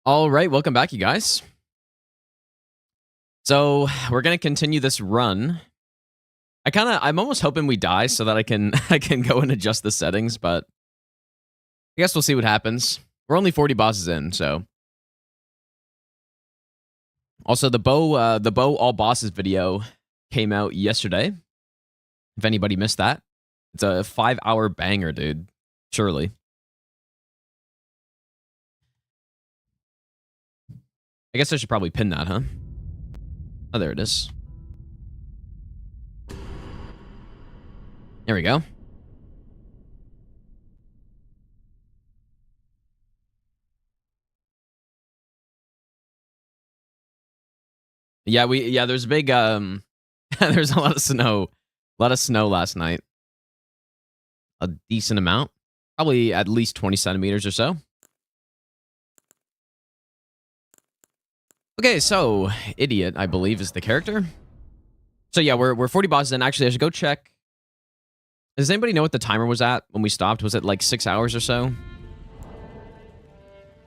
All right, welcome back, you guys. So we're gonna continue this run. I'm almost hoping we die so that I can go and adjust the settings, but I guess we'll see what happens. We're only 40 bosses in, so. Also, the bow all bosses video came out yesterday. If anybody missed that, it's a 5-hour banger, dude. Surely. I guess I should probably pin that, huh? Oh, there it is. There we go. Yeah, there's a big there's a lot of snow. A lot of snow last night. A decent amount. Probably at least 20 centimeters or so. Okay, so Idiot, I believe, is the character. So yeah, we're 40 bosses in. Actually, I should go check. Does anybody know what the timer was at when we stopped? Was it like 6 hours or so?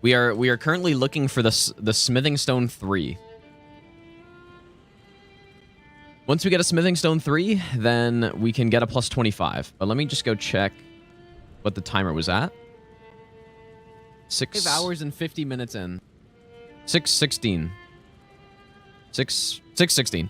We are currently looking for the Smithing Stone 3. Once we get a Smithing Stone 3, then we can get a plus 25. But let me just go check what the timer was at. 6 hours and 50 minutes in. 6:16. 6:16. Here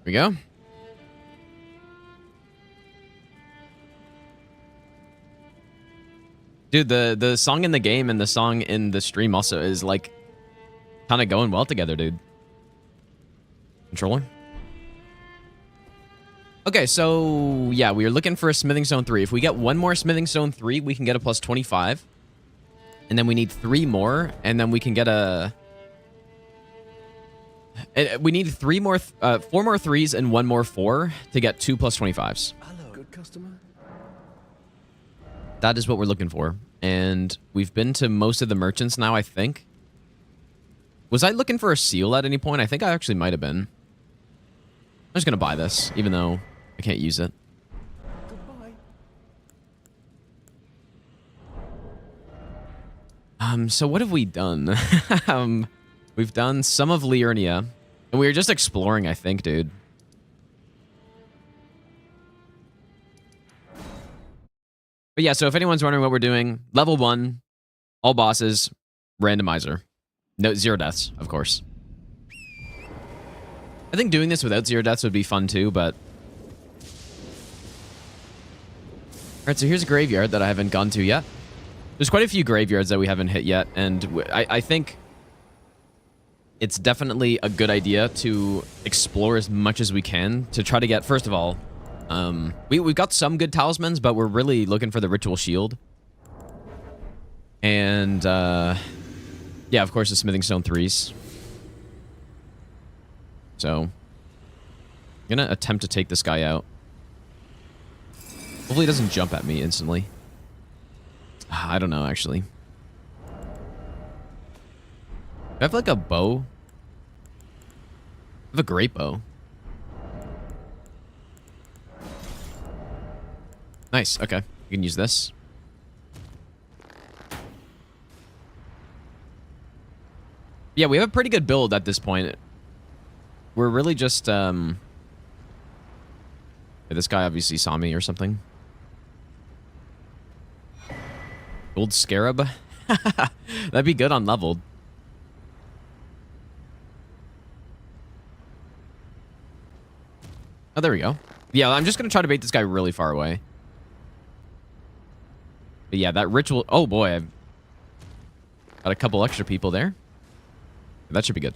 we go. Dude, the song in the game and the song in the stream also is like kind of going well together, dude. Controller. Okay, so yeah, we are looking for a Smithing Stone 3. If we get one more Smithing Stone 3, we can get a plus 25. And then we need 3 more, and then we can get a... We need 4 more 3s and 1 more 4 to get 2 plus 25s. Hello, good customer. That is what we're looking for. And we've been to most of the merchants now, I think. Was I looking for a seal at any point? I think I actually might have been. I'm just going to buy this, even though I can't use it. Goodbye. So what have we done? We've done some of Liurnia. And we were just exploring, I think, dude. But yeah, so if anyone's wondering what we're doing, level 1, all bosses, randomizer. No, 0 deaths, of course. I think doing this without 0 deaths would be fun too, but... Alright, so here's a graveyard that I haven't gone to yet. There's quite a few graveyards that we haven't hit yet, and I think it's definitely a good idea to explore as much as we can to try to get, first of all, we've got some good talismans, but we're really looking for the ritual shield. And, yeah, of course, the Smithing Stone 3s. So, I'm gonna attempt to take this guy out. Hopefully he doesn't jump at me instantly. I don't know, actually. I have, like, a bow. I have a great bow. Nice, okay. You can use this. Yeah, we have a pretty good build at this point. We're really just, this guy obviously saw me or something. Gold Scarab? That'd be good on leveled. Oh, there we go. Yeah, I'm just gonna try to bait this guy really far away. But yeah, that ritual... Oh, boy. I've got a couple extra people there. That should be good.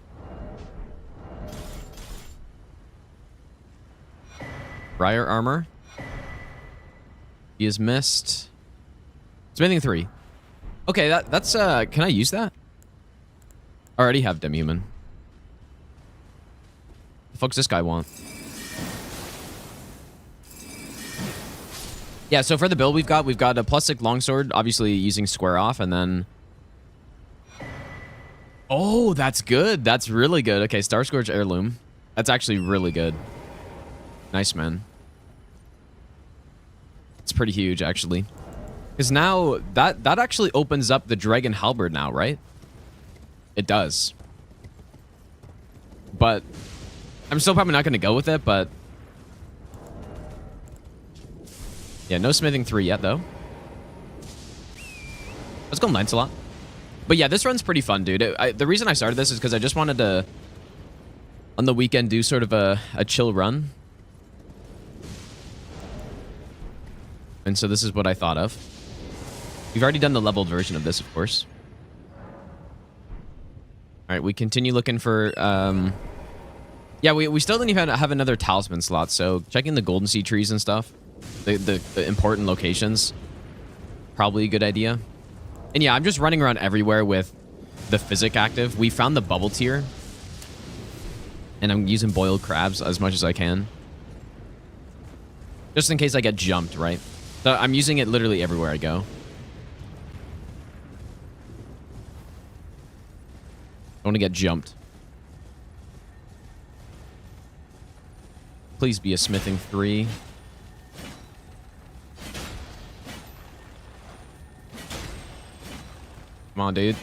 Briar armor. He is missed. Smithing 3. Okay, that's... Can I use that? I already have Demhuman. The fuck's this guy want? Yeah, so for the build we've got a +6 longsword, obviously using square off, and then... Oh, that's good. That's really good. Okay, Star Scourge Heirloom. That's actually really good. Nice, man. It's pretty huge, actually. Because now, that actually opens up the Dragon Halberd now, right? It does. But I'm still probably not going to go with it, but... Yeah, no smithing 3 yet, though. Let's go Lancelot. But yeah, this run's pretty fun, dude. The reason I started this is because I just wanted to, on the weekend, do sort of a chill run. And so this is what I thought of. We've already done the leveled version of this, of course. All right, we continue looking for... Yeah, we still didn't even have another talisman slot, so checking the golden seed trees and stuff, the important locations, probably a good idea. And yeah, I'm just running around everywhere with the physic active. We found the bubble tier, and I'm using boiled crabs as much as I can. Just in case I get jumped, right? So I'm using it literally everywhere I go. I want to get jumped. Please be a smithing 3. Come on, dude.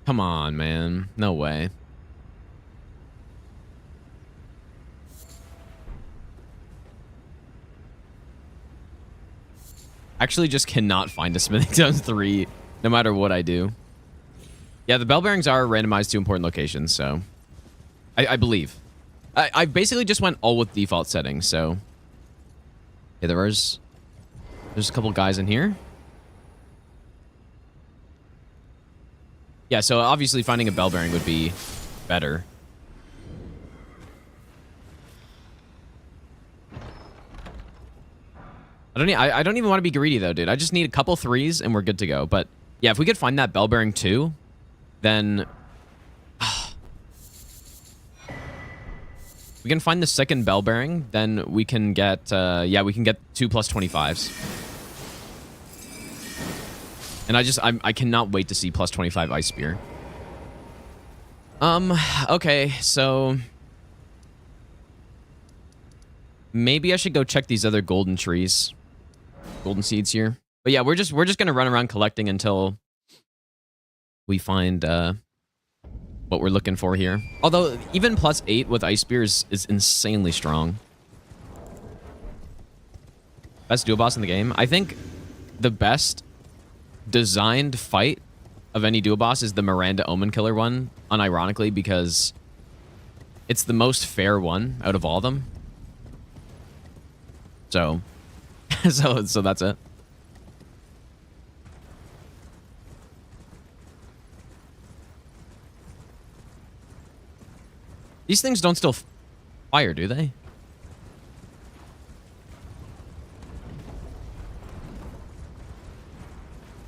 Come on, man. No way. Actually just cannot find a smithing zone 3 no matter what I do. Yeah, the bell bearings are randomized to important locations, so I believe. I basically just went all with default settings, so yeah, there's a couple guys in here. Yeah, so obviously finding a bell bearing would be better. I don't even want to be greedy, though, dude. I just need a couple 3s, and we're good to go. But, yeah, if we could find that bell bearing, too, then... we can find the second bell bearing, then we can get... yeah, we can get 2 plus 25s. And I cannot wait to see plus 25 Ice Spear. Okay, so... maybe I should go check these other golden trees. Golden seeds here. But yeah, we're just gonna run around collecting until we find what we're looking for here. Although even plus 8 with Ice Spear is insanely strong. Best dual boss in the game. I think the best designed fight of any dual boss is the Miranda Omen Killer one, unironically, because it's the most fair one out of all of them. So, so that's it. These things don't still fire, do they?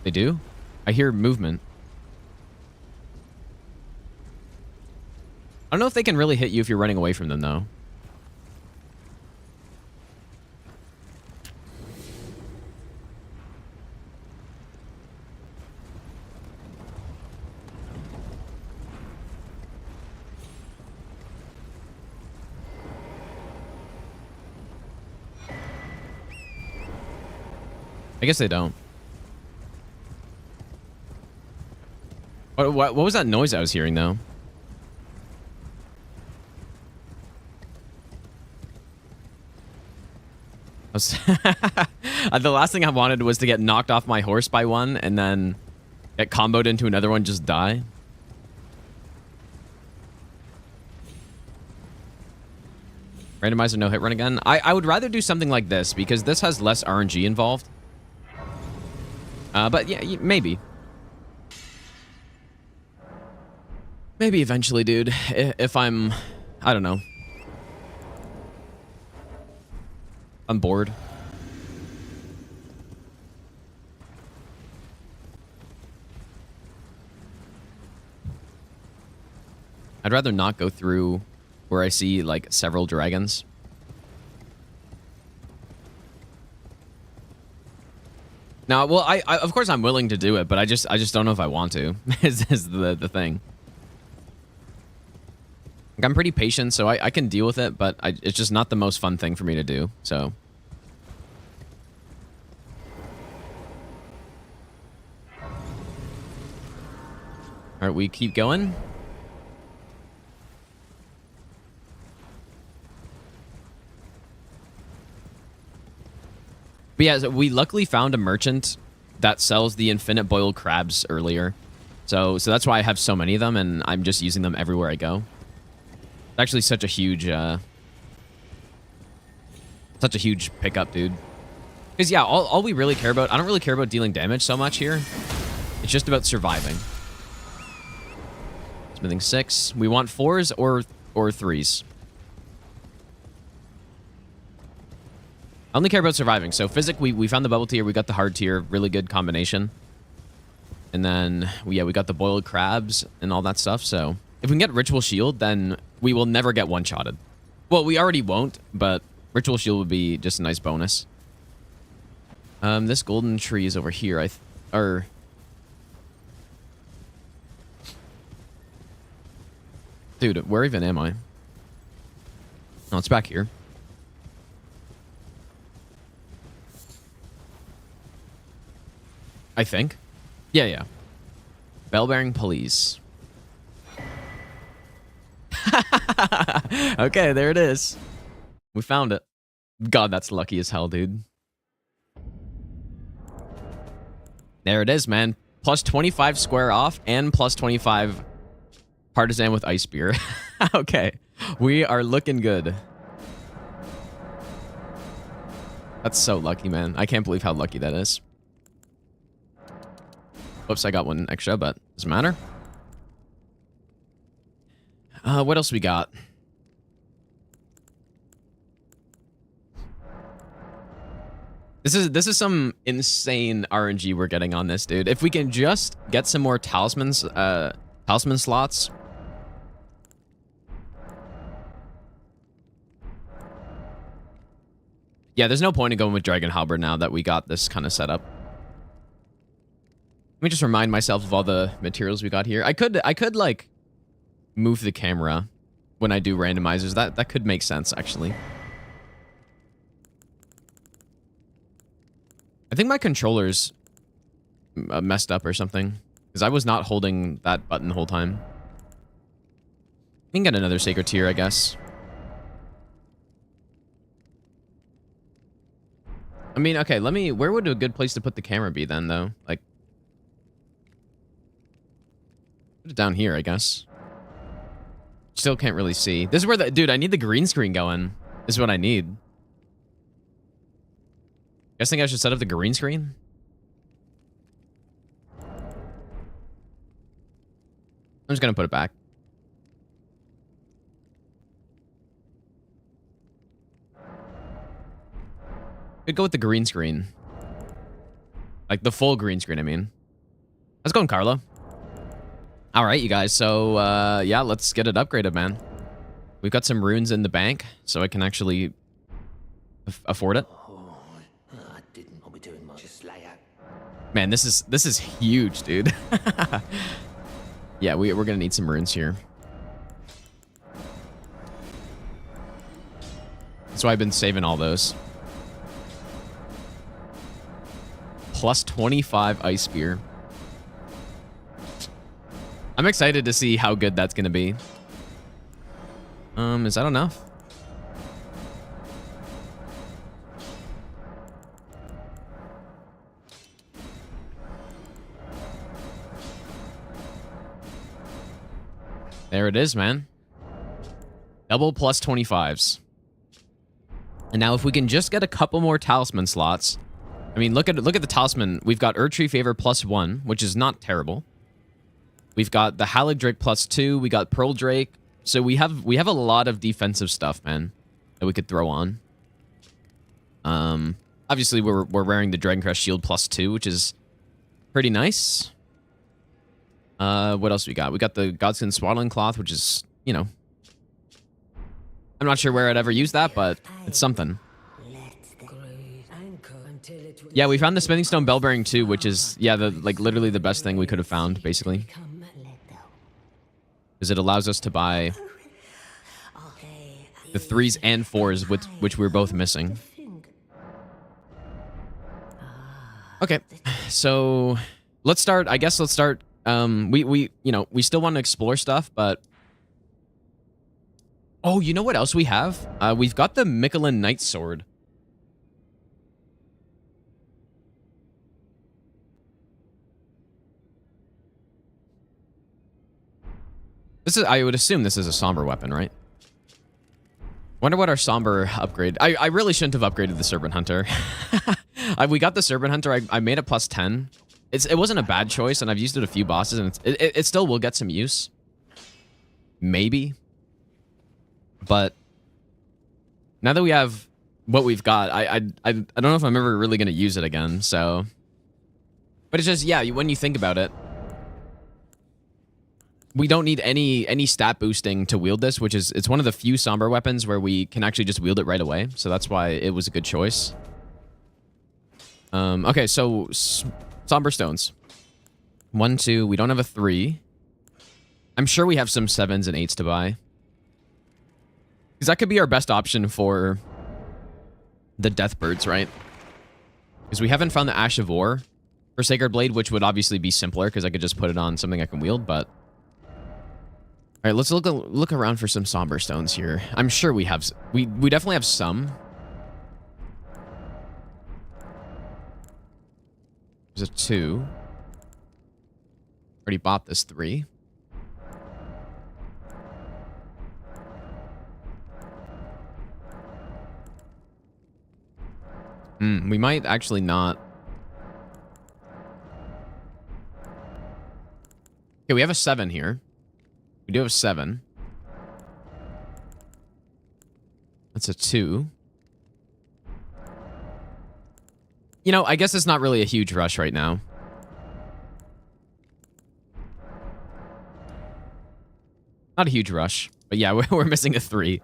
They do? I hear movement. I don't know if they can really hit you if you're running away from them, though. I guess they don't. What was that noise I was hearing, though? The last thing I wanted was to get knocked off my horse by one and then get comboed into another one, just die. Randomizer no hit run again. I would rather do something like this because this has less RNG involved. But yeah, maybe. Maybe eventually, dude. If I'm... I don't know. I'm bored. I'd rather not go through where I see like several dragons. Now, well, I of course I'm willing to do it, but I just don't know if I want to. is the thing. Like, I'm pretty patient, so I can deal with it, but it's just not the most fun thing for me to do. So. All right, we keep going. But yeah, so we luckily found a merchant that sells the infinite boiled crabs earlier. So that's why I have so many of them, and I'm just using them everywhere I go. It's actually such a huge pickup, dude. Because yeah, all we really care about, I don't really care about dealing damage so much here. It's just about surviving. Smithing 6. We want 4s or 3s. I only care about surviving. So physic, we found the bubble tier, we got the hard tier, really good combination. And then we got the boiled crabs and all that stuff. So if we can get ritual shield, then we will never get one-shotted. Well, we already won't, but ritual shield would be just a nice bonus. This golden tree is over here. Dude, where even am I? Oh, it's back here. I think. Yeah. Bell-bearing police. Okay, there it is. We found it. God, that's lucky as hell, dude. There it is, man. Plus 25 square off and plus 25 partisan with ice spear. Okay, we are looking good. That's so lucky, man. I can't believe how lucky that is. Whoops, I got one extra, but doesn't matter. What else we got? This is some insane RNG we're getting on this, dude. If we can just get some more talismans, talisman slots. Yeah, there's no point in going with Dragon Halberd now that we got this kind of set up. Let me just remind myself of all the materials we got here. I could like move the camera when I do randomizers. That could make sense, actually. I think my controller's messed up or something, because I was not holding that button the whole time. We can get another sacred tier, I guess. I mean, okay, where would a good place to put the camera be then, though? Like, put it down here, I guess. Still can't really see. This is where dude, I need the green screen going. This is what I need. You guys think I should set up the green screen? I'm just gonna put it back. Could go with the green screen. Like the full green screen, I mean. How's it going, Carlo? All right, you guys. So, yeah, let's get it upgraded, man. We've got some runes in the bank, so I can actually afford it. I didn't want to be doing much. Just lay out. Man, this is huge, dude. Yeah, we're gonna need some runes here. That's why I've been saving all those. Plus 25 ice spear. I'm excited to see how good that's gonna be. Is that enough? There it is, man. Double plus 25s. And now if we can just get a couple more talisman slots. I mean, look at the talisman. We've got Erdtree Favor +1, which is not terrible. We've got the Haligdrake +2. We got Pearl Drake. So we have a lot of defensive stuff, man, that we could throw on. Obviously we're wearing the Dragoncrest Shield +2, which is pretty nice. What else we got? We got the Godskin Swaddling Cloth, which is, you know, I'm not sure where I'd ever use that, but it's something. Yeah, we found the smithing stone bell bearing too, which is, yeah, literally the best thing we could have found, basically. Because it allows us to buy the 3s and 4s, which we were both missing. Okay, so let's start. I guess let's start. We still want to explore stuff, but oh, you know what else we have? We've got the Michelin Knight Sword. This is, I would assume this is a somber weapon, right? Wonder what our somber upgrade. I really shouldn't have upgraded the Serpent Hunter. We got the Serpent Hunter. I made it plus 10. It wasn't a bad choice, and I've used it a few bosses, and it still will get some use. Maybe. But now that we have what we've got, I don't know if I'm ever really going to use it again, so. But it's just, yeah, when you think about it, we don't need any stat boosting to wield this, it's one of the few somber weapons where we can actually just wield it right away. So that's why it was a good choice. Okay, so somber stones. 1, 2. We don't have a 3. I'm sure we have some 7s and 8s to buy. Because that could be our best option for the Deathbirds, right? Because we haven't found the Ash of War for Sacred Blade, which would obviously be simpler because I could just put it on something I can wield, but... All right, let's look around for some somber stones here. I'm sure we have... We definitely have some. There's a 2. Already bought this 3. We might actually not... Okay, we have a 7 here. We do have 7. That's a 2. You know, I guess it's not really a huge rush right now. Not a huge rush. But yeah, we're missing a 3.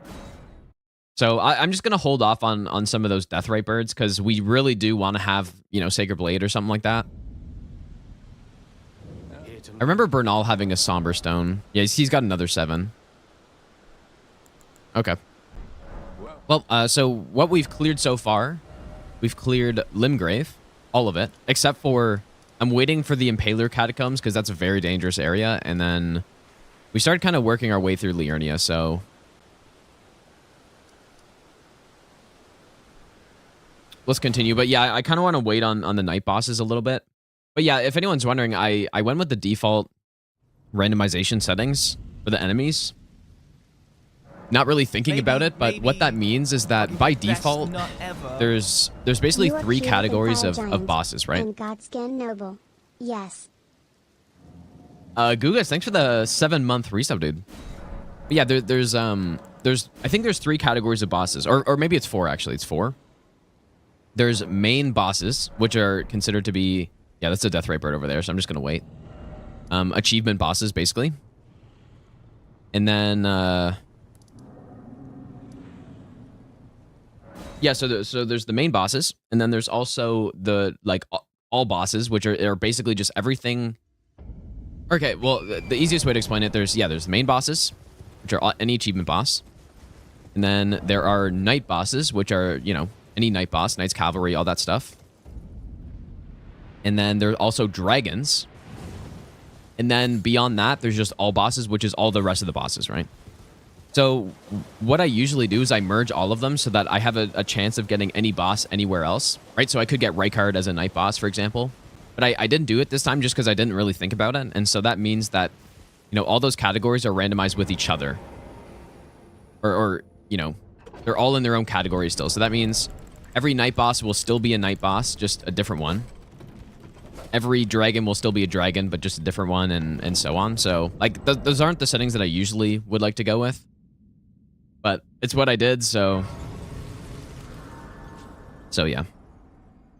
So I'm just going to hold off on some of those Deathrite birds because we really do want to have, Sacred Blade or something like that. I remember Bernal having a somber stone. Yeah, he's got another 7. Okay. Well, so what we've cleared so far, we've cleared Limgrave, all of it, except for I'm waiting for the Impaler Catacombs because that's a very dangerous area, and then we started kind of working our way through Liurnia, so let's continue. But yeah, I kind of want to wait on the night bosses a little bit. But yeah, if anyone's wondering, I went with the default randomization settings for the enemies. Not really thinking about it, but what that means is that by default, there's basically 3 categories of bosses, right? And Godscan Noble. Yes. Gugas, thanks for the 7-month resub, dude. But yeah, there's I think there's 3 categories of bosses, or maybe it's 4 actually. It's 4. There's main bosses, which are considered to be, yeah, that's a Deathrite bird over there, so I'm just gonna wait. Achievement bosses, basically, and then yeah, so there's the main bosses, and then there's also the all bosses, which are basically just everything. Okay, well, the easiest way to explain it, there's the main bosses, which are any achievement boss, and then there are night bosses, which are any night boss, Knight's Cavalry, all that stuff. And then there are also dragons. And then beyond that, there's just all bosses, which is all the rest of the bosses, right? So what I usually do is I merge all of them so that I have a chance of getting any boss anywhere else, right? So I could get Rykard as a night boss, for example. But I didn't do it this time just because I didn't really think about it. And so that means that, all those categories are randomized with each other. Or they're all in their own category still. So that means every night boss will still be a night boss, just a different one. Every dragon will still be a dragon, but just a different one, and so on. So, those aren't the settings that I usually would like to go with. But it's what I did, so yeah.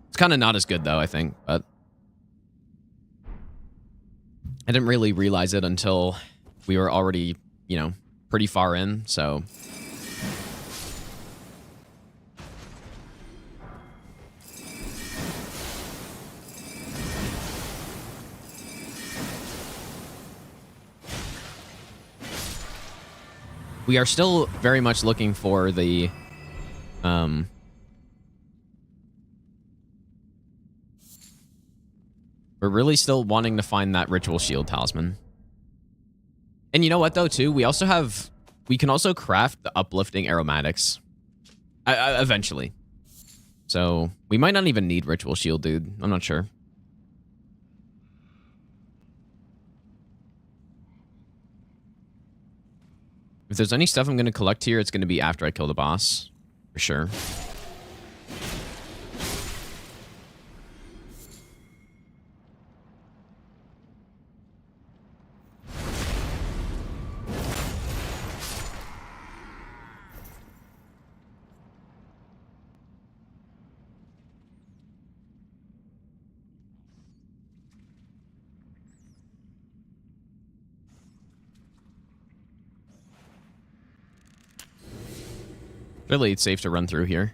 It's kind of not as good, though, I think. But I didn't really realize it until we were already, pretty far in, so We are still very much looking for the we're really still wanting to find that ritual shield talisman. And you know what though too? We can also craft the uplifting aromatics eventually. So we might not even need ritual shield, dude. I'm not sure. If there's any stuff I'm going to collect here, it's going to be after I kill the boss. For sure. Really, it's safe to run through here.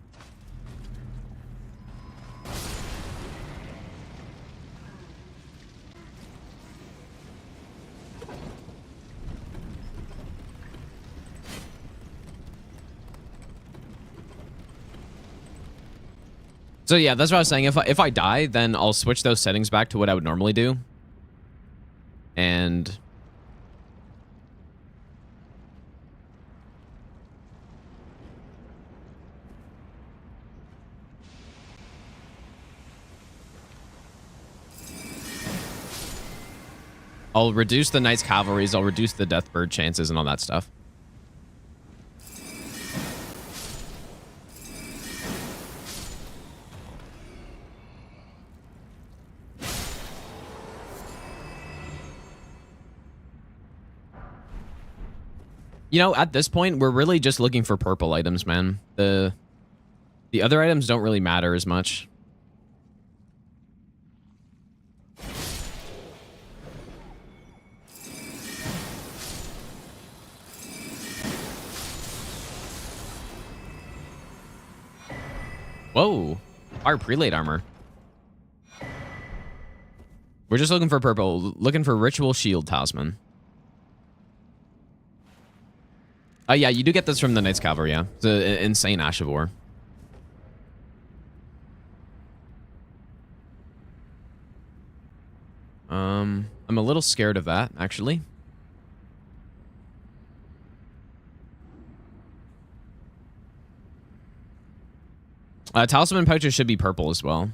So yeah, that's what I was saying. If I die, then I'll switch those settings back to what I would normally do. And I'll reduce the Knight's Cavalries, I'll reduce the Deathbird chances and all that stuff. You know, at this point, we're really just looking for purple items, man. The other items don't really matter as much. Whoa. Our prelate armor. We're just looking for purple. Looking for ritual shield talisman. Yeah, you do get this from the Knight's Cavalry, yeah. It's an insane Ash of War. I'm a little scared of that, actually. Talisman pouches should be purple as well.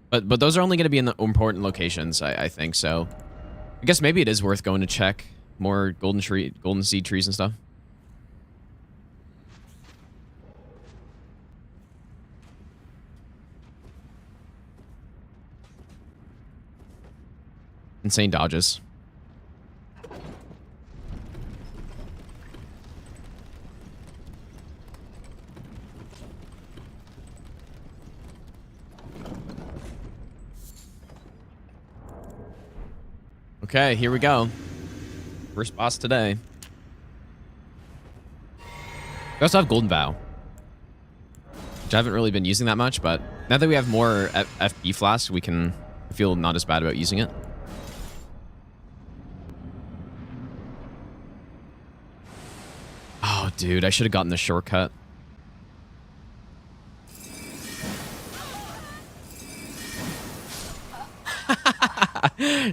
But those are only going to be in the important locations, I think, so. I guess maybe it is worth going to check more golden seed trees and stuff. Insane dodges. Okay, here we go. First boss today. We also have Golden Vow, which I haven't really been using that much, but now that we have more FP flasks, we can feel not as bad about using it. Oh, dude, I should have gotten the shortcut.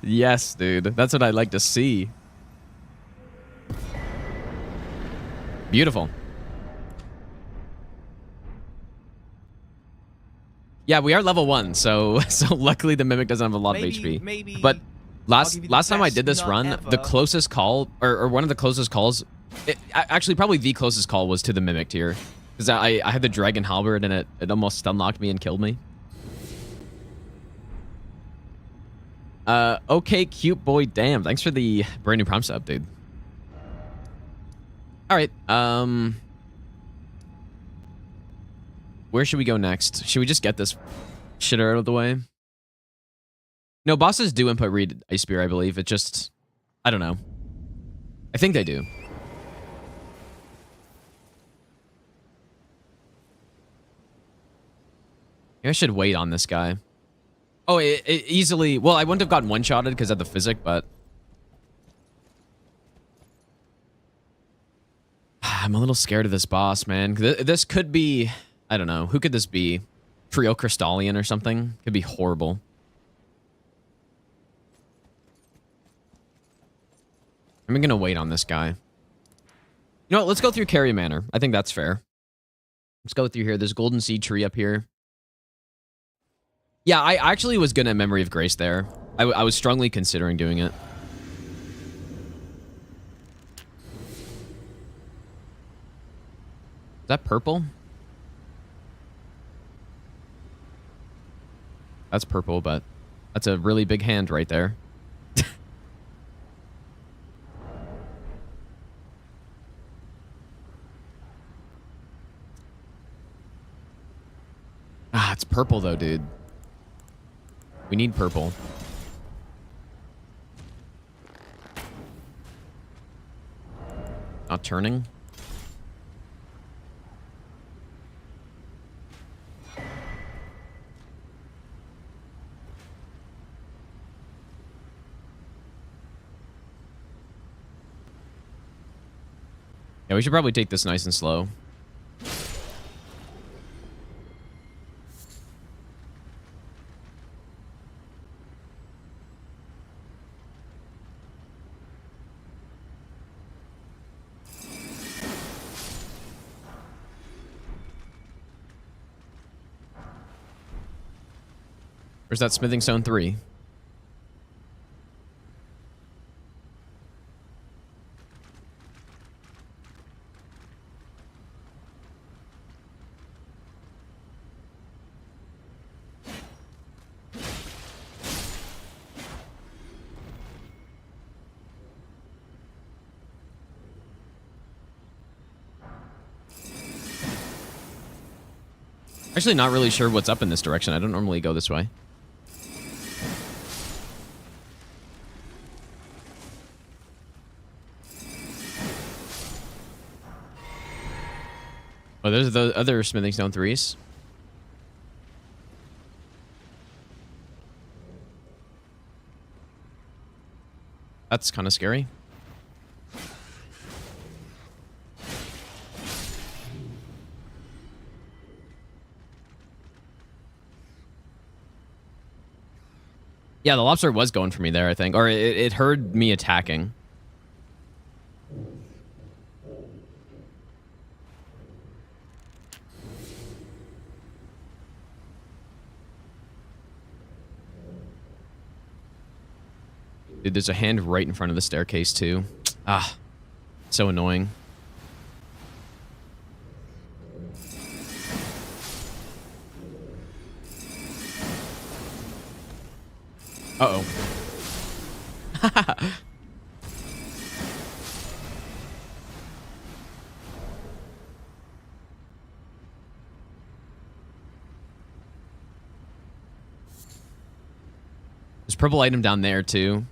Yes, dude. That's what I'd like to see. Beautiful. Yeah, we are level 1, so luckily the Mimic doesn't have a lot of HP. But last time I did this run, the closest call, or one of the closest calls, actually probably the closest call was to the Mimic tier. Because I had the Dragon Halberd and it almost stun-locked me and killed me. Okay, cute boy, damn. Thanks for the brand new prompt sub, dude. Alright, where should we go next? Should we just get this shit out of the way? No, bosses do input read Ice Spear, I believe. It just... I don't know. I think they do. Maybe I should wait on this guy. Oh, it easily... Well, I wouldn't have gotten one-shotted because of the physic, but... I'm a little scared of this boss, man. This could be... I don't know. Who could this be? Trio Crystallian or something? Could be horrible. I'm going to wait on this guy. You know what? Let's go through Carry Manor. I think that's fair. Let's go through here. There's Golden Seed Tree up here. Yeah, I actually was good at Memory of Grace there. I was strongly considering doing it. Is that purple? That's purple, but that's a really big hand right there. Ah, it's purple though, dude. We need purple. Not turning. Yeah, we should probably take this nice and slow. Where's that smithing stone 3? Actually, not really sure what's up in this direction. I don't normally go this way. Oh, there's the other smithing stone 3s. That's kind of scary. Yeah, the lobster was going for me there, I think. Or it heard me attacking. Dude, there's a hand right in front of the staircase, too. Ah, so annoying. Uh-oh. There's purple item down there, too.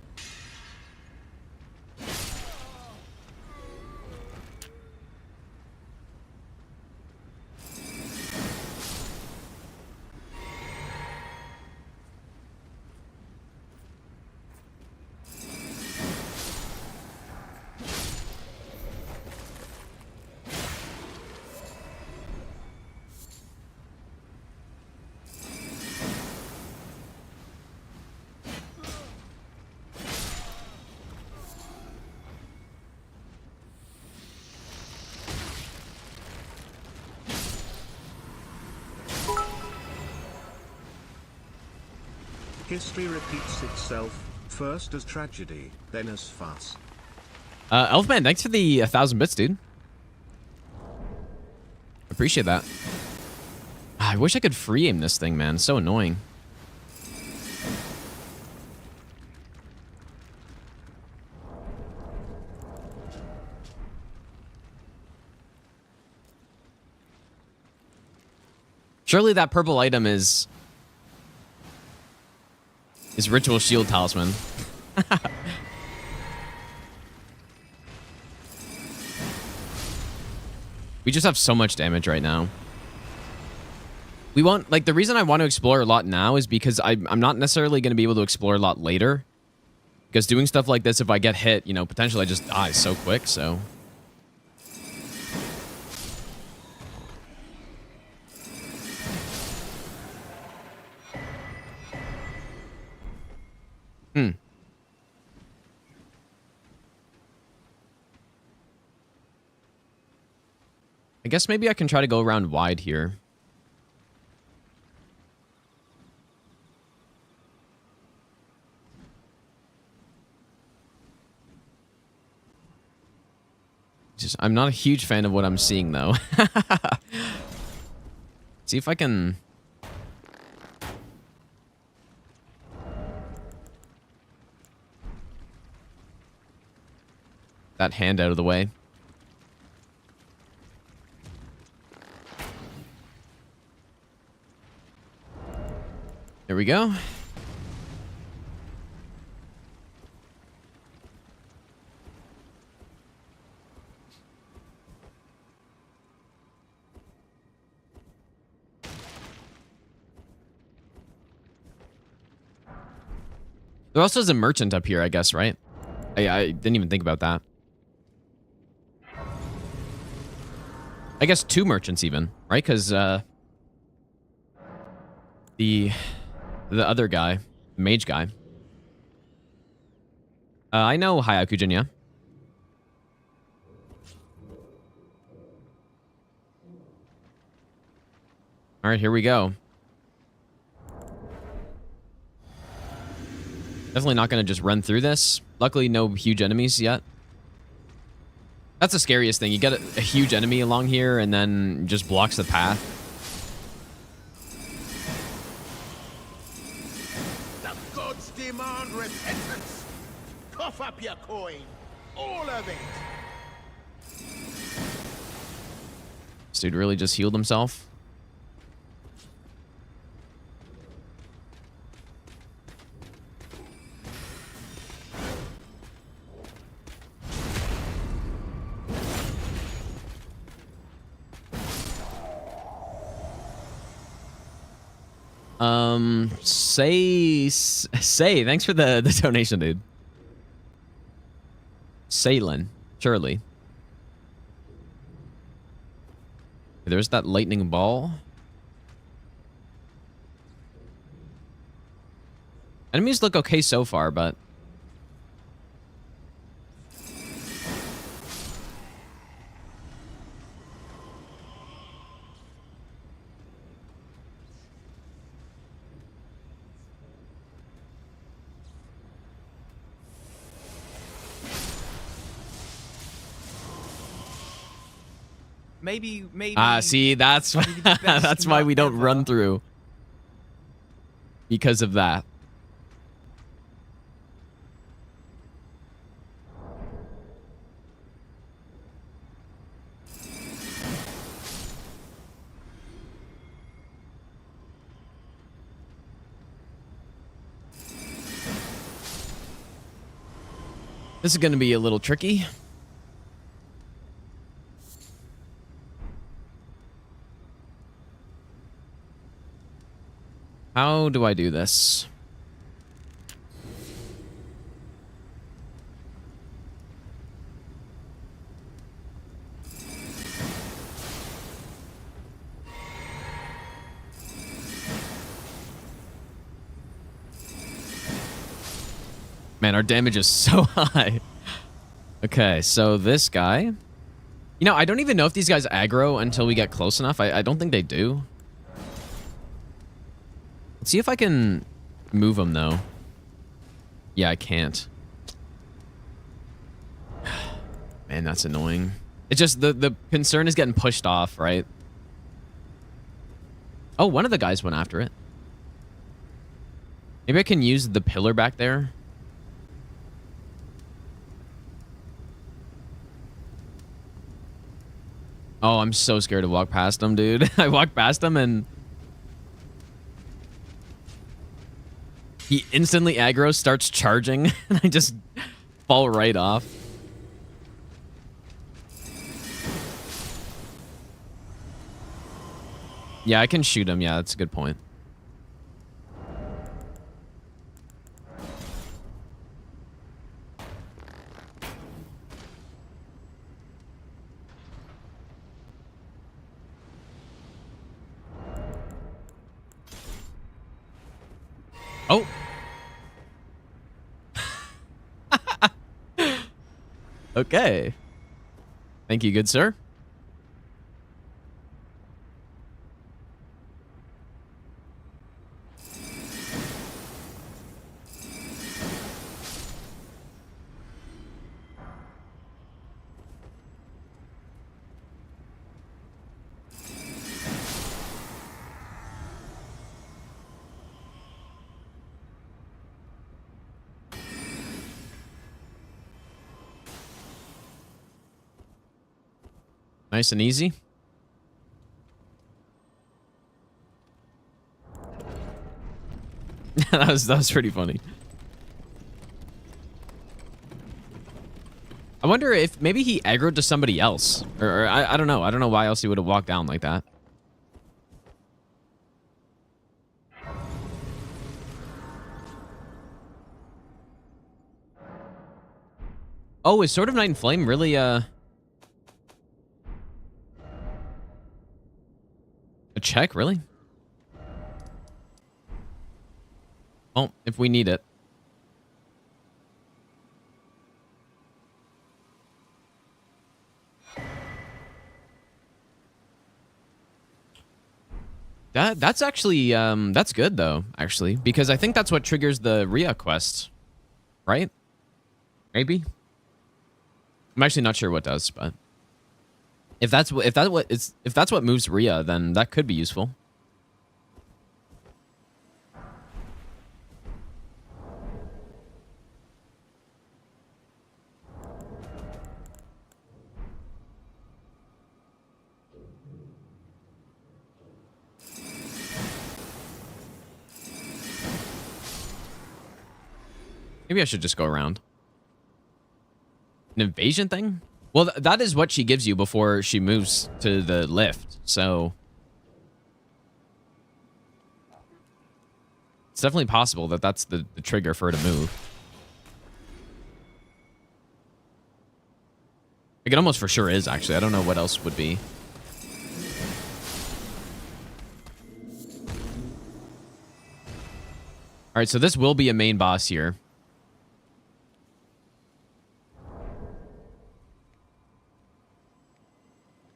History repeats itself, first as tragedy, then as fuss. Elfman, thanks for the 1,000 bits, dude. Appreciate that. I wish I could free aim this thing, man. It's so annoying. Surely that purple item is Ritual Shield Talisman. We just have so much damage right now. We won't, like, the reason I want to explore a lot now is because I'm not necessarily going to be able to explore a lot later. Because doing stuff like this, if I get hit, you know, potentially I just die so quick, so. I guess maybe I can try to go around wide here. I'm not a huge fan of what I'm seeing, though. See if I can... that hand out of the way. There we go. There also is a merchant up here, I guess, right? I didn't even think about that. I guess 2 merchants even, right? Because the other guy, the mage guy. I know Hayakujin, yeah. All right, here we go. Definitely not going to just run through this. Luckily, no huge enemies yet. That's the scariest thing. You get a huge enemy along here and then just blocks the path. The gods demand repentance. Cough up your coin. All of it. This dude really just healed himself. Say, thanks for the donation, dude. Saylin, surely. There's that lightning ball. Enemies look okay so far, but... Maybe. see, that's that's why we don't run through. Because of that. This is going to be a little tricky. How do I do this? Man, our damage is so high. Okay, so this guy... You know, I don't even know if these guys aggro until we get close enough. I don't think they do. Let's see if I can move them, though. Yeah, I can't. Man, that's annoying. It's just the concern is getting pushed off, right? Oh, one of the guys went after it. Maybe I can use the pillar back there. Oh, I'm so scared to walk past him, dude. I walked past him and... he instantly aggro, starts charging, and I just fall right off. Yeah, I can shoot him. Yeah, that's a good point. Oh. Okay. Thank you, good sir. Nice and easy. that was pretty funny. I wonder if maybe he aggroed to somebody else. Or I don't know. I don't know why else he would have walked down like that. Oh, is Sword of Night and Flame really a check, really? Well, if we need it. That's actually that's good though, actually, because I think that's what triggers the Rhea quest, right? Maybe. I'm actually not sure what does, but if that's what moves Rhea, then that could be useful. Maybe I should just go around. An invasion thing? Well, that is what she gives you before she moves to the lift, so it's definitely possible that that's the trigger for her to move. Like, it almost for sure is, actually. I don't know what else would be. All right, so this will be a main boss here.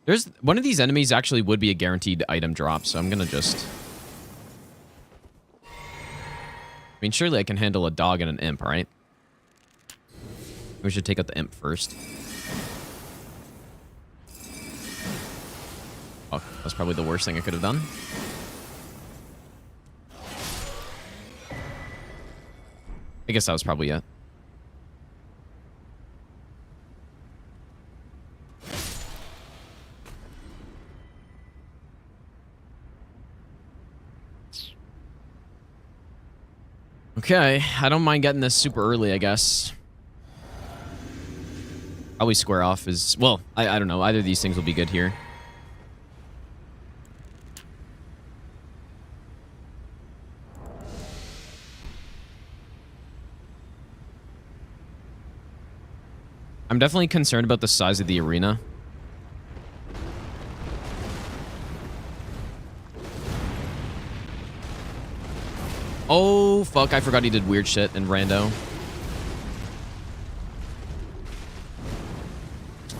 There's one of these enemies actually would be a guaranteed item drop, so I'm gonna just... I mean, surely I can handle a dog and an imp, right? We should take out the imp first. Oh, that's probably the worst thing I could have done. I guess that was probably it. Okay, I don't mind getting this super early, I guess. Probably square off is... Well, I don't know. Either of these things will be good here. I'm definitely concerned about the size of the arena. Oh, fuck. I forgot he did weird shit in Rando.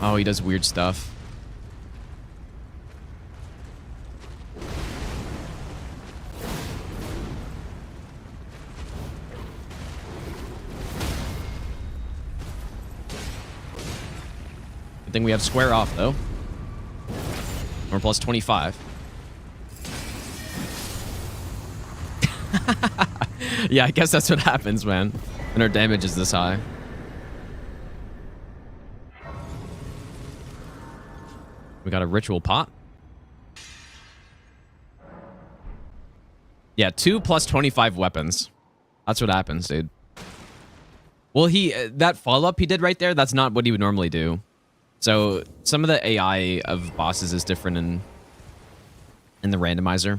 Oh, he does weird stuff. Good thing we have square off, though. We're plus 25. Yeah, I guess that's what happens, man, when our damage is this high. We got a ritual pot. Yeah, 2 plus 25 weapons. That's what happens, dude. Well, that follow-up he did right there, that's not what he would normally do. So some of the AI of bosses is different, and in the randomizer.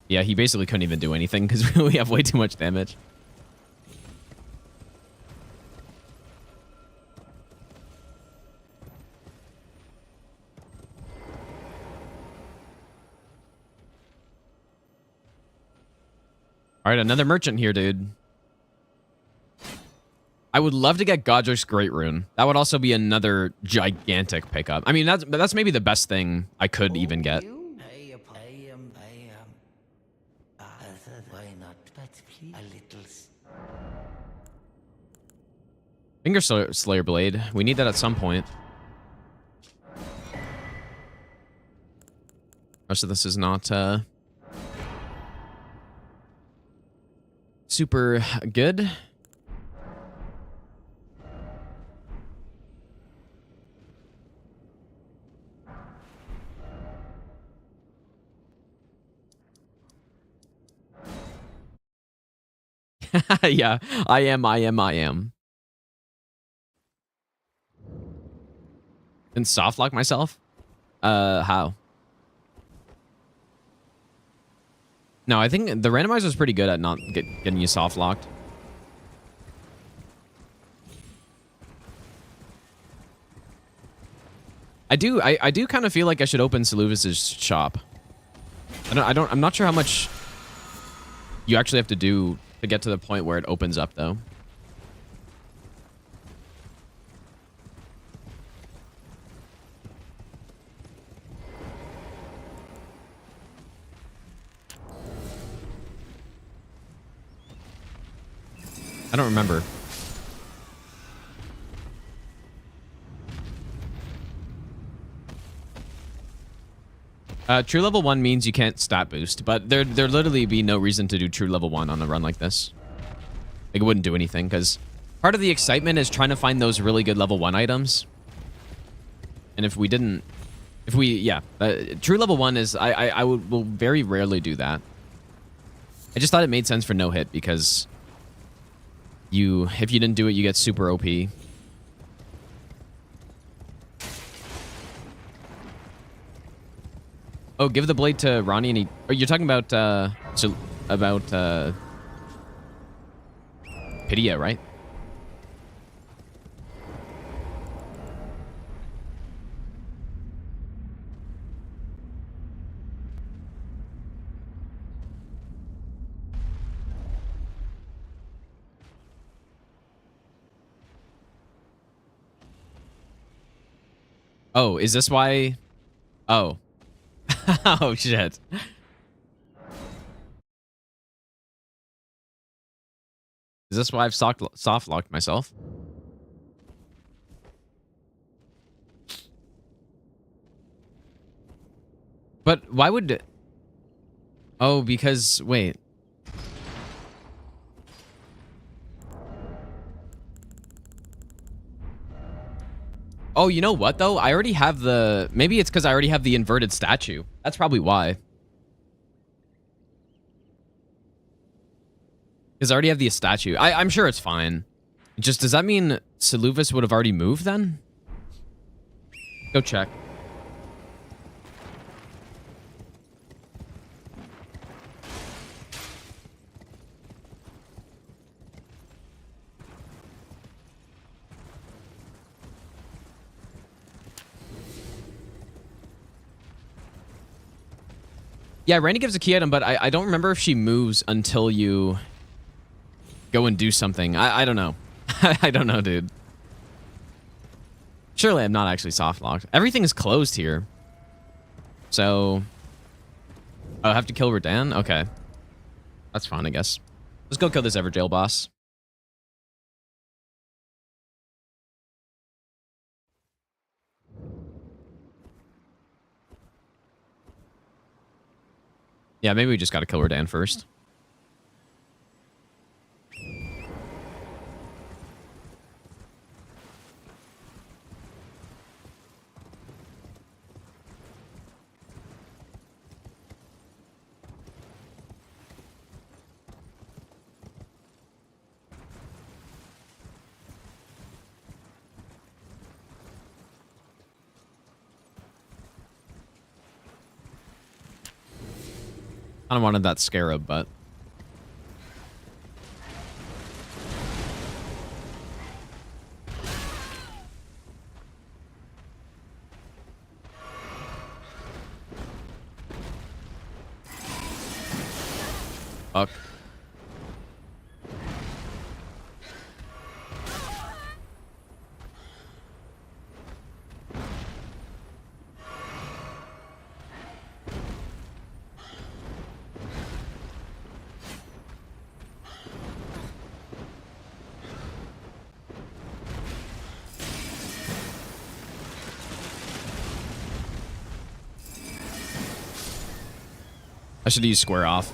Yeah, he basically couldn't even do anything because we have way too much damage. All right, another merchant here, dude. I would love to get Godrick's Great Rune. That would also be another gigantic pickup. I mean, that's maybe the best thing I could even get. Why not? But please, a little. Finger Slayer Blade. We need that at some point. Rest of this is not super good. Yeah, I am. And soft lock myself? How? No, I think the randomizer is pretty good at not getting you soft locked. I do kind of feel like I should open Seluvis's shop. I'm not sure how much you actually have to do to get to the point where it opens up, though. I don't remember. True level 1 means you can't stat boost, but there literally be no reason to do true level 1 on a run like this. Like, it wouldn't do anything, because part of the excitement is trying to find those really good level 1 items. And true level 1 is, will very rarely do that. I just thought it made sense for no hit, because if you didn't do it, you get super OP. Oh, give the blade to Ronnie and he... Oh, you're talking about, Pidia, right? Oh, is this why... Oh. Oh, shit. Is this why I've soft locked myself? But why would... Oh, because... Wait. Oh, you know what, though? I already have the... Maybe it's because I already have the inverted statue. That's probably why. Because I already have the statue. I'm sure it's fine. Just, does that mean Seluvis would have already moved, then? Go check. Yeah, Randy gives a key item, but I don't remember if she moves until you go and do something. I don't know. I don't know, dude. Surely I'm not actually soft locked. Everything is closed here. So... Oh, I have to kill Radan? Okay. That's fine, I guess. Let's go kill this Everjail boss. Yeah, maybe we just gotta kill Radan first. Kind of wanted that scarab, but... Fuck. I should use square off.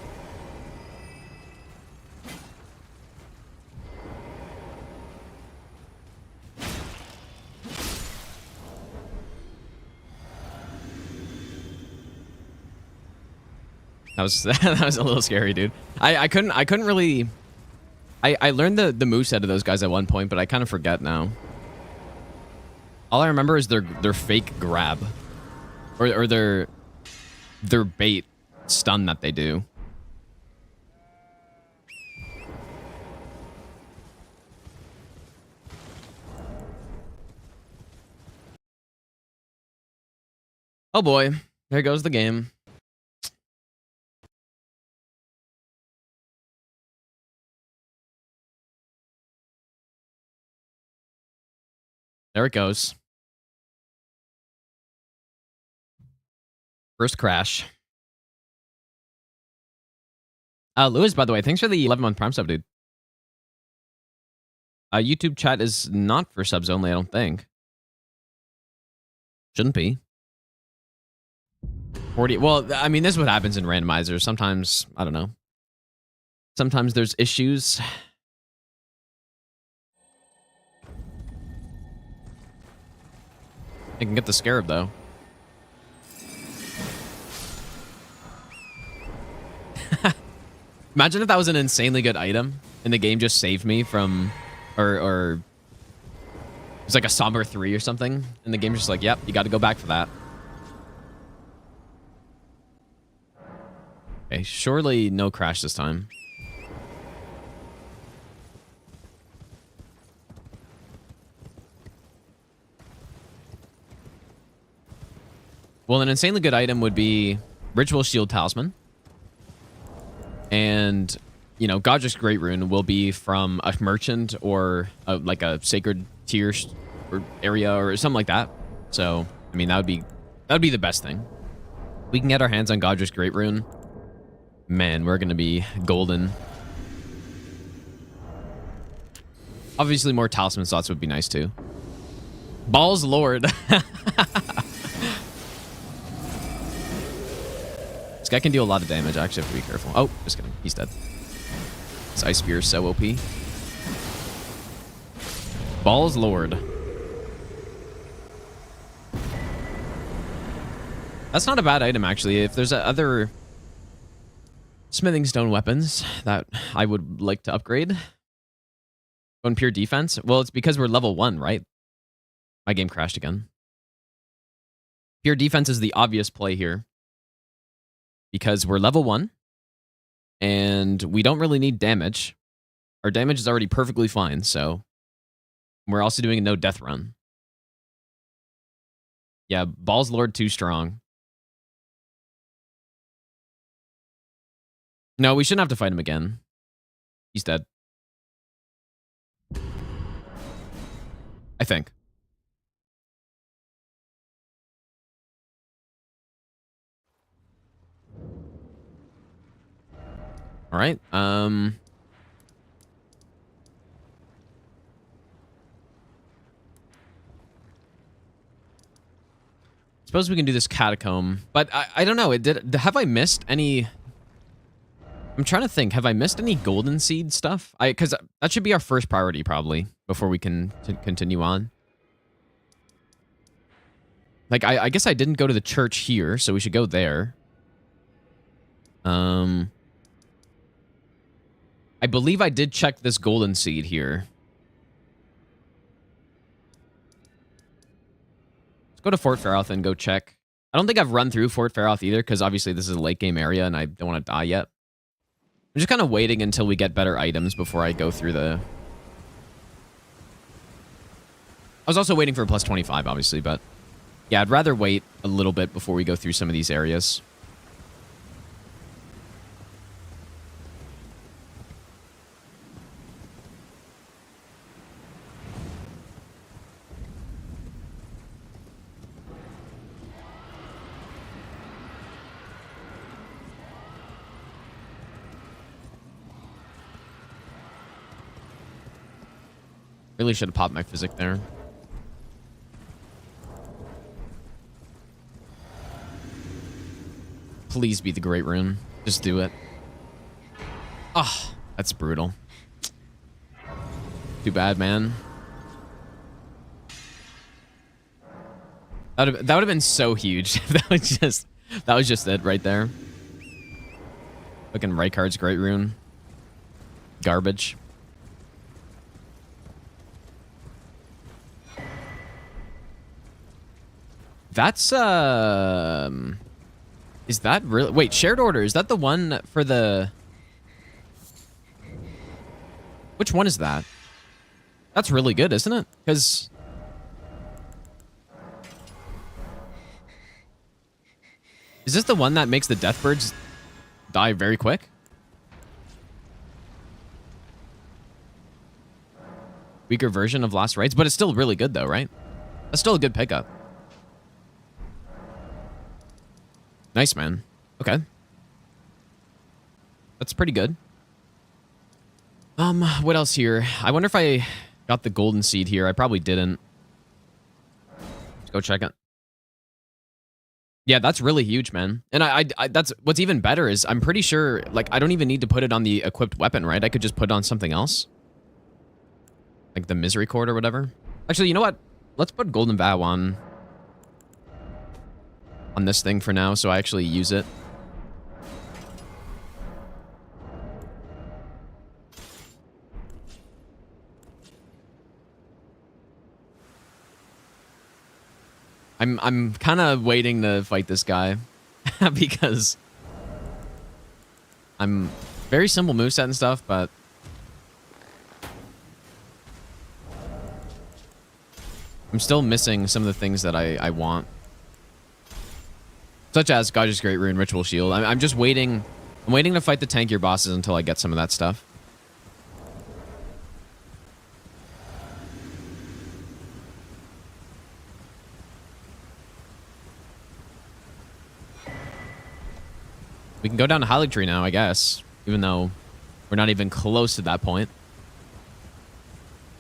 That was that was a little scary, dude. I couldn't really. I learned the moveset of those guys at one point, but I kind of forget now. All I remember is their fake grab, or their bait stun that they do. Oh boy, there goes the game. There it goes. First crash. Lewis, by the way, thanks for the 11-month Prime sub, dude. YouTube chat is not for subs only, I don't think. Shouldn't be. 40. Well, I mean, this is what happens in randomizers. Sometimes, I don't know. Sometimes there's issues. I can get the scarab, though. Imagine if that was an insanely good item and the game just saved me from, or it was like a Somber 3 or something, and the game's just like, yep, you got to go back for that. Okay, surely no crash this time. Well, an insanely good item would be Ritual Shield Talisman. And, you know, Godrick's Great Rune will be from a merchant or like a sacred tier or area or something like that. So, I mean, that would be the best thing. We can get our hands on Godrick's Great Rune. Man, we're going to be golden. Obviously, more talisman slots would be nice, too. Balls Lord. This guy can deal a lot of damage. I actually have to be careful. Oh, just kidding. He's dead. This Ice Spear is so OP. Balls Lord. That's not a bad item, actually. If there's other smithing stone weapons that I would like to upgrade. On pure defense. Well, it's because we're level 1, right? My game crashed again. Pure defense is the obvious play here. Because we're level 1. And we don't really need damage. Our damage is already perfectly fine, so... We're also doing a no death run. Yeah, Balls Lord too strong. No, we shouldn't have to fight him again. He's dead. I think. All right. Suppose we can do this catacomb, but I don't know. Have I missed any? I'm trying to think. Have I missed any golden seed stuff? Because that should be our first priority probably before we can continue on. Like I guess I didn't go to the church here, so we should go there. I believe I did check this golden seed here. Let's go to Fort Farouth and go check I don't think I've run through Fort Faroth either, because obviously this is a late game area and I don't want to die yet. I'm just kind of waiting until we get better items before I go through the... I was also waiting for a plus 25, obviously, but... Yeah, I'd rather wait a little bit before we go through some of these areas. Really should have popped my physic there. Please be the Great Rune. Just do it. Oh, that's brutal. Too bad, man. That would have been so huge. That was just it right there. Fucking Rykard's Great Rune. Garbage. That's, is that really... Wait, shared order. Is that the one for the... Which one is that? That's really good, isn't it? Because... Is this the one that makes the Deathbirds die very quick? Weaker version of Last Rites, but it's still really good though, right? That's still a good pickup. Nice, man. Okay. That's pretty good. What else here? I wonder if I got the golden seed here. I probably didn't. Let's go check it. Yeah, that's really huge, man. And I that's what's even better is I'm pretty sure, like, I don't even need to put it on the equipped weapon, right? I could just put it on something else. Like the Misery Cord or whatever. Actually, you know what? Let's put Golden Vow on this thing for now, so I actually use it. I'm kind of waiting to fight this guy because I'm very simple moveset and stuff, but I'm still missing some of the things that I want. Such as Godrick's Great Rune, Ritual Shield. I'm just waiting. I'm waiting to fight the tankier bosses until I get some of that stuff. We can go down to Haligtree now, I guess. Even though we're not even close to that point.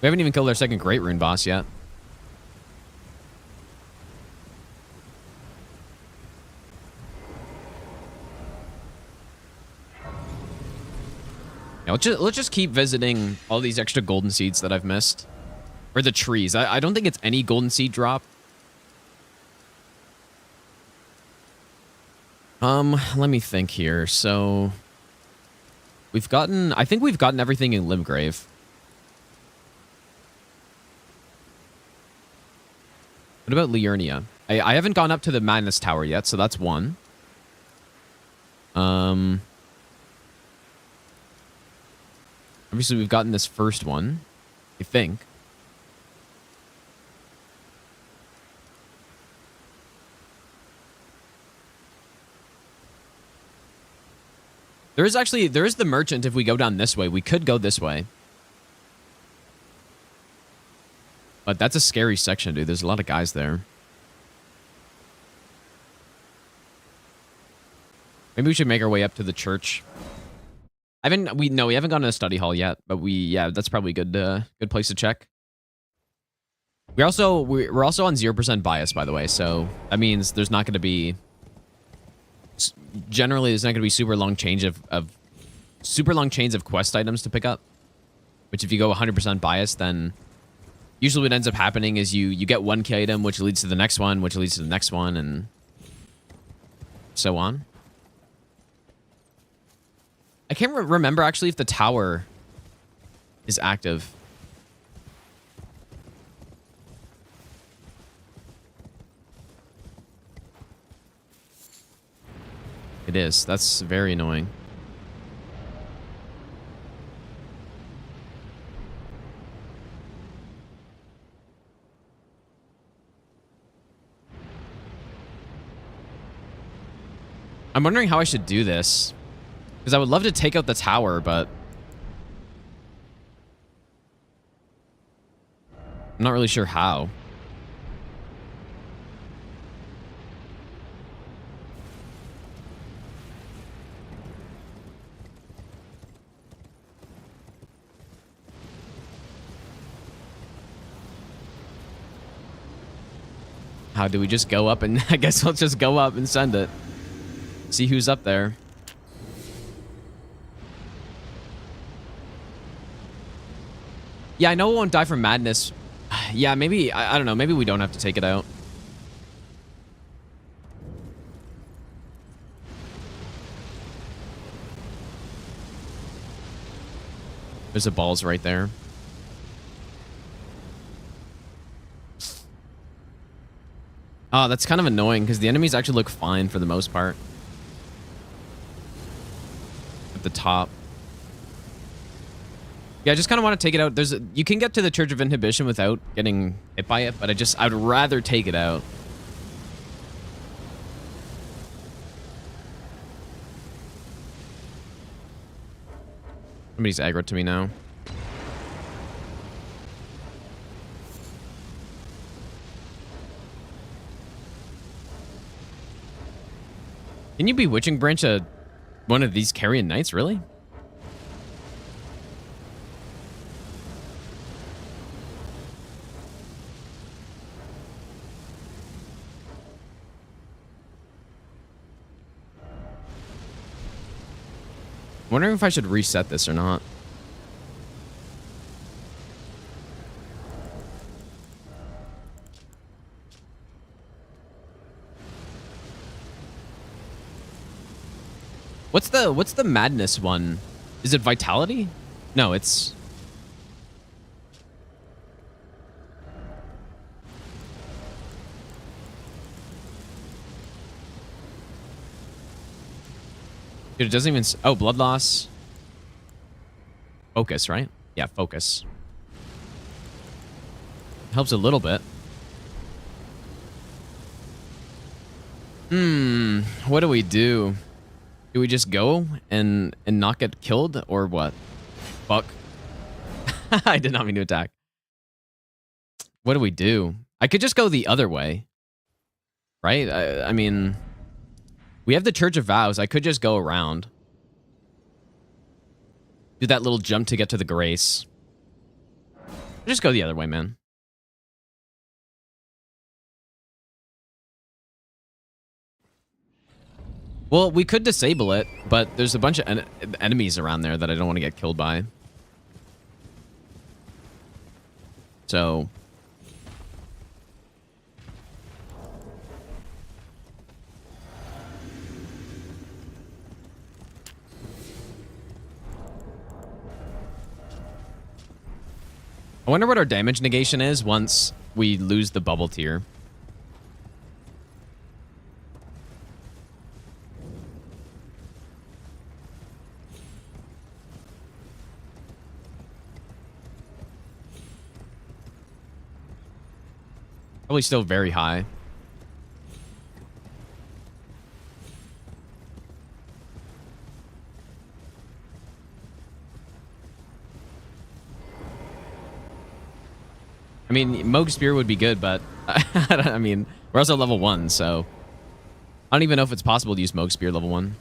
We haven't even killed our second Great Rune boss yet. Yeah, let's just keep visiting all these extra golden seeds that I've missed. Or the trees. I don't think it's any golden seed drop. Let me think here. So we've gotten, I think we've gotten everything in Limgrave. What about Liurnia? I haven't gone up to the Madness Tower yet, so that's one. Obviously we've gotten this first one, I think. There is the merchant if we go down this way. We could go this way. But that's a scary section, dude. There's a lot of guys there. Maybe we should make our way up to the church. We haven't gone to the study hall yet, but yeah, that's probably a good place to check. We're also on 0% bias, by the way, so that means there's not going to be... Generally, there's not going to be super long chains of quest items to pick up. Which, if you go 100% bias, then usually what ends up happening is you get one key item, which leads to the next one, which leads to the next one, and so on. I can't remember actually if the tower is active. It is. That's very annoying. I'm wondering how I should do this. Because I would love to take out the tower, but I'm not really sure how. How do we just go up and I guess we'll just go up and send it. See who's up there. Yeah, I know it won't die from madness. Yeah, maybe, I don't know, maybe we don't have to take it out. There's the balls right there. Oh, that's kind of annoying because the enemies actually look fine for the most part. At the top. Yeah, I just kind of want to take it out. You can get to the Church of Inhibition without getting hit by it, but I'd rather take it out. Somebody's aggroed to me now. Can you Bewitching Branch one of these Carrion Knights, really? Wondering if I should reset this or not. What's the madness one? Is it vitality? No, it's dude, it doesn't even oh, blood loss. Focus, right? Yeah, focus. Helps a little bit. What do we do? Do we just go and not get killed or what? Fuck. I did not mean to attack. What do we do? I could just go the other way. Right? I mean, we have the Church of Vows. I could just go around. Do that little jump to get to the Grace. Just go the other way, man. Well, we could disable it, but there's a bunch of enemies around there that I don't want to get killed by. So I wonder what our damage negation is once we lose the bubble tier. Probably still very high. I mean, Moog Spear would be good, but I mean, we're also level 1, so I don't even know if it's possible to use Moog Spear level 1.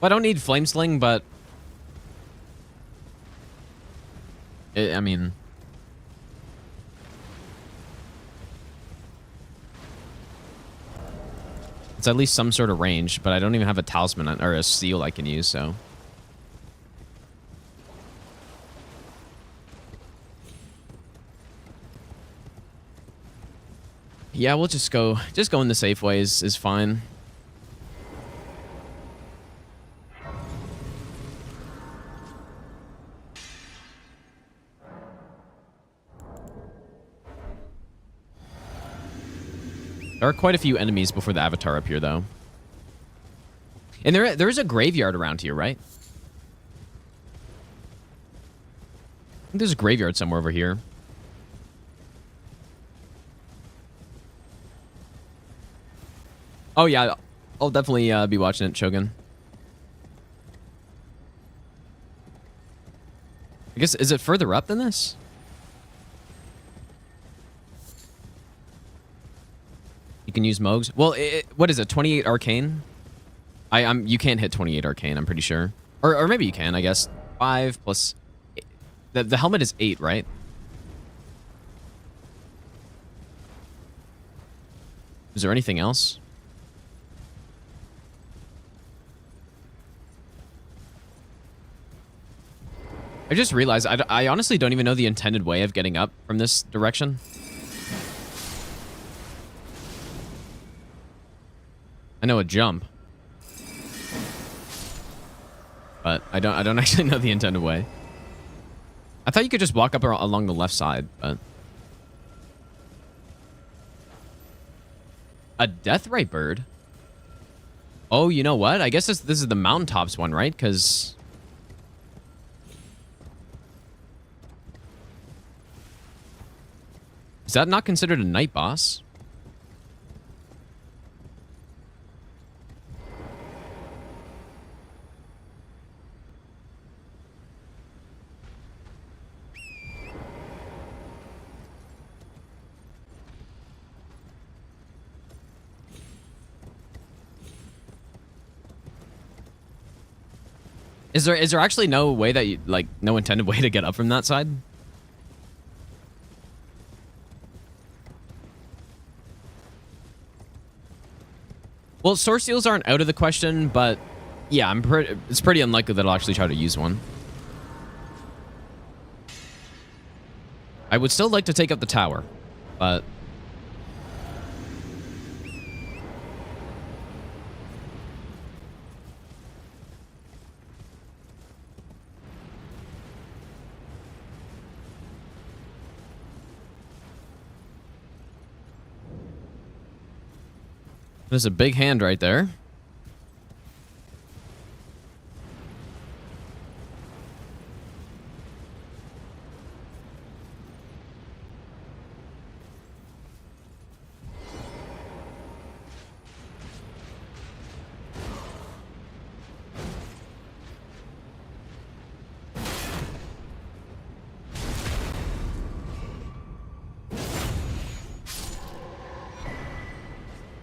Well, I don't need Flame Sling, but I mean, it's at least some sort of range, but I don't even have a talisman or a seal I can use, so. Yeah, we'll just go in the safe ways is fine. There are quite a few enemies before the avatar up here, though. And there is a graveyard around here, right? I think there's a graveyard somewhere over here. Oh, yeah. I'll definitely be watching it, Shogun. I guess, is it further up than this? You can use Mogs. Well, what is it? 28 arcane? You can't hit 28 arcane, I'm pretty sure. Or maybe you can, I guess. 5 plus... The helmet is 8, right? Is there anything else? I just realized I honestly don't even know the intended way of getting up from this direction. I know a jump, but I don't actually know the intended way. I thought you could just walk up along the left side, but a deathrite bird. Oh, you know what? I guess this is the mountaintops one, right? Because is that not considered a night boss? Is there actually no way that you, like, no intended way to get up from that side? Well, source seals aren't out of the question, but yeah, it's pretty unlikely that I'll actually try to use one. I would still like to take up the tower, but there's a big hand right there.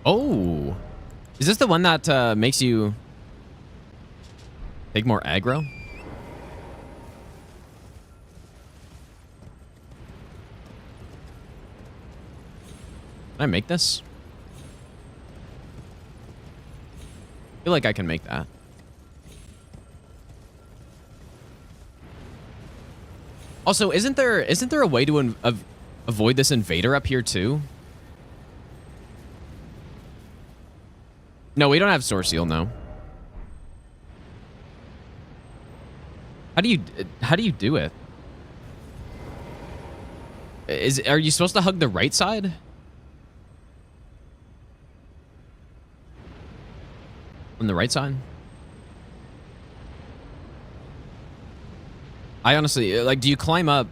Oh, is this the one that makes you take more aggro? Can I make this? I feel like I can make that. Also, isn't there a way to avoid this invader up here too? No, we don't have source seal, no. How do you do it? Are you supposed to hug the right side? On the right side? I honestly, like, do you climb up?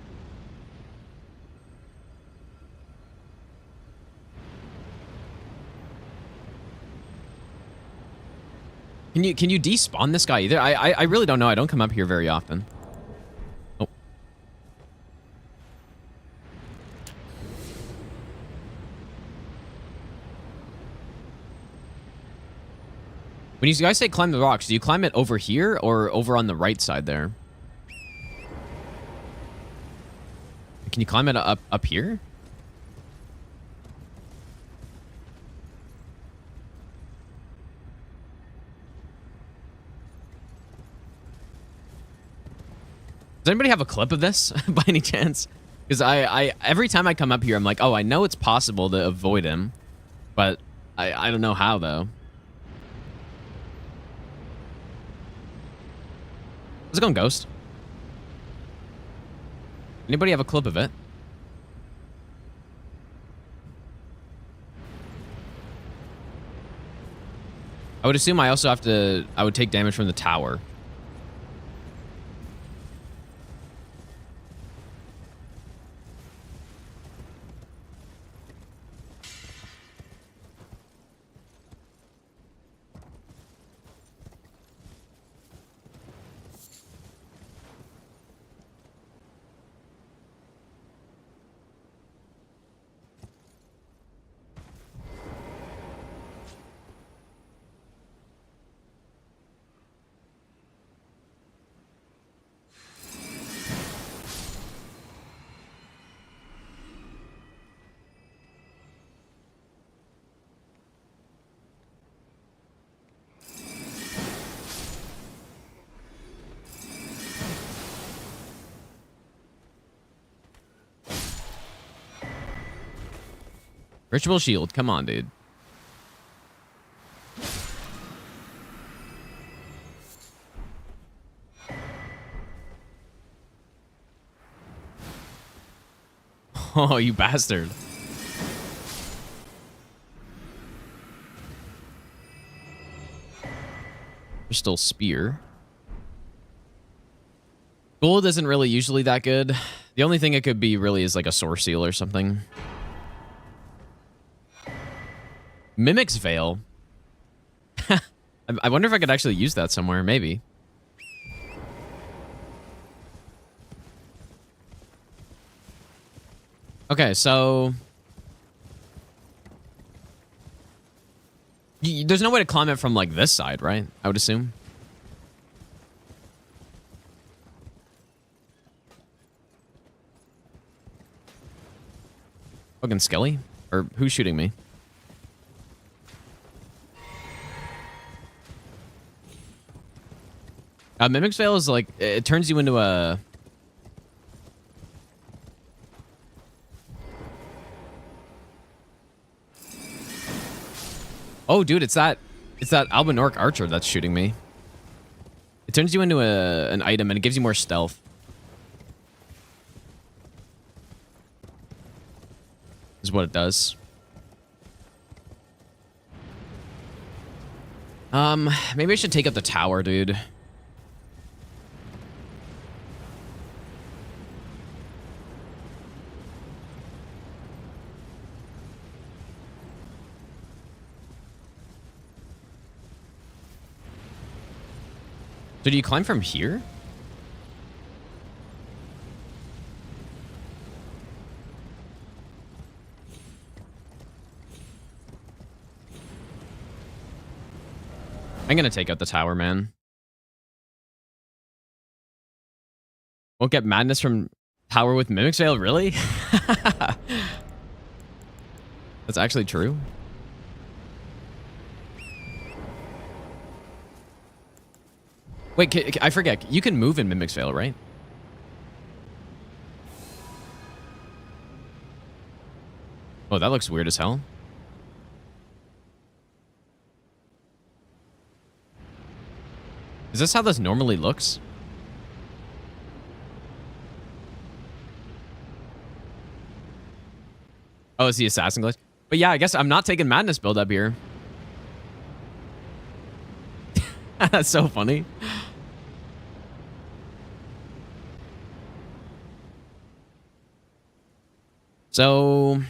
Can you despawn this guy either? I really don't know. I don't come up here very often. Oh. When you guys say climb the rocks, do you climb it over here or over on the right side there? Can you climb it up here? Does anybody have a clip of this by any chance? Because I every time I come up here, I'm like, oh, I know it's possible to avoid him, but I don't know how though. How's it going, Ghost? Anybody have a clip of it? I would assume I also have to... I would take damage from the tower. Ritual shield. Come on, dude. Oh, you bastard. Crystal spear. Gold isn't really usually that good. The only thing it could be really is like a source seal or something. Mimic's Veil. I wonder if I could actually use that somewhere. Maybe. Okay, so... there's no way to climb it from, like, this side, right? I would assume. Fucking Skelly? Or who's shooting me? Mimic's Veil is like, it turns you into a... Oh, dude, it's that Albinorc archer that's shooting me. It turns you into an item and it gives you more stealth. Is what it does. Maybe I should take out the tower, dude. So do you climb from here? I'm gonna take out the tower, man. Won't get madness from tower with Mimic's Veil, really? That's actually true. Wait, I forget. You can move in Mimic's Veil, right? Oh, that looks weird as hell. Is this how this normally looks? Oh, it's the assassin glitch. But yeah, I guess I'm not taking madness build up here. That's so funny. So,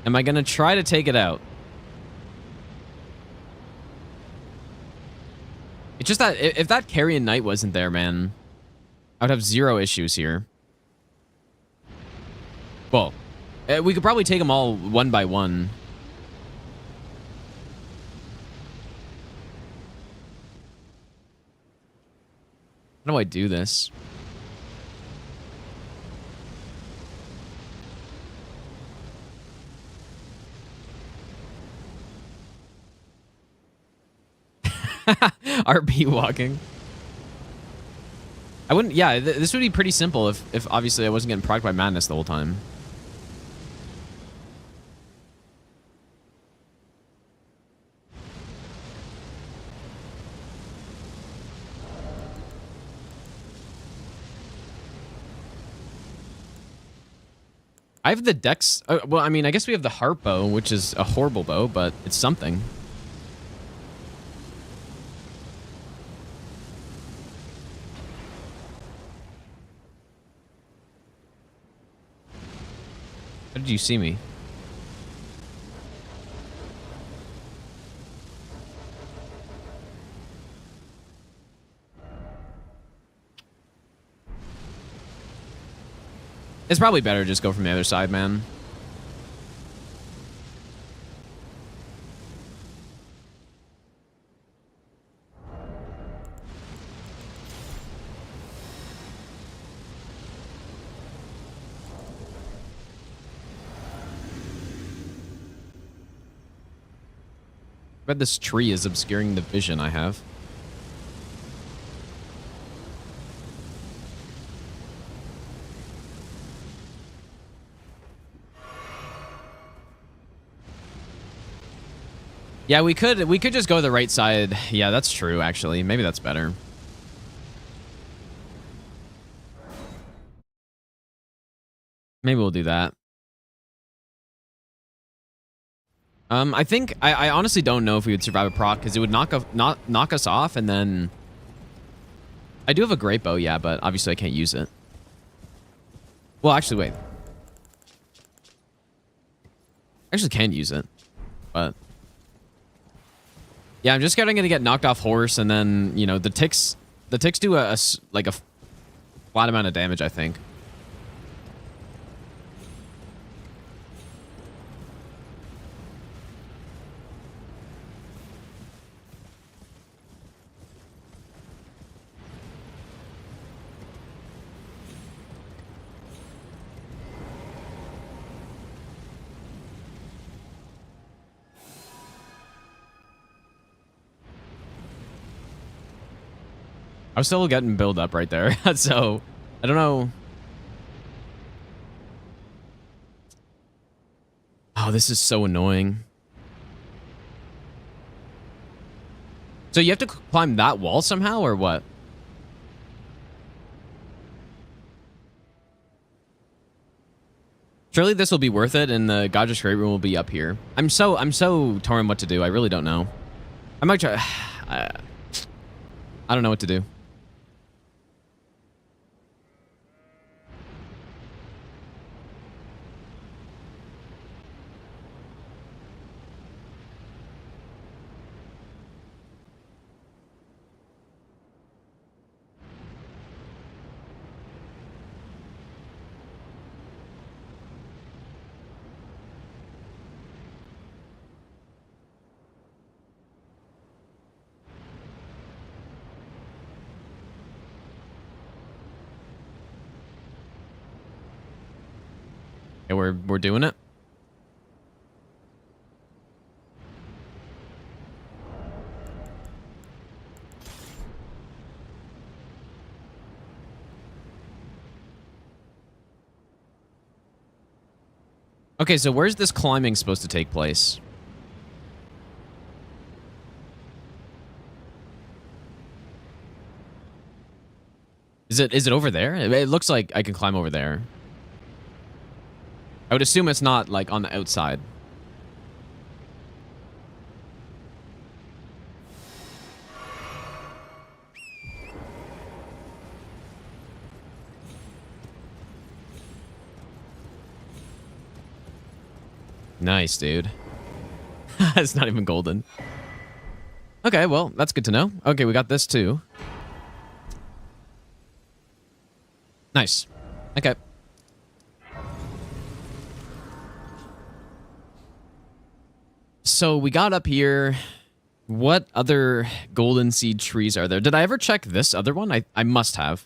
am I gonna try to take it out? It's just that if that Carrion Knight wasn't there, man, I would have zero issues here. Well, we could probably take them all one by one. How do I do this? RP walking. I wouldn't... Yeah, this would be pretty simple if obviously I wasn't getting procced by madness the whole time. I have the dex... well, I mean, I guess we have the harp bow, which is a horrible bow, but it's something. How did you see me? It's probably better to just go from the other side, man. I bet this tree is obscuring the vision I have. Yeah, we could just go to the right side. Yeah, that's true, actually. Maybe that's better. Maybe we'll do that. I think I honestly don't know if we would survive a proc because it would knock us off, and then I do have a great bow, yeah, but obviously I can't use it. Well, actually, wait. I actually can use it, but yeah, I'm just gonna get knocked off horse, and then you know the ticks do a flat amount of damage, I think. I was still getting build up right there, so I don't know. Oh, this is so annoying. So you have to climb that wall somehow, or what? Surely this will be worth it, and the Godrick Great Room will be up here. I'm so torn what to do. I really don't know. I might try. I don't know what to do. Okay, we're doing it. Okay, so where's this climbing supposed to take place? Is it over there? It looks like I can climb over there. I would assume it's not like on the outside. Nice, dude. It's not even golden. Okay, well, that's good to know. Okay, we got this too. Nice. Okay. So we got up here. What other golden seed trees are there? Did I ever check this other one? I must have.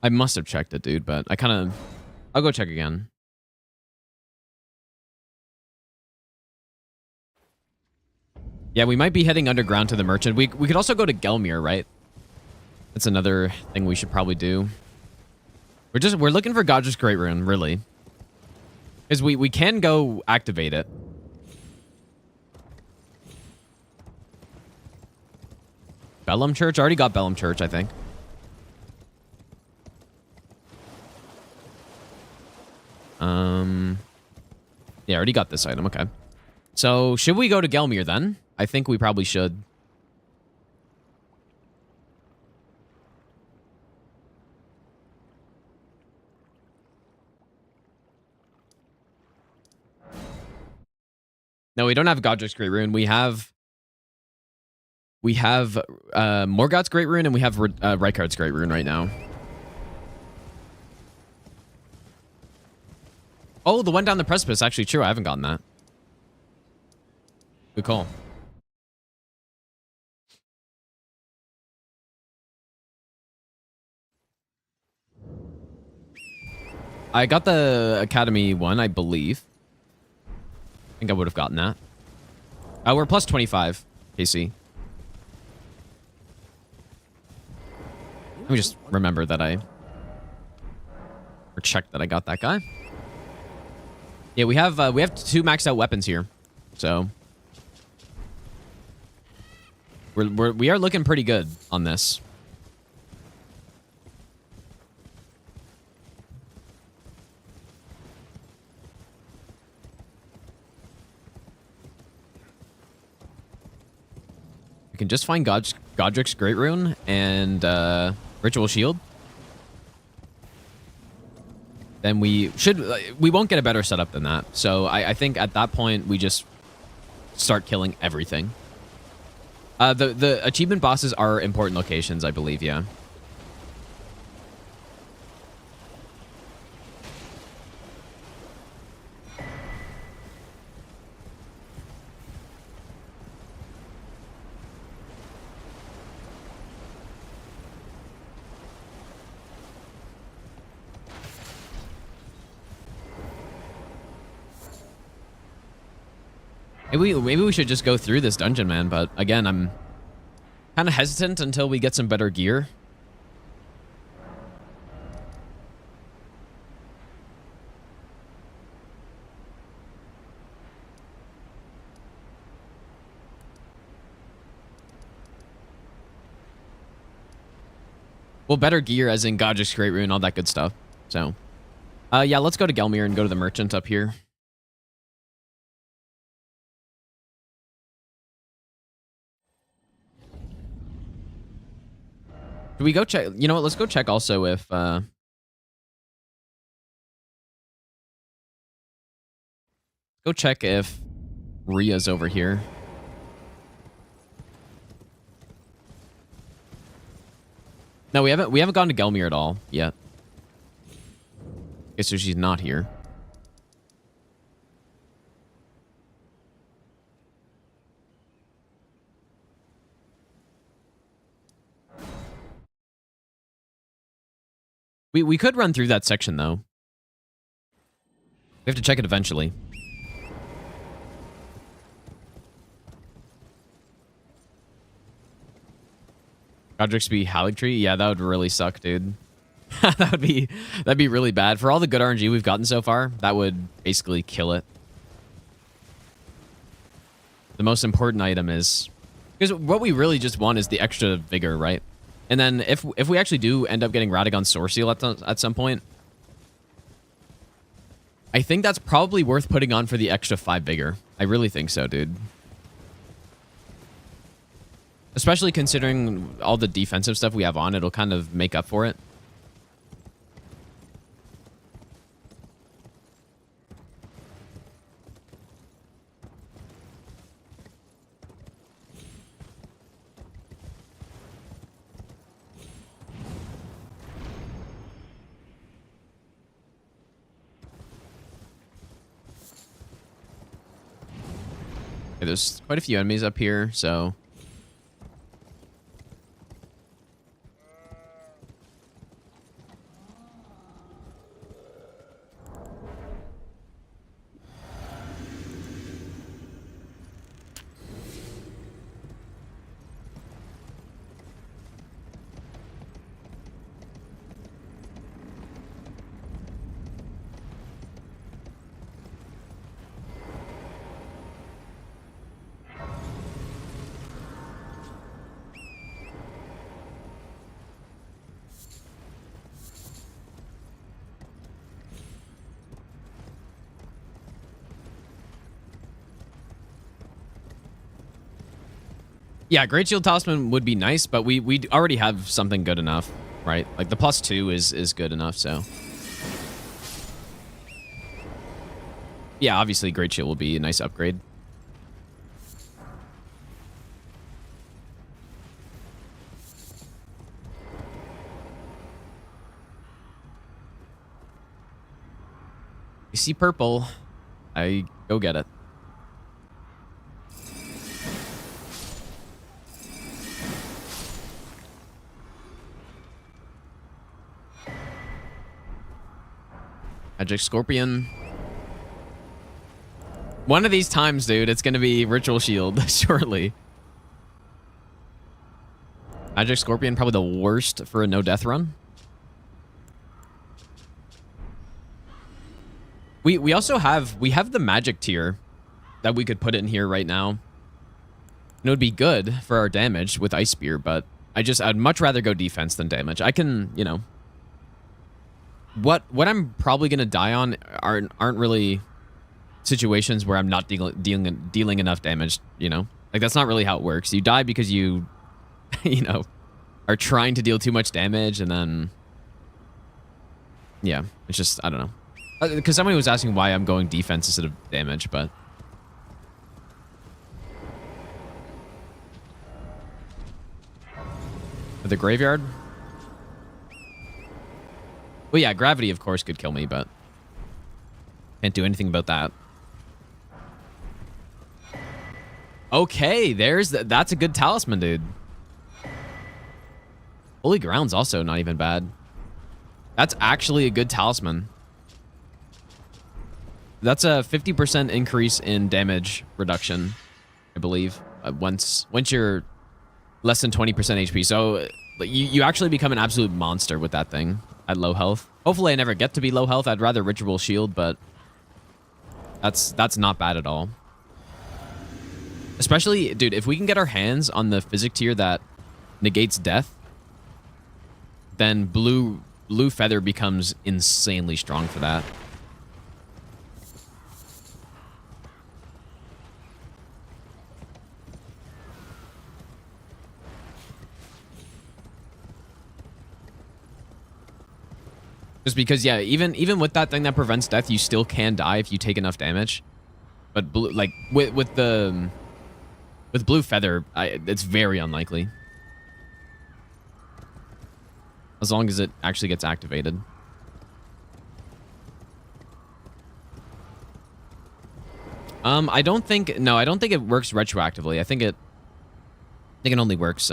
I must have checked it, dude, but I'll go check again. Yeah, we might be heading underground to the merchant. We could also go to Gelmir, right? That's another thing we should probably do. We're looking for Godrick's Great Rune, really. Because we can go activate it. Bellum Church? I already got Bellum Church, I think. Yeah, I already got this item, okay. So, should we go to Gelmir then? I think we probably should. No, we don't have Godrick's Great Rune. We have Morgoth's Great Rune, and we have Rykard's Great Rune right now. Oh, the one down the precipice. Actually, true. I haven't gotten that. Good call. I got the Academy one, I believe. I think I would have gotten that. We're plus 25, KC. Let me just remember that or check that I got that guy. Yeah, we have 2 maxed out weapons here, so we are looking pretty good on this. We can just find Godrick's Great Rune and Ritual Shield. Then we won't get a better setup than that. So I think at that point we just start killing everything. The achievement bosses are important locations, I believe, yeah. Maybe we should just go through this dungeon, man. But again, I'm kind of hesitant until we get some better gear. Well, better gear as in Godrick's Great Rune, all that good stuff. So, yeah, let's go to Gelmir and go to the merchant up here. Do we go check? You know what? Let's go check also if go check if Rhea's over here. No, we haven't gone to Gelmir at all yet. Okay, so she's not here. We could run through that section, though. We have to check it eventually. Godrick's be Haligtree? Yeah, that would really suck, dude. That'd be really bad. For all the good RNG we've gotten so far, that would basically kill it. The most important item is... Because what we really just want is the extra vigor, right? And then if we actually do end up getting Radagon's Source Seal at some point, I think that's probably worth putting on for the extra 5 vigor. I really think so, dude. Especially considering all the defensive stuff we have on, it'll kind of make up for it. Okay, there's quite a few enemies up here, so... Yeah, Great Shield Talisman would be nice, but we already have something good enough, right? Like the +2 is good enough, so. Yeah, obviously Great Shield will be a nice upgrade. You see purple, I go get it. Magic Scorpion. One of these times, dude, it's gonna be Ritual Shield, shortly. Magic Scorpion, probably the worst for a no-death run. We also have the magic tier that we could put in here right now. And it would be good for our damage with Ice Spear, but I'd much rather go defense than damage. I can, you know, what I'm probably gonna die on aren't really situations where I'm not dealing enough damage, you know? Like, that's not really how it works. You die because you you know, are trying to deal too much damage, and then yeah, it's just, I don't know. Because somebody was asking why I'm going defense instead of damage, but the graveyard. Well, yeah, gravity of course could kill me, but can't do anything about that. Okay, that's a good talisman, dude. Holy Ground's also not even bad. That's actually a good talisman. That's a 50% increase in damage reduction, I believe, once you're less than 20% HP. So you actually become an absolute monster with that thing at low health. Hopefully I never get to be low health. I'd rather Ritual Shield, but that's not bad at all. Especially, dude, if we can get our hands on the physic tier that negates death, then blue feather becomes insanely strong for that. Just because, yeah, even with that thing that prevents death, you still can die if you take enough damage. But blue, like with blue feather, it's very unlikely. As long as it actually gets activated. I don't think it works retroactively. I think it only works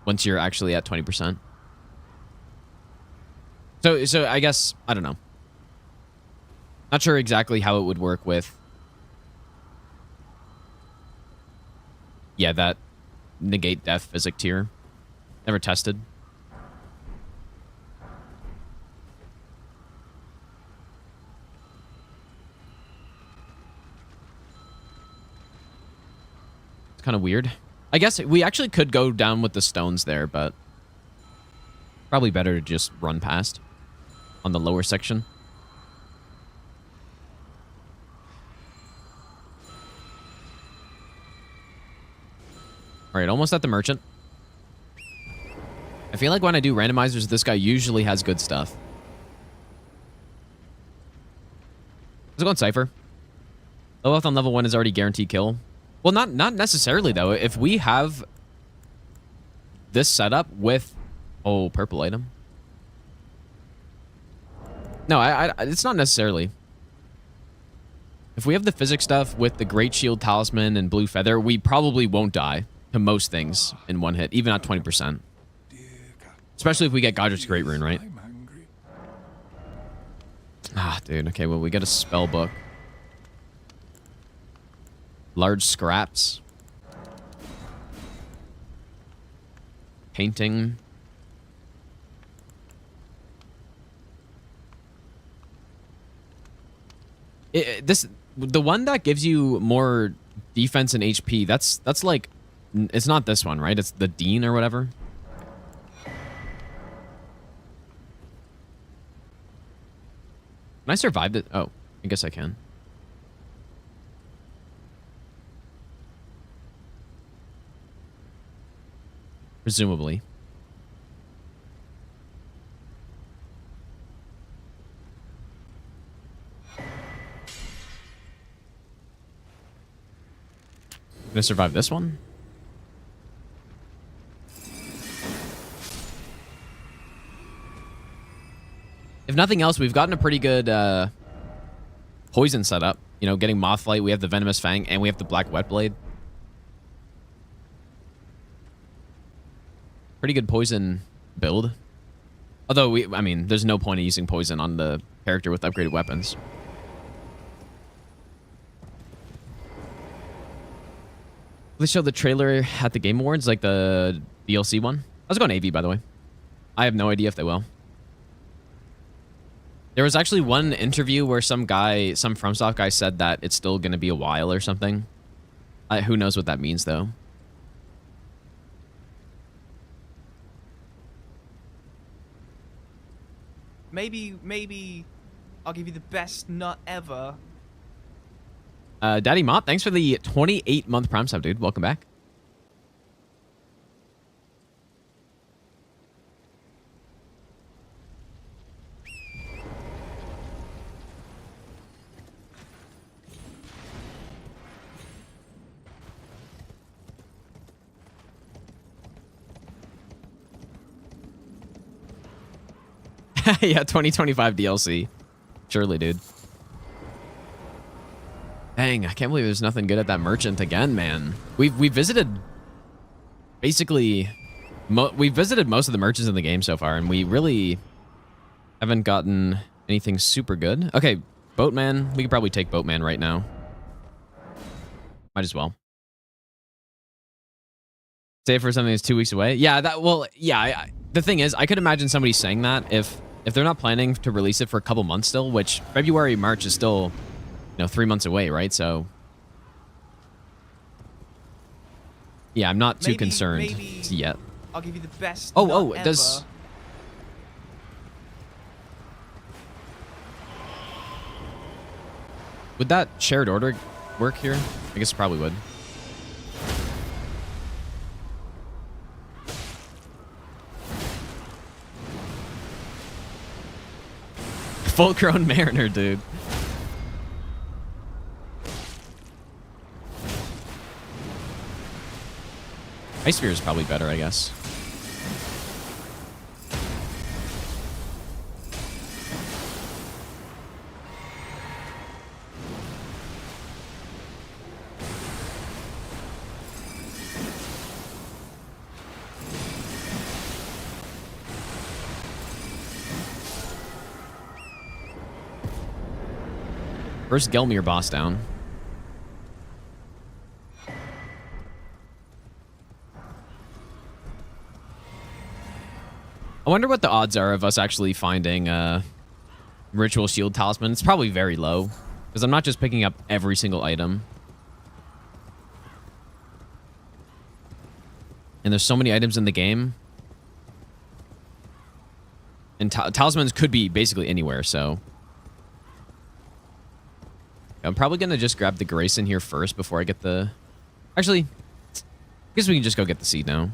once you're actually at 20%. So I guess, I don't know. Not sure exactly how it would work with, yeah, that negate death physic tier. Never tested. It's kind of weird. I guess we actually could go down with the stones there, but probably better to just run past on the lower section. All right, almost at the merchant. I feel like when I do randomizers, this guy usually has good stuff. Let's go on Cypher. Low health on level 1 is already guaranteed kill. Well, not necessarily, though. If we have this setup with... Oh, purple item. No, it's not necessarily. If we have the physics stuff with the Great Shield Talisman and Blue Feather, we probably won't die to most things in one hit, even at 20%. Especially if we get Godrick's Great Rune, right? Ah, dude. Okay, well, we got a spell book. Large scraps. Painting. The one that gives you more defense and HP, that's like, it's not this one, right? It's the Dean or whatever. Can I survive it? Oh, I guess I can. Presumably. Gonna survive this one? if nothing else, we've gotten a pretty good poison setup. You know, getting Mothlight, we have the Venomous Fang, and we have the Black Wet Blade. Pretty good poison build. Although, I mean, there's no point in using poison on the character with upgraded weapons. They showed the trailer at the Game Awards, like the DLC one. I was going AV, by the way. I have no idea if they will. There was actually one interview where some FromSoft guy said that it's still going to be a while or something. Who knows what that means, though. Maybe I'll give you the best nut ever. Daddy Mop, thanks for the 28-month Prime sub, dude. Welcome back. Yeah, 2025 DLC. Surely, dude. Dang, I can't believe there's nothing good at that merchant again, man. We visited basically we visited most of the merchants in the game so far, and we really haven't gotten anything super good. Okay, Boatman. We could probably take Boatman right now. Might as well. Save for something that's 2 weeks away. Yeah, the thing is, I could imagine somebody saying that if they're not planning to release it for a couple months still, which February, March is still, 3 months away, right? So, yeah, I'm not too concerned yet. I'll give you the best. Does would that shared order work here? I guess it probably would. Full-grown Mariner, dude. Ice Spear is probably better, I guess. First Gelmir boss down. I wonder what the odds are of us actually finding Ritual Shield Talisman. It's probably very low, because I'm not just picking up every single item. And there's so many items in the game. And talismans could be basically anywhere, so... I'm probably going to just grab the Grayson here first before I get the... Actually, I guess we can just go get the seed now.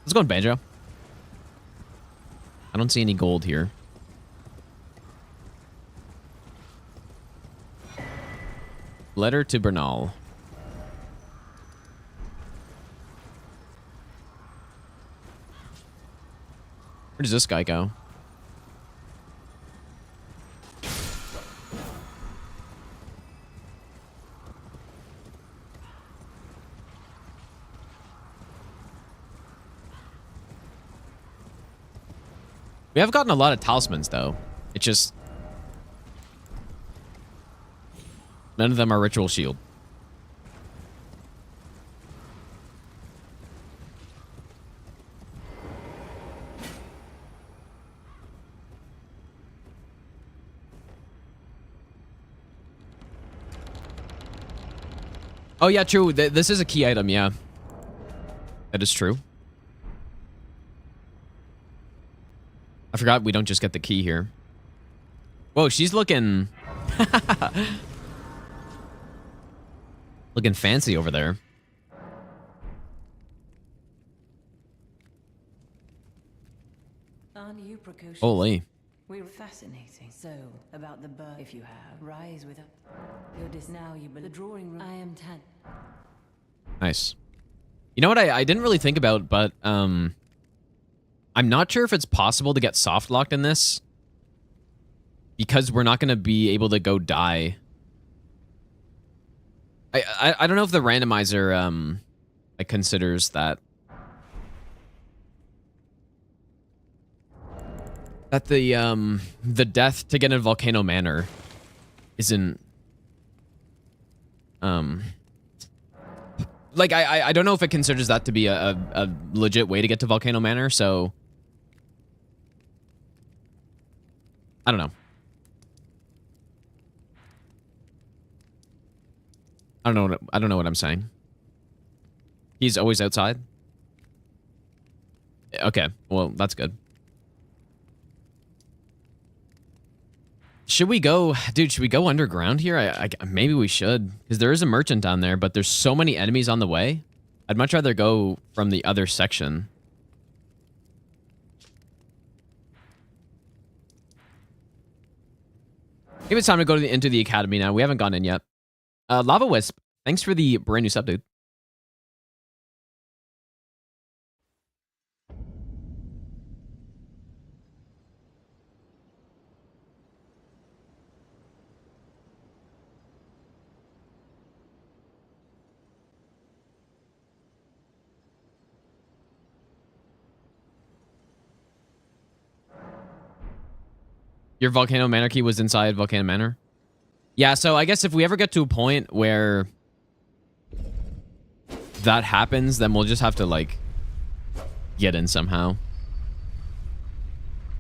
Let's go on Banjo. I don't see any gold here. Letter to Bernal. Where does this guy go? We have gotten a lot of talismans, though. It's just... none of them are Ritual Shield. Oh, yeah, true. This is a key item, yeah. That is true. I forgot we don't just get the key here. Whoa, she's looking... looking fancy over there. Aren't you precocious? Holy. We're fascinating. So, about the bird, if you have, rise with You're now you the drawing room. I am 10. Nice. You know what I didn't really think about, but I'm I'm not sure if it's possible to get soft locked in this because we're not going to be able to go die. I don't know if the randomizer like considers that the death to get in Volcano Manor isn't like I don't know if it considers that to be a legit way to get to Volcano Manor, so I don't know. I don't know what I'm saying. He's always outside? Okay, well, that's good. Should we go... Dude, should we go underground here? Maybe we should. Because there is a merchant down there, but there's so many enemies on the way. I'd much rather go from the other section. Maybe it's time to go into the academy now. We haven't gone in yet. Lava Wisp, thanks for the brand new sub, dude. Your Volcano Manor key was inside Volcano Manor? Yeah, so I guess if we ever get to a point where that happens, then we'll just have to, like, get in somehow.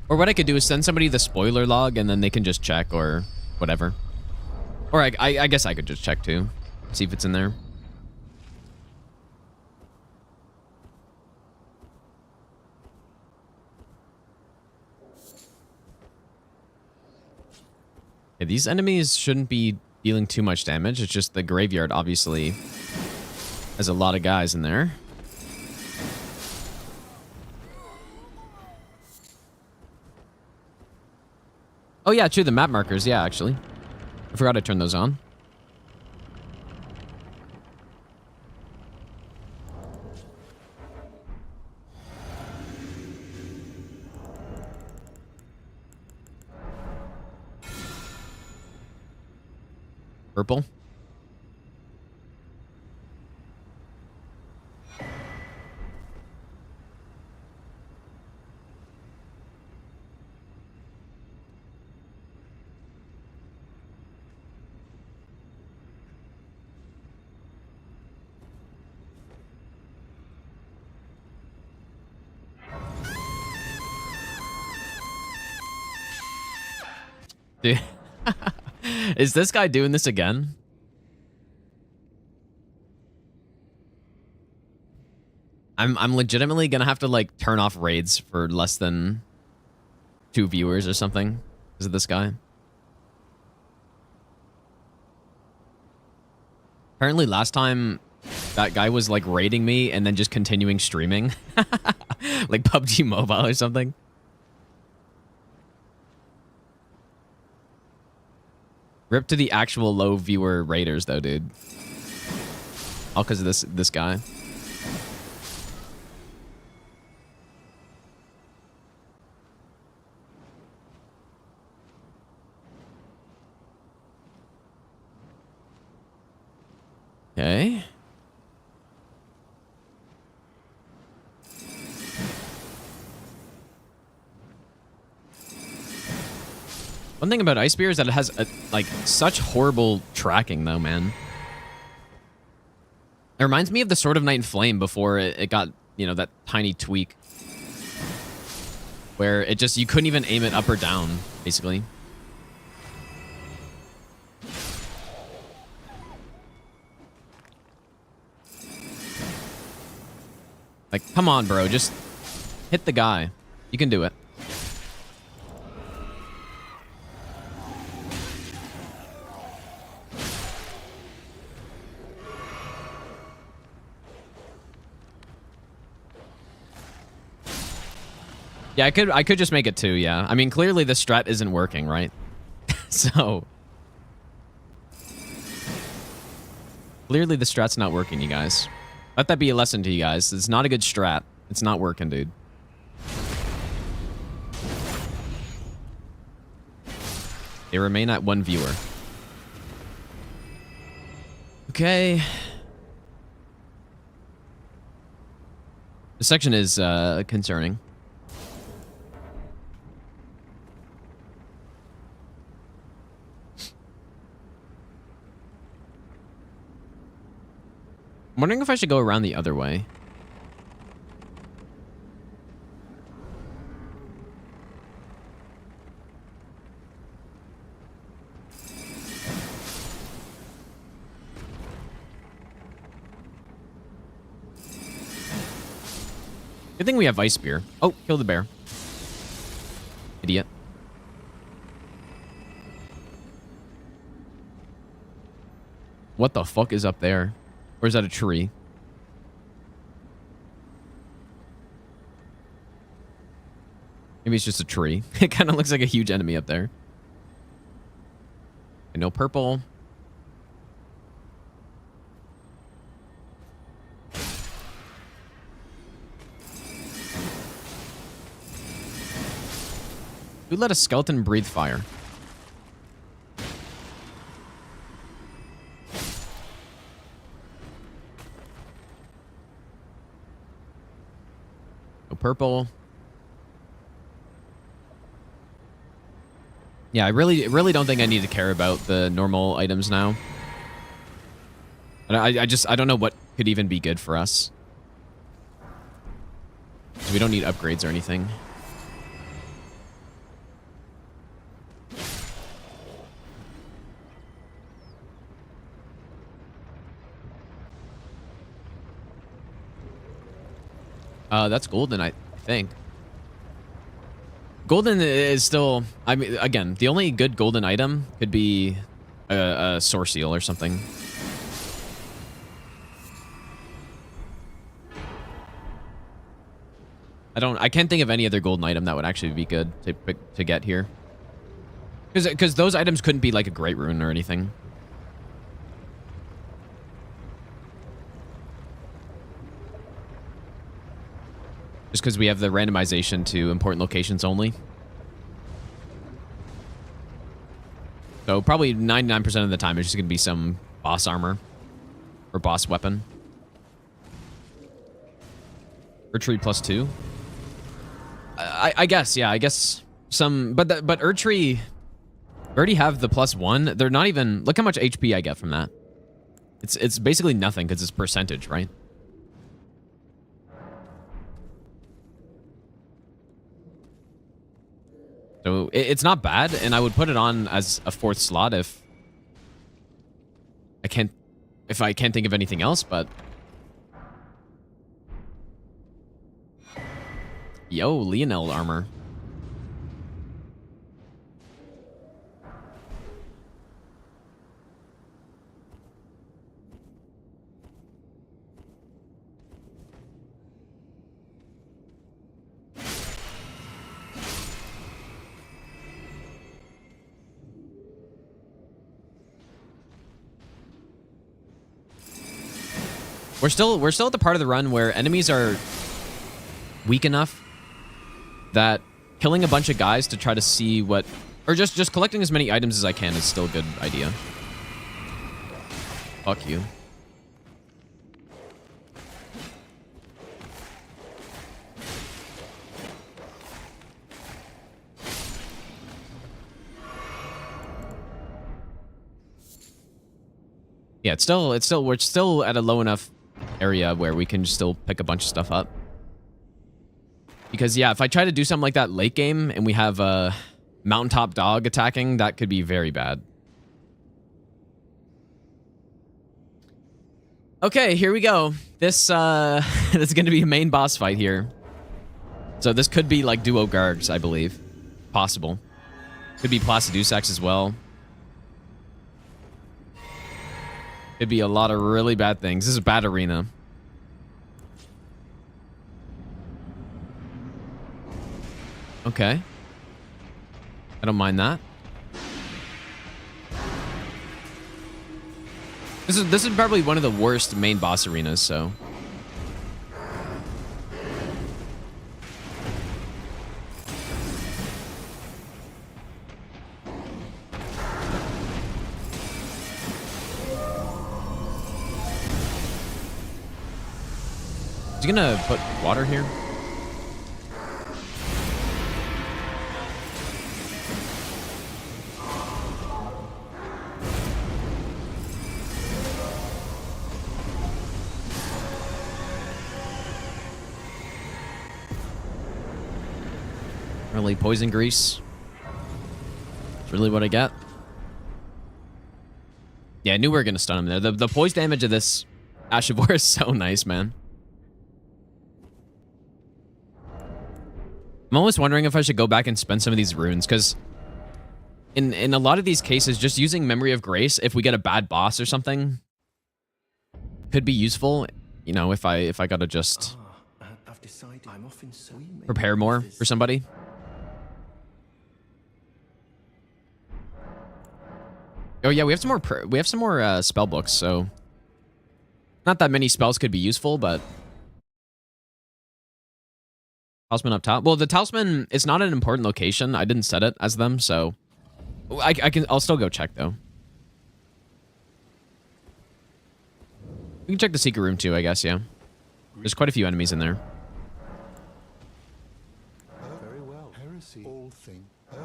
Or what I could do is send somebody the spoiler log, and then they can just check, or whatever. Or I guess I could just check, too. See if it's in there. Yeah, these enemies shouldn't be dealing too much damage. It's just the graveyard, obviously, has a lot of guys in there. Oh, yeah, true. The map markers. Yeah, actually. I forgot to turn those on. Purple. Dude. Is this guy doing this again? I'm legitimately gonna have to, like, turn off raids for less than 2 viewers or something because of this guy. Apparently last time that guy was, like, raiding me and then just continuing streaming. Like PUBG Mobile or something. Rip to the actual low viewer raiders though, dude. All because of this guy. Okay. One thing about Ice Spear is that it has like such horrible tracking though, man. It reminds me of the Sword of Night and Flame before it got, you know, that tiny tweak. Where it just, you couldn't even aim it up or down, basically. Like, come on, bro, just hit the guy. You can do it. Yeah, I could just make it 2, yeah. I mean, clearly the strat isn't working, right? So clearly the strat's not working, you guys. Let that be a lesson to you guys. It's not a good strat. It's not working, dude. They remain at 1 viewer. Okay. This section is concerning. I'm wondering if I should go around the other way. Good thing we have Ice Spear. Oh, kill the bear. Idiot. What the fuck is up there? Or is that a tree? Maybe it's just a tree. It kind of looks like a huge enemy up there. And no purple. Who let a skeleton breathe fire? No purple. Yeah, I really don't think I need to care about the normal items now. And I don't know what could even be good for us. We don't need upgrades or anything. That's golden, I think. Golden is still... I mean, again, the only good golden item could be a source seal or something. I can't think of any other golden item that would actually be good to get here. Because those items couldn't be like a great rune or anything. Just because we have the randomization to important locations only. So probably 99% of the time it's just going to be some boss armor or boss weapon. Erdtree +2. I guess, yeah, I guess some, but Erdtree already have the +1. They're not even, look how much HP I get from that. It's basically nothing because it's percentage, right? So it's not bad, and I would put it on as a 4th slot if I can't think of anything else, but yo, Lionel armor. We're still at the part of the run where enemies are weak enough that killing a bunch of guys to try to see what, or just collecting as many items as I can is still a good idea. Fuck you. Yeah, we're still at a low enough area where we can still pick a bunch of stuff up. Because yeah, if I try to do something like that late game and we have a mountaintop dog attacking, that could be very bad. Okay, here we go. This is going to be a main boss fight here. So this could be like duo Gargs, I believe. Possible. Could be Placidusax as well. Could be a lot of really bad things. This is a bad arena. Okay. I don't mind that. This is probably one of the worst main boss arenas, so. Is he gonna put water here? Really, poison grease. That's really what I get. Yeah, I knew we were gonna stun him there. The poise damage of this Ash of War is so nice, man. I'm almost wondering if I should go back and spend some of these runes, because in a lot of these cases, just using Memory of Grace, if we get a bad boss or something, could be useful. You know, if I gotta just prepare more for somebody. Oh yeah, we have some more spell books, so not that many spells could be useful, but talisman up top. Well, the talisman is not an important location. I didn't set it as them, so I'll still go check though. We can check the secret room too, I guess. Yeah, there's quite a few enemies in there. Very well. Heresy. All thing. Oh,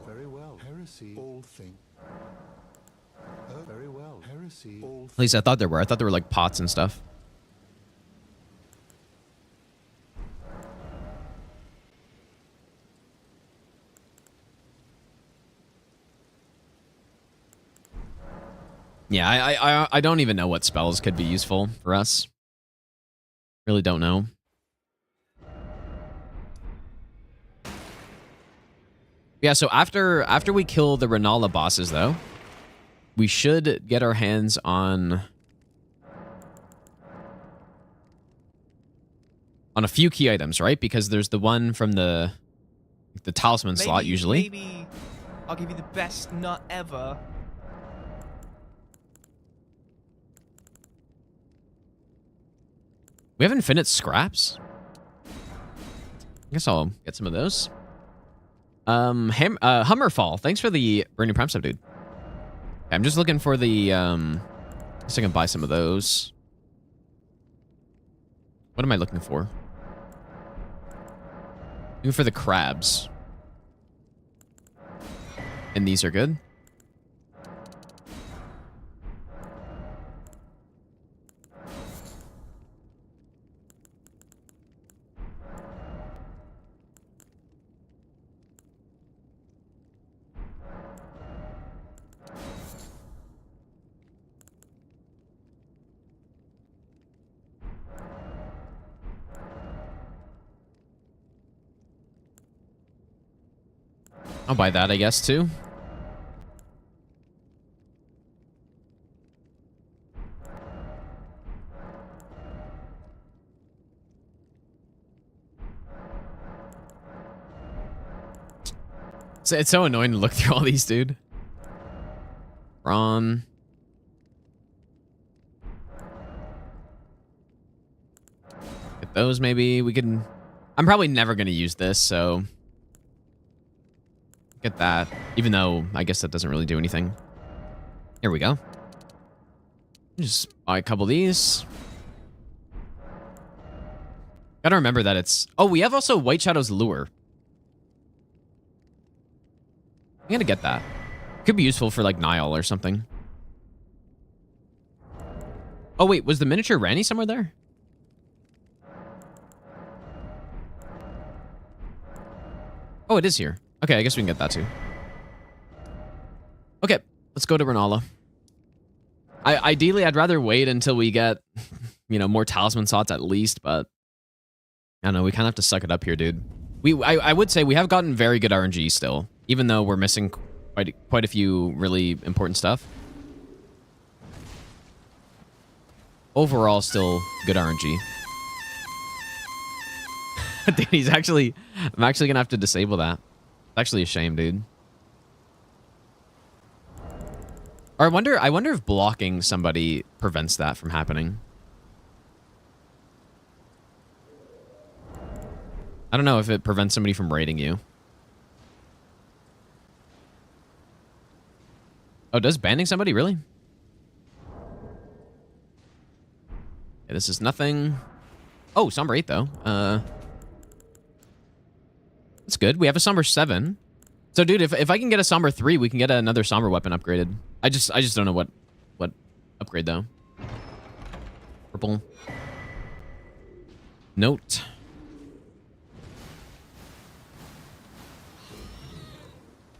very well. Heresy. All thing. Oh, very well. Heresy. All At least I thought there were. I thought there were like pots and stuff. Yeah, I don't even know what spells could be useful for us. Really don't know. Yeah, so after we kill the Renala bosses though, we should get our hands on a few key items, right? Because there's the one from the talisman slot usually. Maybe I'll give you the best nut ever. We have infinite scraps. I guess I'll get some of those. Hummerfall. Thanks for the Burning Prime sub, dude. I'm just looking for the, I guess I can buy some of those. What am I looking for? Looking for the crabs. And these are good. I'll buy that, I guess, too. It's so annoying to look through all these, dude. Ron. Get those, maybe. We can... I'm probably never going to use this, so... Get that, even though I guess that doesn't really do anything. Here we go. Just buy a couple of these. Gotta remember that it's... Oh, we have also White Shadow's Lure. I'm gonna get that. Could be useful for like Nile or something. Oh wait, was the miniature Ranny somewhere there? Oh, it is here. Okay, I guess we can get that too. Okay, let's go to Renala. Ideally, I'd rather wait until we get, you know, more talisman slots at least, but I don't know, we kind of have to suck it up here, dude. I would say we have gotten very good RNG still, even though we're missing quite a few really important stuff. Overall, still good RNG. Dude, I'm actually gonna have to disable that. It's actually a shame, dude. Or I wonder if blocking somebody prevents that from happening. I don't know if it prevents somebody from raiding you. Oh, does banning somebody really? Yeah, this is nothing. Oh, Somber 8, though. That's good. We have a Somber 7. So, dude, if I can get a Somber 3, we can get another Somber weapon upgraded. I just don't know what upgrade, though. Purple. Note.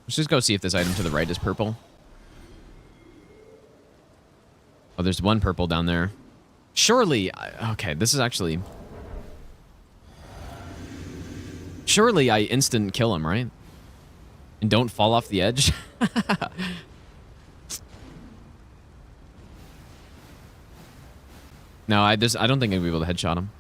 Let's just go see if this item to the right is purple. Oh, there's one purple down there. Surely... Okay, this is actually... Surely I instant kill him, right? And don't fall off the edge? No, I don't think I'd be able to headshot him.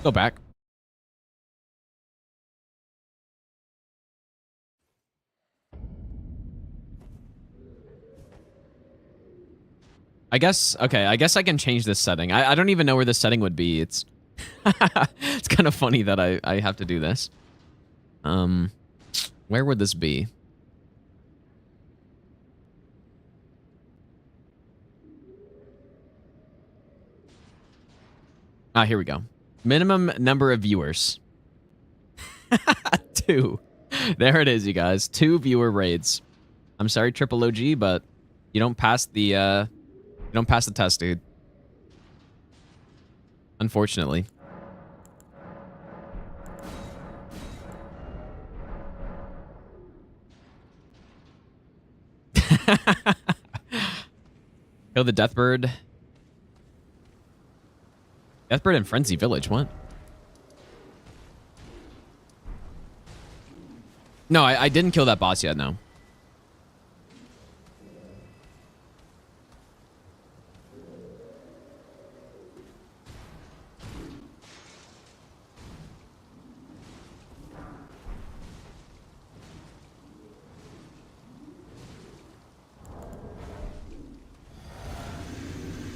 Go back. I guess, okay, I guess I can change this setting. I don't even know where this setting would be. It's it's kind of funny that I have to do this. Where would this be? Ah, here we go. Minimum number of viewers. 2. There it is, you guys. 2 viewer raids. I'm sorry, Triple OG, but you don't pass the test, dude. Unfortunately. Kill the Deathbird. Deathbird in Frenzy Village, what? No, I didn't kill that boss yet, no.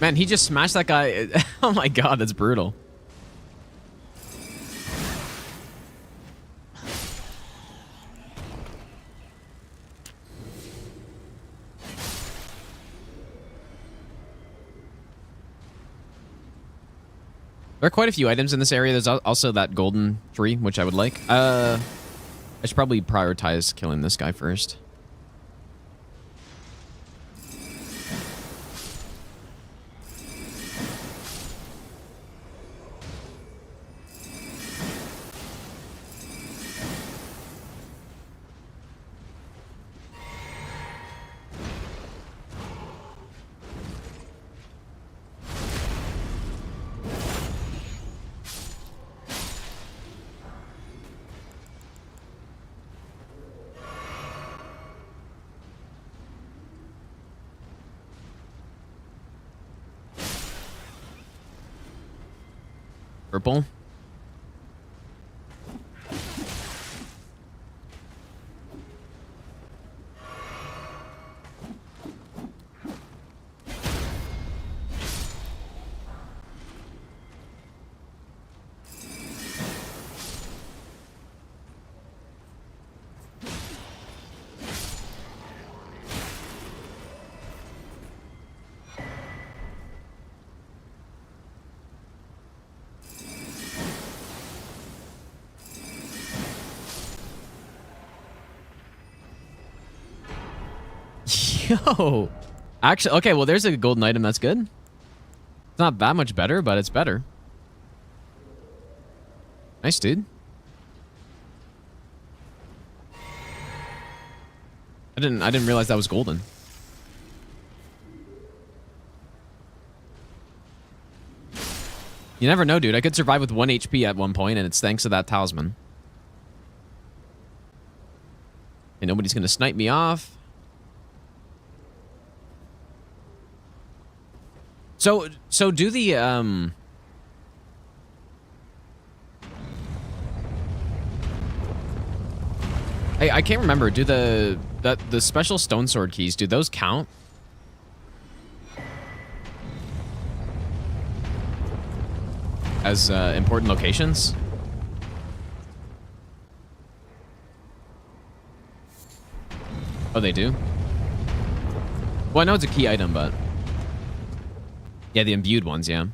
Man, he just smashed that guy. Oh my god, that's brutal. There are quite a few items in this area. There's also that golden tree, which I would like. I should probably prioritize killing this guy first. Purple. Yo, actually, okay, well, there's a golden item. That's good. It's not that much better, but it's better. Nice, dude. I didn't realize that was golden. You never know, dude. I could survive with 1 HP at one point, and it's thanks to that talisman. And nobody's gonna snipe me off. So do the I can't remember. Do the special stone sword keys, do those count? as important locations. Oh, they do? Well, I know it's a key item, but... Yeah, the imbued ones, yeah.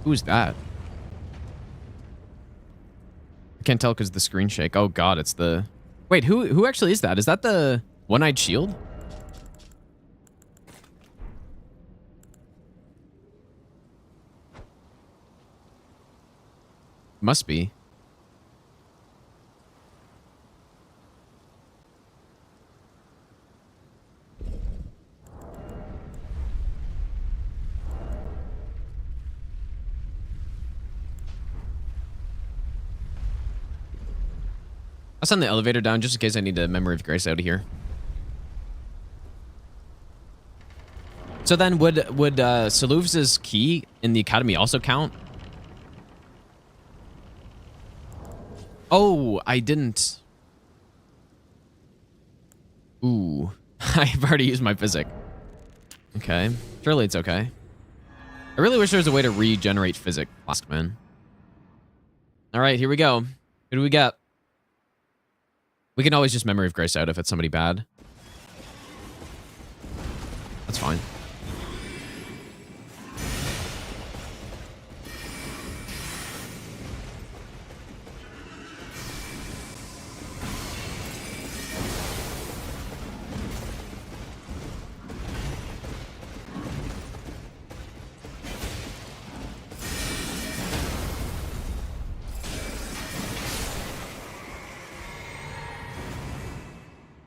Who's that? I can't tell because the screen shake. Oh god, it's the... Wait, who actually is that? Is that the one-eyed shield? Must be. I'll send the elevator down just in case I need a memory of grace out of here. So then would Saluv's key in the academy also count? Oh, I didn't. Ooh, I've already used my physic. Okay, surely it's okay. I really wish there was a way to regenerate physic, Flask Man. All right, here we go. Who do we get? We can always just memory of grace out if it's somebody bad. That's fine.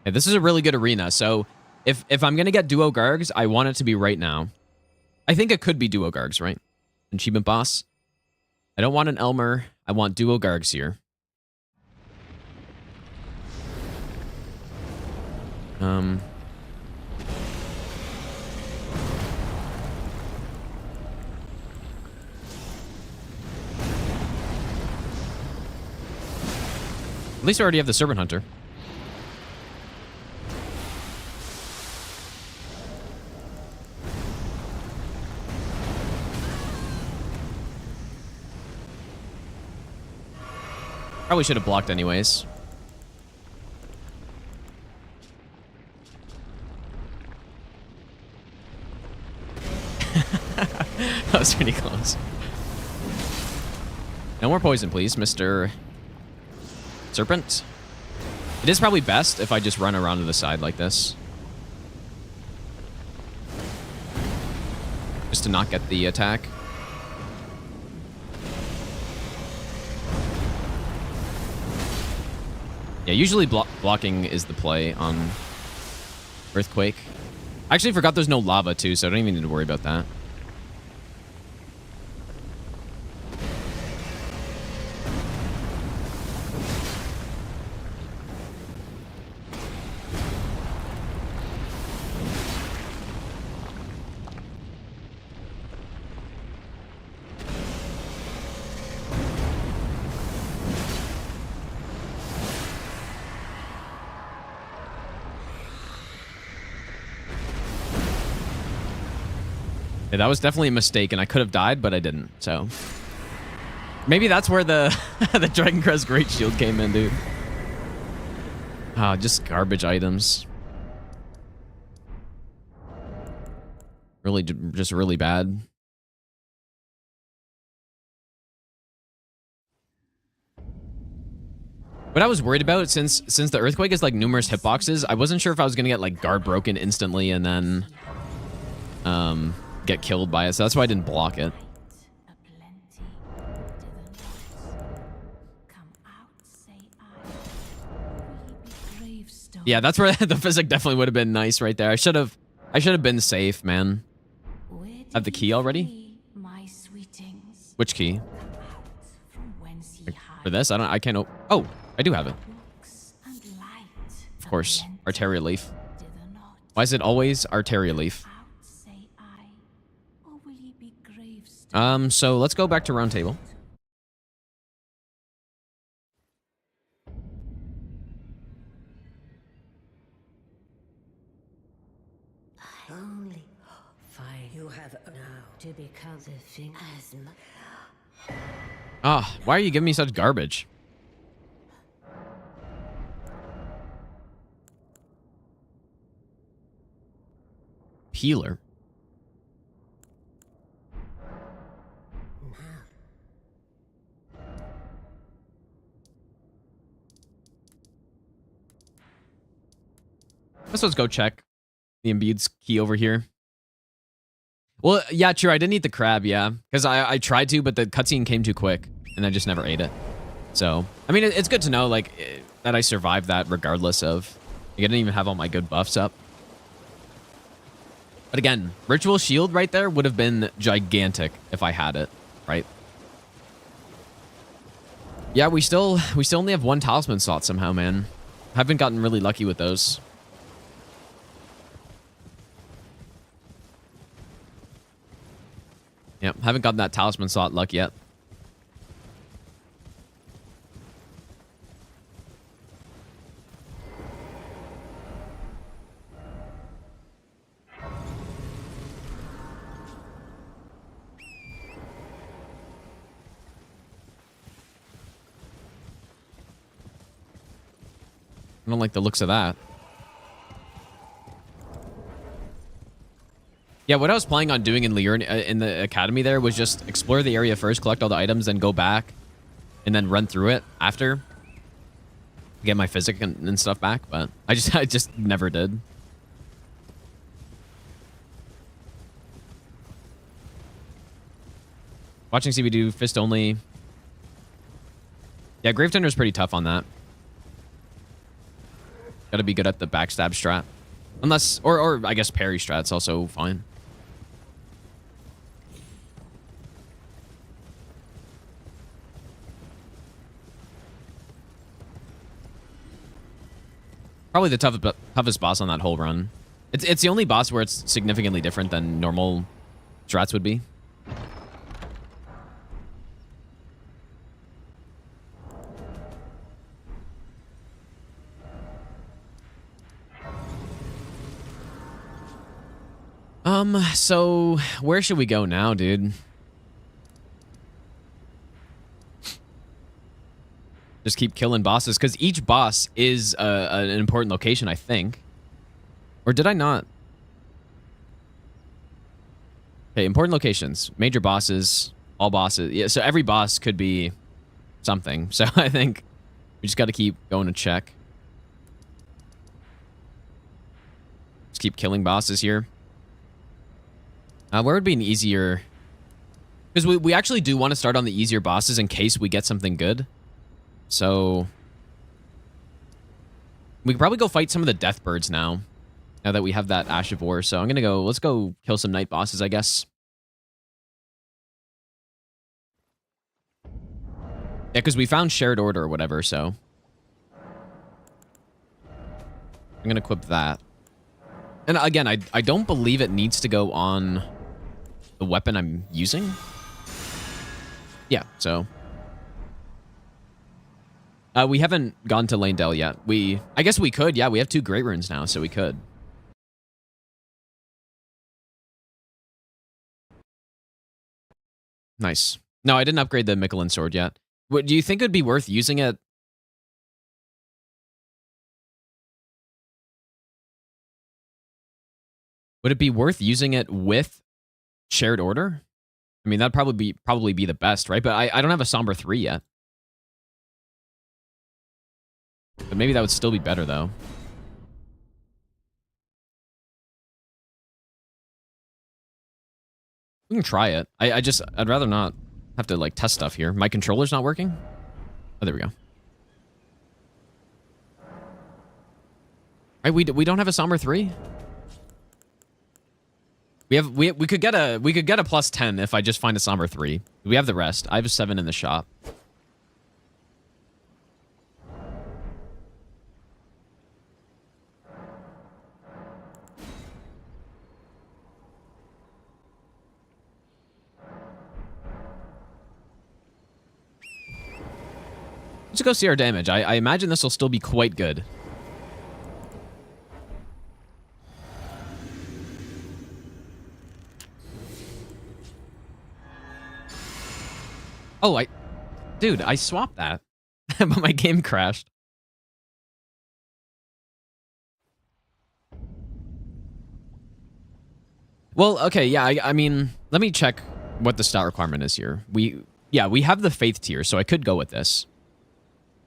Hey, this is a really good arena, so if I'm gonna get duo Gargs, I want it to be right now. I think it could be duo Gargs, right? Achievement boss. I don't want an Elmer. I want duo Gargs here. At least I already have the Servant Hunter. Probably should have blocked anyways. That was pretty close. No more poison, please, Mr. Serpent. It is probably best if I just run around to the side like this. Just to not get the attack. Yeah, usually blocking is the play on Earthquake. I actually forgot there's no lava too, so I don't even need to worry about that. Yeah, that was definitely a mistake, and I could have died, but I didn't, so... Maybe that's where the the Dragon Crest Great Shield came in, dude. Ah, just garbage items. Really, just really bad. What I was worried about, since the Earthquake is like numerous hitboxes, I wasn't sure if I was gonna get like guard broken instantly and then get killed by it, so that's why I didn't block it. Yeah, that's where the physic definitely would have been nice right there. I should have been safe, man. Have the key already? Which key? For this? I can't oh, I do have it. Of course. Arteria Leaf. Why is it always Arteria Leaf? So let's go back to round table. becomes a thing as much. Ah, why are you giving me such garbage? Peeler. Let's go check the Embiid's key over here. Well, yeah, true. I didn't eat the crab, yeah. Because I tried to, but the cutscene came too quick. And I just never ate it. So, I mean, it's good to know, like, that I survived that regardless of... I didn't even have all my good buffs up. But again, Ritual Shield right there would have been gigantic if I had it, right? Yeah, we still only have one talisman slot somehow, man. Haven't gotten really lucky with those. Yep, haven't gotten that talisman slot luck yet. I don't like the looks of that. Yeah, what I was planning on doing in in the academy there was just explore the area first, collect all the items, then go back, and then run through it after. Get my physic and stuff back, but I just never did. Watching CB do fist only. Yeah, Gravetender's pretty tough on that. Gotta be good at the backstab strat. Unless, or I guess parry strat's also fine. Probably the toughest boss on that whole run. It's the only boss where it's significantly different than normal strats would be. So where should we go now, dude? Just keep killing bosses, because each boss is an important location, I think. Or did I not? Okay, important locations. Major bosses, all bosses. Yeah, so every boss could be something. So I think we just got to keep going to check. Just keep killing bosses here. Where would be an easier... Because we actually do want to start on the easier bosses in case we get something good. So... we could probably go fight some of the death birds now. Now that we have that Ash of War. So I'm going to go... let's go kill some night bosses, I guess. Yeah, because we found Shared Order or whatever, so... I'm going to equip that. And again, I don't believe it needs to go on... the weapon I'm using? Yeah, so... we haven't gone to Lane Dell yet. I guess we could, yeah, we have 2 Great Runes now, so we could. Nice. No, I didn't upgrade the Michelin sword yet. What, do you think it would be worth using it? Would it be worth using it with Shared Order? I mean, that'd probably be the best, right? But I don't have a Somber 3 yet. But maybe that would still be better, though. We can try it. I'd rather not have to, like, test stuff here. My controller's not working? Oh, there we go. Right, we don't have a Somber 3? We could get a plus 10 if I just find a Somber 3. We have the rest. I have a 7 in the shop. Let's go see our damage. I imagine this will still be quite good. Oh, dude, I swapped that, but my game crashed. Well, okay, yeah, I mean, let me check what the stat requirement is here. We have the faith tier, so I could go with this.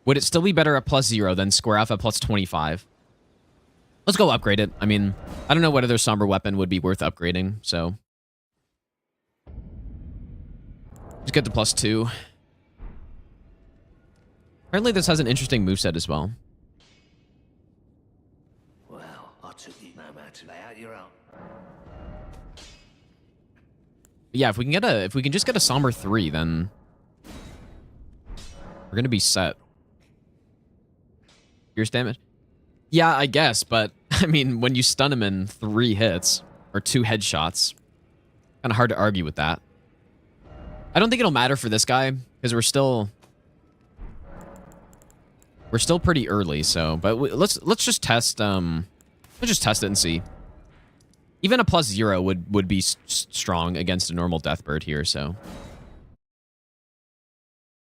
Would it still be better at +0 than square off at +25? Let's go upgrade it. I mean, I don't know what other somber weapon would be worth upgrading, so. Just get the +2. Apparently this has an interesting moveset as well. Well, I took you no matter. Lay out your own. Yeah, if we can just get a somber 3, then we're gonna be set. Pierce damage? Yeah, I guess, but I mean, when you stun him in 3 hits or 2 headshots, kind of hard to argue with that. I don't think it'll matter for this guy because we're still pretty early. So, but let's just test. Let's just test it and see. Even a +0 would be strong against a normal Deathbird here. So,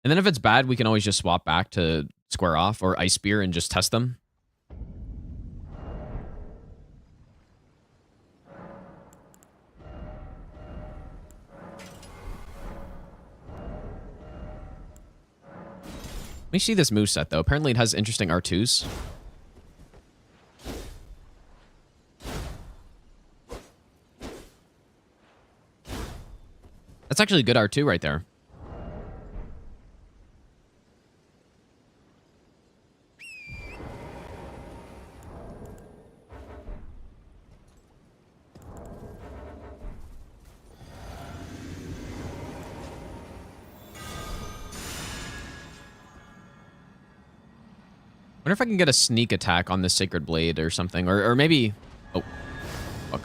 and then if it's bad, we can always just swap back to square off or Ice Spear and just test them. Let me see this moveset, though. Apparently it has interesting R2s. That's actually a good R2 right there. Wonder if I can get a sneak attack on the Sacred Blade or something. Or maybe... Oh. Fuck.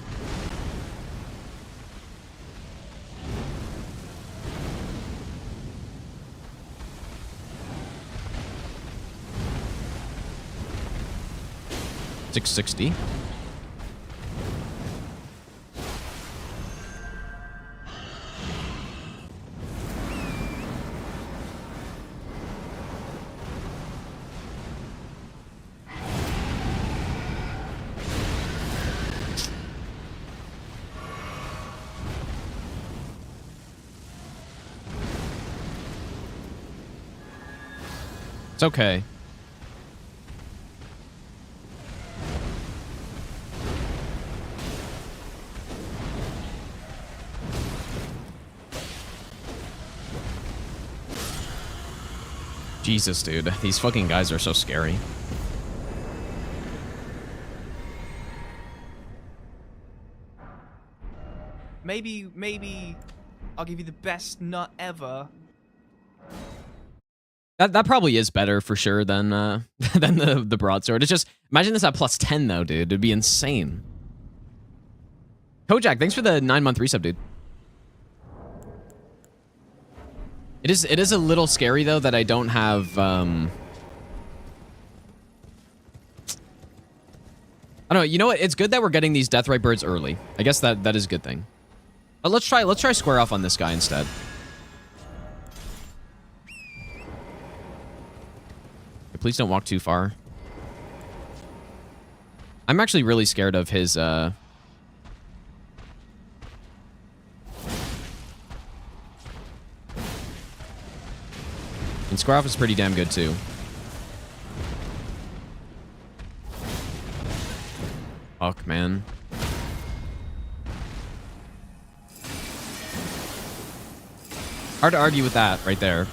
$660. It's okay. Jesus, dude. These fucking guys are so scary. Maybe I'll give you the best nut ever. That probably is better for sure than than the broadsword. It's just imagine this at +10 though, dude. It'd be insane. Kojak, thanks for the 9-month resub, dude. It is a little scary though that I don't have I don't know, you know what? It's good that we're getting these Deathrite birds early. I guess that is a good thing. But let's try square off on this guy instead. Please don't walk too far. I'm actually really scared of his and square off is pretty damn good too. Fuck, man. Hard to argue with that right there.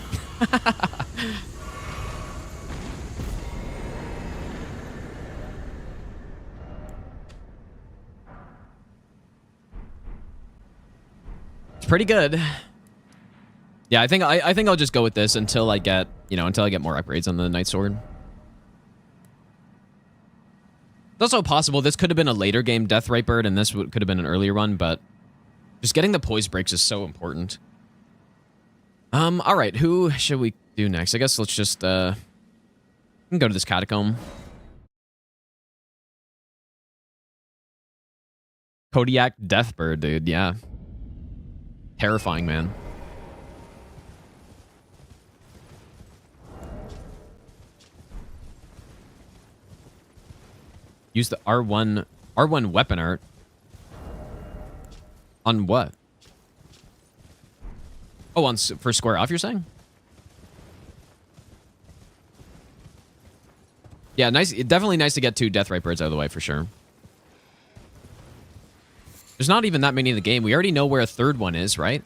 Pretty good. Yeah, I think I'll just go with this until I get, until I get more upgrades on the Night Sword. It's also possible this could have been a later game Deathrite Bird and this could have been an earlier one, but just getting the poise breaks is so important. All right, who should we do next? I guess let's just we can go to this catacomb. Kodiak Deathbird, dude, yeah. Terrifying, man. Use the R1 weapon art. On what? Oh, for square off, you're saying? Yeah, nice. Definitely nice to get 2 Deathright birds out of the way for sure. There's not even that many in the game. We already know where a third one is, right?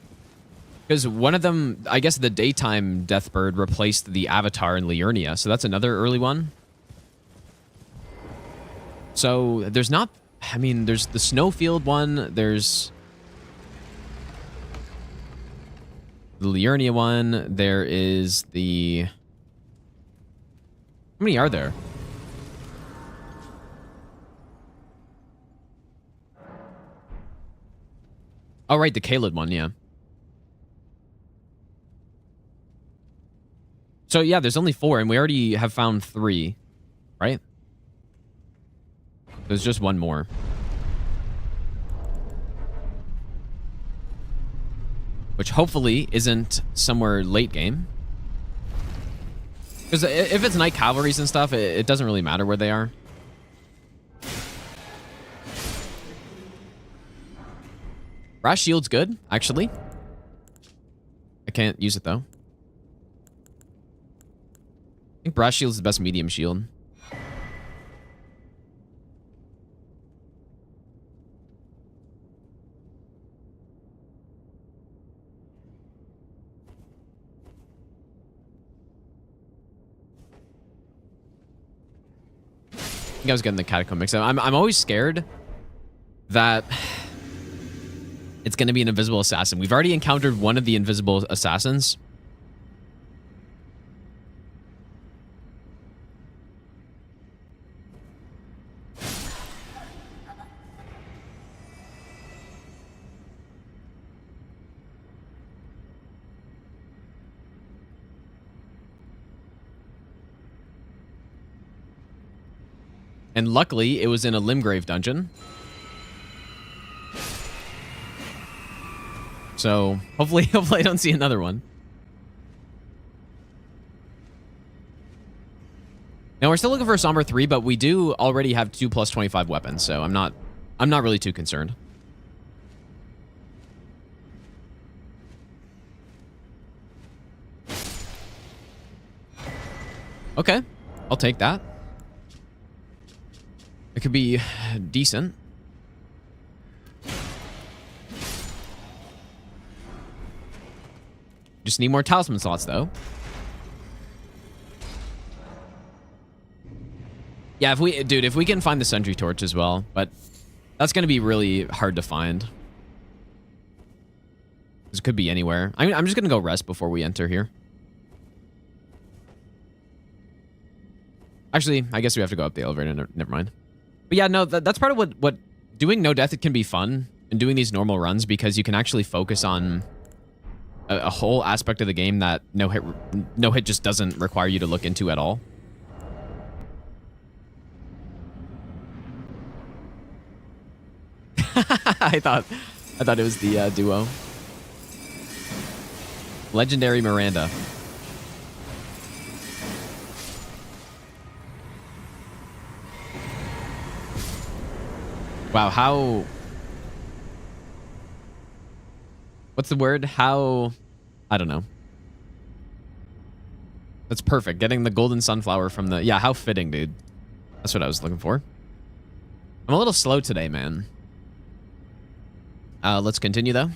Because one of them, I guess the daytime Deathbird replaced the Avatar in Liurnia, so that's another early one. So there's not, I mean, there's the Snowfield one, there's the Liurnia one, there is the... How many are there? Oh, right, the Caelid one, yeah. So, yeah, there's only 4, and we already have found 3, right? There's just one more. Which hopefully isn't somewhere late game. Because if it's night cavalries and stuff, it doesn't really matter where they are. Brass shield's good, actually. I can't use it, though. I think brass shield's the best medium shield. I think I was getting the catacomb mix up. I'm always scared that it's going to be an invisible assassin. We've already encountered one of the invisible assassins. And luckily, it was in a Limgrave dungeon. So, hopefully I don't see another one. Now, we're still looking for a Somber 3, but we do already have 2 plus 25 weapons, so I'm not really too concerned. Okay, I'll take that. It could be decent. Just need more talisman slots, though. Yeah, if we can find the sentry torch as well, but that's going to be really hard to find. This could be anywhere. I'm just going to go rest before we enter here. Actually, I guess we have to go up the elevator. Never mind. But yeah, no, that's part of what doing no death, it can be fun and doing these normal runs because you can actually focus on a whole aspect of the game that no hit just doesn't require you to look into at all. I thought it was the duo. Legendary Miranda. Wow, how... What's the word? How... I don't know. That's perfect. Getting the golden sunflower from the... Yeah, how fitting, dude. That's what I was looking for. I'm a little slow today, man. Let's continue, though.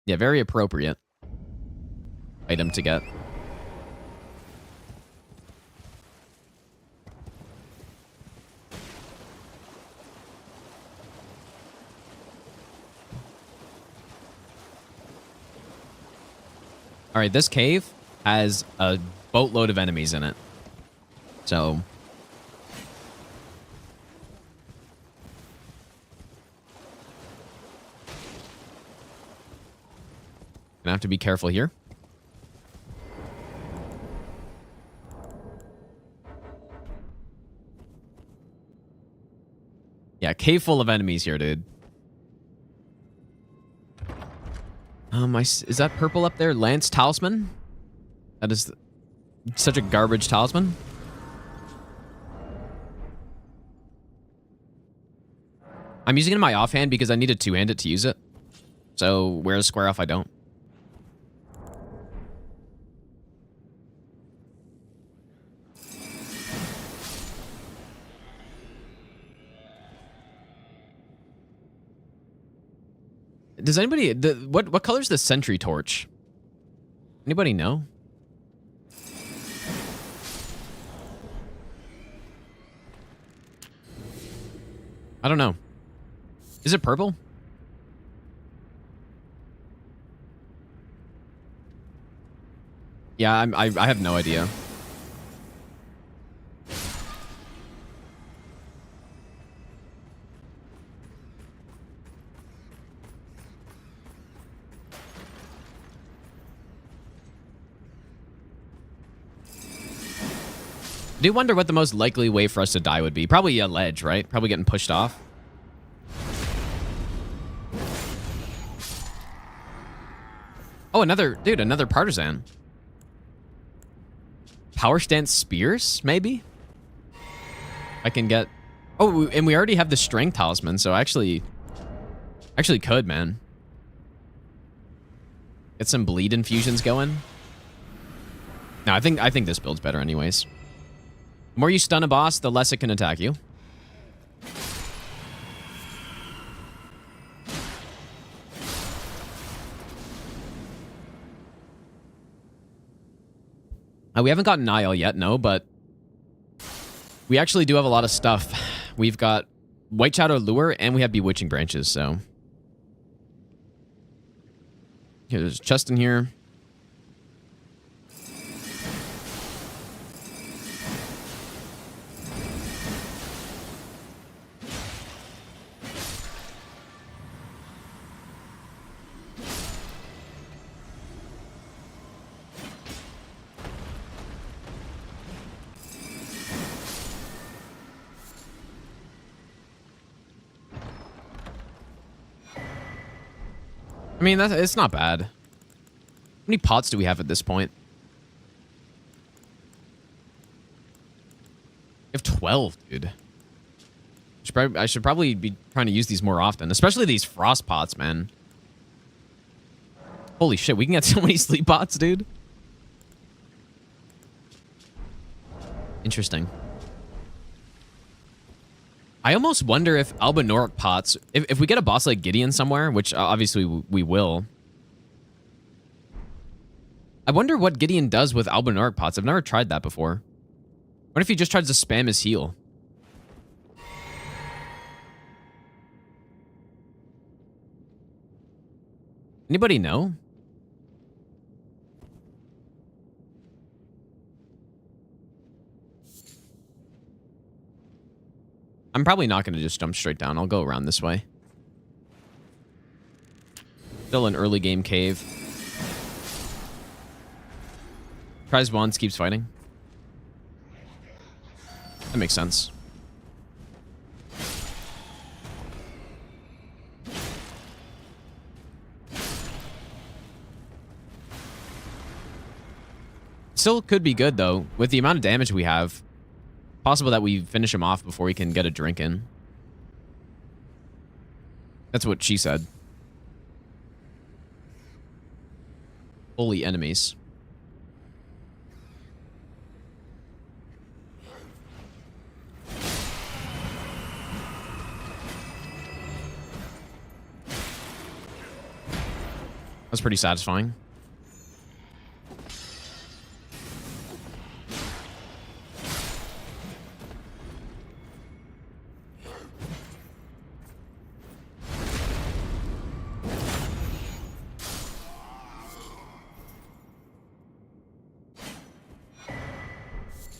Yeah, very appropriate item to get. All right, this cave has a boatload of enemies in it. So... Gonna have to be careful here. Yeah, cave full of enemies here, dude. Is that purple up there? Lance Talisman? That is... Such a garbage talisman. I'm using it in my offhand because I need to two-hand it to use it. So where's square off I don't. Does anybody what color's the sentry torch? Anybody know? I don't know. Is it purple? Yeah, I have no idea. I do wonder what the most likely way for us to die would be. Probably a ledge, right? Probably getting pushed off. Oh, another partisan. Power stance spears, maybe? I can get... Oh, and we already have the strength talisman, so actually could, man. Get some bleed infusions going. No, I think this build's better anyways. The more you stun a boss, the less it can attack you. We haven't gotten Nile yet, no, but we actually do have a lot of stuff. We've got White Shadow Lure, and we have Bewitching Branches, so... Okay, there's a chest in here. I mean, it's not bad. How many pots do we have at this point? We have 12, dude. I should probably be trying to use these more often, especially these frost pots, man. Holy shit, we can get so many sleep pots, dude. Interesting. I almost wonder if Albinoric pots, if we get a boss like Gideon somewhere, which obviously we will. I wonder what Gideon does with Albinoric pots. I've never tried that before. What if he just tries to spam his heal? Anybody know? I'm probably not going to just jump straight down. I'll go around this way. Still an early game cave. Tries once, keeps fighting. That makes sense. Still could be good, though. With the amount of damage we have, possible that we finish him off before he can get a drink in. That's what she said. Holy enemies. That's pretty satisfying.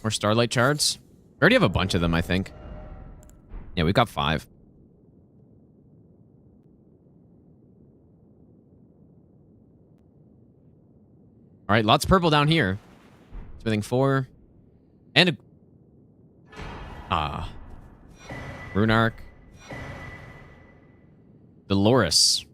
More Starlight Shards. We already have a bunch of them, I think. Yeah, we've got 5. All right, lots of purple down here. Smithing 4. And a... Rune Arc. Dolores.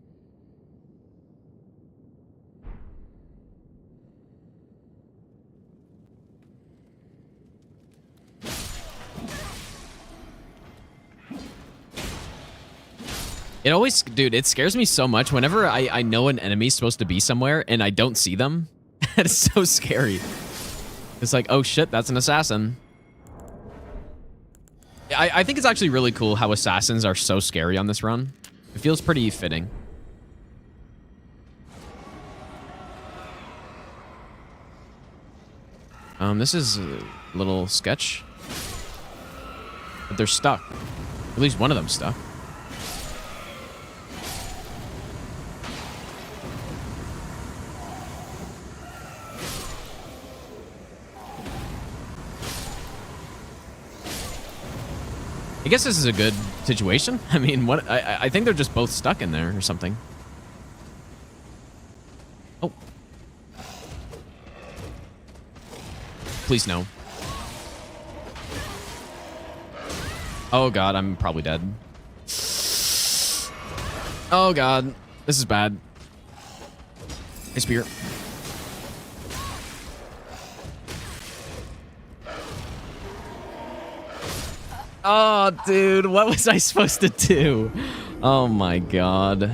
It always, dude, it scares me so much whenever I know an enemy's supposed to be somewhere and I don't see them. It's so scary. It's like, oh shit, that's an assassin. I think it's actually really cool how assassins are so scary on this run. It feels pretty fitting. This is a little sketch. But they're stuck. At least one of them's stuck. I guess this is a good situation. I mean, what? I think they're just both stuck in there or something. Oh. Please no. Oh god, I'm probably dead. Oh god, this is bad. Hey, spear. Oh, dude, what was I supposed to do? Oh my god.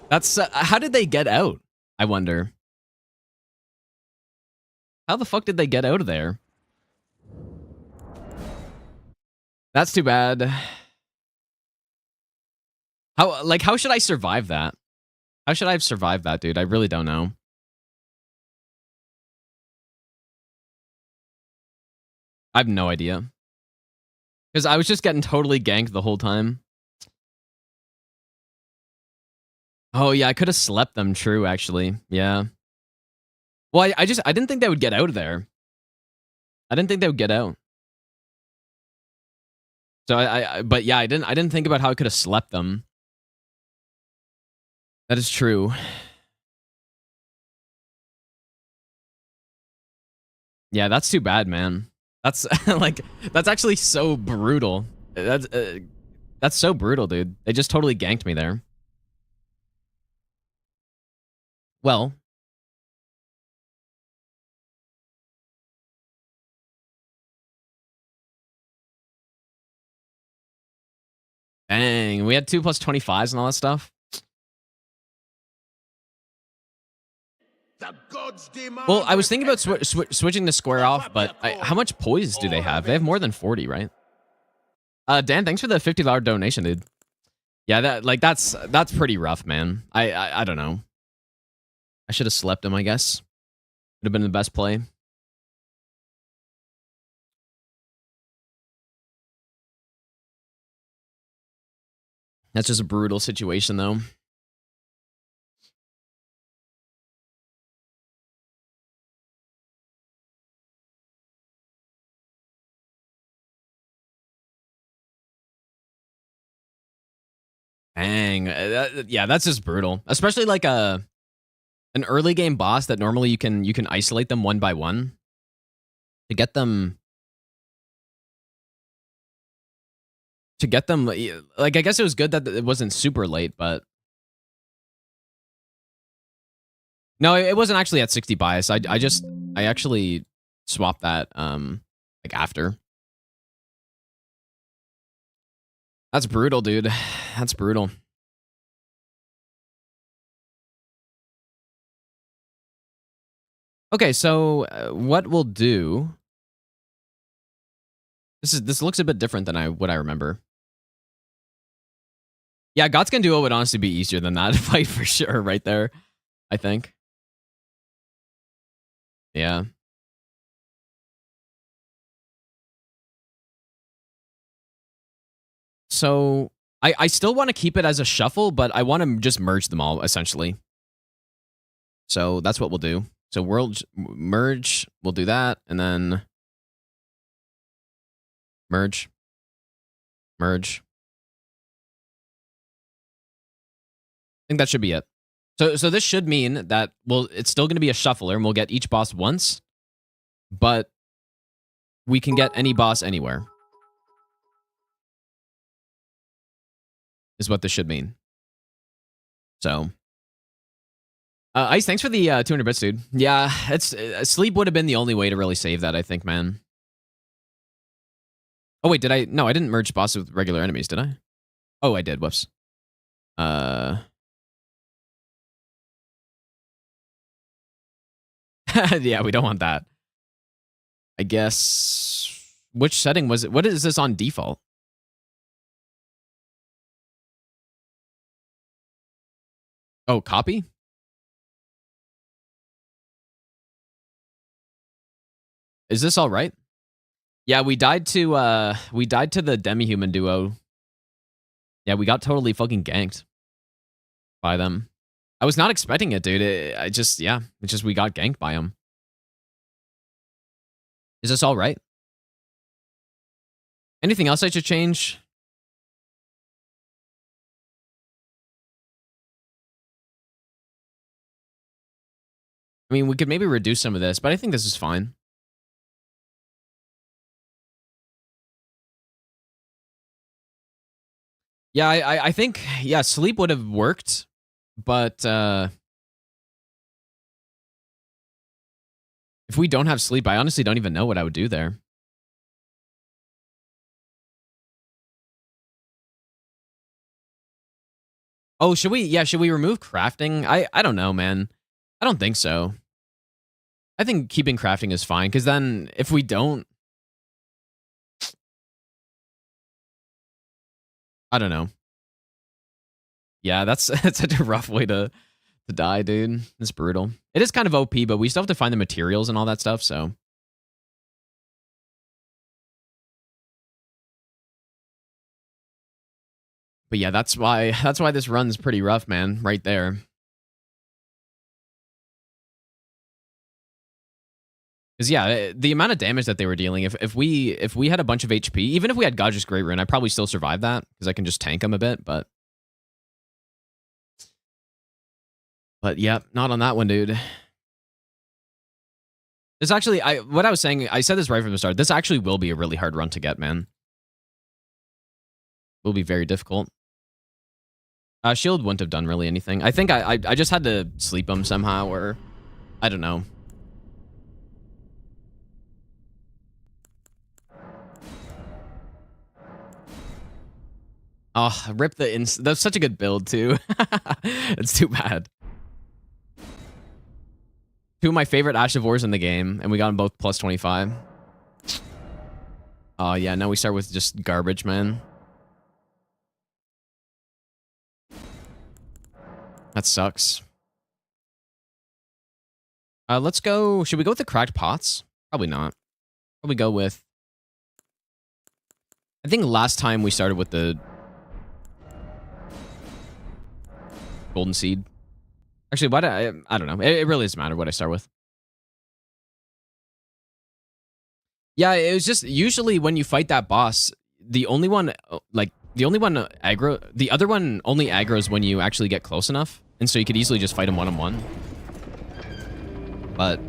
That's how did they get out? I wonder. How the fuck did they get out of there? That's too bad. How should I survive that? How should I have survived that, dude? I really don't know. I have no idea. Because I was just getting totally ganked the whole time. Oh yeah, I could have slept them, true, actually. Yeah. Well, I didn't think they would get out of there. I didn't think they would get out. So but yeah, I didn't think about how I could have slept them. That is true. Yeah, that's too bad, man. That's like that's actually so brutal. That's so brutal, dude. They just totally ganked me there. Well, dang, we had 2 plus 25s and all that stuff. The gods demand Well, I was thinking about switching the square off, but how much poise do they have? They have more than 40, right? Dan, thanks for the $50 donation, dude. Yeah, that's pretty rough, man. I don't know. I should have slept him, I guess. Would have been the best play. That's just a brutal situation, though. Dang, yeah, that's just brutal. Especially like an early game boss that normally you can isolate them one by one. To get them, like, I guess it was good that it wasn't super late, but no, it wasn't actually at 60 bias. I actually swapped that like after. That's brutal, dude. That's brutal. Okay, so what we'll do. This looks a bit different than what I remember. Yeah, Gotskin Duo would honestly be easier than that fight for sure, right there. I think. Yeah. So I still want to keep it as a shuffle, but I want to just merge them all essentially. So that's what we'll do. So world merge, we'll do that, and then merge. I think that should be it. So this should mean that it's still going to be a shuffler, and we'll get each boss once, but we can get any boss anywhere. Is what this should mean. So, Ice, thanks for the 200 bits, dude. Yeah, sleep would have been the only way to really save that, I think, man. Oh wait, did I? No, I didn't merge bosses with regular enemies, did I? Oh, I did. Whoops. Yeah, we don't want that. I guess. Which setting was it? What is this on default? Oh, copy? Is this all right? Yeah, we died to the demi-human duo. Yeah, we got totally fucking ganked by them. I was not expecting it, dude. It's just we got ganked by them. Is this all right? Anything else I should change? I mean, we could maybe reduce some of this, but I think this is fine. Yeah, I think, yeah, sleep would have worked, but if we don't have sleep, I honestly don't even know what I would do there. Oh, should we remove crafting? I don't know, man. I don't think so. I think keeping crafting is fine, because then if we don't, I don't know. Yeah, that's such a rough way to die, dude. It's brutal. It is kind of OP, but we still have to find the materials and all that stuff, so. But yeah, that's why this run's pretty rough, man, right there. Because yeah, the amount of damage that they were dealing, if we had a bunch of HP, even if we had Godrick's Great Rune, I'd probably still survive that, because I can just tank him a bit, but yeah, not on that one, dude. This actually, what I was saying, I said this right from the start, this actually will be a really hard run to get, man. Will be very difficult. Shield wouldn't have done really anything. I think I just had to sleep him somehow, or I don't know. Oh, rip the that's such a good build too. It's too bad. Two of my favorite Ashavors in the game, and we got them both plus 25. Oh yeah, now we start with just garbage, man. That sucks. Let's go. Should we go with the cracked pots? Probably not. Probably go with. I think last time we started with the golden seed. Actually, why do I don't know. It really doesn't matter what I start with. Yeah, it was just usually when you fight that boss, the only one aggro, the other one only aggroes when you actually get close enough, and so you could easily just fight him one-on-one. But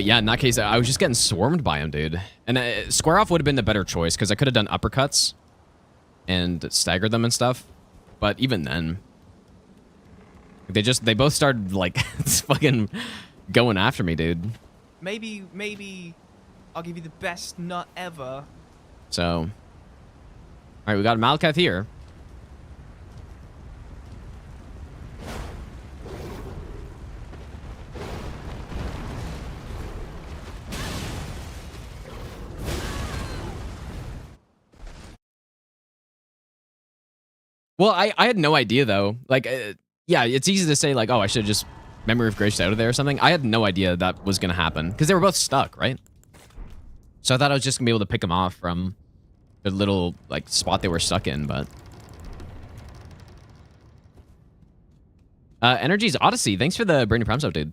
yeah, in that case, I was just getting swarmed by him, dude. And square off would have been the better choice, because I could have done uppercuts and staggered them and stuff. But even then, they both started like fucking going after me, dude. Maybe I'll give you the best nut ever. So, all right, we got a Malkath here. Well, I had no idea though. Like, yeah, it's easy to say like, oh, I should just Memory of Grace out of there or something. I had no idea that was gonna happen because they were both stuck, right? So I thought I was just gonna be able to pick them off from the little like spot they were stuck in, but. Energy's Odyssey. Thanks for the Brand New Prime sub, dude.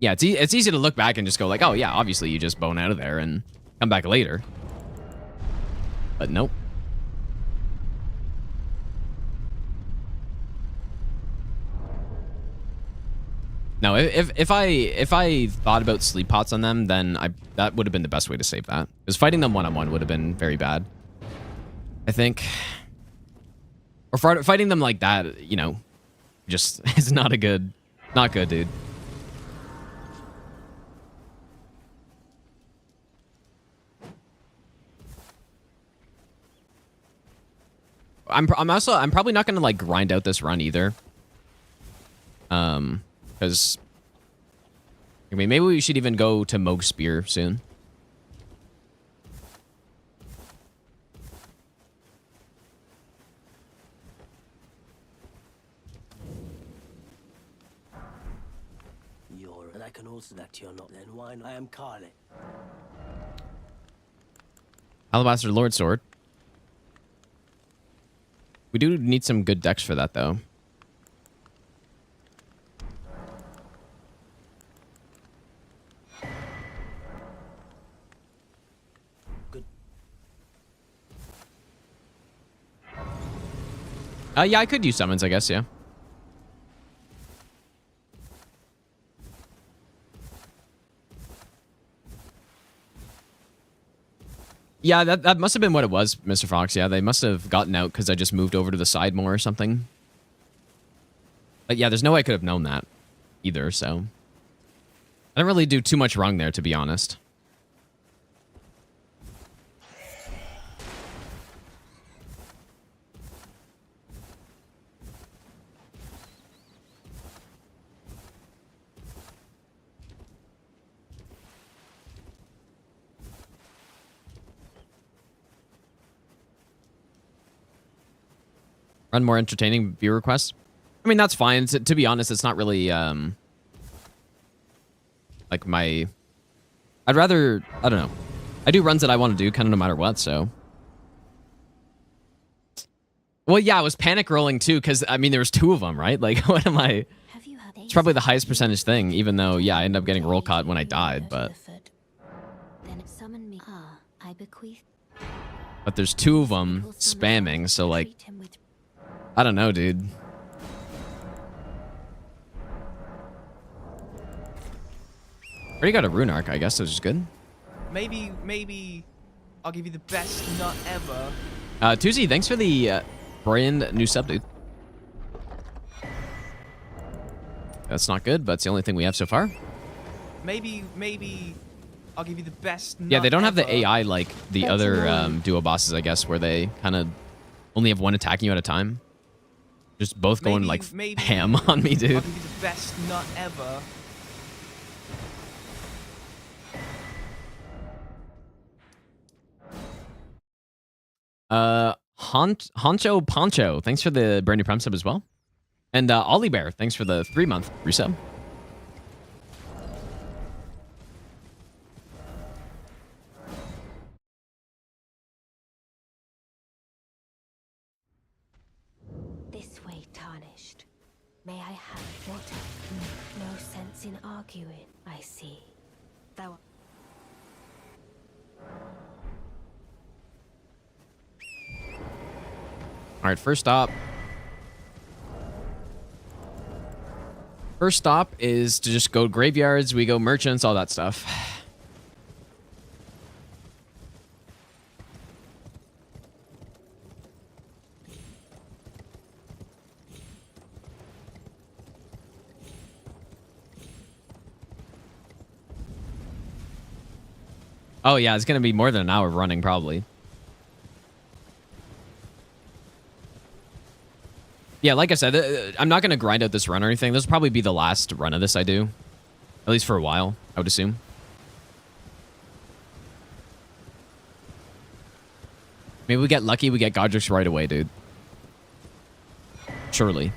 Yeah, it's easy to look back and just go like, oh yeah, obviously you just bone out of there and come back later. But nope. No, if I thought about sleep pots on them, then that would have been the best way to save that. Because fighting them one-on-one would have been very bad, I think. Or fighting them like that, you know, just is not good, dude. I'm probably not gonna like grind out this run either. Because I mean, maybe we should even go to Moog Spear soon. And I can also that you're not. Then why not? I am Caelid. Alabaster Lord Sword. We do need some good decks for that, though. Good. Yeah, I could use summons, I guess, yeah. Yeah, that must have been what it was, Mr. Fox. Yeah, they must have gotten out because I just moved over to the side more or something. But yeah, there's no way I could have known that either, so... I didn't really do too much wrong there, to be honest. Run more entertaining view requests. I mean, that's fine. To be honest, it's not really, like my... I'd rather... I don't know. I do runs that I want to do kind of no matter what, so... Well, yeah, I was panic rolling too, because, I mean, there was 2 of them, right? Like, what am I... It's probably the highest percentage thing, even though, yeah, I ended up getting roll caught when I died, but... But there's 2 of them spamming, so, like... I don't know, dude. Already got a rune arc, I guess, which is good. Maybe I'll give you the best nut ever. Tuzi, thanks for the brand new sub, dude. That's not good, but it's the only thing we have so far. Maybe I'll give you the best nut Yeah, they don't have the ever. AI like the other duo bosses, I guess, where they kind of only have one attacking you at a time. Just both going like ham on me, dude. I'll give you the best nut ever. Honcho Poncho, thanks for the brand new prime sub as well. And Ollie Bear, thanks for the 3-month resub. This way, tarnished. May I have water? No sense in arguing, I see. Thou... Alright, first stop. First stop is to just go graveyards, we go merchants, all that stuff. Oh yeah, it's gonna be more than an hour of running, probably. Yeah, like I said, I'm not gonna grind out this run or anything. This will probably be the last run of this I do. At least for a while, I would assume. Maybe we get lucky, we get Godrick right away, dude. Surely.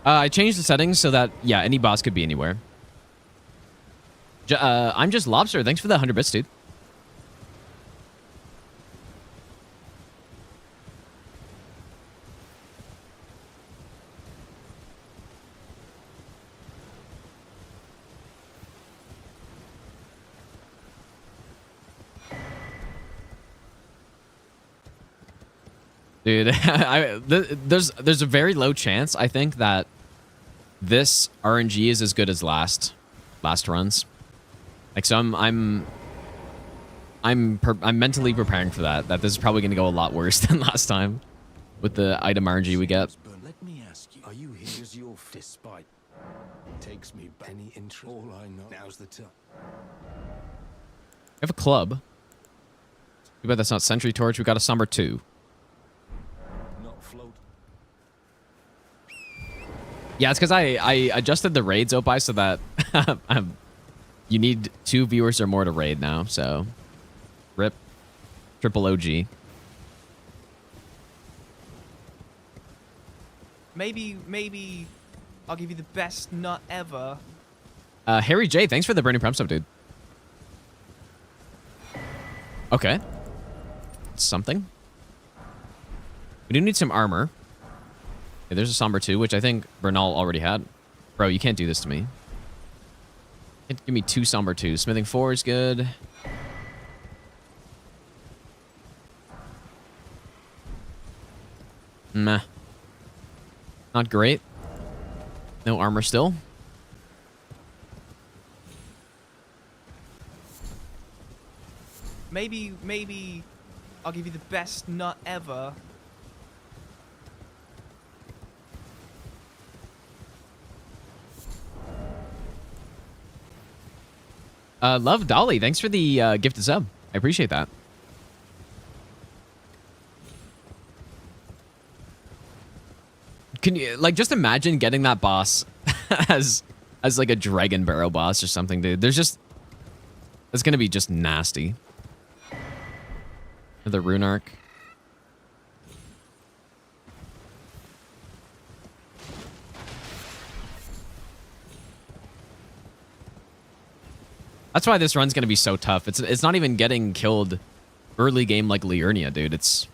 I changed the settings so that, yeah, any boss could be anywhere. I'm just Lobster. Thanks for the 100 bits, dude. Dude, there's a very low chance, I think, that this RNG is as good as last runs. Like, so I'm mentally preparing for that. That this is probably going to go a lot worse than last time with the item RNG we get. Let me ask you, are you here as your despite? Takes me back. Any interest? All I know. Now's the time. We have a club. Too bad that's not Sentry Torch. We got a Somber 2. Not float. Yeah, it's because I adjusted the raids, Opie, so that you need 2 viewers or more to raid now, so rip. Triple OG. Maybe I'll give you the best nut ever. Harry J, thanks for the burning prem sub, dude. Okay. Something. We do need some armor. Okay, there's a Somber 2, which I think Bernal already had. Bro, you can't do this to me. Give me 2 Somber 2s. Smithing 4 is good. Meh. Not great. No armor still. Maybe I'll give you the best nut ever. Love Dolly, thanks for the gifted sub. I appreciate that. Can you like just imagine getting that boss as like a Dragon Barrow boss or something, dude? There's just it's gonna be just nasty. The Rune Arc. That's why this run's gonna be so tough. It's not even getting killed early game like Liurnia, dude. It's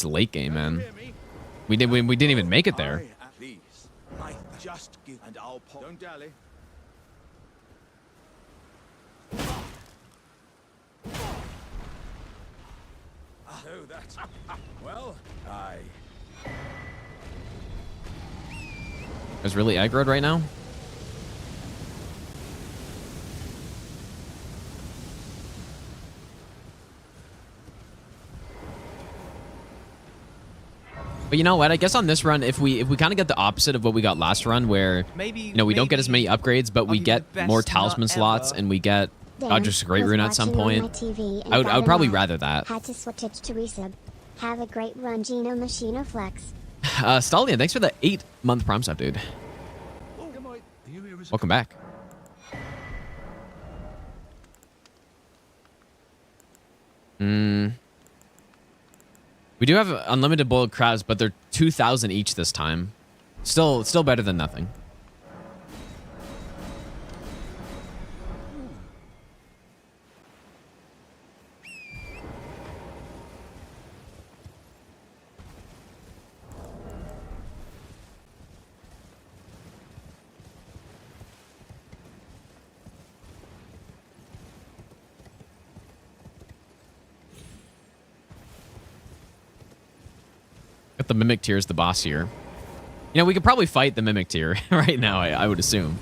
late game, man. We didn't even make it there. Please, just give and I'll pop. Don't dally. Oh, that's well. I Is really aggroed right now. But you know what? I guess on this run, if we kind of get the opposite of what we got last run, where we don't get as many upgrades, but we get more talisman slots and we get just a great rune at some point. I would probably rather that. Had to switch it to resub. Have a great run, Gino Machino Flex. Stallion, thanks for the 8-month prom sub, dude. Welcome back. We do have unlimited boiled crabs, but they're 2,000 each this time. Still better than nothing. Got the Mimic Tier as the boss here. You know, we could probably fight the Mimic Tier right now, I would assume.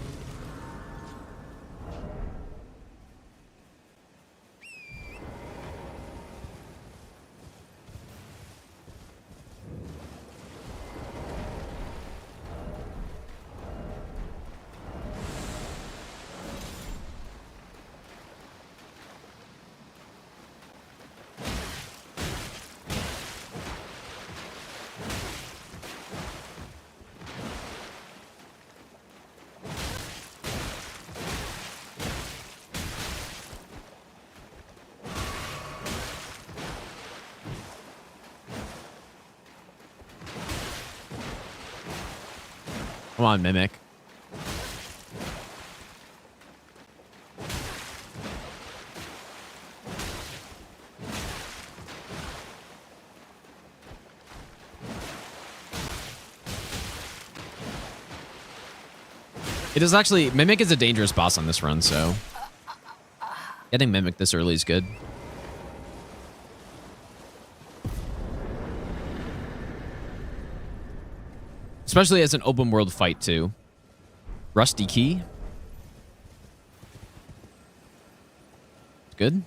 Come on, Mimic. It is actually... Mimic is a dangerous boss on this run, so... Getting Mimic this early is good. Especially as an open world fight, too. Rusty key. Good.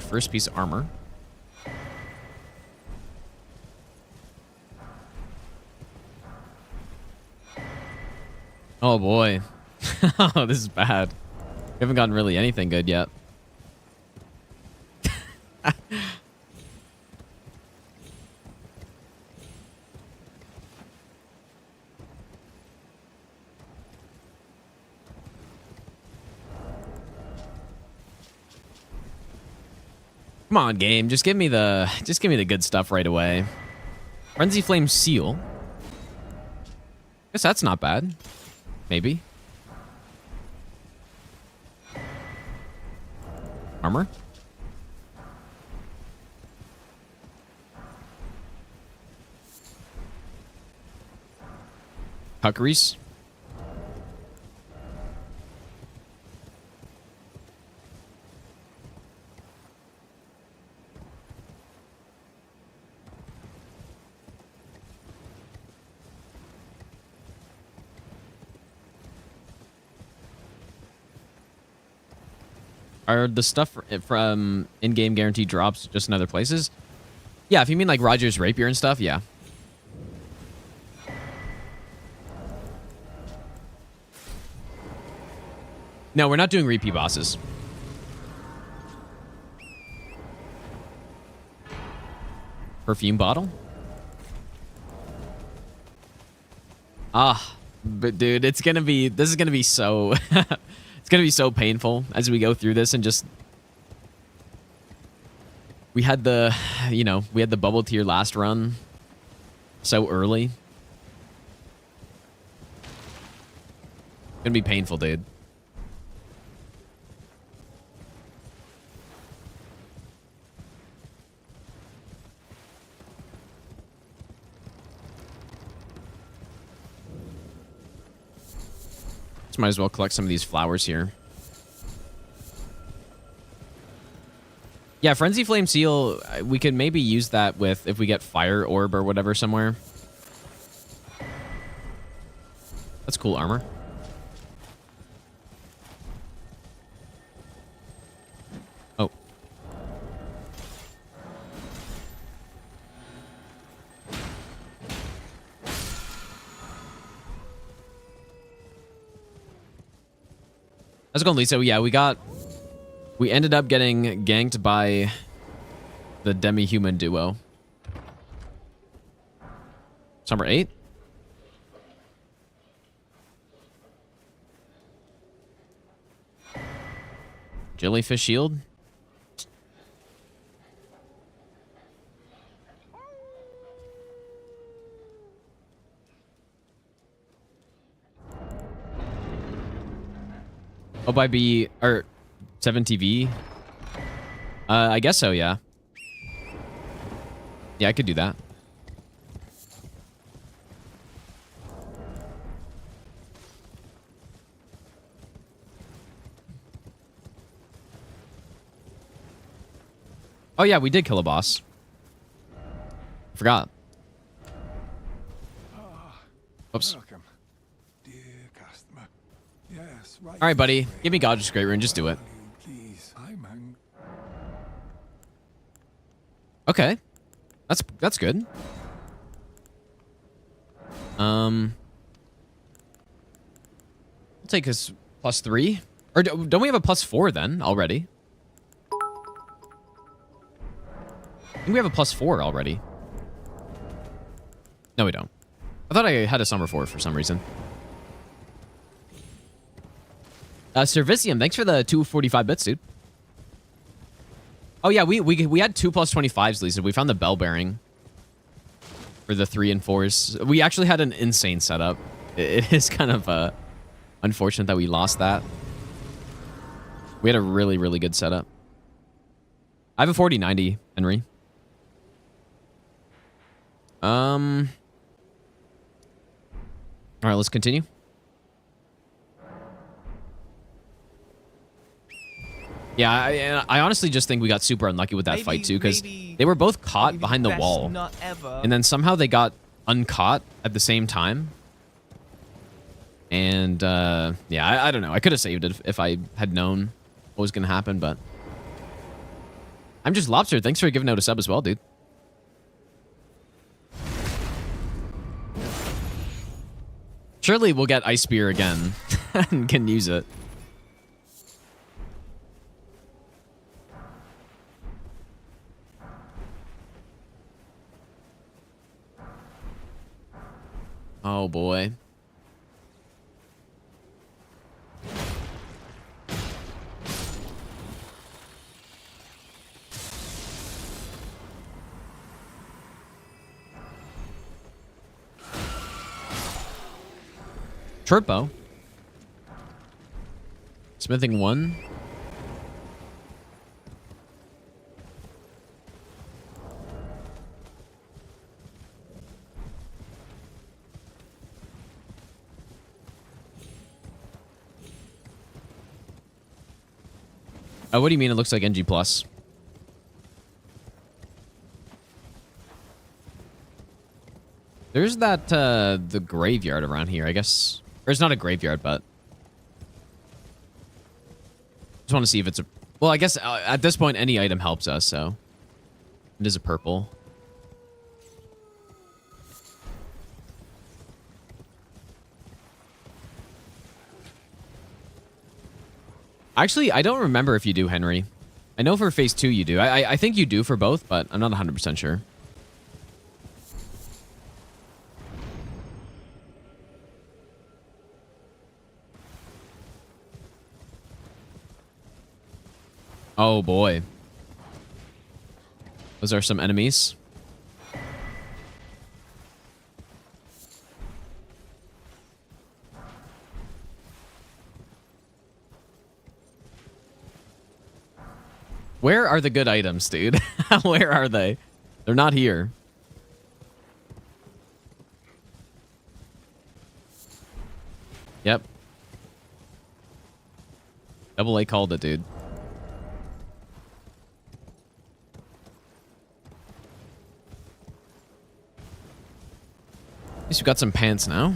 First piece of armor. Oh boy. Oh, this is bad. We haven't gotten really anything good yet. Come on, game. Just give me the good stuff right away. Frenzy Flame Seal. Guess that's not bad. Maybe. Armor. Huckeries. Are the stuff from in-game guaranteed drops just in other places? Yeah, if you mean like Roger's Rapier and stuff, yeah. No, we're not doing repeat bosses. Perfume bottle? Ah, but dude, this is gonna be so... It's gonna be so painful as we go through this and just... We had the, we had the bubble tier last run so early. It's gonna be painful, dude. Might as well collect some of these flowers here. Yeah, Frenzy Flame Seal, we could maybe use that with if we get Fire Orb or whatever somewhere. That's cool armor. Oh. How's it going, Lisa? Yeah, we ended up getting ganked by the demi-human duo. Summer 8? Jellyfish shield? Oh, by B or 7TV? I guess so, yeah. Yeah, I could do that. Oh yeah, we did kill a boss. Forgot. Oops. Welcome, dear customer. Yes, right. All right, buddy. Give me Godrick's Great Rune. Just do it. Please, I'm Okay. That's good. I'll take his +3. Or don't we have a +4 then already? I think we have a +4 already. No, we don't. I thought I had a Summer 4 for some reason. Servicium, thanks for the 245 bits, dude. Oh yeah, we had 2 +25s, Lisa. We found the bell bearing for the 3 and 4s. We actually had an insane setup. It is kind of unfortunate that we lost that. We had a really, really good setup. I have a 4090, Henry. All right, let's continue. Yeah, I honestly just think we got super unlucky with that Maybe- fight too, because maybe they were both I'll caught give you behind the best wall, nut ever. and then somehow they got uncaught at the same time. And yeah, I don't know. I could have saved it if I had known what was gonna happen, but I'm just Lobster. Thanks for giving out a sub as well, dude. Surely we'll get Ice Spear again and can use it. Oh boy. Turbo. Smithing 1. What do you mean it looks like NG+? There's that, the graveyard around here, I guess. Or it's not a graveyard, but... just want to see if it's a... well, I guess at this point, any item helps us, so... it is a purple. Actually, I don't remember if you do, Henry. I know for phase 2 you do. I think you do for both, but I'm not 100% sure. Oh boy. Those are some enemies. Where are the good items, dude? Where are they? They're not here. Yep. Double A called it, dude. At least we got some pants now.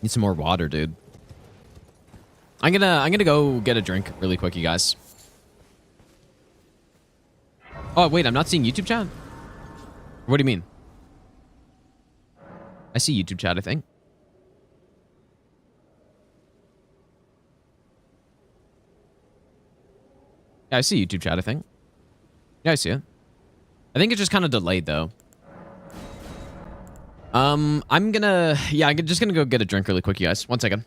Need some more water, dude. I'm gonna go get a drink really quick, you guys. Oh wait, I'm not seeing YouTube chat? What do you mean? I see YouTube chat, I think. Yeah, I see YouTube chat, I think. Yeah, I see it. I think it's just kind of delayed, though. I'm gonna... yeah, I'm just gonna go get a drink really quick, you guys. 1 second.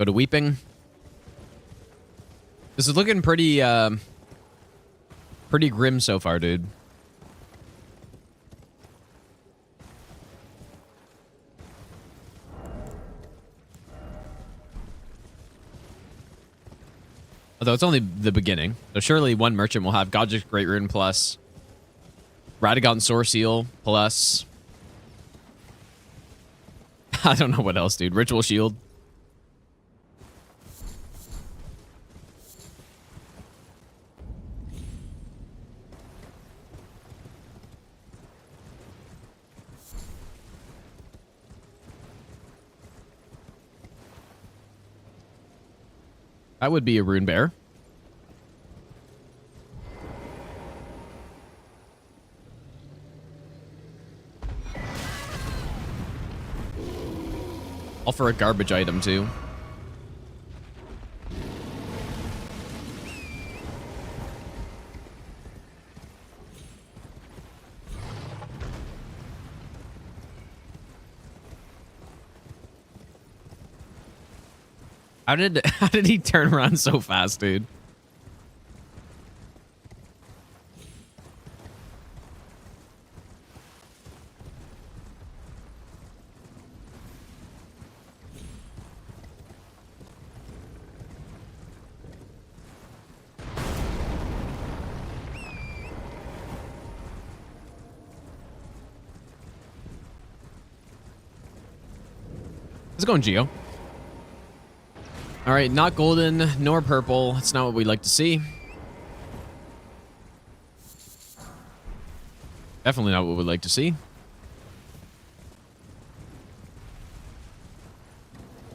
Go to Weeping. This is looking pretty, pretty grim so far, dude. Although it's only the beginning. So surely one merchant will have Godrick Great Rune plus Radagon Soar Seal plus I don't know what else, dude. Ritual Shield. That would be a Rune Bear. All for a garbage item, too. How did he turn around so fast, dude? Let's go in Geo. All right, not golden nor purple. That's not what we'd like to see. Definitely not what we'd like to see.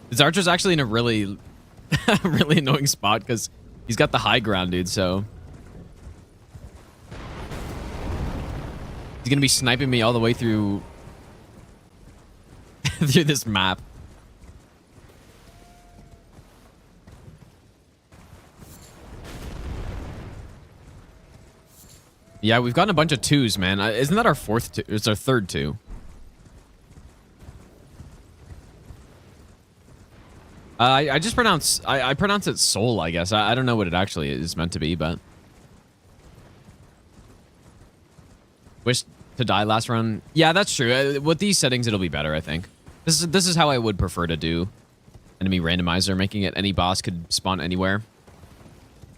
This archer's actually in a really, really annoying spot because he's got the high ground, dude, so. He's going to be sniping me all the way through, through this map. Yeah, we've gotten a bunch of twos, man. Isn't that our fourth two? It's our third two. I just pronounce... I pronounce it soul, I guess. I don't know what it actually is meant to be, but... Wish to die last run. Yeah, that's true. With these settings, it'll be better, I think. This is how I would prefer to do enemy randomizer, making it any boss could spawn anywhere.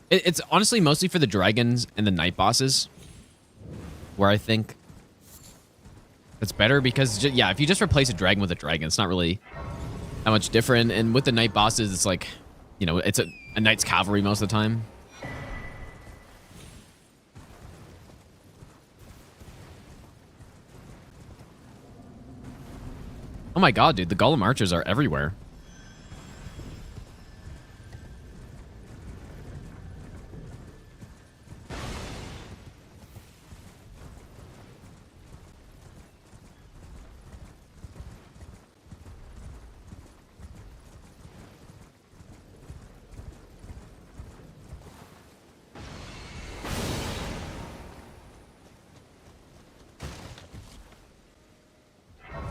It's honestly mostly for the dragons and the night bosses, where I think it's better because, yeah, if you just replace a dragon with a dragon, it's not really that much different. And with the night bosses, it's like, you know, it's a knight's cavalry most of the time. Oh my god, dude, the golem archers are everywhere.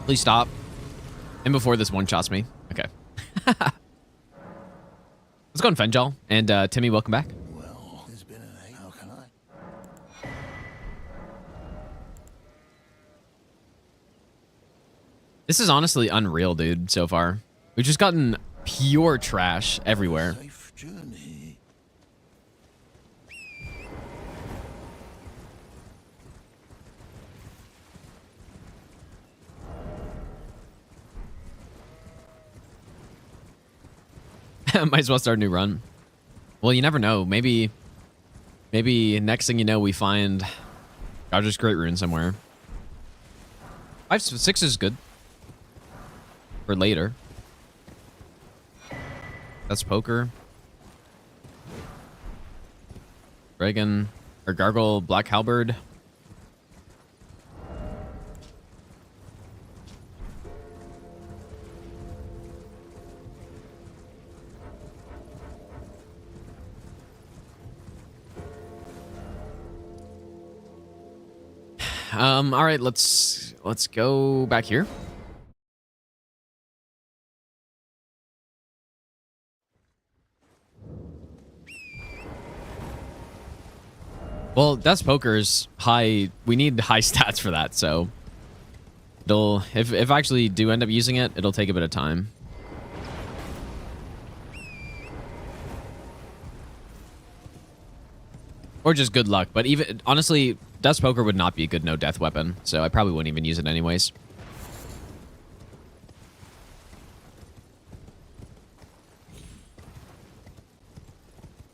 Please stop. And before this one-shots me. Okay. Let's go on Fenjal. And Timmy, welcome back. Well, there's been an how can I? This is honestly unreal, dude, so far. We've just gotten pure trash everywhere. Safe journey. Might as well start a new run. Well, you never know. Maybe next thing you know, we find Godrick's Great Rune somewhere. 5-6 is good for later. That's poker. Dragon or Gargle Black Halberd. All right, let's go back here. Well, Death's Poker's high. We need high stats for that, so it'll if I actually do end up using it, it'll take a bit of time. Or just good luck. But even honestly, Death's Poker would not be a good no death weapon, so I probably wouldn't even use it anyways.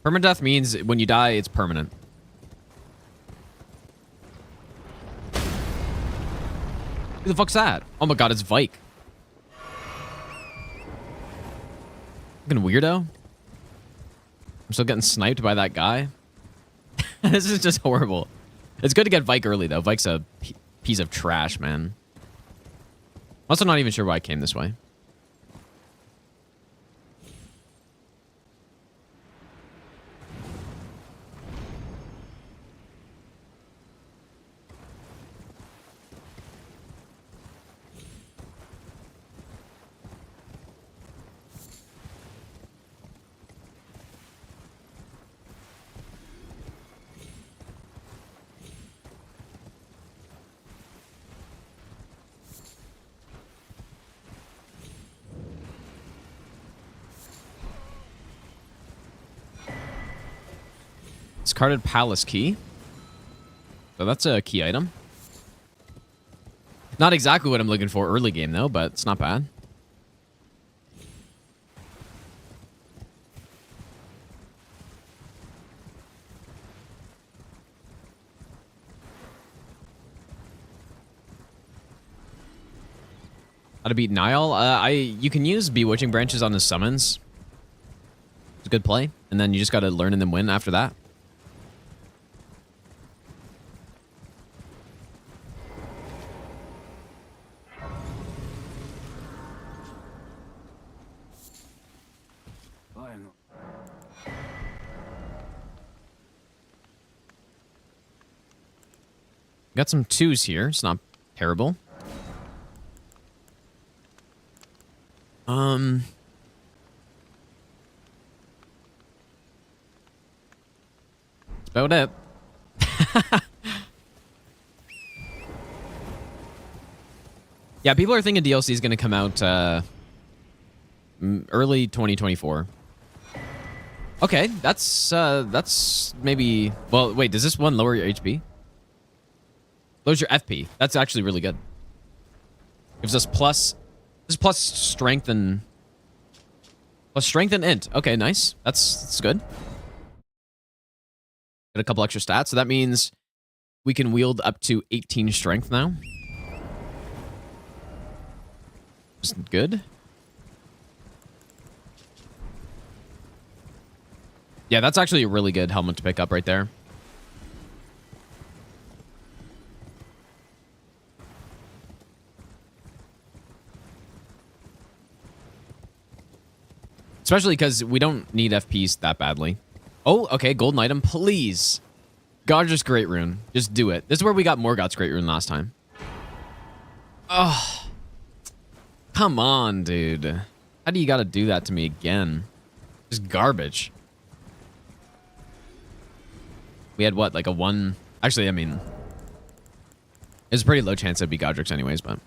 Permadeath means when you die, it's permanent. Who the fuck's that? Oh my god, it's Vike. Fucking weirdo. I'm still getting sniped by that guy. This is just horrible. It's good to get Vike early, though. Vike's a piece of trash, man. Also not even sure why I came this way. Discarded Palace Key. So that's a key item. Not exactly what I'm looking for early game, though, but it's not bad. How to beat Niall? You can use Bewitching Branches on his summons. It's a good play. And then you just got to learn and then win after that. Got some 2s here. It's not terrible. That's about it. Yeah, people are thinking DLC is going to come out early 2024. Okay, that's maybe... Well, wait, does this one lower your HP? Lowers your FP. That's actually really good. Gives us plus... This is plus strength and... Plus strength and int. Okay, nice. That's good. Got a couple extra stats. So that means we can wield up to 18 strength now. Just good. Yeah, that's actually a really good helmet to pick up right there. Especially because we don't need FPs that badly. Oh, okay, golden item, please. Godrick's Great Rune. Just do it. This is where we got Morgoth's Great Rune last time. Oh. Come on, dude. How do you gotta do that to me again? Just garbage. We had what, like a 1... Actually, I mean... There's a pretty low chance it'd be Godrick's anyways, but...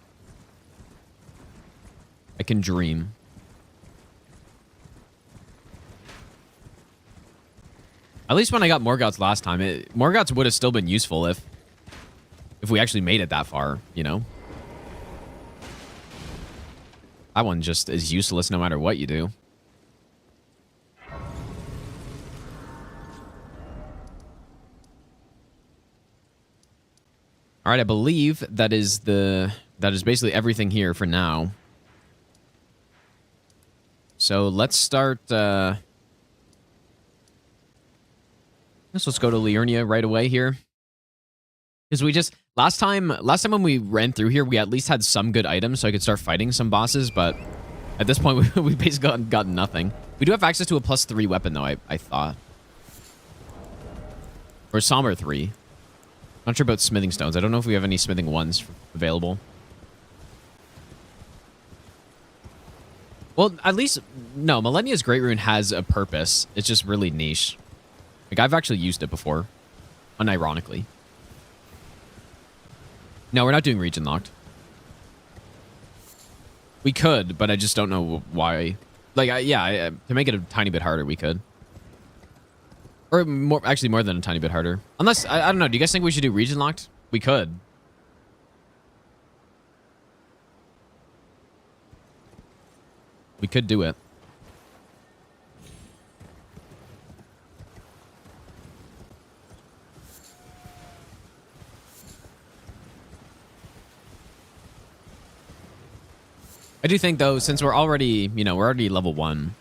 I can dream. At least when I got Morgoth's last time, Morgoth's would have still been useful if we actually made it that far, you know? That one just is useless no matter what you do. All right, I believe that is basically everything here for now. So let's start... Let's go to Liurnia right away here. Because we just... Last time when we ran through here, we at least had some good items so I could start fighting some bosses, but at this point, we basically got nothing. We do have access to a +3 weapon, though, I thought. Or Somber 3. Not sure about smithing stones. I don't know if we have any smithing 1s available. Well, at least... No, Millennia's Great Rune has a purpose. It's just really niche. Like, I've actually used it before. unironically. No, we're not doing region locked. We could, but I just don't know why. Like, to make it a tiny bit harder, we could. Or more, actually more than a tiny bit harder. Unless, I don't know, do you guys think we should do region locked? We could. We could do it. I do think, though, since we're already, we're already level 1.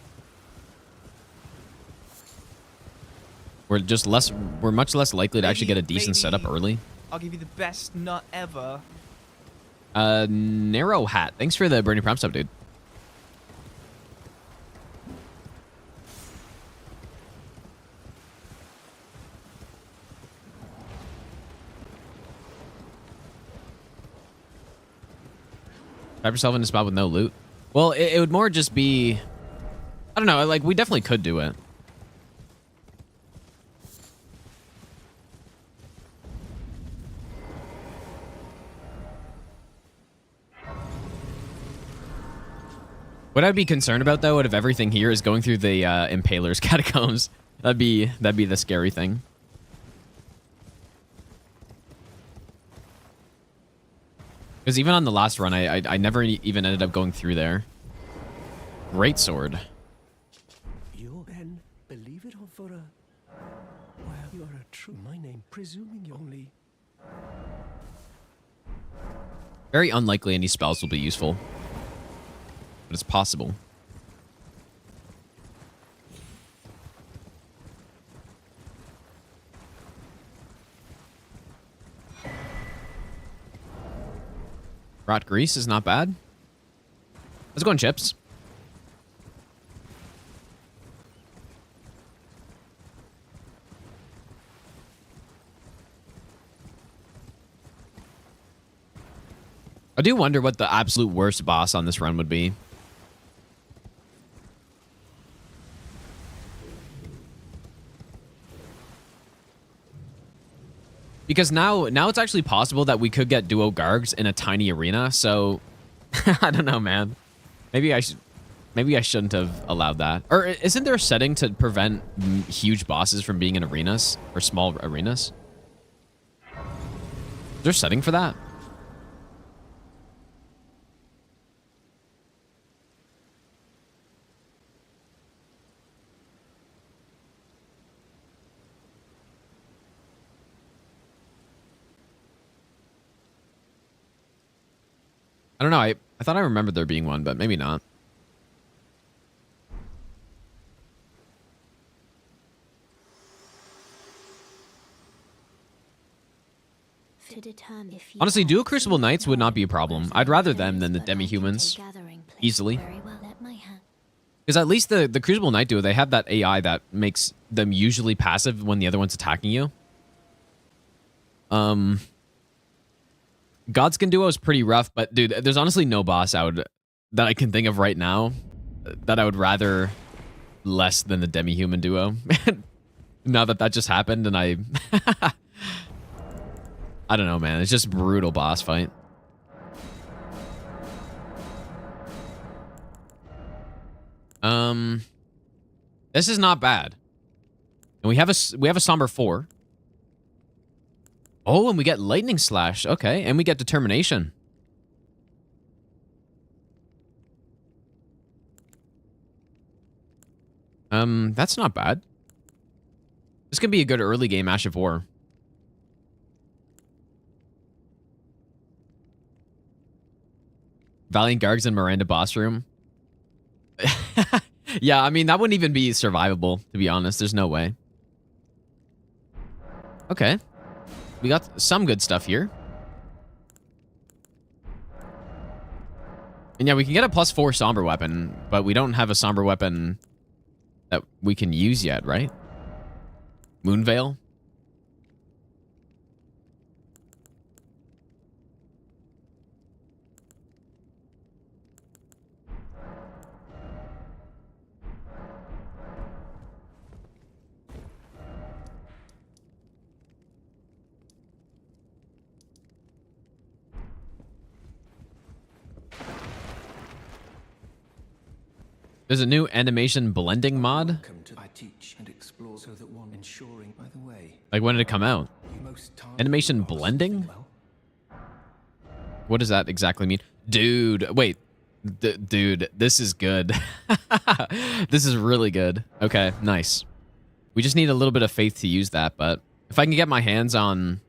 We're just we're much less likely to actually get a decent setup early. I'll give you the best nut ever. Narrow Hat. Thanks for the Burning Prompt sub, dude. Trap yourself in a spot with no loot. Well, it would more just be... I don't know, like, we definitely could do it. What I'd be concerned about, though, if everything here is going through the Impaler's catacombs, that'd be the scary thing. Because even on the last run, I never even ended up going through there. Great sword. You then believe it or for a... Well, you're a true... My name, presuming you only... Very unlikely any spells will be useful. But it's possible. Rot grease is not bad. Let's go on chips. I do wonder what the absolute worst boss on this run would be. Because now it's actually possible that we could get duo Gargs in a tiny arena, so I don't know, man. Maybe I shouldn't have allowed that. Or isn't there a setting to prevent huge bosses from being in arenas or small arenas? Is there a setting for that? I don't know. I thought I remembered there being one, but maybe not. Honestly, dual Crucible Knights would not be a problem. I'd rather them than the demi-humans. Easily. Because at least the Crucible Knight duo, they have that AI that makes them usually passive when the other one's attacking you. Godskin duo is pretty rough, but dude, there's honestly no boss that I can think of right now that I would rather less than the demi-human duo. Now that just happened, and I don't know, man. It's just brutal boss fight. This is not bad, and we have a somber 4. Oh, and we get Lightning Slash. Okay, and we get Determination. That's not bad. This could be a good early game Ash of War. Valiant Gargs and Miranda boss room. Yeah, I mean, that wouldn't even be survivable, to be honest. There's no way. Okay. We got some good stuff here. And yeah, we can get a +4 somber weapon, but we don't have a somber weapon that we can use yet, right? Moonveil? There's a new animation blending mod. I teach and explore so that one ensuring. By the way, Like, when did it come out? Animation blending? What does that exactly mean? Dude, wait. Dude, this is good. This is really good. Okay, nice. We just need a little bit of faith to use that, but if I can get my hands on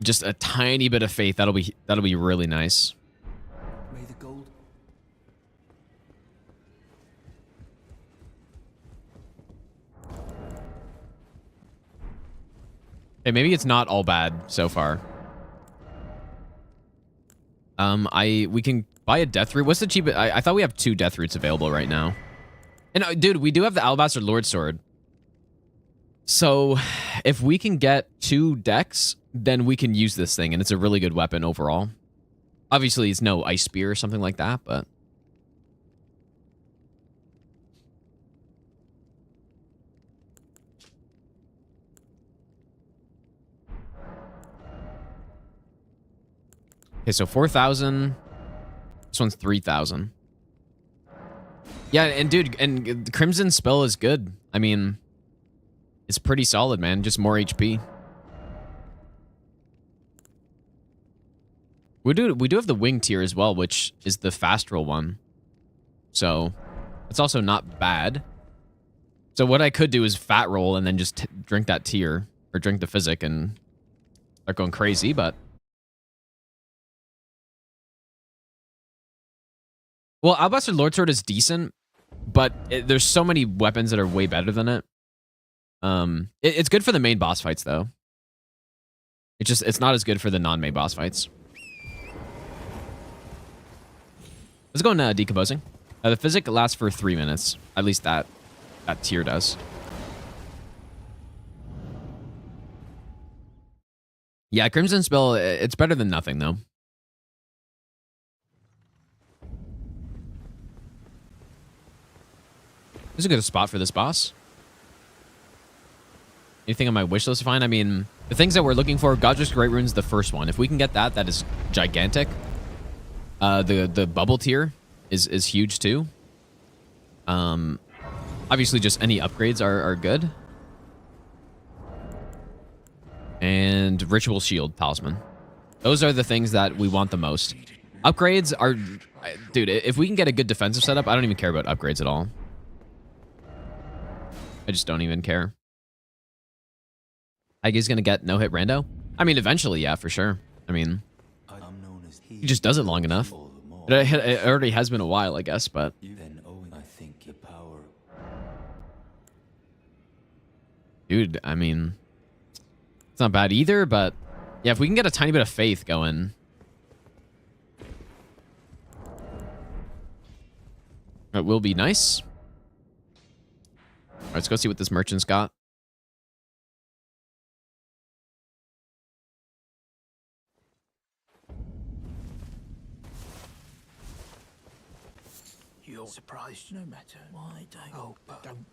just a tiny bit of faith, that'll be really nice. May the gold. Hey, maybe it's not all bad so far. We can buy a death root. What's the cheapest? I thought we have 2 death roots available right now. And dude, we do have the Alabaster Lord Sword. So if we can get 2 decks, then we can use this thing, and it's a really good weapon overall. Obviously, it's no ice spear or something like that, but okay, so 4,000. This one's 3,000. Yeah, and dude, and Crimson Spell is good. I mean, it's pretty solid, man. Just more HP. We do have the wing tier as well, which is the fast roll one. So it's also not bad. So what I could do is fat roll and then just drink that tier or drink the physic and start going crazy, but well, Alabaster Lord Sword is decent, but there's so many weapons that are way better than it. It's good for the main boss fights, though. It's not as good for the non-main boss fights. Let's go into decomposing. The physic lasts for 3 minutes. At least that tier does. Yeah, Crimson Spell, it's better than nothing, though. This is a good spot for this boss. Anything on my wish list to find? I mean, the things that we're looking for, Godrick's Great Rune's the first one. If we can get that, that is gigantic. The bubble tier is huge too. Obviously, just any upgrades are good. And Ritual Shield Talisman. Those are the things that we want the most. Upgrades are... Dude, if we can get a good defensive setup, I don't even care about upgrades at all. I just don't even care. He's gonna get no-hit rando? I mean, eventually, yeah, for sure. I mean, he just does it long enough. It already has been a while, I guess, but... Dude, I mean... It's not bad either, but... Yeah, if we can get a tiny bit of faith going... It will be nice. All right, let's go see what this merchant's got. You're surprised no matter. Why don't? Oh, don't.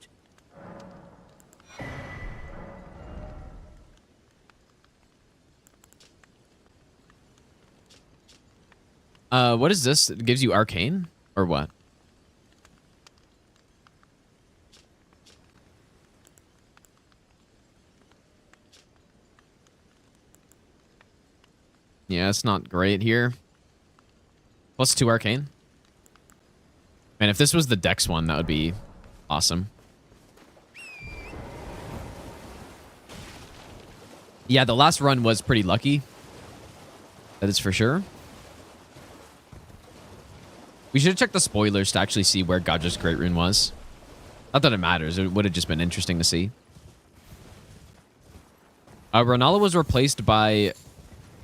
What is this? It gives you arcane? Or what? Yeah, it's not great here. Plus 2 arcane. Man, if this was the Dex one, that would be awesome. Yeah, the last run was pretty lucky. That is for sure. We should have checked the spoilers to actually see where Godrick's Great Rune was. Not that it matters. It would have just been interesting to see. Ronala was replaced by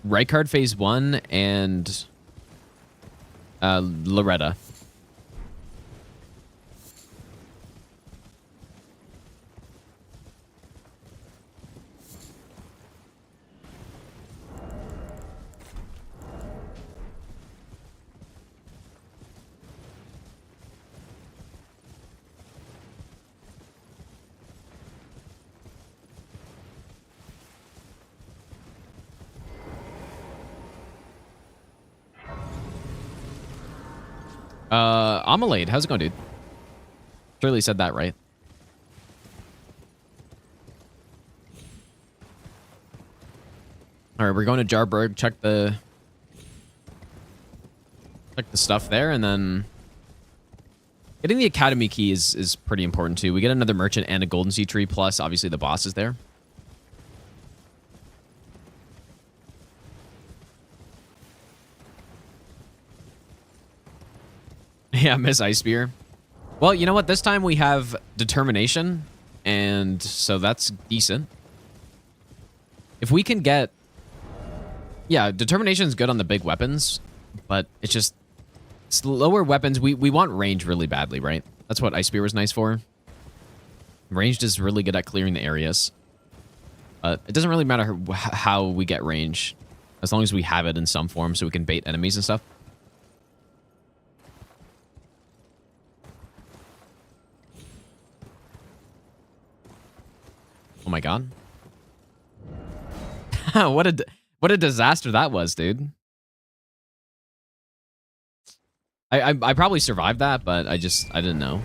Rykard Phase 1 and Loretta. Amalade, how's it going, dude? Surely said that right. All right, we're going to Jarburg. Check the stuff there, and then getting the Academy key is pretty important too. We get another merchant and a golden sea tree, plus obviously the boss is there. Yeah, Miss Ice Spear. Well, you know what? This time we have determination, and so that's decent. If we can get... Yeah, determination is good on the big weapons, but it's just... It's lower weapons. We want range really badly, right? That's what Ice Spear was nice for. Ranged is really good at clearing the areas. It doesn't really matter how we get range, as long as we have it in some form so we can bait enemies and stuff. Oh my god. What a disaster that was, dude. I probably survived that, but I didn't know.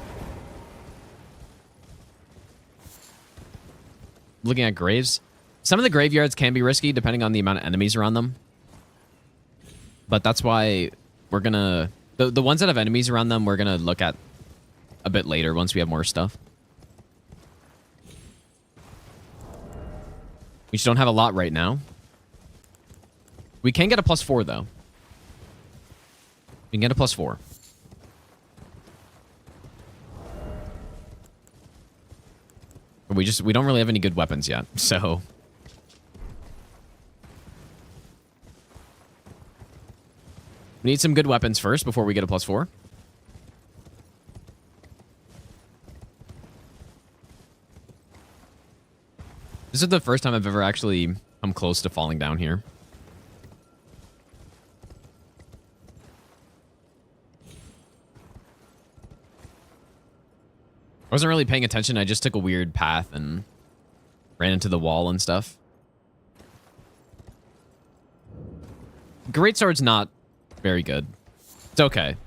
Looking at graves. Some of the graveyards can be risky depending on the amount of enemies around them. But that's why we're gonna... The ones that have enemies around them, we're gonna look at a bit later once we have more stuff. We just don't have a lot right now. We can get a +4, though. We can get a +4. But we don't really have any good weapons yet, so... We need some good weapons first before we get a +4. This is the first time I've ever actually come close to falling down here. I wasn't really paying attention. I just took a weird path and ran into the wall and stuff. Greatsword's not very good. It's okay.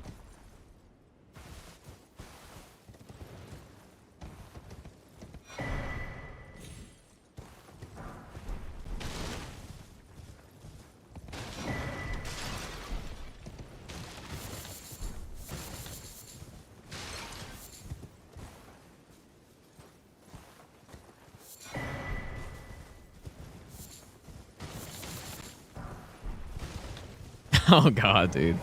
Oh god, dude.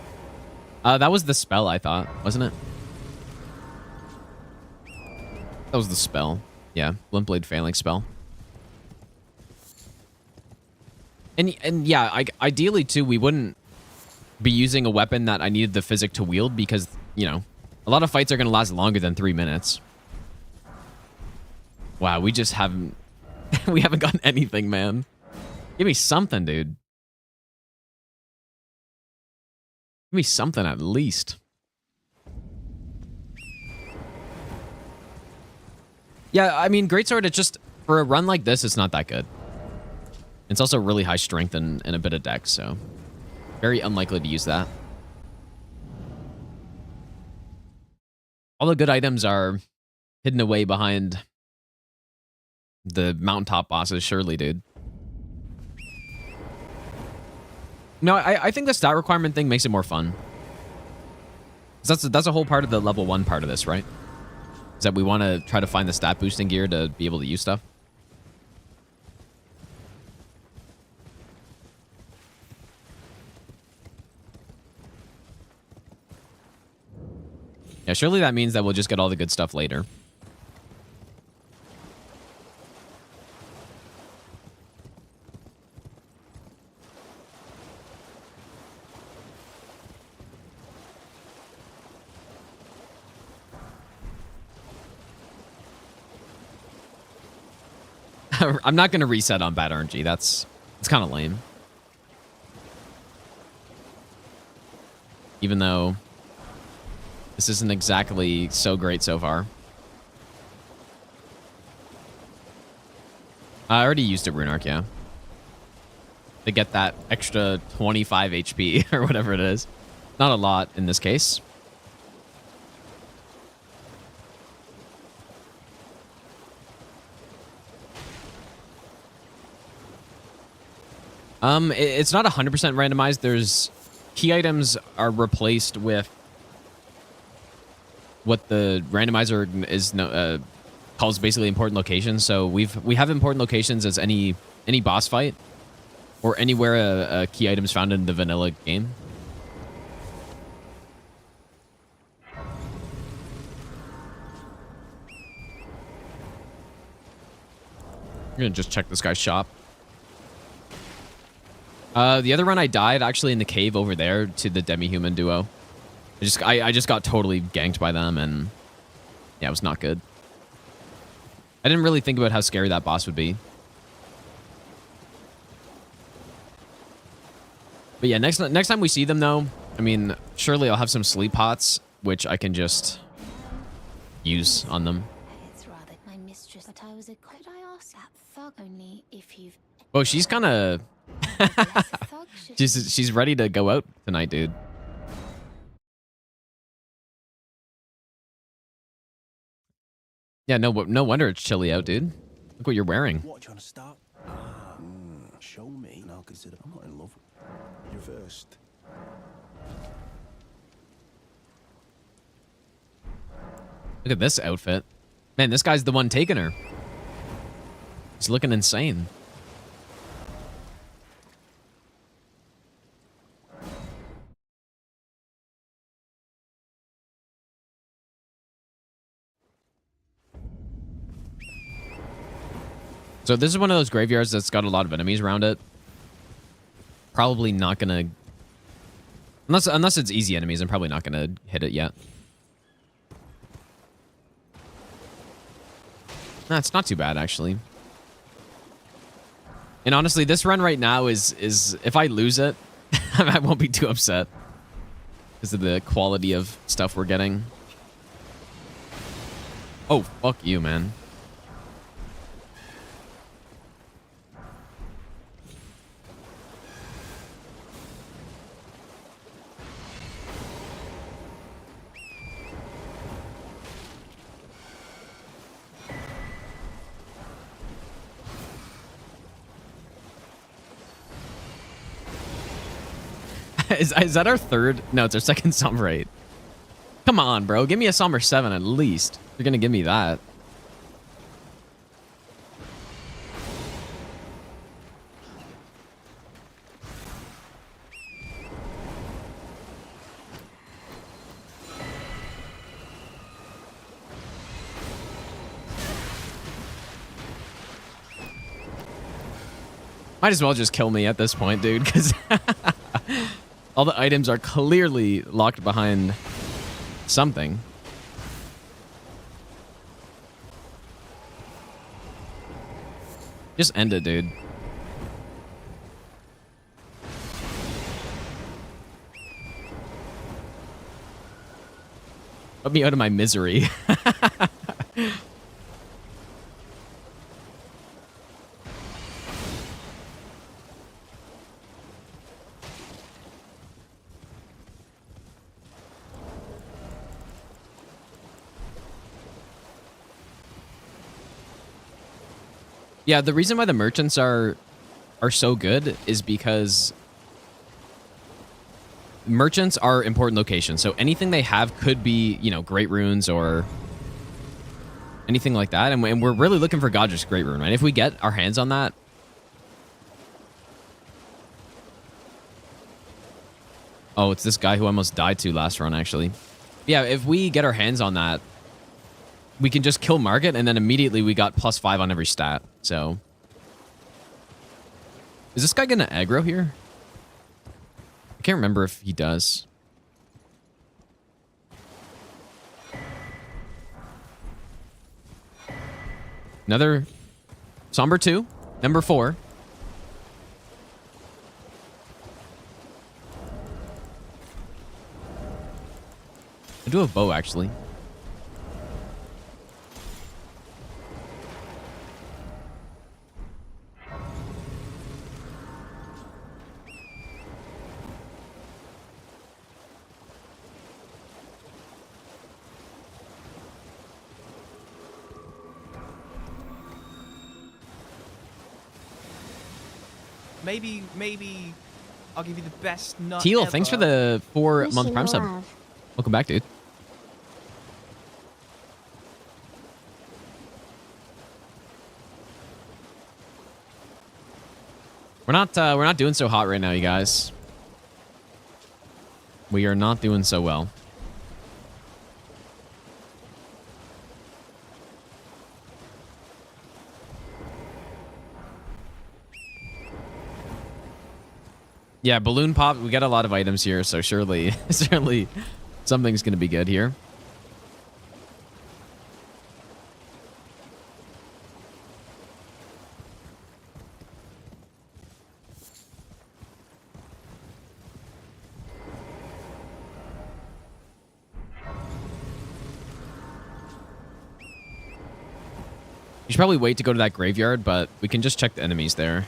That was the spell, I thought, wasn't it? That was the spell. Yeah, Glintblade Phalanx spell. And yeah, ideally too, we wouldn't be using a weapon that I needed the physic to wield because, you know, a lot of fights are going to last longer than 3 minutes. Wow, we just haven't... we haven't gotten anything, man. Give me something, dude. Give me something at least. Yeah, I mean, Greatsword, it's just... For a run like this, it's not that good. It's also really high strength and a bit of dex, so... Very unlikely to use that. All the good items are hidden away behind the mountaintop bosses, surely, dude. No, I think the stat requirement thing makes it more fun. That's a whole part of the level 1 part of this, right? Is that we want to try to find the stat boosting gear to be able to use stuff. Yeah, surely that means that we'll just get all the good stuff later. I'm not going to reset on bad RNG. It's kind of lame. Even though this isn't exactly so great so far. I already used a Rune Arc, yeah. To get that extra 25 HP or whatever it is. Not a lot in this case. It's not 100% randomized. There's key items are replaced with what the randomizer is calls basically important locations. So we have important locations as any boss fight or anywhere a key item is found in the vanilla game. I'm gonna just check this guy's shop. The other run I died actually in the cave over there to the demi-human duo. I just got totally ganked by them, and yeah, it was not good. I didn't really think about how scary that boss would be. But yeah, next time we see them though, I mean, surely I'll have some sleep pots, which I can just use on them. It's rather my mistress, but I was a could I ask that thug only if you've Oh, she's kind of she's ready to go out tonight, dude. Yeah, no wonder it's chilly out, dude. Look what you're wearing. What, you want to start? Show me, and I'll consider. I'm not in love. You're first. Look at this outfit. Man, this guy's the one taking her. He's looking insane. So this is one of those graveyards that's got a lot of enemies around it. Probably not gonna... Unless it's easy enemies, I'm probably not gonna hit it yet. Nah, it's not too bad, actually. And honestly, this run right now is if I lose it, I won't be too upset. Because of the quality of stuff we're getting. Oh, fuck you, man. Is that our third? No, it's our second Somber 8. Come on, bro. Give me a Somber 7 at least. You're going to give me that. Might as well just kill me at this point, dude, because all the items are clearly locked behind something. Just end it, dude. Put me out of my misery. Yeah, the reason why the merchants are so good is because merchants are important locations. So anything they have could be, you know, great runes or anything like that. And we're really looking for Godrick's great rune, right? If we get our hands on that. Oh, it's this guy who almost died to last run, actually. Yeah, if we get our hands on that, we can just kill Margit, and then immediately we got +5 on every stat. So, is this guy gonna aggro here? I can't remember if he does. Another Somber 2, number 4. I do have bow, actually. Maybe I'll give you the best nut Teal, ever. thanks for the 4-month Wishing Prime sub. love. Welcome back, dude. We're not doing so hot right now, you guys. We are not doing so well. Yeah, balloon pop. We got a lot of items here, so surely something's gonna be good here. You should probably wait to go to that graveyard, but we can just check the enemies there.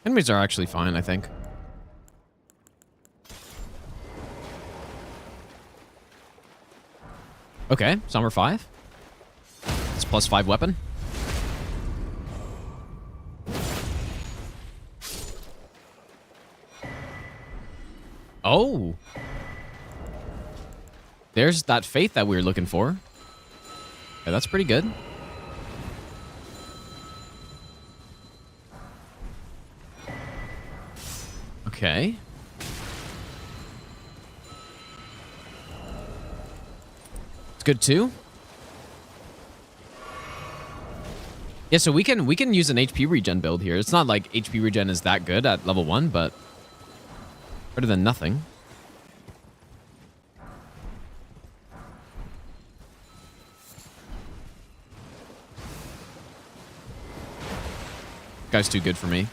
Enemies are actually fine, I think. Okay, Somber 5. It's +5 weapon. Oh. There's that faith that we were looking for. Yeah, that's pretty good. Okay. It's good too. Yeah, so we can use an HP regen build here. It's not like HP regen is that good at level 1, but better than nothing. Guy's too good for me.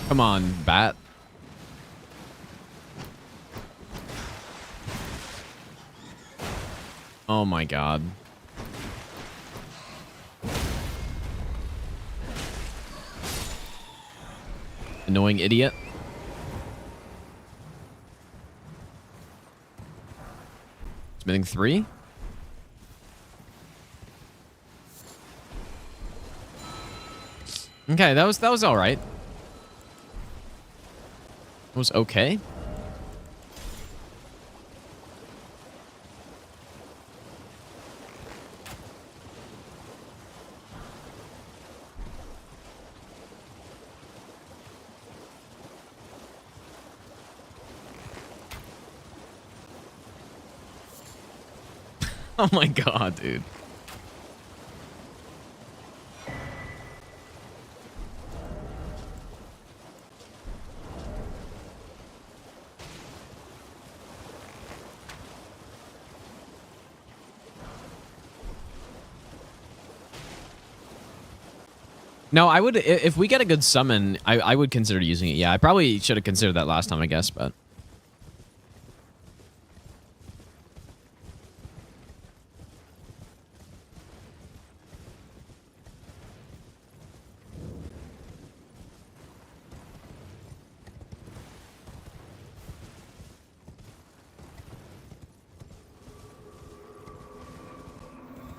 Come on, bat. Oh my god. Annoying idiot. Smithing 3. Okay, that was all right. It was okay. Oh my god, dude. No, I would, if we get a good summon, I would consider using it. Yeah, I probably should have considered that last time, I guess, but.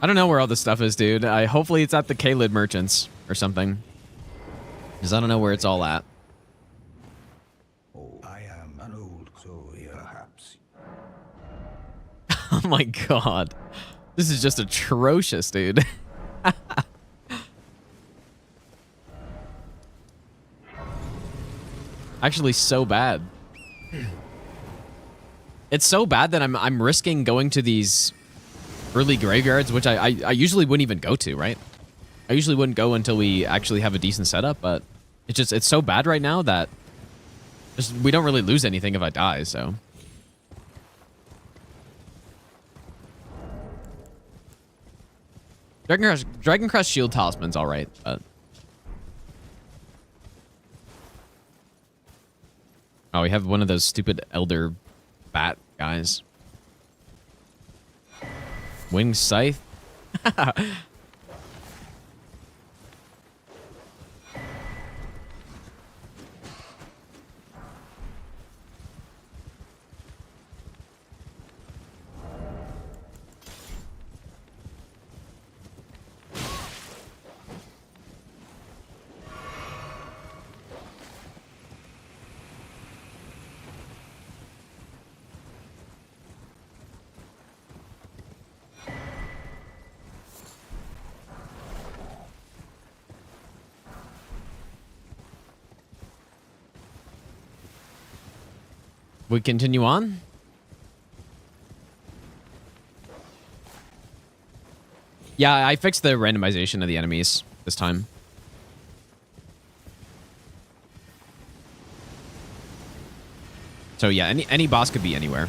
I don't know where all this stuff is, dude. Hopefully it's at the Caelid merchants or something. Because I don't know where it's all at. Oh, I am an old soul, perhaps. Oh my god. This is just atrocious, dude. Actually, so bad. It's so bad that I'm risking going to these early graveyards, which I usually wouldn't even go to, right? I usually wouldn't go until we actually have a decent setup, but it's so bad right now that we don't really lose anything if I die, so. Dragon Crest Shield Talisman's alright, but. Oh, we have one of those stupid Elder Bat guys. Winged Scythe. We continue on. Yeah, I fixed the randomization of the enemies this time. So yeah, any boss could be anywhere.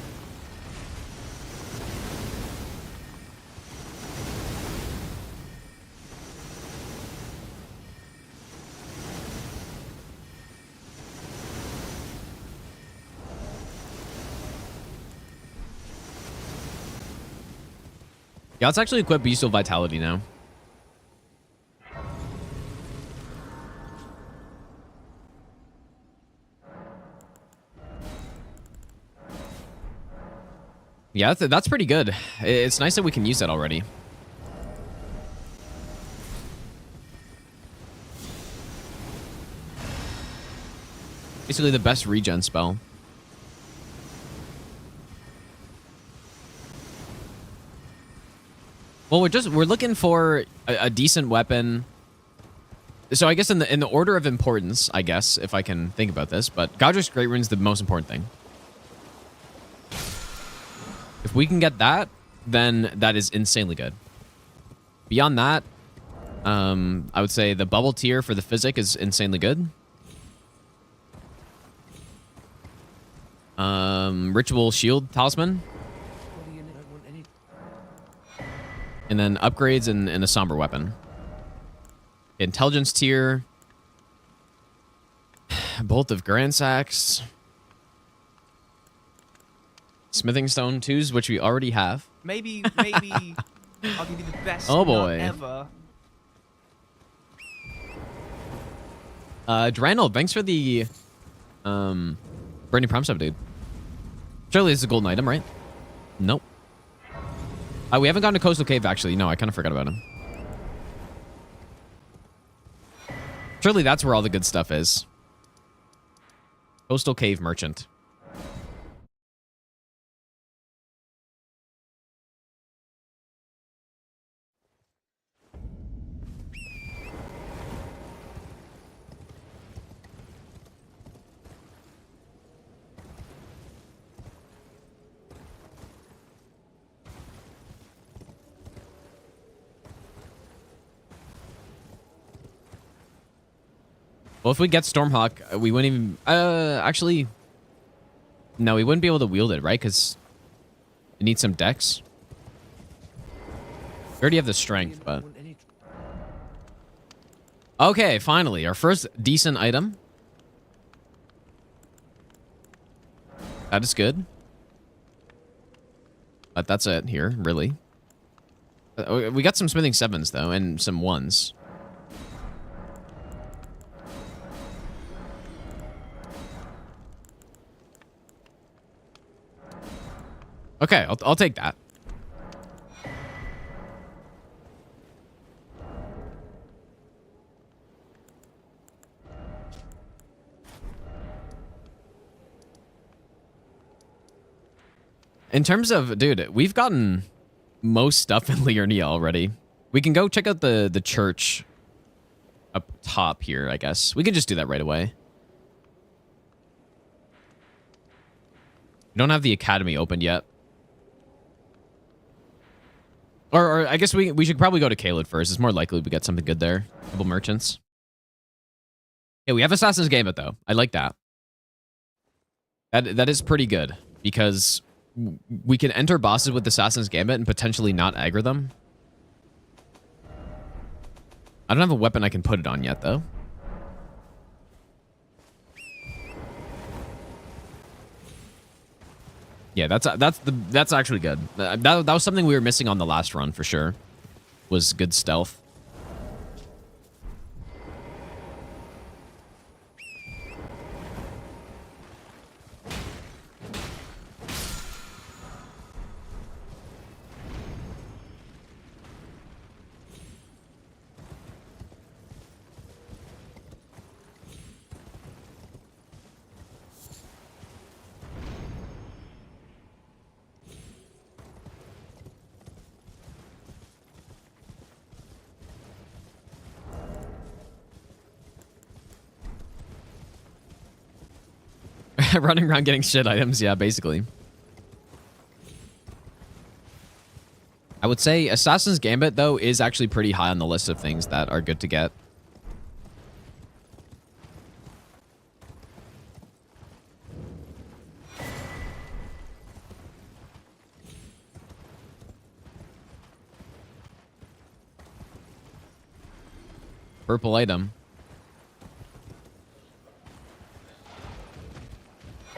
Yeah, let's actually equip Bestial Vitality now. Yeah, that's pretty good. It's nice that we can use that already. Basically the best regen spell. Well, we're looking for a decent weapon. So I guess in the order of importance, I guess, if I can think about this, but Godrick's Great Rune's the most important thing. If we can get that, then that is insanely good. Beyond that, I would say the bubble tier for the physic is insanely good. Ritual Shield Talisman. And then upgrades and a somber weapon. Intelligence tier. Bolt of Grandsax. Smithing Stone 2s, which we already have. Maybe I'll give you the best Oh boy. ever. Dranold, thanks for the Burning Promise update. Surely it's a golden item, right? Nope. We haven't gone to Coastal Cave, actually. No, I kind of forgot about him. Surely that's where all the good stuff is. Coastal Cave Merchant. Well, if we get Stormhawk, we wouldn't even... actually... No, we wouldn't be able to wield it, right? Because it needs some dex. We already have the strength, but... Okay, finally. Our first decent item. That is good. But that's it here, really. We got some smithing 7s, though, and some 1s. Okay, I'll take that. In terms of, dude, we've gotten most stuff in Liurnia already. We can go check out the church up top here, I guess. We can just do that right away. We don't have the academy opened yet. Or I guess we should probably go to Caelid first. It's more likely we get something good there. A couple merchants. Yeah, we have Assassin's Gambit, though. I like that. That is pretty good. Because we can enter bosses with Assassin's Gambit and potentially not aggro them. I don't have a weapon I can put it on yet, though. Yeah, that's actually good. That was something we were missing on the last run for sure. Was good stealth. Running around getting shit items, yeah, basically. I would say Assassin's Gambit, though, is actually pretty high on the list of things that are good to get. Purple item.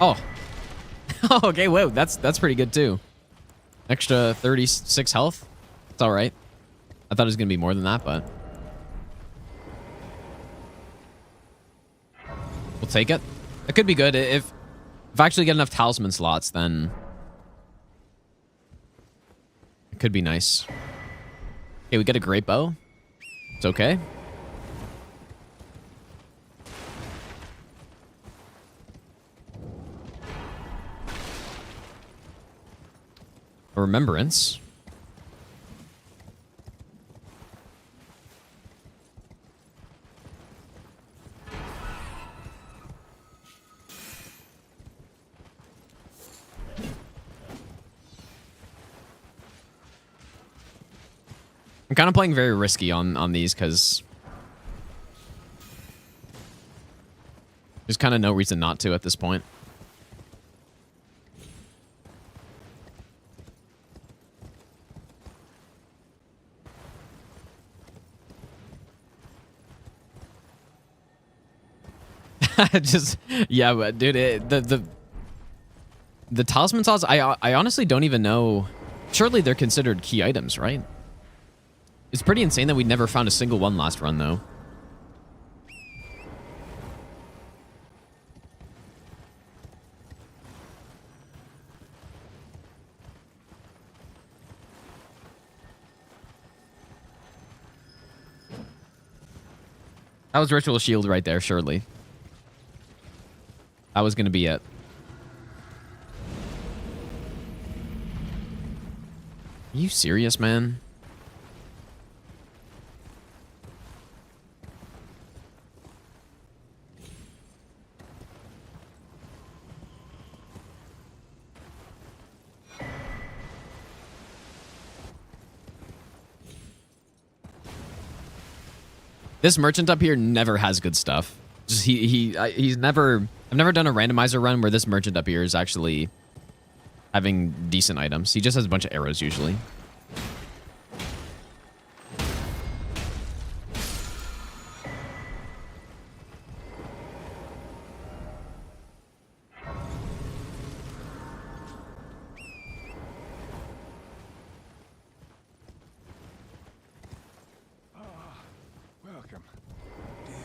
Oh. Okay, whoa, that's pretty good too. Extra 36 health. It's all right. I thought it was gonna be more than that, but we'll take it. It could be good if I actually get enough talisman slots, then it could be nice. Okay, we get a great bow. It's okay. A remembrance. I'm kind of playing very risky on these because there's kind of no reason not to at this point. Just yeah, but dude, the talisman slots, I honestly don't even know. Surely they're considered key items, right? It's pretty insane that we never found a single one last run, though. That was Ritual Shield right there, surely. That was going to be it. Are you serious, man? This merchant up here never has good stuff. Just he's never. I've never done a randomizer run where this merchant up here is actually having decent items. He just has a bunch of arrows usually. Welcome. Dear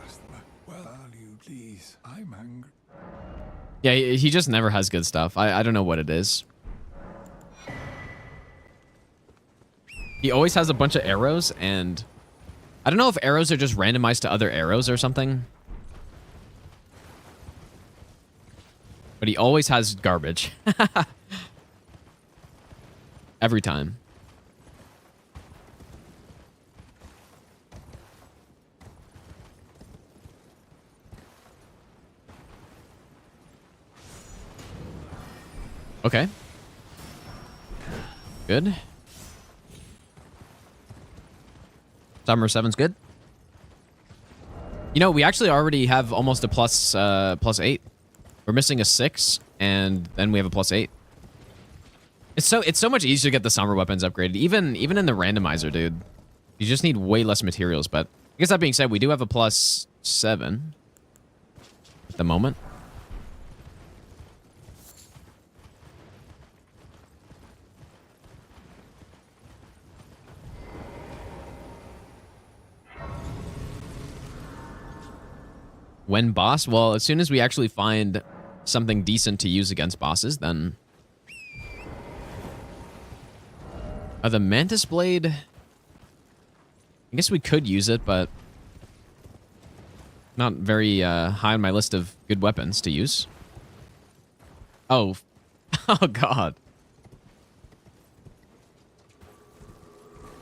customer, well, you please. I'm hungry. Yeah, he just never has good stuff. I don't know what it is. He always has a bunch of arrows, and I don't know if arrows are just randomized to other arrows or something. But he always has garbage. Every time. Okay. Good. Summer 7's good. You know, we actually already have almost a plus 8. We're missing a 6, and then we have a plus 8. It's so much easier to get the summer weapons upgraded, even in the randomizer, dude. You just need way less materials, but I guess that being said, we do have a plus 7 at the moment. When boss? Well, as soon as we actually find something decent to use against bosses, then... the Mantis Blade... I guess we could use it, but... not very high on my list of good weapons to use. Oh. Oh, God.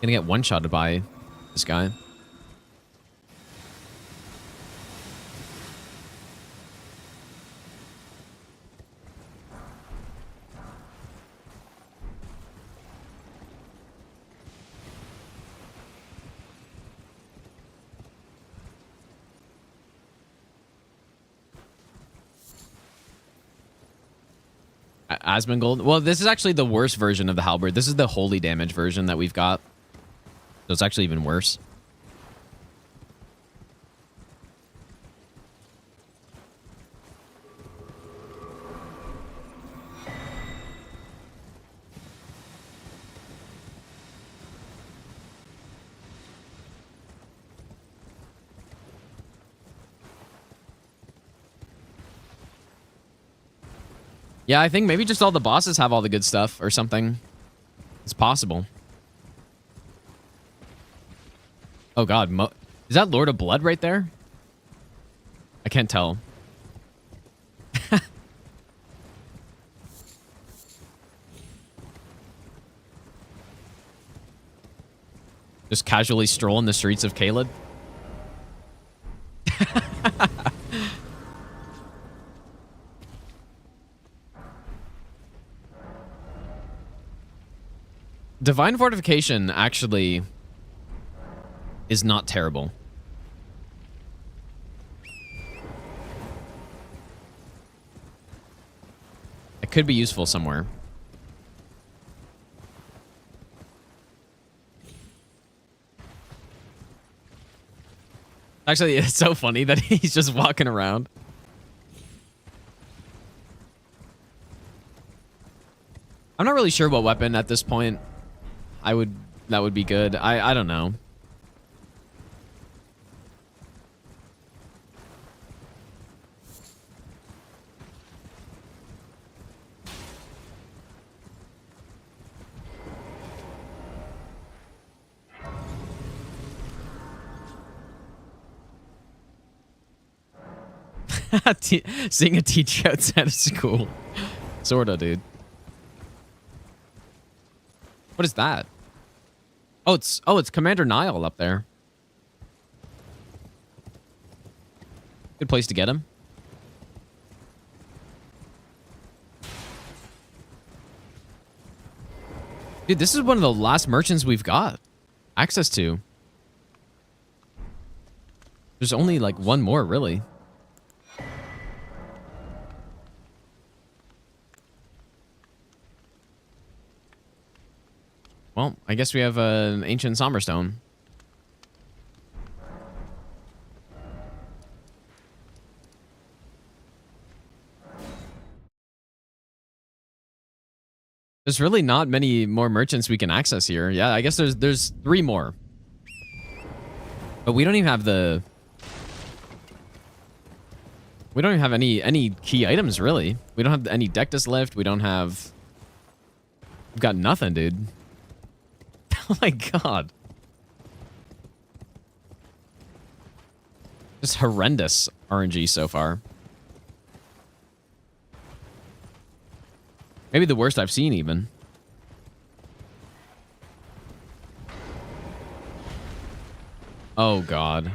Gonna get one-shotted by this guy. Asmongold. Well, this is actually the worst version of the halberd. This is the holy damage version that we've got. So it's actually even worse. Yeah, I think maybe just all the bosses have all the good stuff or something. It's possible. Oh god, is that Lord of Blood right there? I can't tell. Just casually strolling the streets of Caelid. Divine Fortification actually is not terrible. It could be useful somewhere. Actually, it's so funny that he's just walking around. I'm not really sure what weapon at this point that would be good. I don't know. Seeing a teacher outside of school. Sorta, dude. What is that? Oh, it's Commander Niall up there. Good place to get him. Dude, this is one of the last merchants we've got access to. There's only like one more, really. Well, I guess we have an ancient Somberstone. There's really not many more merchants we can access here. Yeah, I guess there's 3 more. But we don't even have the... We don't even have any key items, really. We don't have any Dectus lift. We don't have... We've got nothing, dude. Oh my god. Just horrendous RNG so far. Maybe the worst I've seen, even. Oh god.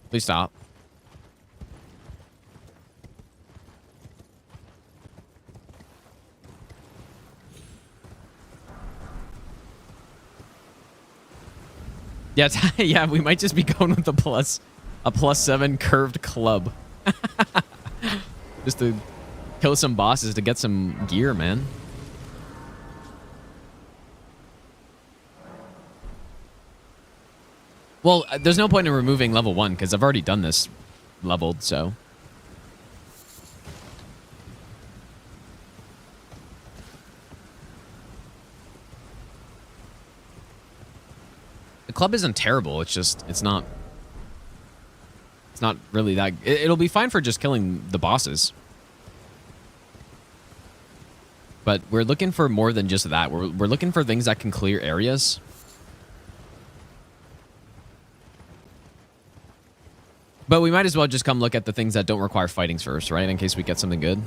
Please stop. Yeah, yeah, we might just be going with a +7 curved club. Just to kill some bosses to get some gear, man. Well, there's no point in removing level 1 because I've already done this leveled, so. The club isn't terrible. It's just, it's not really that. It'll be fine for just killing the bosses. But we're looking for more than just that. We're looking for things that can clear areas. But we might as well just come look at the things that don't require fightings first, right? In case we get something good.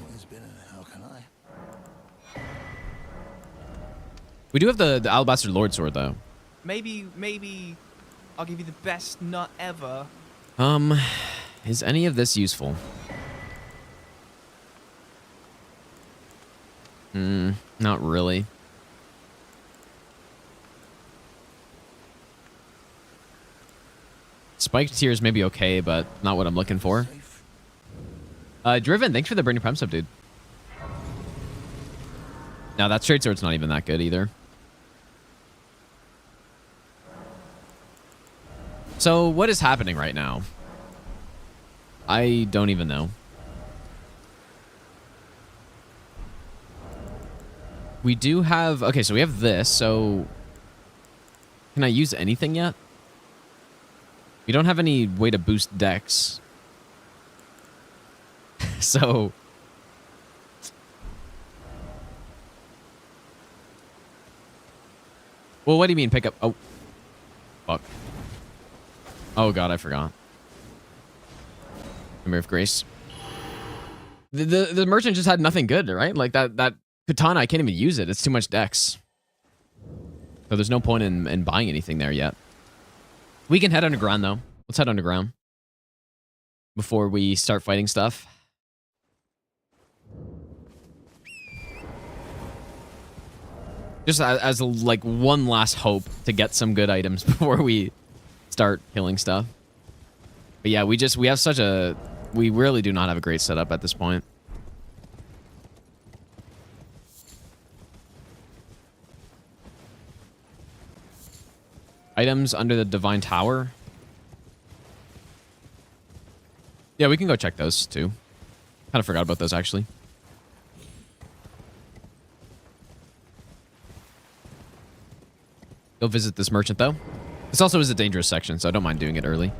We do have the Alabaster Lord Sword, though. Maybe I'll give you the best nut ever. Is any of this useful? Not really. Spiked tiers may be okay, but not what I'm looking for. Driven, thanks for the Branding Prime sub, dude. Now that straight sword's not even that good either. So what is happening right now? I don't even know. We do have... Okay, so we have this, so... Can I use anything yet? We don't have any way to boost dex. So... Well, what do you mean pick up? Oh. Fuck. Oh god, I forgot. Memory of Grace. The merchant just had nothing good, right? Like that katana, I can't even use it. It's too much dex. So there's no point in buying anything there yet. We can head underground though. Let's head underground before we start fighting stuff. Just as like one last hope to get some good items before we start killing stuff. But yeah, we have such a... We really do not have a great setup at this point. Items under the Divine Tower. Yeah, we can go check those too. Kind of forgot about those actually. Go visit this merchant though. This also is a dangerous section, so I don't mind doing it early.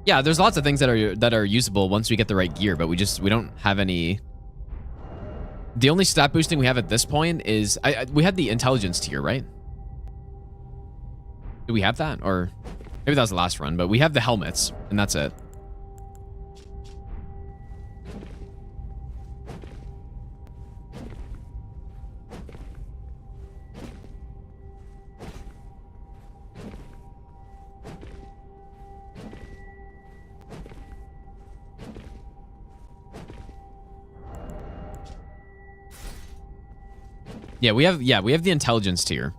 Yeah, there's lots of things that are usable once we get the right gear, but we don't have any. The only stat boosting we have at this point is we had the intelligence tier, right? Do we have that? Or maybe that was the last run, but we have the helmets, and that's it. Yeah, we have the intelligence tier.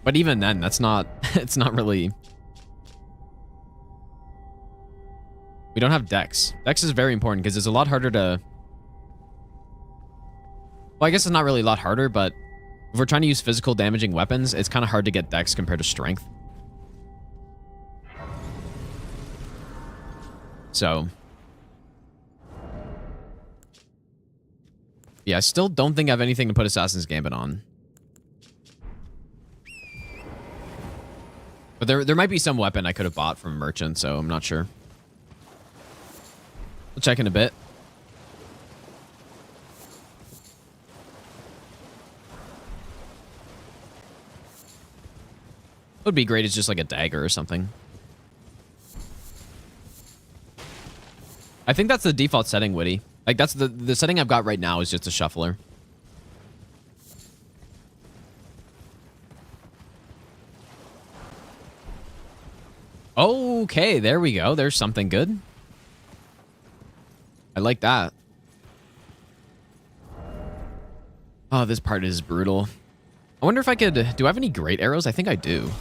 But even then, that's not it's not really. We don't have dex. Dex is very important because it's a lot harder to... Well, I guess it's not really a lot harder, but if we're trying to use physical damaging weapons, it's kind of hard to get dex compared to strength. So... Yeah, I still don't think I have anything to put Assassin's Gambit on. But there might be some weapon I could have bought from a merchant, so I'm not sure. We'll check in a bit. What would be great is just like a dagger or something. I think that's the default setting, Witty. Like, that's the setting I've got right now is just a shuffler. Okay, there we go. There's something good. I like that. Oh, this part is brutal. I wonder if I could... Do I have any great arrows? I think I do.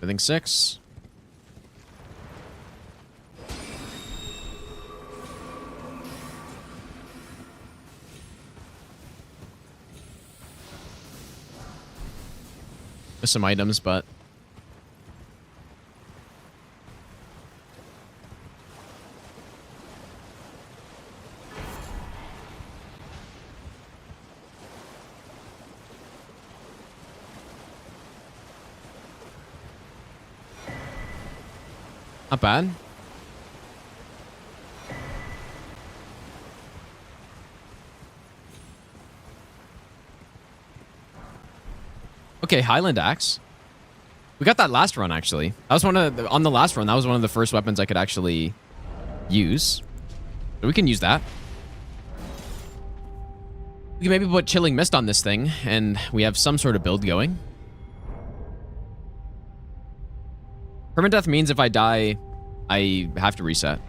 I think 6. There's some items, but... Not bad. Okay, Highland Axe. We got that last run, actually. That was on the last run, that was one of the first weapons I could actually use. So we can use that. We can maybe put Chilling Mist on this thing, and we have some sort of build going. Permadeath means if I die, I have to reset.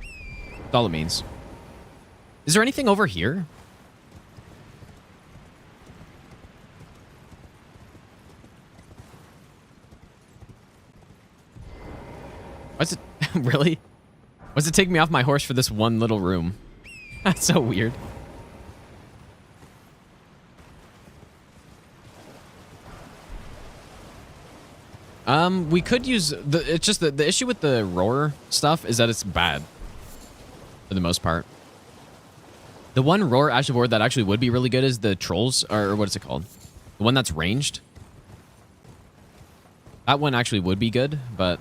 That's all it means. Is there anything over here? What's it? Really? What's it take me off my horse for this one little room? That's so weird. We could use it's just the issue with the roar stuff is that it's bad for the most part. The one roar Ashavor that actually would be really good is the trolls, or what is it called? The one that's ranged. That one actually would be good, but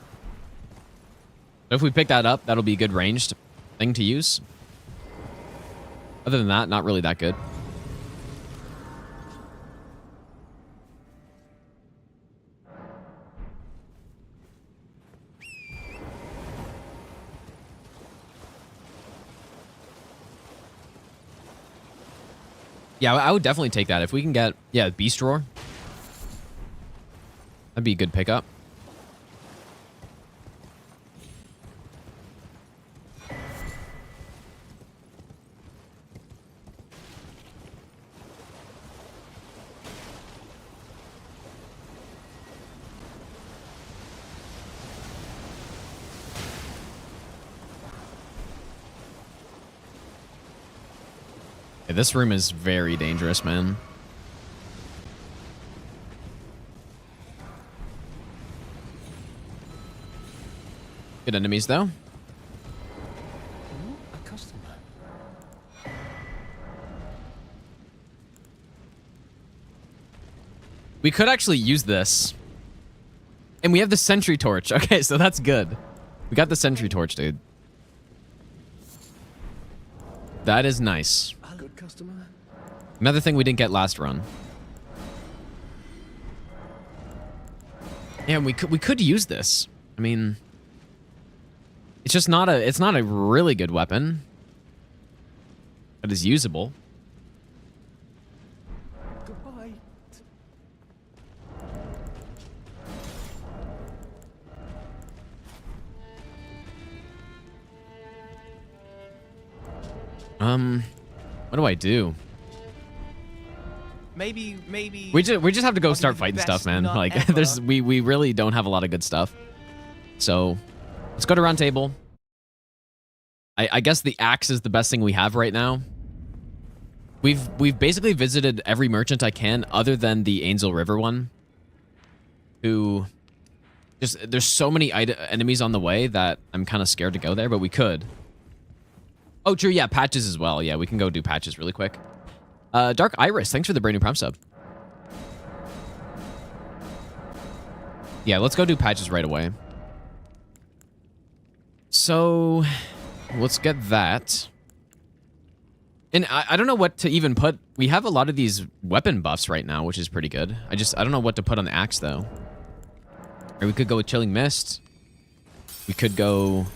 if we pick that up, that'll be a good ranged thing to use. Other than that, not really that good. Yeah, I would definitely take that. If we can get, yeah, Beast Roar. That'd be a good pickup. Yeah, this room is very dangerous, man. Good enemies, though. A customer. We could actually use this. And we have the sentry torch. Okay, so that's good. We got the sentry torch, dude. That is nice. A good customer. Another thing we didn't get last run. Yeah, we could use this. I mean, it's just not a really good weapon. But it's usable. Goodbye. What do I do? Maybe We just have to go I'll start give you fighting the stuff, best man. nut Like ever. there's we really don't have a lot of good stuff. So let's go to round table. I guess the axe is the best thing we have right now. We've basically visited every merchant I can other than the Angel River one. Who just there's so many enemies on the way that I'm kind of scared to go there, but we could. Oh, true. Yeah, patches as well. Yeah, we can go do patches really quick. Dark Iris, thanks for the brand new Prime sub. Yeah, let's go do patches right away. So, let's get that. And I don't know what to even put. We have a lot of these weapon buffs right now, which is pretty good. I don't know what to put on the axe, though. Or we could go with Chilling Mist. We could go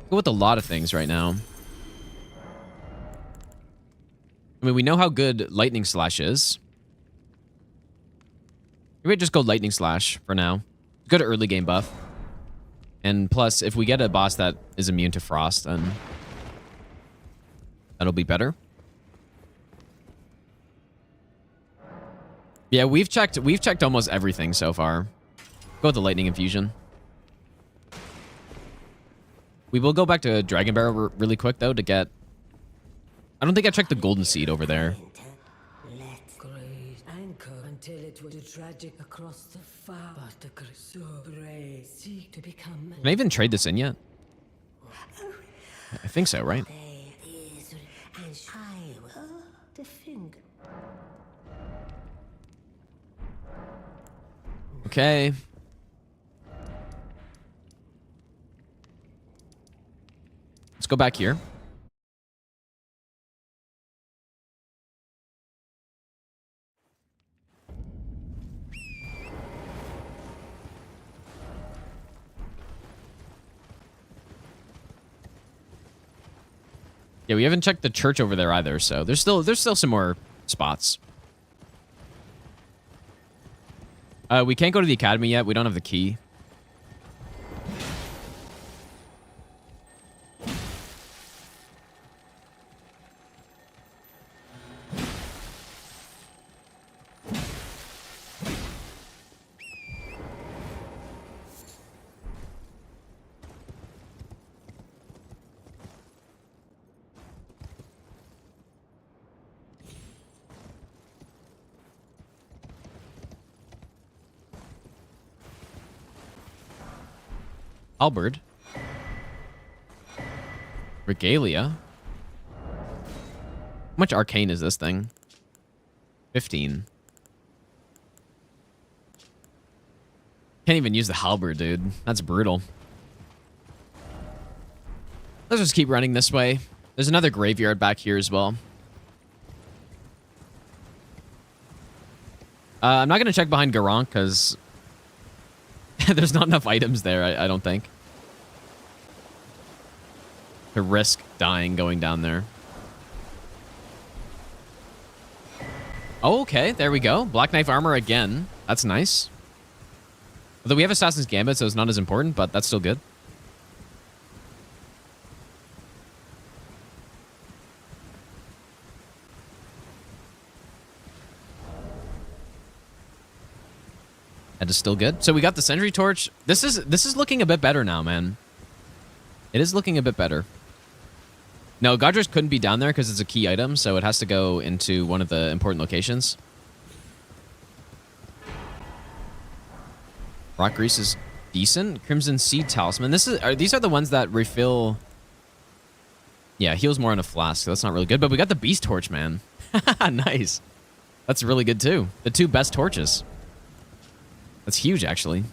with a lot of things right now. I mean, we know how good Lightning Slash is. Maybe just go Lightning Slash for now. Good early game buff. And plus, if we get a boss that is immune to Frost, then that'll be better. Yeah, we've checked almost everything so far. Go with the Lightning Infusion. We will go back to Dragon Barrel really quick, though, to get... I don't think I checked the Golden Seed over there. Let's graze anchor until it was tragic across the far. But the so brave seek to become. Can I even trade this in yet? I think so, right? And I will defend. Okay. Let's go back here. Yeah, we haven't checked the church over there either, so there's still some more spots. We can't go to the academy yet. We don't have the key. Halberd. Regalia. How much arcane is this thing? 15. Can't even use the halberd, dude. That's brutal. Let's just keep running this way. There's another graveyard back here as well. I'm not going to check behind Garant because there's not enough items there, I don't think. To risk dying going down there. Oh, okay, there we go. Black Knife armor again. That's nice. Although we have Assassin's Gambit, so it's not as important, but that's still good. That is still good. So we got the Sentry Torch. This is looking a bit better now, man. It is looking a bit better. No, Godrick couldn't be down there because it's a key item, so it has to go into one of the important locations. Rock Grease is decent. Crimson Seed Talisman. These are the ones that refill. Yeah, heals more on a flask, so that's not really good. But we got the Beast Torch, man. Nice. That's really good too. The two best torches. That's huge, actually.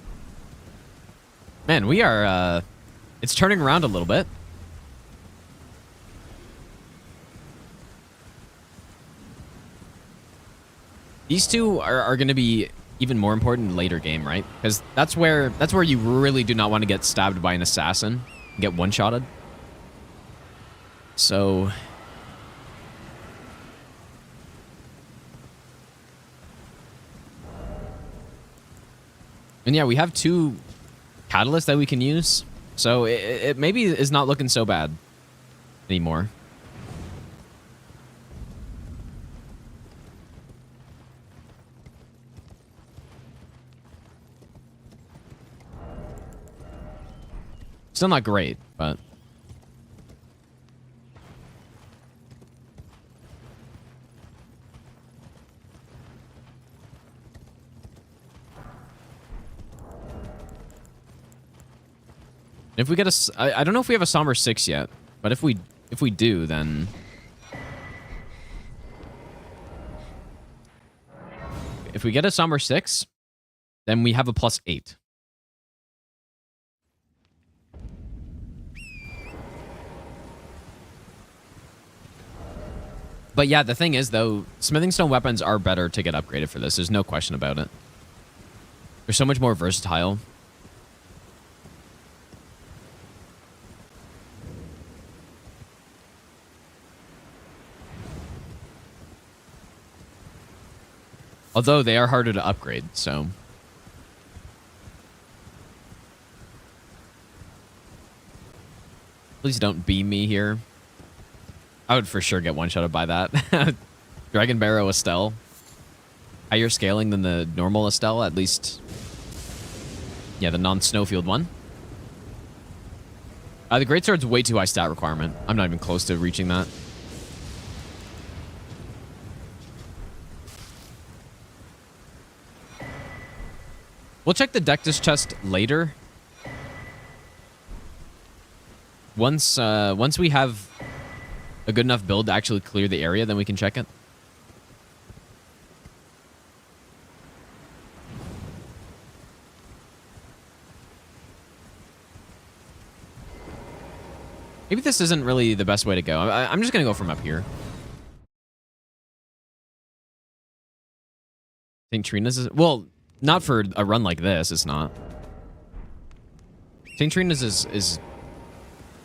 Man, we are, it's turning around a little bit. These two are going to be even more important in later game, right? Because that's where you really do not want to get stabbed by an assassin and get one-shotted. So... And yeah, we have two catalysts that we can use. So it maybe is not looking so bad anymore. Still not great, but... If we get a, I don't know if we have a Somber 6 yet, but if we do, then if we get a Somber 6, then we have a +8. But yeah, the thing is though, smithing stone weapons are better to get upgraded for this. There's no question about it. They're so much more versatile. Although they are harder to upgrade, so... Please don't beam me here. I would for sure get one-shotted by that. Dragon Barrow Estelle. Higher scaling than the normal Estelle, at least... Yeah, the non-snowfield one. The Greatsword's way too high stat requirement. I'm not even close to reaching that. We'll check the Dectus chest later. Once we have a good enough build to actually clear the area, then we can check it. Maybe this isn't really the best way to go. I'm just going to go from up here. St. Trina's is... Well... Not for a run like this, it's not. St. Trina's is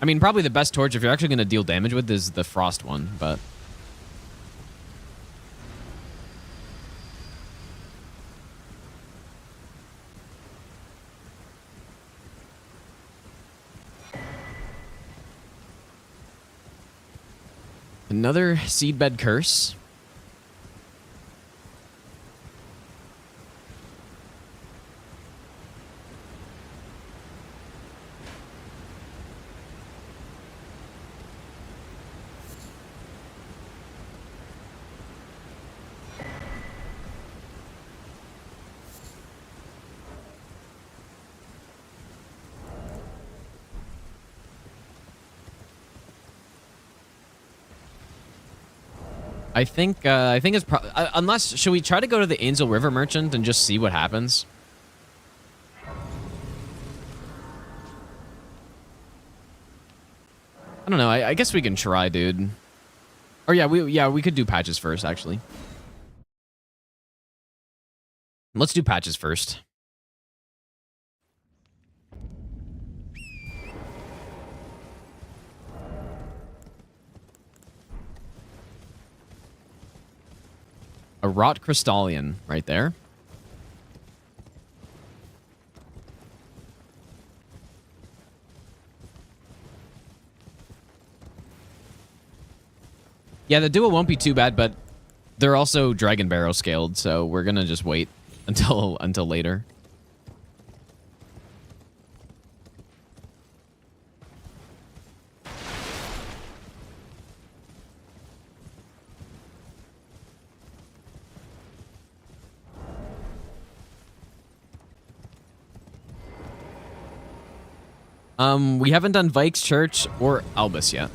I mean, probably the best torch if you're actually going to deal damage with is the frost one, but... Another seedbed curse. I think it's probably unless should we try to go to the Angel River Merchant and just see what happens? I don't know. I guess we can try, dude. Or yeah, we could do patches first actually. Let's do patches first. A Rot Crystallion right there. Yeah, the duo won't be too bad, but they're also Dragon Barrow scaled, so we're gonna just wait until later. We haven't done Vikes Church or Albus yet.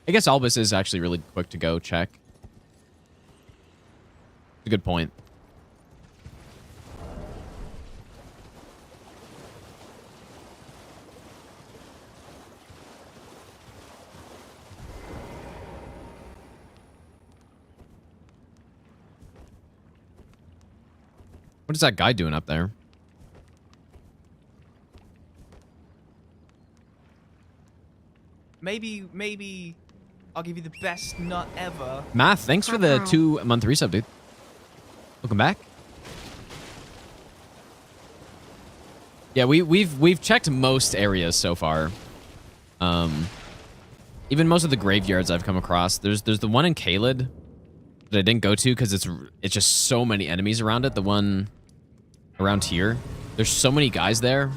I guess Albus is actually really quick to go check. It's a good point. What is that guy doing up there? Maybe I'll give you the best nut ever. Math, thanks for the 2-month resub, dude. Welcome back. Yeah, we've checked most areas so far. Even most of the graveyards I've come across. There's the one in Caelid that I didn't go to because it's just so many enemies around it. The one around here, there's so many guys there.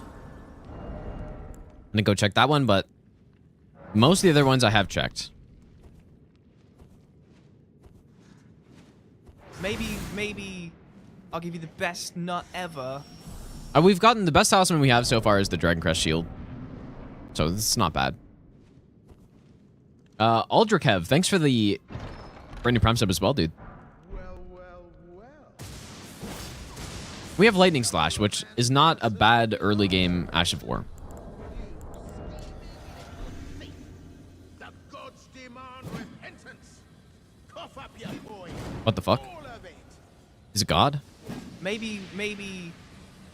I'm gonna go check that one, but most of the other ones I have checked. Maybe I'll give you the best nut ever. We've gotten the best talisman we have so far is the Dragon Crest Shield. So this is not bad. Aldrikev, thanks for the brand new Prime sub as well, dude. We have Lightning Slash, which is not a bad early game Ash of War. The gods demand repentance. Cough up your coin. What the fuck? All of it. Is it God? Maybe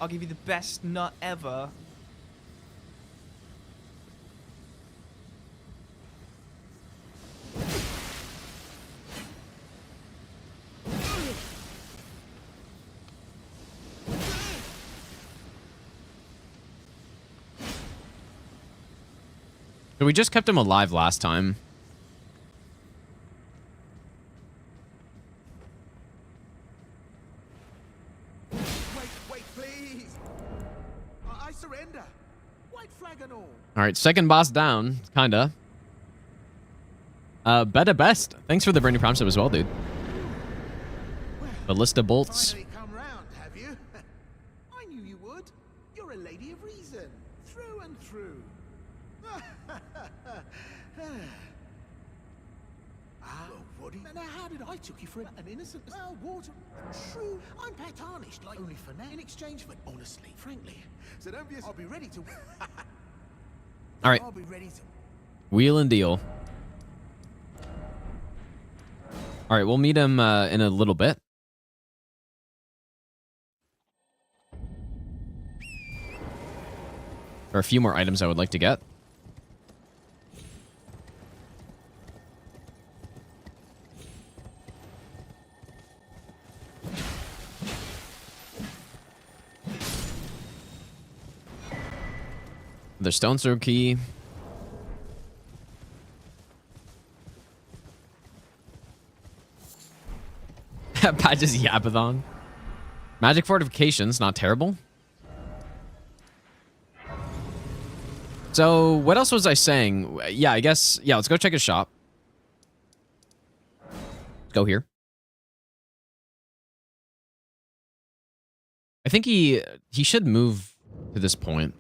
I'll give you the best nut ever. So we just kept him alive last time. Wait, please. I surrender. White flag and all. All right, second boss down, kinda. Beta Best, thanks for the brand new Prime sub as well, dude. Ballista Bolts. Finally come round, have you? I knew you would. You're a lady of reason, through and through. Woody. Now, how did I took you for an innocent, well, water, true? I'm pet tarnished, like only for now, in exchange for, honestly, frankly. So don't be. I'll be ready to. All right. I'll be ready to. Wheel and deal. All right, we'll meet him in a little bit. There are a few more items I would like to get. The stone sword key. Patches Yapathon. Magic fortifications, not terrible. So, what else was I saying? Yeah, I guess, yeah, let's go check his shop. Let's go here. I think he should move to this point.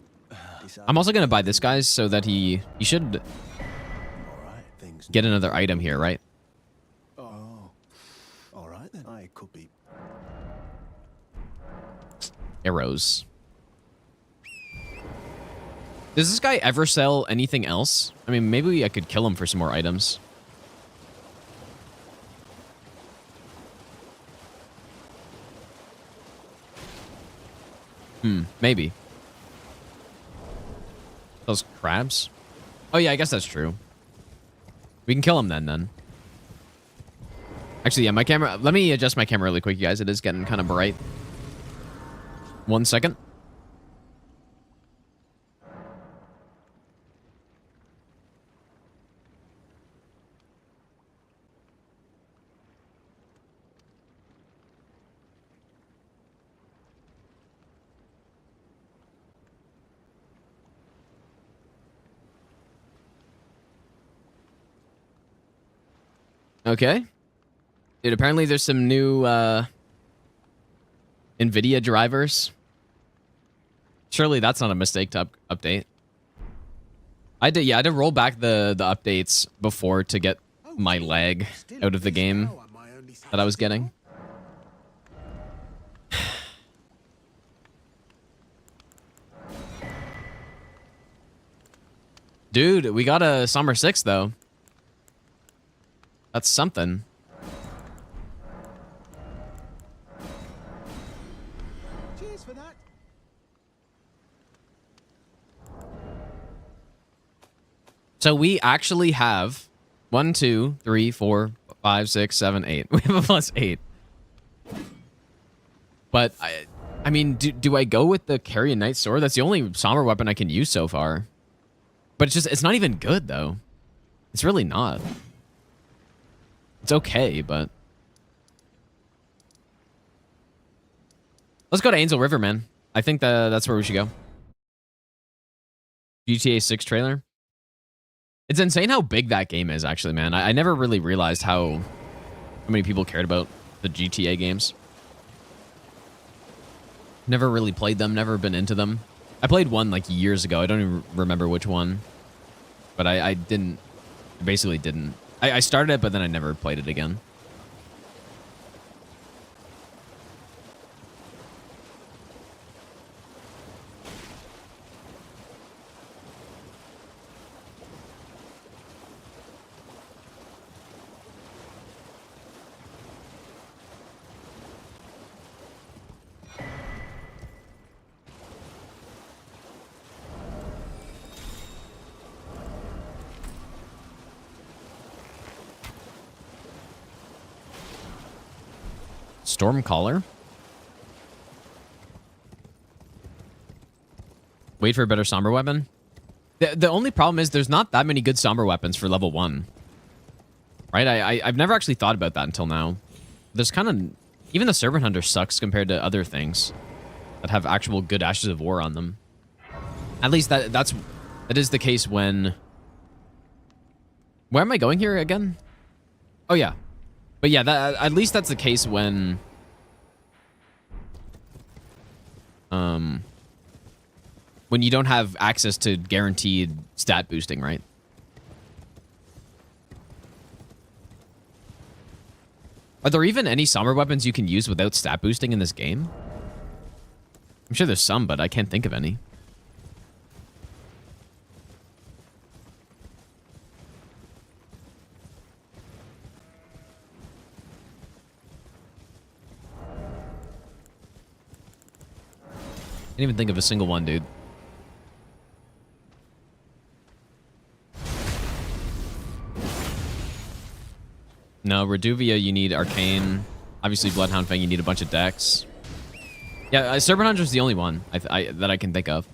I'm also going to buy this guy's so that he should get another item here, right? Oh, all right then. I could be. Arrows. Does this guy ever sell anything else? I mean, maybe I could kill him for some more items. Maybe. Those crabs? Oh yeah, I guess that's true. We can kill him then. Actually, yeah, my camera... Let me adjust my camera really quick, you guys. It is getting kind of bright. 1 second. Okay. Dude, apparently there's some new NVIDIA drivers. Surely that's not a mistake to update. I had to roll back the updates before to get my lag out of the game that I was getting. Dude, we got a Summer 6 though. That's something. Cheers for that. So we actually have 1, 2, 3, 4, 5, 6, 7, 8. We have a +8. But I mean, do I go with the Carrion Knight Sword? That's the only somber weapon I can use so far. But it's not even good though. It's really not. It's okay, but... Let's go to Angel River, man. I think that's where we should go. GTA 6 trailer. It's insane how big that game is, actually, man. I never really realized how many people cared about the GTA games. Never really played them, never been into them. I played one, like, years ago. I don't even remember which one. But I didn't... Basically didn't. I started it, but then I never played it again. Stormcaller. Wait for a better somber weapon. The only problem is there's not that many good somber weapons for level 1. Right? I've never actually thought about that until now. There's kind of... Even the Servant Hunter sucks compared to other things that have actual good Ashes of War on them. At least that is the case when... Where am I going here again? Oh, yeah. But yeah, at least that's the case when... when you don't have access to guaranteed stat boosting, right? Are there even any somber weapons you can use without stat boosting in this game? I'm sure there's some, but I can't think of any. Can't even think of a single one, dude. No, Reduvia, you need Arcane. Obviously, Bloodhound Fang, you need a bunch of decks. Yeah, Serpent Hunter's the only one that I can think of.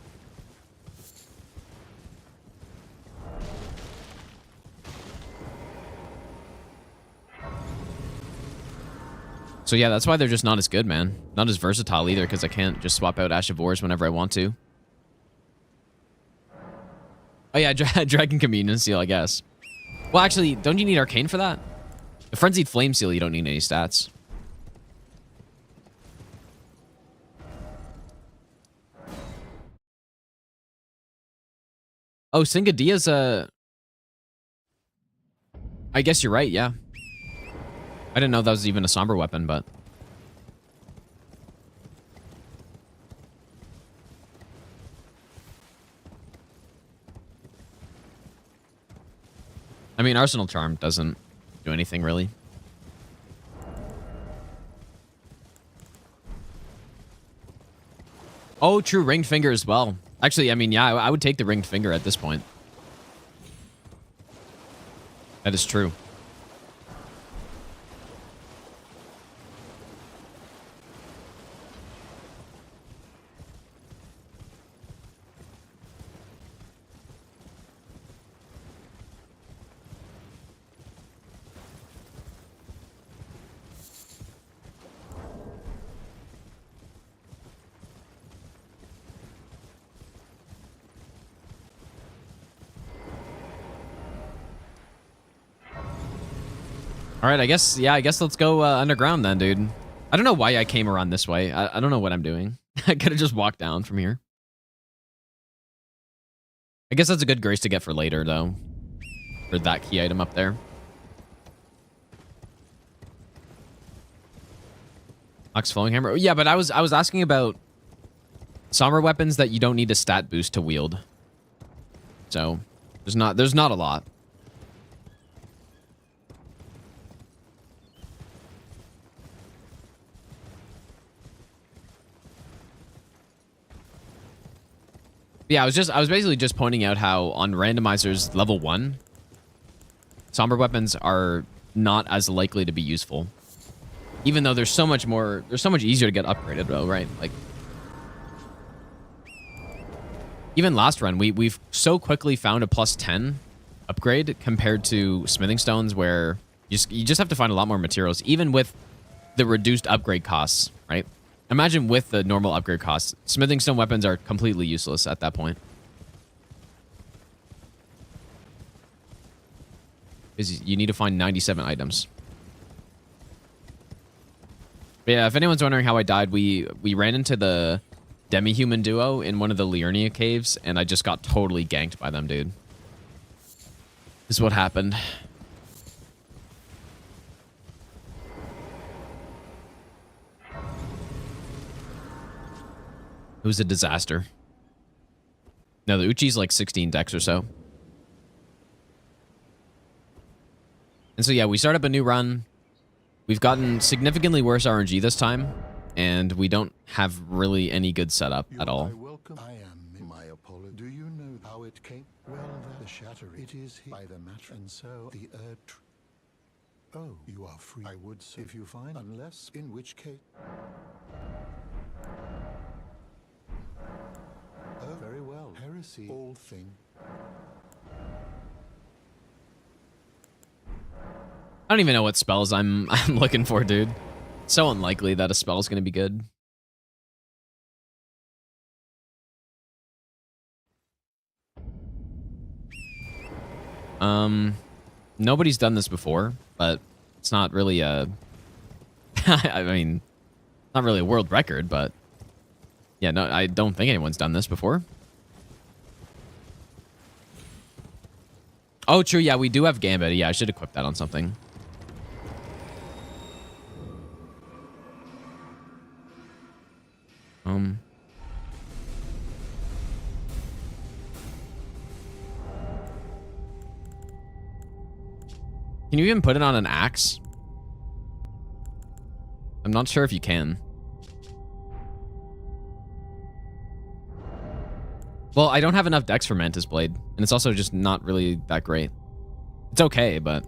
So yeah, that's why they're just not as good, man. Not as versatile either, because I can't just swap out Ash of Wars whenever I want to. Oh yeah, Dragon Communion Seal, I guess. Well, actually, don't you need Arcane for that? The Frenzied Flame Seal, you don't need any stats. Oh, Singadia's I guess you're right, yeah. I didn't know that was even a somber weapon, but... I mean, Arsenal Charm doesn't do anything, really. Oh, true, Ringed Finger as well. Actually, I mean, yeah, I would take the Ringed Finger at this point. That is true. All right, I guess let's go underground then, dude. I don't know why I came around this way. I don't know what I'm doing. I could have just walked down from here. I guess that's a good grace to get for later, though. For that key item up there. Ox Flowing Hammer. Yeah, but I was asking about somber weapons that you don't need a stat boost to wield. So there's not a lot. Yeah, I was basically just pointing out how on randomizers level 1, somber weapons are not as likely to be useful. Even though they're so much easier to get upgraded though, right? Like even last run, we've so quickly found a +10 upgrade compared to smithing stones where you just have to find a lot more materials, even with the reduced upgrade costs, right? Imagine with the normal upgrade costs, smithing stone weapons are completely useless at that point. Because you need to find 97 items. But yeah, if anyone's wondering how I died, we ran into the demi-human duo in one of the Liurnia caves, and I just got totally ganked by them, dude. This is what happened. It was a disaster. No, the Uchi's like 16 decks or so. And so yeah, we start up a new run. We've gotten significantly worse RNG this time, and we don't have really any good setup at all. Welcome. I am my apology. Do you know how it came? Well, the shatter it is by the matter, and so the earth. Oh, you are free. I would say if you find, unless in which case. Oh, very well. Heresy, all thing. I don't even know what spells I'm looking for, dude. It's so unlikely that a spell is going to be good. Nobody's done this before, but it's not really a... I mean, not really a world record, but... Yeah, no, I don't think anyone's done this before. Oh, true, yeah, we do have Gambit. Yeah, I should equip that on something. Can you even put it on an axe? I'm not sure if you can. Well, I don't have enough dex for Mantis Blade, and it's also just not really that great. It's okay, but...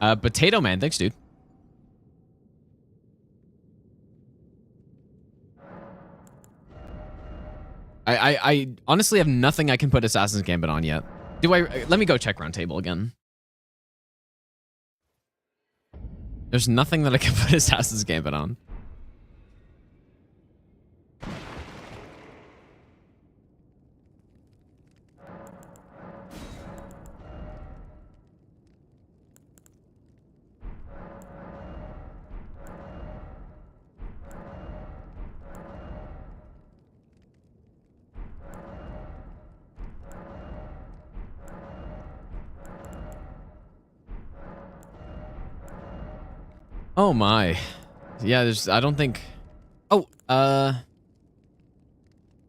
Potato Man, thanks, dude. I honestly have nothing I can put Assassin's Gambit on yet. Let me go check round table again. There's nothing that I can put Assassin's Gambit on. Oh my. Yeah, I don't think... Oh, I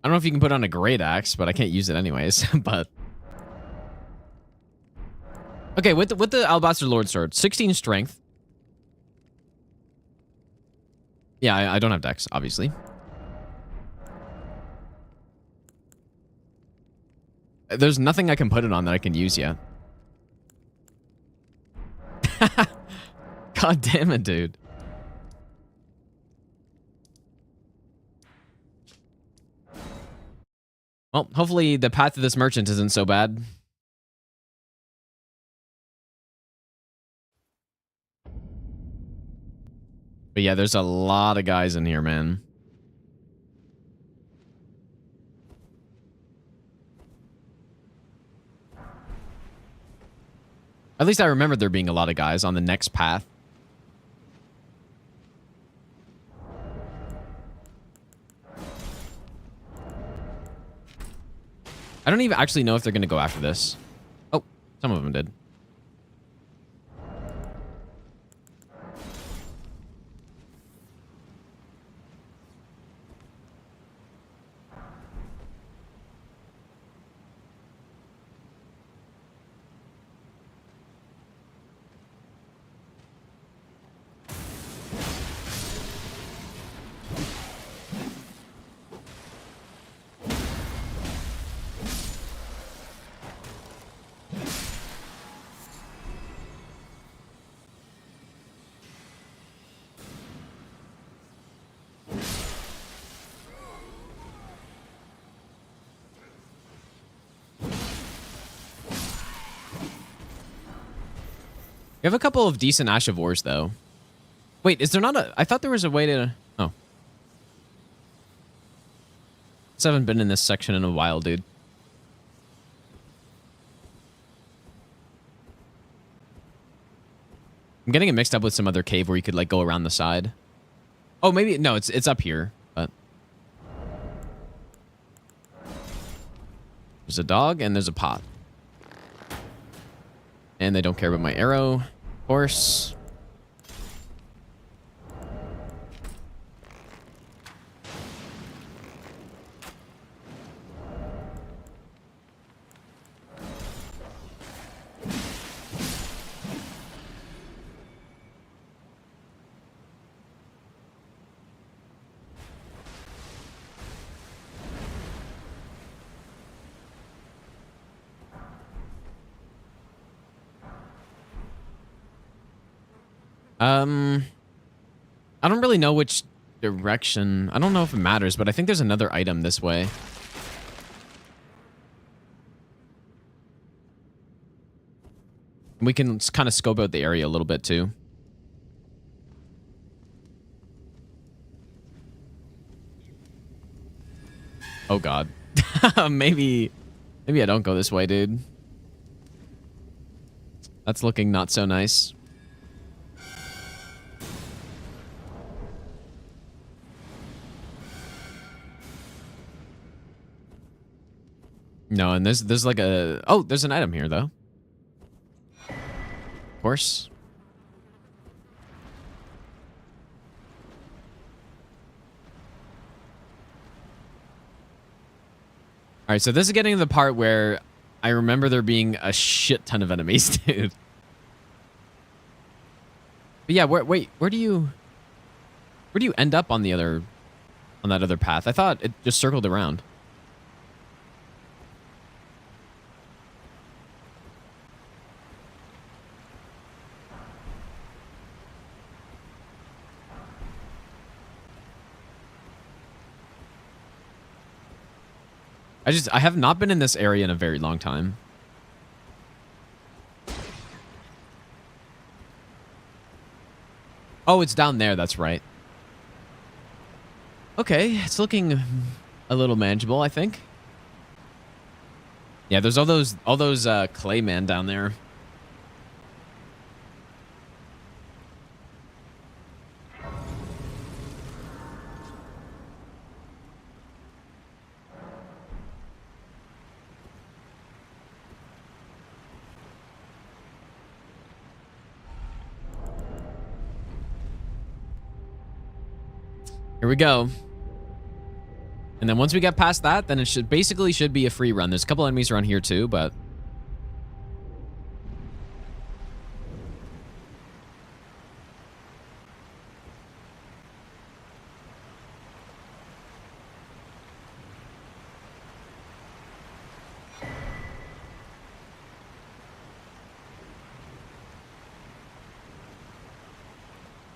don't know if you can put on a great axe, but I can't use it anyways, but... Okay, with the Alabaster Lord Sword, 16 strength. Yeah, I don't have dex, obviously. There's nothing I can put it on that I can use yet. God damn it, dude. Well, hopefully the path to this merchant isn't so bad. But yeah, there's a lot of guys in here, man. At least I remember there being a lot of guys on the next path. I don't even actually know if they're going to go after this. Oh, some of them did. We have a couple of decent Ash of Wars, though. Wait, is there not a... I thought there was a way to... Oh. I haven't been in this section in a while, dude. I'm getting it mixed up with some other cave where you could, like, go around the side. Oh, maybe... No, it's up here, but... There's a dog and there's a pot. And they don't care about my arrow. Of course. I don't really know which direction. I don't know if it matters, but I think there's another item this way. We can kind of scope out the area a little bit too. Oh god. maybe I don't go this way, dude. That's looking not so nice. No, and there's like a... Oh, there's an item here, though. Of course. Alright, so this is getting to the part where I remember there being a shit ton of enemies, dude. But yeah, where do you end up on the other... on that other path? I thought it just circled around. I have not been in this area in a very long time. Oh, it's down there. That's right. Okay, it's looking a little manageable, I think. Yeah, there's all those claymen down there. Here we go. And then once we get past that, then it should be a free run. There's a couple enemies around here too, but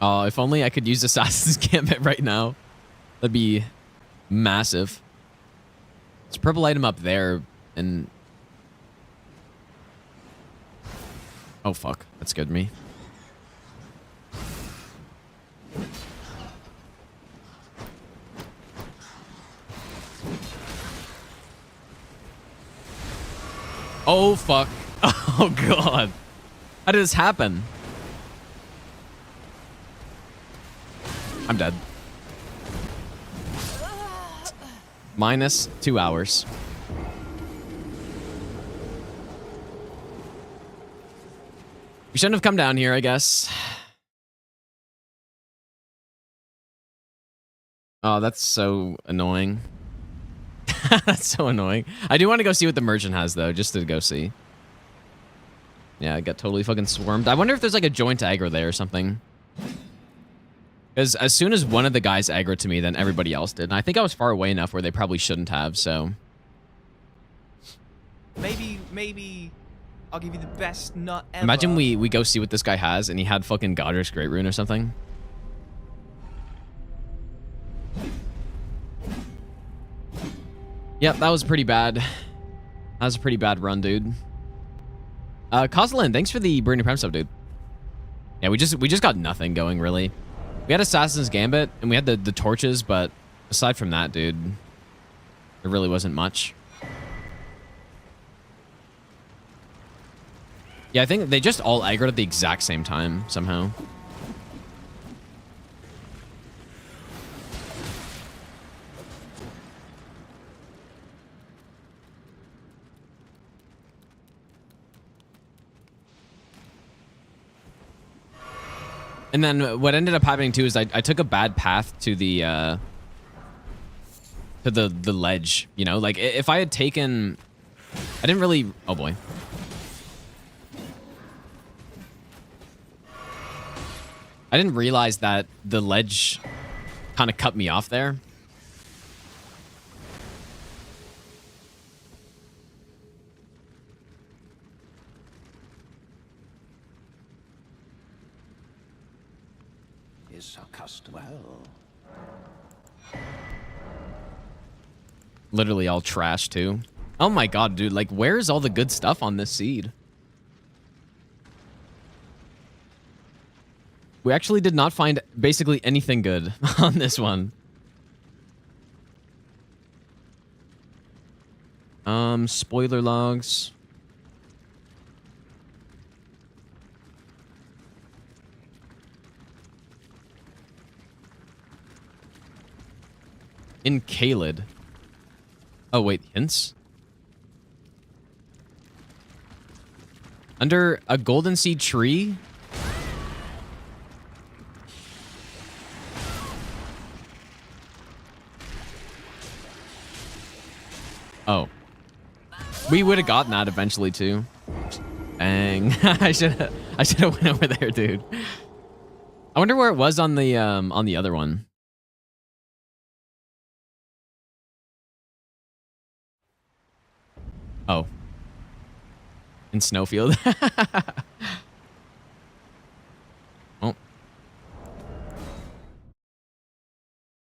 oh, if only I could use Assassin's Gambit right now. That'd be massive. There's a purple item up there, and... oh, fuck. That scared me. Oh, fuck. Oh, God. How did this happen? I'm dead. Minus 2 hours. We shouldn't have come down here, I guess. Oh, that's so annoying. That's so annoying. I do want to go see what the merchant has, though, just to go see. Yeah, I got totally fucking swarmed. I wonder if there's like a joint aggro there or something. Because as soon as one of the guys aggroed to me, then everybody else did. And I think I was far away enough where they probably shouldn't have, so... Maybe I'll give you the best nut ever. Imagine we go see what this guy has, and he had fucking Godrick's Great Rune or something. Yep, that was pretty bad. That was a pretty bad run, dude. Caelid, thanks for the Brandon Prime sub, dude. Yeah, we just got nothing going, really. We had Assassin's Gambit, and we had the torches, but aside from that, dude, there really wasn't much. Yeah, I think they just all aggroed at the exact same time, somehow. And then what ended up happening too is I took a bad path to the ledge, you know? Like if I had taken... I didn't really... oh boy. I didn't realize that the ledge kind of cut me off there. Is our custom well? Literally all trash too. Oh my god, dude, like where's all the good stuff on this seed? We actually did not find basically anything good on this one. Spoiler logs. In Caelid. Oh, wait, hints? Under a golden seed tree? Oh. We would have gotten that eventually, too. Dang. I should have went over there, dude. I wonder where it was on the other one. Oh. In Snowfield. Oh.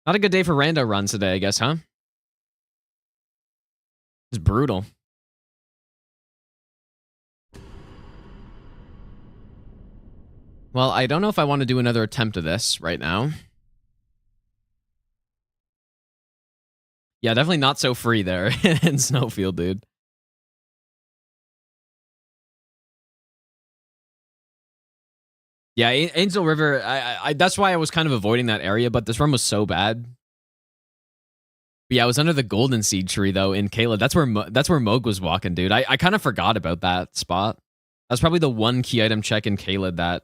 Not a good day for rando runs today, I guess, huh? It's brutal. Well, I don't know if I want to do another attempt of this right now. Yeah, definitely not so free there in Snowfield, dude. Yeah, Angel River, I that's why I was kind of avoiding that area, but this run was so bad. But yeah, I was under the golden seed tree though in Caelid. That's where Moog was walking, dude. I kind of forgot about that spot. That's probably the one key item check in Caelid that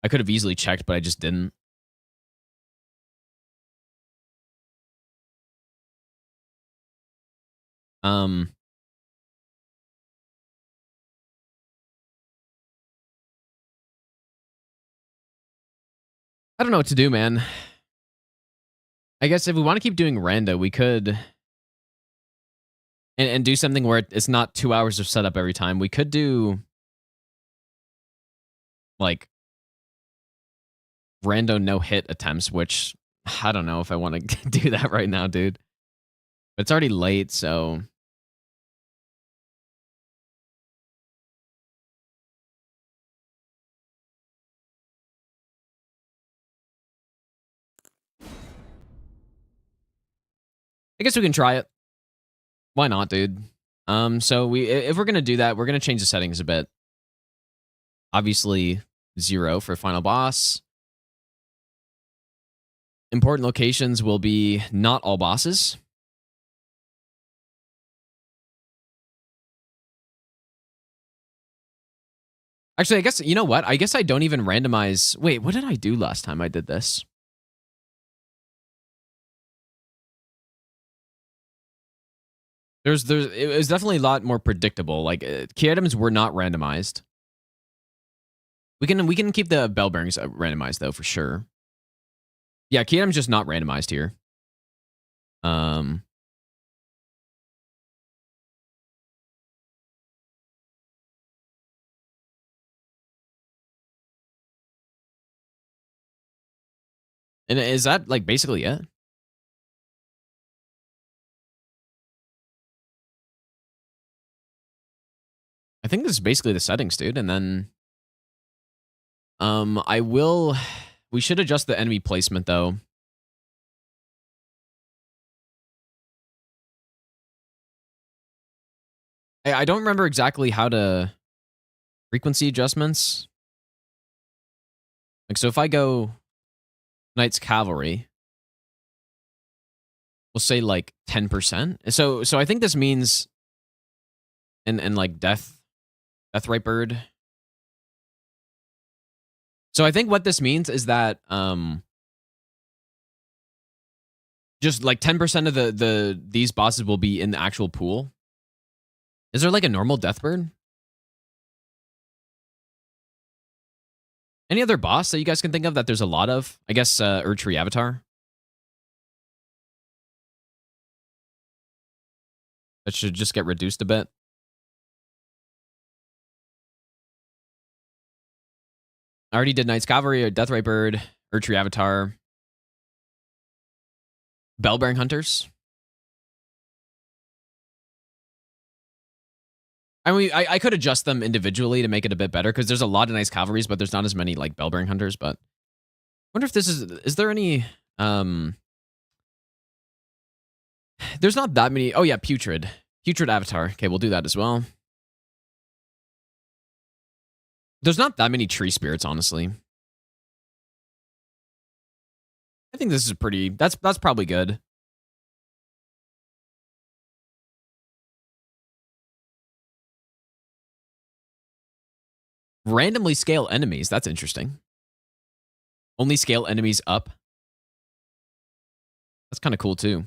I could have easily checked, but I just didn't. I don't know what to do, man. I guess if we want to keep doing rando, we could and do something where it's not 2 hours of setup every time. We could do like rando no hit attempts, which I don't know if I want to do that right now, dude. But it's already late, so I guess we can try it. Why not, dude? So if we're gonna do that, we're gonna change the settings a bit. Obviously, 0 for final boss. Important locations will be not all bosses. Actually, I guess, you know what? I guess I don't even randomize. Wait, what did I do last time I did this? It was definitely a lot more predictable. Like, key items were not randomized. We can keep the bell bearings randomized, though, for sure. Yeah, key items just not randomized here. And is that, like, basically it? I think this is basically the settings, dude. And then, we should adjust the enemy placement, though. I don't remember exactly how to frequency adjustments. Like, so if I go Knights Cavalry, we'll say like 10%. So I think this means, and like Deathrite Bird. So I think what this means is that just like 10% of these bosses will be in the actual pool. Is there like a normal Deathbird? Any other boss that you guys can think of that there's a lot of? I guess Erdtree Avatar. That should just get reduced a bit. I already did Knight's Cavalry, or Deathrite Bird, Erdtree Avatar. Bellbearing Hunters. I mean, I could adjust them individually to make it a bit better, because there's a lot of nice cavalries, but there's not as many like Bellbearing Hunters. But I wonder if this is there any there's not that many. Oh yeah, Putrid Avatar. Okay, we'll do that as well. There's not that many tree spirits, honestly. I think this is pretty, that's probably good. Randomly scale enemies. That's interesting. Only scale enemies up. That's kind of cool too.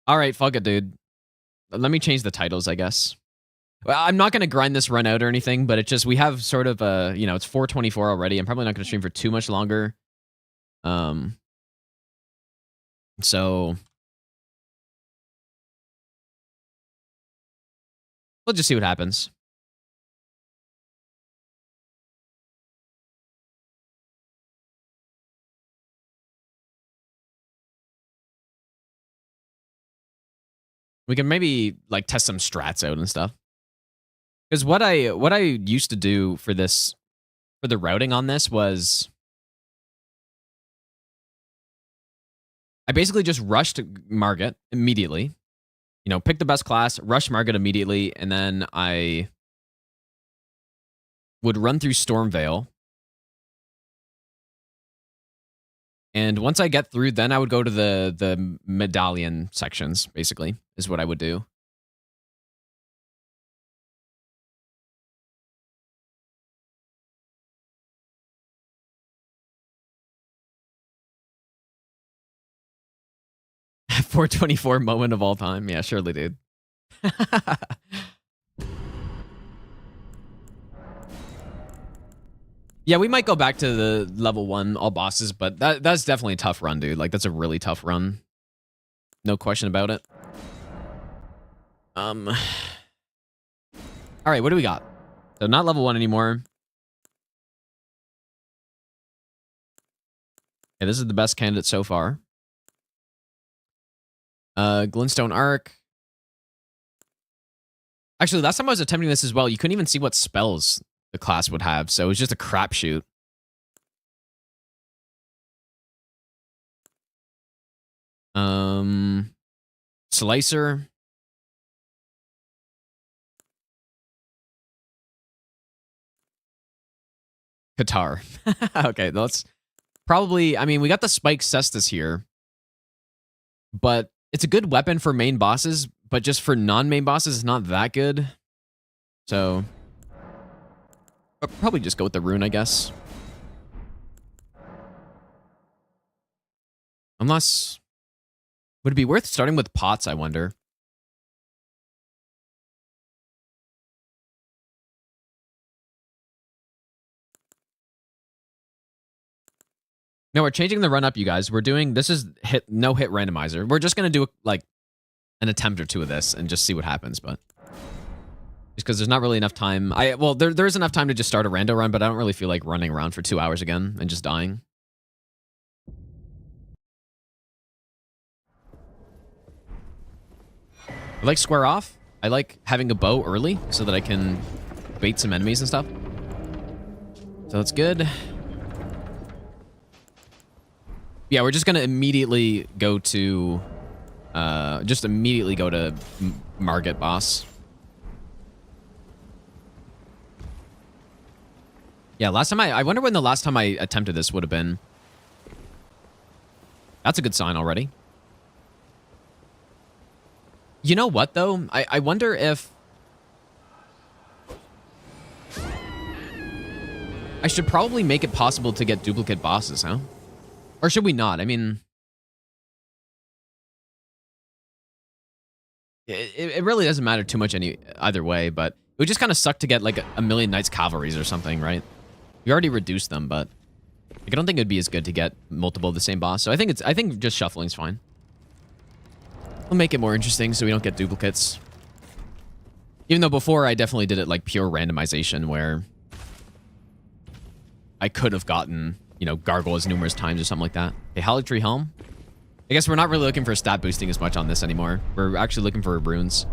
All right, fuck it, dude. Let me change the titles, I guess. Well, I'm not going to grind this run out or anything, but it's just, we have sort of a, you know, it's 4:24 already. I'm probably not going to stream for too much longer. So we'll just see what happens. We can maybe like test some strats out and stuff. Because what I used to do for this, for the routing on this was I basically just rushed Margit immediately. You know, pick the best class, rush Margit immediately, and then I would run through Stormvale. And once I get through, then I would go to the medallion sections, basically, is what I would do. .424 moment of all time. Yeah, surely, dude. Yeah, we might go back to the level 1 all bosses, but that's definitely a tough run, dude. Like, that's a really tough run. No question about it. All right, what do we got? So not level 1 anymore. Okay, this is the best candidate so far. Glintstone Arc. Actually, last time I was attempting this as well, you couldn't even see what spells the class would have, so it was just a crapshoot. Slicer. Qatar. Okay, that's probably, I mean, we got the Spike Cestus here, but it's a good weapon for main bosses, but just for non-main bosses, it's not that good. So, I'll probably just go with the rune, I guess. Unless, would it be worth starting with pots, I wonder? No, we're changing the run up, you guys. We're doing, this is no hit randomizer. We're just going to do like an attempt or two of this and just see what happens, but just because there's not really enough time. Well, there is enough time to just start a rando run, but I don't really feel like running around for 2 hours again and just dying. I like square off. I like having a bow early so that I can bait some enemies and stuff. So that's good. Yeah, we're just gonna immediately go to, Margit boss. Yeah, last time I wonder when the last time I attempted this would have been. That's a good sign already. You know what, though? I wonder if I should probably make it possible to get duplicate bosses, huh? Or should we not? I mean, it really doesn't matter too much either way, but it would just kind of suck to get like a million Knights Cavalries or something, right? We already reduced them, but like, I don't think it'd be as good to get multiple of the same boss. So I think just shuffling's fine. We'll make it more interesting so we don't get duplicates. Even though before I definitely did it like pure randomization where I could have gotten, you know, gargoyles numerous times or something like that. Okay, Halletree Helm. I guess we're not really looking for stat boosting as much on this anymore. We're actually looking for runes.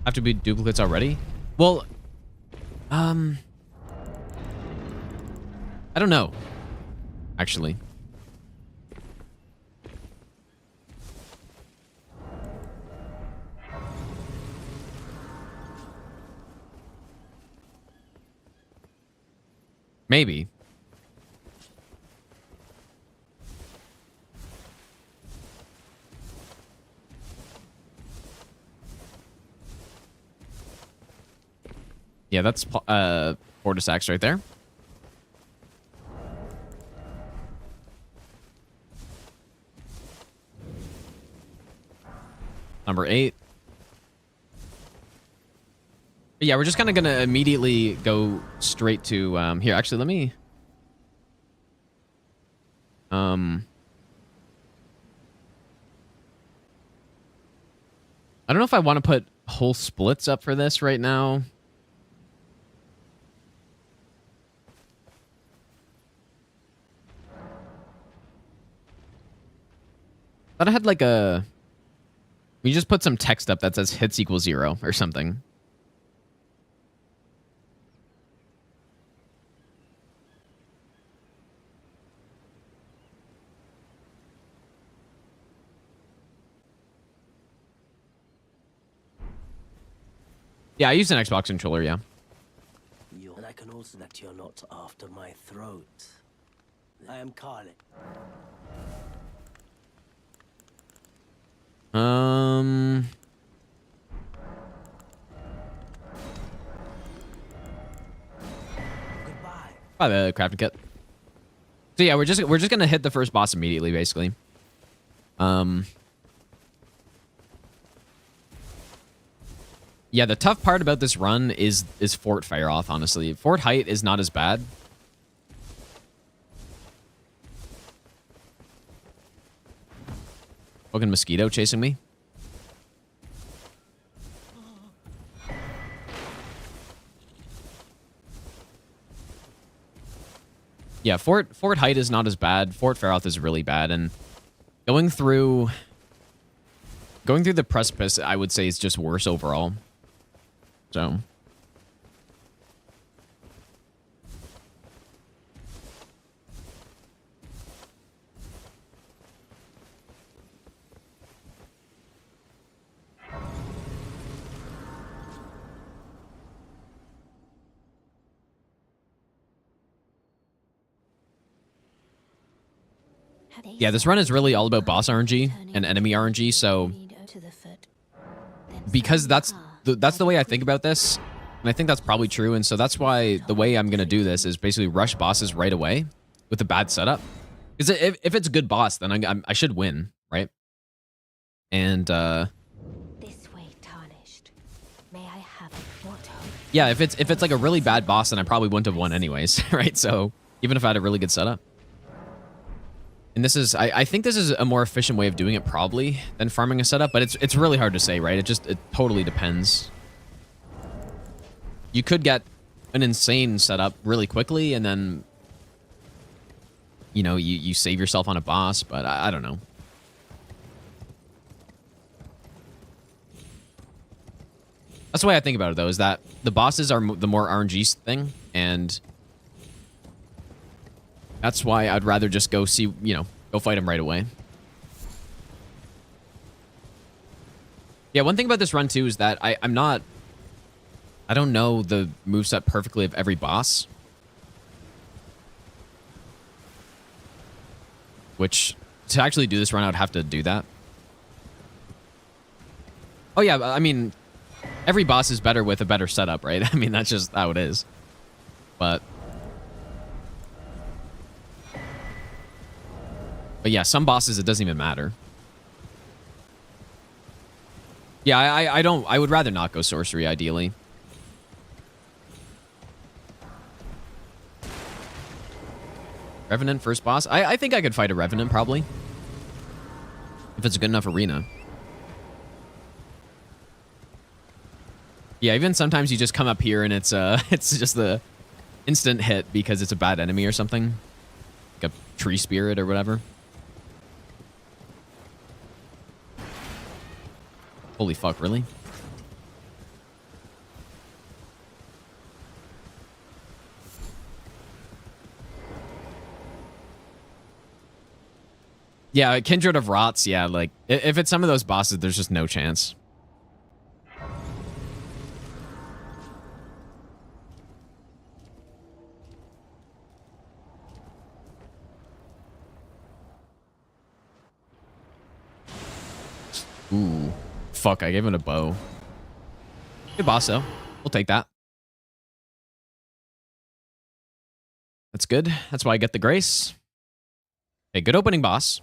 Have to be duplicates already? Well, I don't know, actually. Maybe. Yeah, that's Fortis Axe right there. Number 8. But yeah, we're just kind of going to immediately go straight to... here, actually, let me... I don't know if I want to put whole splits up for this right now. Thought I had like a... We just put some text up that says hits equals 0 or something. Yeah, I use an Xbox controller, yeah. And I can also that you're not after my throat. I am Caelid. Goodbye. By the crafting kit. So yeah, we're just gonna hit the first boss immediately, basically. Yeah, the tough part about this run is Fort Faroth, honestly. Fort Height is not as bad. Fucking mosquito chasing me. Yeah, Fort Height is not as bad. Fort Faroth is really bad, and going through the precipice, I would say, is just worse overall. So yeah, this run is really all about boss RNG and enemy RNG, so because that's the way I think about this, and I think that's probably true, and so that's why the way I'm going to do this is basically rush bosses right away with a bad setup. Because if it's a good boss, then I should win, right? And This way, tarnished. May I have what hope? Yeah, if it's like a really bad boss, then I probably wouldn't have won anyways, right? So even if I had a really good setup. And this is, I think this is a more efficient way of doing it probably than farming a setup, but it's really hard to say, right? It totally depends. You could get an insane setup really quickly and then, you know, you save yourself on a boss, but I don't know. That's the way I think about it, though, is that the bosses are the more RNG thing, and that's why I'd rather just go see, you know, go fight him right away. Yeah, one thing about this run, too, is that I don't know the moveset perfectly of every boss. Which, to actually do this run, I would have to do that. Oh, yeah, I mean, every boss is better with a better setup, right? I mean, that's just how it is. But yeah, some bosses, it doesn't even matter. Yeah, I would rather not go sorcery, ideally. Revenant first boss? I think I could fight a Revenant, probably. If it's a good enough arena. Yeah, even sometimes you just come up here and it's just the instant hit because it's a bad enemy or something. Like a tree spirit or whatever. Holy fuck, really? Yeah, Kindred of Rots, yeah, like, if it's some of those bosses, there's just no chance. Ooh. Fuck, I gave him a bow. Good boss, though. We'll take that. That's good. That's why I get the grace. Okay, good opening boss.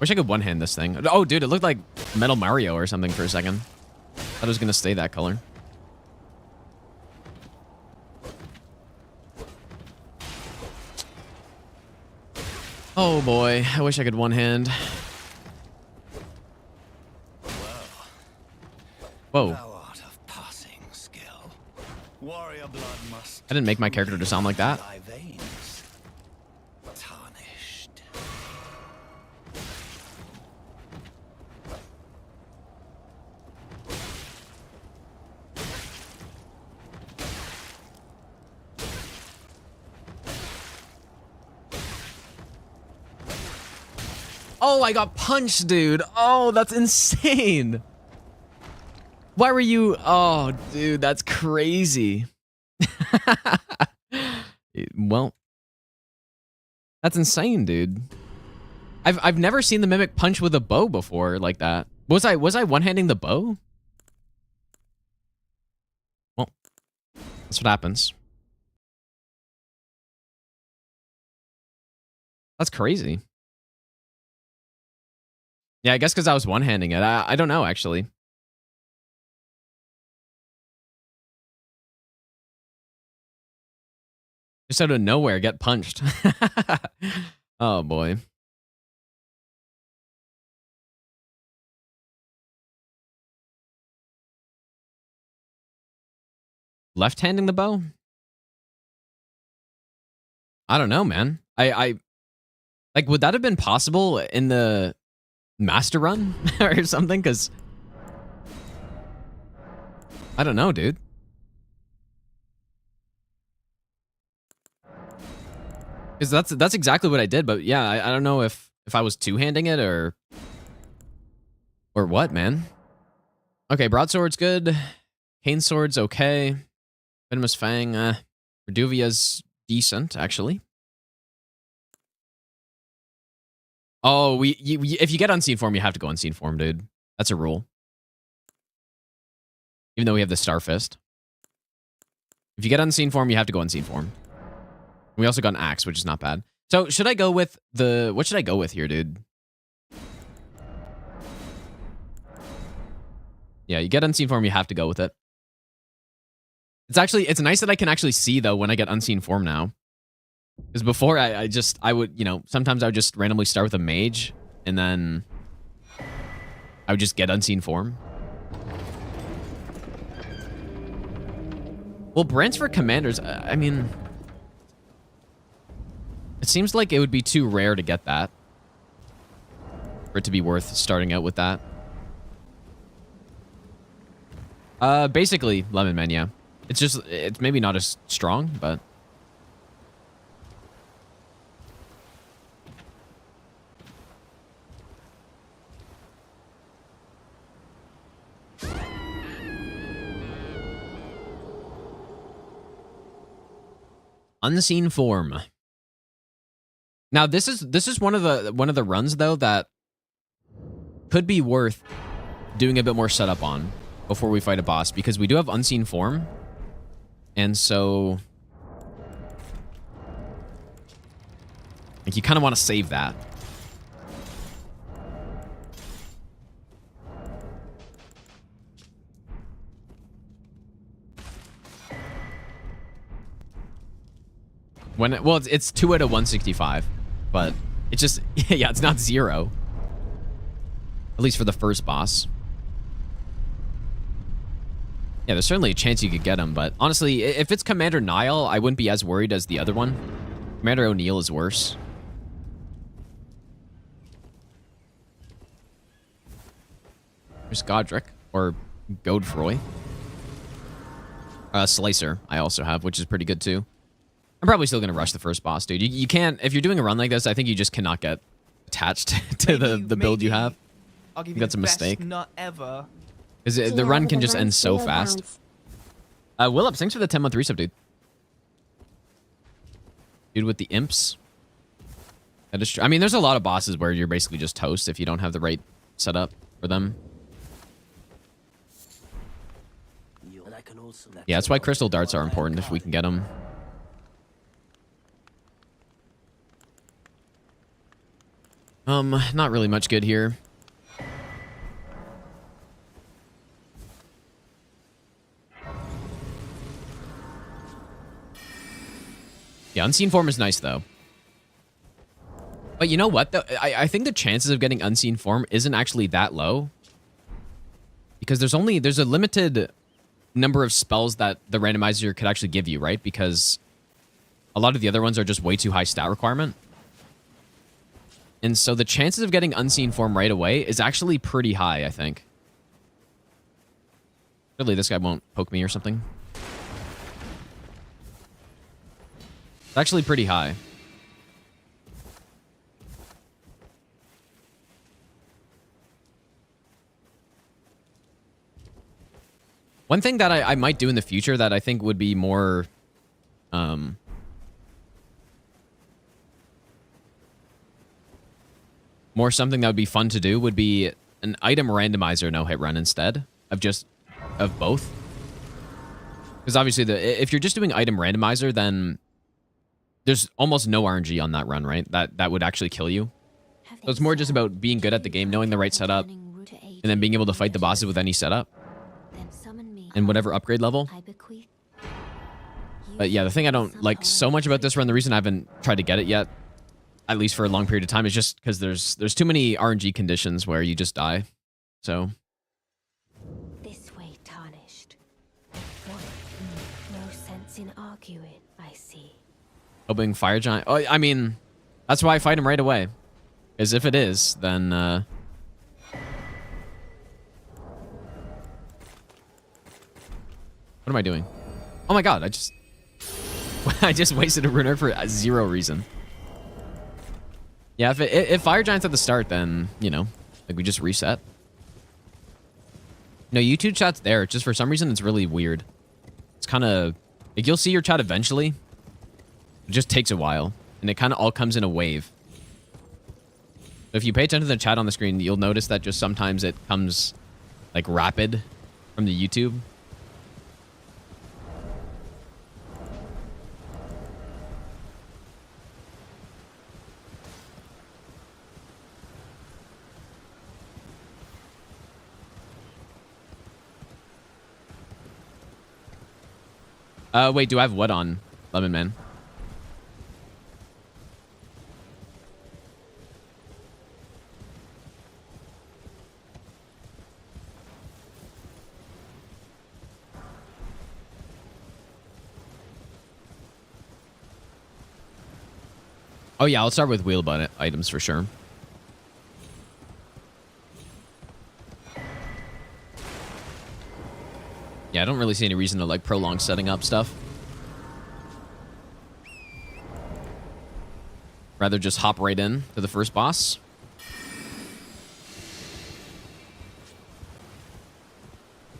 Wish I could one-hand this thing. Oh, dude, it looked like Metal Mario or something for a second. Thought it was gonna stay that color. Oh boy, I wish I could one-hand. Whoa. Thou art of passing skill. Warrior blood must I didn't make my character to sound like that. thy veins tarnished. Oh, I got punched, dude. Oh, that's insane. Why were you... Oh, dude, that's crazy. Well, that's insane, dude. I've never seen the Mimic punch with a bow before like that. Was I one-handing the bow? Well, that's what happens. That's crazy. Yeah, I guess because I was one-handing it. I don't know, actually. Just out of nowhere, get punched. Oh, boy. Left-handing the bow? I don't know, man. I like, would that have been possible in the master run or something? Because I don't know, dude. Because that's exactly what I did, but yeah, I don't know if I was two-handing it or what, man. Okay, broadsword's good. Cane sword's okay. Venomous Fang, Reduvia's decent, actually. Oh, if you get unseen form, you have to go unseen form, dude. That's a rule. Even though we have the Star Fist. If you get unseen form, you have to go unseen form. We also got an axe, which is not bad. So should I go with the... What should I go with here, dude? Yeah, you get unseen form, you have to go with it. It's nice that I can actually see, though, when I get unseen form now. Because before, I would, you know, sometimes I would just randomly start with a mage, and then I would just get unseen form. Well, brands for commanders, I mean... It seems like it would be too rare to get that. For it to be worth starting out with that. Basically, Lemon Man, yeah. It's maybe not as strong, but... Unseen form. Now this is one of the runs though that could be worth doing a bit more setup on before we fight a boss, because we do have unseen form, and so like you kind of want to save that. Well, it's 2 out of 165, but it's just, yeah, it's not 0. At least for the first boss. Yeah, there's certainly a chance you could get him, but honestly, if it's Commander Nile, I wouldn't be as worried as the other one. Commander O'Neill is worse. There's Godrick, or Godfroy. Slicer, I also have, which is pretty good too. I'm probably still going to rush the first boss, dude. You can't... If you're doing a run like this, I think you just cannot get attached to the build you have. I'll give you That's the a mistake. best nut ever. Because the run can just end so fast. Willups, thanks for the 10-month resub, dude. Dude with the imps. That is true. I mean, there's a lot of bosses where you're basically just toast if you don't have the right setup for them. Yeah, that's why crystal darts are important if we can get them. Not really much good here. Yeah, unseen form is nice, though. But you know what, though? I think the chances of getting unseen form isn't actually that low. because there's a limited number of spells that the randomizer could actually give you, right? Because a lot of the other ones are just way too high stat requirement. And so the chances of getting Unseen Form right away is actually pretty high, I think. Really, this guy won't poke me or something. It's actually pretty high. One thing that I might do in the future that I think would be more... more something that would be fun to do would be an item randomizer no-hit run instead of both. Because obviously, if you're just doing item randomizer, then there's almost no RNG on that run, right? That would actually kill you. So it's more just about being good at the game, knowing the right setup, and then being able to fight the bosses with any setup and whatever upgrade level. But yeah, the thing I don't like so much about this run, the reason I haven't tried to get it yet, at least for a long period of time, is just because there's too many RNG conditions where you just die. So This way, tarnished. What? No sense in arguing, I see. hoping Fire Giant. Oh, I mean, that's why I fight him right away. Because if it is, then what am I doing? Oh my god, I just wasted a rune for zero reason. Yeah, if Fire Giant's at the start, then, you know, like we just reset. No, YouTube chat's there. Just for some reason, it's really weird. It's kind of... like, you'll see your chat eventually. It just takes a while. And it kind of all comes in a wave. So if you pay attention to the chat on the screen, you'll notice that just sometimes it comes, like, rapid from the YouTube. Wait, do I have what on, Lemon Man? Oh yeah, I'll start with wheel button items for sure. Yeah, I don't really see any reason to like prolong setting up stuff. Rather just hop right in to the first boss.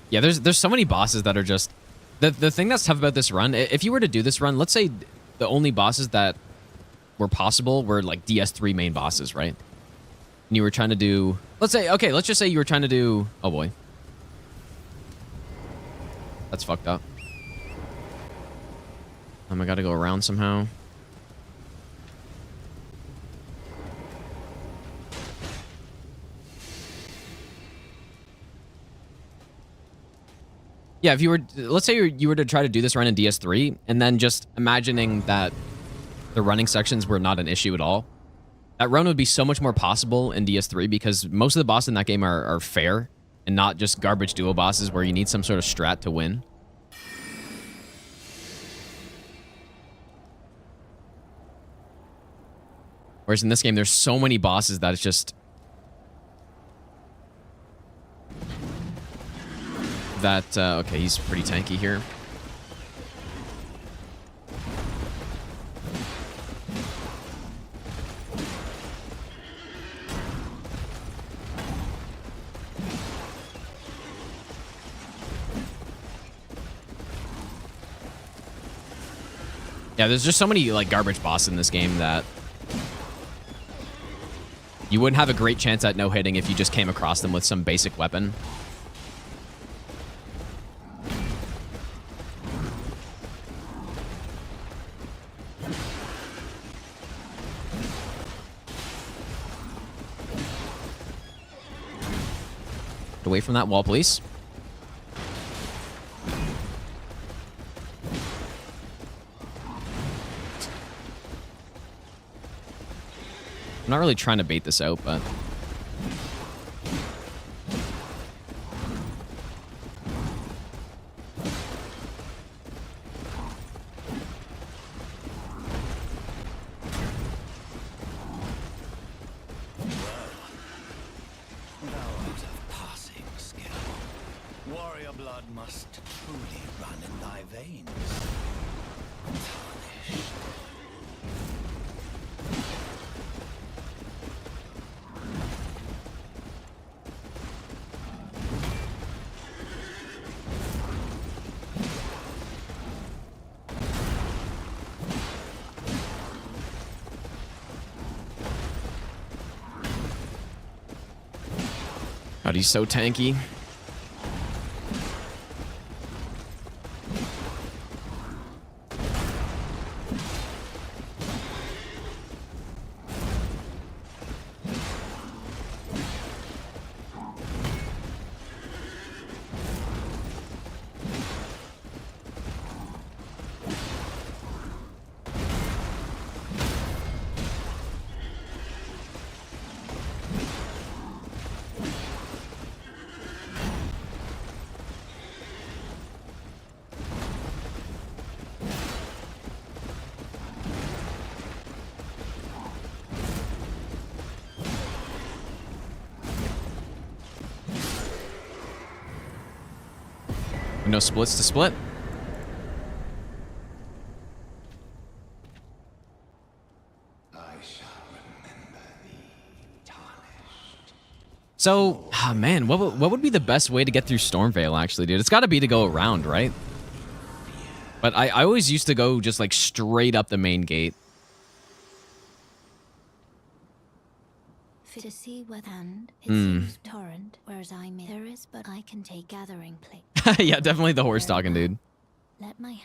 Yeah, there's so many bosses that are just... The thing that's tough about this run, if you were to do this run, let's say the only bosses that were possible were like DS3 main bosses, right? And you were trying to do... let's just say you were trying to do... oh boy. That's fucked up. I gotta go around somehow. Yeah, if you were... let's say you were to try to do this run in DS3, and then just imagining that the running sections were not an issue at all. That run would be so much more possible in DS3 because most of the bosses in that game are fair and not just garbage duo bosses where you need some sort of strat to win. Whereas in this game, there's so many bosses that it's just... that, okay, he's pretty tanky here. Yeah, there's just so many, like, garbage bosses in this game that you wouldn't have a great chance at no-hitting if you just came across them with some basic weapon. Get away from that wall, please. I'm not really trying to bait this out, but... Blood must truly run in thy veins. Tarnished. God, he's so tanky. No splits to split. So, oh man, what would be the best way to get through Stormveil, actually, dude? It's got to be to go around, right? But I always used to go just, like, straight up the main gate. To see what hand it seems torrent, whereas there is, but I can take gathering plate. Yeah, definitely the horse talking, dude. Let my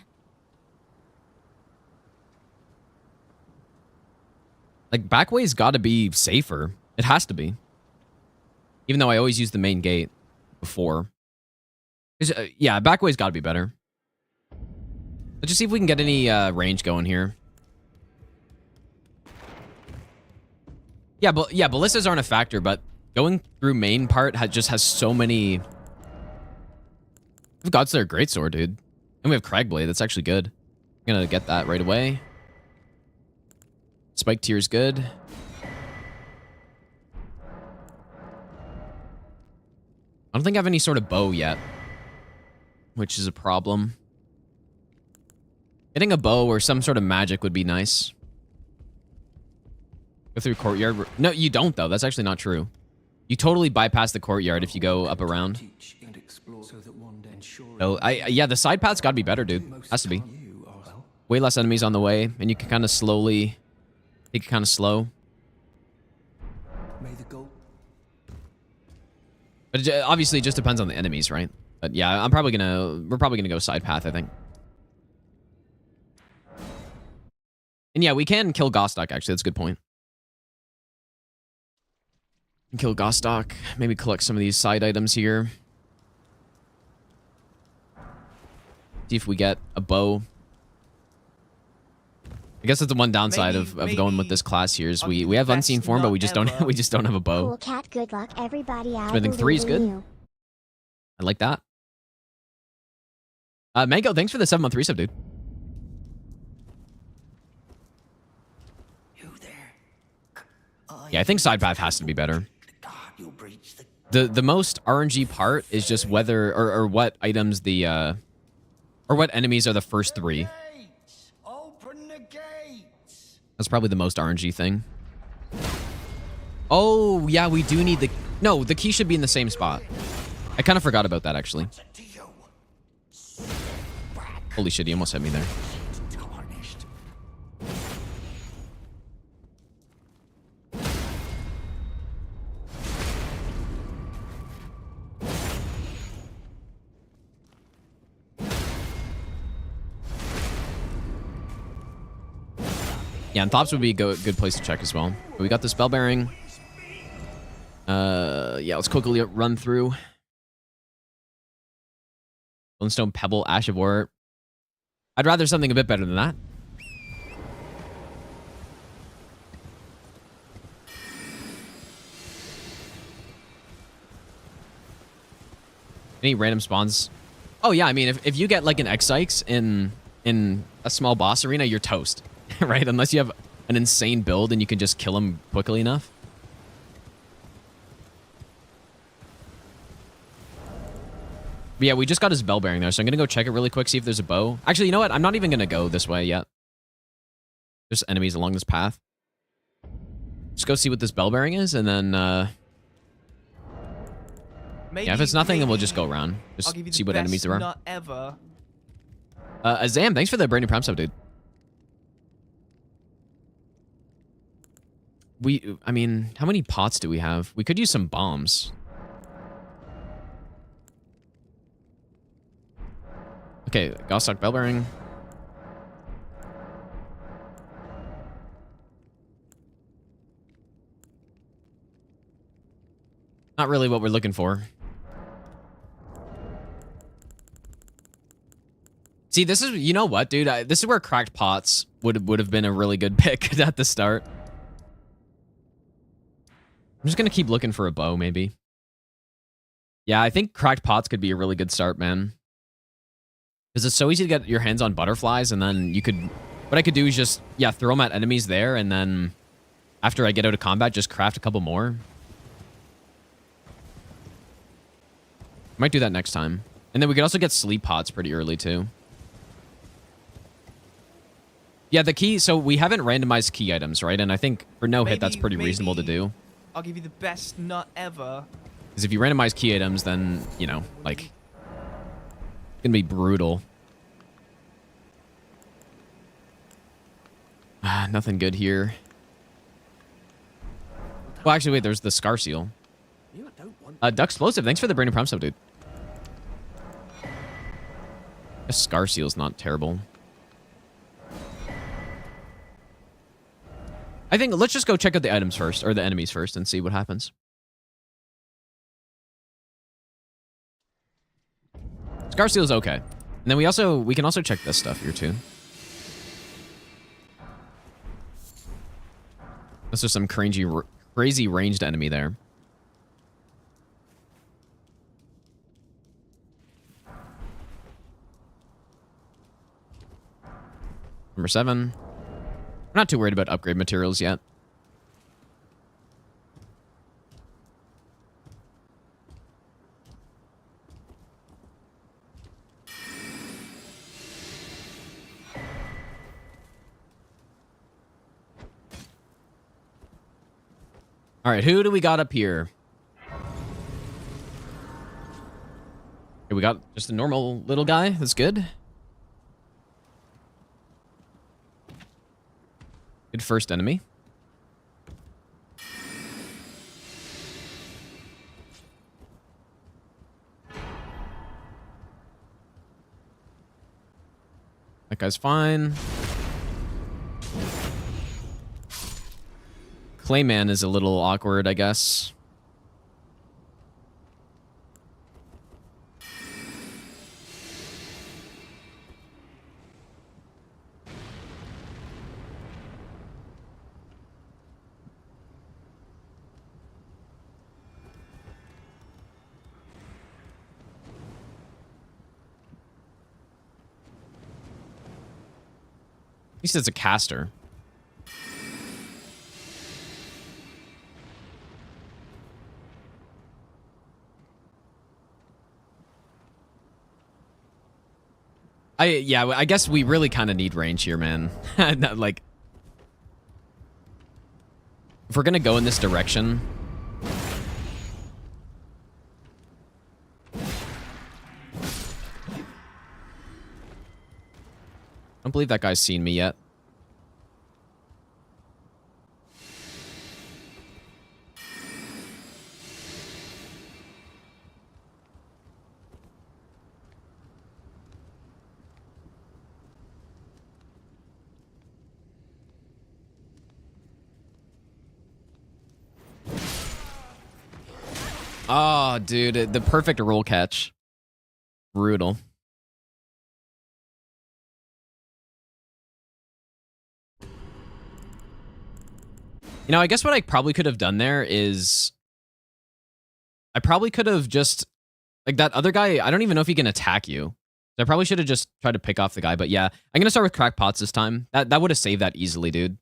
Like, backway's got to be safer. It has to be. Even though I always use the main gate before. Yeah, backway's got to be better. Let's just see if we can get any range going here. Yeah, ballistas aren't a factor, but going through main part just has so many... We've got their greatsword, dude. And we have Cragblade. That's actually good. I'm gonna get that right away. Spike tier's good. I don't think I have any sort of bow yet, which is a problem. Getting a bow or some sort of magic would be nice. Go through courtyard. No, you don't, though. That's actually not true. You totally bypass the courtyard if you go up around. So, yeah, the side path's got to be better, dude. Has to be. Way less enemies on the way, and you can kind of slowly... Take it kind of slow. But obviously, it just depends on the enemies, right? But yeah, we're probably gonna go side path, I think. And yeah, we can kill Gostock, actually. That's a good point. Kill Gostock. Maybe collect some of these side items here. See if we get a bow. I guess that's the one downside of going with this class here is we have unseen form, but we just don't have a bow. Cool cat, good luck, everybody. I think 3 is good. I like that. Mango, thanks for the 7-month resub, dude. Yeah, I think side path has to be better. The most RNG part is just whether or what items the or what enemies are the first 3. That's probably the most RNG thing. Oh, yeah, we do need the... No, the key should be in the same spot. I kind of forgot about that, actually. Holy shit, he almost hit me there. Yeah, and Thops would be a good place to check as well. But we got the spell bearing. Yeah, let's quickly run through. Bonestone, Pebble, Ash of War. I'd rather something a bit better than that. Any random spawns? Oh yeah, I mean, if you get like an X-Sykes in a small boss arena, you're toast. Right? Unless you have an insane build and you can just kill him quickly enough. But yeah, we just got his bell bearing there, so I'm gonna go check it really quick, see if there's a bow. Actually, you know what? I'm not even gonna go this way yet. There's enemies along this path. Just go see what this bell bearing is, and then Maybe, yeah, if it's nothing, then we'll just go around. Just see what enemies there are. Not ever. Azam, thanks for the brand new prime sub, dude. I mean, how many pots do we have? We could use some bombs. Okay, Gostock bell bearing. Not really what we're looking for. See, this is, you know what, dude? This is where cracked pots would have been a really good pick at the start. I'm just gonna keep looking for a bow, maybe. Yeah, I think cracked pots could be a really good start, man. Because it's so easy to get your hands on butterflies, and then you could... What I could do is just, yeah, throw them at enemies there, and then after I get out of combat, just craft a couple more. Might do that next time. And then we could also get sleep pots pretty early, too. Yeah, the key... So we haven't randomized key items, right? And I think for no hit, that's pretty reasonable to do. I'll give you the best nut ever. Because if you randomize key items, then, you know, like... It's gonna be brutal. Nothing good here. Well, actually, wait, there's the Scar Seal. Duck Explosive, thanks for the brand new prime sub, dude. The Scar Seal's not terrible. I think let's just go check out the items first, or the enemies first, and see what happens. Scar Seal is okay. And then we can also check this stuff here too. This is some crazy ranged enemy there. Number 7. I'm not too worried about upgrade materials yet. All right, who do we got up here? Okay, we got just a normal little guy. That's good. Good first enemy. That guy's fine. Clayman is a little awkward, I guess. He says a caster. Yeah, I guess we really kind of need range here, man. Not like, if we're gonna go in this direction, I don't believe that guy's seen me yet. Oh, dude, the perfect roll catch. Brutal. You know, I guess what I probably could have done there is I probably could have just, like, that other guy, I don't even know if he can attack you. So I probably should have just tried to pick off the guy. But yeah, I'm going to start with crack pots this time. That would have saved that easily, dude.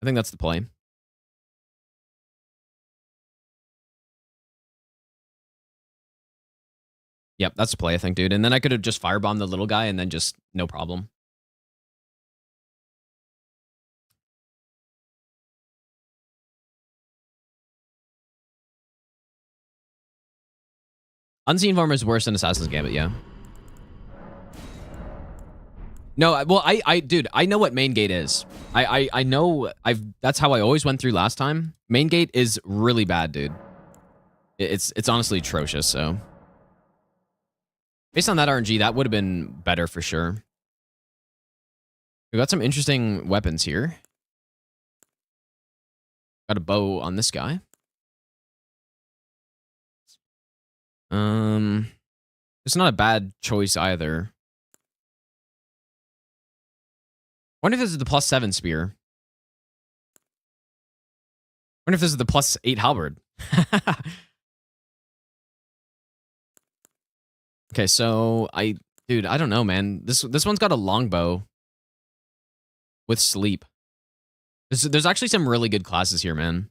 I think that's the play. Yep, that's the play, I think, dude. And then I could have just firebombed the little guy and then just no problem. Unseen Form is worse than Assassin's Gambit, yeah. No, well, dude, I know what main gate is. I know, that's how I always went through last time. Main gate is really bad, dude. It's honestly atrocious, so. Based on that RNG, that would have been better for sure. We got some interesting weapons here. Got a bow on this guy. It's not a bad choice either. Wonder if this is the +7 spear. Wonder if this is the +8 halberd. Okay, so dude, I don't know, man. This one's got a longbow with sleep. There's actually some really good classes here, man.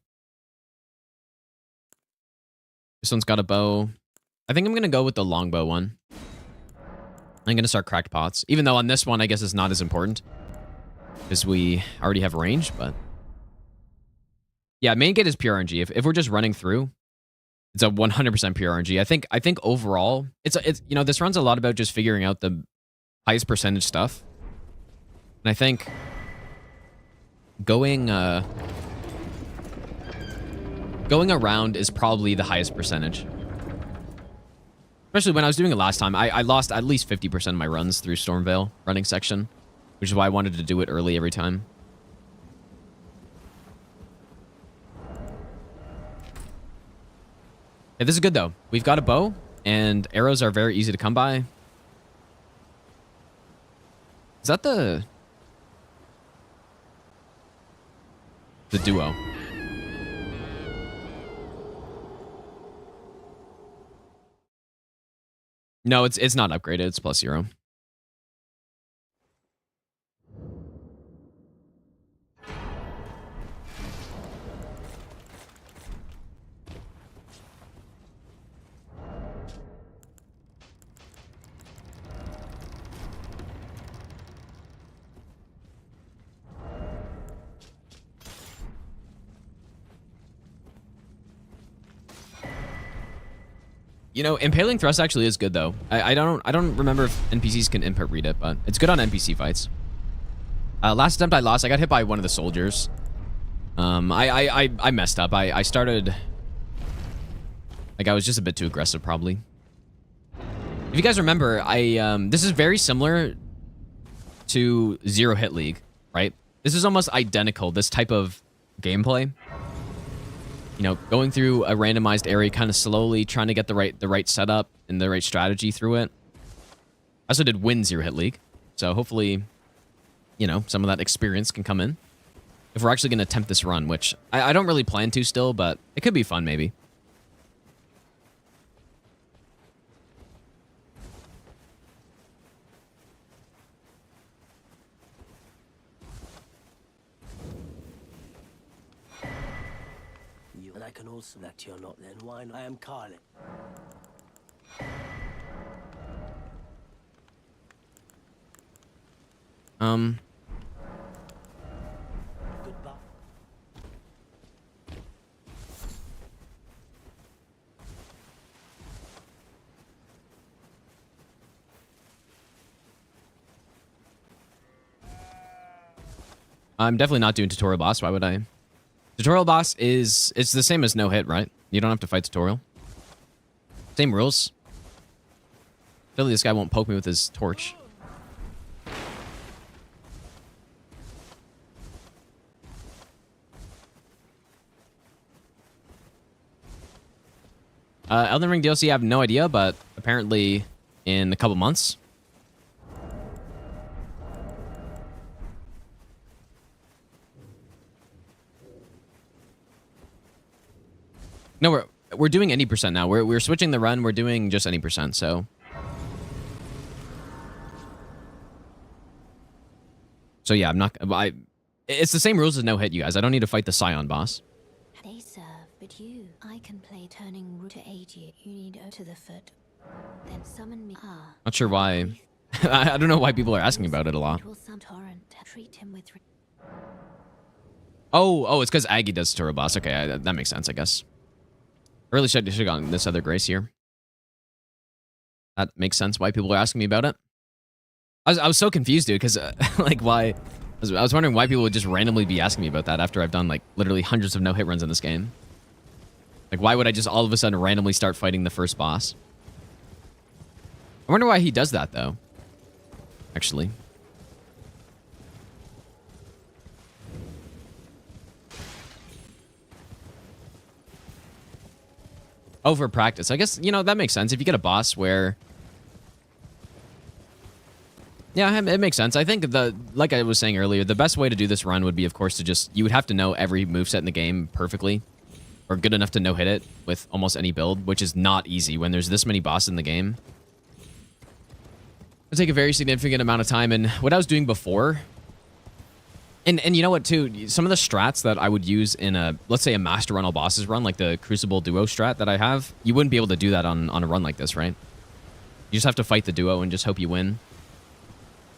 This one's got a bow. I think I'm gonna go with the longbow one. I'm gonna start cracked pots, even though on this one I guess it's not as important because we already have range. But yeah, main gate is pure RNG. If we're just running through, it's a 100% pure RNG. I think overall, it's you know, this run's a lot about just figuring out the highest percentage stuff, and I think going around is probably the highest percentage. Especially when I was doing it last time, I lost at least 50% of my runs through Stormveil running section, which is why I wanted to do it early every time. Yeah, this is good though. We've got a bow, and arrows are very easy to come by. Is that the duo? No, it's not upgraded. It's +0. You know, Impaling Thrust actually is good though. I don't remember if NPCs can input read it, but it's good on NPC fights. Last attempt I lost. I got hit by one of the soldiers. I messed up. I started like I was just a bit too aggressive probably. If you guys remember, this is very similar to Zero Hit League, right? This is almost identical, this type of gameplay. You know, going through a randomized area kind of slowly, trying to get the right setup and the right strategy through it. I also did win Zero Hit League, so hopefully, you know, some of that experience can come in. If we're actually going to attempt this run, which I don't really plan to still, but it could be fun maybe. And I can also that you're not then. Why not? I am Caelid. Goodbye. I'm definitely not doing tutorial boss. Why would I? Tutorial boss it's the same as no hit, right? You don't have to fight tutorial. Same rules. Surely this guy won't poke me with his torch. Elden Ring DLC, I have no idea, but apparently in a couple months. No, we're doing any percent now. We're switching the run. We're doing just any percent. So yeah, I'm not. It's the same rules as no hit, you guys. I don't need to fight the Scion boss. They serve, but I can play turning root to aid you. You need to the foot. Then summon me. Ah. Not sure why. I don't know why people are asking about it a lot. Treat him with Oh, it's because Aggie does Turbo Boss. Okay, that makes sense, I guess. Really should have gotten this other Grace here. That makes sense why people are asking me about it. I was so confused, dude, because like why... I was wondering why people would just randomly be asking me about that after I've done like literally hundreds of no-hit runs in this game. Like why would I just all of a sudden randomly start fighting the first boss? I wonder why he does that though. Actually. Oh, for practice. I guess, you know, that makes sense. If you get a boss where... Yeah, it makes sense. I think like I was saying earlier, the best way to do this run would be, of course, to just... You would have to know every moveset in the game perfectly. Or good enough to no-hit it with almost any build, which is not easy when there's this many bosses in the game. It would take a very significant amount of time, and what I was doing before... And you know what, too? Some of the strats that I would use in a, let's say, a Master Run All Bosses run, like the Crucible Duo strat that I have, you wouldn't be able to do that on a run like this, right? You just have to fight the duo and just hope you win.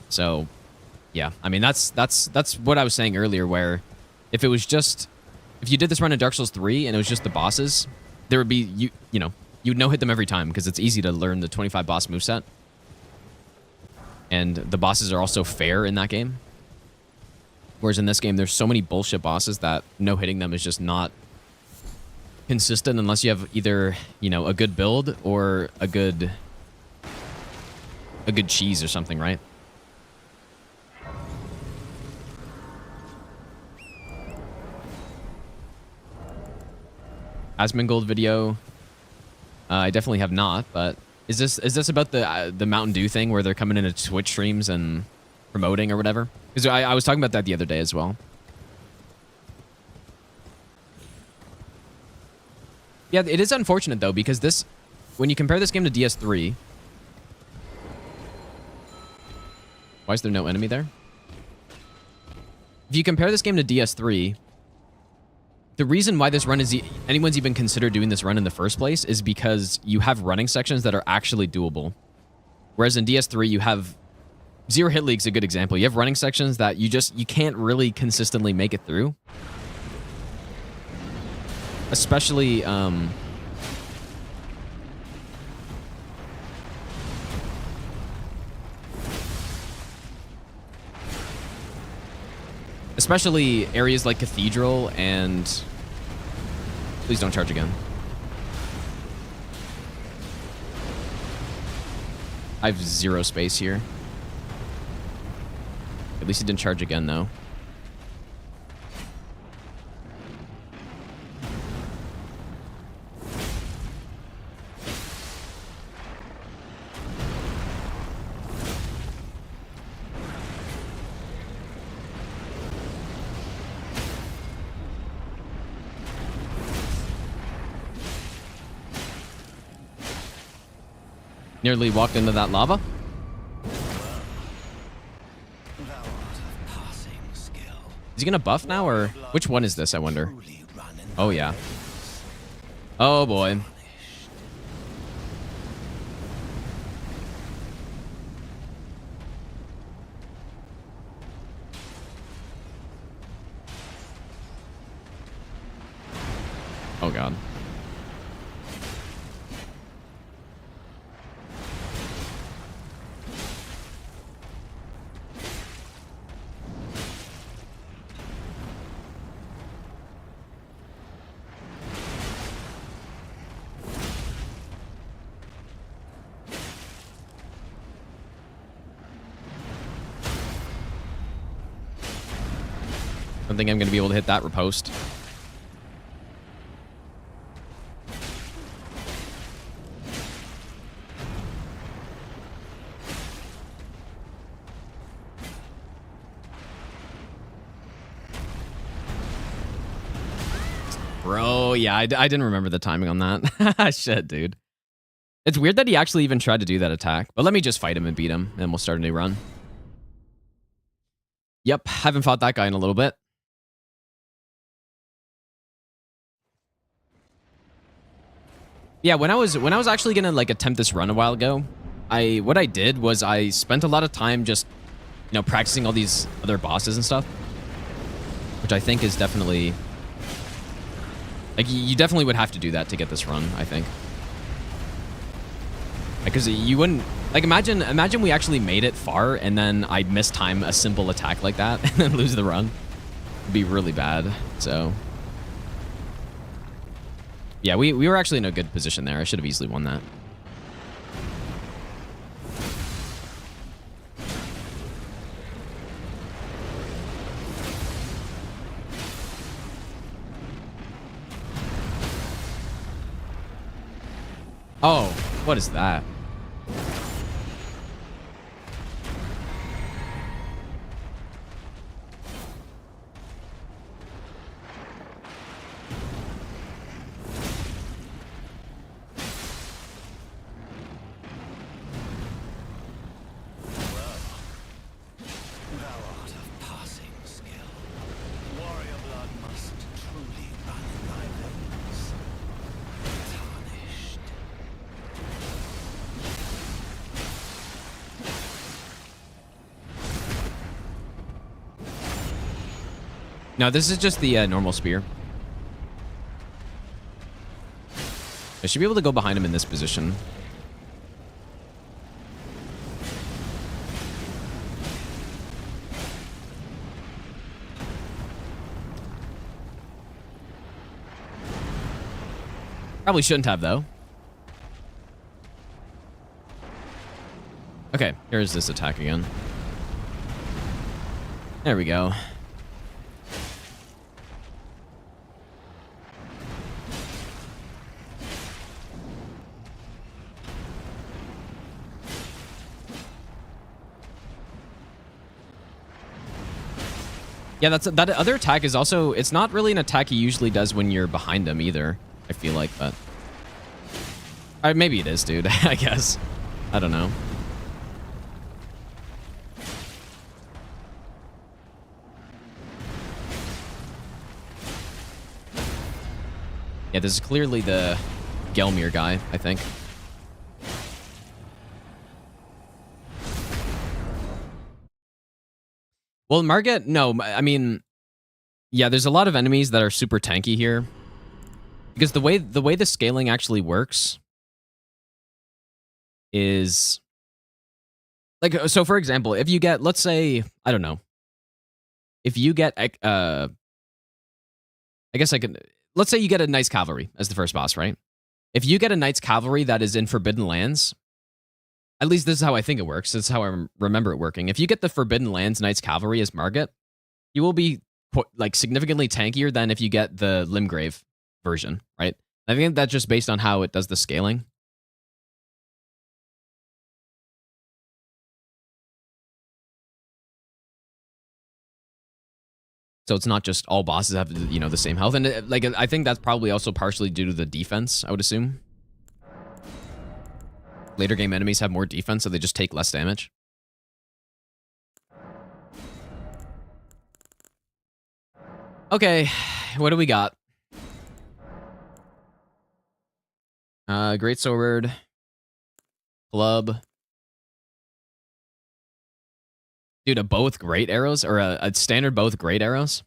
So, yeah. I mean, that's what I was saying earlier, where if it was just... If you did this run in Dark Souls 3 and it was just the bosses, there would be, you know, you'd no-hit them every time because it's easy to learn the 25 boss moveset. And the bosses are also fair in that game. Whereas in this game, there's so many bullshit bosses that no-hitting them is just not consistent unless you have either, you know, a good build or a good cheese or something, right? Asmongold video, I definitely have not, but is this about the Mountain Dew thing where they're coming into Twitch streams and promoting or whatever? Because I was talking about that the other day as well. Yeah, it is unfortunate though, because this, when you compare this game to DS3, why is there no enemy there? If you compare this game to DS3, the reason why this run is anyone's even considered doing this run in the first place is because you have running sections that are actually doable. Whereas in DS3, you have Zero Hit League's a good example. You have running sections that you can't really consistently make it through. Especially especially areas like Cathedral and... Please don't charge again. I have zero space here. At least it didn't charge again, though. Nearly walked into that lava. Is he gonna buff now, or which one is this, I wonder? Oh, yeah. Oh, boy. Oh, God. I don't think I'm going to be able to hit that riposte. Bro, yeah, I didn't remember the timing on that. Shit, dude. It's weird that he actually even tried to do that attack. But let me just fight him and beat him, and we'll start a new run. Yep, haven't fought that guy in a little bit. Yeah, when I was actually gonna like attempt this run a while ago, what I did was I spent a lot of time just, you know, practicing all these other bosses and stuff, which I think is definitely like you definitely would have to do that to get this run, I think. Because you wouldn't like imagine we actually made it far and then I'd mistime a simple attack like that and then lose the run. It'd be really bad. So yeah, we were actually in a good position there. I should have easily won that. Oh, what is that? No, this is just the normal spear. I should be able to go behind him in this position. Probably shouldn't have, though. Okay, here's this attack again. There we go. Yeah, that other attack is also, it's not really an attack he usually does when you're behind him either, I feel like, but maybe it is, dude. I guess. I don't know. Yeah, this is clearly the Gelmir guy, I think. Well, Margit, no, I mean, yeah, there's a lot of enemies that are super tanky here. Because the way the scaling actually works is like, so for example, if you get, let's say, I don't know, if you get, I guess I could, let's say you get a Knight's Cavalry as the first boss, right? If you get a Knight's Cavalry that is in Forbidden Lands, at least this is how I think it works. This is how I remember it working. If you get the Forbidden Lands Knight's Cavalry as Margit, you will be like significantly tankier than if you get the Limgrave version, right? I think that's just based on how it does the scaling. So it's not just all bosses have, you know, the same health. And like, I think that's probably also partially due to the defense, I would assume. Later game enemies have more defense, so they just take less damage. Okay, what do we got? Great sword, club. Dude, a bow with great arrows, or a standard bow with great arrows?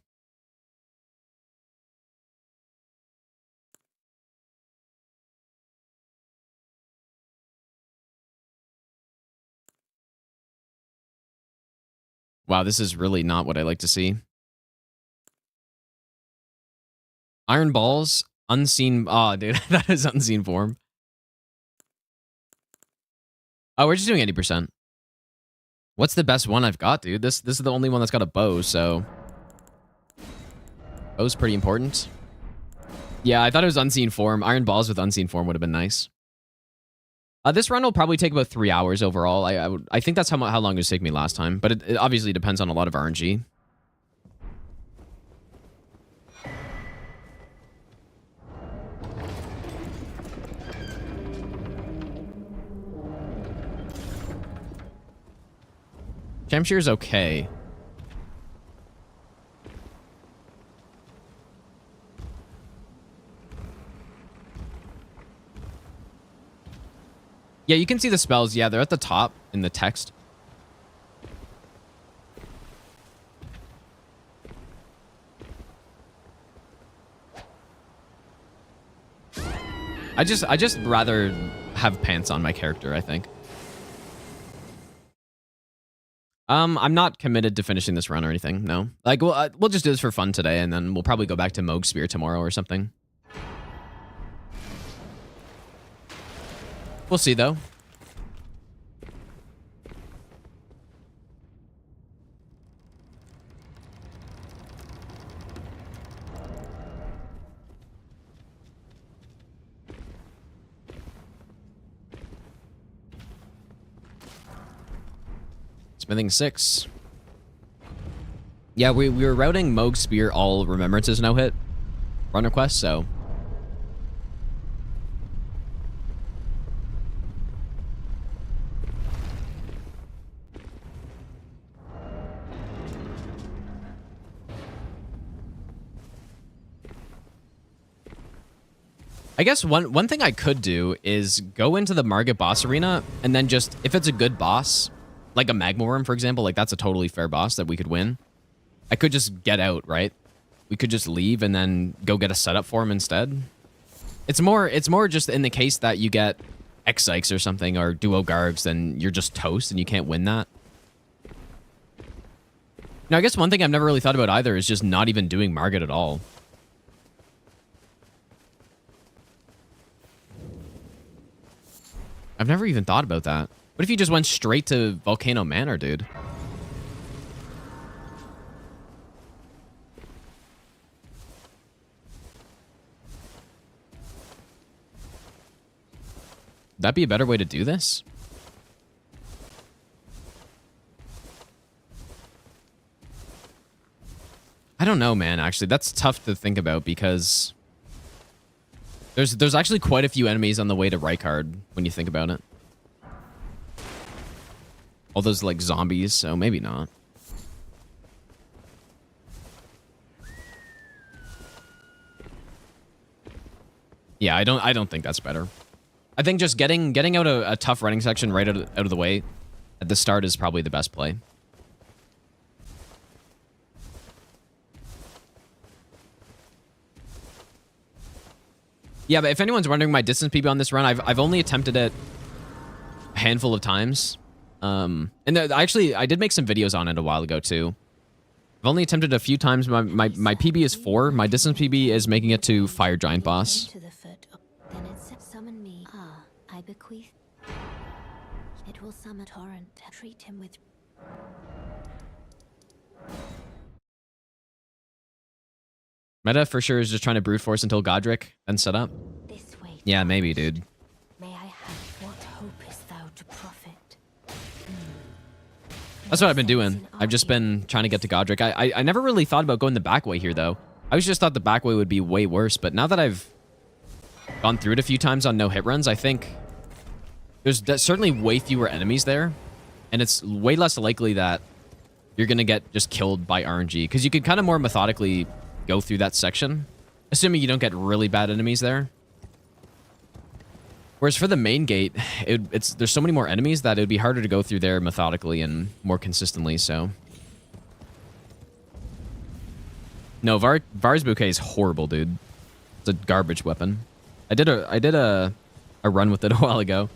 Wow, this is really not what I like to see. Iron balls, unseen. Oh, dude, that is unseen form. Oh, we're just doing 80%. What's the best one I've got, dude? This is the only one that's got a bow, so bow's pretty important. Yeah, I thought it was unseen form. Iron balls with unseen form would have been nice. This run will probably take about 3 hours overall. I think that's how long it would take me last time, but it obviously depends on a lot of RNG. Shamshir's okay. Yeah, you can see the spells. Yeah, they're at the top in the text. I just rather have pants on my character, I think. I'm not committed to finishing this run or anything. No. Like, we'll just do this for fun today, and then we'll probably go back to Moog Spear tomorrow or something. We'll see, though. Smithing 6. Yeah, we were routing Moog Spear all Remembrances no hit run requests, so. I guess one thing I could do is go into the Margit boss arena and then just, if it's a good boss, like a Magma Worm, for example, like that's a totally fair boss that we could win. I could just get out, right? We could just leave and then go get a setup for him instead. It's more just in the case that you get X-Sykes or something or Duo Gargs, then you're just toast and you can't win that. Now, I guess one thing I've never really thought about either is just not even doing Margit at all. I've never even thought about that. What if you just went straight to Volcano Manor, dude? That'd be a better way to do this? I don't know, man, actually. That's tough to think about because there's actually quite a few enemies on the way to Rykard when you think about it. All those like zombies, so maybe not. Yeah, I don't think that's better. I think just getting out a tough running section right out of the way at the start is probably the best play. Yeah, but if anyone's wondering my distance PB on this run, I've only attempted it a handful of times. And I did make some videos on it a while ago too. I've only attempted a few times. My PB is 4. My distance PB is making it to Fire Giant boss. Then it summon me. Ah, I bequeath. It will summon Torrent. Treat him with. Meta for sure is just trying to brute force until Godrick and set up. This way. Yeah, maybe, dude. May I have what hope is thou to profit? That's what I've been doing. I've just been trying to get to Godrick. I never really thought about going the back way here, though. I always just thought the back way would be way worse, but now that I've gone through it a few times on no-hit runs, I think there's certainly way fewer enemies there, and it's way less likely that you're going to get just killed by RNG, because you can kind of more methodically go through that section, assuming you don't get really bad enemies there. Whereas for the main gate, there's so many more enemies that it would be harder to go through there methodically and more consistently, so. No, Var's Bouquet is horrible, dude. It's a garbage weapon. I did a run with it a while ago.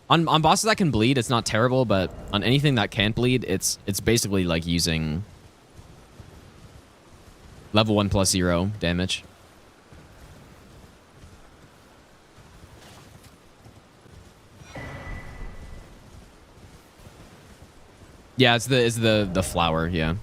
On bosses that can bleed, it's not terrible, but on anything that can't bleed, it's basically like using level 1+0 damage. Yeah, it's the flower, yeah.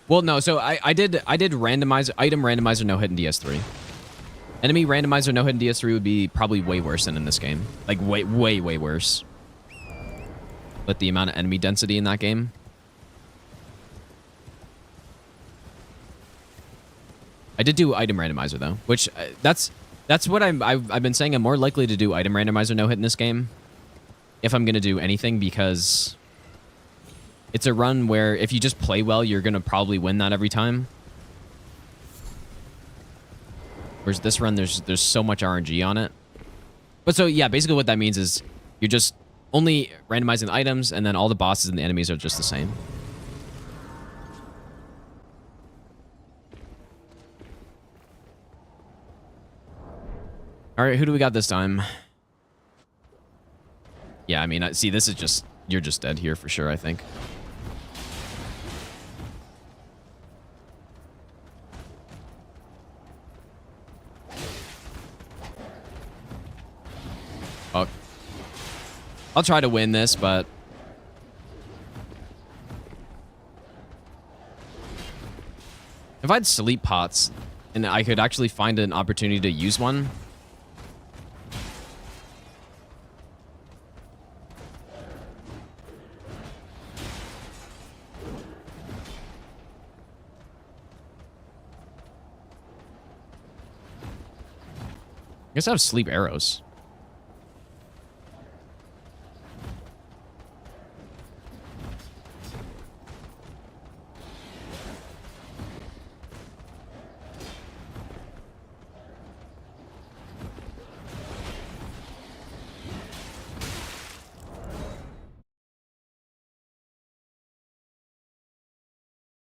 Well, no, so I did randomizer, item randomizer no hit in DS3. Enemy randomizer no hit in DS3 would be probably way worse than in this game. Like way worse. With the amount of enemy density in that game. I did do item randomizer though, which that's what I've been saying. I'm more likely to do item randomizer no hit in this game if I'm gonna do anything, because It's a run where if you just play well, you're going to probably win that every time. Whereas this run, there's so much RNG on it. But so, yeah, basically what that means is you're just only randomizing the items, and then all the bosses and the enemies are just the same. All right, who do we got this time? Yeah, I mean, see, this is just... You're just dead here for sure, I think. Oh. I'll try to win this, but... If I had sleep pots, and I could actually find an opportunity to use one... I guess I have sleep arrows.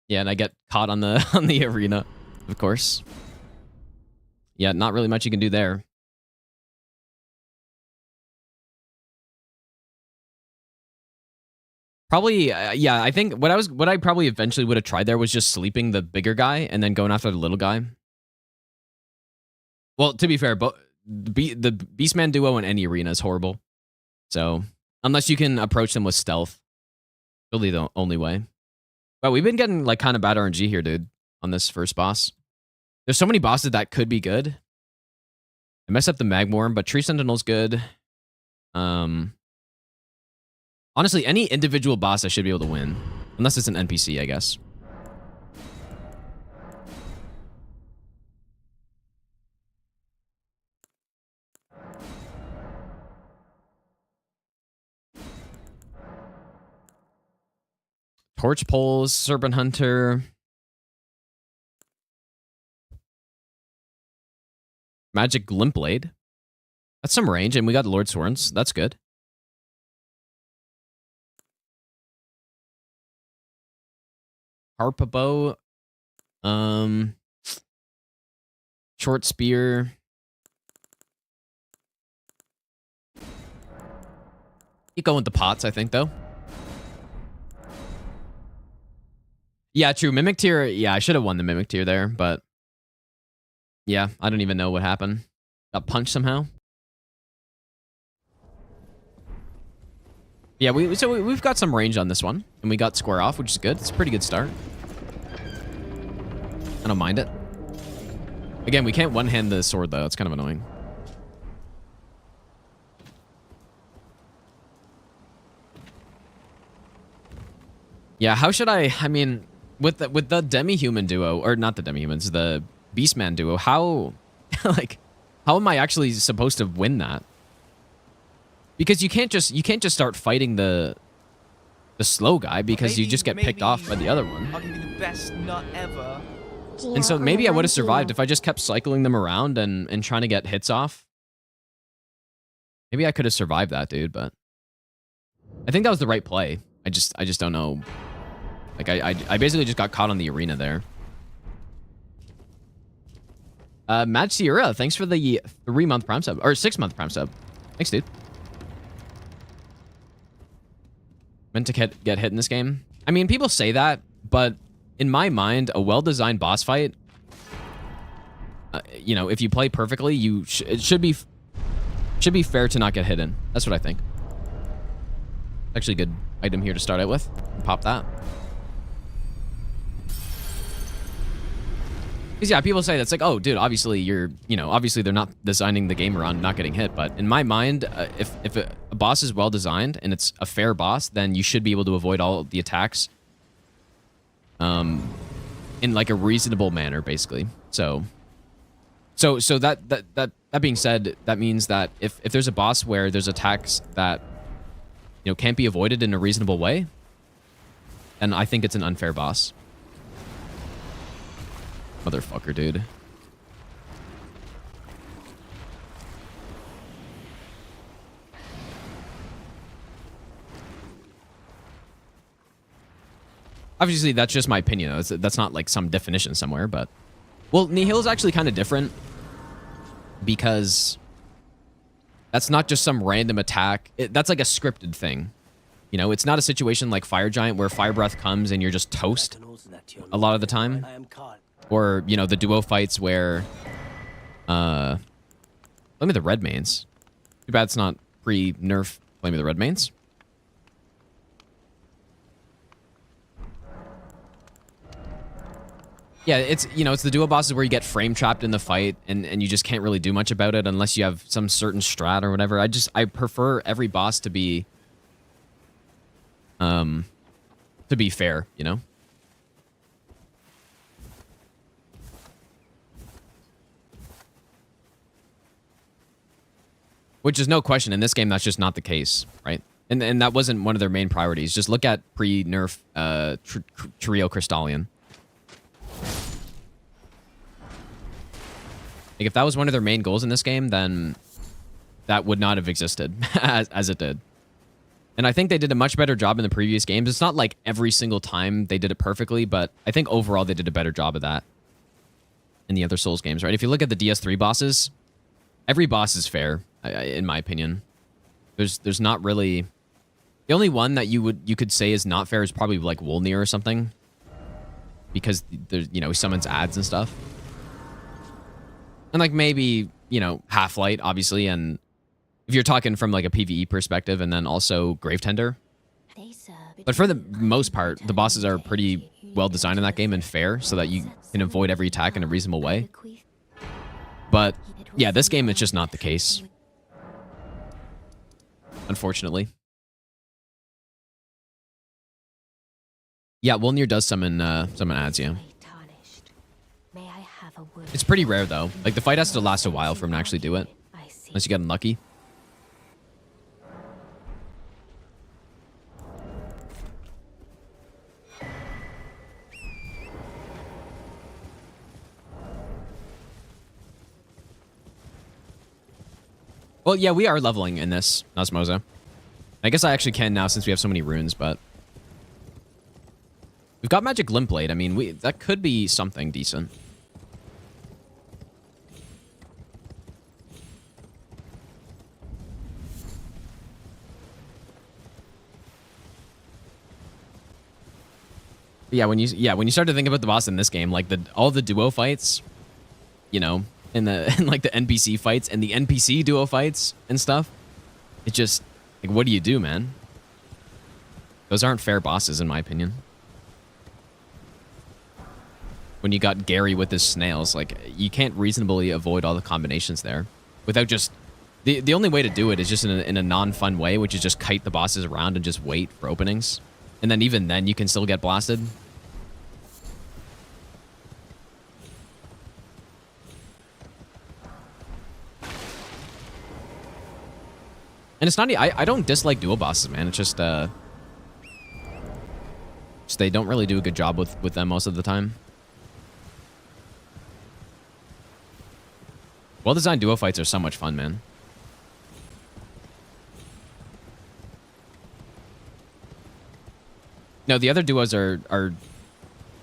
Yeah, and I get caught on the on the arena, of course. Yeah, not really much you can do there. Probably, yeah, I think what I probably eventually would have tried there was just sleeping the bigger guy and then going after the little guy. Well, to be fair, but the Beastman duo in any arena is horrible. So, unless you can approach them with stealth, really the only way. But we've been getting like kind of bad RNG here, dude, on this first boss. There's so many bosses that could be good. I messed up the Magmorn, but Tree Sentinel's good. Honestly, any individual boss I should be able to win. Unless it's an NPC, I guess. Torch Poles, Serpent Hunter. Magic Glintblade. That's some range, and we got Lord Sworns. That's good. Harpa Bow. Short Spear. Keep going with the pots, I think, though. Yeah, true. Mimic tier. Yeah, I should have won the Mimic tier there, but... Yeah, I don't even know what happened. Got punched somehow. Yeah, we've got some range on this one, and we got square off, which is good. It's a pretty good start. I don't mind it. Again, we can't one-hand the sword, though. It's kind of annoying. Yeah, how should I mean, with the demi-human duo, or not the demi-humans, the Beastman duo, how, like, how am I actually supposed to win that? Because you can't just start fighting the slow guy because you just get picked off by the other one. I'll give you the best nut ever. And so maybe I would have survived if I just kept cycling them around and trying to get hits off. Maybe I could have survived that, dude, but I think that was the right play. I just don't know. Like I basically just got caught on the arena there. Mad Sierra, thanks for the 3-month Prime sub, or 6-month Prime sub. Thanks, dude. Meant to get hit in this game. I mean, people say that, but in my mind, a well-designed boss fight, you know, if you play perfectly, it should be fair to not get hit in. That's what I think. Actually, a good item here to start out with. Pop that. Because yeah, people say that's like, oh, dude, obviously obviously they're not designing the game around not getting hit. But in my mind, if a boss is well designed and it's a fair boss, then you should be able to avoid all the attacks, in like a reasonable manner, basically. So that being said, that means that if there's a boss where there's attacks that can't be avoided in a reasonable way, and I think it's an unfair boss. Motherfucker, dude. Obviously, that's just my opinion. That's not like some definition somewhere, but... Well, Nihil is actually kind of different because that's not just some random attack. That's like a scripted thing. You know, it's not a situation like Fire Giant where Fire Breath comes and you're just toast a lot of the time. Or, you know, the duo fights where... Flame of the Red Mains. Too bad it's not pre-nerf Flame of the Red Mains. Yeah, it's, you know, it's the duo bosses where you get frame trapped in the fight and you just can't really do much about it unless you have some certain strat or whatever. I prefer every boss to be fair, you know? Which is no question in this game that's just not the case, right? And that wasn't one of their main priorities. Just look at pre-nerf Trio Crystallion. Like, if that was one of their main goals in this game, then that would not have existed as it did. And I think they did a much better job in the previous games. It's not like every single time they did it perfectly, but I think overall they did a better job of that in the other Souls games, right? If you look at the DS3 bosses, every boss is fair, in my opinion. There's not really... The only one that you could say is not fair is probably like Wolnir or something. Because there's, you know, he summons ads and stuff. And like maybe, you know, Half-Light, obviously, and if you're talking from like a PvE perspective, and then also Gravetender. But for the most part, the bosses are pretty well designed in that game and fair, so that you can avoid every attack in a reasonable way. But yeah, this game it's just not the case. Unfortunately. Yeah, Wolnir does summon ads, yeah. It's pretty rare, though. Like, the fight has to last a while for him to actually do it. Unless you get unlucky. Well, yeah, we are leveling in this, Osmosa. I guess I actually can now since we have so many runes, but... We've got Magic Limp Blade. I mean, that could be something decent. Yeah, when you start to think about the boss in this game, like all the duo fights, you know, and like the NPC fights and the NPC duo fights and stuff, it just like, what do you do, man? Those aren't fair bosses, in my opinion. When you got Gary with his snails, like, you can't reasonably avoid all the combinations there without just... The only way to do it is just in a non-fun way, which is just kite the bosses around and just wait for openings. And then even then, you can still get blasted. And it's not... I don't dislike dual bosses, man. It's just they don't really do a good job with them most of the time. Well-designed duo fights are so much fun, man. No, the other duos are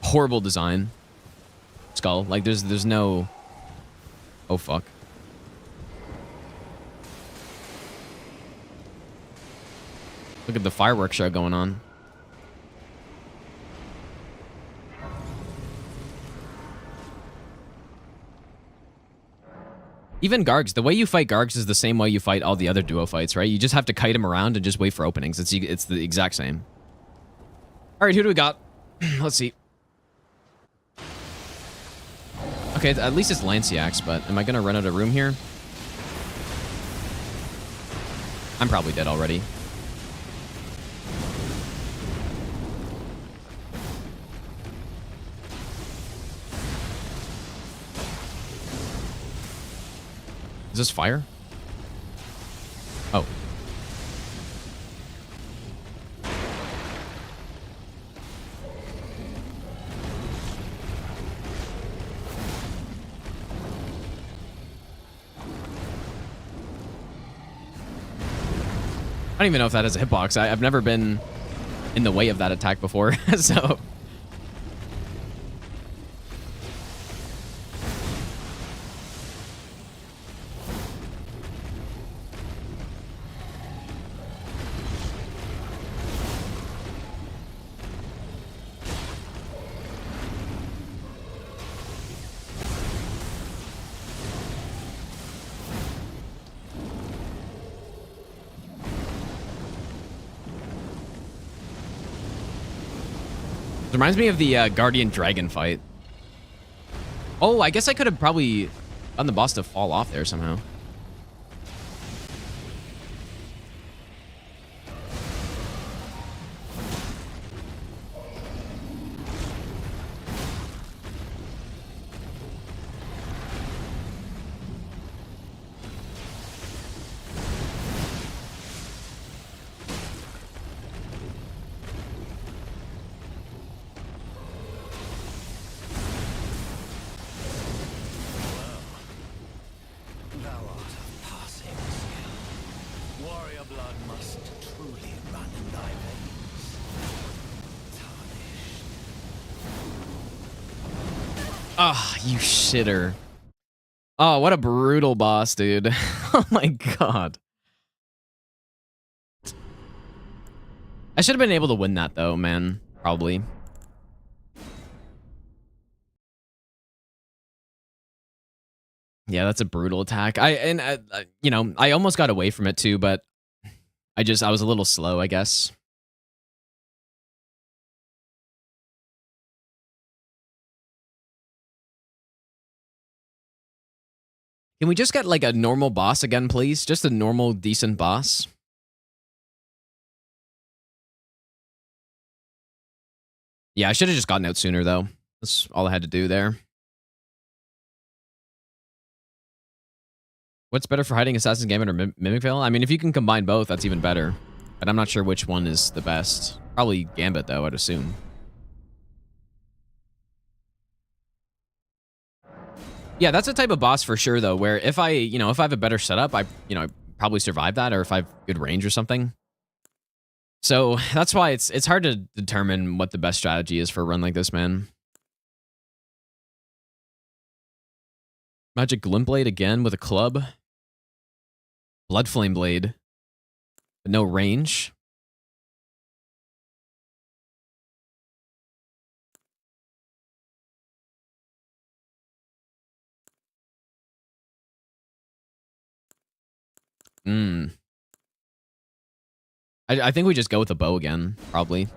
horrible design. Skull, like there's no... Oh, fuck. Look at the fireworks show going on. Even Gargs, the way you fight Gargs is the same way you fight all the other duo fights, right? You just have to kite him around and just wait for openings. It's the exact same. All right, who do we got? Let's see. Okay, at least it's Lanciax, but am I going to run out of room here? I'm probably dead already. Is this fire? Oh. don't even know if that has a hitbox. I've never been in the way of that attack before, so... It reminds me of the Guardian Dragon fight. Oh, I guess I could have probably gotten the boss to fall off there somehow. Oh, you shitter. Oh, what a brutal boss, dude. Oh my god. I should have been able to win that though, man. Probably. Yeah, that's a brutal attack. You know, I almost got away from it too, but I was a little slow, I guess. Can we just get like a normal boss again, please? Just a normal, decent boss. Yeah, I should have just gotten out sooner though. That's all I had to do there. What's better for hiding Assassin's Gambit or Mimic Veil? I mean, if you can combine both, that's even better. But I'm not sure which one is the best. Probably Gambit though, I'd assume. Yeah, that's a type of boss for sure, though, where if I have a better setup, I probably survive that, or if I have good range or something. So that's why it's hard to determine what the best strategy is for a run like this, man. Magic Glint Blade again with a club. Blood Flame Blade. But no range. I think we just go with the bow again, probably.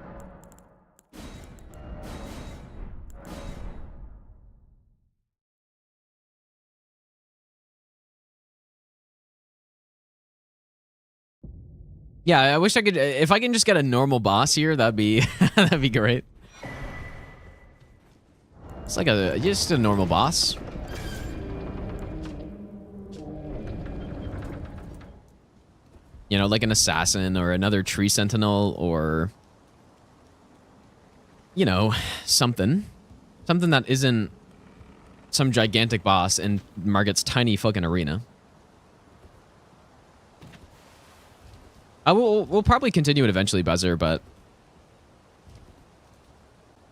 Yeah, I wish I could. If I can just get a normal boss here, that'd be that'd be great. It's like just a normal boss. You know, like an assassin or another tree sentinel or, you know, something that isn't some gigantic boss in Margit's tiny fucking arena. We'll probably continue it eventually, Buzzer, but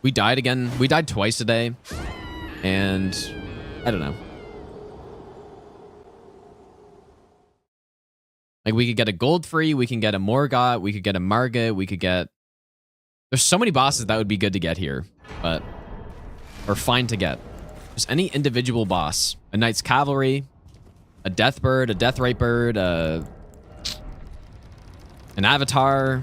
we died again. We died twice today, and I don't know. Like, we could get a Goldfree, we can get a Morgott, we could get a Margit, we could get... There's so many bosses that would be good to get here, but... Or fine to get. Just any individual boss. A Knight's Cavalry, a Deathbird, a Deathrite Bird, an Avatar,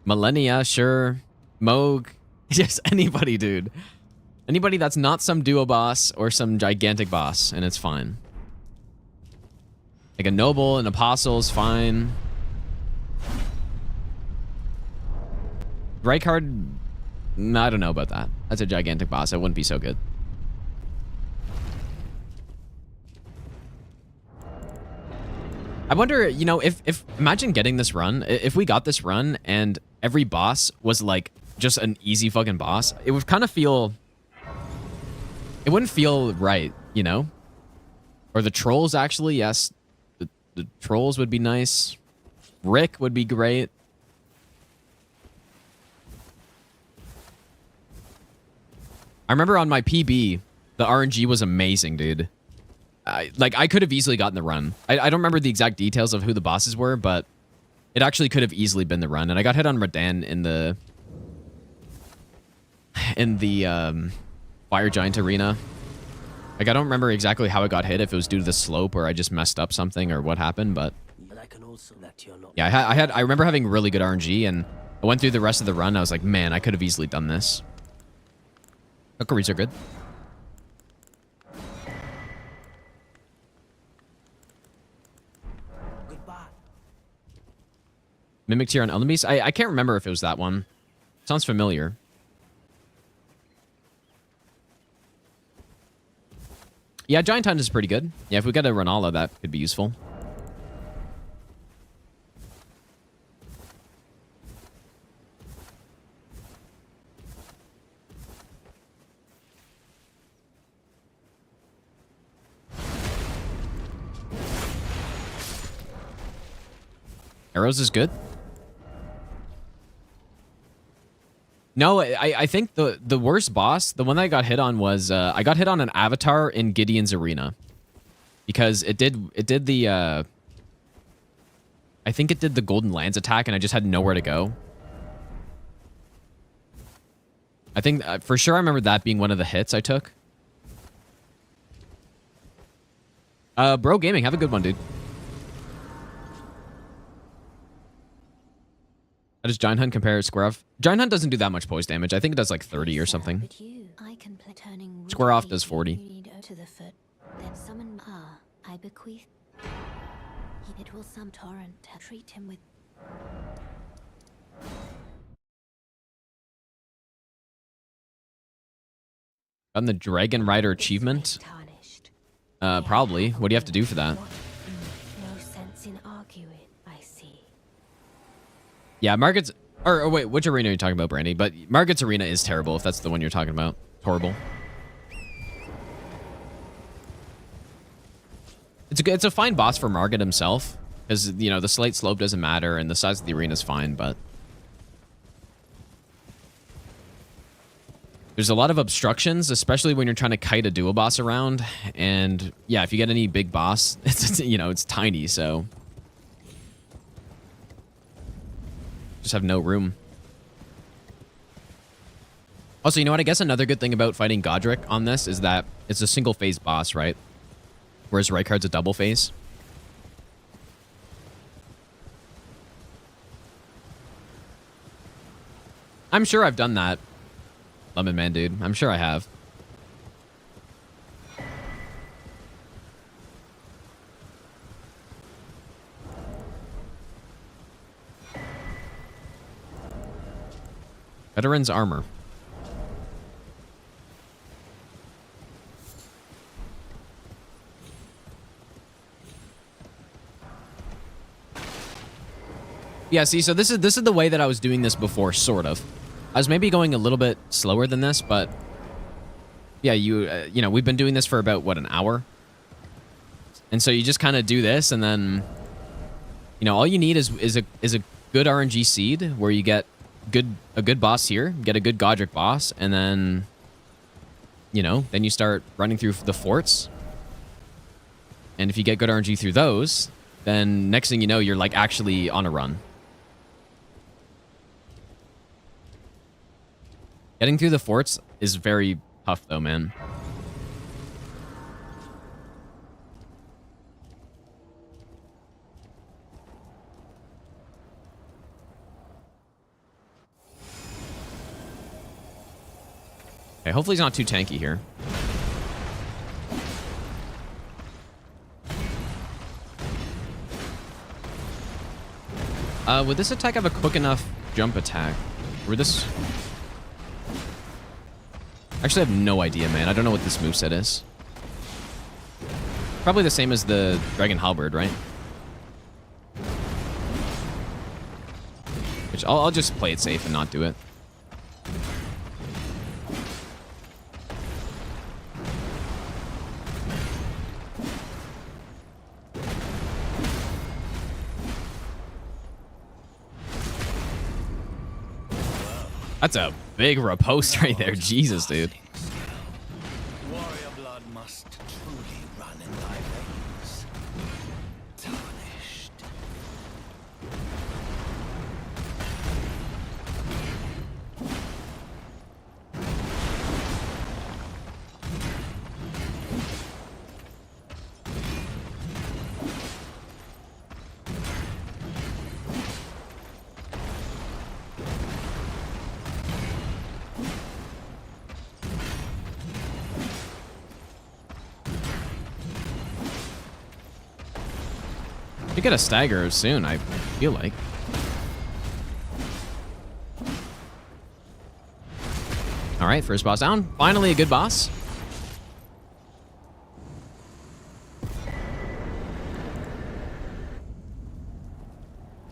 Millennia, sure, Moog, just anybody, dude. Anybody that's not some duo boss or some gigantic boss, and it's fine. Like a Noble, an Apostle is fine. Rykard, no, I don't know about that. That's a gigantic boss. It wouldn't be so good. I wonder, you know, if imagine getting this run. If we got this run and every boss was like just an easy fucking boss, it would kind of feel... It wouldn't feel right, you know? Or the trolls, actually, yes. The trolls would be nice. Rick would be great. I remember on my PB, the RNG was amazing, dude. I could have easily gotten the run. I don't remember the exact details of who the bosses were, but it actually could have easily been the run. And I got hit on Radan in the Fire Giant arena. Like, I don't remember exactly how I got hit, if it was due to the slope or I just messed up something or what happened, but yeah, I remember having really good RNG, and I went through the rest of the run. I was like, man, I could have easily done this. Hookeries are good. Mimic tier on enemies? I can't remember if it was that one. Sounds familiar. Yeah, Giant Hunt is pretty good. Yeah, if we get a Renala, that could be useful. Arrows is good. No, I think the worst boss, the one that I got hit on was I got hit on an avatar in Gideon's arena, because it did the I think it did the Golden Lands attack, and I just had nowhere to go. I think for sure I remember that being one of the hits I took. Bro Gaming, have a good one, dude. How does Giant Hunt compare to Square Off? Giant Hunt doesn't do that much poise damage. I think it does like 30 or something. Square Off does 40. I bequeath. It will some torrent treat him with. On the Dragon Rider achievement? Probably. What do you have to do for that? No sense in arguing, I see. Yeah, Margaret's... Or wait, which arena are you talking about, Brandy? But Margaret's arena is terrible, if that's the one you're talking about. Horrible. It's a fine boss for Margaret himself, because, you know, the slight slope doesn't matter, and the size of the arena is fine, but... There's a lot of obstructions, especially when you're trying to kite a duo boss around, and yeah, if you get any big boss, it's, you know, it's tiny, so... Just have no room. Also, you know what? I guess another good thing about fighting Godrick on this is that it's a single phase boss, right? Whereas Rykard's a double phase. I'm sure I've done that, Lemon Man, dude. I'm sure I have. Veteran's armor. Yeah, see, so this is the way that I was doing this before, sort of. I was maybe going a little bit slower than this, but yeah, you know, we've been doing this for about what, an hour, and so you just kind of do this, and then you know, all you need is a good RNG seed where you get a good boss here, get a good Godrick boss, and then, you know, then you start running through the forts. And if you get good RNG through those, then next thing you know, you're like actually on a run. Getting through the forts is very tough though, man. Okay, hopefully he's not too tanky here. Would this attack have a quick enough jump attack? Would this... Actually, I have no idea, man. I don't know what this moveset is. Probably the same as the Dragon Halberd, right? Which I'll just play it safe and not do it. That's a big riposte right there. Jesus, dude. Warrior blood must truly run in thy veins. Tarnished. You get a stagger soon, I feel like. All right, first boss down. Finally a good boss.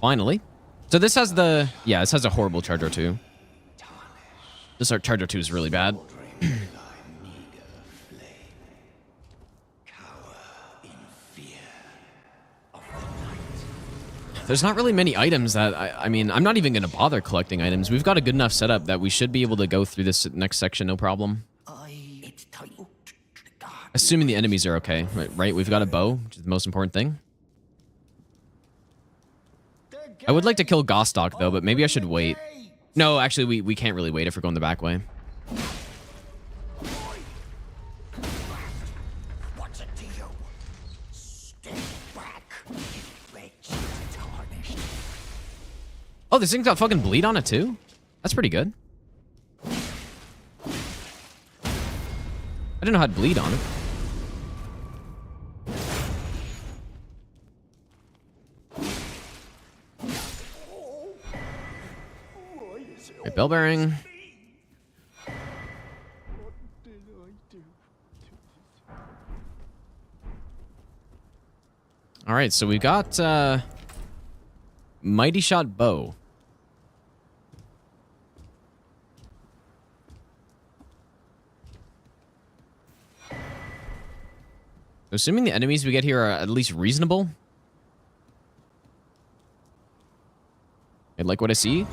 Finally. So this has the... Yeah, this has a horrible Charger 2. This Charger 2 is really bad. There's not really many items that... I mean, I'm not even going to bother collecting items. We've got a good enough setup that we should be able to go through this next section, no problem. Assuming the enemies are okay, right? We've got a bow, which is the most important thing. I would like to kill Gostock, though, but maybe I should wait. No, actually, we can't really wait if we're going the back way. What's it to you? Stay back, wretched tarnished. Oh, this thing's got fucking bleed on it, too? That's pretty good. I didn't know how to bleed on it. Right, bell bearing. All right, so we got Mighty Shot Bow. Assuming the enemies we get here are at least reasonable. I like what I see.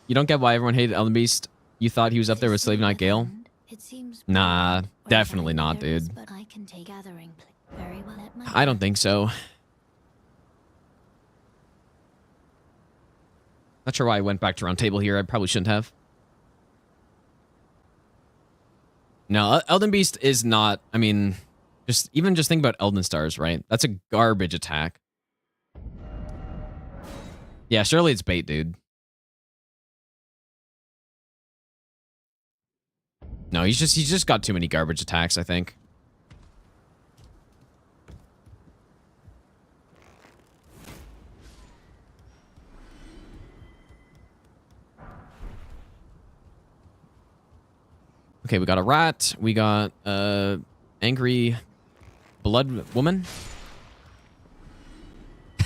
You don't get why everyone hated Elden Beast. You thought he was up there with Slave Knight Gale? Nah, definitely not, dude. I don't think so. Not sure why I went back to round table here. I probably shouldn't have. No, Elden Beast is not... I mean, just think about Elden Stars, right? That's a garbage attack. Yeah, surely it's bait, dude. No, he's just got too many garbage attacks, I think. Okay, we got a rat. We got angry blood woman.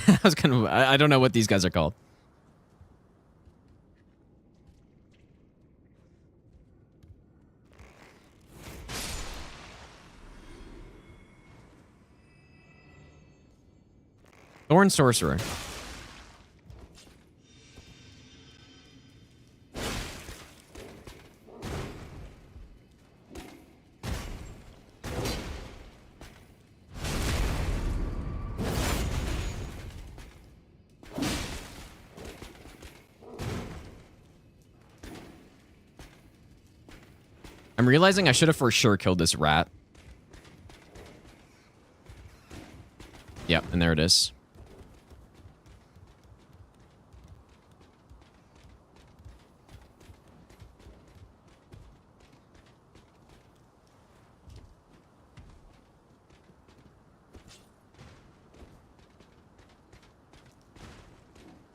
I don't know what these guys are called. Thorn Sorcerer. I'm realizing I should have for sure killed this rat. Yep, and there it is.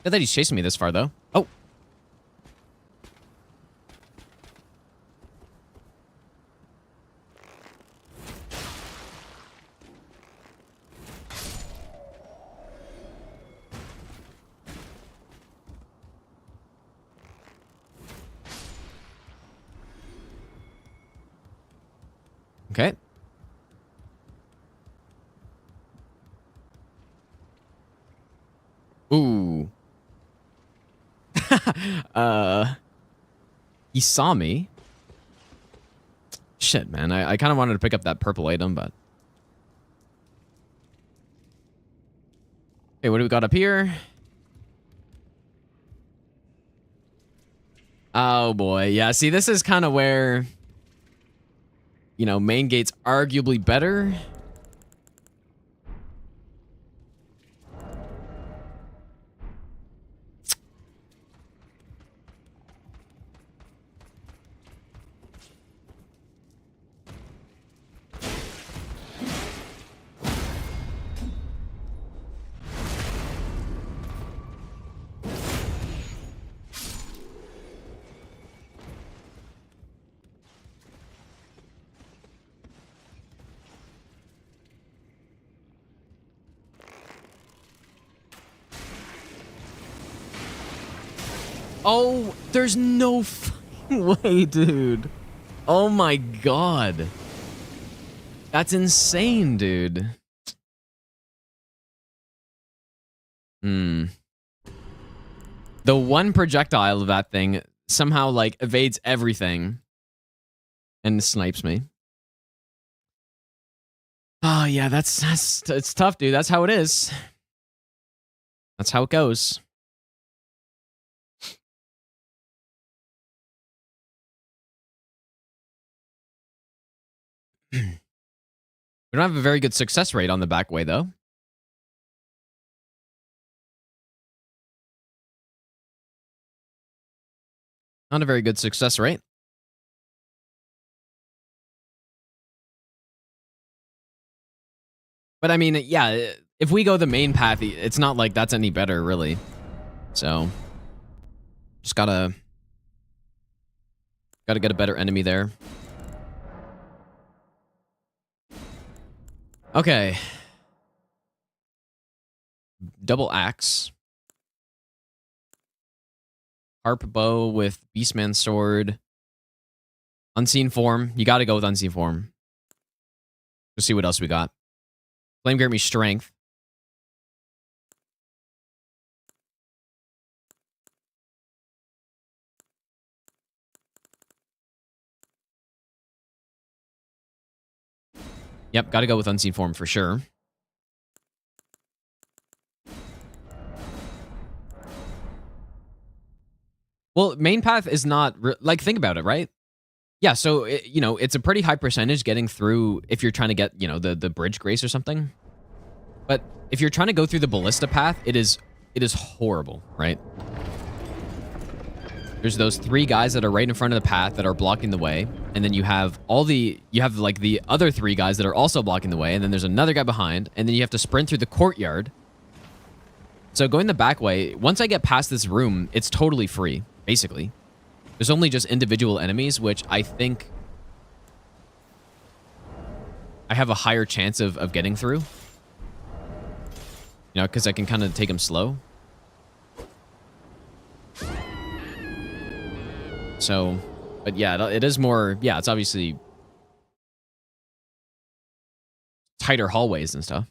Good that he's chasing me this far, though. Oh. Okay. He saw me. Shit, man. I kind of wanted to pick up that purple item, but... Okay, what do we got up here? Oh, boy. Yeah, see, this is kind of where... You know, main gate's arguably better. Oh, there's no fucking way, dude. Oh my god. That's insane, dude. The one projectile of that thing somehow, like, evades everything and snipes me. Oh, yeah, it's tough, dude. That's how it is. That's how it goes. We don't have a very good success rate on the back way, though. Not a very good success rate. But I mean, yeah, if we go the main path, it's not like that's any better, really. So, just gotta get a better enemy there. Okay. Double axe. Harp bow with Beastman sword. Unseen form. You gotta go with unseen form. Let's see what else we got. Flame grant me strength. Yep, gotta go with unseen form for sure. Well, main path is not... like, think about it, right? Yeah, so, you know, it's a pretty high percentage getting through if you're trying to get, you know, the bridge grace or something. But if you're trying to go through the ballista path, it is horrible, right? There's those 3 guys that are right in front of the path that are blocking the way. And then you have like the other 3 guys that are also blocking the way. And then there's another guy behind. And then you have to sprint through the courtyard. So going the back way, once I get past this room, it's totally free, basically. There's only just individual enemies, which I think I have a higher chance of getting through. You know, because I can kind of take them slow. So, but yeah, it is more, yeah, it's obviously tighter hallways and stuff.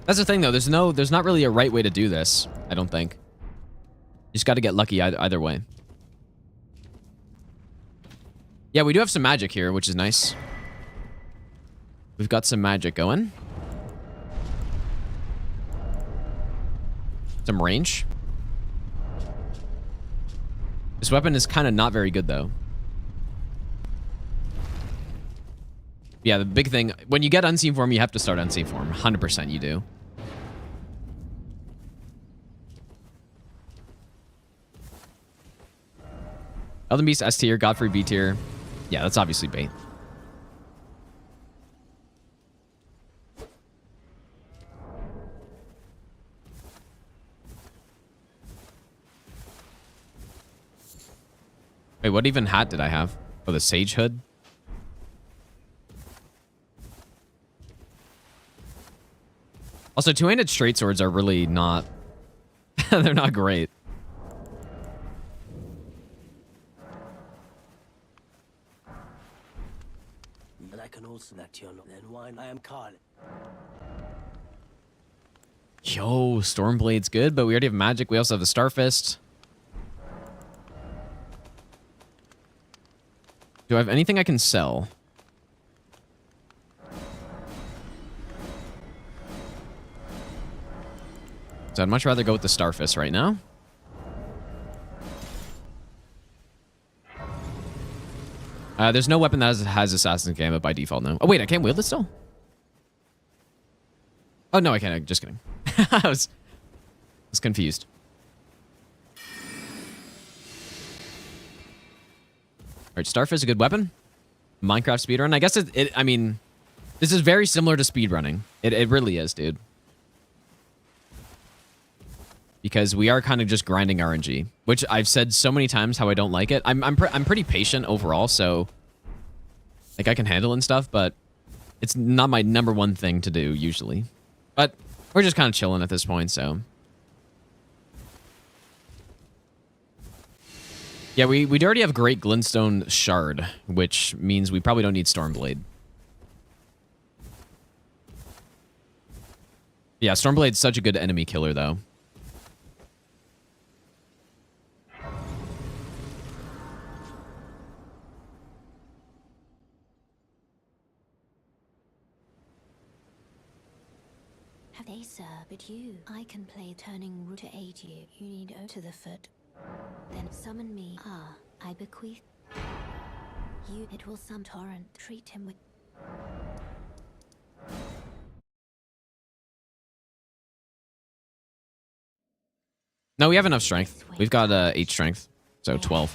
That's the thing, though. There's not really a right way to do this, I don't think. You just got to get lucky either way. Yeah, we do have some magic here, which is nice. We've got some magic going. Some range. This weapon is kind of not very good, though. Yeah, the big thing, when you get unseen form, you have to start unseen form. 100% you do. Elden Beast S tier, Godfrey B tier. Yeah, that's obviously bait. Wait, what even hat did I have? Oh, the Sage Hood? Also, two-handed straight swords are really not... they're not great. And I can also that you know. Then wine, I am Caelid. Yo, Stormblade's good, but we already have magic. We also have the Starfist. Do I have anything I can sell? So I'd much rather go with the Starfist right now. There's no weapon that has Assassin's Gambit by default now. Oh, wait, I can't wield it still? Oh, no, I can't. Just kidding. I was confused. All right, Starfist is a good weapon. Minecraft speedrun. I guess I mean, this is very similar to speedrunning. It really is, dude. Because we are kind of just grinding RNG, which I've said so many times how I don't like it. I'm pretty patient overall, so like I can handle and stuff, but it's not my #1 thing to do usually. But we're just kind of chilling at this point, so yeah, we already have Great Glintstone Shard, which means we probably don't need Stormblade. Yeah, Stormblade's such a good enemy killer, though. Have they, sir? But you, I can play turning root to aid you. You need O to the foot. Then summon me. Ah, I bequeath. You, it will some torrent. Treat him with. No, we have enough strength. We've got 8 strength, so 12.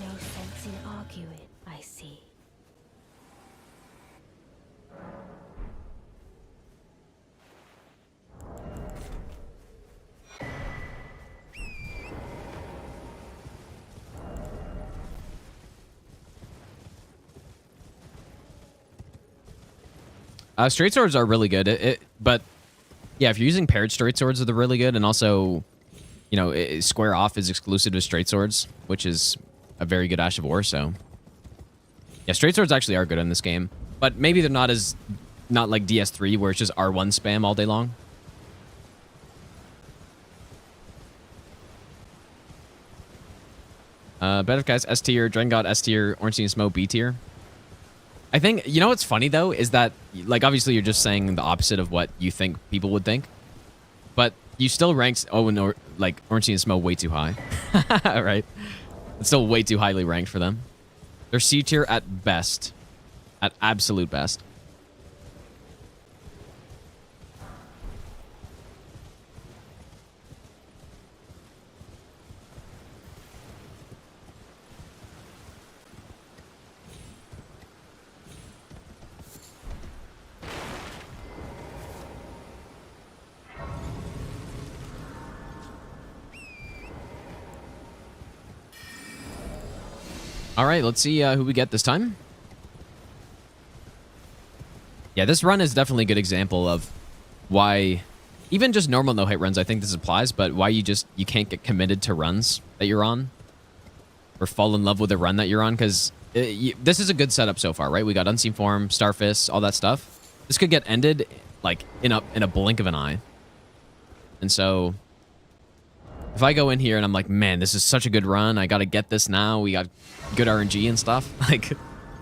No sense in arguing. I see. Straight swords are really good, but yeah, if you're using paired straight swords, they're really good, and also, you know, square off is exclusive to straight swords, which is a very good Ash of War. So yeah, straight swords actually are good in this game, but maybe they're not like DS3 where it's just R1 spam all day long. Better guys, S tier, Dragon God S tier, Orange Team Smoke B tier. I think, you know what's funny though, is that, like, obviously you're just saying the opposite of what you think people would think, but you still ranked like Orange Team Smoke way too high, right? It's still way too highly ranked for them. They're C tier at best, at absolute best. All right, let's see who we get this time. Yeah, this run is definitely a good example of why, even just normal no-hit runs, I think this applies, but why you can't get committed to runs that you're on or fall in love with a run that you're on, because this is a good setup so far, right? We got Unseen Form, Starfist, all that stuff. This could get ended like in a blink of an eye. And so if I go in here and I'm like, man, this is such a good run, I got to get this now, we got good RNG and stuff, like,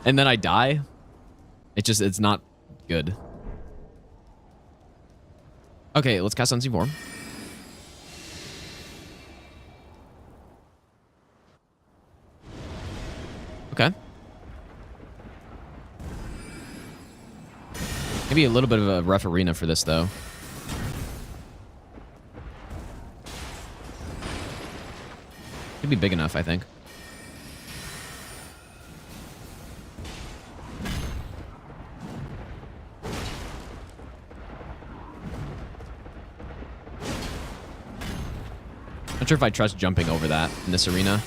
and then I die, it's not good. Okay, let's cast Unseen Form. Okay. Maybe a little bit of a rough arena for this, though. Could be big enough, I think. Not sure if I trust jumping over that in this arena.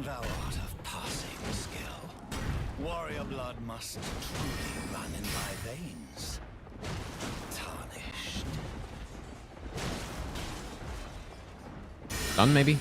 Thou art of passing skill. Warrior blood must truly run in thy veins. Tarnished. Done, maybe?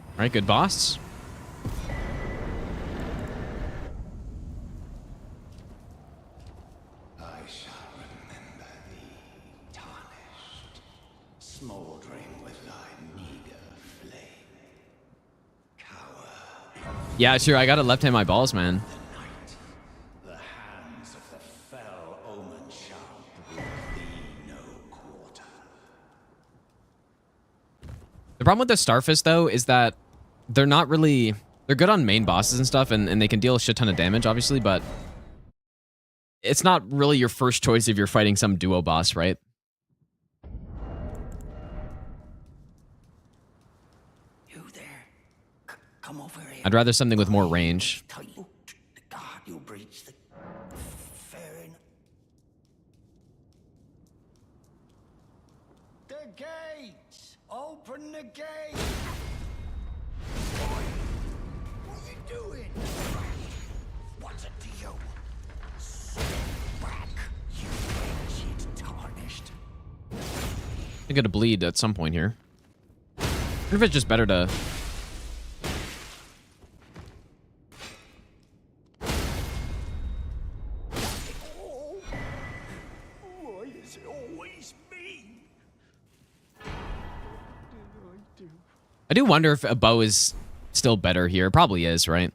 All right, good boss. I shall remember thee, tarnished, smoldering with thy meager flame. Cower Yeah, sure. I gotta left hand my balls, man. the night. The hands of the fell omen shall brook thee no quarter. The problem with the Starfist, though, is that they're not really... They're good on main bosses and stuff, and they can deal a shit ton of damage, obviously, but it's not really your first choice if you're fighting some duo boss, right? You there? Come over here. I'd rather something with more range. Tight. God, you breach the fair in. The gates! Open the gate! What are you doing? What's it to you? Step back, you wretched tarnished. I'm gonna bleed at some point here. I wonder if it's just better to... Why is it always me? I do wonder if a bow is still better here. It probably is, right?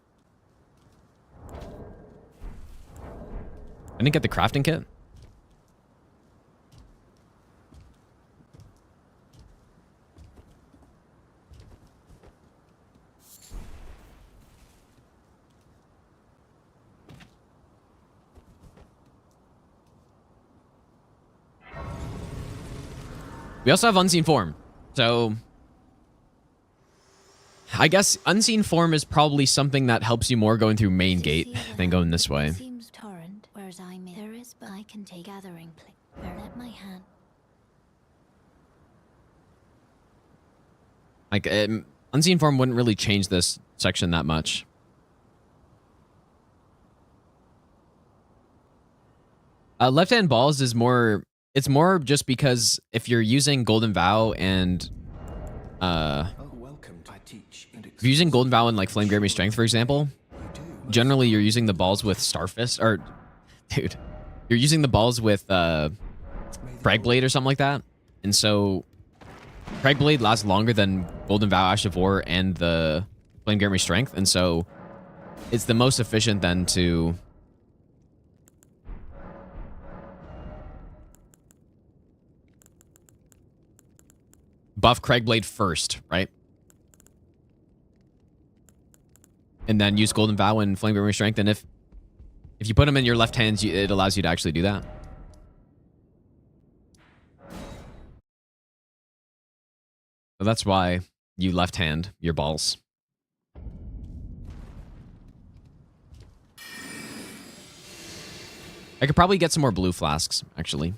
I didn't get the crafting kit. We also have Unseen Form. So I guess Unseen Form is probably something that helps you more going through main gate than going this way. Seems torrent, whereas I may. There is, but I can take gathering place. Where let my hand. Like, Unseen Form wouldn't really change this section that much. Left-hand balls is more... It's more just because if you're using Golden Vow and... if you're using Golden Vow and, like, Flame Graving Strength, for example, generally you're using the balls with Starfist, or... Dude. You're using the balls with, Frag Blade or something like that. And so... Frag Blade lasts longer than Golden Vow, Ash of War, and the Flame Graving Strength, and so... It's the most efficient then to... buff Craigblade first, right? And then use Golden Vow and Flame Graving Strength, and if you put them in your left hands, it allows you to actually do that. So that's why you left hand your balls. I could probably get some more blue flasks, actually.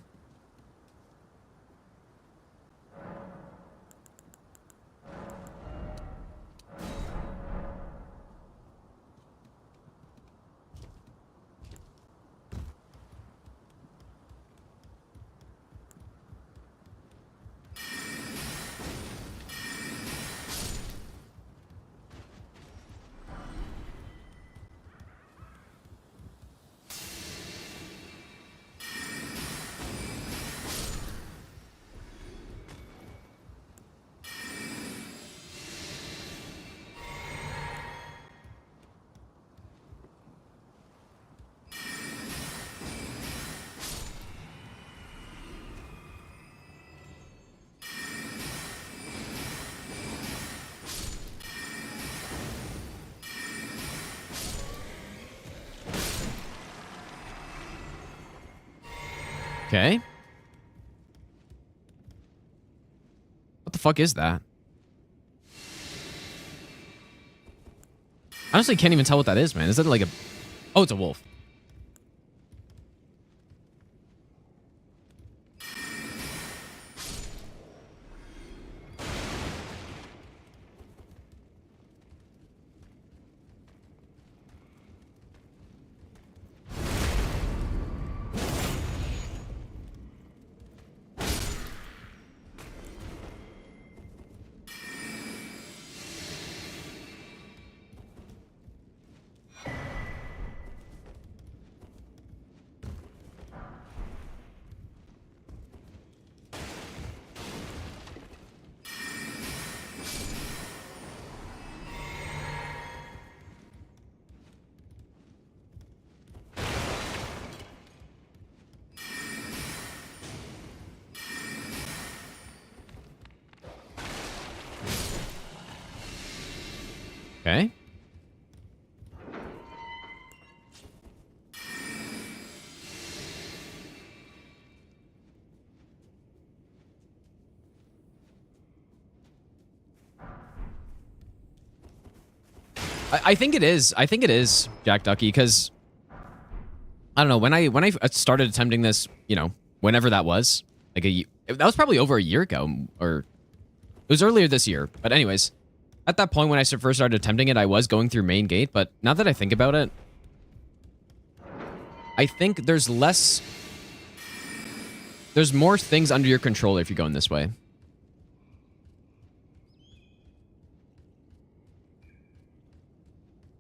Okay. What the fuck is that? Honestly, can't even tell what that is, man. Is that like a... Oh, it's a wolf. Okay. I think it is. I think it is, Jack Ducky, because I don't know, when I started attempting this, you know, whenever that was, like that was probably over a year ago, or it was earlier this year. But anyways, at that point when I first started attempting it, I was going through main gate, but now that I think about it, I think there's more things under your control if you're going this way.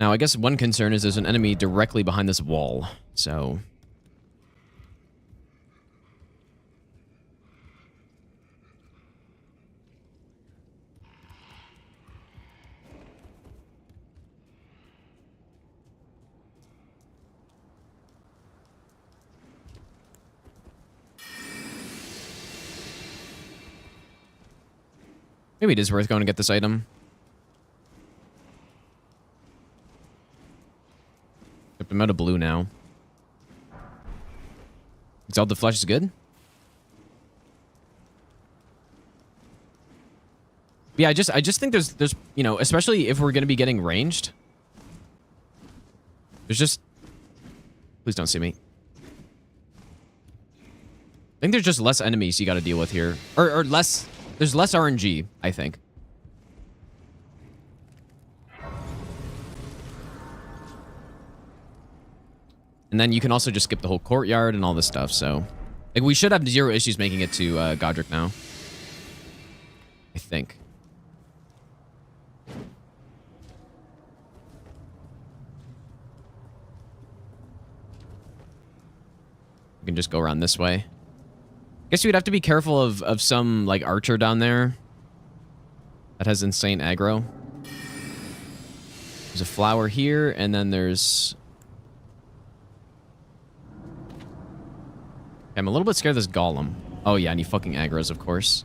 Now, I guess one concern is there's an enemy directly behind this wall, so... Maybe it is worth going to get this item. I'm out of blue now. Exalted Flesh is good. Yeah, I just think there's you know, especially if we're gonna be getting ranged. There's just... Please don't see me. I think there's just less enemies you gotta deal with here. Or less... There's less RNG, I think. And then you can also just skip the whole courtyard and all this stuff, so... Like, we should have zero issues making it to Godrick now. I think. We can just go around this way. Guess you would have to be careful of some, like, archer down there that has insane aggro. There's a flower here, and then there's... I'm a little bit scared of this golem. Oh, yeah, and he fucking aggroes, of course.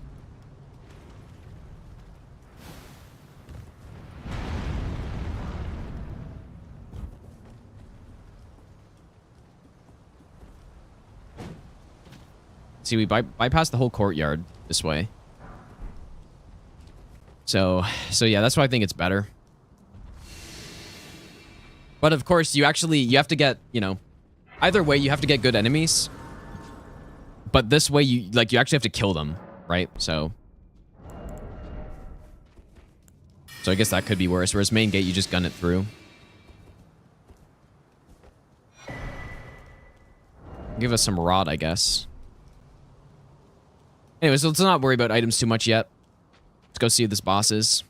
See, we bypassed the whole courtyard this way. So yeah, that's why I think it's better. But of course, you have to get, you know, either way, you have to get good enemies. But this way, you actually have to kill them, right? So I guess that could be worse. Whereas main gate, you just gun it through. Give us some rod, I guess. Anyways, let's not worry about items too much yet. Let's go see who this boss is.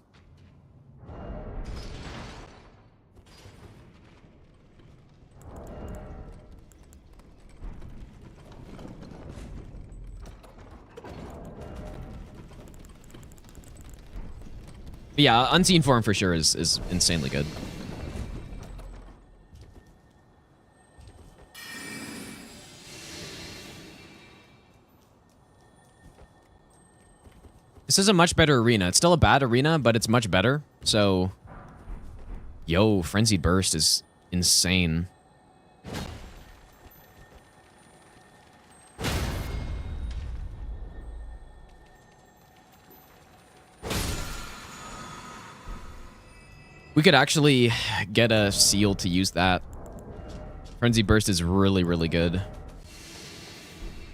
But yeah, Unseen Form for sure is insanely good. This is a much better arena. It's still a bad arena, but it's much better. So, yo, Frenzied Burst is insane. We could actually get a seal to use that. Frenzy Burst is really, really good.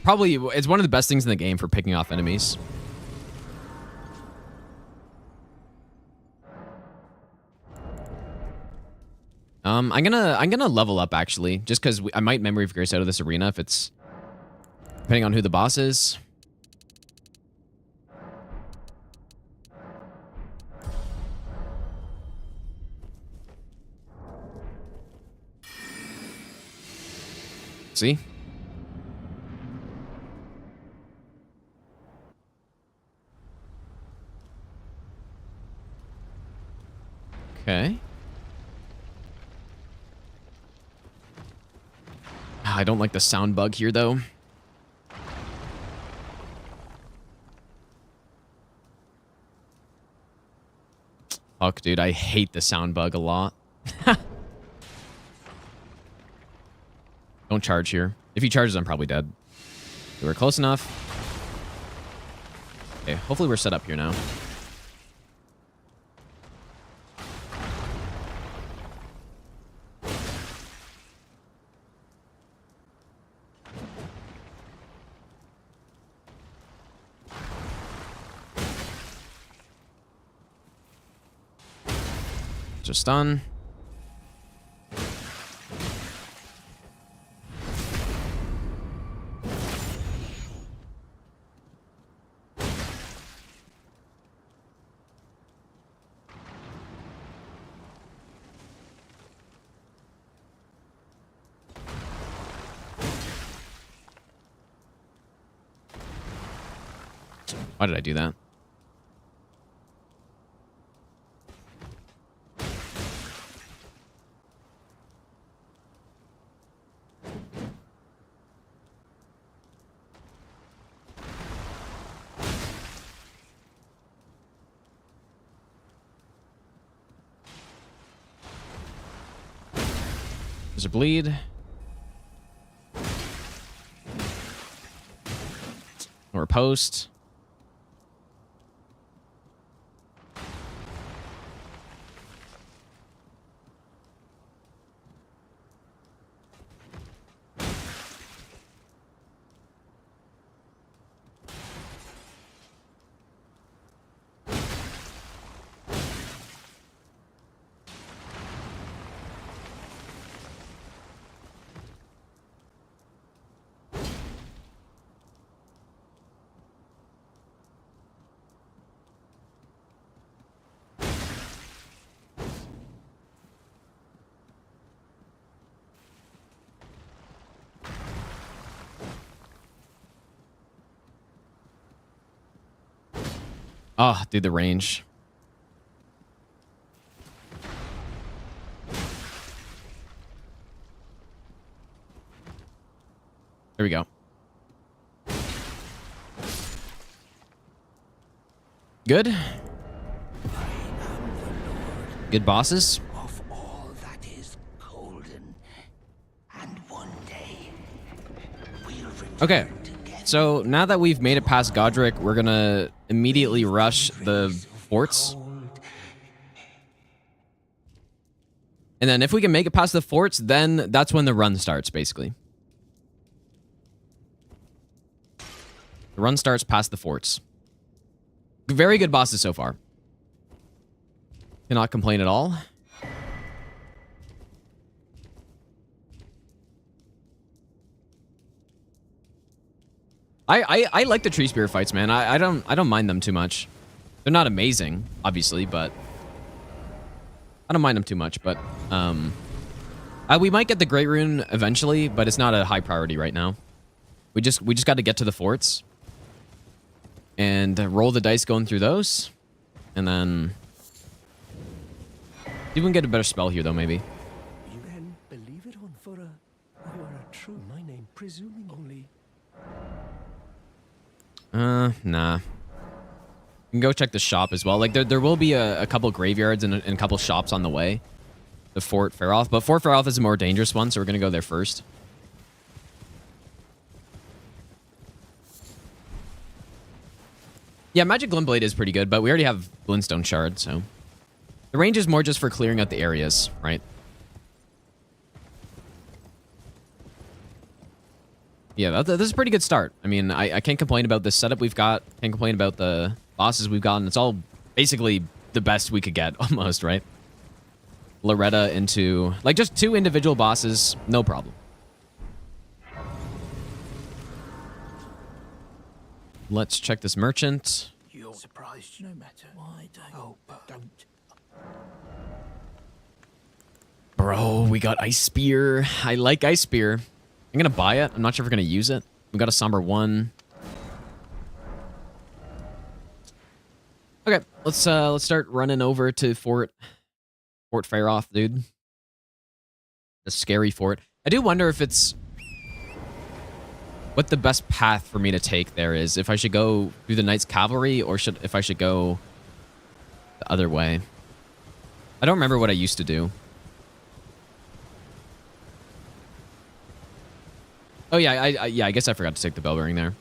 Probably, it's one of the best things in the game for picking off enemies. I'm gonna level up actually, just because I might Memory of Grace out of this arena if it's depending on who the boss is. See? Okay. I don't like the sound bug here, though. Fuck, dude, I hate the sound bug a lot. Don't charge here. If he charges, I'm probably dead. Okay, we're close enough. Okay, hopefully we're set up here now. Just stun. Why did I do that? There's a bleed. Or a post. Oh, dude, the range. There we go. Good. Good bosses. Of all that is golden, and one day we'll return. Okay. So now that we've made it past Godrick, we're gonna immediately rush the forts. And then if we can make it past the forts, then that's when the run starts, basically. The run starts past the forts. Very good bosses so far. Cannot complain at all. I like the tree spear fights, man. I don't mind them too much. They're not amazing, obviously, but I don't mind them too much. But we might get the Great Rune eventually, but it's not a high priority right now. We just got to get to the forts and roll the dice going through those, and then see if we can get a better spell here, though. Maybe. You then believe it on for a. You are a true. My name, presuming only. Nah. You can go check the shop as well. Like, there will be a couple graveyards and a couple shops on the way. The Fort Faroth. But Fort Faroth is a more dangerous one, so we're going to go there first. Yeah, Magic Glintblade is pretty good, but we already have Glintstone Shard, so... The range is more just for clearing out the areas, right? Yeah, this is a pretty good start. I mean, I can't complain about the setup we've got. Can't complain about the bosses we've gotten. It's all basically the best we could get, almost, right? Loretta into... Like, just 2 individual bosses, no problem. Let's check this merchant. You're surprised no matter why don't. Bro, we got Ice Spear. I like Ice Spear. I'm gonna buy it. I'm not sure if we're gonna use it. We got a Somber 1. Okay, let's start running over to Fort Faroth, dude. The scary fort. I do wonder if it's what the best path for me to take there is. If I should go through the Knights Cavalry or if I should go the other way. I don't remember what I used to do. Oh yeah, I guess I forgot to take the bell bearing there.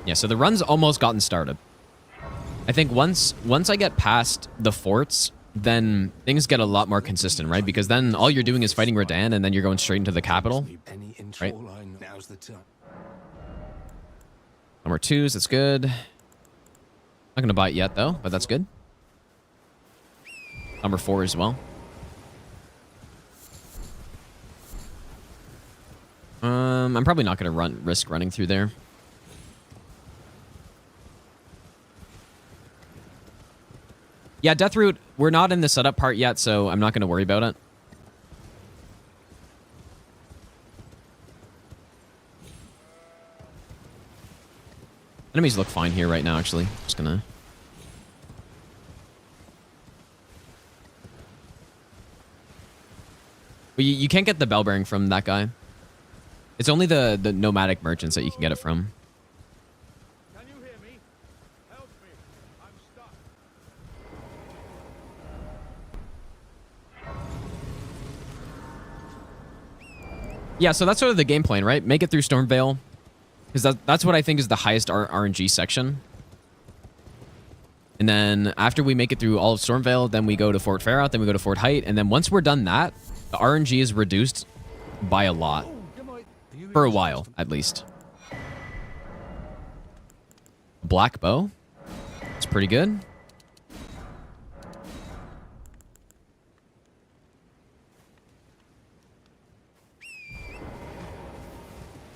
Yeah, so the run's almost gotten started. I think once I get past the forts, then things get a lot more consistent, right? Because then all you're doing is fighting Radan, and then you're going straight into the capital, right? Number 2s, that's good. Not gonna buy it yet though, but that's good. Number 4 as well. I'm probably not gonna risk running through there. Yeah, Deathroot, we're not in the setup part yet, so I'm not gonna worry about it. Enemies look fine here right now, actually. Just gonna... But you can't get the bell bearing from that guy. It's only the nomadic merchants that you can get it from. Can you hear me? Help me. I'm stuck. Yeah, so that's sort of the game plan, right? Make it through Stormvale. Because that's what I think is the highest RNG section. And then after we make it through all of Stormvale, then we go to Fort Faroth, then we go to Fort HIT, and then once we're done that, the RNG is reduced by a lot. For a while, at least. Black bow. It's pretty good.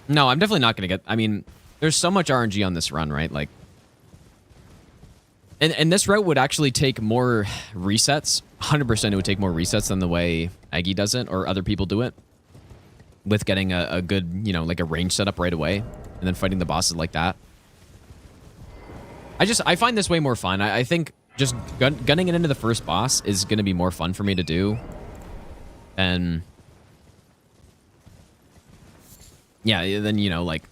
No, I'm definitely not going to get... I mean, there's so much RNG on this run, right? Like... And this route would actually take more resets. 100% it would take more resets than the way Aggie does it, or other people do it. With getting a good, you know, like a range setup right away. And then fighting the bosses like that. I find this way more fun. I think just gunning it into the first boss is going to be more fun for me to do. And... yeah, then, you know, like...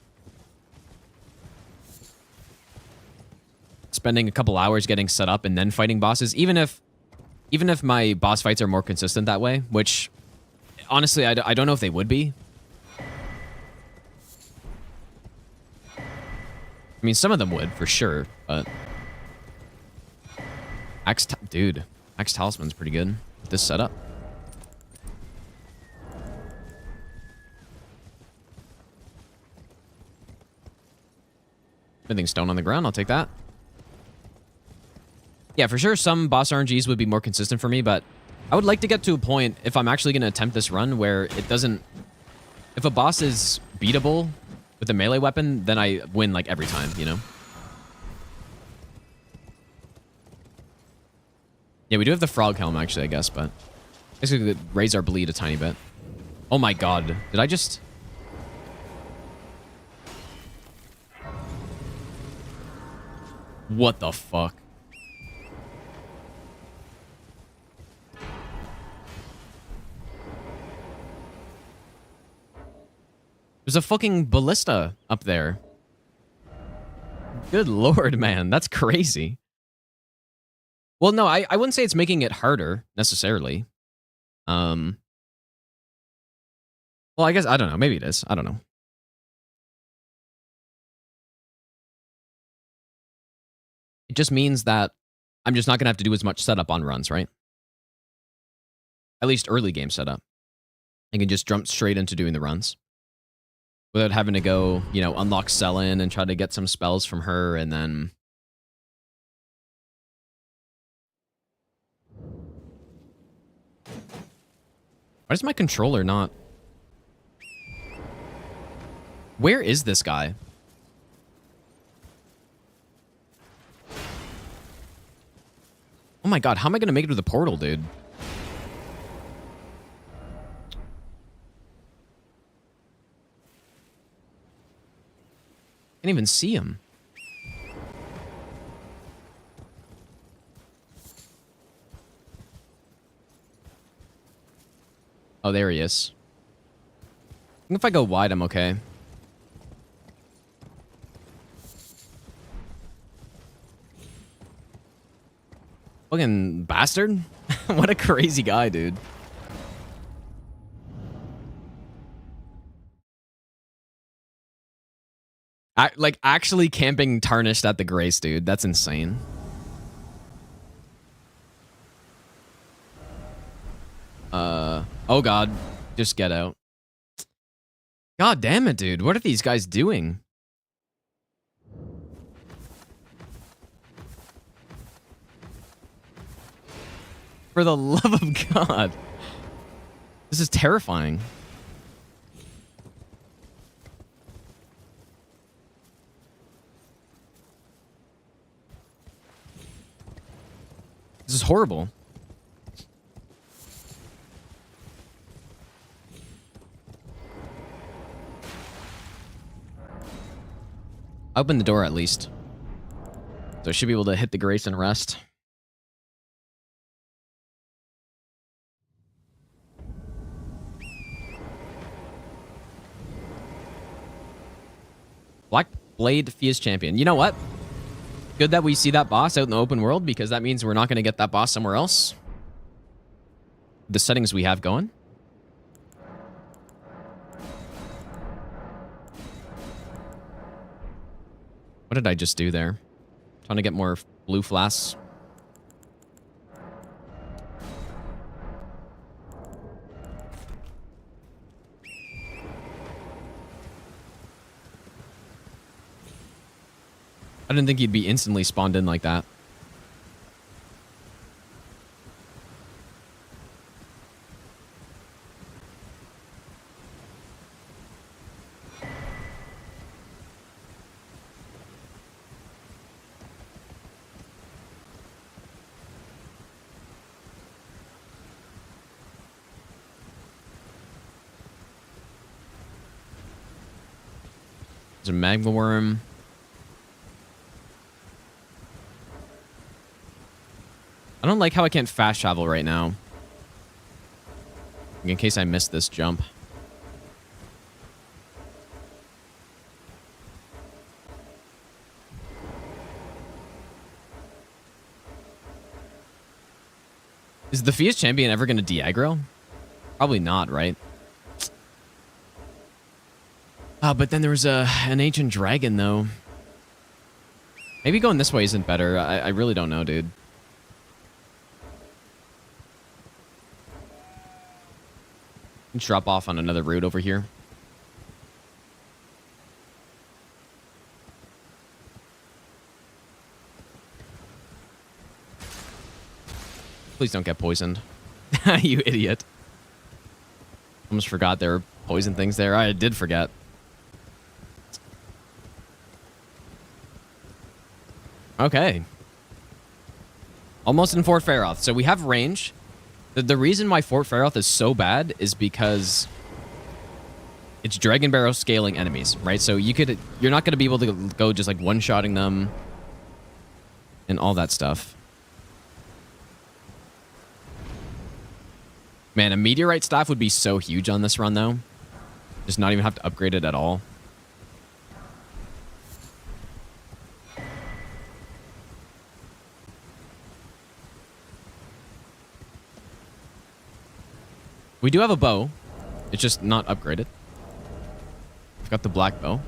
spending a couple hours getting set up and then fighting bosses. Even if my boss fights are more consistent that way, which... honestly, I don't know if they would be. I mean, some of them would, for sure, but... Dude, Axe Talisman's pretty good with this setup. Anything stone on the ground, I'll take that. Yeah, for sure, some boss RNGs would be more consistent for me, but I would like to get to a point, if I'm actually going to attempt this run, where it doesn't... if a boss is beatable with a melee weapon, then I win, like, every time, you know? Yeah, we do have the frog helm, actually, I guess, but... basically, could raise our bleed a tiny bit. Oh my god. Did I just... what the fuck? There's a fucking ballista up there. Good lord, man. That's crazy. Well, no, I wouldn't say it's making it harder, necessarily. Well, I guess, I don't know. Maybe it is. I don't know. It just means that I'm just not going to have to do as much setup on runs, right? At least early game setup. I can just jump straight into doing the runs without having to go, you know, unlock Selin and try to get some spells from her and then... Why does my controller not... Where is this guy? Oh my god, how am I going to make it to the portal, dude? Can't even see him. Oh, there he is. I think if I go wide, I'm okay. Fucking bastard. What a crazy guy, dude. Like, actually camping Tarnished at the Grace, dude. That's insane. Oh god. Just get out. God damn it, dude. What are these guys doing? For the love of God. This is terrifying. This is horrible. Open the door at least. So I should be able to hit the Grace and rest. Black Blade Fierce Champion. You know what? Good that we see that boss out in the open world, because that means we're not going to get that boss somewhere else. The settings we have going. What did I just do there? Trying to get more blue flasks. I didn't think he'd be instantly spawned in like that. There's a magma worm. I don't like how I can't fast travel right now. In case I missed this jump. Is the Fierce Champion ever going to de-aggro? Probably not, right? But then there was an ancient dragon, though. Maybe going this way isn't better. I really don't know, dude. Drop off on another route over here. Please don't get poisoned. You idiot. Almost forgot there were poison things there. I did forget. Okay. Almost in Fort Faroth. So we have range. The reason why Fort Faroth is so bad is because it's Dragon Barrow scaling enemies, right? So you're not going to be able to go just like one-shotting them and all that stuff. Man, a meteorite staff would be so huge on this run, though. Just not even have to upgrade it at all. We do have a bow. It's just not upgraded. I've got the black bow.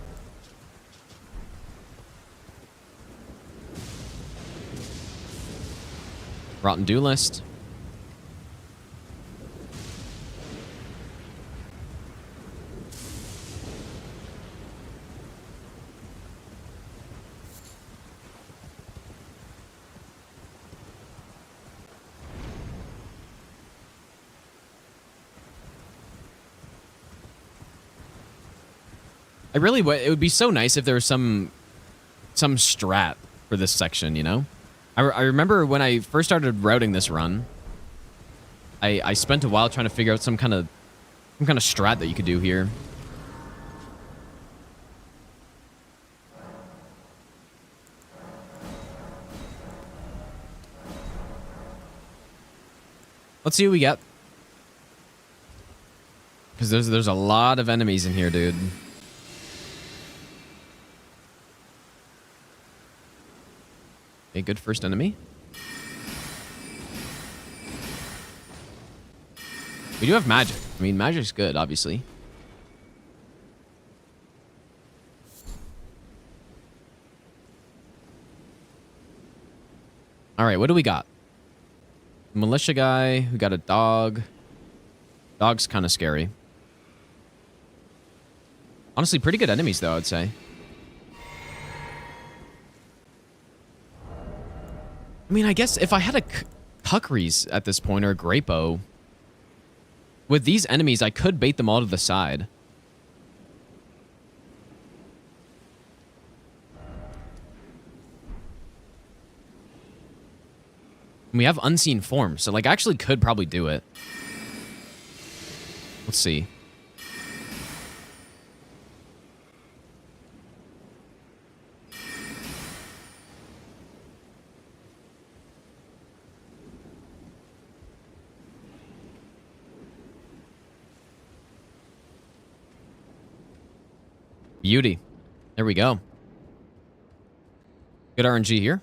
Rotten Duelist. It would be so nice if there was some strat for this section, you know? I remember when I first started routing this run, I spent a while trying to figure out some kind of strat that you could do here. Let's see what we get. Because there's a lot of enemies in here, dude. A good first enemy. We do have magic. I mean, magic's good, obviously. All right, what do we got? Militia guy. We got a dog. Dog's kind of scary. Honestly, pretty good enemies, though, I'd say. I mean, I guess if I had a Kukris at this point, or a Grapo, with these enemies, I could bait them all to the side. And we have Unseen Form, so, like, I actually could probably do it. Let's see. Beauty. There we go. Good RNG here.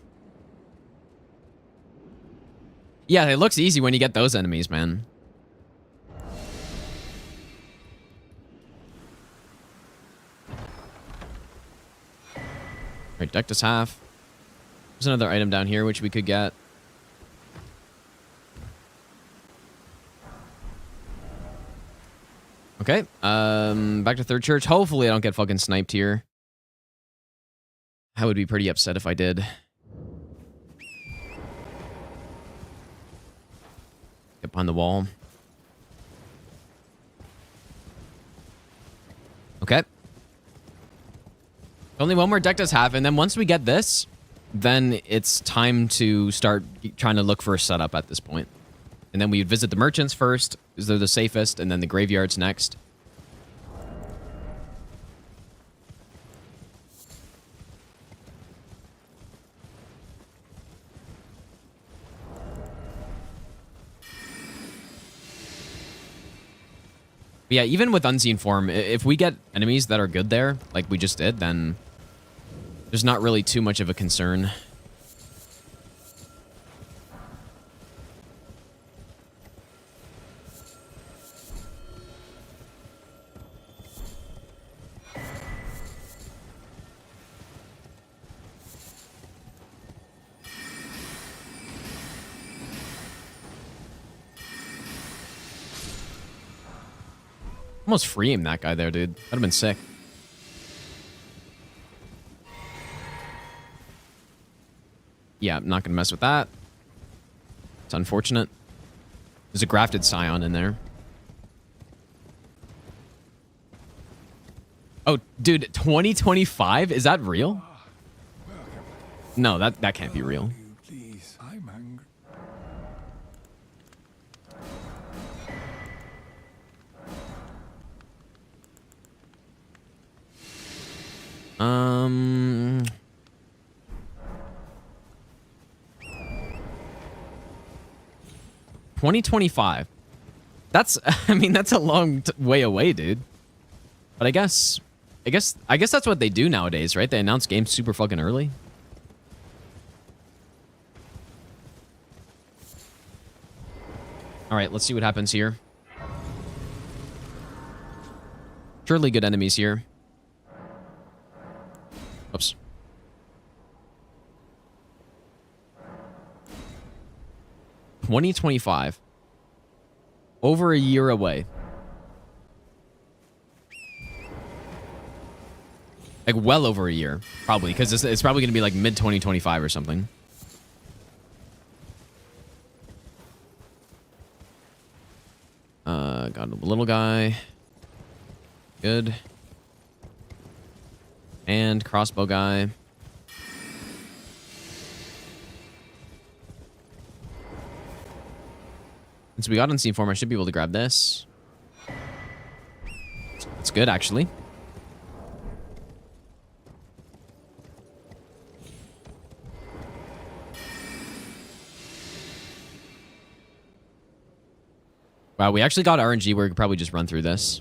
Yeah, it looks easy when you get those enemies, man. Alright, decked us half. There's another item down here which we could get. Okay, back to Third Church. Hopefully I don't get fucking sniped here. I would be pretty upset if I did. Get behind the wall. Okay. Only one more deck does have, and then once we get this, then it's time to start trying to look for a setup at this point. And then we would visit the merchants first, because they're the safest, and then the graveyards next. But yeah, even with Unseen Form, if we get enemies that are good there, like we just did, then there's not really too much of a concern. Almost free aim that guy there, dude. That'd have been sick. Yeah, I'm not gonna mess with that. It's unfortunate. There's a grafted Scion in there. Oh, dude, 2025? Is that real? No, that can't be real. Please, I'm angry. Um... 2025. That's, I mean, that's a long way away, dude. But I guess that's what they do nowadays, right? They announce games super fucking early. All right, let's see what happens here. Surely good enemies here. Oops. $20.25. Over a year away. Like, well over a year, probably, because it's probably going to be like mid-2025 or something. Got a little guy. Good. And crossbow guy. Since we got unseen form, I should be able to grab this. It's good, actually. Wow, we actually got RNG where we could probably just run through this.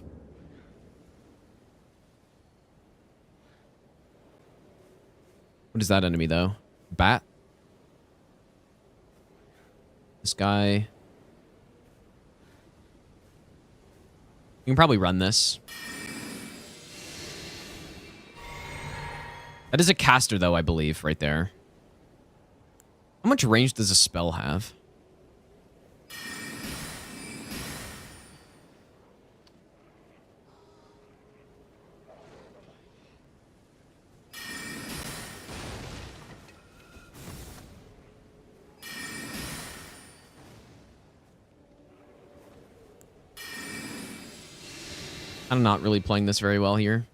What is that enemy, though? Bat? This guy. You can probably run this. That is a caster, though, I believe, right there. How much range does a spell have? I'm not really playing this very well here.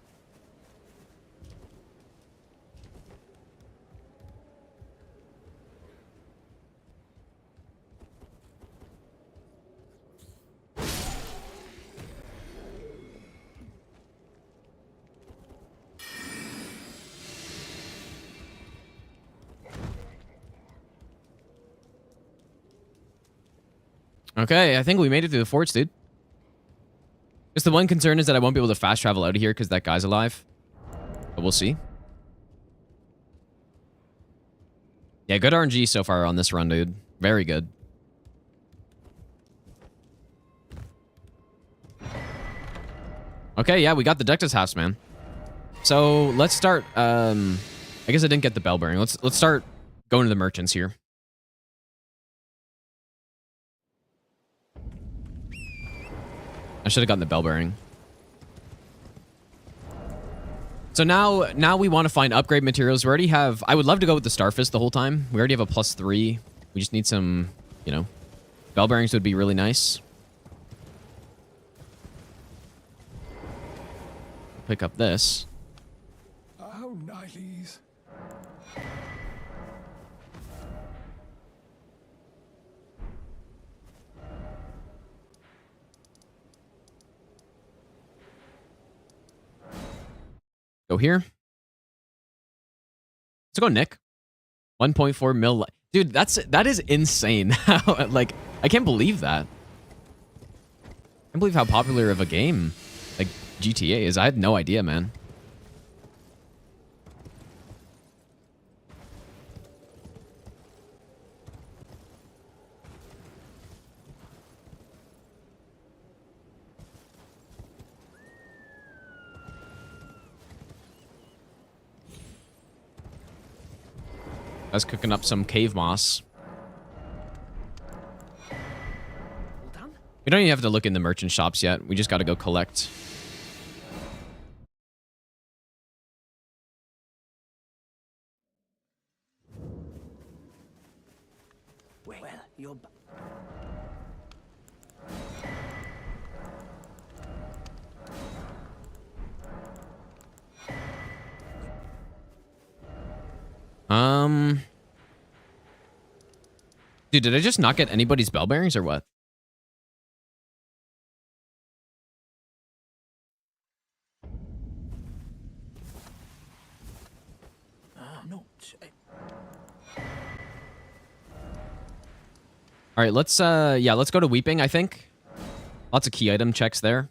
Okay, I think we made it through the forts, dude. Just the one concern is that I won't be able to fast travel out of here because that guy's alive. But we'll see. Yeah, good RNG so far on this run, dude. Very good. Okay, yeah, we got the Dectus halves, man. So let's start. I guess I didn't get the bell bearing. Let's start going to the merchants here. I should have gotten the bell bearing. So now we want to find upgrade materials. We already have... I would love to go with the Starfist the whole time. We already have a +3. We just need some, you know... Bell bearings would be really nice. Pick up this. Oh, nighties. Go here. Let's go, Nick. 1.4 mil. Dude, that is insane. Like, I can't believe that. I can't believe how popular of a game like GTA is. I had no idea, man. I was cooking up some cave moss. We don't even have to look in the merchant shops yet. We just got to go collect. Well, you're... Dude, did I just not get anybody's bell bearings or what? No. All right, let's yeah, let's go to Weeping, I think. Lots of key item checks there.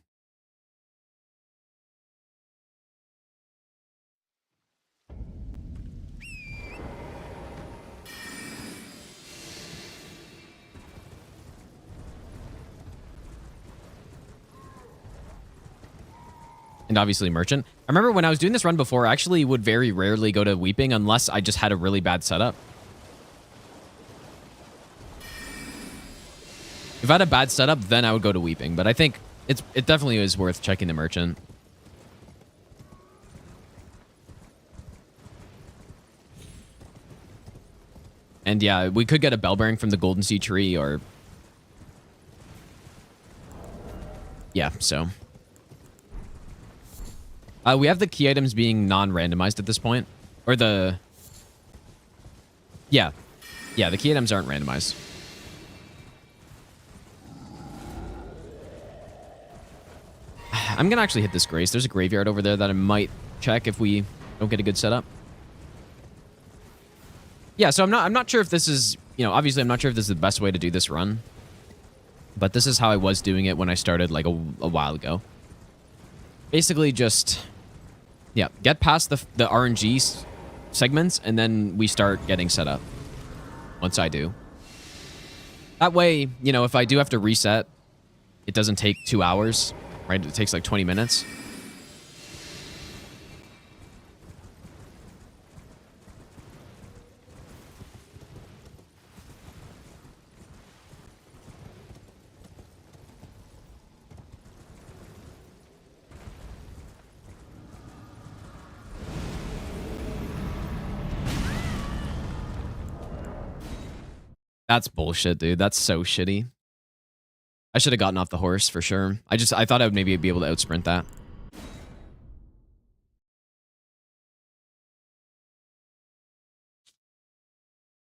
and obviously Merchant. I remember when I was doing this run before, I actually would very rarely go to Weeping unless I just had a really bad setup. If I had a bad setup, then I would go to Weeping. But I think it definitely is worth checking the Merchant. And yeah, we could get a bell bearing from the Golden Sea tree or... Yeah, so... we have the key items being non-randomized at this point. Or the... Yeah. Yeah, the key items aren't randomized. I'm gonna actually hit this Grace. There's a graveyard over there that I might check if we don't get a good setup. Yeah, so I'm not sure if this is, you know, obviously I'm not sure if this is the best way to do this run. But this is how I was doing it when I started like a while ago. Basically just, yeah, get past the RNG segments and then we start getting set up. Once I do. That way, you know, if I do have to reset, it doesn't take 2 hours, right? It takes like 20 minutes. That's bullshit, dude. That's so shitty. I should have gotten off the horse for sure. I thought I would maybe be able to outsprint that.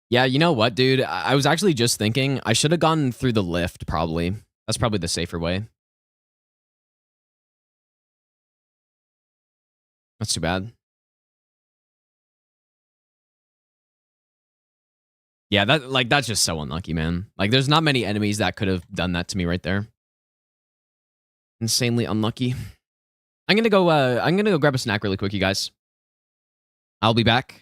Yeah, you know what, dude? I was actually just thinking I should have gone through the lift, probably. That's probably the safer way. That's too bad. Yeah, that's just so unlucky, man. Like, there's not many enemies that could have done that to me right there. Insanely unlucky. I'm gonna go grab a snack really quick, you guys. I'll be back.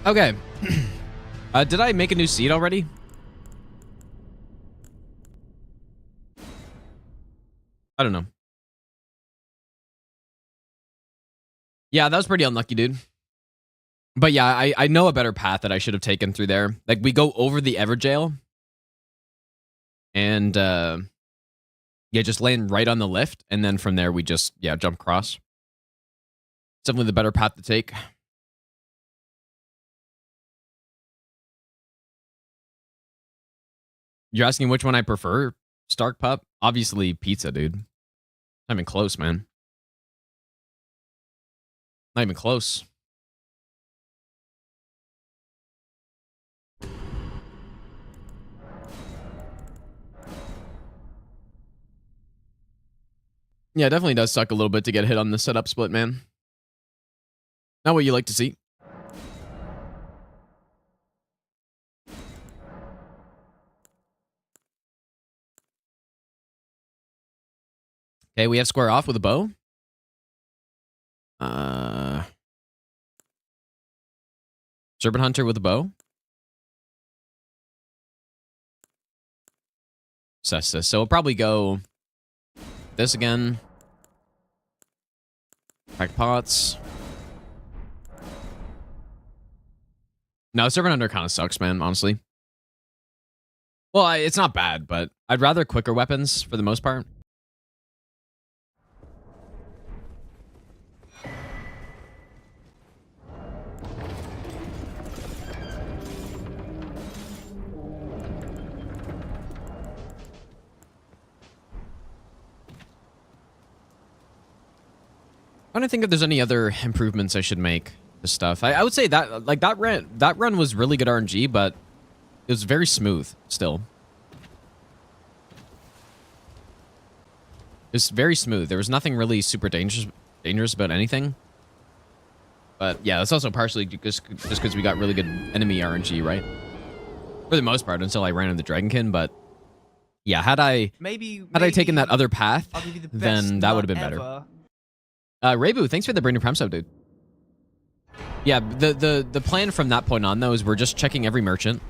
Okay. Did I make a new seed already? I don't know. Yeah, that was pretty unlucky, dude. But yeah, I know a better path that I should have taken through there. Like, we go over the Everjail. And, yeah, just land right on the lift. And then from there, we just, yeah, jump across. Definitely the better path to take. You're asking which one I prefer? Stark Pup? Obviously, pizza, dude. Not even close, man. Not even close. Yeah, it definitely does suck a little bit to get hit on the setup split, man. Not what you like to see. Okay, we have square off with a bow. Serpent Hunter with a bow. Cestus. So we'll probably go this again. Pack pots. No, Serpent Hunter kind of sucks, man, honestly. Well, it's not bad, but I'd rather quicker weapons for the most part. I don't think if there's any other improvements I should make to stuff. I would say that like that run was really good RNG, but it was very smooth still. It's very smooth. There was nothing really super dangerous about anything. But yeah, that's also partially just because we got really good enemy RNG, right? For the most part, until I ran into Dragonkin. But yeah, had I taken that other path, then that would have been better. Raybu, thanks for the brand new Prime sub, dude. Yeah, the plan from that point on, though, is we're just checking every merchant.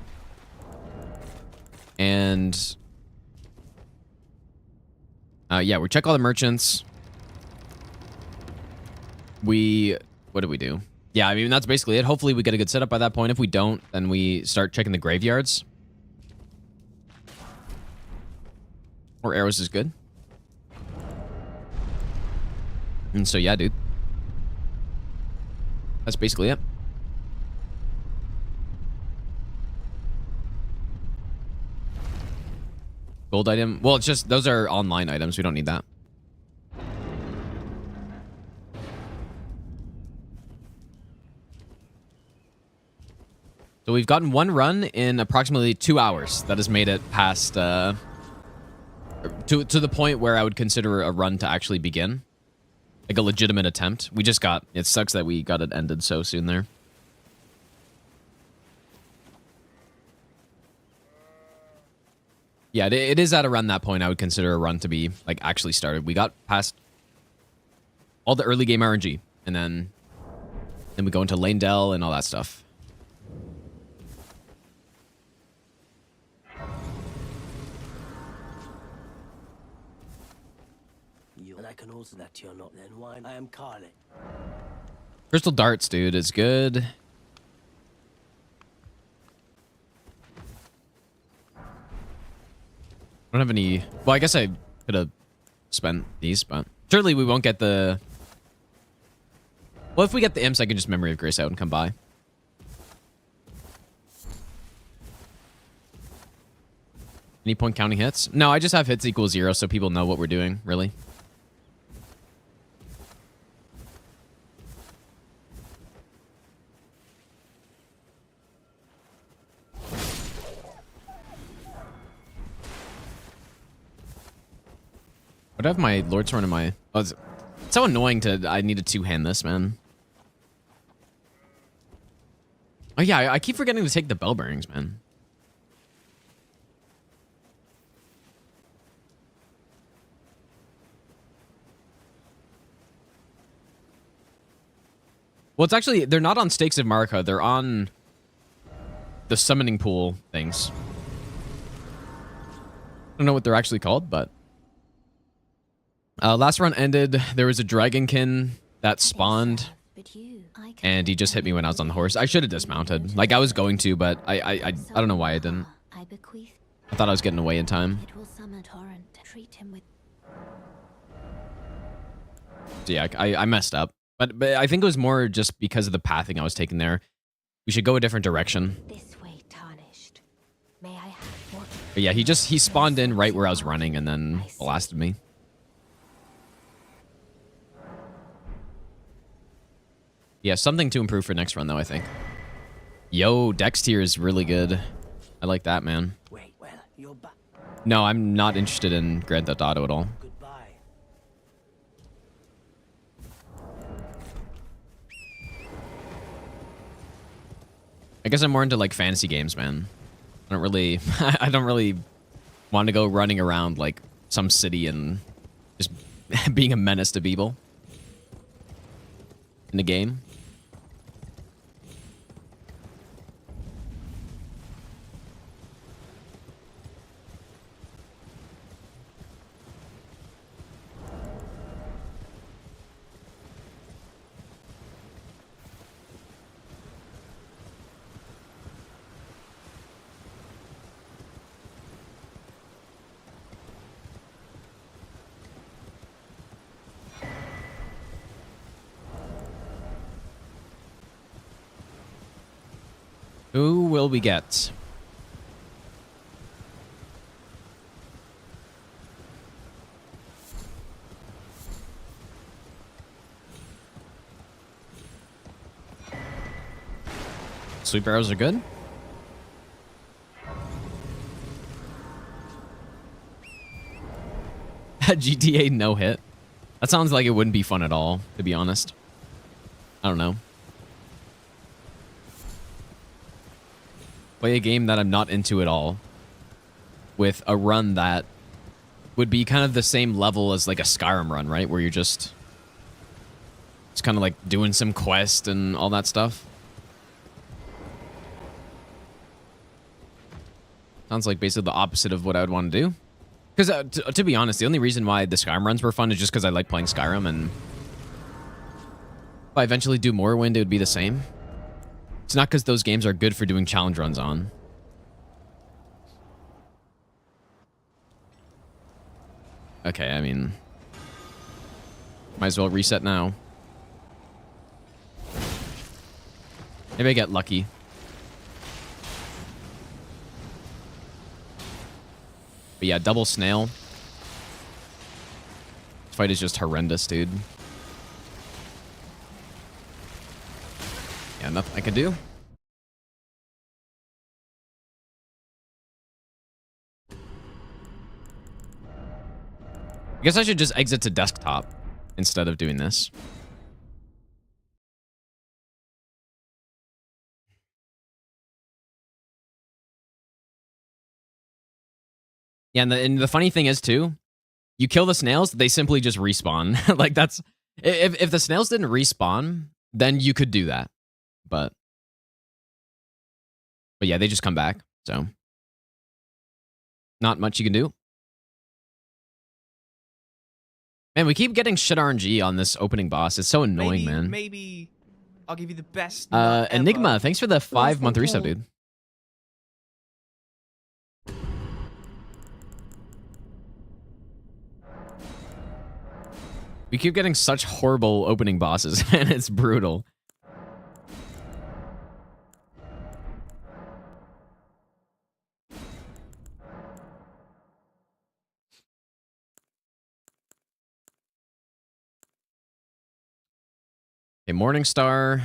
And... yeah, we check all the merchants. What do we do? Yeah, I mean, that's basically it. Hopefully we get a good setup by that point. If we don't, then we start checking the graveyards. Or arrows is good. And so, yeah, dude. That's basically it. Gold item. Well, it's just, those are online items. We don't need that. So we've gotten one run in approximately 2 hours. That has made it past, to the point where I would consider a run to actually begin. Like a legitimate attempt. We just got... It sucks that we got it ended so soon there. Yeah, it is at around that point I would consider a run to be, like, actually started. We got past all the early game RNG. And then we go into Lane Dell and all that stuff. And I can also that you're not then wine. I am Caelid. Crystal Darts, dude, is good. I don't have any... Well, I guess I could have spent these, but... Surely we won't get the... Well, if we get the imps, I can just Memory of Grace out and come by. Any point counting hits? No, I just have hits equal 0 so people know what we're doing, really. I have my Lord Sword in my... Oh, it's so annoying to... I need to two-hand this, man. Oh, yeah, I keep forgetting to take the bell bearings, man. Well, it's actually... They're not on Stakes of Marika. They're on the summoning pool things. I don't know what they're actually called, but last run ended. There was a dragonkin that spawned, and he just hit me when I was on the horse. I should have dismounted. Like I was going to, but I don't know why I didn't. I thought I was getting away in time. So yeah, I messed up. But I think it was more just because of the pathing I was taking there. We should go a different direction. This way, tarnished. May I have what? But yeah, he spawned in right where I was running and then blasted me. Yeah, something to improve for next run though, I think. Yo, Dex tier is really good. I like that, man. Wait, well, you're back. No, I'm not interested in Grand Theft Auto at all. Goodbye. I guess I'm more into like fantasy games, man. I don't really I don't really want to go running around like some city and just being a menace to people in the game. Who will we get? Sweep arrows are good. GTA no hit. That sounds like it wouldn't be fun at all, to be honest. I don't know. Play a game that I'm not into at all with a run that would be kind of the same level as like a Skyrim run, right? Where you're just kind of like doing some quest and all that stuff. Sounds like basically the opposite of what I would want to do. Because to be honest, the only reason why the Skyrim runs were fun is just because I like playing Skyrim, and if I eventually do Morrowind, it would be the same. It's not because those games are good for doing challenge runs on. Okay, I mean, might as well reset now. Maybe I get lucky. But yeah, double snail. This fight is just horrendous, dude. Yeah, nothing I can do. I guess I should just exit to desktop instead of doing this. Yeah, and the funny thing is too, you kill the snails, they simply just respawn. Like that's if the snails didn't respawn, then you could do that. But yeah, they just come back. So not much you can do. Man, we keep getting shit RNG on this opening boss. It's so annoying, man. Maybe I'll give you the best. Enigma, thanks for the 5-month resub, dude. We keep getting such horrible opening bosses, man. It's brutal. Okay, Morningstar.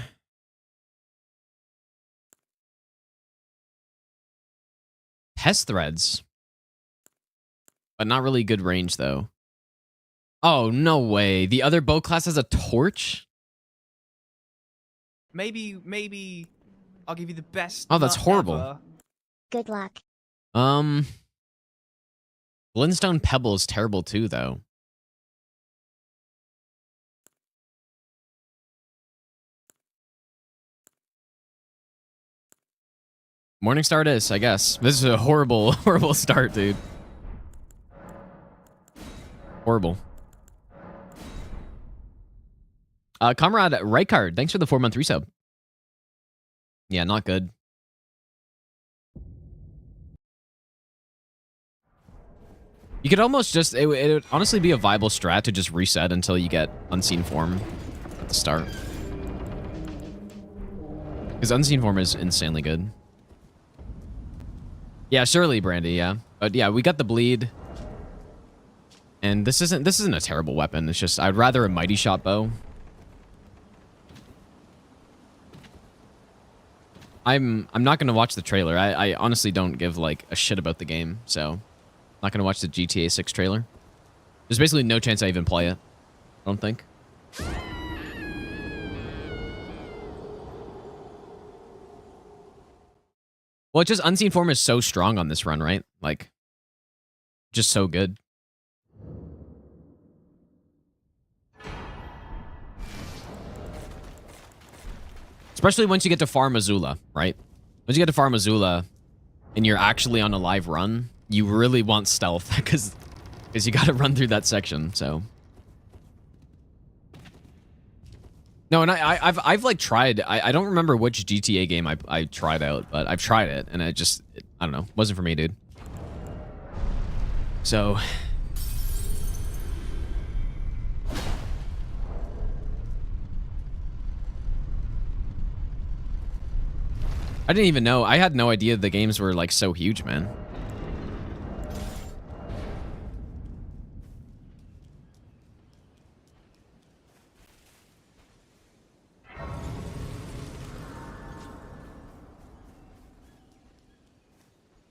Test threads. But not really good range, though. Oh, no way. The other bow class has a torch? Maybe I'll give you the best. Oh, that's horrible. Ever. Good luck. Glintstone Pebble is terrible, too, though. Morningstar it is, I guess. This is a horrible, horrible start, dude. Horrible. Comrade Reichard, thanks for the 4-month resub. Yeah, not good. You could almost just, it would honestly be a viable strat to just reset until you get Unseen Form at the start. Because Unseen Form is insanely good. Yeah, surely, Brandy, yeah. But yeah, we got the bleed. And this isn't a terrible weapon. It's just, I'd rather a Mighty Shot bow. I'm not going to watch the trailer. I honestly don't give, like, a shit about the game, so... I'm not going to watch the GTA 6 trailer. There's basically no chance I even play it. I don't think. Well, it's just Unseen Form is so strong on this run, right? Like, just so good. Especially once you get to Farm Azula, right? Once you get to Farm Azula and you're actually on a live run, you really want stealth because you got to run through that section, so. No, and I've like tried, I don't remember which GTA game I tried out, but I've tried it and I don't know, wasn't for me, dude. So. I didn't even know. I had no idea the games were like so huge, man.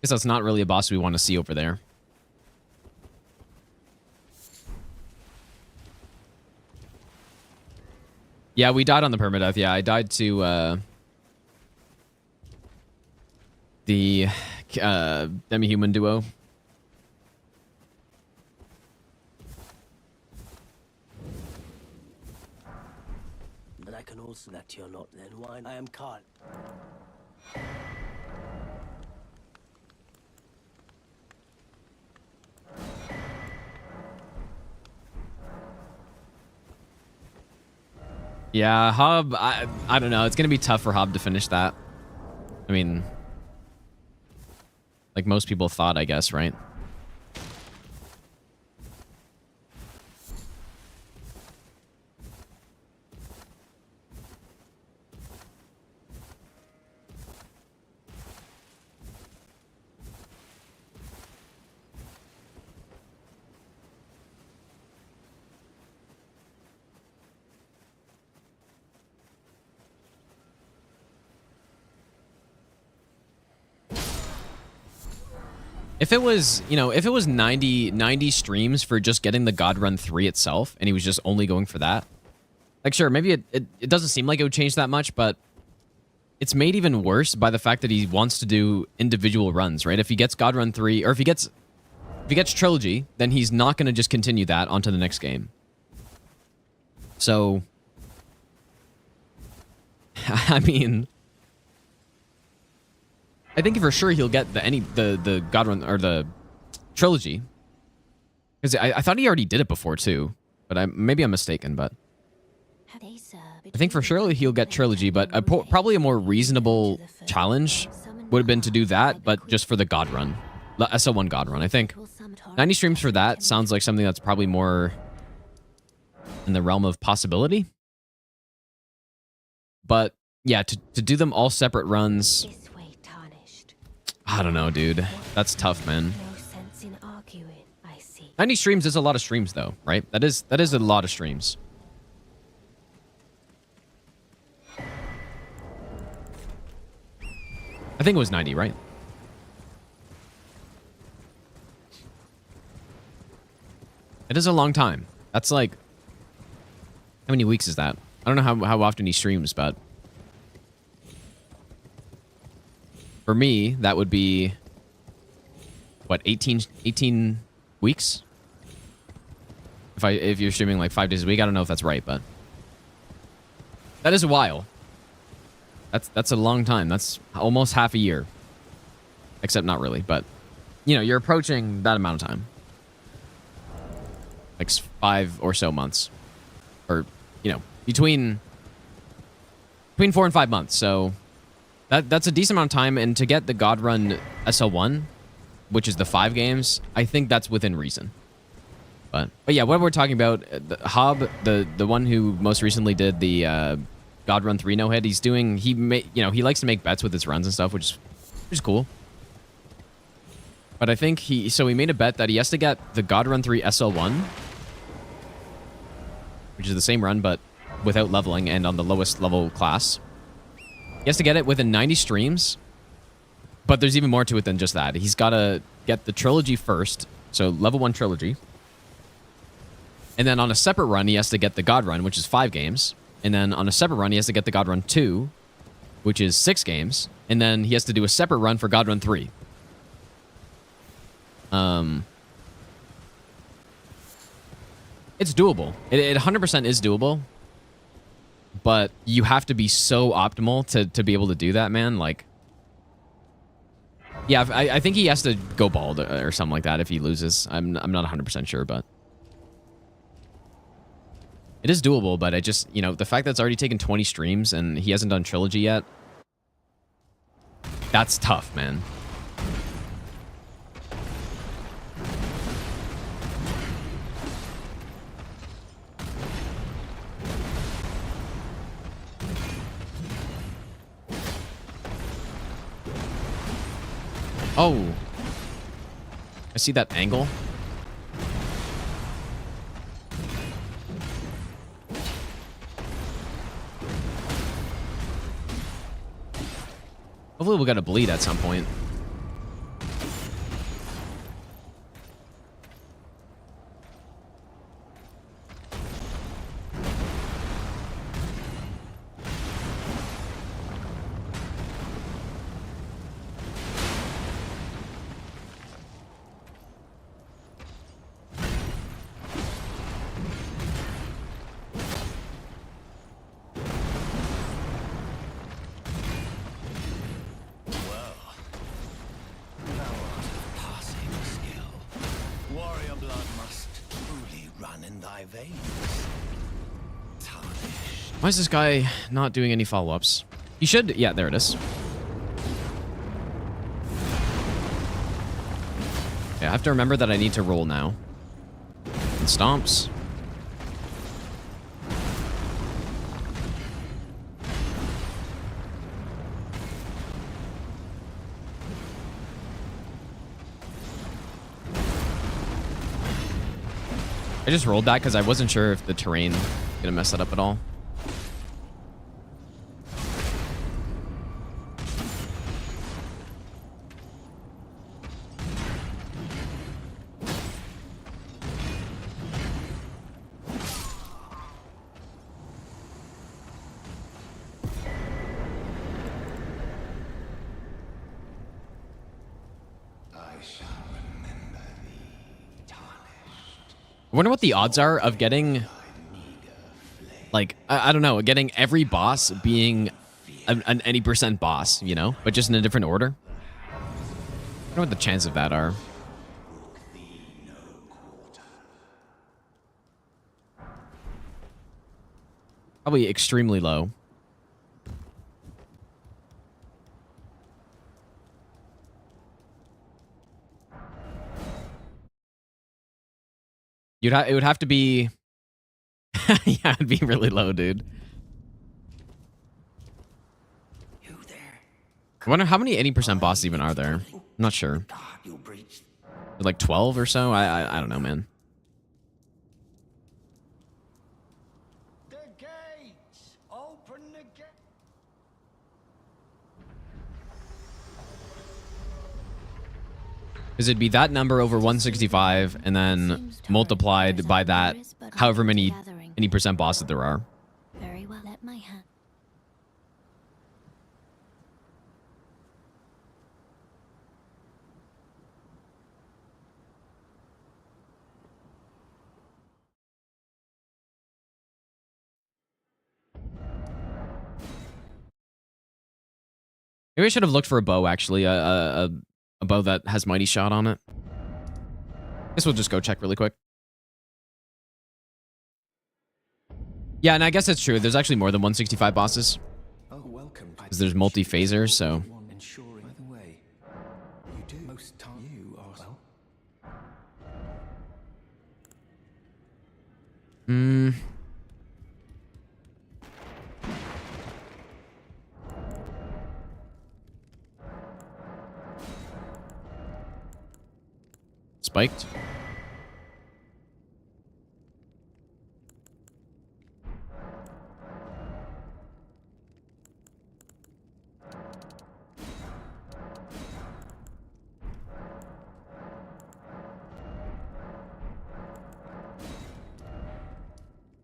Guess that's not really a boss we want to see over there. Yeah, we died on the permadeath. Yeah, I died to the demi-human duo. But I can also that you're not then why I am Caelid. Yeah, Hob, I don't know. It's going to be tough for Hob to finish that. I mean, like most people thought, I guess, right? If it was, you know, if it was 90 streams for just getting the God Run 3 itself, and he was just only going for that, like, sure, maybe it doesn't seem like it would change that much, but it's made even worse by the fact that he wants to do individual runs, right? If he gets God Run 3, or if he gets Trilogy, then he's not going to just continue that onto the next game. So, I mean, I think for sure he'll get the God Run or the Trilogy, because I thought he already did it before too, but maybe I'm mistaken. But I think for sure he'll get Trilogy, but probably a more reasonable challenge would have been to do that, but just for the God Run, SO1 God Run. I think 90 streams for that sounds like something that's probably more in the realm of possibility. But yeah, to do them all separate runs, I don't know, dude. That's tough, man. 90 streams is a lot of streams, though, right? That is a lot of streams. I think it was 90, right? It is a long time. That's like... How many weeks is that? I don't know how often he streams, but... For me, that would be, what, 18 weeks? If you're streaming like 5 days a week, I don't know if that's right, but that is a while. That's a long time. That's almost half a year. except not really, but you know, you're approaching that amount of time. Like 5 or so months. Or, you know, between 4 and 5 months. So that's a decent amount of time, and to get the God Run SL1, which is the 5 games, I think that's within reason. But yeah, what we're talking about, Hob, the one who most recently did the God Run 3 no hit, he likes to make bets with his runs and stuff, which is cool. But I think he made a bet that he has to get the God Run 3 SL1, which is the same run but without leveling and on the lowest level class. He has to get it within 90 streams, but there's even more to it than just that. He's got to get the trilogy first, so level 1 trilogy. And then on a separate run, he has to get the God Run, which is 5 games. And then on a separate run, he has to get the God Run 2, which is 6 games. And then he has to do a separate run for God Run 3. It's doable. It 100% is doable. But you have to be so optimal to be able to do that, man. Like, yeah, I think he has to go bald or something like that if he loses. I'm not 100% sure, but it is doable. But I just, you know, the fact that it's already taken 20 streams and he hasn't done trilogy yet, that's tough, man. Oh, I see that angle. Hopefully we'll get a bleed at some point. Why is this guy not doing any follow-ups? He should... Yeah, there it is. Okay, I have to remember that I need to roll now. And stomps. I just rolled that because I wasn't sure if the terrain was gonna mess that up at all. I wonder what the odds are of getting, like, I don't know, getting every boss being an any % boss, you know, but just in a different order. I wonder what the chances of that are. Probably extremely low. It would have to be... yeah, it'd be really low, dude. I wonder how many 80% bosses even are there. I'm not sure. Like 12 or so? I don't know, man. The gates! Open the gate! Because it'd be that number over 165 and then multiplied by that however many any % bosses there are. Very well, let my hand. Maybe I should have looked for a bow, actually. a bow that has Mighty Shot on it. Guess we'll just go check really quick. Yeah, and I guess it's true. There's actually more than 165 bosses. Oh, welcome. Because there's multi-phasers, so... Ensuring, by the way, you do most time you are well. Spiked.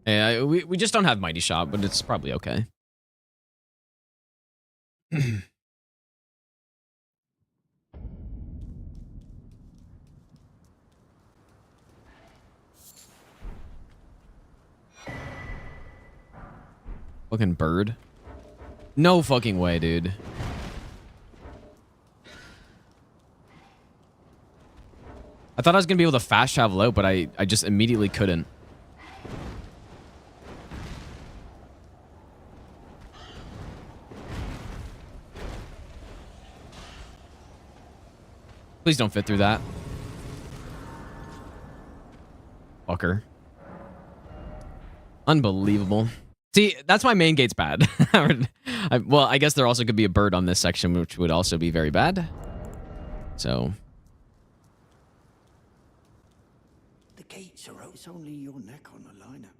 Yeah, we just don't have Mighty Shot, but it's probably okay. Fucking bird. No fucking way, dude. I thought I was gonna be able to fast travel out, but I just immediately couldn't. Please don't fit through that. Fucker. Unbelievable. See, that's why main gate's bad. Well, I guess there also could be a bird on this section, which would also be very bad. So... The gates are open. It's only your neck on the liner.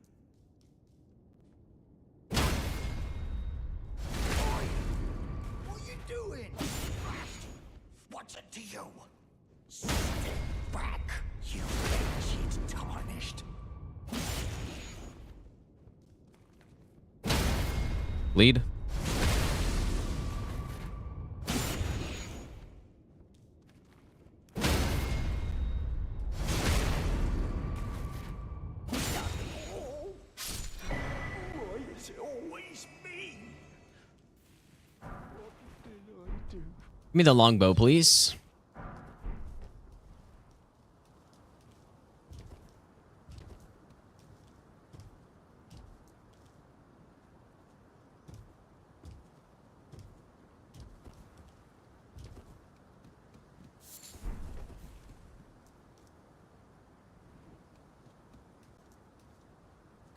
Oi! What are you doing? What's it to you? Step back, you wretched tarnished. Lead. Why is it always me? What did I do? Give me the longbow, please.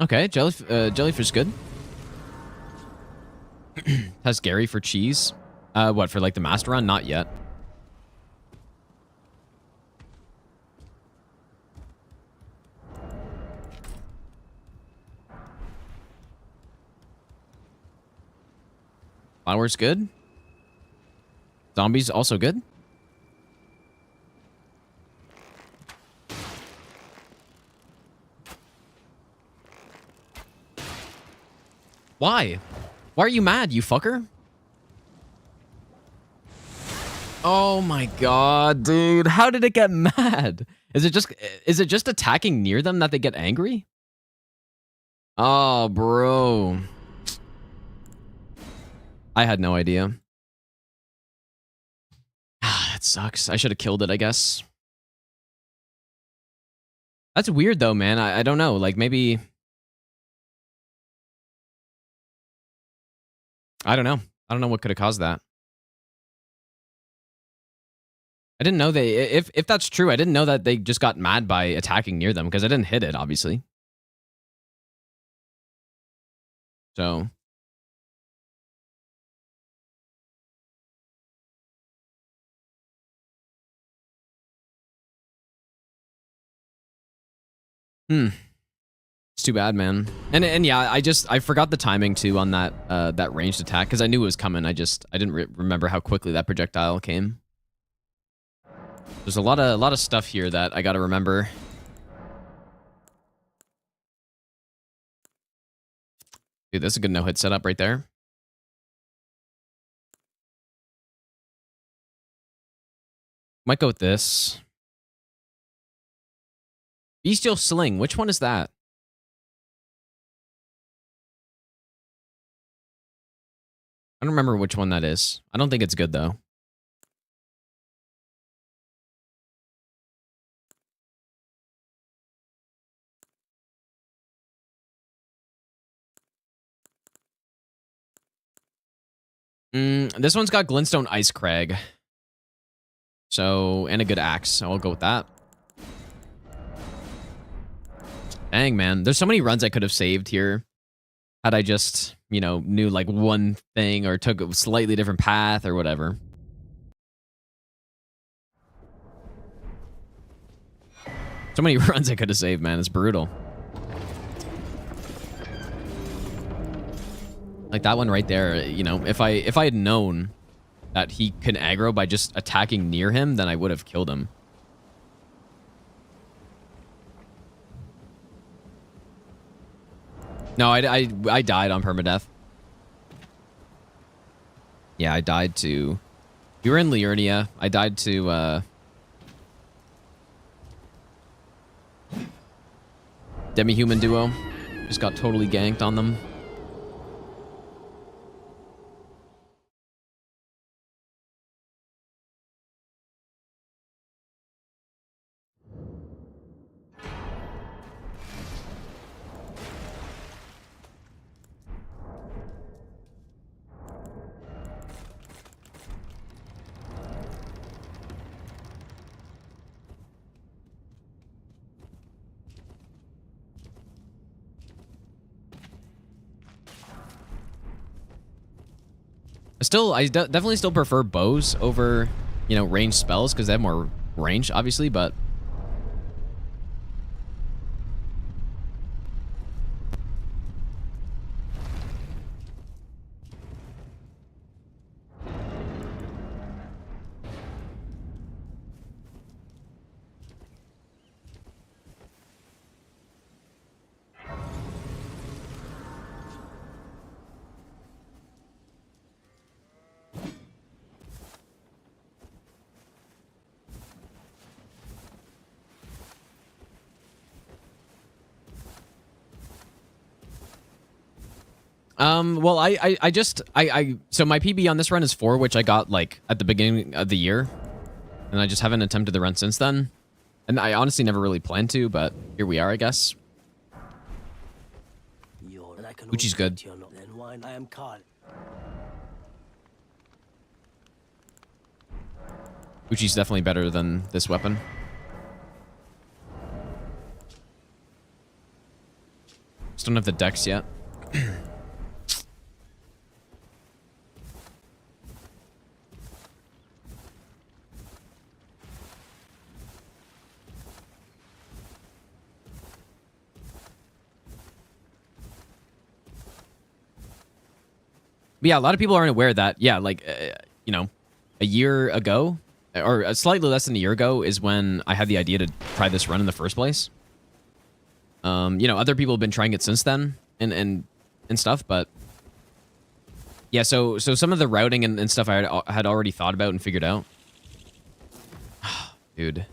Okay, jellyfish good. Has Gary for cheese? What, for like the master run? Not yet. Flowers good. Zombies also good. Why? Why are you mad, you fucker? Oh my god, dude. How did it get mad? Is it just attacking near them that they get angry? Oh, bro. I had no idea. That sucks. I should have killed it, I guess. That's weird though, man. I don't know. Like maybe... I don't know. I don't know what could have caused that. I didn't know they... If that's true, I didn't know that they just got mad by attacking near them because I didn't hit it, obviously. So... It's too bad, man. And yeah, I forgot the timing too on that that ranged attack because I knew it was coming. I didn't remember how quickly that projectile came. There's a lot of stuff here that I got to remember. Dude, that's a good no-hit setup right there. Might go with this. Bestial Sling. Which one is that? I don't remember which one that is. I don't think it's good, though. This one's got Glintstone Ice Crag. So, and a good axe. So I'll go with that. Dang, man. There's so many runs I could have saved here. Had I just, you know, knew like one thing or took a slightly different path or whatever. So many runs I could have saved, man. It's brutal. Like that one right there, you know, if I had known that he can aggro by just attacking near him, then I would have killed him. No, I died on permadeath. Yeah, I died to... We were in Liurnia. I died to... Demi-human duo. Just got totally ganked on them. I definitely still prefer bows over, you know, ranged spells because they have more range, obviously, but... Well, so my PB on this run is 4, which I got, like, at the beginning of the year. And I just haven't attempted the run since then. And I honestly never really planned to, but here we are, I guess. Uchi's good. Uchi's definitely better than this weapon. Just don't have the dex yet. But yeah, a lot of people aren't aware that, yeah, like, you know, a year ago, or slightly less than a year ago, is when I had the idea to try this run in the first place. You know, other people have been trying it since then, and stuff, but... Yeah, so some of the routing and stuff I had already thought about and figured out. Dude.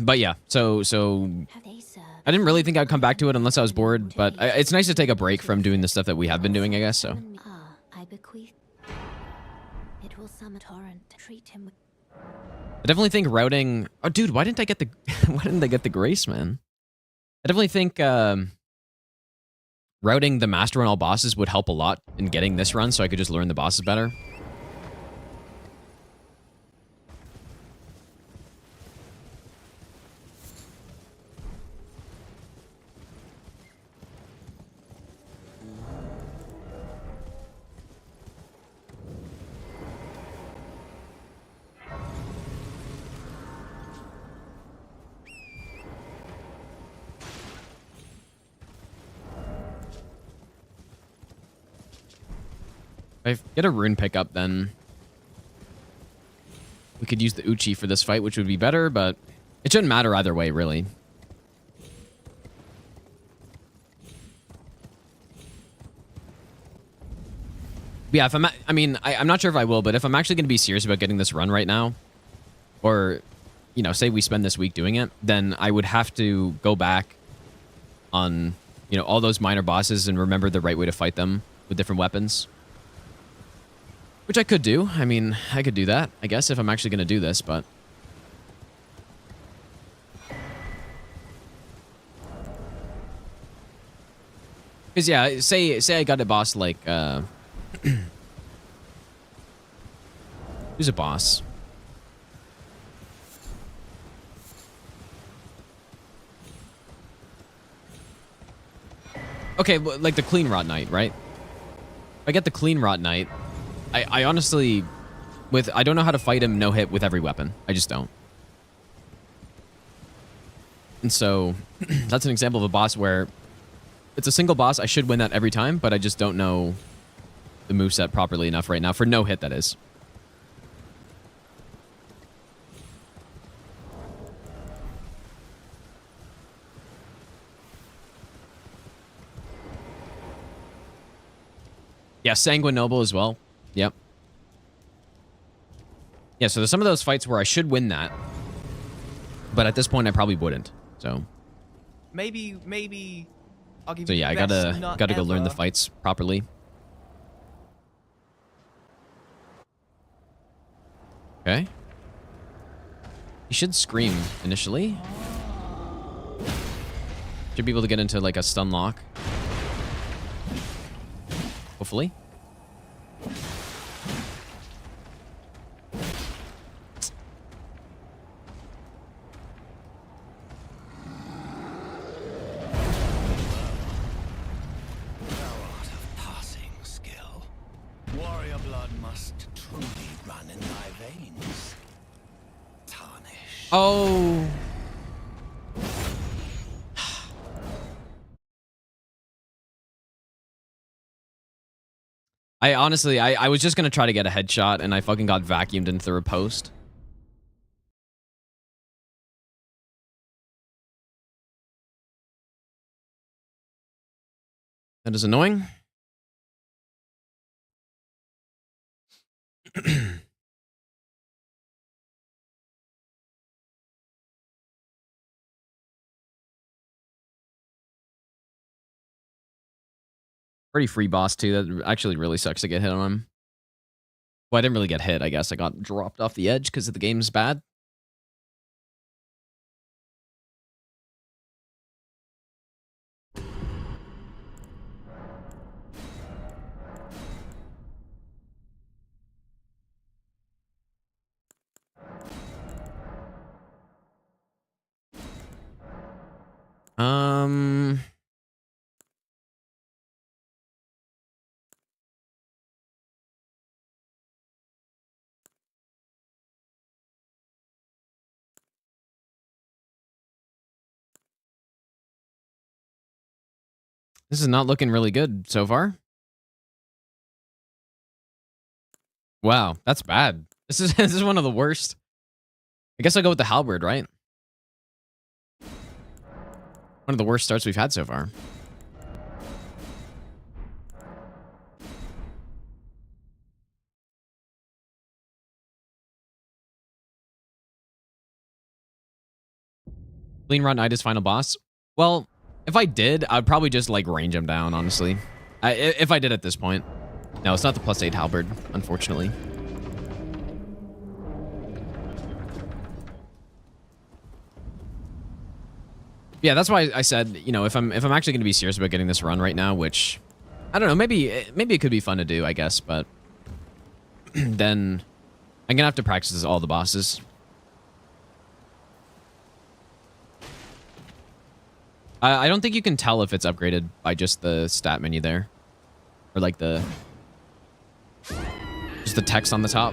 But yeah, so I didn't really think I'd come back to it unless I was bored, but it's nice to take a break from doing the stuff that we have been doing, I guess, so. I bequeath. It will summon torrent. Treat him with... I definitely think routing... Oh, dude, why didn't I get the... why didn't I get the Grace, man? I definitely think routing the Master on all bosses would help a lot in getting this run, so I could just learn the bosses better. If I get a rune pickup, then we could use the Uchi for this fight, which would be better, but it shouldn't matter either way, really. Yeah, if I'm not sure if I will, but if I'm actually going to be serious about getting this run right now, or, you know, say we spend this week doing it, then I would have to go back on you know, all those minor bosses and remember the right way to fight them with different weapons. Which I could do. I mean, I could do that, I guess, if I'm actually going to do this, but... Because, yeah, say I got a boss like... Who's a boss? Okay, like the Clean Rot Knight, right? If I get the Clean Rot Knight, I honestly... I don't know how to fight him no-hit with every weapon. I just don't. And so, that's an example of a boss where... It's a single boss, I should win that every time, but I just don't know the moveset properly enough right now. For no-hit, that is. Yeah, Sanguine Noble as well. Yep. Yeah, so there's some of those fights where I should win that. But at this point, I probably wouldn't. So... Maybe... I'll give So you yeah, I the best nut gotta go learn the ever. fights properly. Okay. He should scream initially. Should be able to get into like a stun lock. Hopefully. Warrior blood must truly run in thy veins. Tarnish. Oh. I honestly, I was just going to try to get a headshot and I fucking got vacuumed into the riposte. That is annoying. Pretty free boss too. That actually really sucks to get hit on him. Well, I didn't really get hit, I guess. I got dropped off the edge because the game's bad. This is not looking really good so far. Wow, that's bad. This is one of the worst. I guess I'll go with the halberd, right? One of the worst starts we've had so far. Clean Rot Knight is final boss. Well, if I did, I'd probably just like range him down, honestly. If I did at this point. No, it's not the +8 halberd, unfortunately. Yeah, that's why I said, you know, if I'm actually going to be serious about getting this run right now, which I don't know, maybe it could be fun to do, I guess, but then I'm going to have to practice all the bosses. I don't think you can tell if it's upgraded by just the stat menu there. Or like just the text on the top.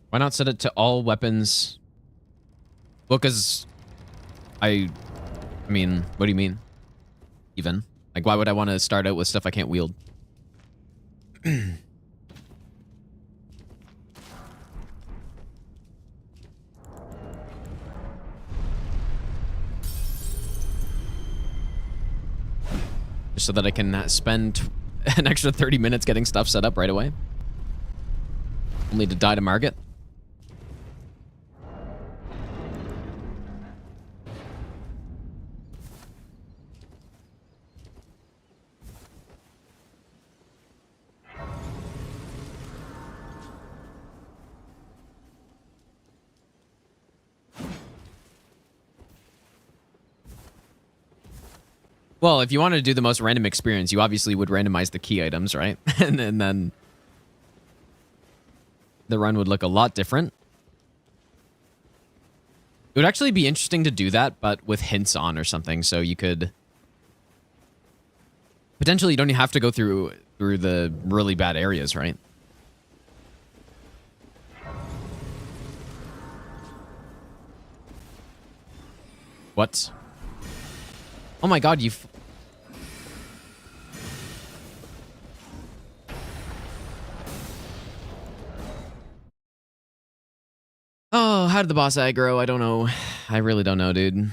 Why not set it to all weapons? Well, because I mean, what do you mean? Even? Like, why would I want to start out with stuff I can't wield? just so that I can spend an extra 30 minutes getting stuff set up right away. Only to die to Margit. Well, if you wanted to do the most random experience, you obviously would randomize the key items, right? and then the run would look a lot different. It would actually be interesting to do that, but with hints on or something, so you could... Potentially, you don't have to go through the really bad areas, right? What? Oh my god, you... Oh, how did the boss aggro? I don't know. I really don't know, dude.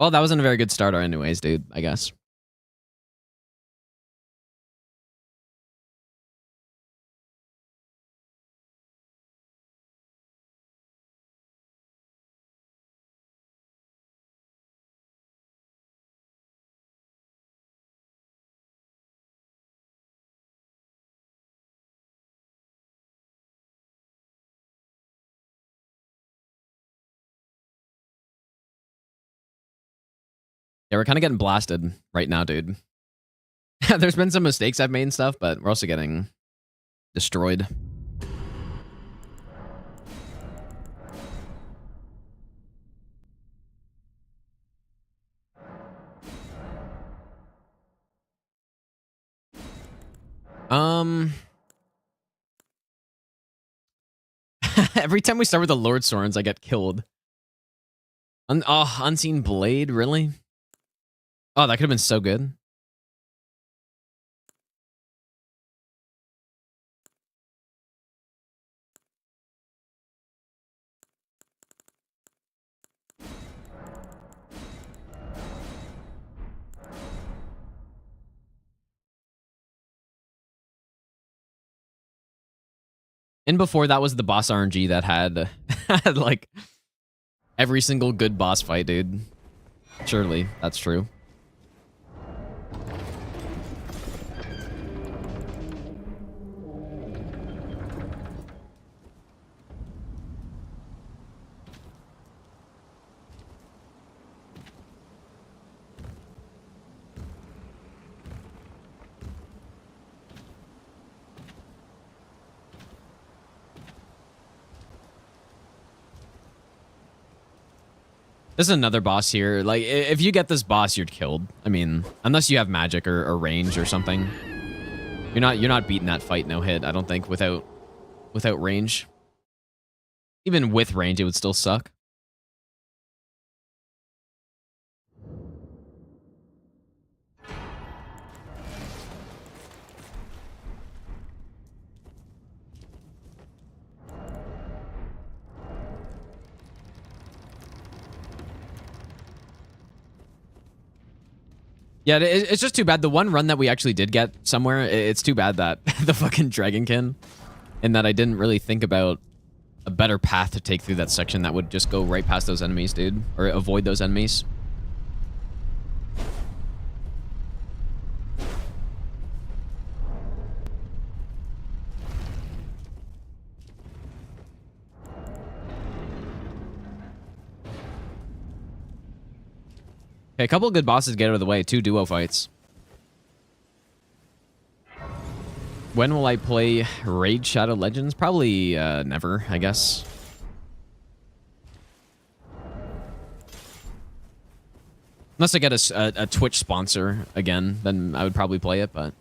Well, that wasn't a very good starter anyways, dude, I guess. Yeah, we're kind of getting blasted right now, dude. There's been some mistakes I've made and stuff, but we're also getting destroyed. Every time we start with the Lord Sworns, I get killed. Unseen Blade, really? Oh, that could have been so good. And before that was the boss RNG that had, had like every single good boss fight, dude. Surely, that's true. This is another boss here. Like, if you get this boss, you're killed. I mean, unless you have magic or range or something. You're not beating that fight no hit, I don't think, without range. Even with range, it would still suck. Yeah, it's just too bad. The one run that we actually did get somewhere, it's too bad that the fucking Dragonkin, and that I didn't really think about a better path to take through that section that would just go right past those enemies, dude. Or avoid those enemies. Okay, a couple of good bosses get out of the way. 2 duo fights. When will I play Raid Shadow Legends? Probably never, I guess. Unless I get a Twitch sponsor again, then I would probably play it, but...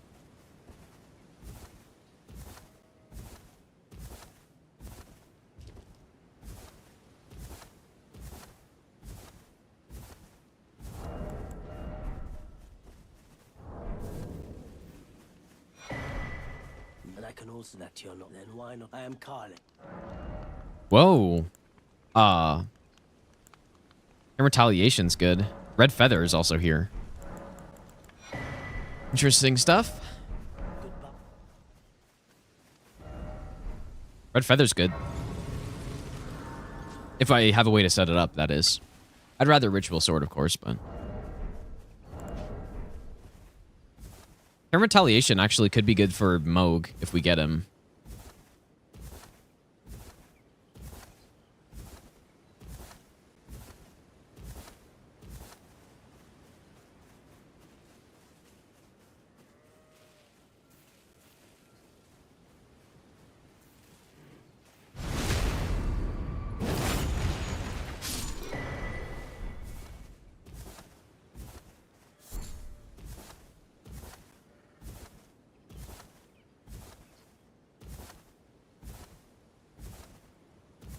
I can also let you know. Then why not? I am Caelid. Whoa. And retaliation's good. Red feather is also here. Interesting stuff. Red feather's good. If I have a way to set it up, that is. I'd rather ritual sword, of course, but... And retaliation actually could be good for Moog if we get him.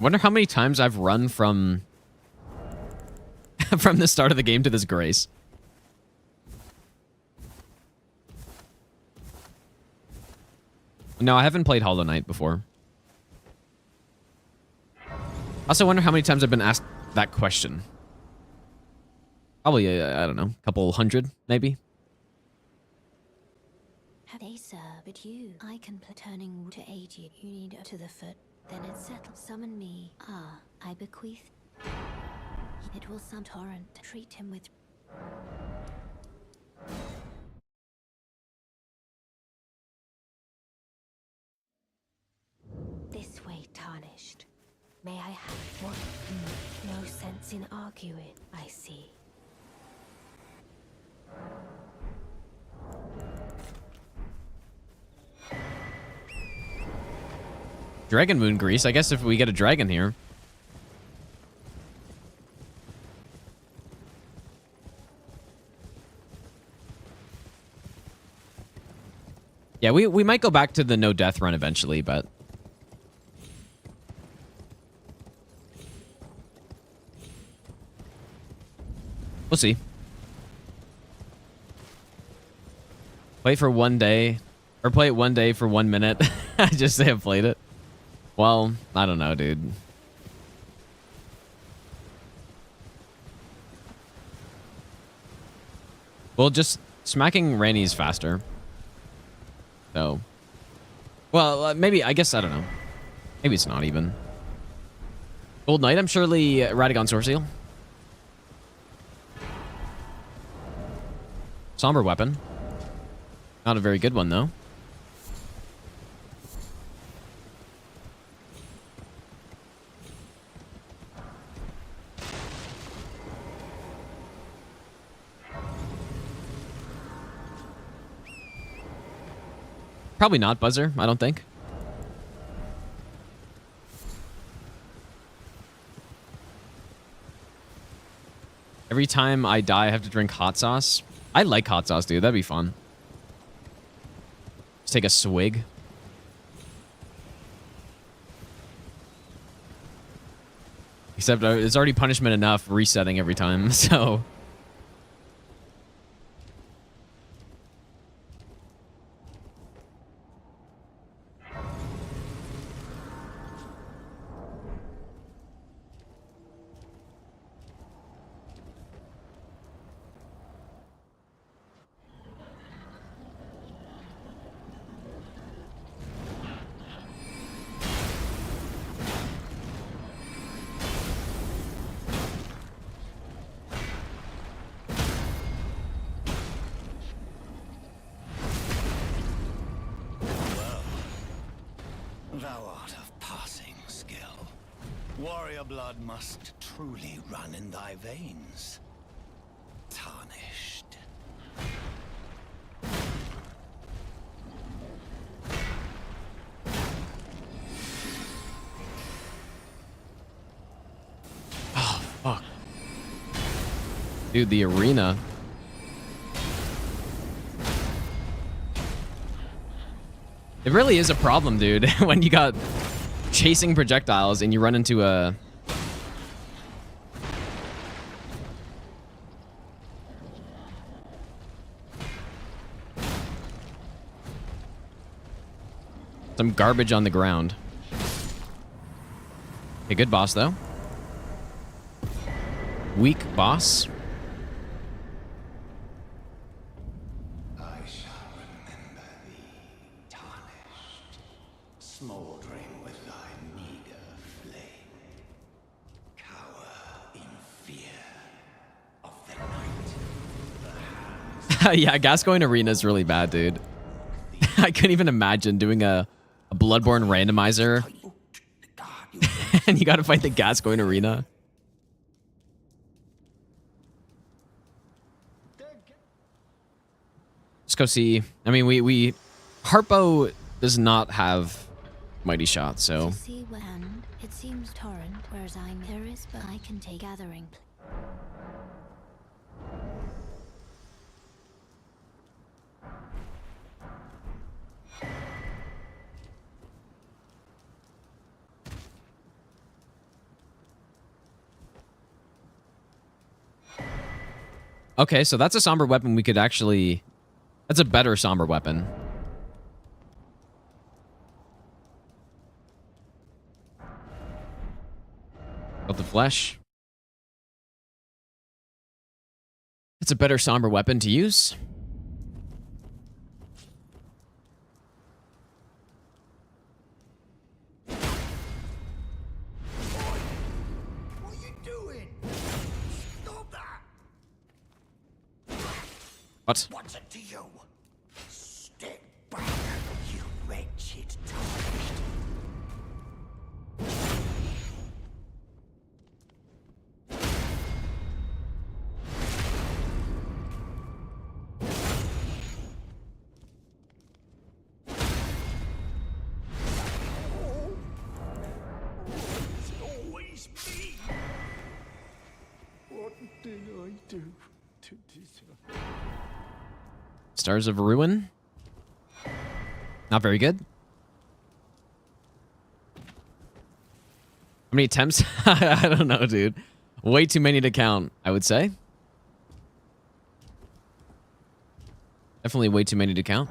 Wonder how many times I've run from from the start of the game to this grace. No, I haven't played Hollow Knight before. I also wonder how many times I've been asked that question. Probably, I don't know, a couple hundred, maybe. Have they served but you? I can play turning to aid you. You need to the foot. Then it settles. Summon me. I bequeath. It will some torrent. Treat him with... This way, tarnished. May I have one? No sense in arguing, I see. Dragon Moon Grease. I guess if we get a dragon here. Yeah, we might go back to the no death run eventually, but... we'll see. Play for one day. Or play it one day for 1 minute. I just say I've played it. Well, I don't know, dude. Well, just smacking Ranny's faster. So. Well, maybe, I guess, I don't know. Maybe it's not even. Gold Knight, I'm surely Radagon Soreseal. Somber Weapon. Not a very good one, though. Probably not Buzzer, I don't think. Every time I die, I have to drink hot sauce. I like hot sauce, dude. That'd be fun. Just take a swig. Except it's already punishment enough resetting every time, so... Thou art of passing skill. Warrior blood must truly run in thy veins. Tarnished. Oh, fuck. Dude, the arena. It really is a problem, dude, when you got chasing projectiles and you run into a... some garbage on the ground. Okay, good boss, though. weak boss. I shall remember thee, tarnished, smoldering with thy meager flame. Cower in fear of the night. Yeah, Gascoigne Arena is really bad, dude. I couldn't even imagine doing a Bloodborne randomizer and you gotta fight the Gascoigne Arena. Let's go see. I mean, we Harpo does not have mighty shot, so. To see and it seems torrent, whereas I'm there is, but I can take gathering. Okay, so that's a somber weapon we could actually... That's a better somber weapon. Of the flesh. It's a better somber weapon to use. What are you doing? Stop that! What? What's it to you? Step back, you wretched tarnished. It's always me. What did I do to deserve? Stars of Ruin. Not very good. How many attempts? I don't know, dude. Way too many to count, I would say. Definitely way too many to count.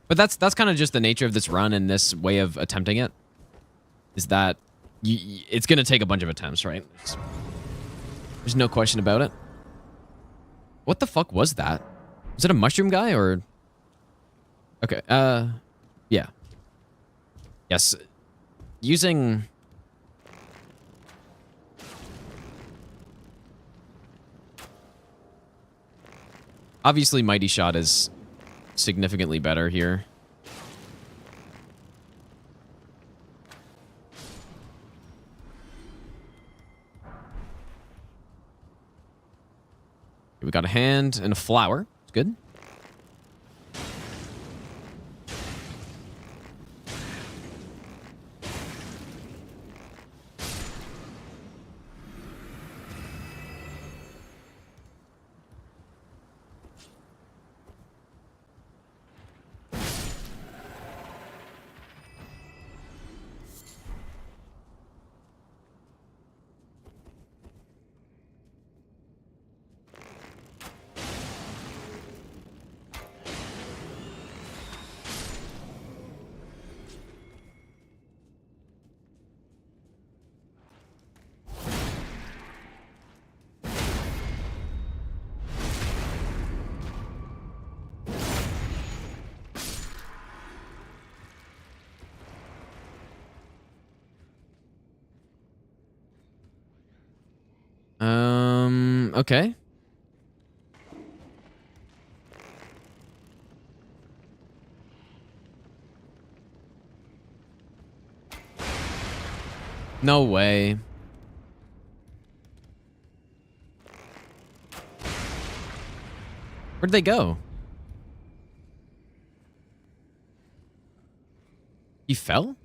But that's kind of just the nature of this run and this way of attempting it. Is that it's going to take a bunch of attempts, right? There's no question about it. What the fuck was that? Was it a mushroom guy or... Okay, yeah. Yes. Using... Obviously, Mighty Shot is significantly better here. We got a hand and a flower. It's good. Okay. No way. Where'd they go? He fell?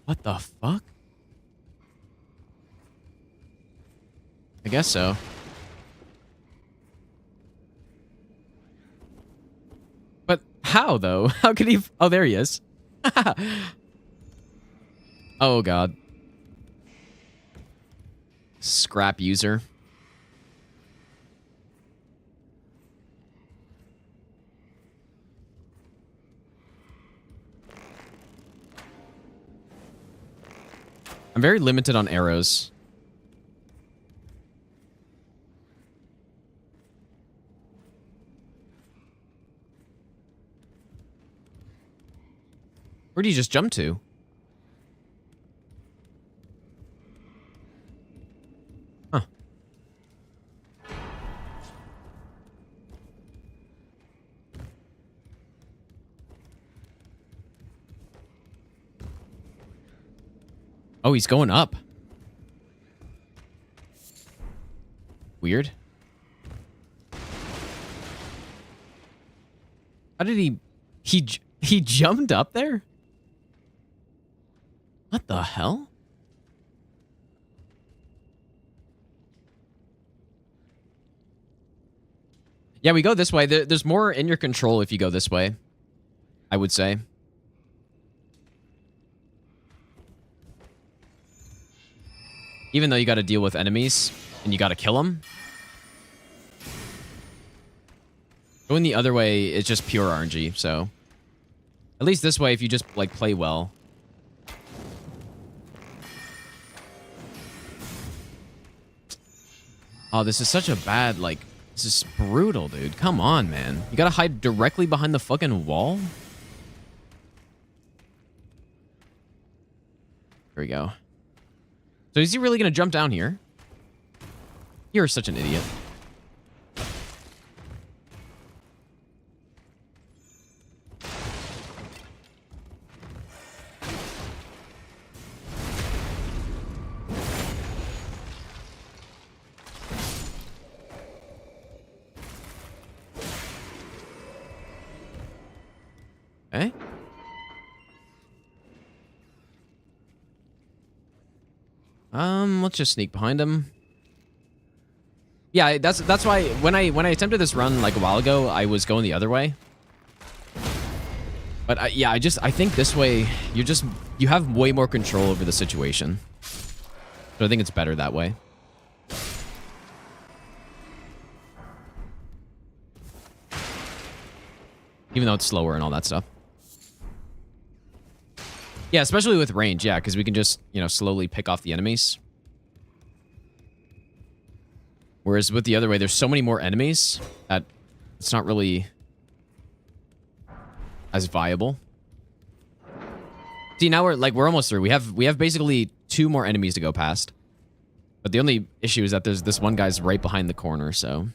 What the fuck? I guess so. But how, though? How could he... Oh, there he is. Oh, God. Scrap user. very limited on arrows. Where do you just jump to? Huh. Oh, he's going up. Weird. How did he jumped up there? What the hell? Yeah, we go this way. There's more in your control if you go this way, I would say. Even though you got to deal with enemies and you got to kill them. Going the other way is just pure RNG, so. At least this way, if you just, like, play well. Oh, this is such a bad, like, this is brutal, dude. Come on, man. You gotta hide directly behind the fucking wall? Here we go. So is he really gonna jump down here? You're such an idiot. Okay. Let's just sneak behind him. Yeah, that's why when I attempted this run like a while ago, I was going the other way. But yeah, I think this way you have way more control over the situation. So I think it's better that way. Even though it's slower and all that stuff. Yeah, especially with range, yeah, because we can just, you know, slowly pick off the enemies. Whereas with the other way, there's so many more enemies that it's not really as viable. See, now we're almost through. We have basically 2 more enemies to go past. But the only issue is that there's this one guy's right behind the corner, so.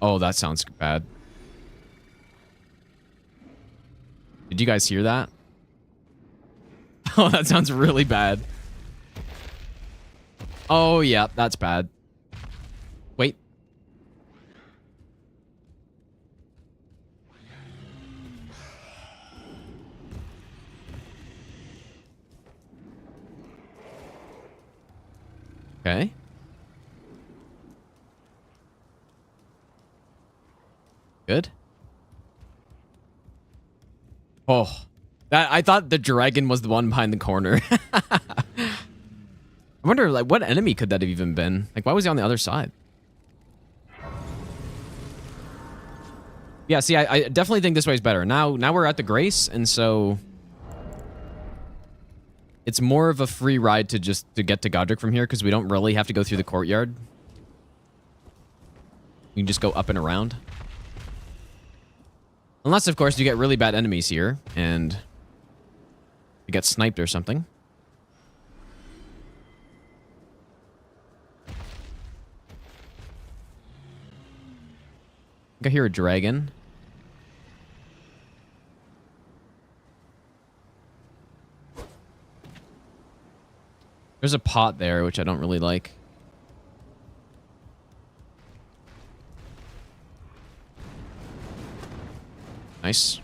Oh, that sounds bad. Did you guys hear that? Oh, that sounds really bad. Oh, yeah, that's bad. Wait. Okay. Good. Oh, I thought the dragon was the one behind the corner. I wonder, like, what enemy could that have even been? Like, why was he on the other side? Yeah, see, I definitely think this way is better. Now we're at the Grace, and so it's more of a free ride to get to Godrick from here because we don't really have to go through the courtyard. We can just go up and around. Unless, of course, you get really bad enemies here, and you get sniped or something. I think I hear a dragon. There's a pot there, which I don't really like. Nice.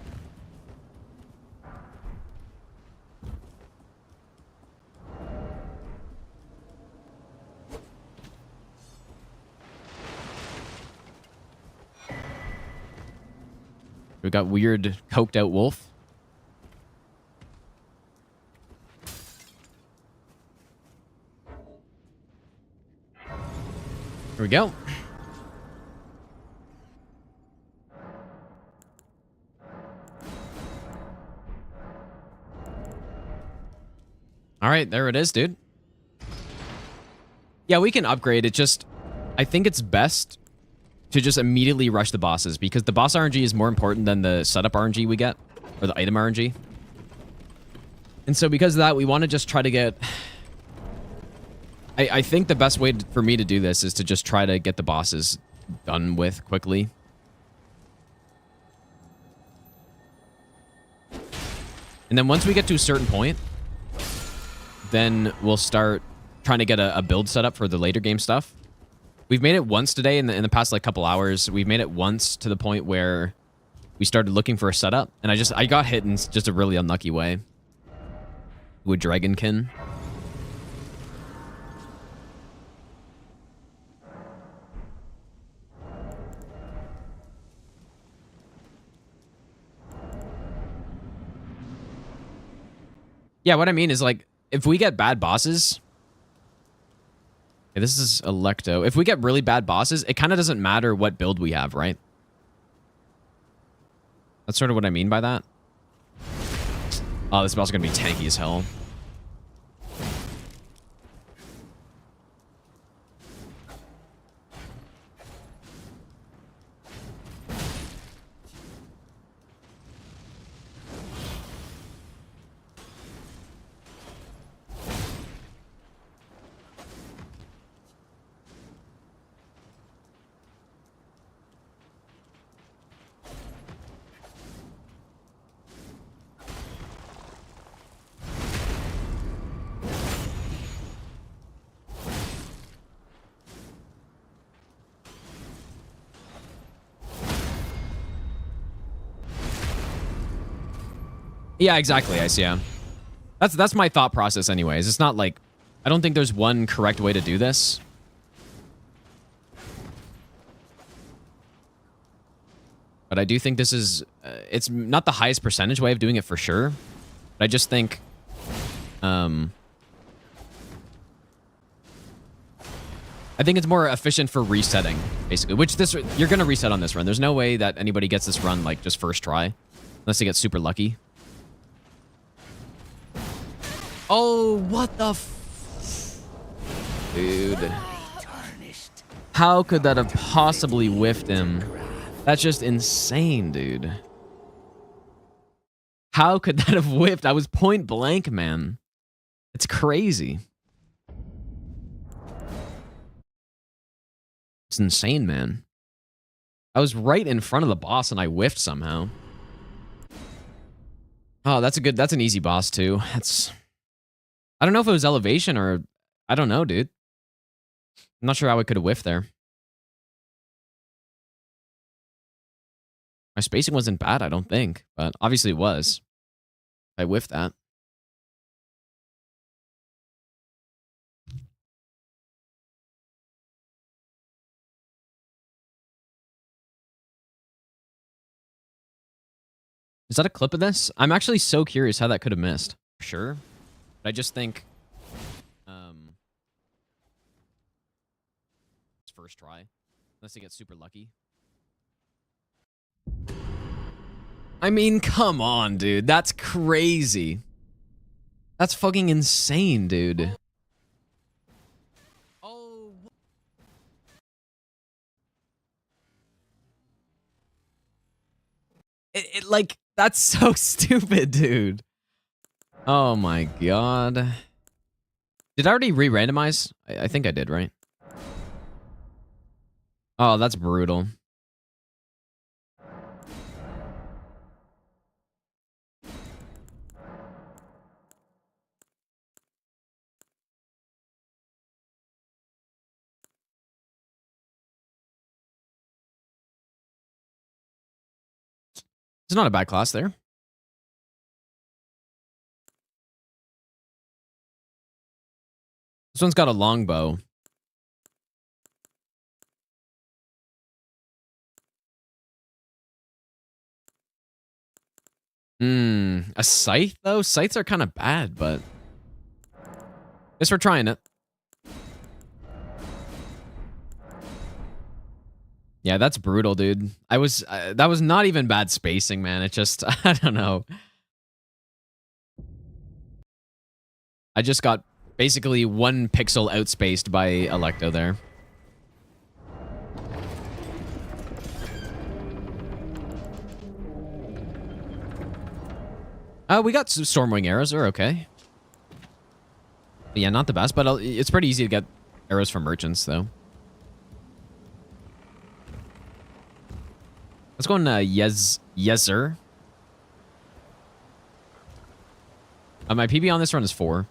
We got weird coked out wolf. Here we go. All right, there it is, dude. Yeah, we can upgrade. It just, I think it's best to just immediately rush the bosses because the boss RNG is more important than the setup RNG we get, or the item RNG. And so because of that, we want to just try to get... I think the best way for me to do this is to just try to get the bosses done with quickly. And then once we get to a certain point, then we'll start trying to get a build set up for the later game stuff. We've made it once today in the past like couple hours. We've made it once to the point where we started looking for a setup, and I got hit in just a really unlucky way with Dragonkin. Yeah, what I mean is, like, if we get bad bosses... Okay, this is Electo. If we get really bad bosses, it kind of doesn't matter what build we have, right? That's sort of what I mean by that. Oh, this boss is going to be tanky as hell. Yeah, exactly. I see. Yeah. That's my thought process anyways. It's not like... I don't think there's one correct way to do this. But I do think this is... it's not the highest percentage way of doing it for sure. But I just think... I think it's more efficient for resetting, basically. Which this... You're going to reset on this run. There's no way that anybody gets this run, like, just first try. Unless they get super lucky. Oh, what the Dude. How could that have possibly whiffed him? That's just insane, dude. How could that have whiffed? I was point blank, man. It's crazy. It's insane, man. I was right in front of the boss and I whiffed somehow. Oh, that's an easy boss too. I don't know if it was elevation or... I don't know, dude. I'm not sure how I could have whiffed there. My spacing wasn't bad, I don't think. But obviously it was. I whiffed that. Is that a clip of this? I'm actually so curious how that could have missed. Sure. But I just think... it's first try. Unless they get super lucky. I mean, come on, dude. That's crazy. That's fucking insane, dude. Oh. Like, that's so stupid, dude. Oh my god. Did I already re-randomize? I think I did, right? Oh, that's brutal. It's not a bad class there. This one's got a longbow. A scythe though? Scythes are kind of bad, but guess we're trying it. Yeah, that's brutal, dude. That was not even bad spacing, man. It just, I don't know. I just got basically 1 pixel outspaced by Electo there. We got some Stormwing arrows. Are okay. Yeah, not the best, but it's pretty easy to get arrows from merchants, though. Let's go on Yezer. My PB on this run is 4.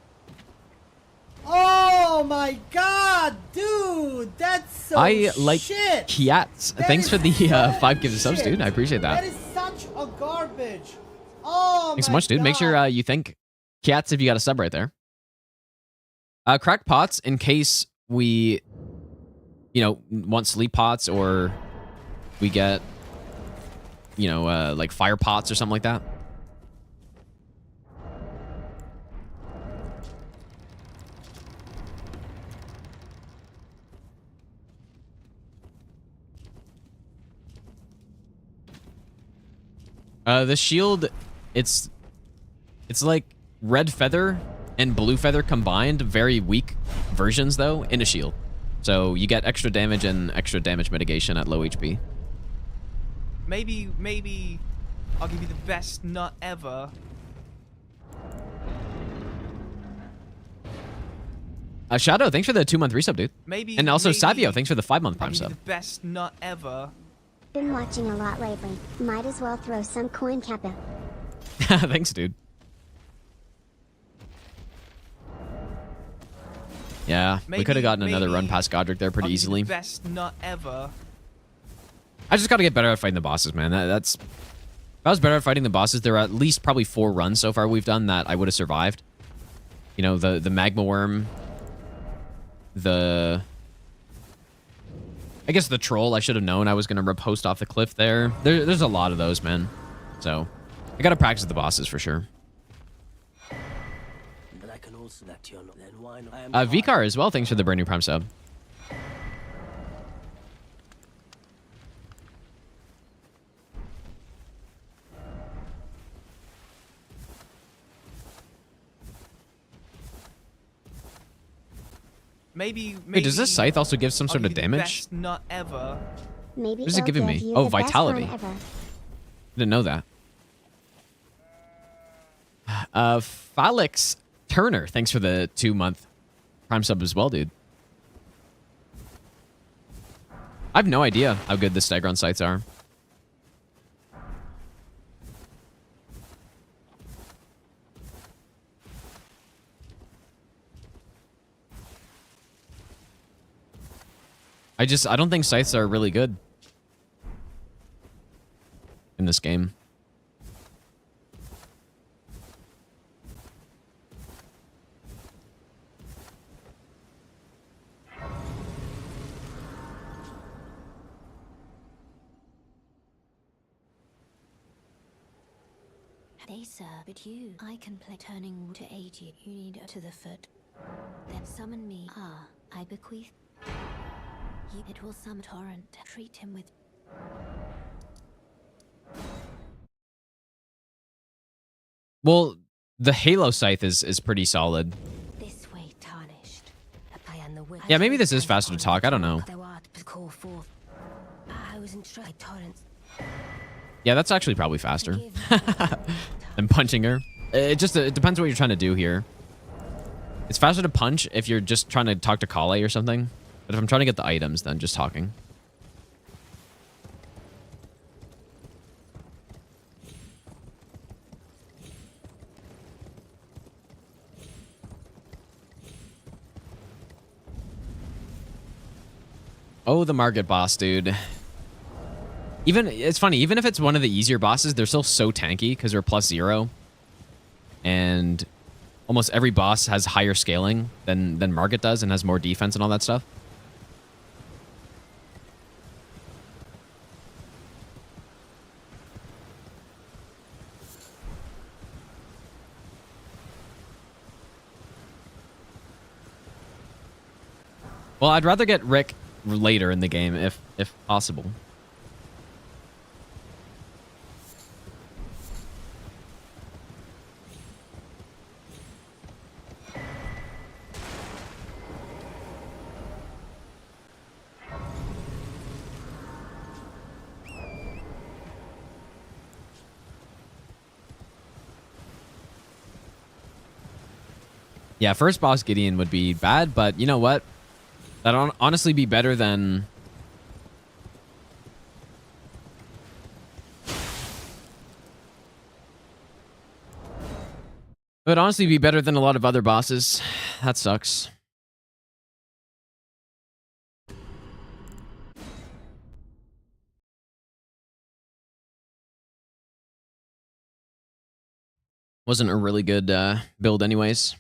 Oh my god, dude! That's so I like shit! Kiats. Thanks for the 5 gifted subs, dude. I appreciate that. That is such a garbage. Oh, thanks so much, dude. Make sure you thank Kiats if you got a sub right there. Crack pots in case we, want sleep pots or we get, like fire pots or something like that. The shield, it's like red feather and blue feather combined, very weak versions though, in a shield. So you get extra damage and extra damage mitigation at low HP. Maybe I'll give you the best nut ever. Shadow, thanks for the 2-month resub, dude. And also Savio, thanks for the 5-month prime I'll give you sub. the best nut ever. Been watching a lot lately. Might as well throw some coin kappa. Thanks, dude. Yeah, we could have gotten another run past Godrick there pretty easily. The best nut ever. I just got to get better at fighting the bosses, man. If I was better at fighting the bosses, there are at least probably 4 runs so far we've done that I would have survived. The magma worm, I guess the troll, I should have known I was going to riposte off the cliff there. There's a lot of those, man. So, I got to practice the bosses for sure. But I can also let you know, then why not? Vikar as well, thanks for the brand new prime sub. Maybe. Wait, does this scythe also give some sort of damage? Best nut ever. Maybe what is it giving me? you Oh, the best vitality. one ever. Didn't know that. Falix Turner, thanks for the 2-month prime sub as well, dude. I have no idea how good the Stegron scythes are. I don't think scythes are really good in this game. They sir, but I can play turning to aid you. You need to the foot. Then summon me. I bequeath. It will summon torrent. Treat him with. Well, the Halo scythe is pretty solid. This way tarnished. Yeah, maybe this is faster to talk. I don't know. I was instructed torrents. Yeah, that's actually probably faster than punching her. It depends what you're trying to do here. It's faster to punch if you're just trying to talk to Kale or something. But if I'm trying to get the items, then just talking. Oh, the Market boss, dude. It's funny, even if it's one of the easier bosses, they're still so tanky because they're +0. And almost every boss has higher scaling than Market does and has more defense and all that stuff. Well, I'd rather get Rick later in the game if possible. Yeah, first boss Gideon would be bad, but you know what? That'd honestly be better than... It would honestly be better than a lot of other bosses. That sucks. Wasn't a really good build anyways.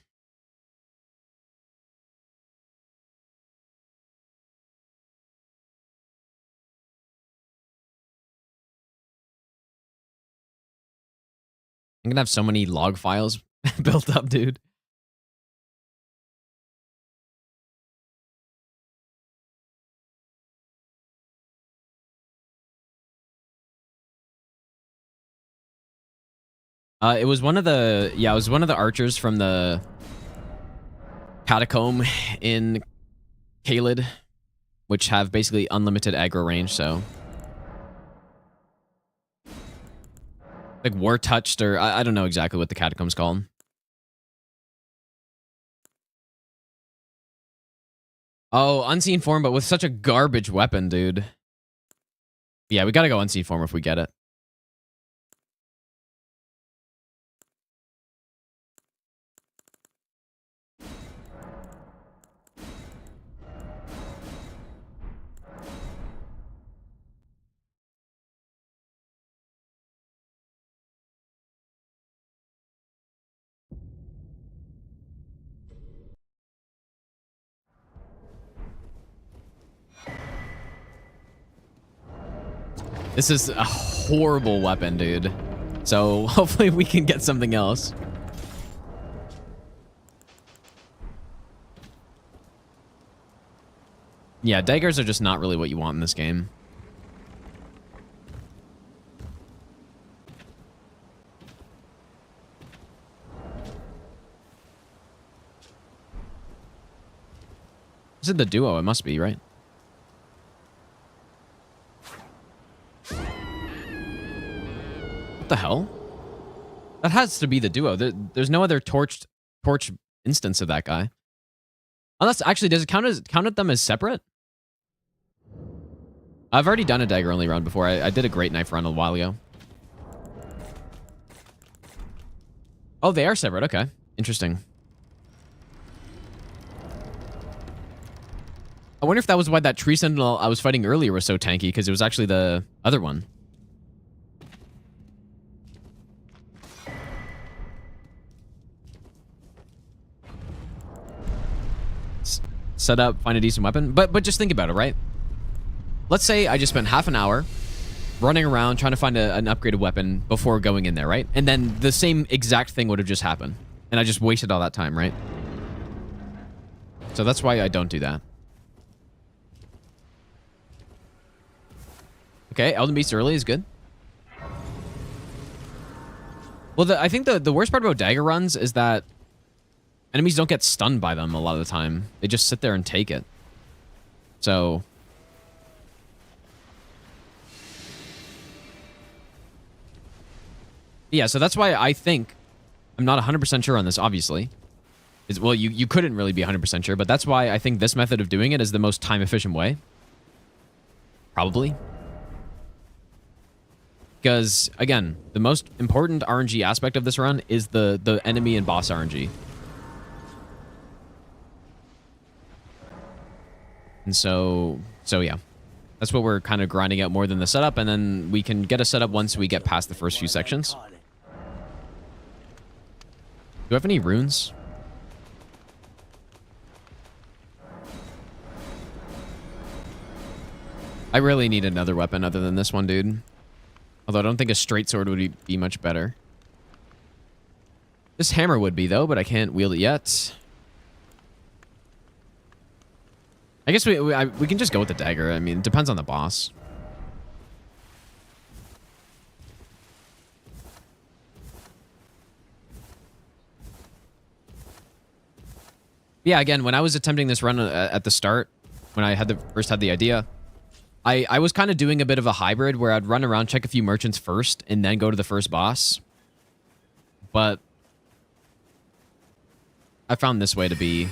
I'm gonna have so many log files built up, dude. It was one of the... Yeah, it was one of the archers from the catacomb in Caelid, which have basically unlimited aggro range, so... Like war touched, or I don't know exactly what the catacomb's called. Oh, unseen form, but with such a garbage weapon, dude. Yeah, we gotta go unseen form if we get it. This is a horrible weapon, dude. So hopefully we can get something else. Yeah, daggers are just not really what you want in this game. Is it the duo? It must be, right? What the hell? That has to be the duo. There's no other torch instance of that guy. Unless, actually, does it count at them as separate? I've already done a dagger only run before. I did a great knife run a while ago. Oh, they are separate. Okay. Interesting. I wonder if that was why that tree sentinel I was fighting earlier was so tanky, because it was actually the other one. Set up, find a decent weapon. But just think about it, right? Let's say I just spent half an hour running around trying to find an upgraded weapon before going in there, right? And then the same exact thing would have just happened. And I just wasted all that time, right? So that's why I don't do that. Okay, Elden Beast early is good. Well, I think the worst part about dagger runs is that enemies don't get stunned by them a lot of the time. They just sit there and take it. So... yeah, so that's why I think... I'm not 100% sure on this, obviously. Well, you couldn't really be 100% sure, but that's why I think this method of doing it is the most time-efficient way. Probably. Because, again, the most important RNG aspect of this run is the enemy and boss RNG. And so yeah. That's what we're kind of grinding out more than the setup, and then we can get a setup once we get past the first few sections. Do I have any runes? I really need another weapon other than this one, dude. Although I don't think a straight sword would be much better. This hammer would be, though, but I can't wield it yet. I guess we can just go with the dagger. I mean, it depends on the boss. Yeah, again, when I was attempting this run at the start, when I first had the idea, I was kind of doing a bit of a hybrid where I'd run around, check a few merchants first, and then go to the first boss. But I found this way to be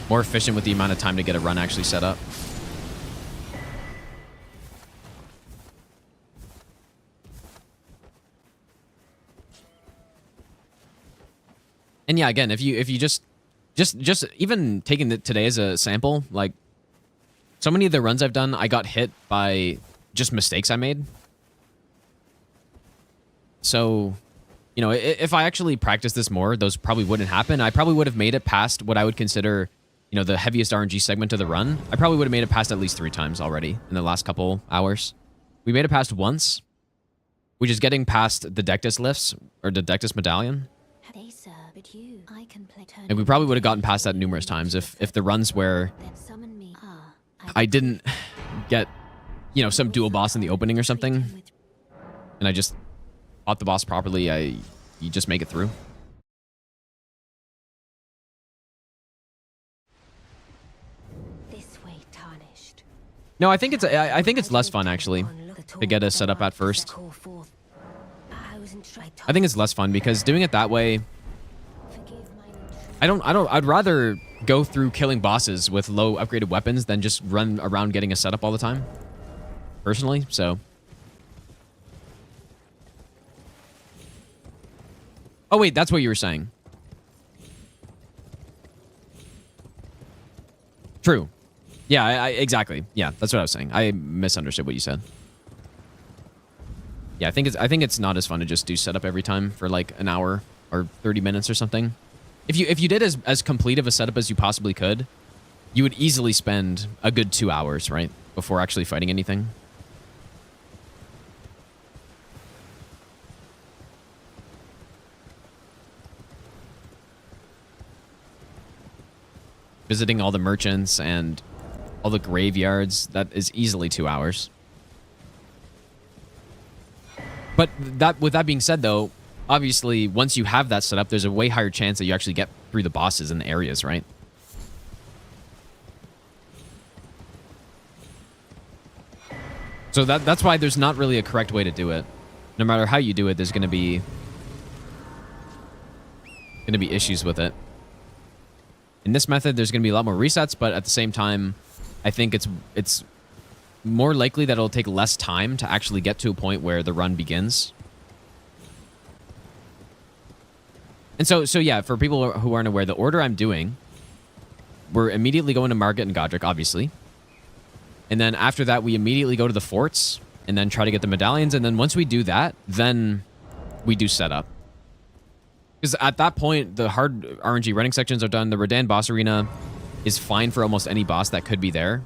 more efficient with the amount of time to get a run actually set up. And yeah, again, if you just even taking today as a sample, like so many of the runs I've done, I got hit by just mistakes I made. So, you know, if I actually practiced this more, those probably wouldn't happen. I probably would have made it past what I would consider, you know, the heaviest RNG segment of the run. I probably would have made it past at least 3 times already in the last couple hours. We made it past once, which is getting past the Dectus lifts or the Dectus medallion. And we probably would have gotten past that numerous times if the runs where I didn't get, you know, some dual boss in the opening or something, and I just fought the boss properly, you just make it through. This way, tarnished. No, I think it's less fun actually to get a setup at first. I think it's less fun because doing it that way, I'd rather go through killing bosses with low upgraded weapons than just run around getting a setup all the time. Personally, so. Oh wait, that's what you were saying. True. Yeah, exactly. Yeah, that's what I was saying. I misunderstood what you said. Yeah, I think it's not as fun to just do setup every time for like an hour or 30 minutes or something. If you did as complete of a setup as you possibly could, you would easily spend a good 2 hours, right, before actually fighting anything. Visiting all the merchants and all the graveyards, that is easily 2 hours. But with that being said, though, obviously, once you have that set up, there's a way higher chance that you actually get through the bosses in the areas, right? So that's why there's not really a correct way to do it. No matter how you do it, there's going to be issues with it. In this method, there's going to be a lot more resets, but at the same time, I think it's more likely that it'll take less time to actually get to a point where the run begins. And so yeah, for people who aren't aware, the order I'm doing, we're immediately going to Margit and Godrick, obviously. And then after that, we immediately go to the forts and then try to get the medallions. And then once we do that, then we do setup. Because at that point, the hard RNG running sections are done. The Radan boss arena is fine for almost any boss that could be there.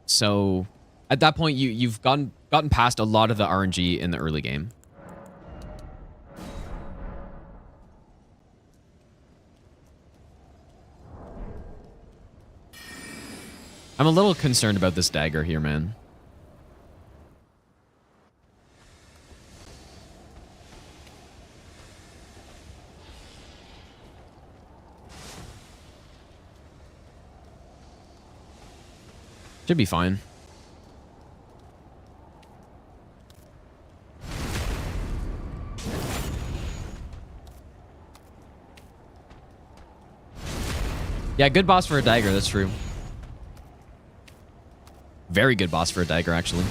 So at that point, you've gotten past a lot of the RNG in the early game. I'm a little concerned about this dagger here, man. Should be fine. Yeah, good boss for a dagger, that's true. Very good boss for a dagger, actually.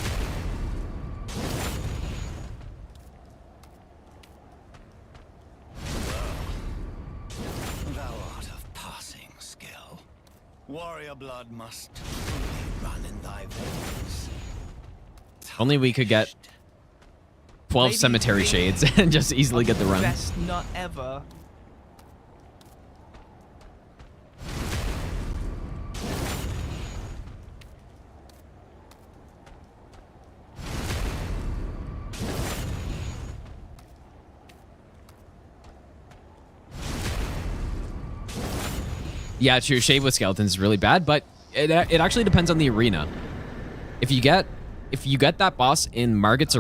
Thou art of passing skill. Warrior blood must truly run in thy veins. Only we could get 12 cemetery shades and just easily get the run. Best nut ever. Yeah, true. Shade with skeletons is really bad, but it actually depends on the arena. If you get that boss in Morgoth's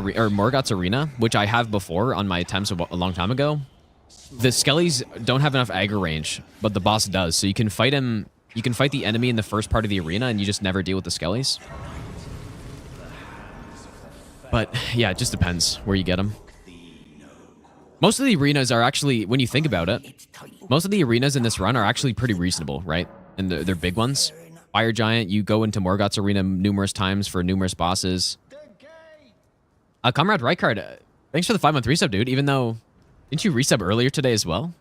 arena, which I have before on my attempts a long time ago, the skellies don't have enough aggro range, but the boss does. So you can fight him. You can fight the enemy in the first part of the arena, and you just never deal with the skellies. But yeah, it just depends where you get them. Most of the arenas are actually, when you think about it, most of the arenas in this run are actually pretty reasonable, right? And they're big ones. Fire Giant, you go into Morgoth's arena numerous times for numerous bosses. Comrade Rykard, thanks for the 5-month resub, dude. Even though, didn't you resub earlier today as well?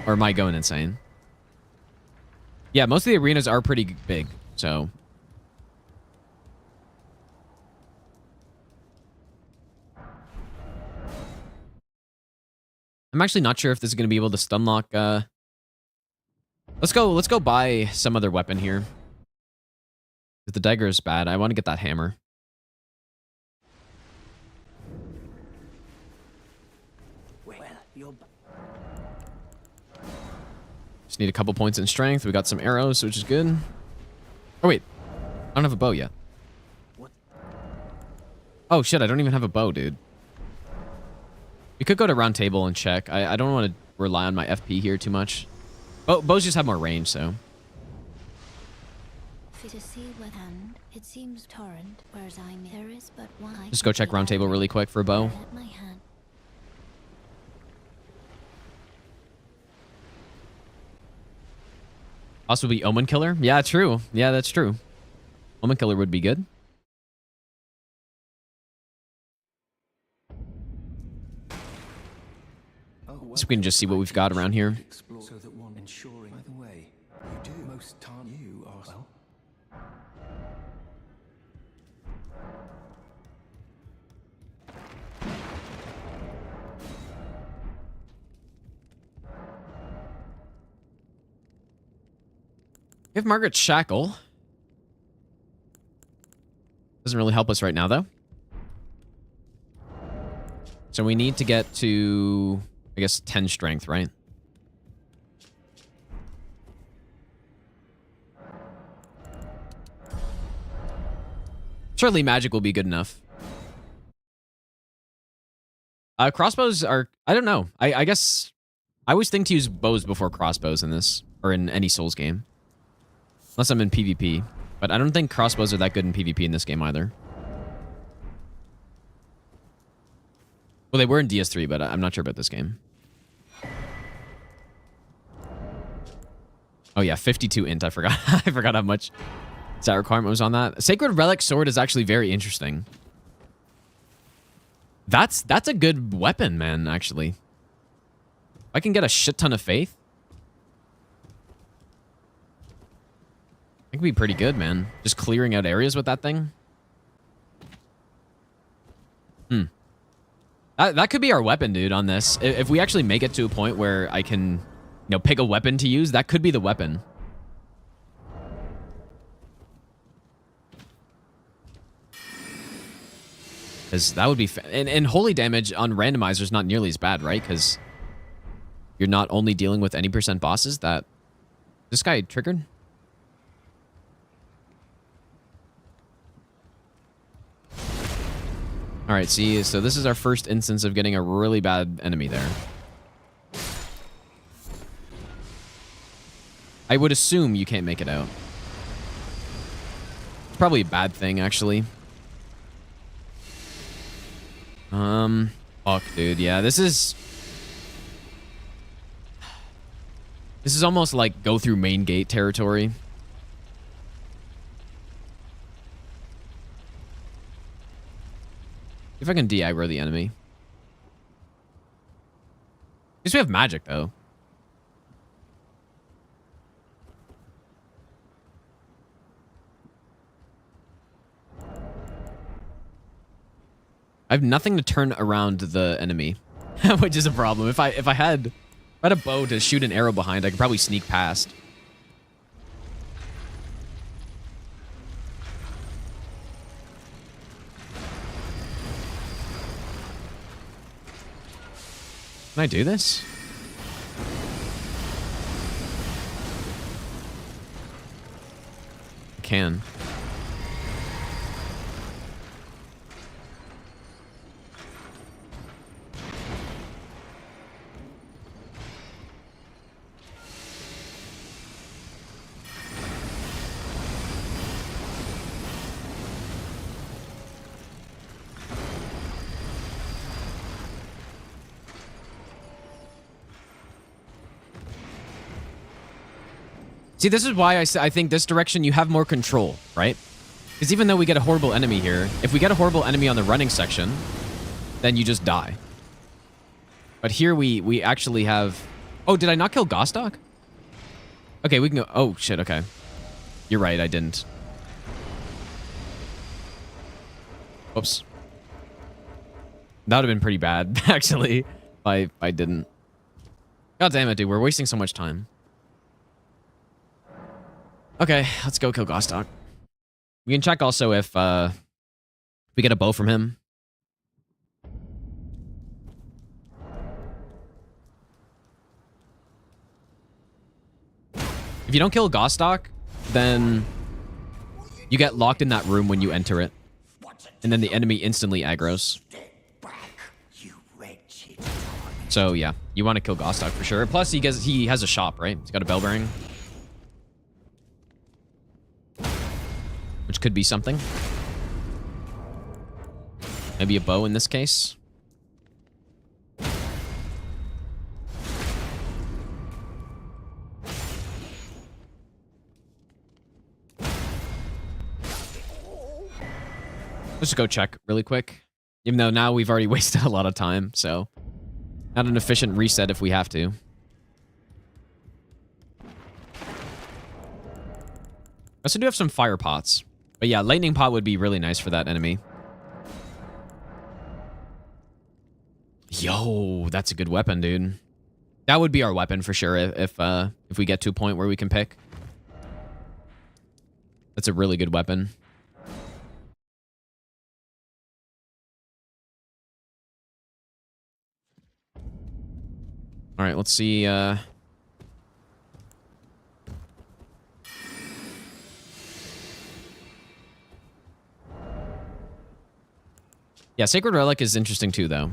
Or am I going insane? Yeah, most of the arenas are pretty big, so... I'm actually not sure if this is going to be able to stun lock. Let's go buy some other weapon here. If the dagger is bad, I want to get that hammer. Just need a couple points in strength. We got some arrows, which is good. Oh wait, I don't have a bow yet. Oh shit, I don't even have a bow, dude. We could go to round table and check. I don't want to rely on my FP here too much. Bows just have more range, so. To see what hand, it seems torrent, whereas there is but one. Just go check round table really quick for a bow. Possibly Omen Killer? Yeah, true. Yeah, that's true. Omen Killer would be good. So we can just see what we've got around here. So that one ensuring, by the way, you do most time you are well. We have Margaret's Shackle. Doesn't really help us right now, though. So we need to get to, I guess, 10 strength, right? Surely magic will be good enough. Crossbows are, I don't know. I guess I always think to use bows before crossbows in this, or in any Souls game. Unless I'm in PvP. But I don't think crossbows are that good in PvP in this game either. Well, they were in DS3, but I'm not sure about this game. Oh yeah, 52 int. I forgot. I forgot how much stat requirement was on that. Sacred Relic Sword is actually very interesting. That's a good weapon, man, actually. If I can get a shit ton of faith, it could be pretty good, man. Just clearing out areas with that thing. That could be our weapon, dude, on this. If we actually make it to a point where I can, you know, pick a weapon to use, that could be the weapon. Because that would be... And holy damage on randomizer is not nearly as bad, right? Because you're not only dealing with any % bosses that... This guy triggered? Alright, see, so this is our first instance of getting a really bad enemy there. I would assume you can't make it out. It's probably a bad thing, actually. Fuck, dude, yeah, this is almost like go through main gate territory. If I can de-aggro the enemy. At least we have magic, though. I have nothing to turn around the enemy, which is a problem. If I had a bow to shoot an arrow behind, I could probably sneak past. Can I do this? I can. See, this is why I think this direction you have more control, right? Because even though we get a horrible enemy here, if we get a horrible enemy on the running section, then you just die. But here we actually have... Oh, did I not kill Gostock? Okay, we can go... Oh, shit, okay. You're right, I didn't. Oops. That would have been pretty bad, actually, if I didn't. God damn it, dude. We're wasting so much time. Okay, let's go kill Gostock. We can check also if we get a bow from him. If you don't kill Gostock, then you get locked in that room when you enter it. And then the enemy instantly aggros. So yeah, you want to kill Gostock for sure. Plus he has a shop, right? He's got a bell bearing. Which could be something. Maybe a bow in this case. Let's just go check really quick. Even though now we've already wasted a lot of time, so... Not an efficient reset if we have to. I also do have some fire pots. But yeah, lightning pot would be really nice for that enemy. Yo, that's a good weapon, dude. That would be our weapon for sure if we get to a point where we can pick. That's a really good weapon. All right, let's see. Yeah, Sacred Relic is interesting too, though.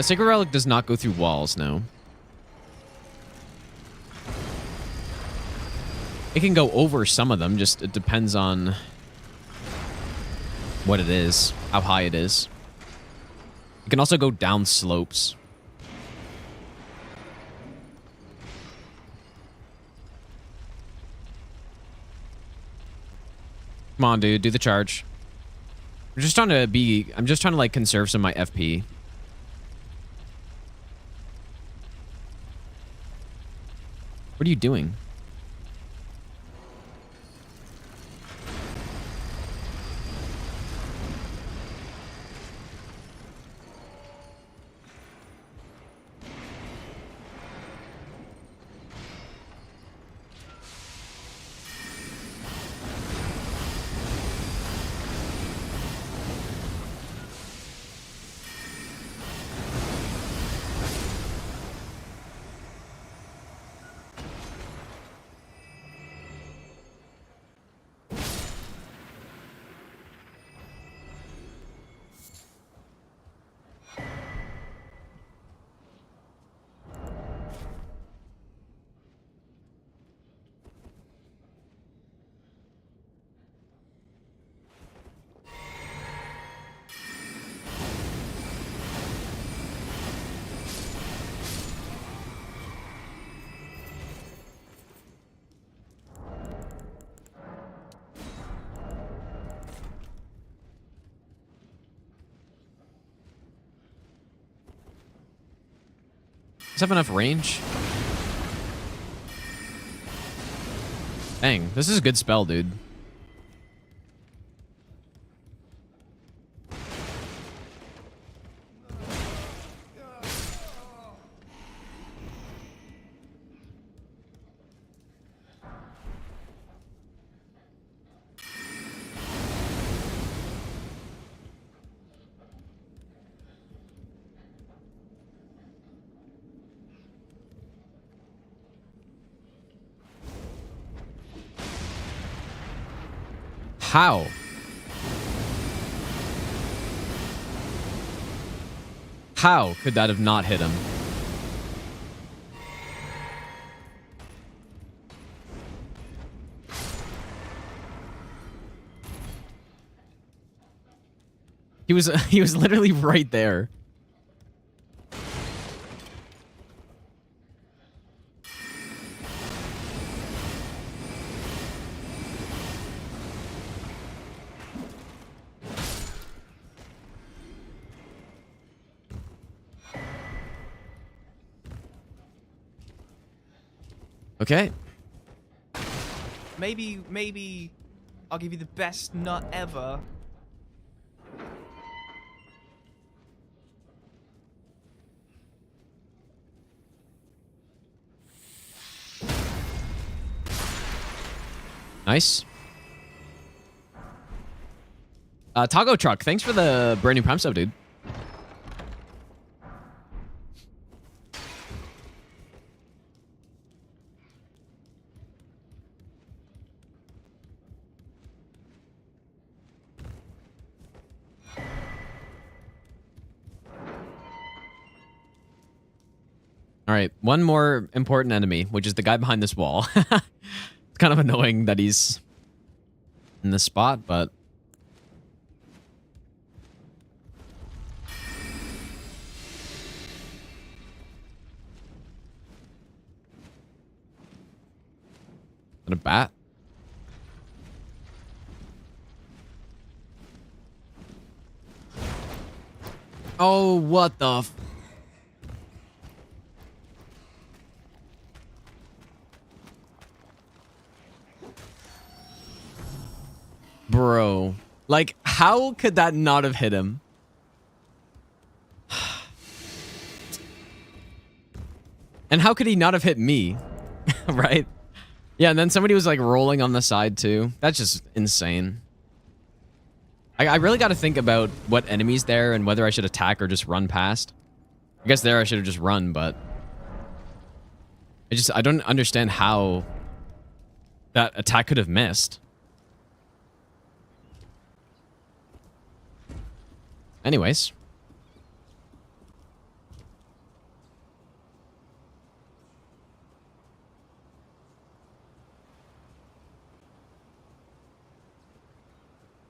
Sacred Relic does not go through walls, no. It can go over some of them, just it depends on what it is, how high it is. It can also go down slopes. Come on, dude, do the charge. I'm just trying to like conserve some of my FP. What are you doing? Does have enough range? Dang, this is a good spell, dude. How? How could that have not hit him? He was literally right there. Okay. Maybe I'll give you the best nut ever. Nice. Taco Truck, thanks for the brand new Prime sub, dude. All right, one more important enemy, which is the guy behind this wall. It's kind of annoying that he's in this spot, but... Is that a bat? Oh, what the... Bro, like, how could that not have hit him? And how could he not have hit me? Right? Yeah, and then somebody was like rolling on the side too. That's just insane. I really got to think about what enemies there and whether I should attack or just run past. I guess there I should have just run, but I don't understand how that attack could have missed. Anyways.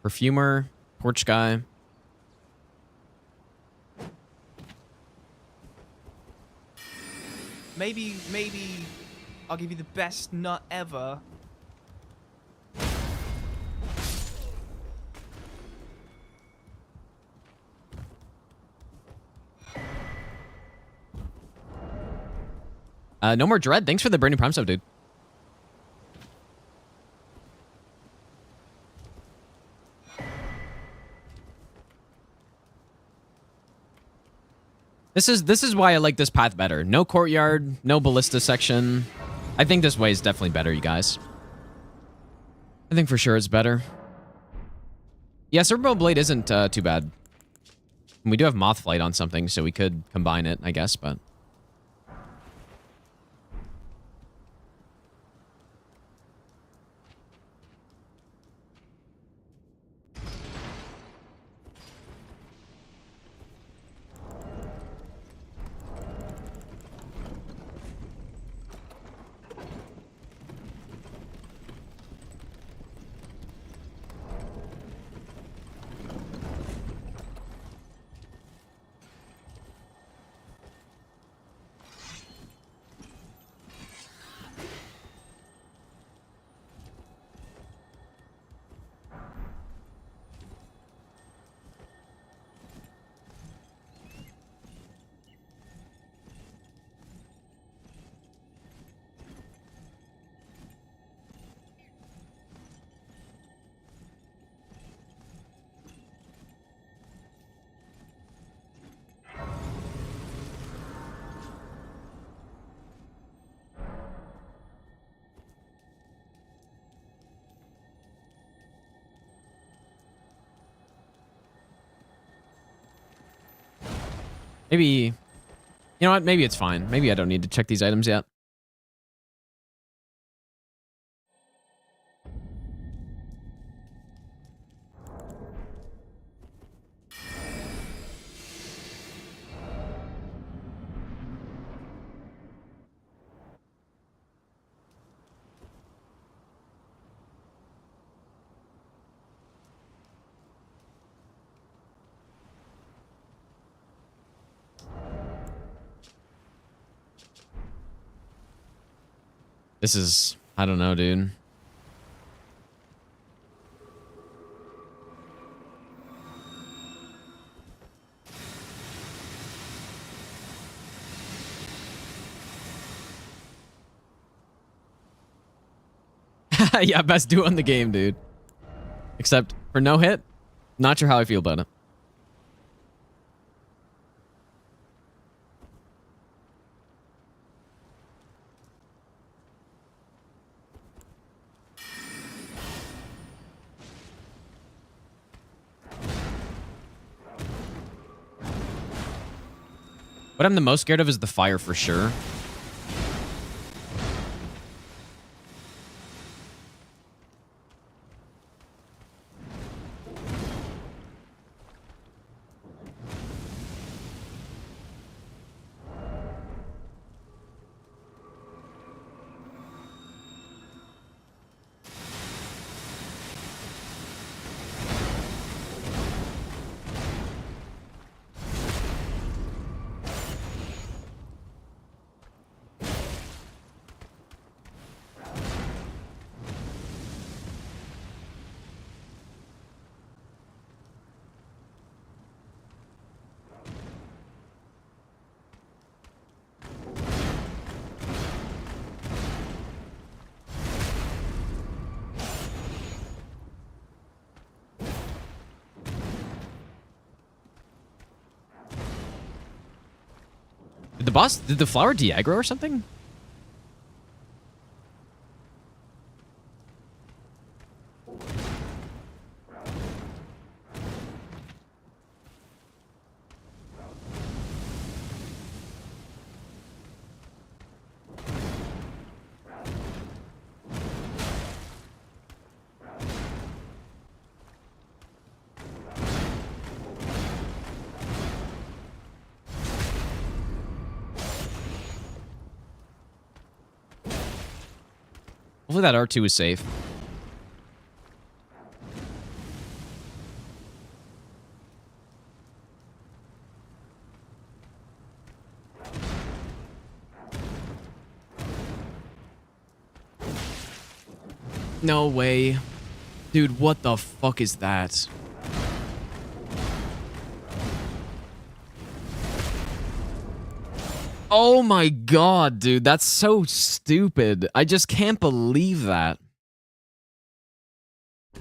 Perfumer, porch guy. Maybe I'll give you the best nut ever. No more dread. Thanks for the brand new Prime sub, dude. This is why I like this path better. No courtyard, no ballista section. I think this way is definitely better, you guys. I think for sure it's better. Yeah, Serpent Blade isn't too bad. We do have Moth Flight on something, so we could combine it, I guess, but... Maybe, you know what? Maybe it's fine. Maybe I don't need to check these items yet. This is... I don't know, dude. Yeah, best duo in the game, dude. Except for no hit, not sure how I feel about it. What I'm the most scared of is the fire for sure. Did the flower de-aggro or something? Hopefully that R2 is safe. No way. Dude, what the fuck is that? Oh my god, dude. That's so stupid. I just can't believe that.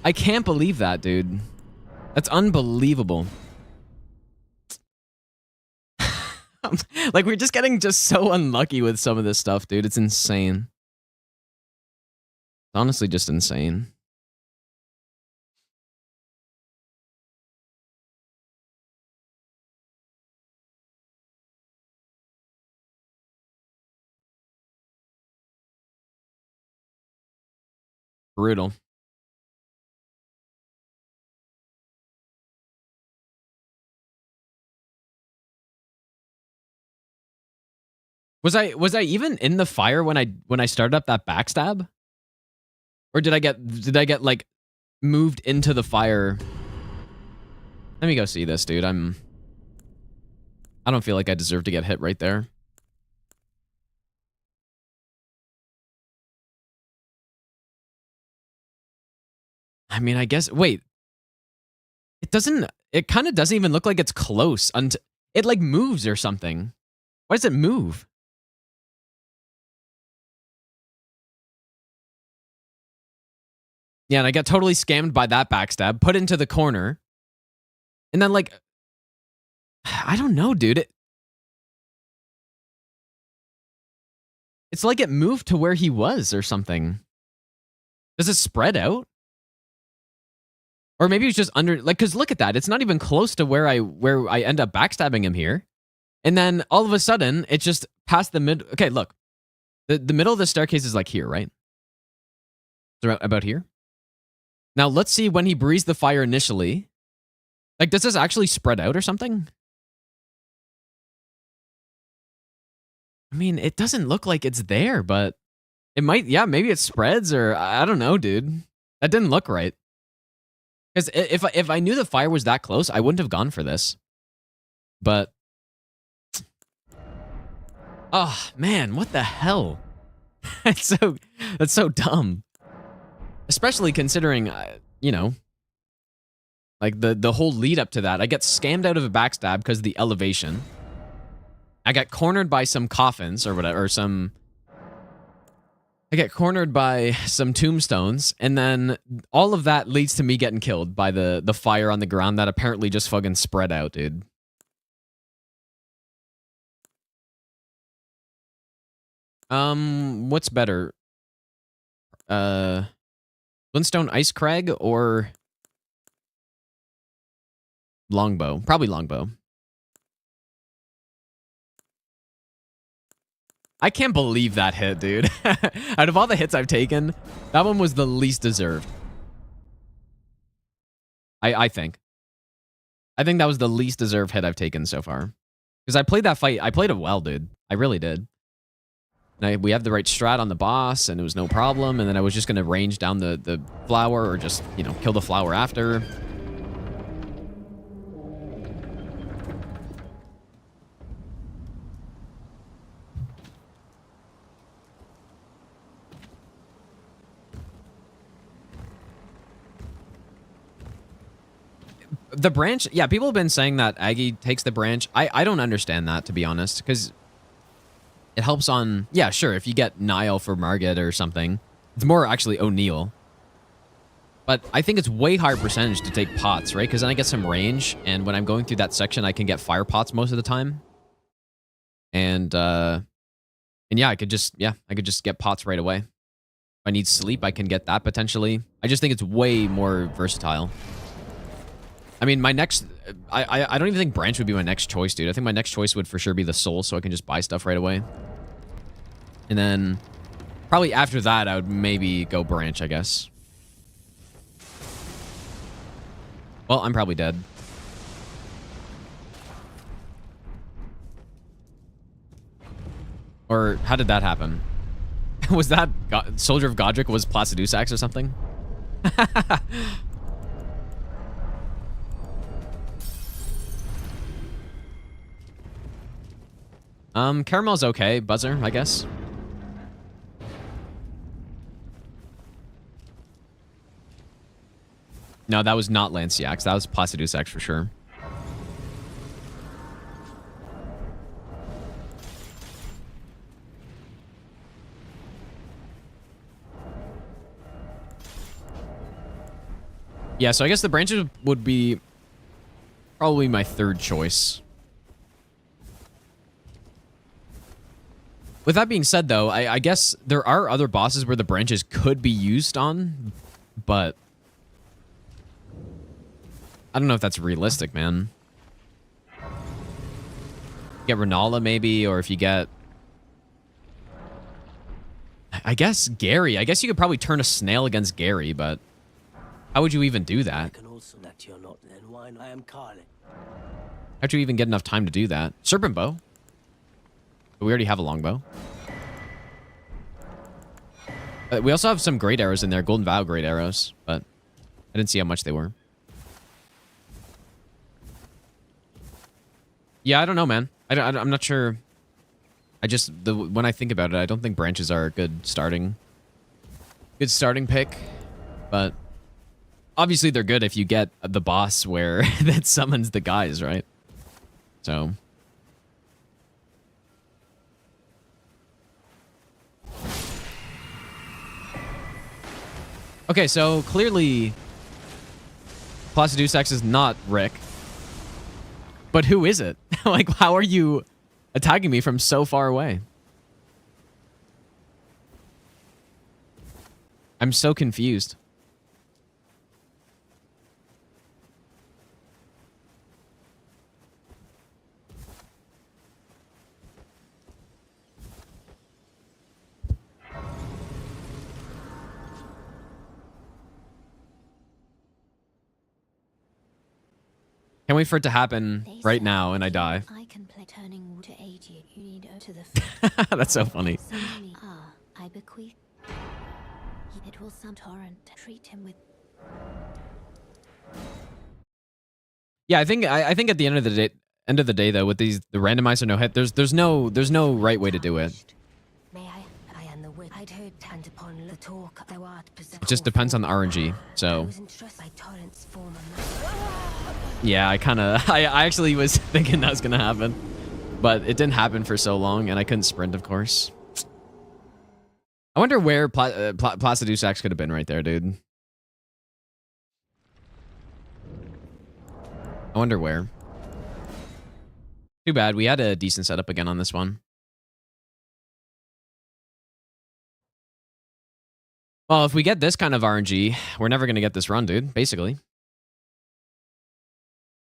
I can't believe that, dude. That's unbelievable. Like, we're just getting just so unlucky with some of this stuff, dude. It's insane. It's honestly just insane. Brutal. Was I even in the fire when I started up that backstab? Or did I get like moved into the fire? Let me go see this, dude. I don't feel like I deserve to get hit right there. I mean, I guess, wait. It kind of doesn't even look like it's close until it like moves or something. Why does it move? Yeah, and I got totally scammed by that backstab, put into the corner. And then like, I don't know, dude. It's like it moved to where he was or something. Does it spread out? Or maybe it's just under, like, because look at that. It's not even close to where I end up backstabbing him here. And then all of a sudden, it's just past the mid. Okay, look. The middle of the staircase is like here, right? It's about here. Now, let's see when he breathes the fire initially. Like, does this actually spread out or something? I mean, it doesn't look like it's there, but it might, yeah, maybe it spreads or I don't know, dude. That didn't look right. Because if I knew the fire was that close, I wouldn't have gone for this. But, oh man, what the hell? That's so dumb. Especially considering, you know, like the whole lead up to that. I get scammed out of a backstab because of the elevation. I got cornered by some coffins or whatever, I get cornered by some tombstones, and then all of that leads to me getting killed by the fire on the ground that apparently just fucking spread out, dude. What's better? Flintstone Ice Crag or Longbow? Probably Longbow. I can't believe that hit, dude. Out of all the hits I've taken, that one was the least deserved. I think. I think that was the least deserved hit I've taken so far. Because I played that fight. I played it well, dude. I really did. And we have the right strat on the boss, and it was no problem. And then I was just going to range down the flower or just, you know, kill the flower after. The branch, yeah, people have been saying that Aggie takes the branch. I don't understand that, to be honest, because it helps on, yeah, sure, if you get Niall for Margit or something. It's more actually O'Neill. But I think it's way higher percentage to take pots, right? Because then I get some range, and when I'm going through that section, I can get fire pots most of the time. And yeah, I could just get pots right away. If I need sleep, I can get that potentially. I just think it's way more versatile. I mean, my next... I don't even think branch would be my next choice, dude. I think my next choice would for sure be the soul, so I can just buy stuff right away. And then... probably after that, I would maybe go branch, I guess. Well, I'm probably dead. Or, how did that happen? Was that... Soldier of Godrick was Placidusax or something? Caramel's okay. Buzzer, I guess. No, that was not Lanciax. That was Placidusax for sure. Yeah, so I guess the branches would be probably my third choice. With that being said, though, I guess there are other bosses where the branches could be used on, but I don't know if that's realistic, man. Get Renala, maybe, or if you get... I guess Gary. I guess you could probably turn a snail against Gary, but how would you even do that? How'd you even get enough time to do that? Serpent Bow. But we already have a longbow. We also have some great arrows in there. Golden Vow great arrows, but I didn't see how much they were. Yeah, I don't know, man. I'm not sure. When I think about it, I don't think branches are a good starting pick. But obviously they're good if you get the boss where that summons the guys, right? So... okay, so clearly Placidusax is not Rick. But who is it? Like, how are you attacking me from so far away? I'm so confused. Can't wait for it to happen right now and I die. I can play turning to aid you. You need to the That's so funny. I bequeath. It will some torrent. Treat him with. Yeah, I think at the end of the day though, with the randomizer no hit, there's no right way to do it. May I am the witch. and upon the talk thou art possessed. It just depends on the RNG. So Those entrusted by torrents form yeah, I actually was thinking that was gonna happen, but it didn't happen for so long, and I couldn't sprint, of course. I wonder where Placidusax could have been right there, dude. I wonder where. Too bad. We had a decent setup again on this one. Well, if we get this kind of RNG, we're never going to get this run, dude, basically.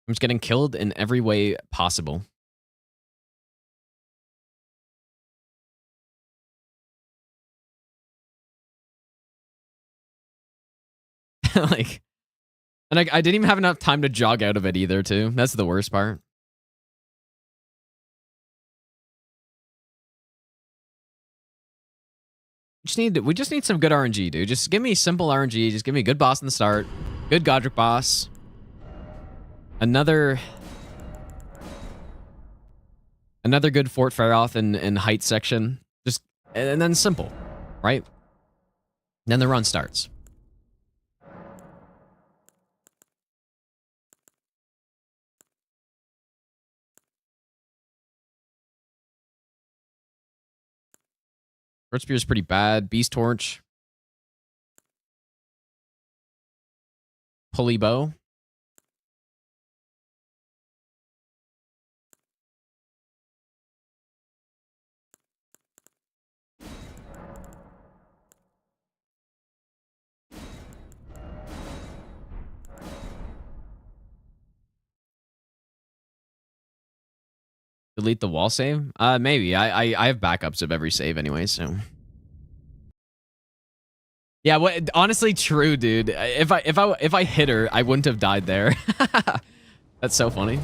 I'm just getting killed in every way possible. Like, and I didn't even have enough time to jog out of it either, too. That's the worst part. We just need some good RNG, dude. Just give me simple RNG. Just give me a good boss in the start. Good Godrick boss. Another good Fort Faroth in height section. Just and then simple, right? Then the run starts. Sword Spear is pretty bad. Beast Torch. Pulley Bow. Delete the wall save? Maybe. I have backups of every save anyway, so. Yeah, what honestly true, dude. If I hit her, I wouldn't have died there. That's so funny.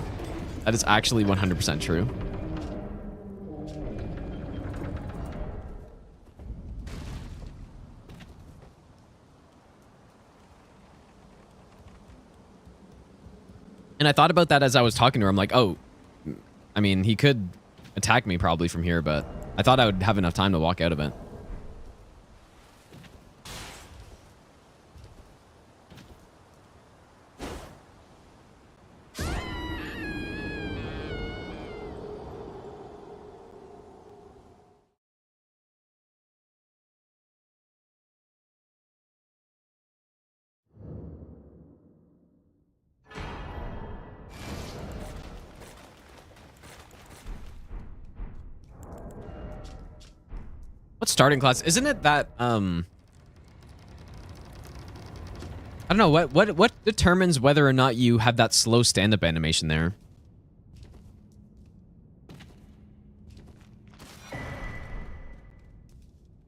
That is actually 100% true. And I thought about that as I was talking to her. I'm like, oh, I mean, he could attack me probably from here, but I thought I would have enough time to walk out of it. What starting class? Isn't it that I don't know what determines whether or not you have that slow stand-up animation there? I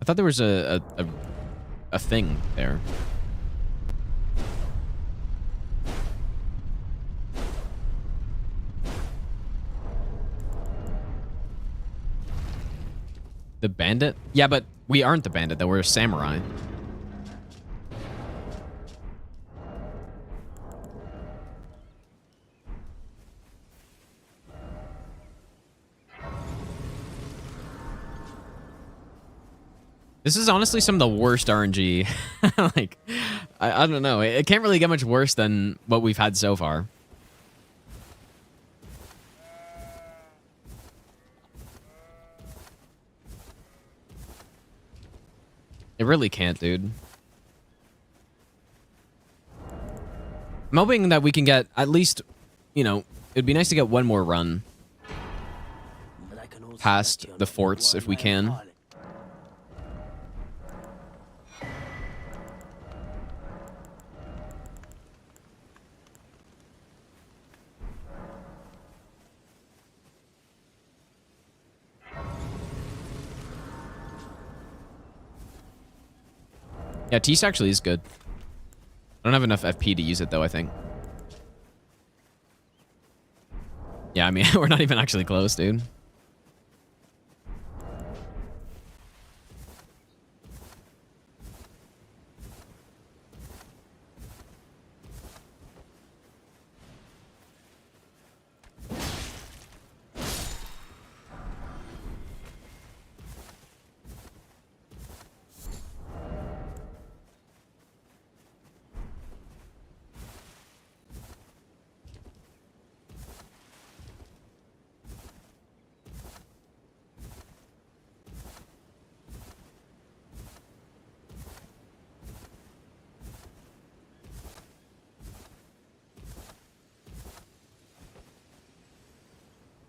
thought there was a thing there. The bandit? Yeah, but we aren't the bandit, though. We're a samurai. This is honestly some of the worst RNG. Like, I don't know. It can't really get much worse than what we've had so far. It really can't, dude. I'm hoping that we can get at least, you know, it'd be nice to get one more run past the forts if we can. Yeah, Tease actually is good. I don't have enough FP to use it, though, I think. Yeah, I mean, we're not even actually close, dude.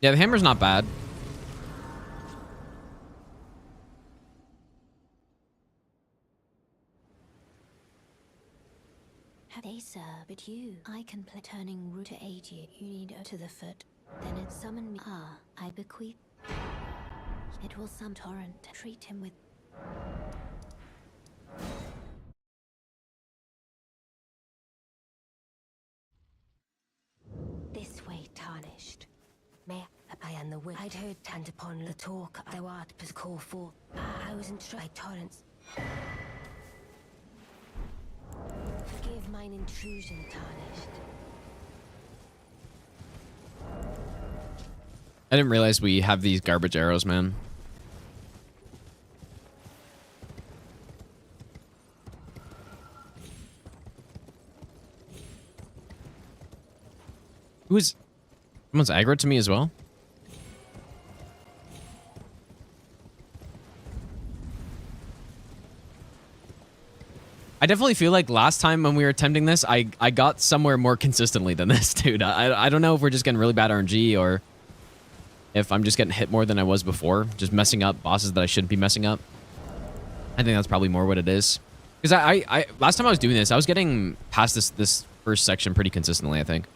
Yeah, the hammer's not bad. They serve but you. I can play turning root to aid you. You need to the foot. Then it summon me. Ah, I bequeath. It will some torrent. Treat him with. This way tarnished. May I am the will. I'd heard tanned upon the talk. Thou art was call for. I wasn't sure by torrents. Forgive mine intrusion, tarnished. I didn't realize we have these garbage arrows, man. Who is... Someone's aggro to me as well? I definitely feel like last time when we were attempting this, I got somewhere more consistently than this, dude. I don't know if we're just getting really bad RNG or if I'm just getting hit more than I was before. Just messing up bosses that I shouldn't be messing up. I think that's probably more what it is. Because I last time I was doing this, I was getting past this first section pretty consistently, I think.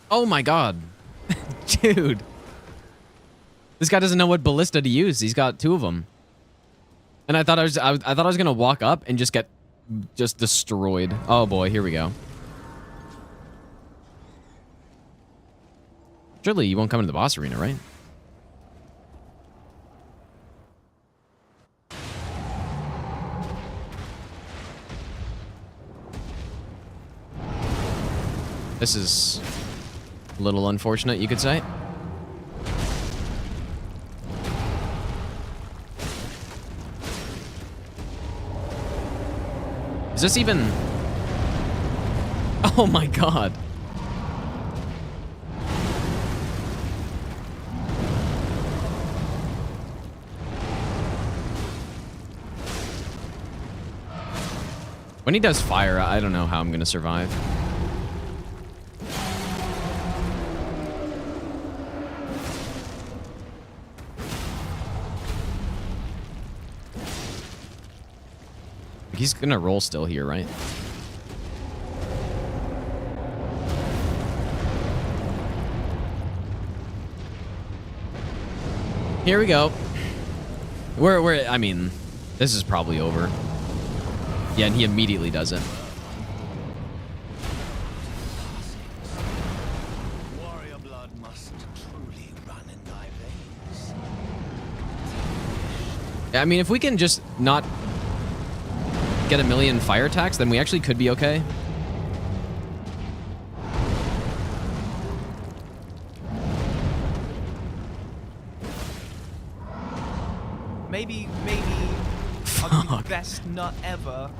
Oh my god. Dude. This guy doesn't know what ballista to use. He's got 2 of them. And I thought I thought I was going to walk up and just get destroyed. Oh boy, here we go. Surely you won't come into the boss arena, right? This is a little unfortunate, you could say. Is this even... Oh my god. When he does fire, I don't know how I'm gonna survive. He's gonna roll still here, right? Here we go. I mean, this is probably over. Yeah, and he immediately does it. Warrior blood must truly run in thy veins. I mean, if we can just not get a million fire attacks, then we actually could be okay. Maybe I'll do the best nut ever.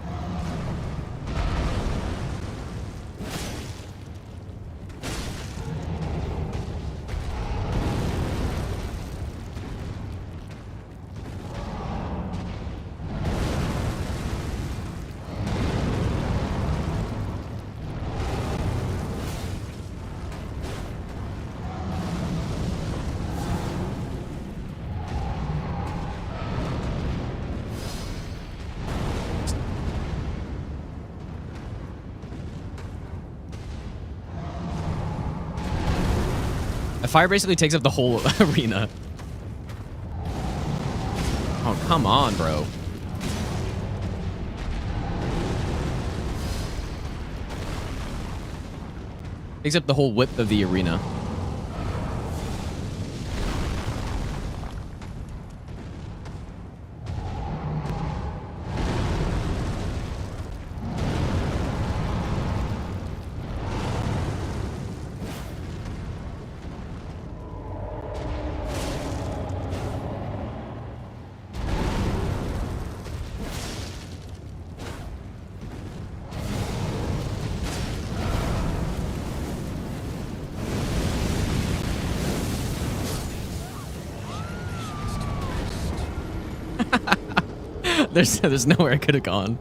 Fire basically takes up the whole arena. Oh, come on, bro. Takes up the whole width of the arena. There's nowhere I could have gone.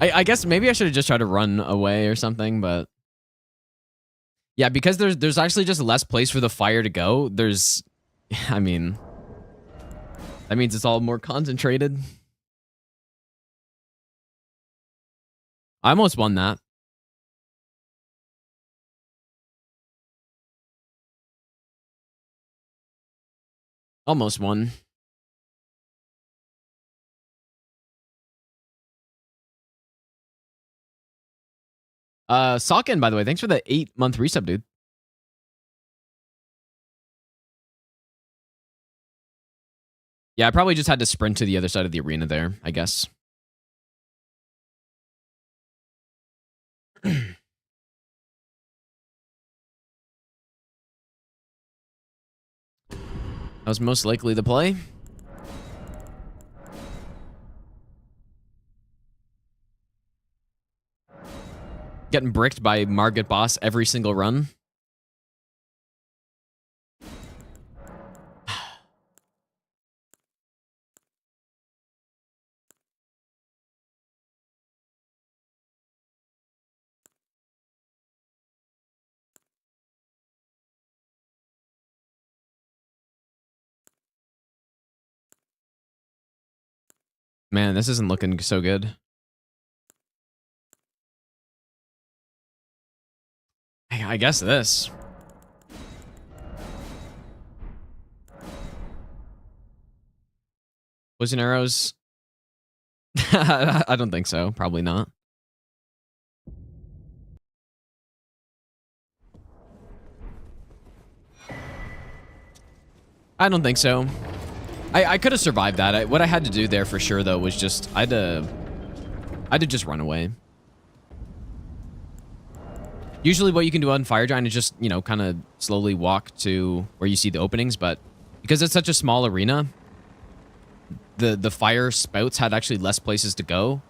I guess maybe I should have just tried to run away or something, but yeah, because there's actually just less place for the fire to go. I mean, that means it's all more concentrated. I almost won that. Almost won. Salkin, by the way, thanks for the 8-month resub, dude. Yeah, I probably just had to sprint to the other side of the arena there, I guess. That was most likely the play. Getting bricked by Margit Boss every single run. Man, this isn't looking so good. I guess this. Poison arrows? I don't think so. Probably not. I don't think so. I could have survived that. What I had to do there for sure, though, was just I had to just run away. Usually what you can do on Fire Giant is just, you know, kind of slowly walk to where you see the openings, but because it's such a small arena, the fire spouts had actually less places to go.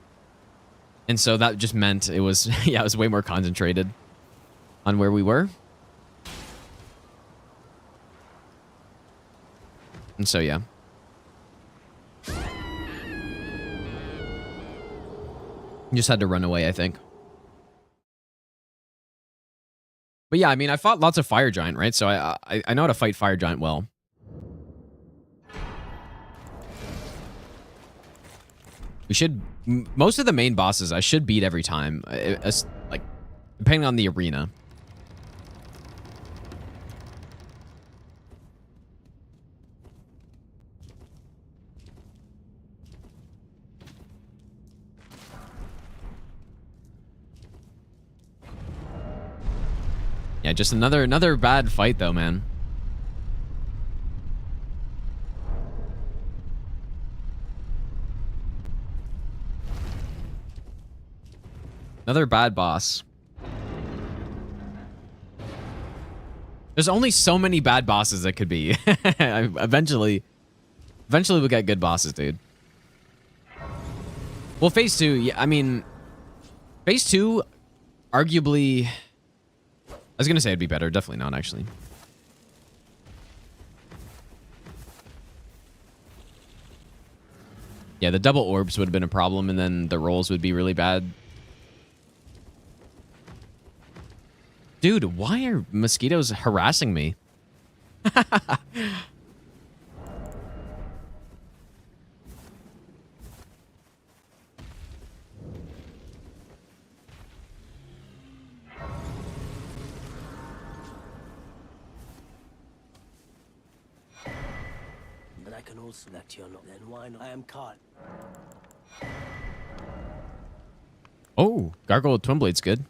And so that just meant it was, yeah, it was way more concentrated on where we were. And so, yeah. Just had to run away, I think. But yeah, I mean, I fought lots of Fire Giant, right? So I know how to fight Fire Giant well. We should... Most of the main bosses I should beat every time. Like, depending on the arena. Yeah, just another bad fight though, man. Another bad boss. There's only so many bad bosses that could be. Eventually we'll get good bosses, dude. Well, phase 2, yeah, I mean, phase 2, arguably, I was gonna say it'd be better. Definitely not, actually. Yeah, the double orbs would have been a problem, and then the rolls would be really bad. Dude, why are mosquitoes harassing me? But I can also let you know. Then why not? I am caught. Oh, Gargoyle with Twin Blade's good.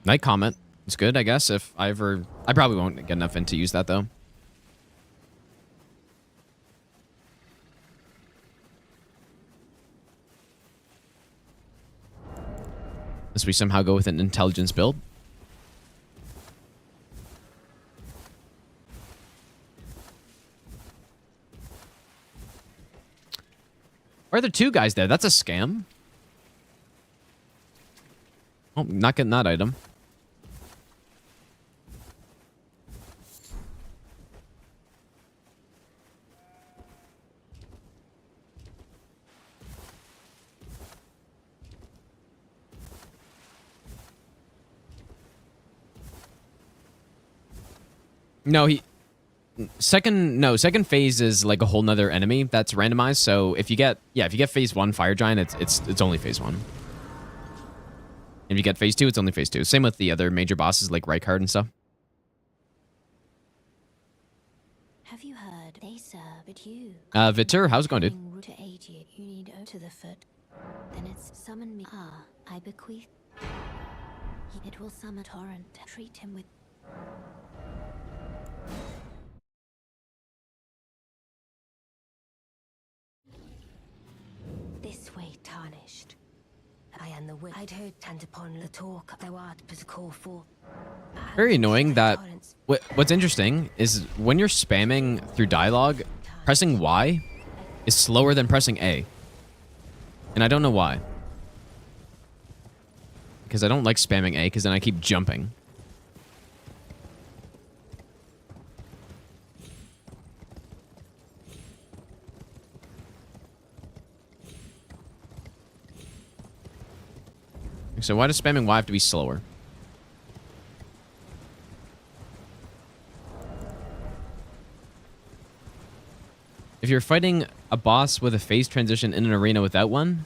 Night Comet. It's good, I guess, if I ever... I probably won't get enough in to use that, though. Unless we somehow go with an intelligence build. Why are there two guys there? That's a scam. Oh, not getting that item. No, second phase is like a whole nother enemy that's randomized. So if you get phase 1 fire giant, it's only phase 1. If you get phase 2, it's only phase 2. Same with the other major bosses like Rykard and stuff. Have you heard they serve but you? Vitur, how's it going, dude? To aid you, you need to the foot. Then it's summon me. I bequeath. It will summon torrent. Treat him with. This way, tarnished. I am the wit. I'd heard and upon the talk thou art but call for. Very annoying that what's interesting is when you're spamming through dialogue, pressing Y is slower than pressing A. And I don't know why. Because I don't like spamming A because then I keep jumping. So why does spamming Y have to be slower? If you're fighting a boss with a phase transition in an arena without one?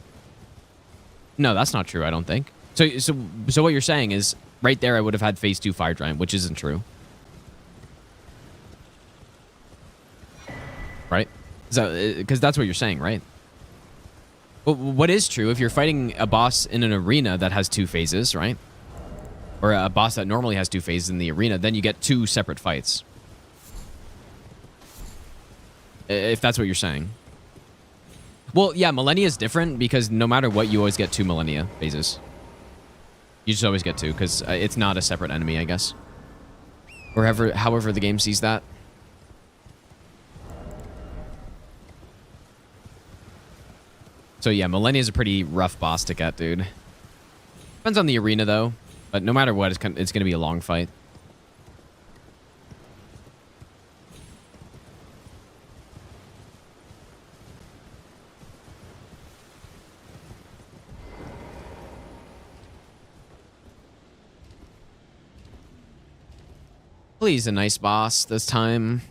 No, that's not true, I don't think. So what you're saying is, right there I would have had phase 2 fire giant, which isn't true. Right? Because that's what you're saying, right? Well, what is true, if you're fighting a boss in an arena that has 2 phases, right? Or a boss that normally has 2 phases in the arena, then you get 2 separate fights. If that's what you're saying. Well, yeah, Millennia is different because no matter what, you always get 2 Millennia phases. You just always get 2 because it's not a separate enemy, I guess. Or however the game sees that. So yeah, Millennia is a pretty rough boss to get, dude. Depends on the arena, though. But no matter what, it's going to be a long fight. Please, a nice boss this time.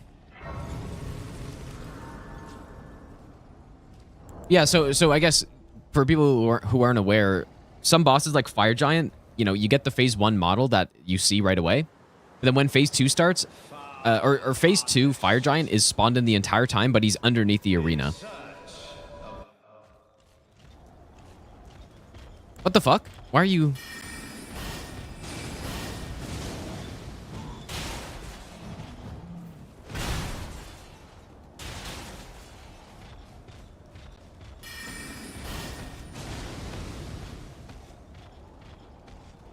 Yeah, so I guess for people who aren't aware, some bosses like Fire Giant, you know, you get the phase 1 model that you see right away. But then when phase 2 starts, or phase 2 Fire Giant is spawned in the entire time, but he's underneath the arena. What the fuck? Why are you...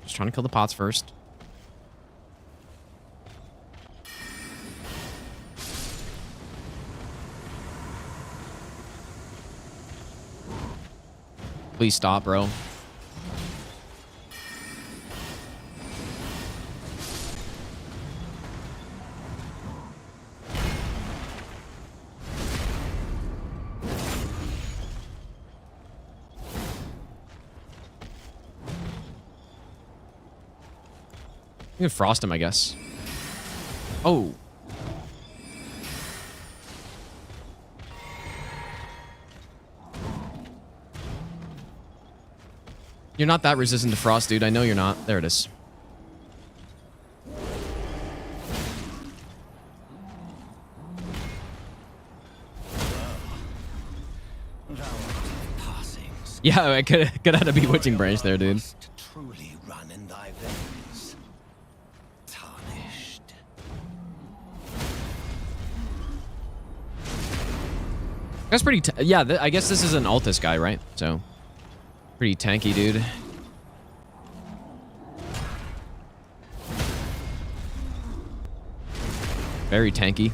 Trying to kill the pots first. Please stop, bro. You can frost him, I guess. Oh. You're not that resistant to frost, dude. I know you're not. There it is. Yeah, I could have had a bewitching branch there, dude. Truly run in thy veins. That's pretty... yeah, I guess this is an Altus guy, right? So, pretty tanky, dude. Very tanky.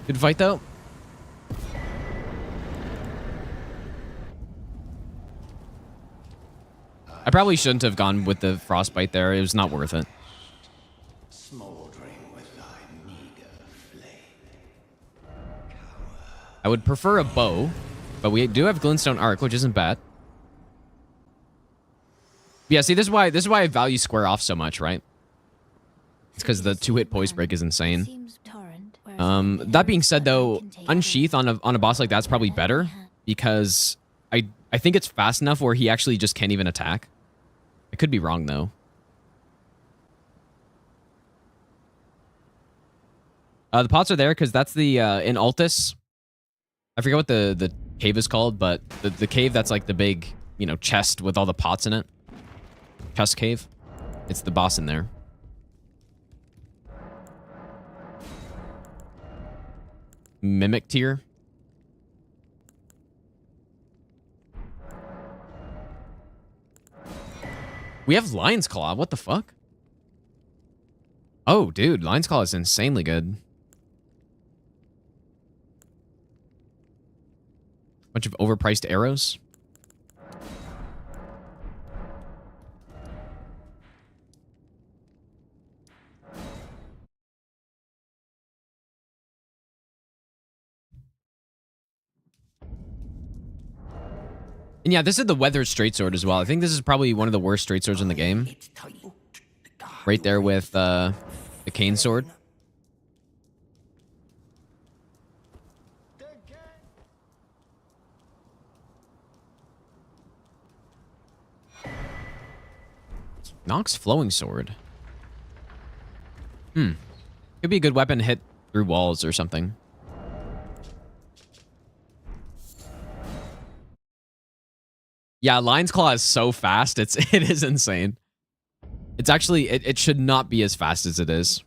Good fight, though. I probably shouldn't have gone with the frostbite there. It was not worth it. I would prefer a bow, but we do have glintstone arc, which isn't bad. Yeah, see, this is why I value square off so much, right? It's because the 2-hit poise break is insane. That being said, though, unsheath on a boss like that's probably better because I think it's fast enough where he actually just can't even attack. I could be wrong, though. The pots are there because that's the in Altus. I forget what the cave is called, but the cave that's like the big, you know, chest with all the pots in it. Chest cave. It's the boss in there. Mimic tier. We have Lion's Claw. What the fuck? Oh, dude. Lion's Claw is insanely good. Bunch of overpriced arrows. And yeah, this is the weathered straight sword as well. I think this is probably one of the worst straight swords in the game. Right there with the cane sword. Nox flowing sword. Could be a good weapon to hit through walls or something. Yeah, Lion's Claw is so fast. It is insane. It's actually it should not be as fast as it is.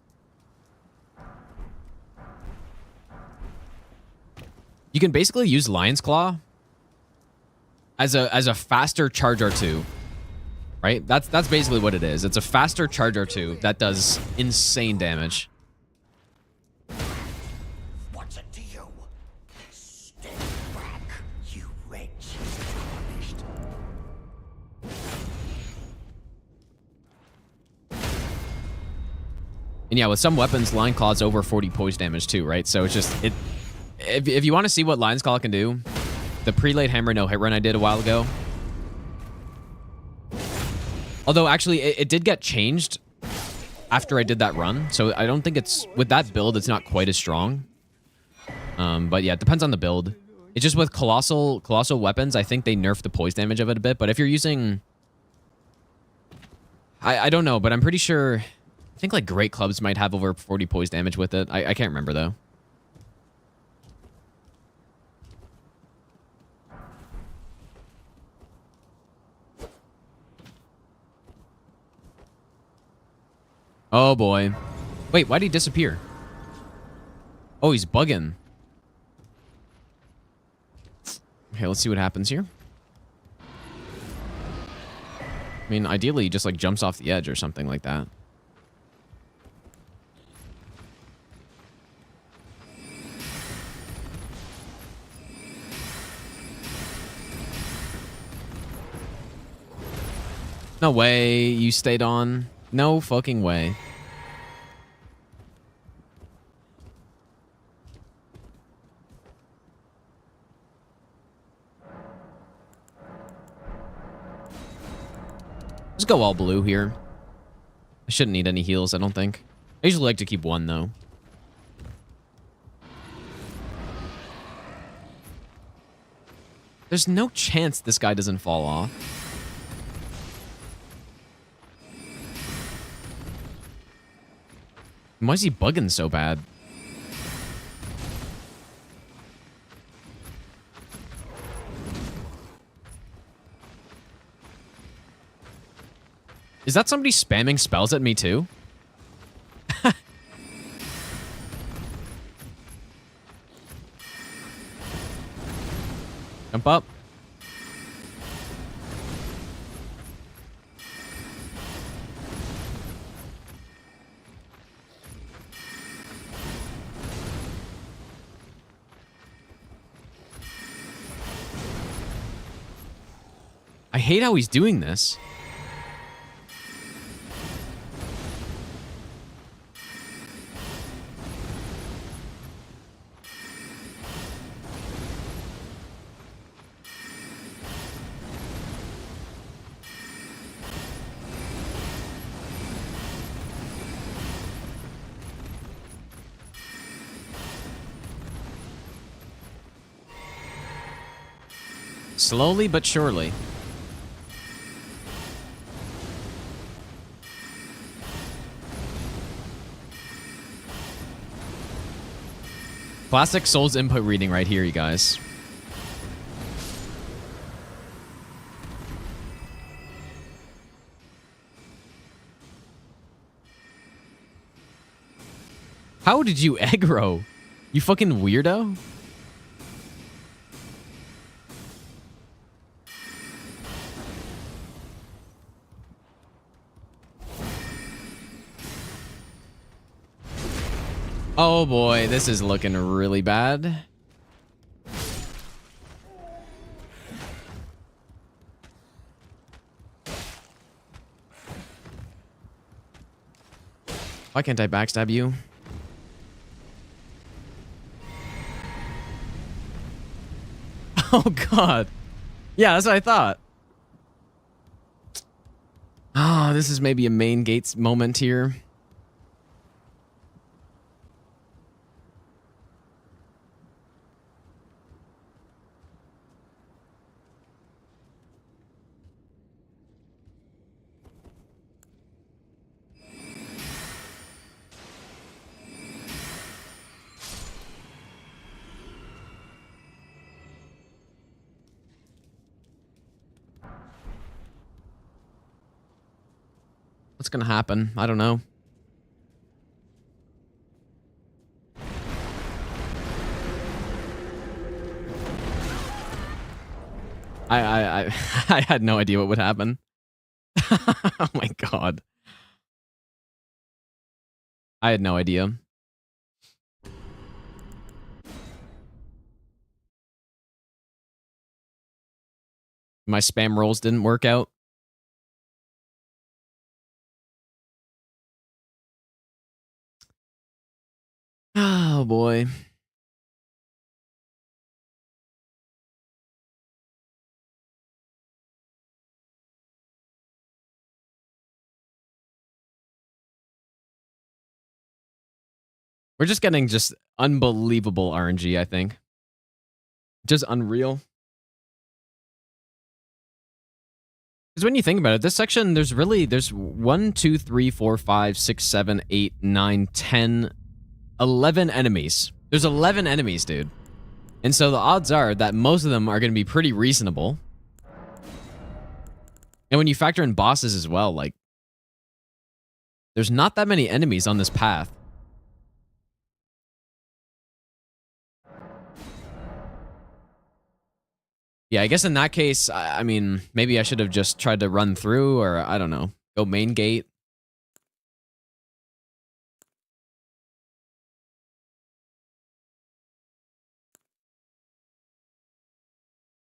You can basically use Lion's Claw as a faster charge R2. Right? That's basically what it is. It's a faster charge R2 that does insane damage. What's it to you? Stay back, you wretch. Tarnished. And yeah, with some weapons, Lion Claw's over 40 poise damage too, right? So it's just if you want to see what Lion's Claw can do, the Prelate Hammer no hit run I did a while ago. Although actually it did get changed after I did that run, so I don't think it's with that build it's not quite as strong. But yeah, it depends on the build. It's just with colossal weapons, I think they nerfed the poise damage of it a bit. But if you're using, I don't know, but I'm pretty sure. I think like great clubs might have over 40 poise damage with it. I can't remember though. Oh boy. Wait, why'd he disappear? Oh, he's bugging. Okay, let's see what happens here. I mean, ideally, he just like jumps off the edge or something like that. No way you stayed on. No fucking way. Let's go all blue here. I shouldn't need any heals, I don't think. I usually like to keep one, though. There's no chance this guy doesn't fall off. Why is he bugging so bad? Is that somebody spamming spells at me too? Jump up. I hate how he's doing this. Slowly but surely. Classic Souls input reading right here, you guys. How did you aggro? You fucking weirdo? Oh boy, this is looking really bad. Why can't I backstab you? Oh god. Yeah, that's what I thought. Oh, this is maybe a main gates moment here. What's gonna happen? I don't know. I I had no idea what would happen. Oh my god. I had no idea. My spam rolls didn't work out. Oh boy. We're just getting just unbelievable RNG, I think. Just unreal. Because when you think about it, this section, there's 1, 2, 3, 4, 5, 6, 7, 8, 9, 10, 11 enemies. There's 11 enemies, dude. And so the odds are that most of them are going to be pretty reasonable. And when you factor in bosses as well, like, there's not that many enemies on this path. Yeah, I guess in that case, I mean, maybe I should have just tried to run through, or I don't know, go main gate.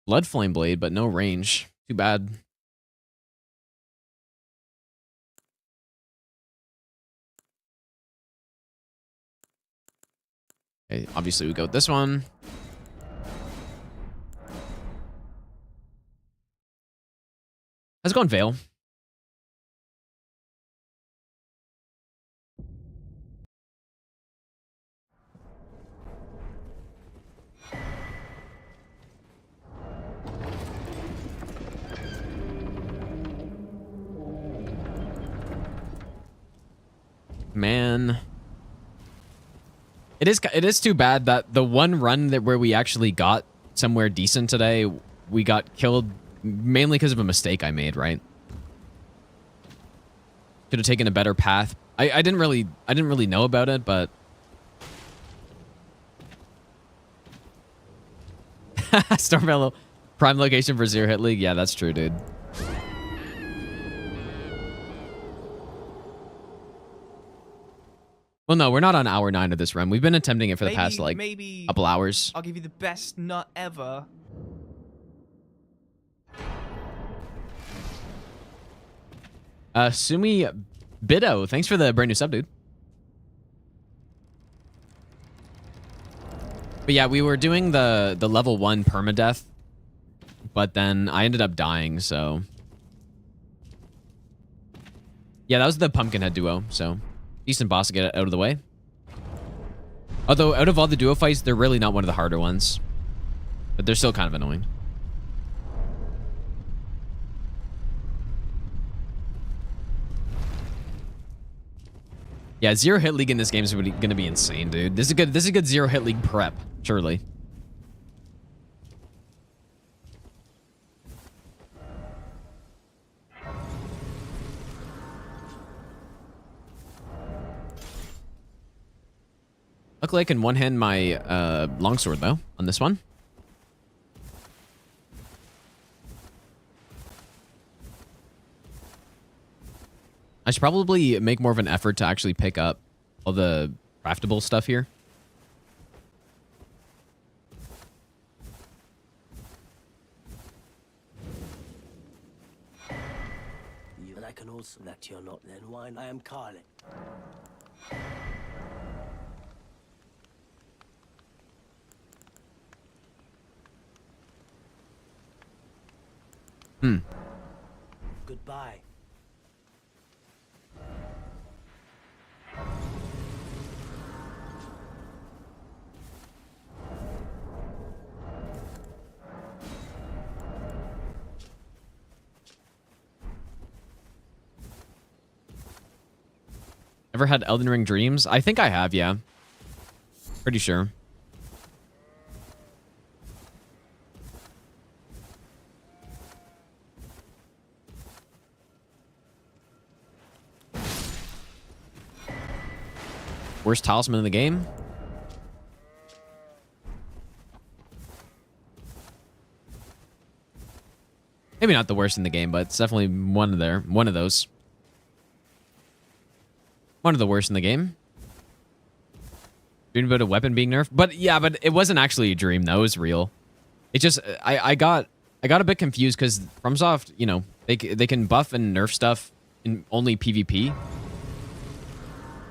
Blood Flame Blade, but no range. Too bad. Okay, obviously we go with this one. Let's go on Veil. Man. It is too bad that the one run where we actually got somewhere decent today, we got killed mainly because of a mistake I made, right? Could have taken a better path. I didn't really know about it, but Stormvale prime location for zero hit league. Yeah, that's true, dude. Well, no, we're not on hour 9 of this run. We've been attempting it for the past like couple hours. I'll give you the best nut ever. Sumi Bido, thanks for the brand new sub, dude. But yeah, we were doing the level 1 permadeath, but then I ended up dying, so yeah, that was the Pumpkinhead duo, so decent boss to get out of the way. Although out of all the duo fights, they're really not one of the harder ones, but they're still kind of annoying. Yeah, zero hit league in this game is going to be insane, dude. This is a good zero hit league prep, surely. Luckily, I can one-hand my longsword, though, on this one. I should probably make more of an effort to actually pick up all the craftable stuff here. And I can also that you're not then wine. I am Caelid. Goodbye. Ever had Elden Ring dreams? I think I have, yeah. Pretty sure. Worst talisman in the game? Maybe not the worst in the game, but it's definitely one of those. One of the worst in the game. Dreamed about a weapon being nerfed, but yeah, but it wasn't actually a dream. That was real. It just I got a bit confused because FromSoft, you know, they can buff and nerf stuff in only PvP.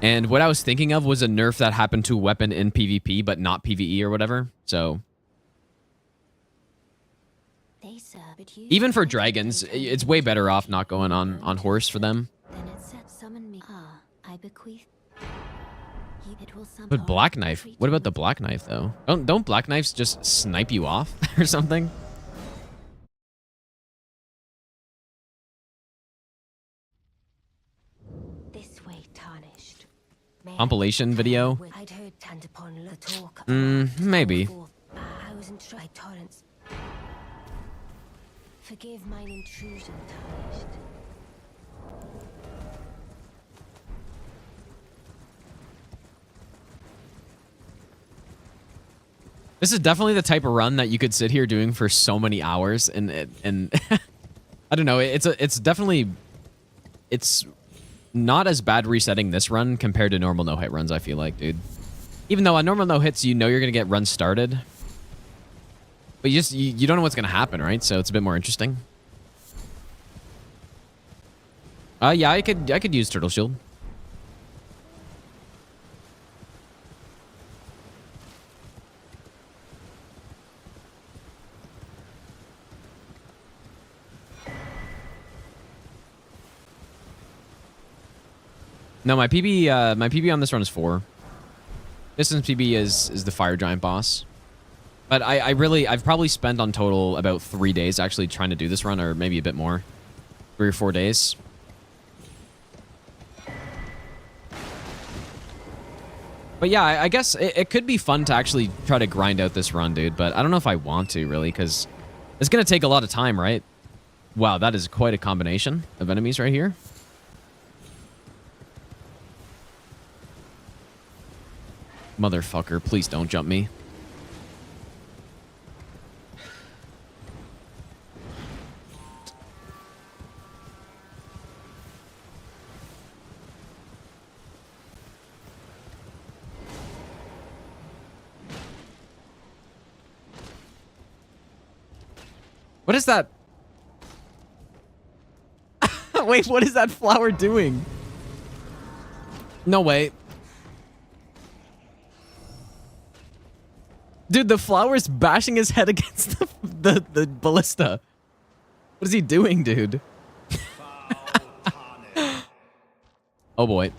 And what I was thinking of was a nerf that happened to a weapon in PvP, but not PvE or whatever. So even for dragons, it's way better off not going on horse for them. Then it said, summon me. Ah, I bequeath. But black knife. What about the black knife though? Don't black knives just snipe you off or something? This way, tarnished. Compilation video? I'd heard Tantapon la talk. Maybe. I was in torrents. Forgive mine intrusion, tarnished. This is definitely the type of run that you could sit here doing for so many hours, and I don't know. It's definitely not as bad resetting this run compared to normal no hit runs. I feel like, dude. Even though on normal no hits, you know you're gonna get runs started, but you don't know what's gonna happen, right? So it's a bit more interesting. Yeah, I could use Turtle Shield. No, my PB on this run is 4. Distance PB is the Fire Giant boss. But I've probably spent on total about 3 days actually trying to do this run, or maybe a bit more. 3 or 4 days. But yeah, I guess it could be fun to actually try to grind out this run, dude. But I don't know if I want to, really, because it's going to take a lot of time, right? Wow, that is quite a combination of enemies right here. Motherfucker, please don't jump me. What is that? Wait, what is that flower doing? No way. Dude, the flower's bashing his head against the ballista. What is he doing, dude? Oh boy.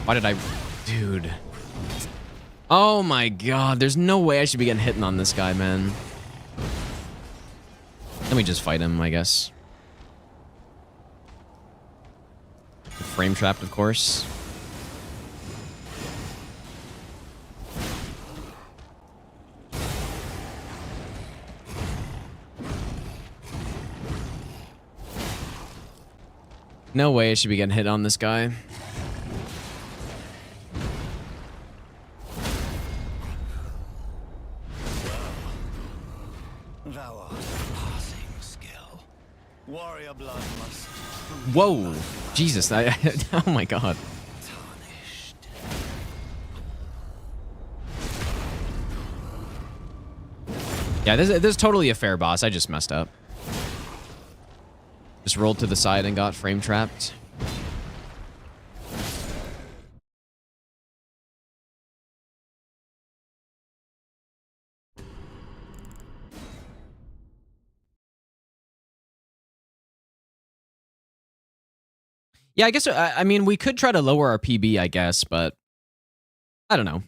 Why did I... Dude. Oh my god, there's no way I should be getting hit on this guy, man. Let me just fight him, I guess. Frame trapped, of course. No way I should be getting hit on this guy. Thou art a passing skill. Warrior blood must... Whoa. Jesus, oh my god. Tarnished. Yeah, this is totally a fair boss. I just messed up. Just rolled to the side and got frame trapped. Yeah, I guess, I mean, we could try to lower our PB, I guess, but I don't know.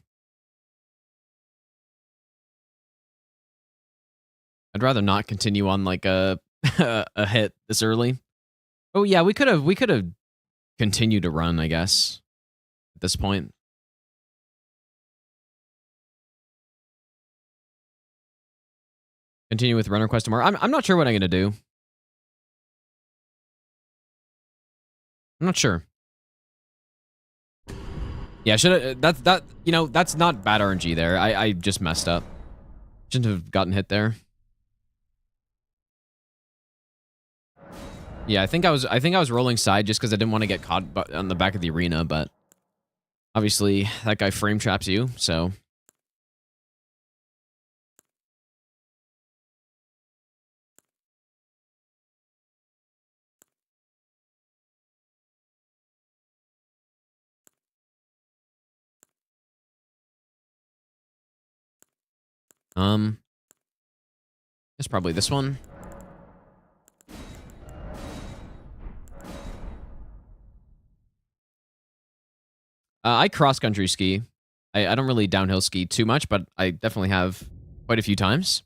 I'd rather not continue on like a a hit this early. Oh yeah, we could have continued to run, I guess, at this point. Continue with run request tomorrow. I'm not sure what I'm gonna do. I'm not sure. Yeah, you know, that's not bad RNG there. I just messed up. Shouldn't have gotten hit there. Yeah, I think I was rolling side just because I didn't want to get caught on the back of the arena, but obviously that guy frame traps you, so. It's probably this one. I cross-country ski. I don't really downhill ski too much, but I definitely have quite a few times.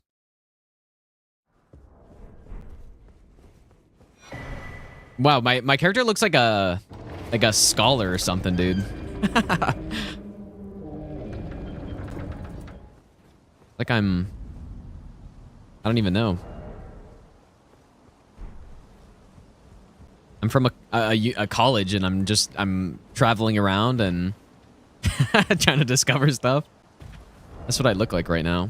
Wow, my character looks like a scholar or something, dude. Like I don't even know. I'm from a college and I'm traveling around and trying to discover stuff. That's what I look like right now.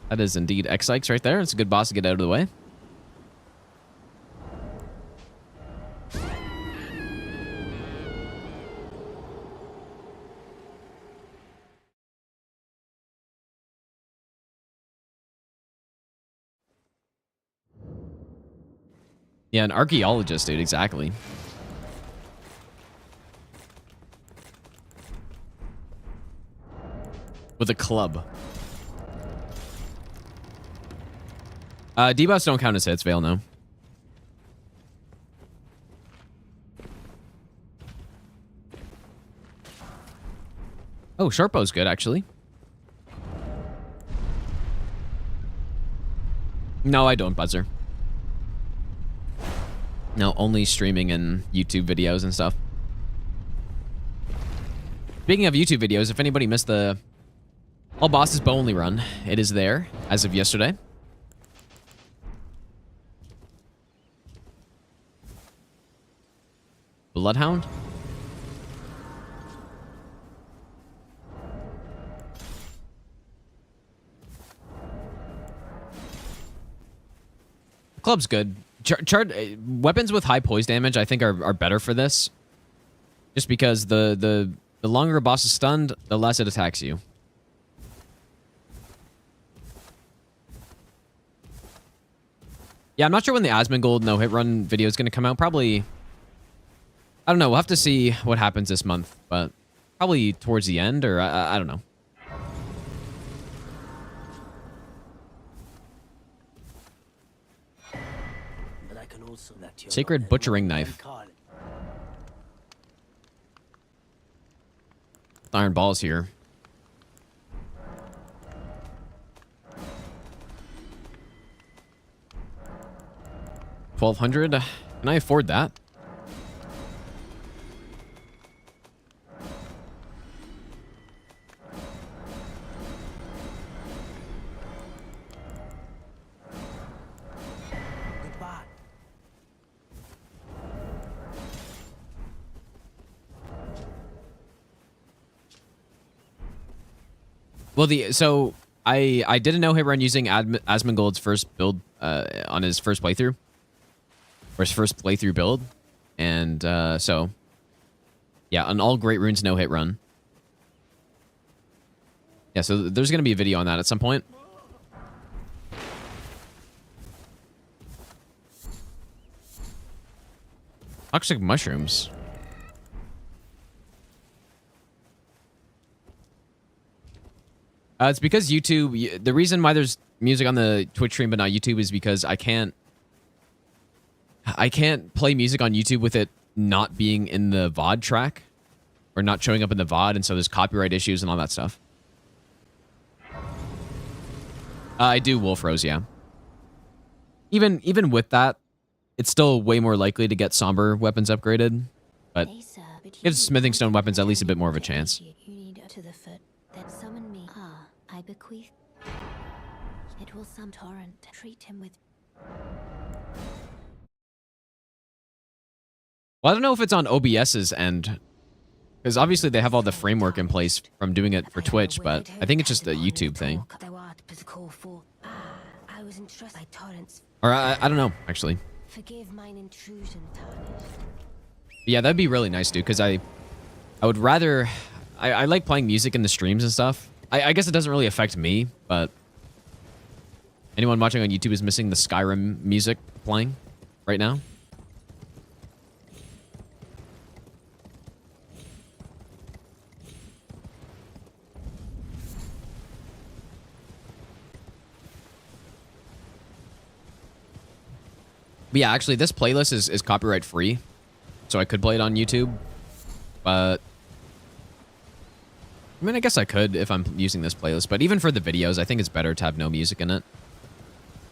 That is indeed X-Ikes right there. It's a good boss to get out of the way. Yeah, an archaeologist, dude, exactly. With a club. Debuffs don't count as hits, Vale, no. Oh, Sharpo's good, actually. No, I don't, Buzzer. No, only streaming and YouTube videos and stuff. Speaking of YouTube videos, if anybody missed the All Bosses Bow Only run, it is there as of yesterday. Bloodhound? Club's good. Weapons with high poise damage, I think, are better for this. Just because the longer a boss is stunned, the less it attacks you. Yeah, I'm not sure when the Asmongold no-hit run video is going to come out. Probably, I don't know. We'll have to see what happens this month, but probably towards the end, or I don't know. But I can also let you Sacred butchering knife. Iron balls here. 1,200. Can I afford that? Goodbye. Well, so I did a no-hit run using Asmongold's first build on his first playthrough. Or his first playthrough build. And so, yeah, an all Great Runes no-hit run. Yeah, so there's going to be a video on that at some point. Toxic mushrooms. It's because YouTube... The reason why there's music on the Twitch stream but not YouTube is because I can't play music on YouTube with it not being in the VOD track. Or not showing up in the VOD, and so there's copyright issues and all that stuff. I do Wolf Rose, yeah. Even with that, it's still way more likely to get somber weapons upgraded. But gives smithing stone weapons at least a bit more of a chance. You need to the foot, then summon me. I bequeath. It will some torrent. Treat him with... Well, I don't know if it's on OBS's end. Because obviously they have all the framework in place from doing it for Twitch, but I think it's just a YouTube thing. Or I don't know, actually. Forgive mine intrusion, Yeah, that'd be really nice, dude, because I would rather... I like playing music in the streams and stuff. I guess it doesn't really affect me, but... Anyone watching on YouTube is missing the Skyrim music playing right now. But yeah, actually, this playlist is copyright free, so I could play it on YouTube. But I mean, I guess I could if I'm using this playlist. But even for the videos, I think it's better to have no music in it,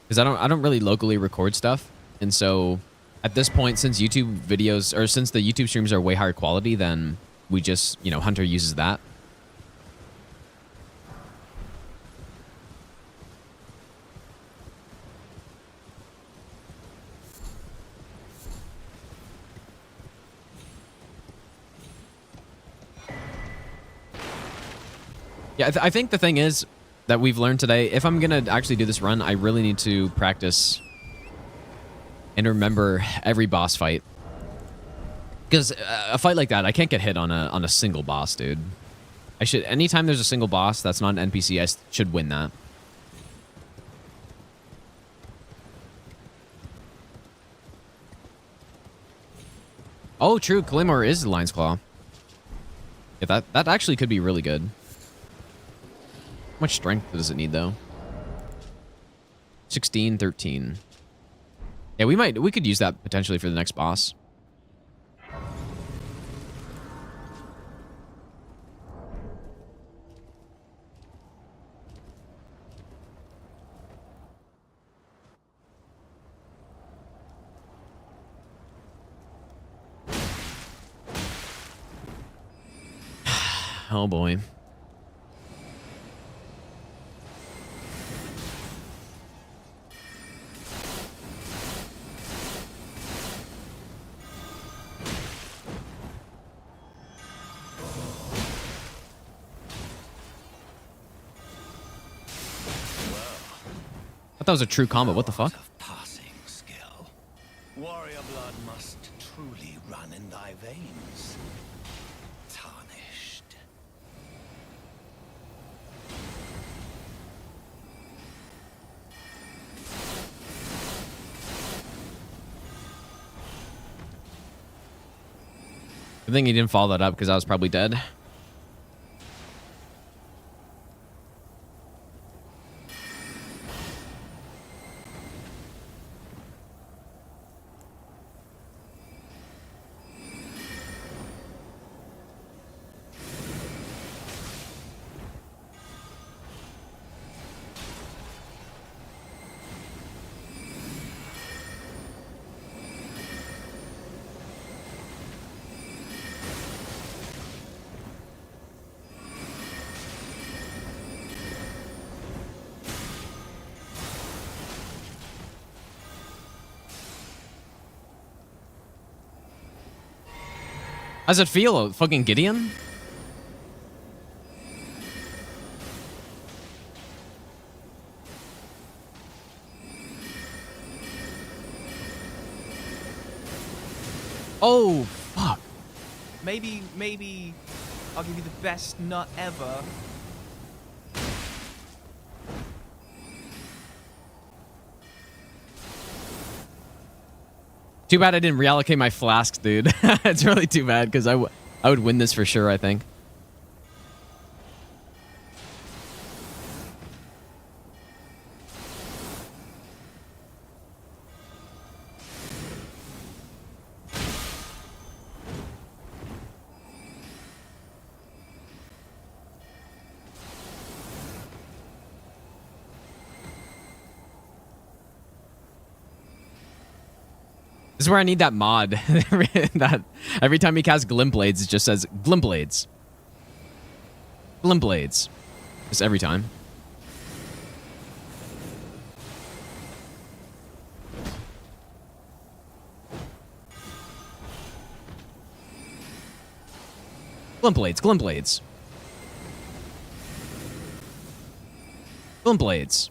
because I don't really locally record stuff, and so at this point, since YouTube videos or since the YouTube streams are way higher quality, then we just, you know, Hunter uses that. Yeah, I think the thing is that we've learned today, if I'm going to actually do this run, I really need to practice and remember every boss fight. Because a fight like that, I can't get hit on a single boss, dude. Anytime there's a single boss that's not an NPC, I should win that. Oh, true, Kalimor is Lion's Claw. Yeah, that actually could be really good. How much strength does it need, though? 16, 13. Yeah, we could use that potentially for the next boss. Oh boy. that was a true combo. What the fuck? Passing skill. Warrior blood must truly run in thy veins. Tarnished. I think he didn't follow that up because I was probably dead. How's it feel, fucking Gideon? Oh, fuck. Maybe I'll give you the best nut ever. Too bad I didn't reallocate my flasks, dude. It's really too bad because I would win this for sure, I think. This is where I need that mod. That every time he casts Glimblades, it just says Glimblades. Glimblades. Just every time. Glimblades, Glimblades. Glimblades.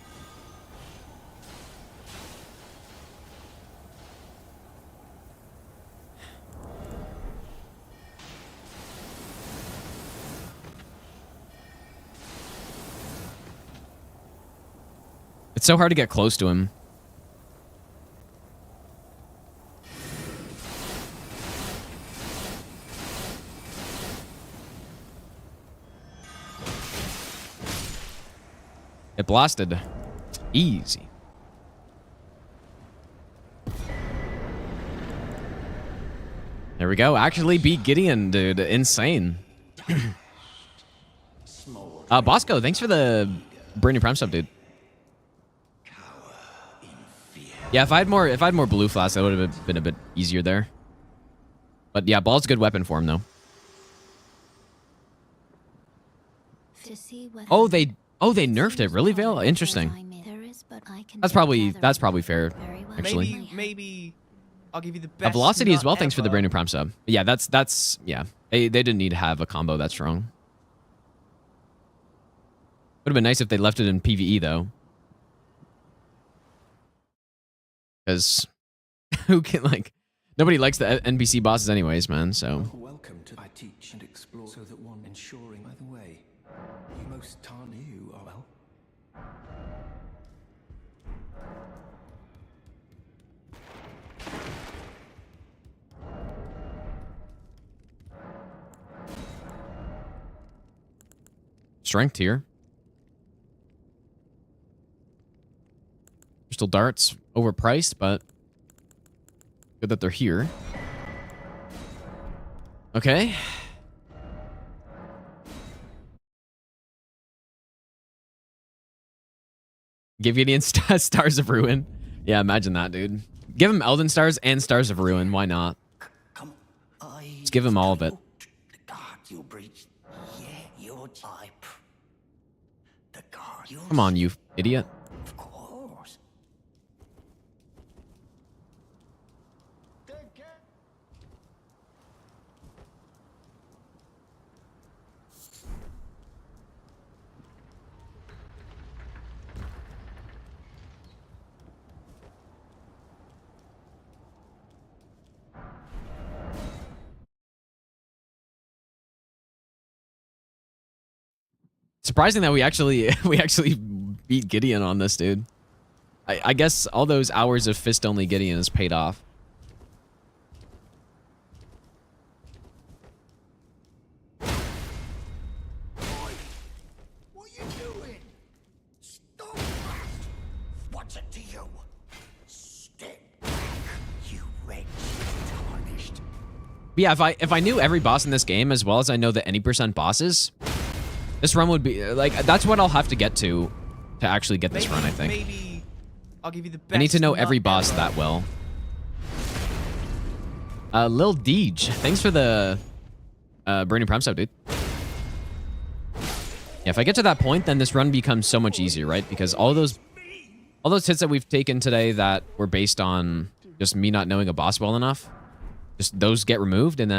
It's so hard to get close to him. It blasted. Easy. There we go. Actually beat Gideon, dude. Insane. Bosco, thanks for the brand new Prime sub, dude. Yeah, if I had more blue flasks, that would have been a bit easier there. But yeah, ball's a good weapon for him though. Oh, they nerfed it. Really, Vale? Interesting. That's probably fair, actually. Maybe I'll give you the best. Velocity as well. Thanks for the brand new Prime sub. Yeah, that's yeah. They didn't need to have a combo that strong. Would have been nice if they left it in PvE though. Because who can, like, nobody likes the NPC bosses anyways, man, so. Welcome to I teach and explore so that one ensuring, by the way, you most tarn you are well. Strength tier. Crystal darts, overpriced, but good that they're here. Okay. Give Gideon Stars of Ruin. Yeah, imagine that, dude. Give him Elden Stars and Stars of Ruin. Why not? Let's give him all of it. Come on, you idiot. Surprising that we actually beat Gideon on this, dude. I guess all those hours of fist-only Gideon has paid off. What are you doing? Stop that! What's it to you? Step back, you wretch tarnished. But yeah, if I knew every boss in this game as well as I know the any % bosses, this run would be like, that's what I'll have to get to actually get this run, I think. Maybe I'll give you the best. I need to know every nut boss ever. that well. Lil Deej, thanks for the Burning Prime sub, dude. Yeah, if I get to that point, then this run becomes so much easier, right? Because all those hits that we've taken today that were based on just me not knowing a boss well enough, just those get removed, and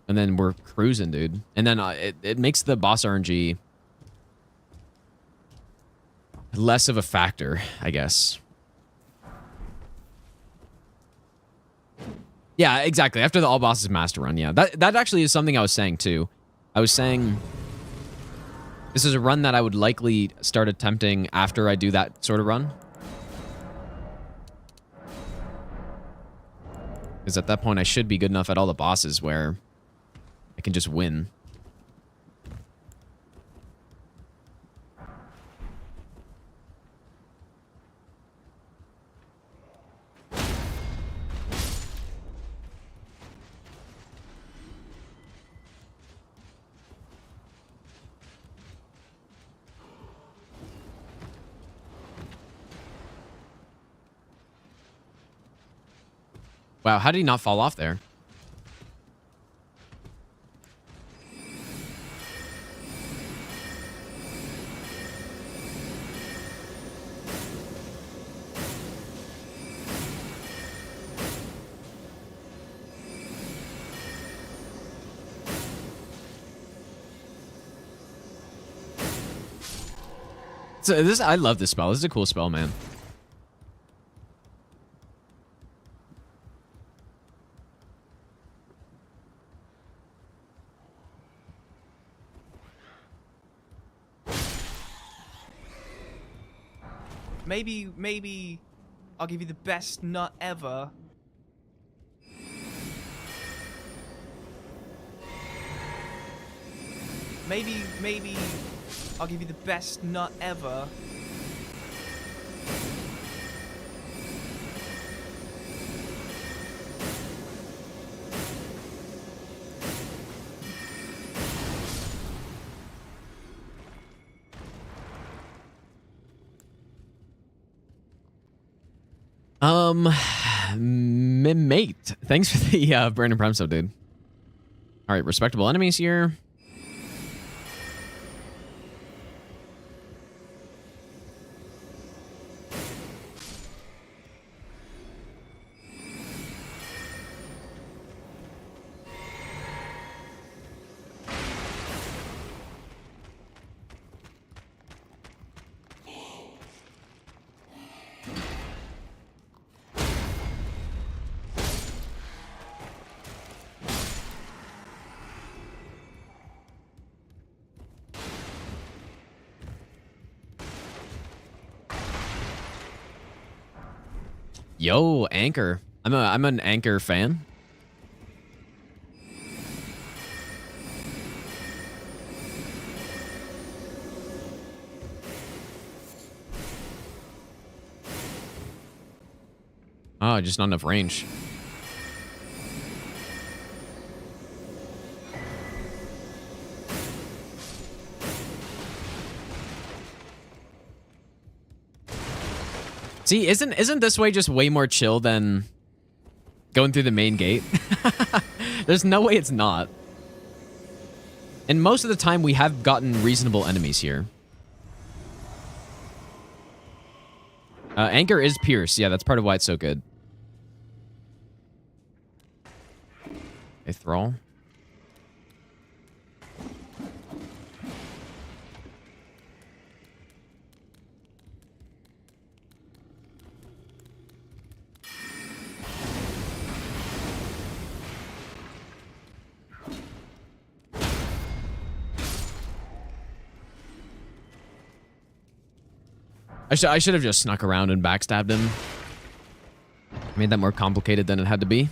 then we're cruising, dude. And then it makes the boss RNG less of a factor, I guess. Yeah, exactly. After the all bosses master run, yeah. That actually is something I was saying too. I was saying this is a run that I would likely start attempting after I do that sort of run. Because at that point I should be good enough at all the bosses where I can just win. Wow, how did he not fall off there? So I love this spell. This is a cool spell, man. Maybe I'll give you the best nut ever. Maybe I'll give you the best nut ever. Mate, thanks for the Brandon Prime sub, dude. All right, respectable enemies here. Yo, Anchor. I'm an Anchor fan. Oh, just not enough range. See, isn't this way just way more chill than going through the main gate? There's no way it's not. And most of the time we have gotten reasonable enemies here. Anchor is Pierce. Yeah, that's part of why it's so good. A Thrall. I should have just snuck around and backstabbed him. Made that more complicated than it had to be.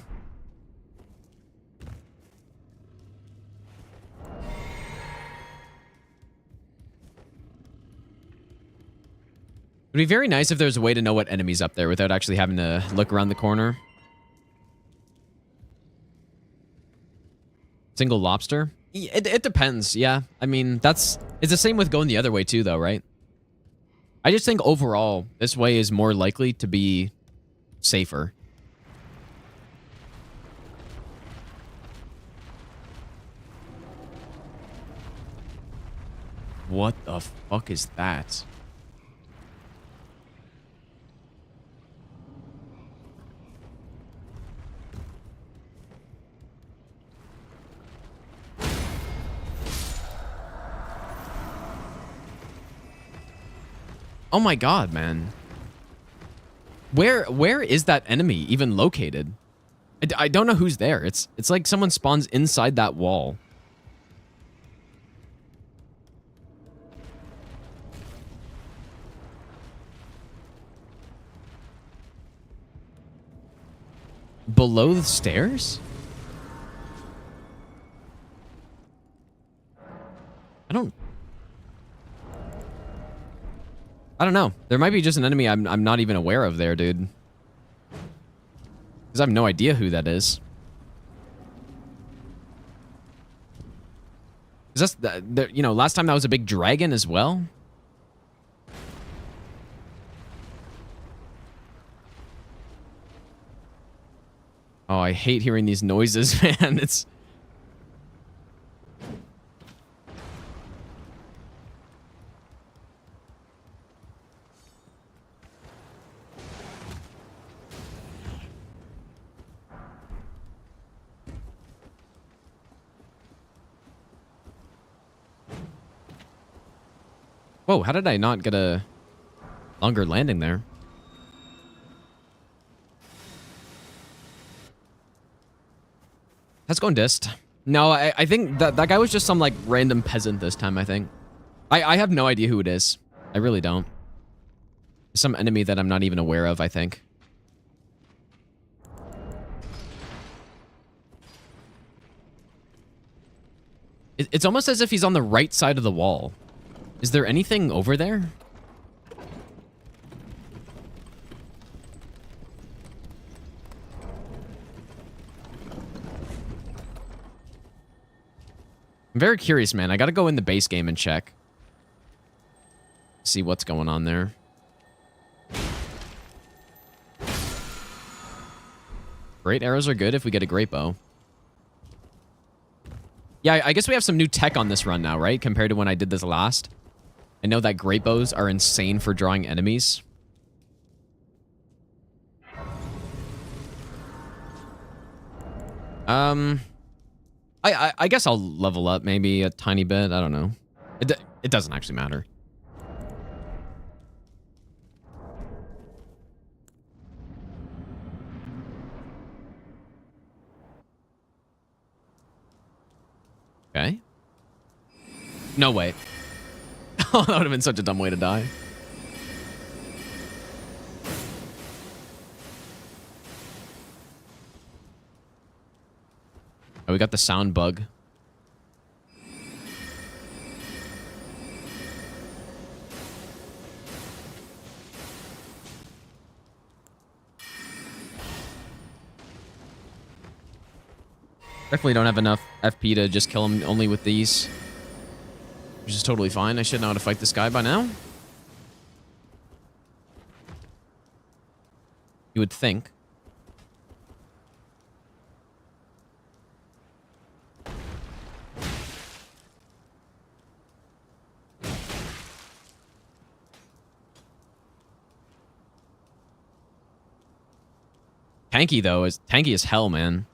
It'd be very nice if there was a way to know what enemy's up there without actually having to look around the corner. Single lobster? It depends, yeah. I mean, it's the same with going the other way too, though, right? I just think overall, this way is more likely to be safer. What the fuck is that? Oh my god, man. Where is that enemy even located? I don't know who's there. It's like someone spawns inside that wall. Below the stairs? I don't know. There might be just an enemy I'm not even aware of there, dude. Because I have no idea who that is. Is that, you know, last time that was a big dragon as well? Oh, I hate hearing these noises, man. It's... Whoa, how did I not get a longer landing there? That's going dist. No, I think that guy was just some, like, random peasant this time, I think. I have no idea who it is. I really don't. Some enemy that I'm not even aware of, I think. It's almost as if he's on the right side of the wall. Is there anything over there? I'm very curious, man. I gotta go in the base game and check. See what's going on there. Great arrows are good if we get a great bow. Yeah, I guess we have some new tech on this run now, right? Compared to when I did this last. I know that great bows are insane for drawing enemies. I guess I'll level up maybe a tiny bit. I don't know. It doesn't actually matter. Okay. No way. Oh, that would have been such a dumb way to die. Oh, we got the sound bug. Definitely don't have enough FP to just kill him only with these. Which is totally fine. I should know how to fight this guy by now. You would think. Tanky, though, is tanky as hell, man.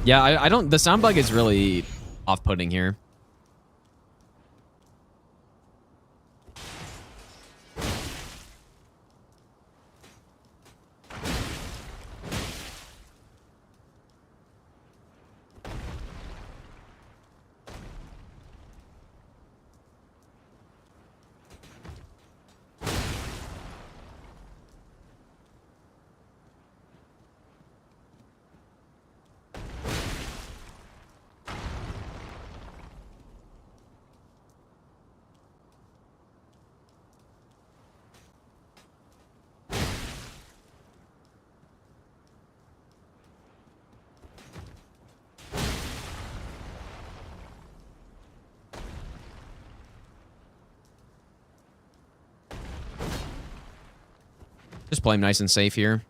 Yeah, I don't... The sound bug is really off-putting here. Just play him nice and safe here.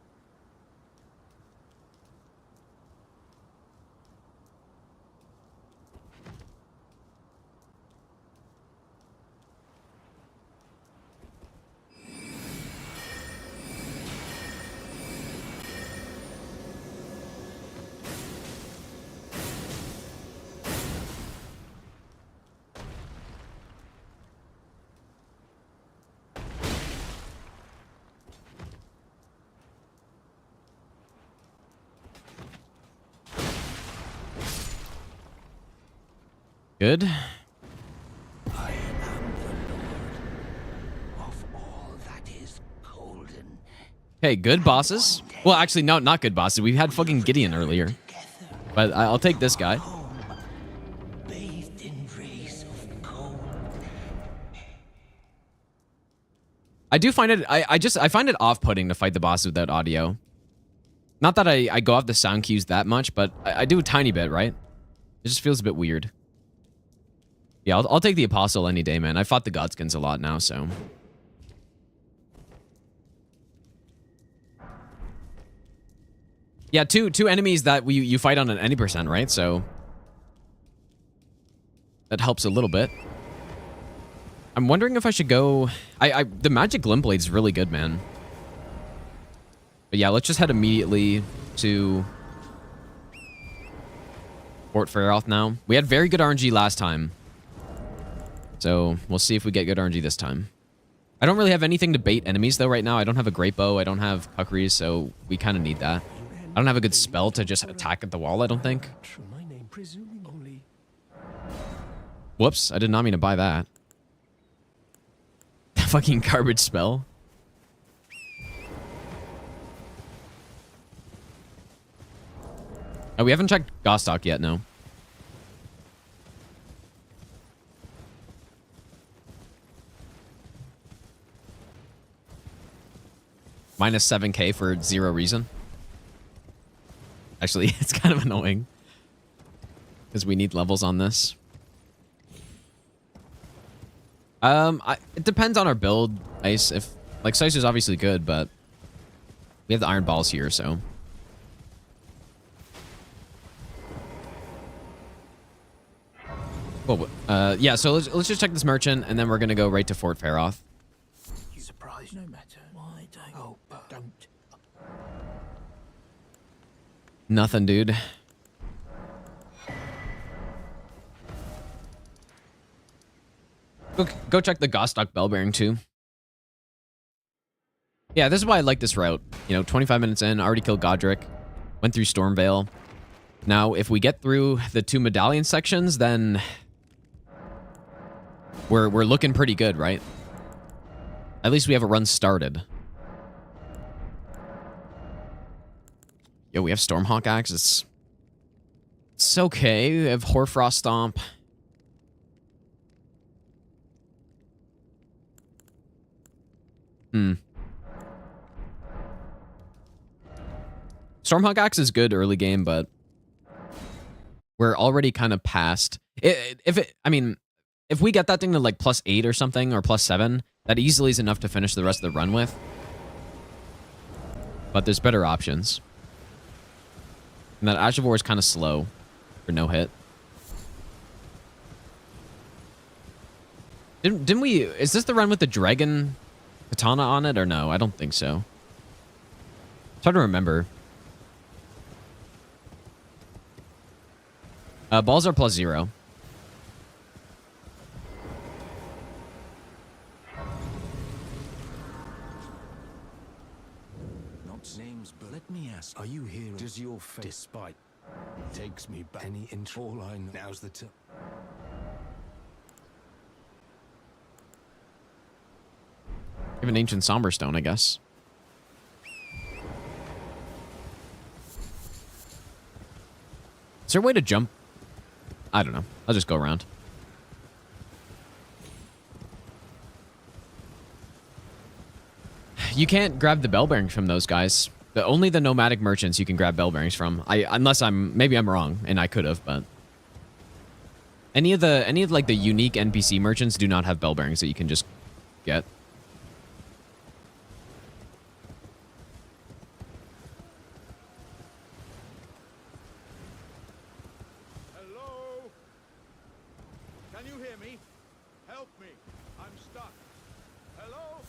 Good. I am the lord of all that is golden. Okay, good bosses. Well, actually, no, not good bosses. We had fucking Gideon earlier. But I'll take this guy. Bathed in rays of gold. I do find it, I find it off-putting to fight the bosses without audio. Not that I go off the sound cues that much, but I do a tiny bit, right? It just feels a bit weird. Yeah, I'll take the Apostle any day, man. I fought the Godskins a lot now, so. Yeah, two enemies that you fight on at any percent, right? So that helps a little bit. I'm wondering if I should go. The Magic Glintblade is really good, man. But yeah, let's just head immediately to Fort Faroth now. We had very good RNG last time. So we'll see if we get good RNG this time. I don't really have anything to bait enemies though right now. I don't have a Great Bow. I don't have Kukris, so we kind of need that. I don't have a good spell to just attack at the wall, I don't think. Whoops, I did not mean to buy that. Fucking garbage spell. Oh, we haven't checked Gostock yet, no. Minus 7k for 0 reason. Actually, it's kind of annoying. Because we need levels on this. It depends on our build, Ice. If, like, Sice is obviously good, but we have the Iron Balls here, so. Well, yeah, so let's just check this merchant, and then we're gonna go right to Fort Faroth. Surprise, no matter. Why don't? Oh, but don't. Nothing, dude. Go check the Gostock bell bearing too. Yeah, this is why I like this route. You know, 25 minutes in, already killed Godrick, went through Stormvale. Now, if we get through the 2 medallion sections, then we're looking pretty good, right? At least we have a run started. Yo, we have Stormhawk Axe. It's okay. We have Hoarfrost Stomp. Stormhawk Axe is good early game, but we're already kind of past. I mean, if we get that thing to like +8 or something, or +7, that easily is enough to finish the rest of the run with. But there's better options. And that Ashivor is kind of slow for no hit. Didn't we... Is this the run with the dragon katana on it, or no? I don't think so. I'm trying to remember. Balls are +0. Not names, but let me ask. Are you here? Does your face, despite, takes me back? Any intro? All I know now's the time. Give an ancient somber stone, I guess. Is there a way to jump? I don't know. I'll just go around. You can't grab the bell bearings from those guys. Only the nomadic merchants you can grab bell bearings from. Unless maybe I'm wrong, and I could have, but any of like the unique NPC merchants do not have bell bearings that you can just get. Can you hear me? Help me. I'm stuck. Hello?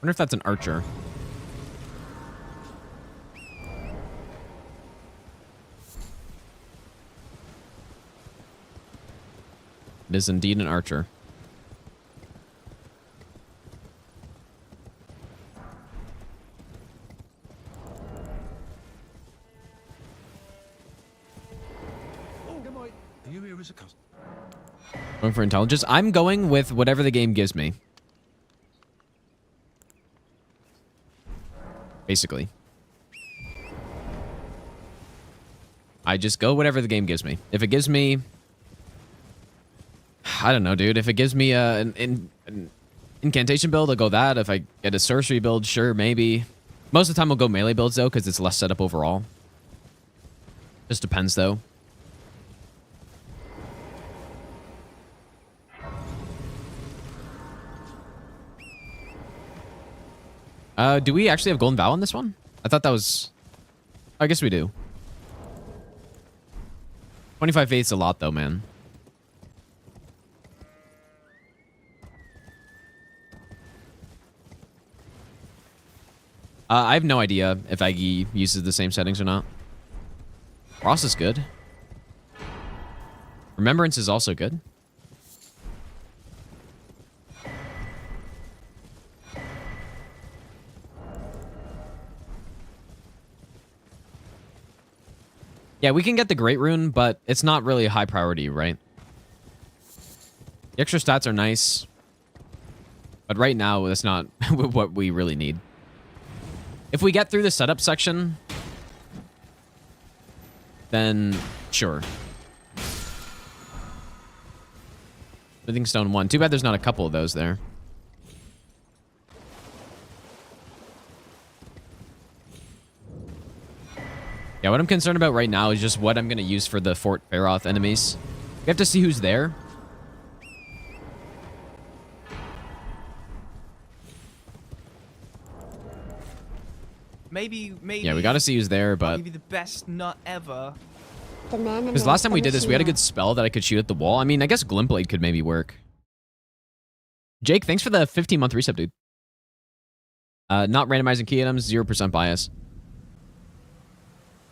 Wonder if that's an archer. It is indeed an archer. Are you here as a customer? Going for intelligence. I'm going with whatever the game gives me. Basically. I just go whatever the game gives me. If it gives me... I don't know, dude. If it gives me an incantation build, I'll go that. If I get a sorcery build, sure, maybe. Most of the time I'll go melee builds, though, because it's less setup overall. Just depends, though. Do we actually have Golden Vow on this one? I thought that was... I guess we do. 25 faith's a lot, though, man. I have no idea if Aggie uses the same settings or not. Ross is good. Remembrance is also good. Yeah, we can get the Great Rune, but it's not really a high priority, right? The extra stats are nice. But right now, that's not what we really need. If we get through the setup section, then sure. Smithing Stone 1. Too bad there's not a couple of those there. Yeah, what I'm concerned about right now is just what I'm going to use for the Fort Feroth enemies. We have to see who's there. Maybe. Yeah, we got to see who's there, I'll but... give you the best nut ever. Because last time we did this, we had a good spell that I could shoot at the wall. I mean, I guess Glintblade could maybe work. Jake, thanks for the 15-month reset, dude. Not randomizing key items, 0% bias.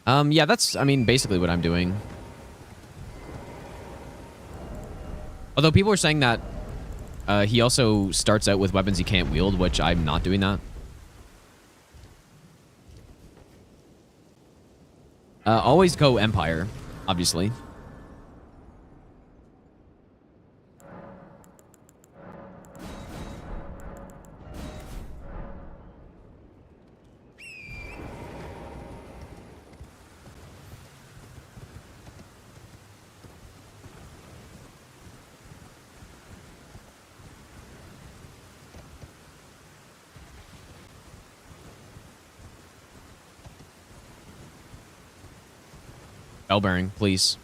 Yeah, that's, I mean, basically what I'm doing. Although people are saying that he also starts out with weapons he can't wield, which I'm not doing that. Always go Empire, obviously. Bell bearing, please.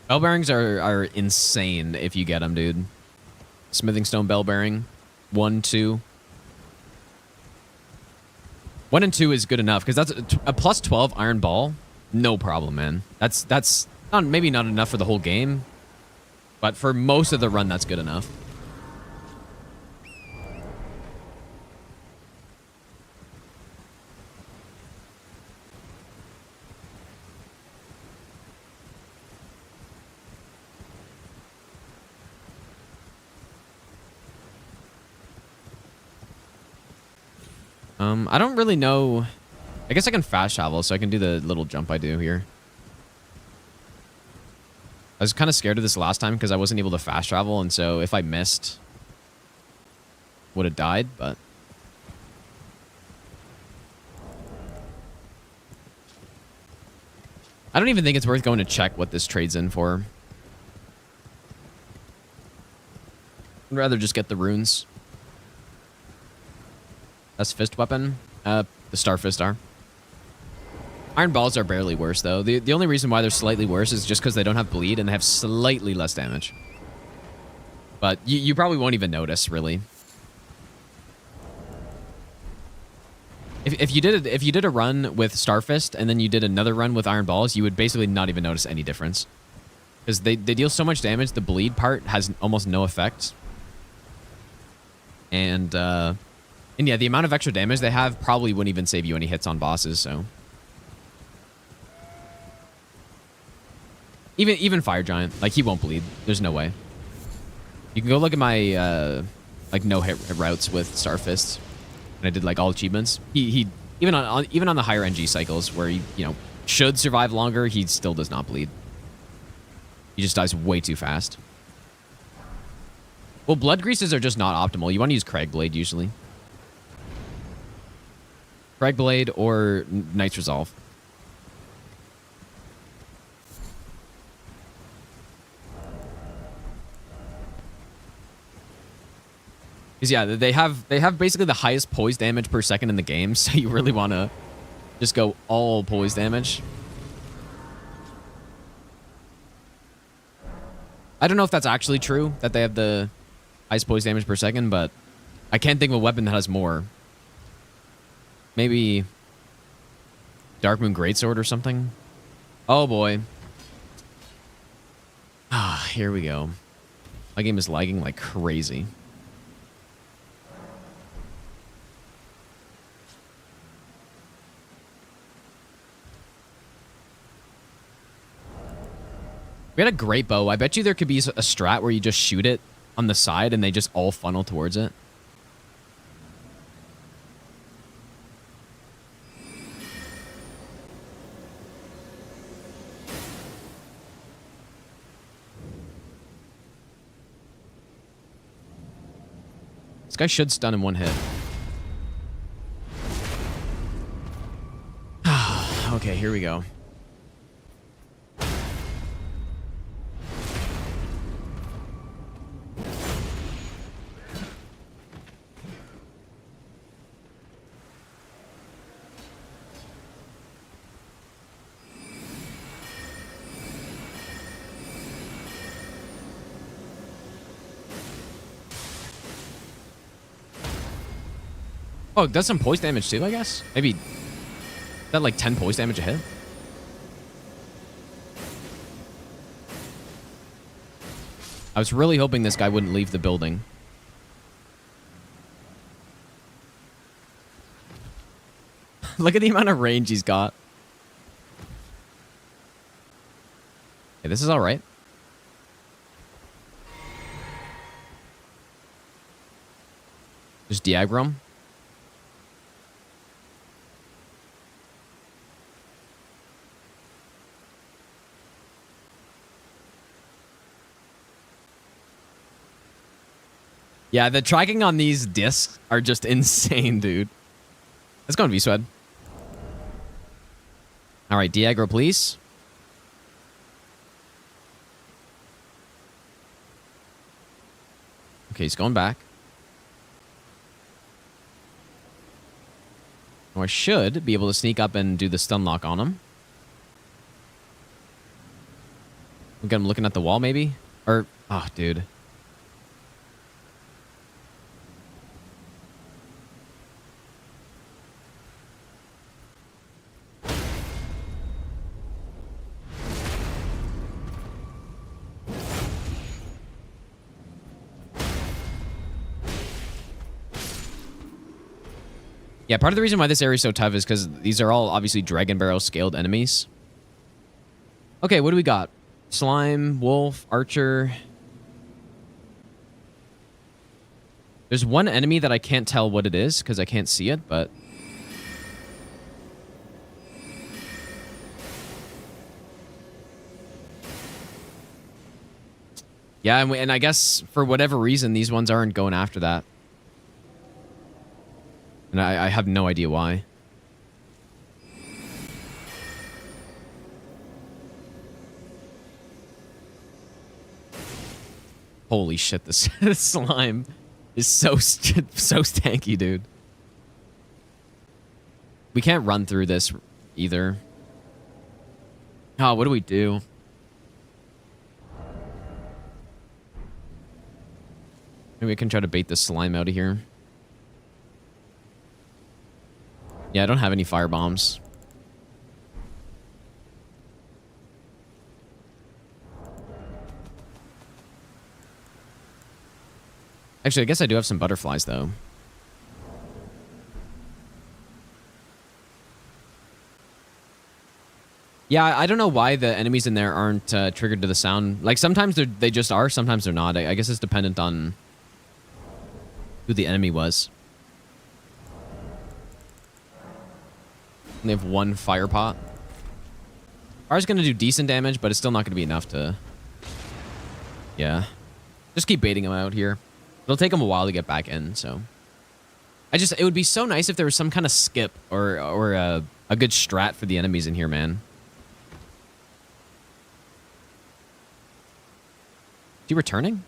Bell bearings are insane if you get them, dude. Smithing Stone bell bearing. 1, 2. 1 and 2 is good enough because that's a plus 12 iron ball. No problem, man. That's not, maybe not enough for the whole game, but for most of the run, that's good enough. I don't really know. I guess I can fast travel, so I can do the little jump I do here. I was kind of scared of this last time because I wasn't able to fast travel, and so if I missed, would have died, but... I don't even think it's worth going to check what this trades in for. I'd rather just get the runes. That's fist weapon. The star fist are. Iron balls are barely worse, though. The only reason why they're slightly worse is just because they don't have bleed and they have slightly less damage. But you probably won't even notice, really. If you did a run with Starfist and then you did another run with Iron Balls, you would basically not even notice any difference. Because they deal so much damage, the bleed part has almost no effect. And yeah, the amount of extra damage they have probably wouldn't even save you any hits on bosses, so. Even Fire Giant, like, he won't bleed. There's no way. You can go look at my, like, no-hit routes with Starfist. And I did, like, all achievements. He even on the higher NG cycles where he, you know, should survive longer, he still does not bleed. He just dies way too fast. Well, Blood Greases are just not optimal. You want to use Cragblade, usually. Cragblade or Knight's Resolve. Because, yeah, they have basically the highest poise damage per second in the game, so you really want to just go all poise damage. I don't know if that's actually true, that they have the highest poise damage per second, but I can't think of a weapon that has more. Maybe Darkmoon Greatsword or something? Oh, boy. Ah, here we go. My game is lagging like crazy. We had a great bow. I bet you there could be a strat where you just shoot it on the side and they just all funnel towards it. This guy should stun in one hit. Okay, here we go. Oh, it does some poise damage too, I guess? Maybe... Is that like 10 poise damage a hit? I was really hoping this guy wouldn't leave the building. Look at the amount of range he's got. Okay, this is alright. Just de-aggro him. Yeah, the tracking on these discs are just insane, dude. Let's go on V-Swed. All right, de-aggro, please. Okay, he's going back. Now I should be able to sneak up and do the stun lock on him. We'll get him looking at the wall, maybe? Or, oh, dude. Yeah, part of the reason why this area is so tough is because these are all obviously Dragon Barrel scaled enemies. Okay, what do we got? Slime, Wolf, Archer. There's one enemy that I can't tell what it is because I can't see it, but... Yeah, and I guess for whatever reason, these ones aren't going after that. And I have no idea why. Holy shit, this slime is so stanky, dude. We can't run through this either. Oh, what do we do? Maybe we can try to bait the slime out of here. Yeah, I don't have any fire bombs. Actually, I guess I do have some butterflies, though. Yeah, I don't know why the enemies in there aren't triggered to the sound. Like, sometimes they just are, sometimes they're not. I guess it's dependent on who the enemy was. And they have one fire pot. Fire's going to do decent damage, but it's still not going to be enough to... Yeah. Just keep baiting them out here. It'll take them a while to get back in, so... It would be so nice if there was some kind of skip or a good strat for the enemies in here, man. Is he returning?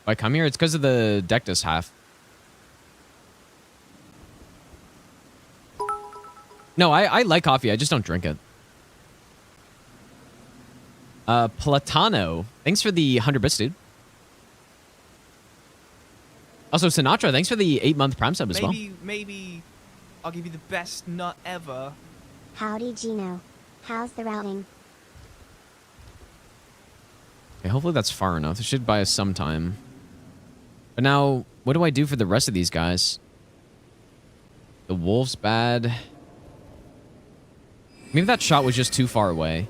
If I come here, it's because of the Dectus half. No, I like coffee. I just don't drink it. Platano. Thanks for the 100 bits, dude. Also, Sinatra, thanks for the 8-month Prime sub as well. Maybe I'll give you the best nut ever. Howdy, Gino. How's the routing? Okay, hopefully that's far enough. It should buy us some time. But now, what do I do for the rest of these guys? The wolf's bad. Maybe that shot was just too far away.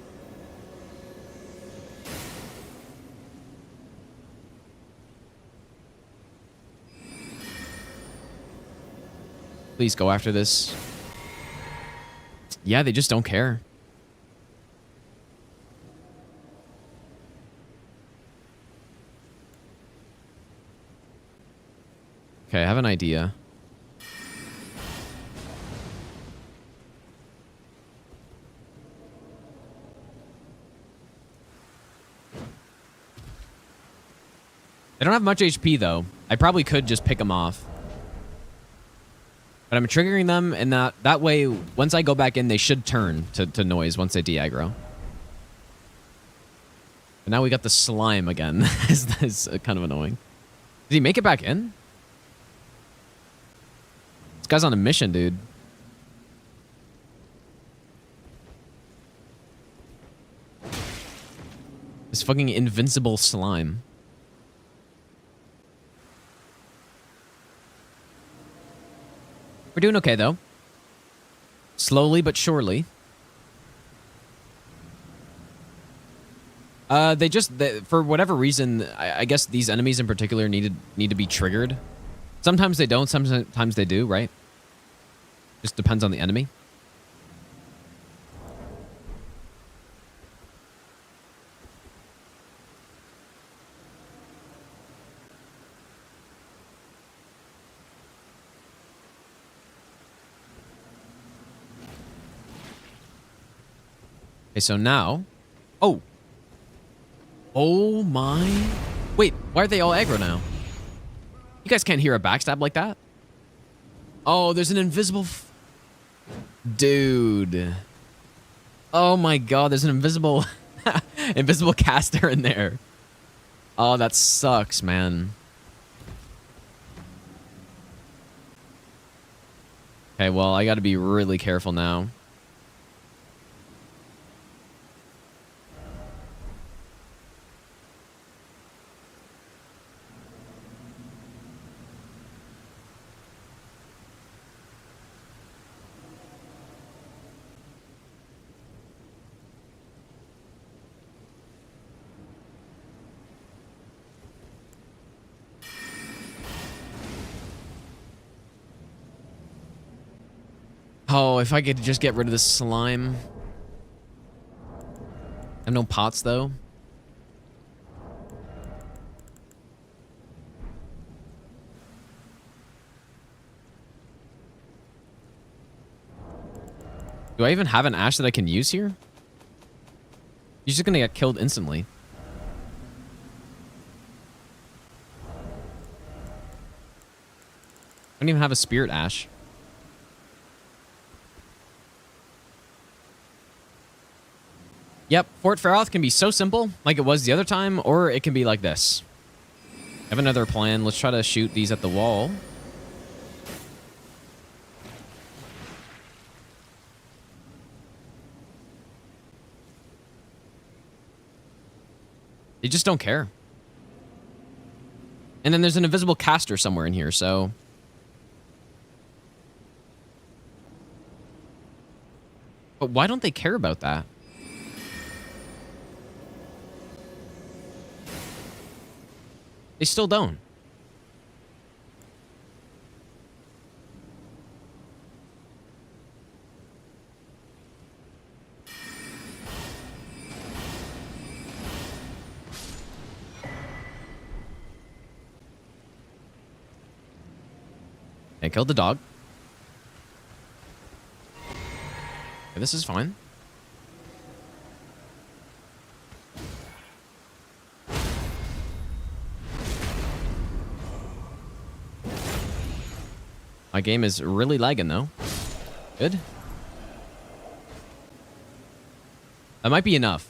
Please go after this. Yeah, they just don't care. Okay, I have an idea. They don't have much HP, though. I probably could just pick them off. But I'm triggering them, and that way, once I go back in, they should turn to noise once they de-aggro. But now we got the slime again. That's kind of annoying. Did he make it back in? This guy's on a mission, dude. This fucking invincible slime. We're doing okay, though. Slowly but surely. For whatever reason, I guess these enemies in particular need to be triggered. Sometimes they don't, sometimes they do, right? Just depends on the enemy. Okay, so now... Oh! Oh my... Wait, why are they all aggro now? You guys can't hear a backstab like that? Oh, there's an invisible... Dude. Oh my god, there's an invisible... invisible caster in there. Oh, that sucks, man. Okay, well, I gotta be really careful now. Oh, if I could just get rid of this slime. I have no pots, though. Do I even have an ash that I can use here? He's just gonna get killed instantly. I don't even have a spirit ash. Yep, Fort Faroth can be so simple, like it was the other time, or it can be like this. I have another plan. Let's try to shoot these at the wall. They just don't care. And then there's an invisible caster somewhere in here, so... But why don't they care about that? They still don't. I killed the dog. Okay, this is fine. My game is really lagging though. Good. That might be enough.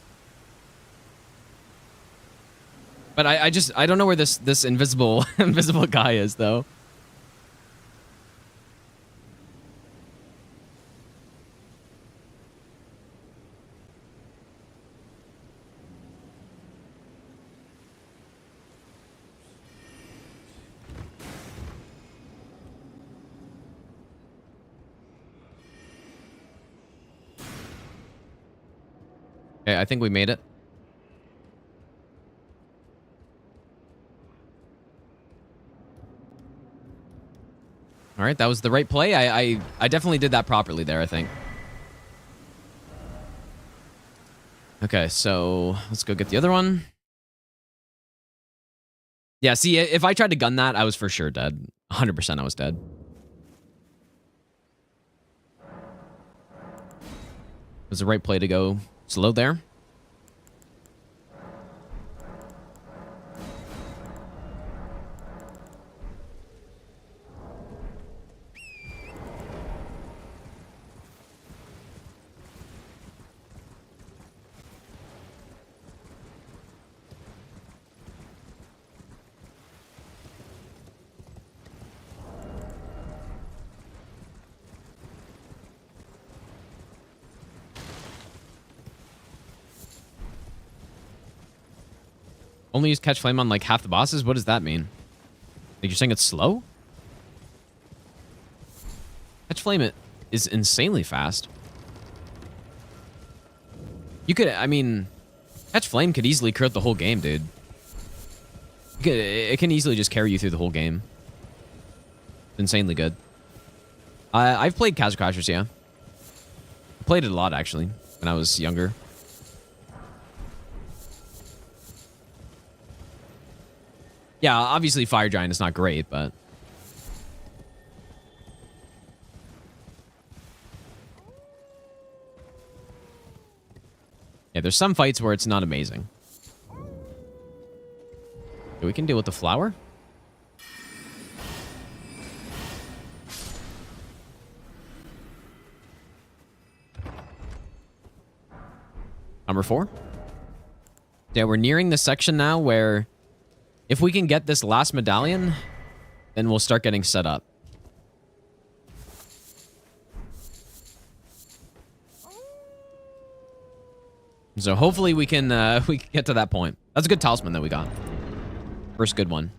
But I don't know where this invisible invisible guy is though. Okay, I think we made it. All right, that was the right play. I definitely did that properly there, I think. Okay, so let's go get the other one. Yeah, see, if I tried to gun that, I was for sure dead. 100% I was dead. It was the right play to go slow there. Only use catch flame on like half the bosses? What does that mean? Like you're saying it's slow? Catch flame is insanely fast. You could, I mean, catch flame could easily crit the whole game, dude. It can easily just carry you through the whole game. Insanely good. I've played Castle Crashers, yeah. I played it a lot actually when I was younger. Yeah, obviously Fire Giant is not great, but... Yeah, there's some fights where it's not amazing. Okay, we can deal with the flower. Number 4. Yeah, we're nearing the section now where... If we can get this last medallion, then we'll start getting set up. So hopefully we can get to that point. That's a good talisman that we got. First good one.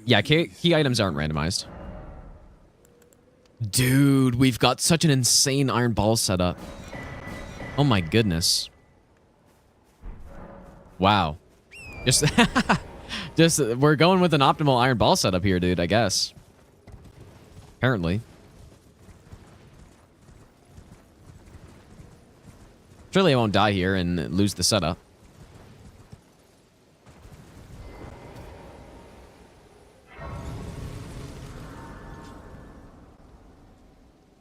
Yeah, key items aren't randomized. Dude, we've got such an insane iron ball setup. Oh my goodness. Wow. Just we're going with an optimal iron ball setup here, dude, I guess. Apparently. Surely I won't die here and lose the setup.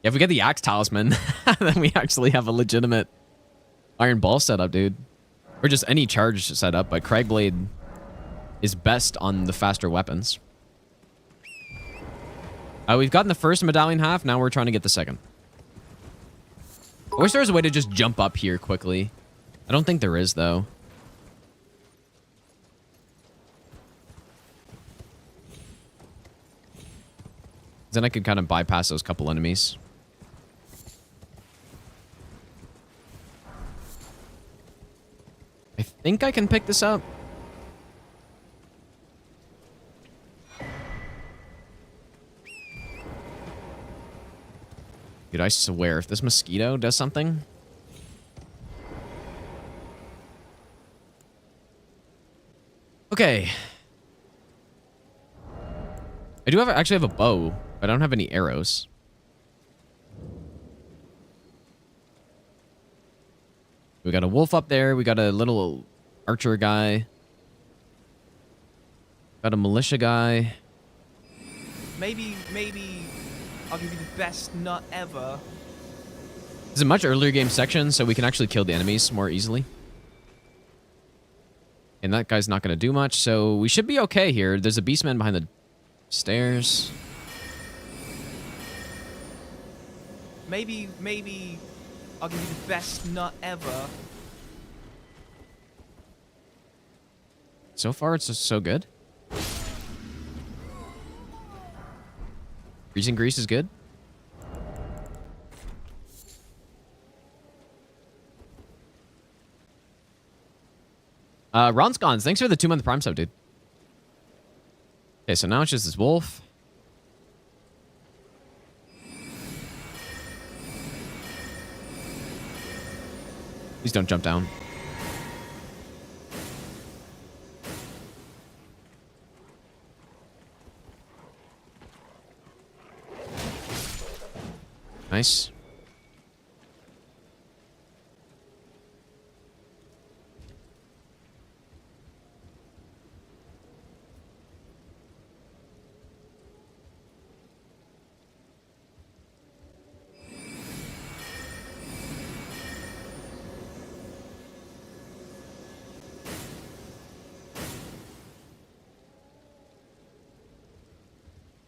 Yeah, if we get the Axe Talisman, then we actually have a legitimate Iron Ball setup, dude. Or just any charge setup, but Cragblade is best on the faster weapons. We've gotten the first medallion half, now we're trying to get the second. I wish there was a way to just jump up here quickly. I don't think there is, though. Then I could kind of bypass those couple enemies. I think I can pick this up. Dude, I swear, if this mosquito does something... Okay. I do actually have a bow, but I don't have any arrows. We got a wolf up there. We got a little archer guy. Got a militia guy. Maybe I'll give you the best nut ever. This is a much earlier game section, so we can actually kill the enemies more easily. And that guy's not going to do much, so we should be okay here. There's a beastman behind the stairs. Maybe I'll give you the best nut ever. So far, it's just so good. Freezing Grease is good. Ronscons, thanks for the 2-month Prime sub, dude. Okay, so now it's just this wolf. Please don't jump down. Nice.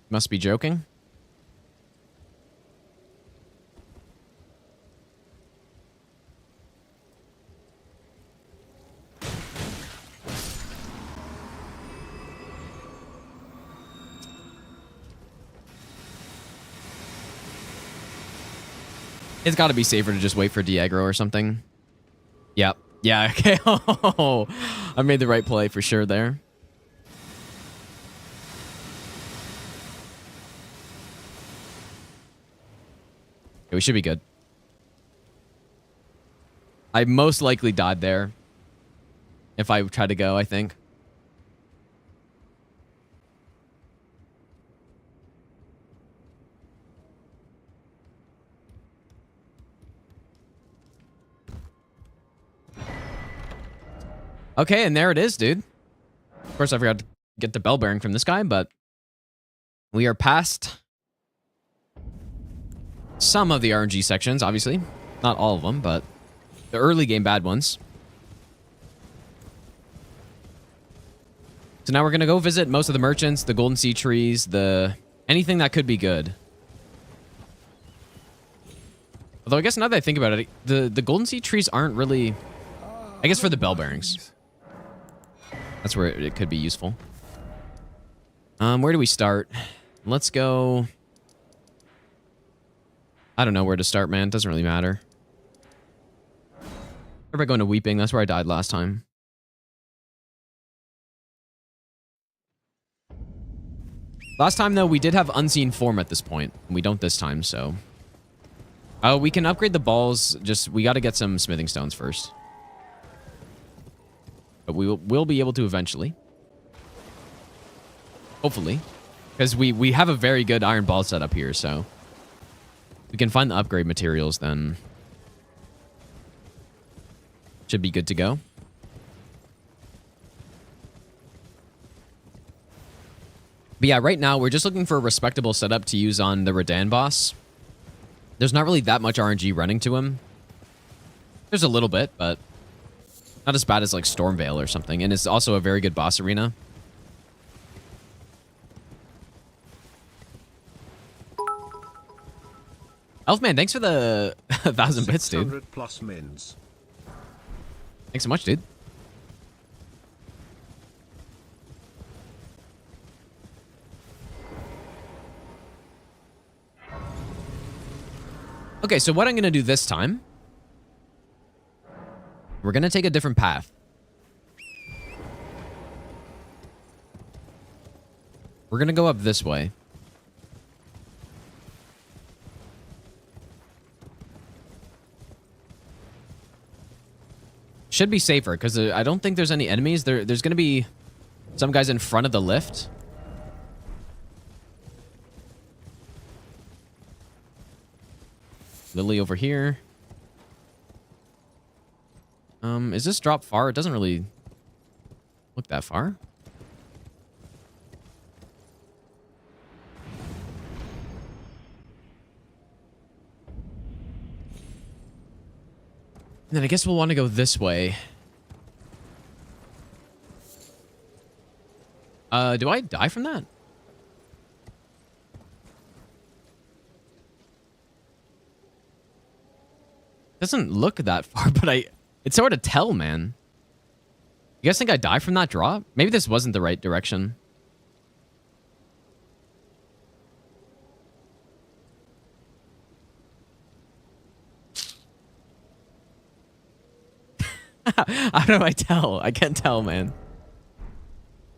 Must be joking. It's got to be safer to just wait for Diagro or something. Yep. Yeah, okay. Oh, I made the right play for sure there. Okay, we should be good. I most likely died there. If I try to go, I think. Okay, and there it is, dude. Of course, I forgot to get the bell bearing from this guy, but we are past some of the RNG sections, obviously. Not all of them, but the early game bad ones. So now we're going to go visit most of the merchants, the Golden Sea trees, anything that could be good. Although I guess now that I think about it, the Golden Sea trees aren't really... I guess for the bell bearings. That's where it could be useful. Where do we start? Let's go... I don't know where to start, man. It doesn't really matter. Or about going to Weeping. That's where I died last time. Last time, though, we did have Unseen Form at this point. We don't this time, so... Oh, we can upgrade the balls. Just, we got to get some smithing stones first. But we will be able to eventually. Hopefully. Because we have a very good iron ball set up here, so... We can find the upgrade materials, then... Should be good to go. But yeah, right now, we're just looking for a respectable setup to use on the Radan boss. There's not really that much RNG running to him. There's a little bit, but not as bad as like Stormveil or something. And it's also a very good boss arena. Elfman, thanks for the 1,000 bits, dude. 600 plus mins. Thanks so much, dude. Okay, so what I'm going to do this time, we're going to take a different path. We're going to go up this way. Should be safer, because I don't think there's any enemies. There's going to be some guys in front of the lift. Lily over here. Is this drop far? It doesn't really look that far. And then I guess we'll want to go this way. Do I die from that? Doesn't look that far, but it's hard to tell, man. You guys think I die from that drop? Maybe this wasn't the right direction. How do I tell? I can't tell, man.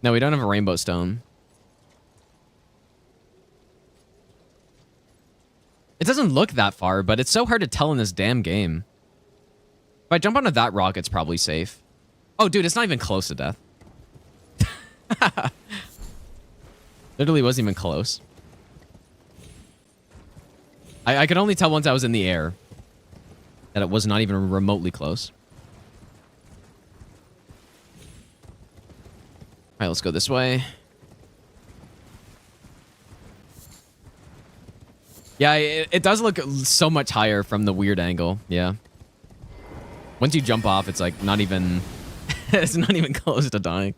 No, we don't have a rainbow stone. It doesn't look that far, but it's so hard to tell in this damn game. If I jump onto that rock, it's probably safe. Oh, dude, it's not even close to death. Literally wasn't even close. I could only tell once I was in the air that it was not even remotely close. All right, let's go this way. Yeah, it does look so much higher from the weird angle. Yeah. Once you jump off, it's like not even... it's not even close to dying.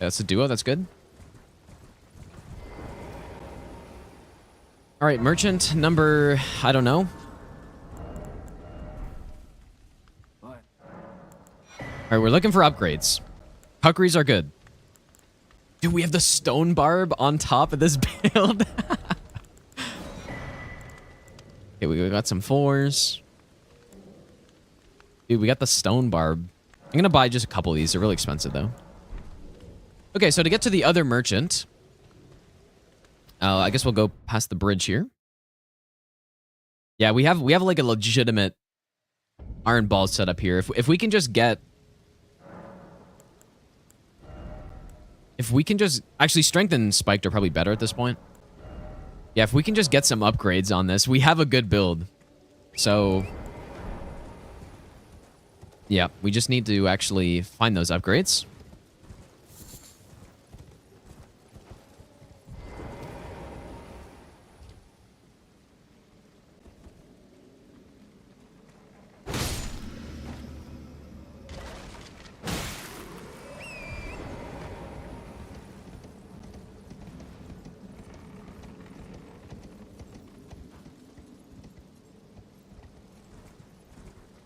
That's a duo. That's good. All right, merchant number, I don't know. All right, we're looking for upgrades. Huckeries are good. Dude, we have the stone barb on top of this build. Okay, we got some 4s. Dude, we got the stone barb. I'm going to buy just a couple of these. They're really expensive, though. Okay, so to get to the other merchant, I guess we'll go past the bridge here. Yeah, we have like a legitimate iron ball set up here. If we can just get... If we can just... Actually, strength and spiked are probably better at this point. Yeah, if we can just get some upgrades on this, we have a good build. So... Yeah, we just need to actually find those upgrades.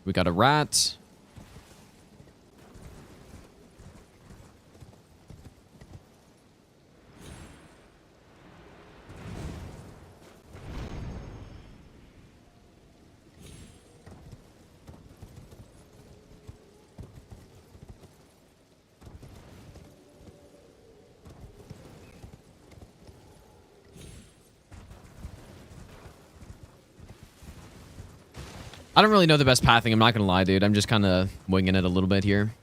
We got a rat. I don't really know the best pathing. I'm not going to lie, dude. I'm just kind of winging it a little bit here.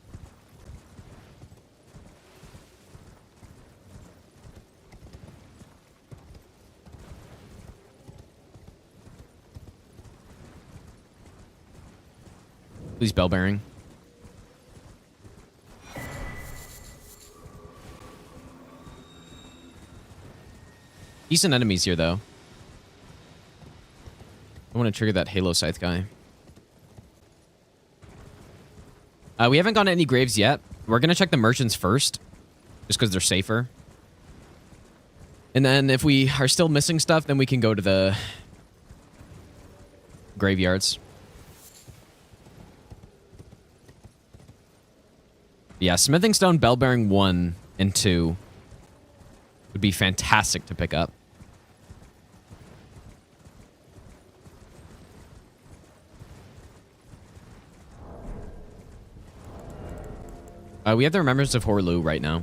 Please, bell bearing. Decent enemies here, though. I want to trigger that Halo Scythe guy. We haven't gone to any graves yet. We're going to check the merchants first, just because they're safer. And then if we are still missing stuff, then we can go to the graveyards. Yeah, Smithing Stone, Bell Bearing 1 and 2 would be fantastic to pick up. We have the Remembrance of Horlu right now.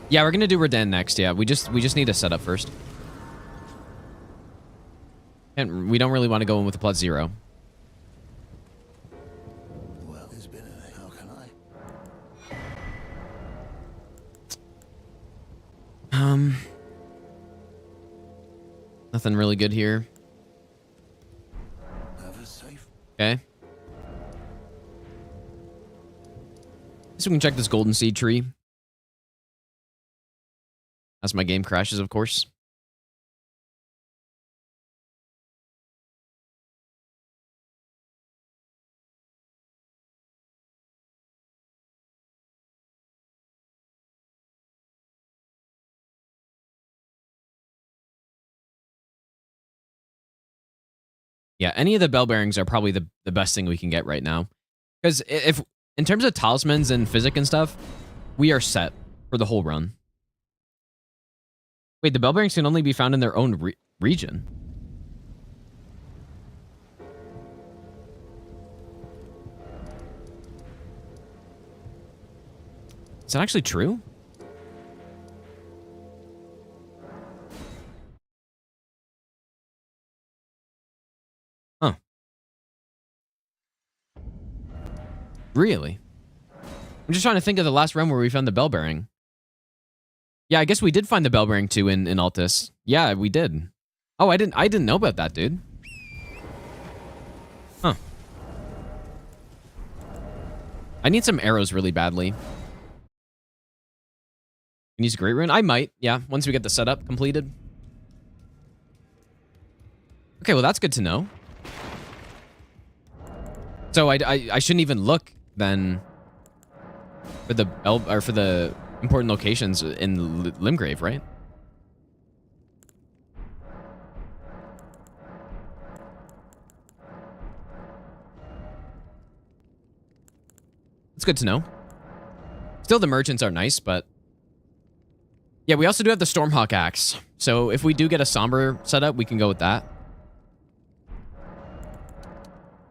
Yeah, we're gonna do Redan next. Yeah, we just need a setup first. And we don't really want to go in with a +0. Well, there's been a... How can I? Nothing really good here. Have a safe... Okay. So we can check this golden seed tree. As my game crashes, of course. Yeah, any of the bell bearings are probably the best thing we can get right now. Because if in terms of talismans and physic and stuff, we are set for the whole run. Wait, the bell bearings can only be found in their own region. Is that actually true? Huh. Really? I'm just trying to think of the last run where we found the bell bearing. Yeah, I guess we did find the bell bearing too in Altus. Yeah, we did. Oh, I didn't know about that, dude. Huh. I need some arrows really badly. Can use a Great Rune? I might, yeah, once we get the setup completed. Okay, well that's good to know. So I shouldn't even look then for the important locations in Limgrave, right? It's good to know. Still, the merchants are nice, but yeah, we also do have the Stormhawk axe. So if we do get a somber setup, we can go with that.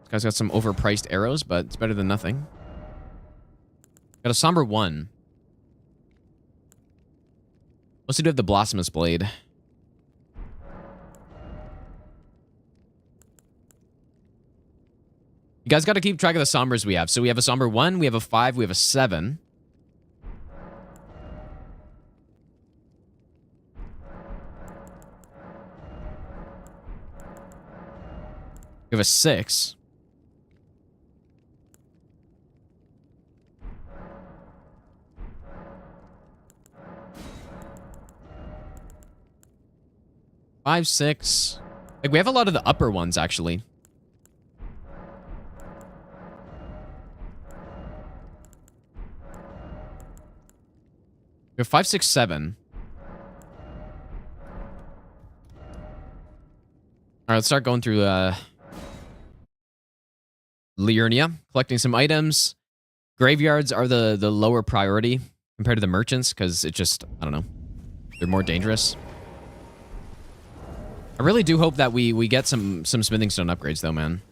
This guy's got some overpriced arrows, but it's better than nothing. Got a somber 1. Mostly do have the Blasphemous Blade. You guys got to keep track of the sombers we have. So we have a somber 1, we have a 5, we have a 7. We have a 6. Five, 6. Like, we have a lot of the upper ones, actually. We have 5, 6, 7. All right, let's start going through Liurnia, collecting some items. Graveyards are the lower priority compared to the merchants because it just, I don't know, they're more dangerous. I really do hope that we get some smithing stone upgrades though, man.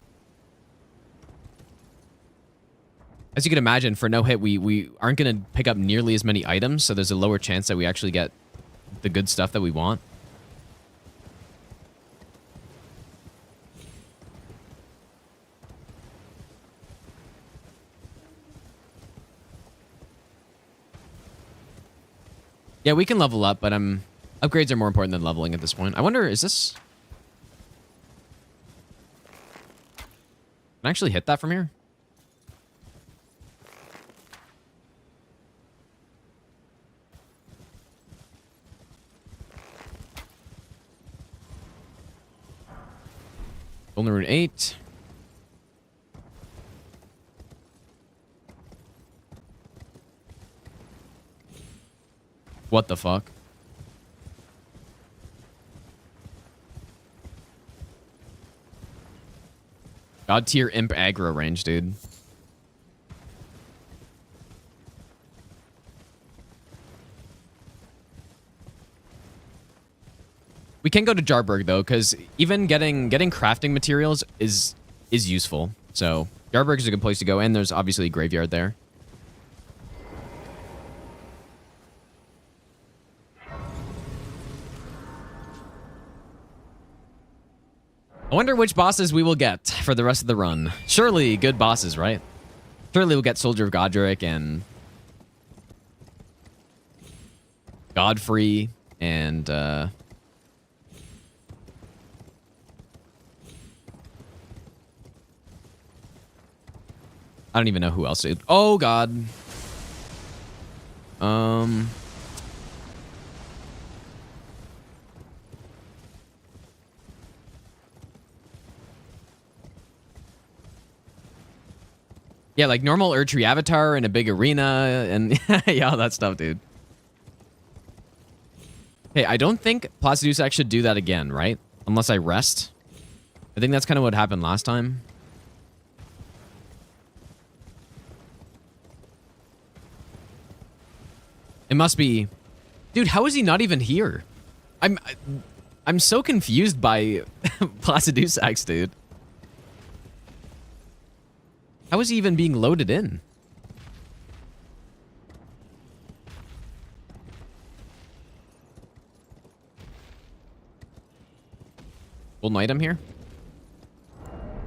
As you can imagine, for no hit, we aren't going to pick up nearly as many items, so there's a lower chance that we actually get the good stuff that we want. Yeah, we can level up, but upgrades are more important than leveling at this point. I wonder, is this... Can I actually hit that from here? Golden Rune 8. What the fuck? God tier imp aggro range, dude. We can go to Jarburg though, because even getting crafting materials is useful. So Jarburg is a good place to go, and there's obviously a graveyard there. I wonder which bosses we will get for the rest of the run. Surely good bosses, right? Surely we'll get Soldier of Godrick and Godfrey and I don't even know who else. Oh god. Yeah, like normal Erdtree Avatar in a big arena and yeah, all that stuff, dude. Hey, I don't think Placidusax should do that again, right? Unless I rest. I think that's kind of what happened last time. It must be... Dude, how is he not even here? I'm so confused by Placidusax, dude. How is he even being loaded in? Golden item here?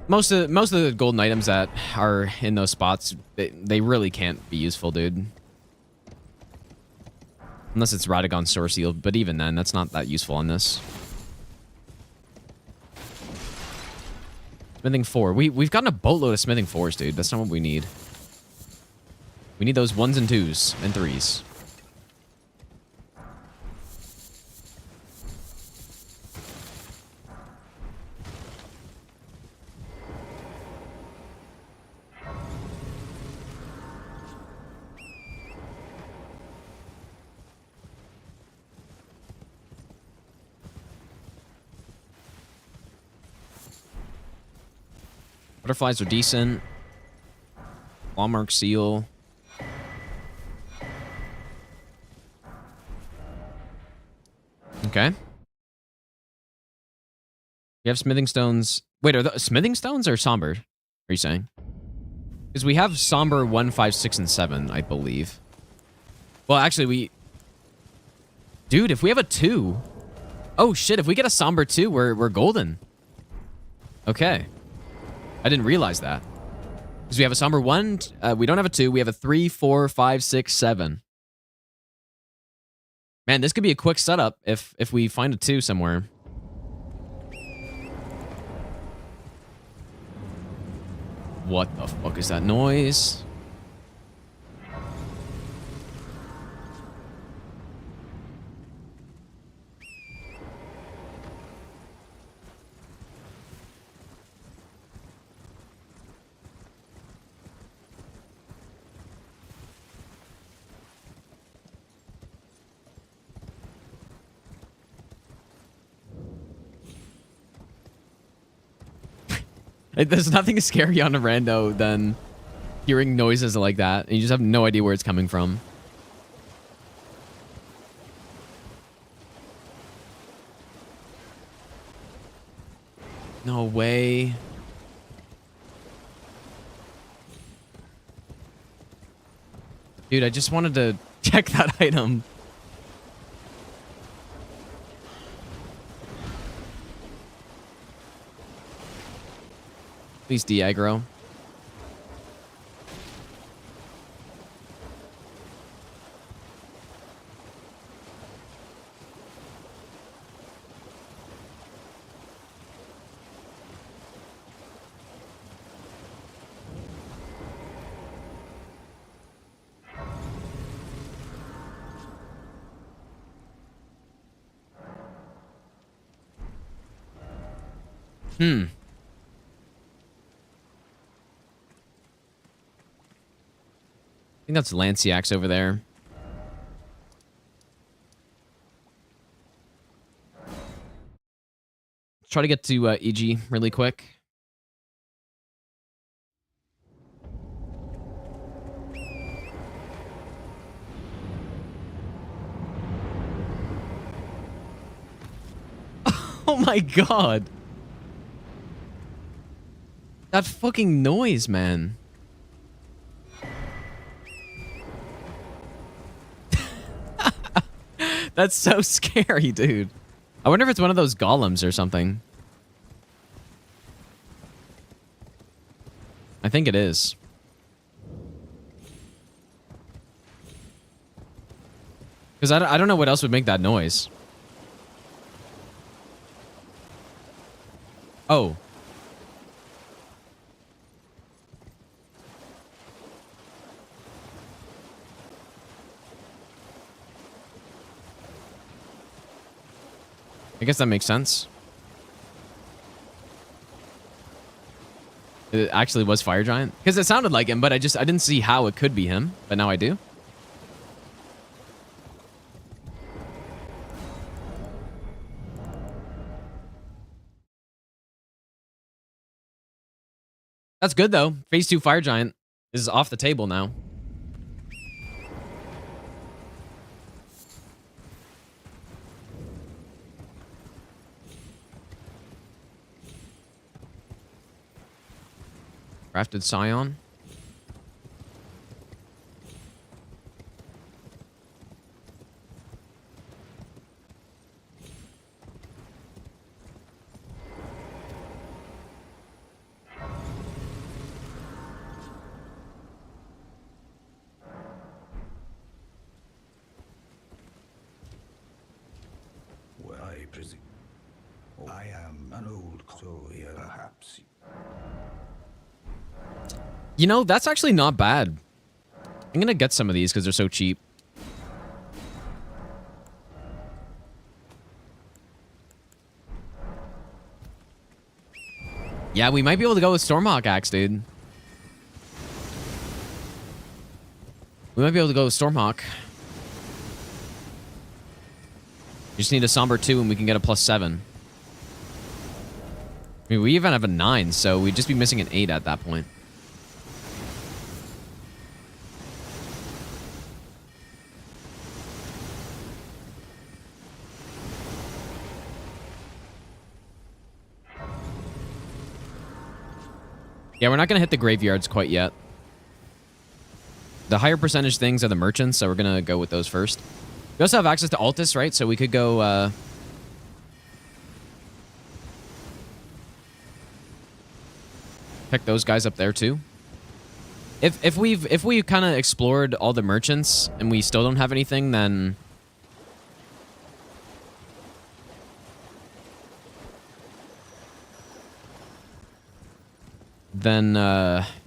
Most of the golden items that are in those spots, they really can't be useful, dude. Unless it's Radagon Sword Seal, but even then, that's not that useful on this. Smithing 4. We've gotten a boatload of smithing 4s, dude. That's not what we need. We need those 1s and 2s and 3s. Butterflies are decent. Clawmark Seal. Okay. You have smithing stones. Wait, are the smithing stones or somber? Are you saying? Because we have somber 1, 5, 6, and 7, I believe. Well, actually, we... Dude, if we have a 2... Oh, shit, if we get a somber 2, we're golden. Okay. I didn't realize that. Because we have a somber 1, we don't have a 2, we have a 3, 4, 5, 6, 7. Man, this could be a quick setup if we find a 2 somewhere. What the fuck is that noise? There's nothing scary on a rando than hearing noises like that, and you just have no idea where it's coming from. No way. Dude, I just wanted to check that item. Please de-aggro. Hmm. I think that's Lanciax over there. Let's try to get to EG really quick. Oh my god. That fucking noise, man. That's so scary, dude. I wonder if it's one of those golems or something. I think it is. Because I don't know what else would make that noise. Oh. I guess that makes sense. It actually was Fire Giant. Because it sounded like him, but I didn't see how it could be him. But now I do. That's good, though. Phase 2 Fire Giant is off the table now. Crafted Scion. Well, I presume. I am an old so here, perhaps. You know, that's actually not bad. I'm gonna get some of these because they're so cheap. Yeah, we might be able to go with Stormhawk Axe, dude. We might be able to go with Stormhawk. Just need a Somber 2 and we can get a +7. I mean, we even have a 9, so we'd just be missing an 8 at that point. Yeah, we're not going to hit the graveyards quite yet. The higher percentage things are the merchants, so we're going to go with those first. We also have access to Altus, right? So we could go... pick those guys up there, too. If we kind of explored all the merchants and we still don't have anything, then...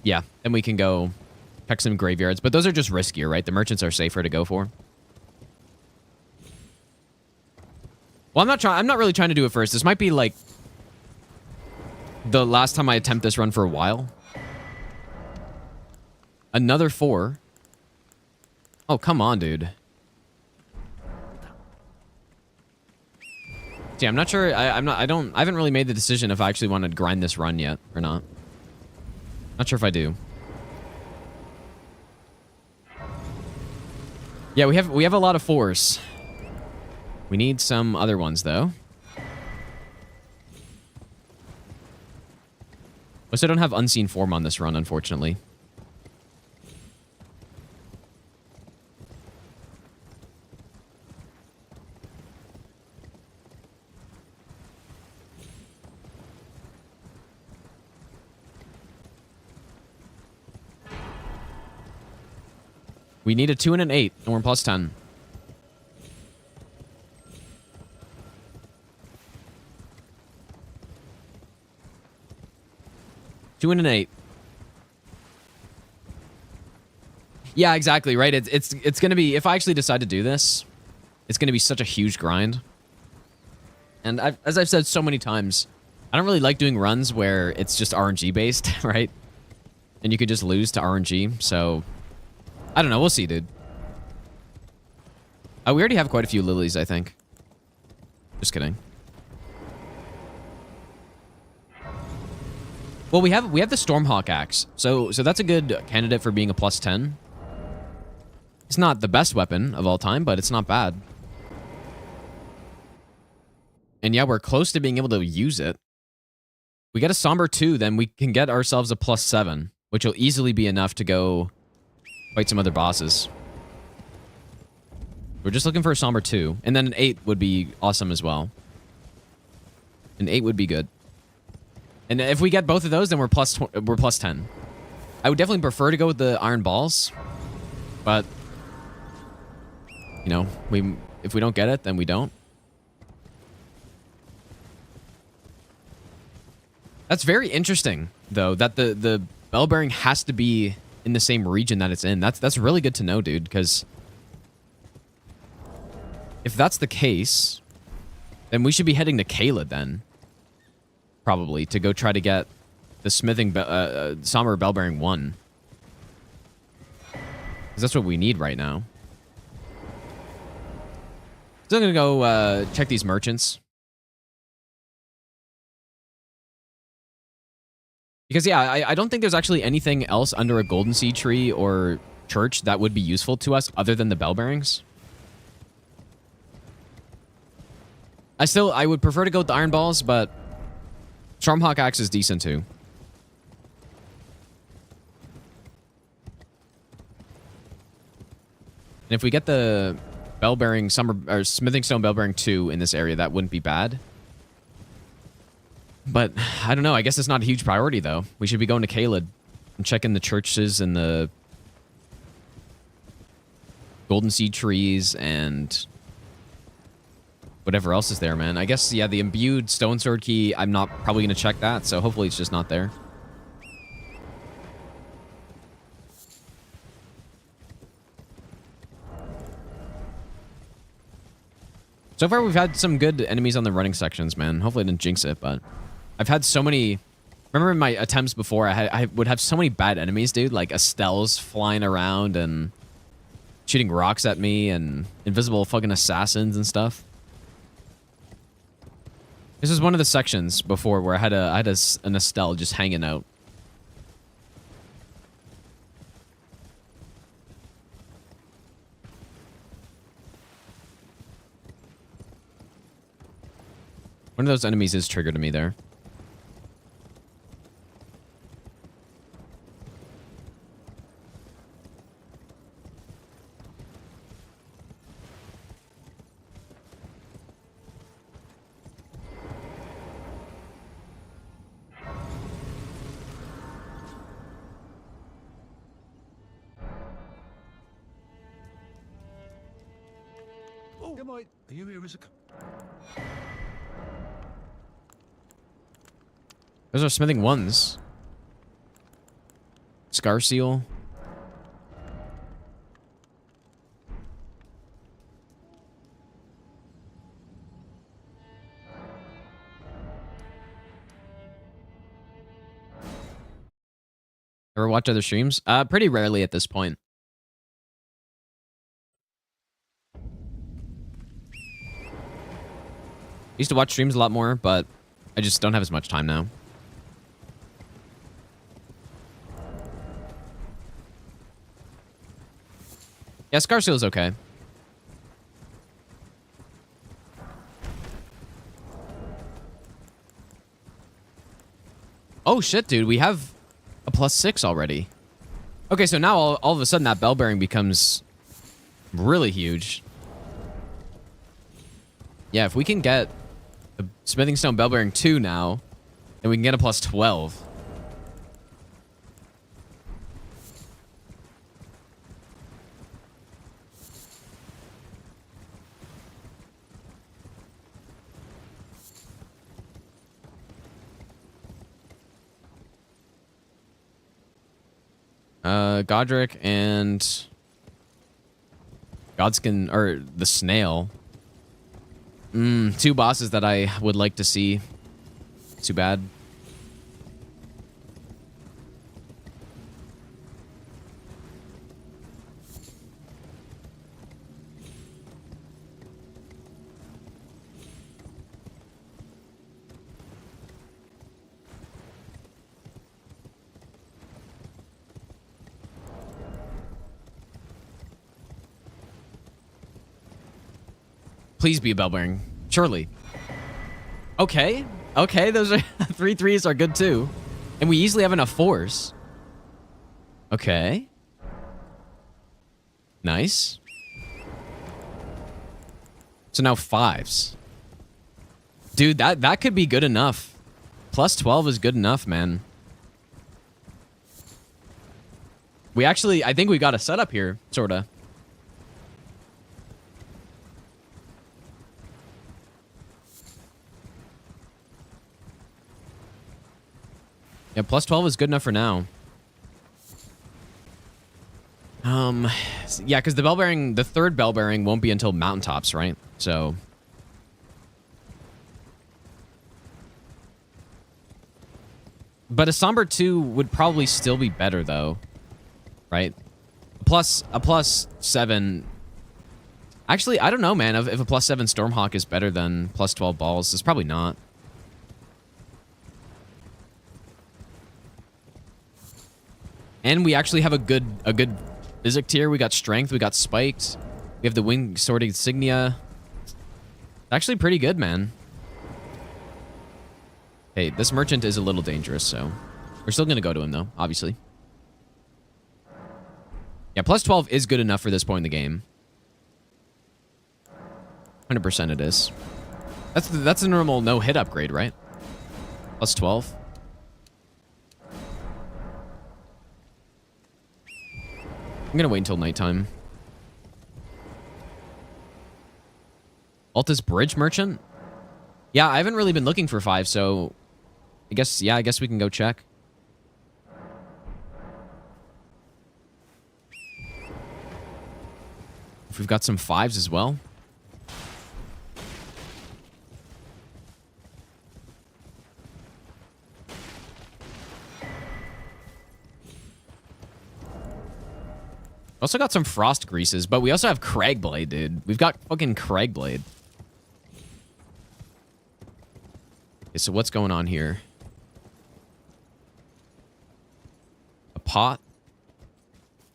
yeah, then we can go check some graveyards. But those are just riskier, right? The merchants are safer to go for. Well, I'm not really trying to do it first. This might be like the last time I attempt this run for a while. Another 4. Oh, come on, dude. See, I'm not sure. I haven't really made the decision if I actually want to grind this run yet or not. Not sure if I do. Yeah, we have a lot of 4s. We need some other ones though. Also don't have Unseen Form on this run, unfortunately. We need a 2 and an 8, and we're plus 10. Two and an 8. Yeah, exactly, right? It's gonna be, if I actually decide to do this, it's gonna be such a huge grind. And as I've said so many times, I don't really like doing runs where it's just RNG based, right? And you could just lose to RNG, so I don't know, we'll see, dude. We already have quite a few lilies, I think. Just kidding. Well, we have the Stormhawk axe, so that's a good candidate for being a plus 10. It's not the best weapon of all time, but it's not bad. And yeah, we're close to being able to use it. We get a Somber 2, then we can get ourselves a plus 7, which will easily be enough to go fight some other bosses. We're just looking for a Somber 2, and then an 8 would be awesome as well. An 8 would be good. And if we get both of those, then we're plus 10. I would definitely prefer to go with the Iron Balls, but you know, if we don't get it, then we don't. That's very interesting, though, that the bell bearing has to be in the same region that it's in. That's really good to know, dude, because if that's the case, then we should be heading to Caelid then. Probably, to go try to get the smithing Somber bell bearing 1. Because that's what we need right now. Still gonna go check these merchants. Because yeah, I don't think there's actually anything else under a golden seed tree or church that would be useful to us other than the bell bearings. I would prefer to go with the iron balls, but Stormhawk axe is decent too. And if we get the bell bearing smithing stone bell bearing 2 in this area, that wouldn't be bad. But I don't know. I guess it's not a huge priority though. We should be going to Caelid and checking the churches and the golden seed trees and whatever else is there, man. I guess, yeah, the imbued stone sword key, I'm not probably going to check that, so hopefully it's just not there. So far, we've had some good enemies on the running sections, man. Hopefully I didn't jinx it, but I've had so many... Remember in my attempts before, I would have so many bad enemies, dude, like Estelle's flying around and shooting rocks at me and invisible fucking assassins and stuff. This is one of the sections before where I had an Estelle just hanging out. One of those enemies is triggered to me there. Are you here as a... Those are smithing 1s. Scar seal. Ever watch other streams? Pretty rarely at this point. I used to watch streams a lot more, but I just don't have as much time now. Yeah, Scar Seal's okay. Oh shit, dude, we have a +6 already. Okay, so now all of a sudden that bell bearing becomes really huge. Yeah, if we can get the Smithing Stone bell bearing 2 now, then we can get a +12. Godrick and Godskin, or the Snail. 2 bosses that I would like to see. Too bad. Please be a bell bearing. Surely. Okay. Okay, those are 3 3s are good too. And we easily have enough 4s. Okay. Nice. So now 5s. Dude, that could be good enough. +12 is good enough, man. We actually, I think we got a setup here, sorta. Yeah, +12 is good enough for now. Yeah, because the bell bearing, the 3rd bell bearing won't be until mountaintops, right? So. But a Somber 2 would probably still be better, though. Right? A +7. Actually, I don't know, man. If a +7 Stormhawk is better than +12 balls, it's probably not. And we actually have a good physic tier. We got strength. We got spiked. We have the wing sword insignia. Actually pretty good, man. Hey, this merchant is a little dangerous, so we're still gonna go to him though, obviously. Yeah, +12 is good enough for this point in the game. 100% it is. That's a normal no hit upgrade, right? +12. I'm gonna wait until nighttime. Altus Bridge Merchant? Yeah, I haven't really been looking for 5, so I guess we can go check. If we've got some 5s as well. Also got some Frost Greases, but we also have Cragblade, dude. We've got fucking Cragblade. Okay, so what's going on here? A pot.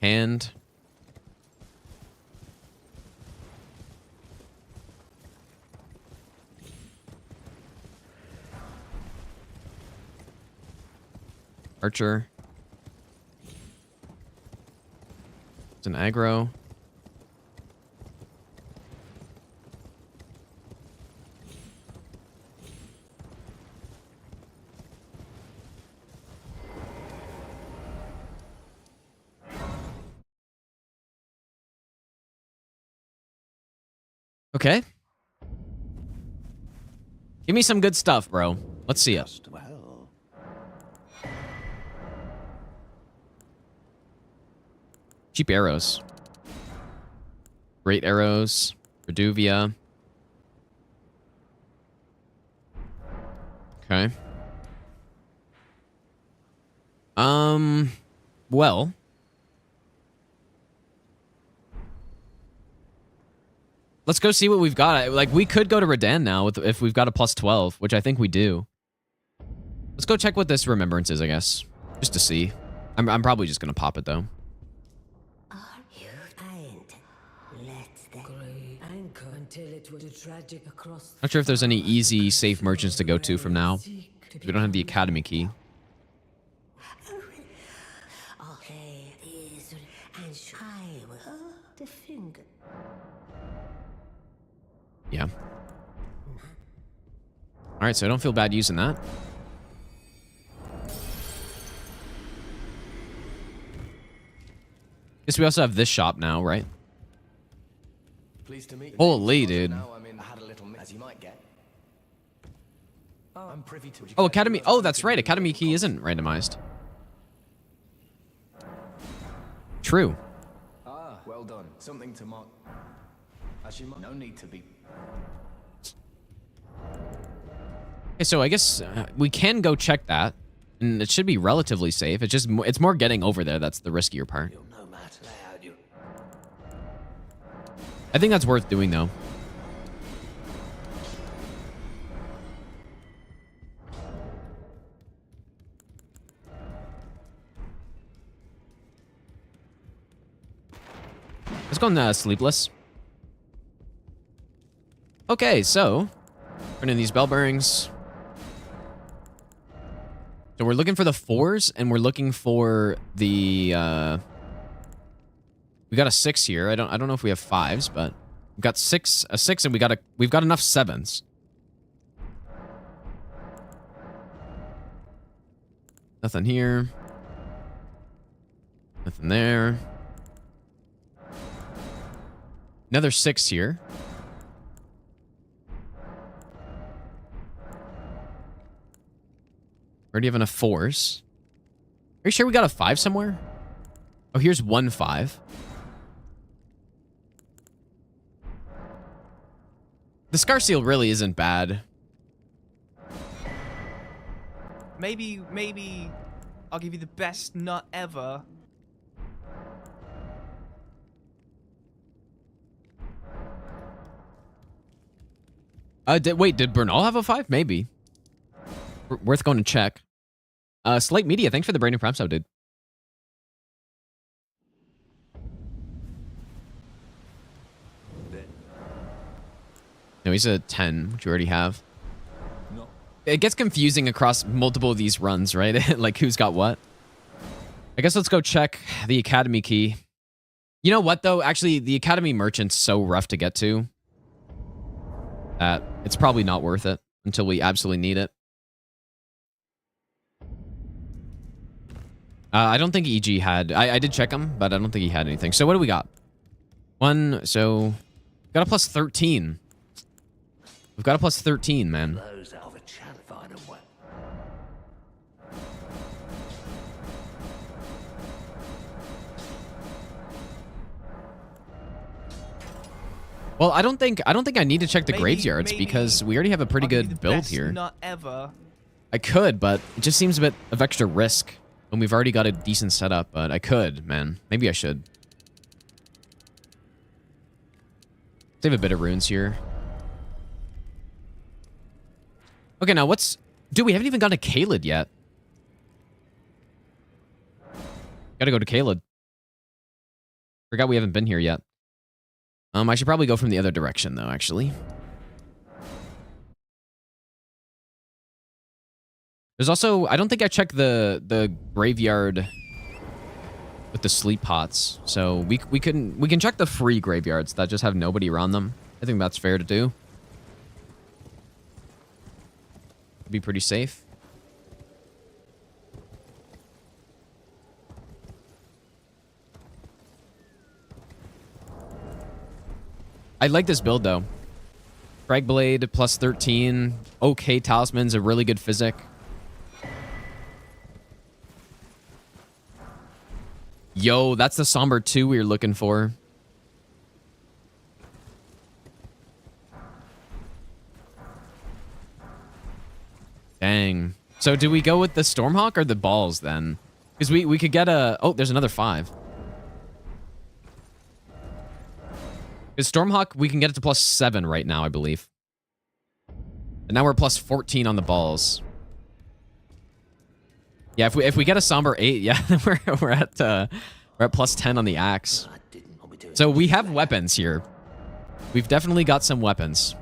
Hand. Archer. It's an aggro. Okay. Give me some good stuff, bro. Let's see it. Well. Cheap arrows. Great arrows. Reduvia. Okay. Well. Let's go see what we've got. Like, we could go to Redan now if we've got a +12, which I think we do. Let's go check what this remembrance is, I guess. Just to see. I'm probably just gonna pop it, though. Are you kind? it was tragic across Not sure if there's any easy, safe merchants to go to from now. We don't have the academy key. Okay, is and I will the finger. Yeah. Alright, so I don't feel bad using that. Guess we also have this shop now, right? Pleased to meet you. Holy, dude. Now I'm in. I had a little as you might get. I'm privy to. Oh, Academy. Oh, that's right. Academy key isn't randomized. True. Ah, well done. Something to mark. As you might. No need to be. Okay, so I guess we can go check that, and it should be relatively safe. It's just it's more getting over there that's the riskier part. I think that's worth doing though. Let's go on Sleepless. Okay, so turn in these bell bearings. So we're looking for the 4s, and we're looking for the we got a 6 here. I don't know if we have 5s, but we've got a 6, and we've got enough 7s. Nothing here. Nothing there. Another 6 here. Already have enough 4s. Are you sure we got a 5 somewhere? Oh, here's 1 5. The Scar Seal really isn't bad. Maybe I'll give you the best nut ever. Wait, did Bernal have a 5? Maybe. Worth going to check. Slate Media, thanks for the brand new prime sub, dude. No, he's a 10, which you already have. No. It gets confusing across multiple of these runs, right? Like, who's got what? I guess let's go check the Academy key. You know what, though? Actually, the Academy Merchant's so rough to get to that it's probably not worth it until we absolutely need it. I don't think EG had... I did check him, but I don't think he had anything. So what do we got? 1, so... Got a plus 13. We've got a plus 13, man. Well, I don't think I need to check the graveyards because we already have a pretty good build here. Not ever. I could, but it just seems a bit of extra risk when we've already got a decent setup, but I could, man. Maybe I should. Save a bit of runes here. Okay, now what's... Dude, we haven't even gotten to Caelid yet. Gotta go to Caelid. Forgot we haven't been here yet. I should probably go from the other direction, though, actually. There's also... I don't think I checked the graveyard with the sleep pots. So we can check the free graveyards that just have nobody around them. I think that's fair to do. Be pretty safe. I like this build, though. Frag Blade, plus 13. Okay, Talisman's a really good physic. Yo, that's the Somber 2 we were looking for. Dang. So do we go with the Stormhawk or the balls, then? Because we could get a... Oh, there's another 5. Because Stormhawk, we can get it to plus 7 right now, I believe. And now we're plus 14 on the balls. Yeah, if we get a Somber 8, yeah, we're at plus 10 on the axe. So we have weapons here. We've definitely got some weapons.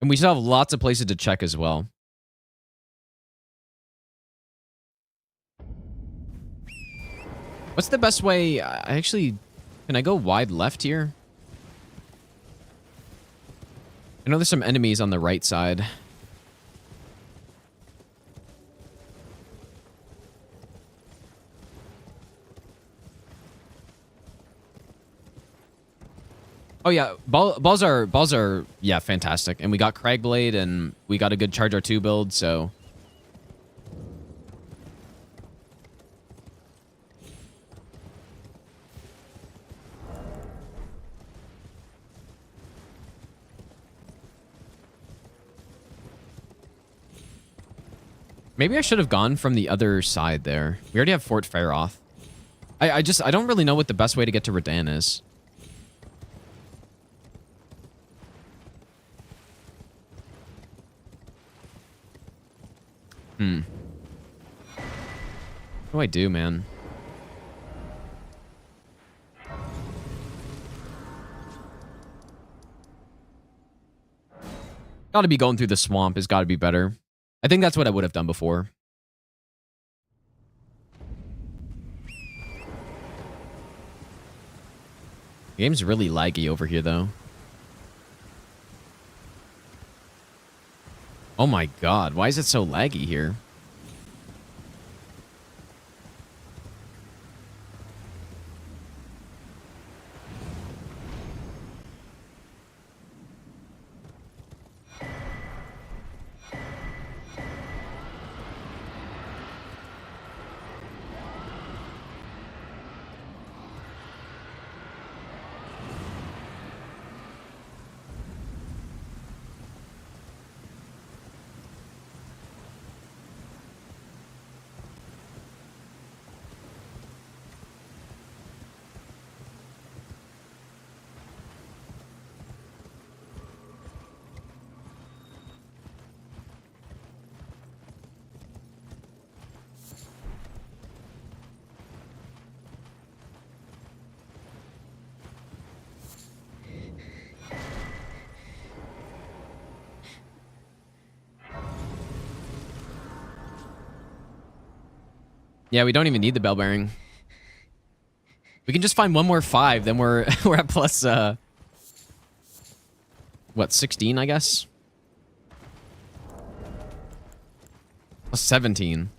And we still have lots of places to check as well. What's the best way? Can I go wide left here? I know there's some enemies on the right side. Oh yeah, balls are yeah, fantastic. And we got Cragblade and we got a good Charge R2 build, so maybe I should have gone from the other side there. We already have Fort Faroth. I don't really know what the best way to get to Redan is. What do I do, man? Gotta be going through the swamp has gotta be better. I think that's what I would have done before. The game's really laggy over here, though. Oh my god, why is it so laggy here? Yeah, we don't even need the bell bearing. We can just find one more 5, then we're we're at plus what, 16, I guess? Plus 17.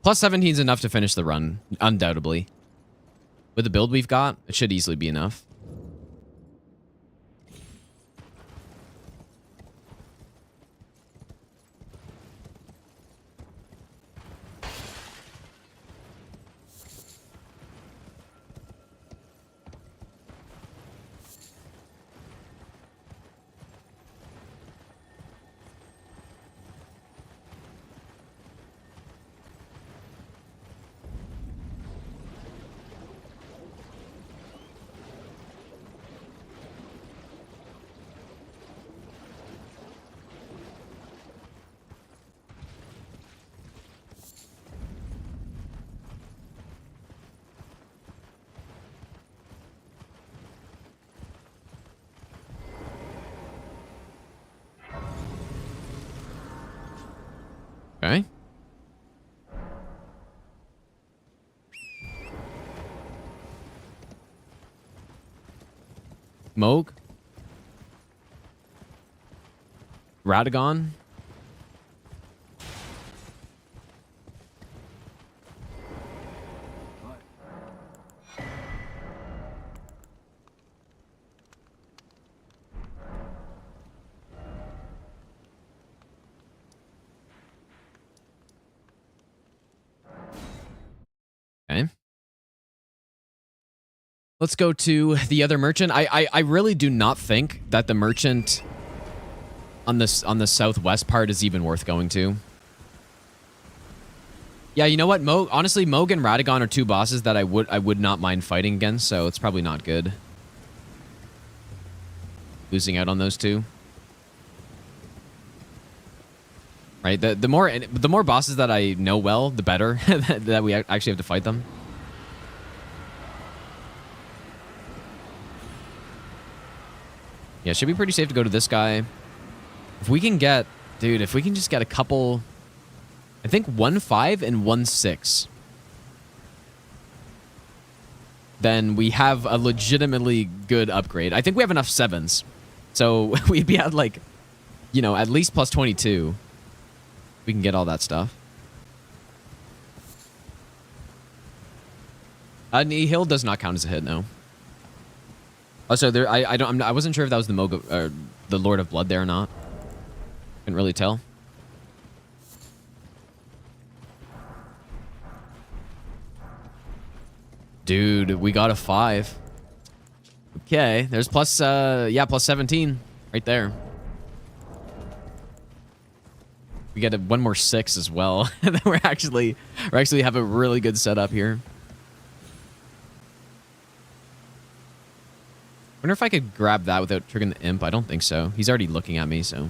Plus 17 is enough to finish the run, undoubtedly. With the build we've got, it should easily be enough. Okay. Moog. Radagon. Okay. Let's go to the other merchant. I really do not think that the merchant on the southwest part is even worth going to. Yeah, you know what? Honestly, Moog and Radagon are 2 bosses that I would not mind fighting against, so it's probably not good. Losing out on those 2. Right? The more bosses that I know well, the better that we actually have to fight them. Yeah, should be pretty safe to go to this guy. If we can get... Dude, if we can just get a couple... I think 1-5 and 1-6. Then we have a legitimately good upgrade. I think we have enough 7s. So we'd be at like, you know, at least plus 22. We can get all that stuff. Nihil does not count as a hit, no. Also, there, I wasn't sure if that was the Moga, or the Lord of Blood there or not. Couldn't really tell. Dude, we got a 5. Okay, there's plus, yeah, plus 17 right there. We get one more 6 as well. And then we're actually have a really good setup here. Wonder if I could grab that without triggering the imp. I don't think so. He's already looking at me, so.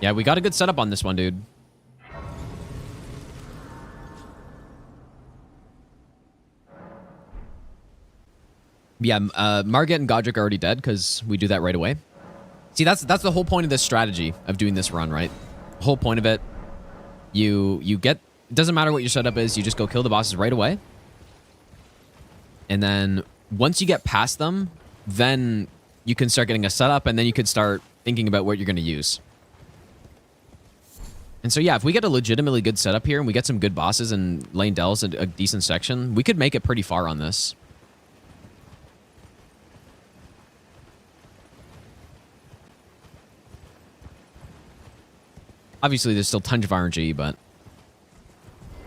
Yeah, we got a good setup on this one, dude. Yeah, Margit and Godrick are already dead because we do that right away. See, that's the whole point of this strategy of doing this run, right? The whole point of it, you get... It doesn't matter what your setup is, you just go kill the bosses right away. And then once you get past them, then you can start getting a setup, and then you can start thinking about what you're going to use. And so, yeah, if we get a legitimately good setup here and we get some good bosses and Lane Del's a decent section, we could make it pretty far on this. Obviously, there's still tons of RNG, but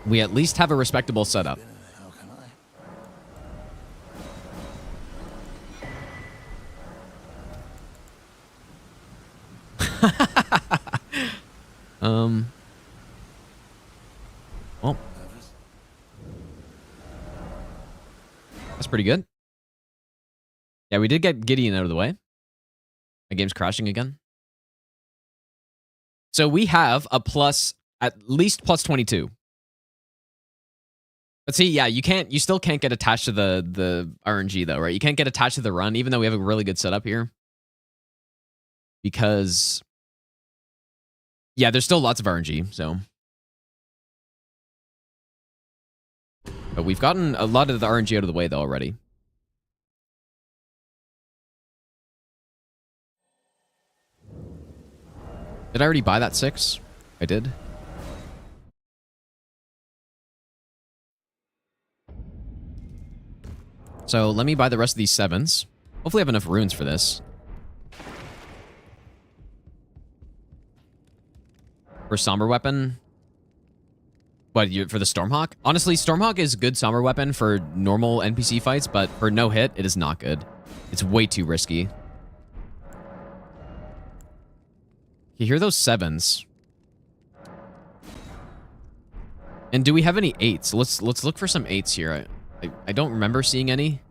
we at least have a respectable setup. Well, that's pretty good. Yeah, we did get Gideon out of the way. My game's crashing again. So we have a plus, at least plus 22. But see, yeah, you still can't get attached to the RNG though, right? You can't get attached to the run, even though we have a really good setup here. Because, yeah, there's still lots of RNG, so. But we've gotten a lot of the RNG out of the way, though, already. Did I already buy that 6? I did. So let me buy the rest of these 7s. Hopefully I have enough runes for this. For Somber Weapon. What, for the Stormhawk? Honestly, Stormhawk is a good Somber Weapon for normal NPC fights, but for no hit, it is not good. It's way too risky. You hear those 7s. And do we have any 8s? Let's look for some 8s here. I don't remember seeing any.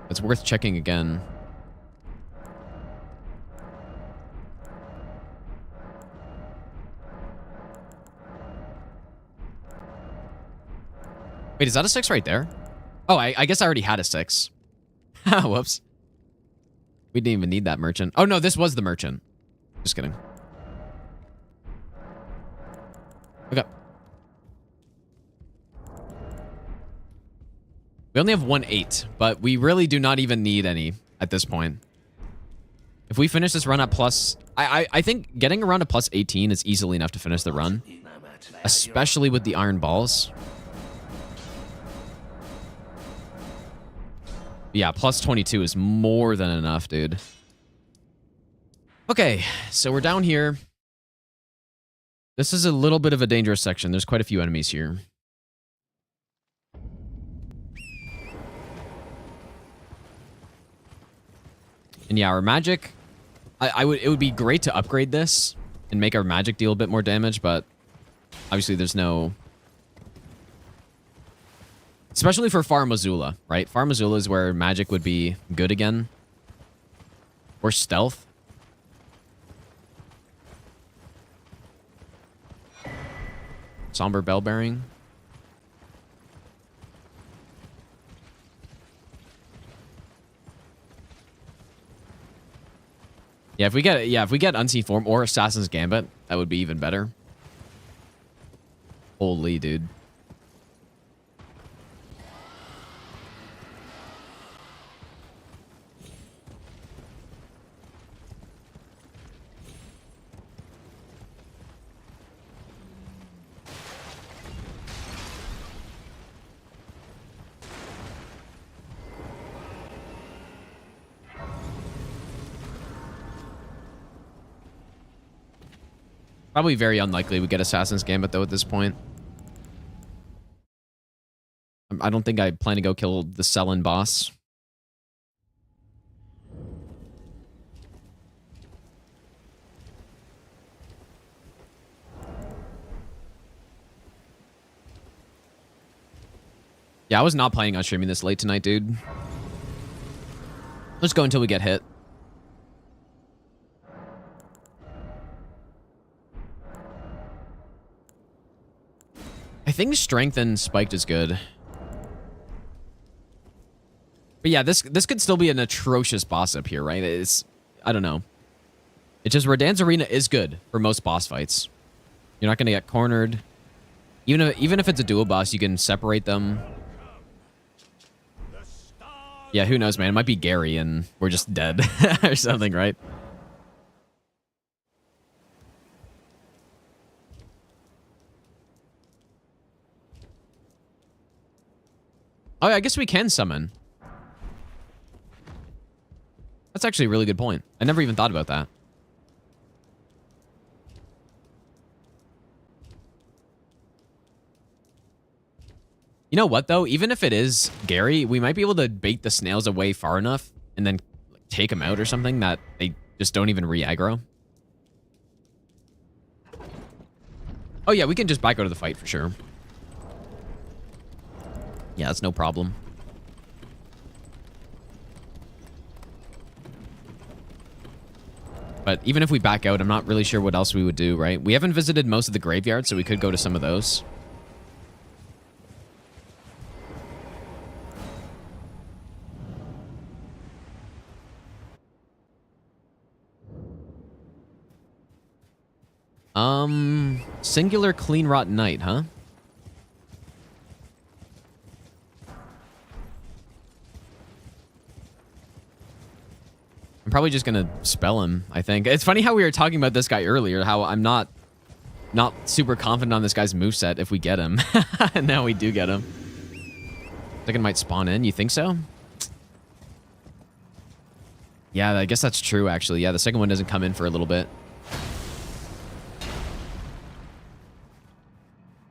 It's worth checking again. Wait, is that a 6 right there? Oh, I guess I already had a 6. Whoops. We didn't even need that merchant. Oh, no, this was the merchant. Just kidding. Okay. We only have 1 8, but we really do not even need any at this point. If we finish this run at plus... I think getting around to plus 18 is easily enough to finish the run. Especially with the iron balls. Yeah, plus 22 is more than enough, dude. Okay, so we're down here. This is a little bit of a dangerous section. There's quite a few enemies here. And yeah, our magic... it would be great to upgrade this and make our magic deal a bit more damage, but obviously there's no... Especially for Far Missoula, right? Far Missoula is where magic would be good again. Or stealth. Somber Bell Bearing. Yeah, if we get Unseen Form or Assassin's Gambit, that would be even better. Holy dude. Probably very unlikely we get Assassin's Gambit, though, at this point. I don't think I plan to go kill the Selin boss. Yeah, I was not planning on streaming this late tonight, dude. Let's go until we get hit. I think Strength and Spiked is good. But yeah, this could still be an atrocious boss up here, right? It's, I don't know. It's just Radahn's Arena is good for most boss fights. You're not going to get cornered. Even if it's a dual boss, you can separate them. Yeah, who knows, man? It might be Gary and we're just dead or something, right? Oh, I guess we can summon. That's actually a really good point. I never even thought about that. You know what, though? Even if it is Gary, we might be able to bait the snails away far enough and then take them out or something that they just don't even re-aggro. Oh, yeah, we can just back out of the fight for sure. Yeah, that's no problem. But even if we back out, I'm not really sure what else we would do, right? We haven't visited most of the graveyards, so we could go to some of those. Singular Clean Rot Knight, huh? I'm probably just gonna spell him, I think. It's funny how we were talking about this guy earlier, how I'm not super confident on this guy's moveset if we get him. And now we do get him. Second might spawn in, you think so? Yeah, I guess that's true, actually. Yeah, the second one doesn't come in for a little bit.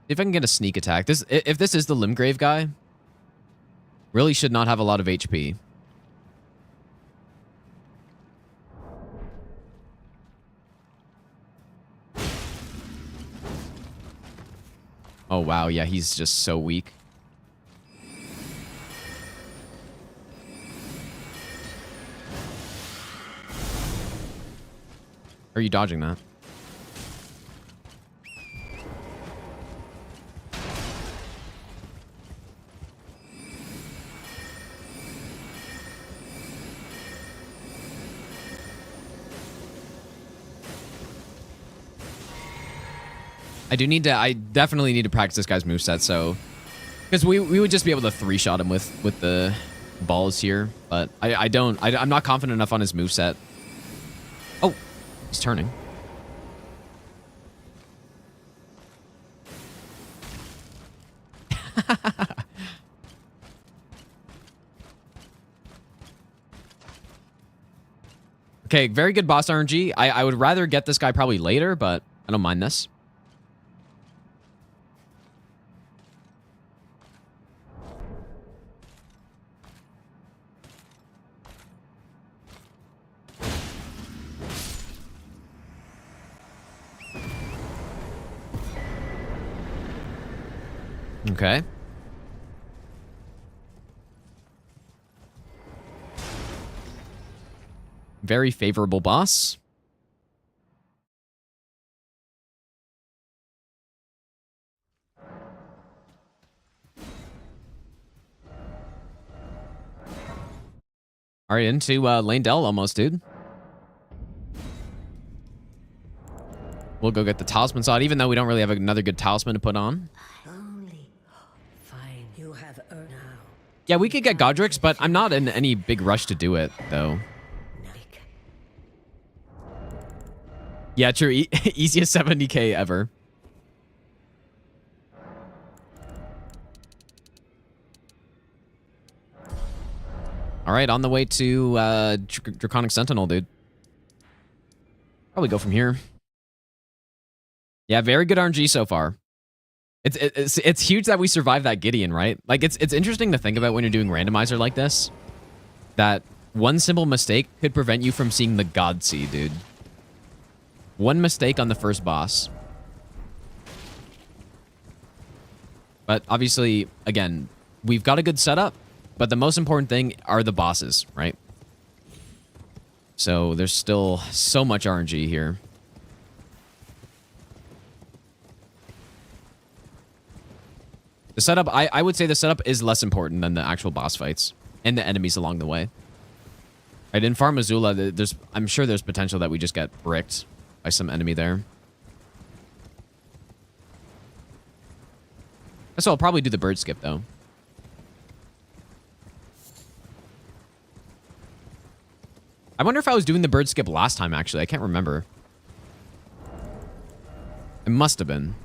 If I can get a sneak attack. If this is the Limgrave guy, really should not have a lot of HP. Oh, wow. Yeah, he's just so weak. Are you dodging that? I definitely need to practice this guy's moveset, so... Because we would just be able to three-shot him with the balls here, but I'm not confident enough on his moveset. Oh, he's turning. Okay, very good boss RNG. I would rather get this guy probably later, but I don't mind this. Okay. very favorable boss. All right, into Lane Dell almost, dude. We'll go get the talisman sword, even though we don't really have another good talisman to put on. Only fine. You have earned now. Yeah, we could get Godrick's, but I'm not in any big rush to do it, though. Yeah, true. Easiest 70k ever. All right, on the way to Draconic Sentinel, dude. Probably go from here. Yeah, very good RNG so far. It's huge that we survived that Gideon, right? Like, it's interesting to think about when you're doing randomizer like this, that one simple mistake could prevent you from seeing the God Seed, dude. One mistake on the first boss. But obviously, again, we've got a good setup, but the most important thing are the bosses, right? So there's still so much RNG here. The setup, I would say the setup is less important than the actual boss fights and the enemies along the way. Right, in Farm Azula, I'm sure there's potential that we just get bricked by some enemy there. So I'll probably do the bird skip, though. I wonder if I was doing the bird skip last time, actually. I can't remember. It must have been.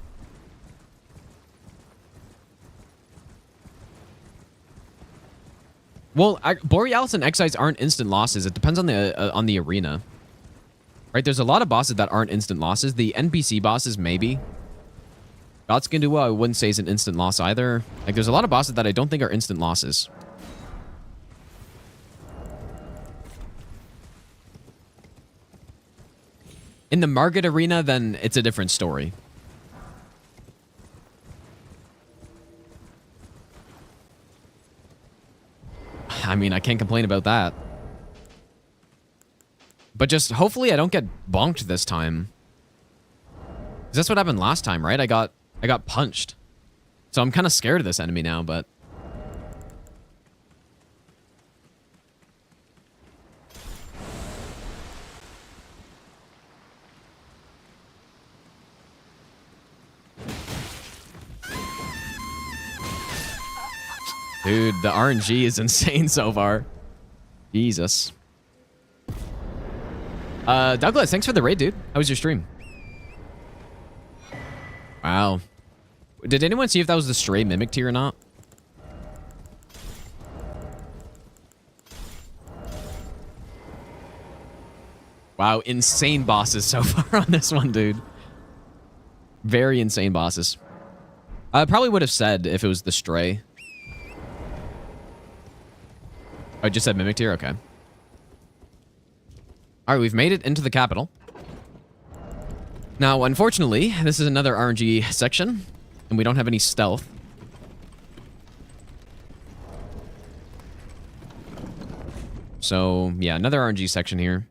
Well, Borealis and Excise aren't instant losses. It depends on the arena. Right, there's a lot of bosses that aren't instant losses. The NPC bosses, maybe. Godskin Duo, I wouldn't say is an instant loss either. Like, there's a lot of bosses that I don't think are instant losses. In the Margit arena, then it's a different story. I mean, I can't complain about that. But just hopefully I don't get bonked this time. 'Cause that's what happened last time, right? I got punched. So I'm kind of scared of this enemy now, but dude, the RNG is insane so far. Jesus. Douglas, thanks for the raid, dude. How was your stream? Wow. Did anyone see if that was the stray mimic tier or not? Wow, insane bosses so far on this one, dude. Very insane bosses. I probably would have said if it was the stray. I just said mimic tier? Okay. Alright, we've made it into the capital. Now, unfortunately, this is another RNG section, and we don't have any stealth. So, yeah, another RNG section here.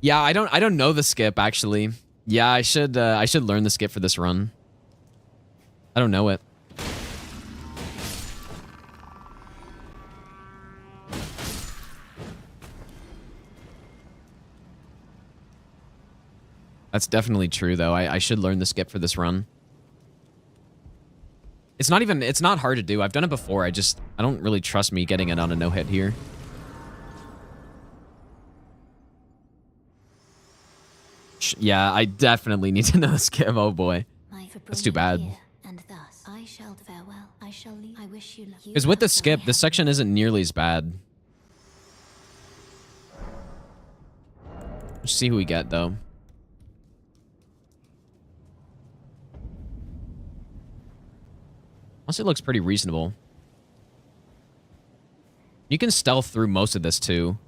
Yeah, I don't know the skip, actually. Yeah, I should learn the skip for this run. I don't know it. That's definitely true, though. I should learn the skip for this run. It's not hard to do. I've done it before. I don't really trust me getting it on a no-hit here. Yeah, I definitely need to know the skip. Oh boy. That's too bad. Because with the skip, the section isn't nearly as bad. Let's see who we get, though. Honestly, it looks pretty reasonable. You can stealth through most of this, too.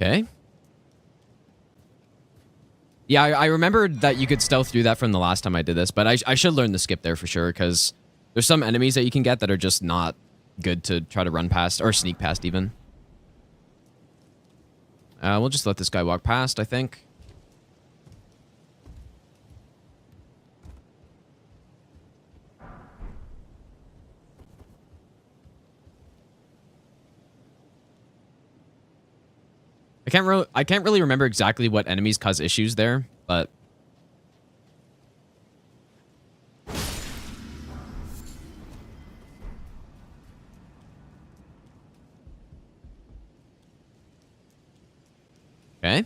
Okay. Yeah, I remembered that you could stealth through that from the last time I did this, but I should learn the skip there for sure, because there's some enemies that you can get that are just not good to try to run past, or sneak past even. We'll just let this guy walk past, I think. I can't really remember exactly what enemies cause issues there, but okay.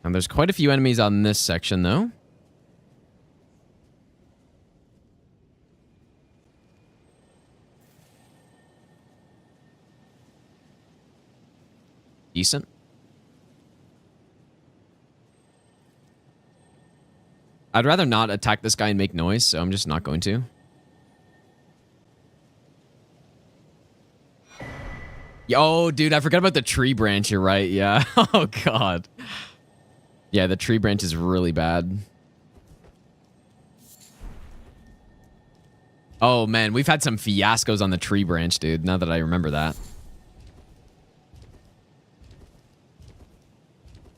And there's quite a few enemies on this section though. Decent. I'd rather not attack this guy and make noise, so I'm just not going to. Oh, dude, I forgot about the tree branch. You're right. Yeah. Oh, God. Yeah, the tree branch is really bad. Oh, man, we've had some fiascos on the tree branch, dude, now that I remember that.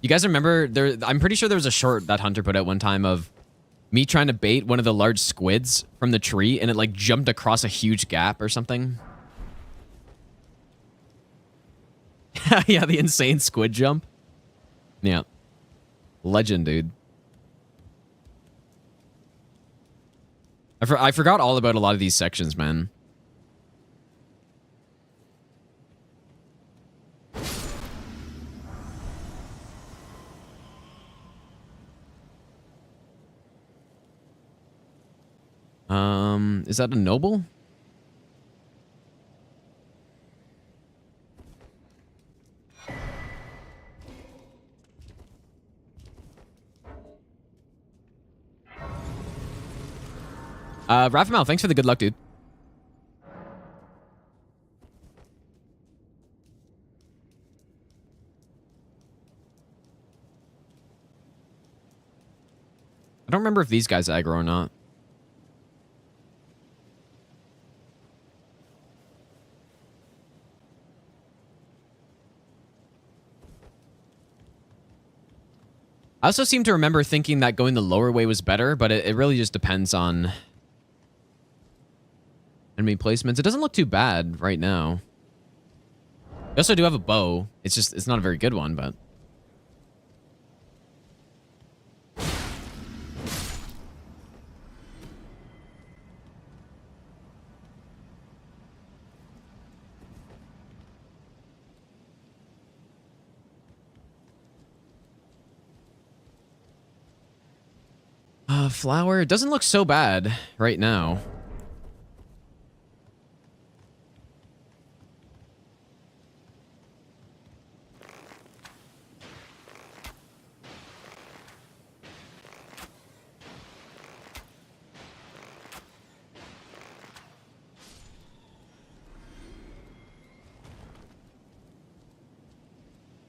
You guys remember there? I'm pretty sure there was a short that Hunter put out one time of me trying to bait one of the large squids from the tree, and it like jumped across a huge gap or something. Yeah, the insane squid jump. Yeah, legend, dude. I forgot all about a lot of these sections, man. Is that a noble? Raphael, thanks for the good luck, dude. I don't remember if these guys aggro or not. I also seem to remember thinking that going the lower way was better, but it really just depends on enemy placements. It doesn't look too bad right now. We also do have a bow. It's not a very good one, but... flower. It doesn't look so bad right now.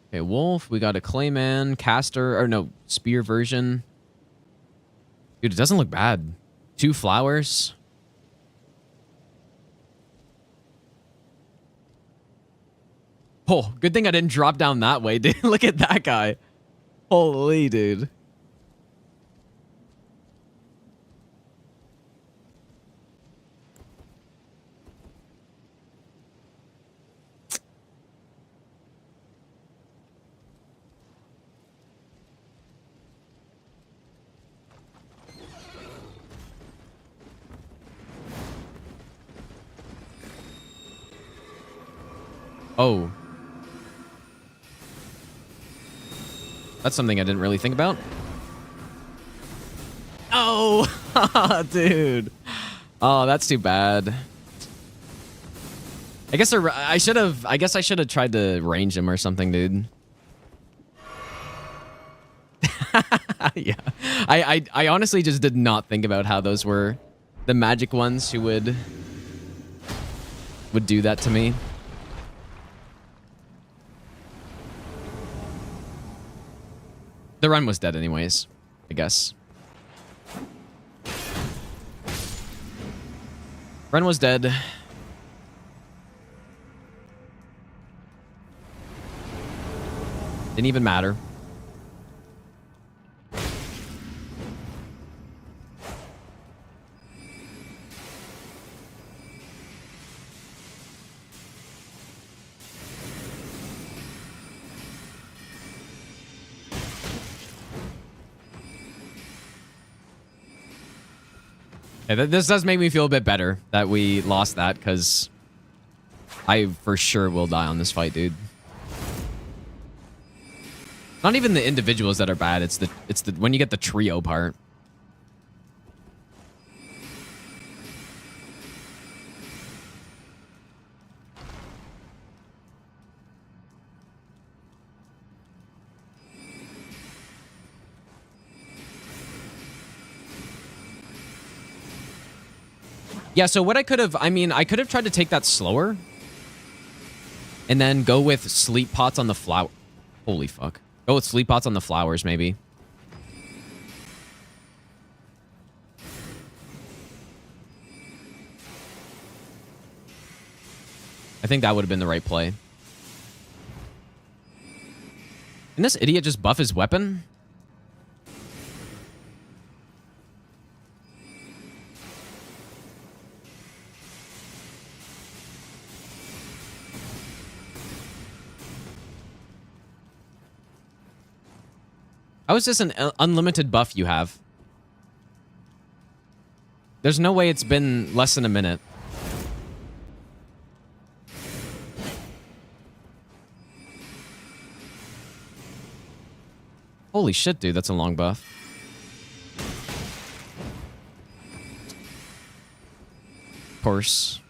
Okay, wolf. We got a clayman, caster, or no, spear version. Dude, it doesn't look bad. 2 flowers. Oh, good thing I didn't drop down that way, dude. Look at that guy. Holy, dude. Oh. That's something I didn't really think about. Oh, dude. Oh, that's too bad. I guess I should have tried to range him or something, dude. Yeah. I honestly just did not think about how those were the magic ones who would do that to me. The run was dead anyways, I guess. Run was dead. Didn't even matter. Yeah, this does make me feel a bit better that we lost that, because I for sure will die on this fight, dude. Not even the individuals that are bad, it's the when you get the trio part. Yeah, so what I could have, I could have tried to take that slower and then go with sleep pots on the flower. Holy fuck. Go with sleep pots on the flowers, maybe. I think that would have been the right play. Can this idiot just buff his weapon? How is this an unlimited buff you have? There's no way it's been less than a minute. Holy shit, dude, that's a long buff. Of course.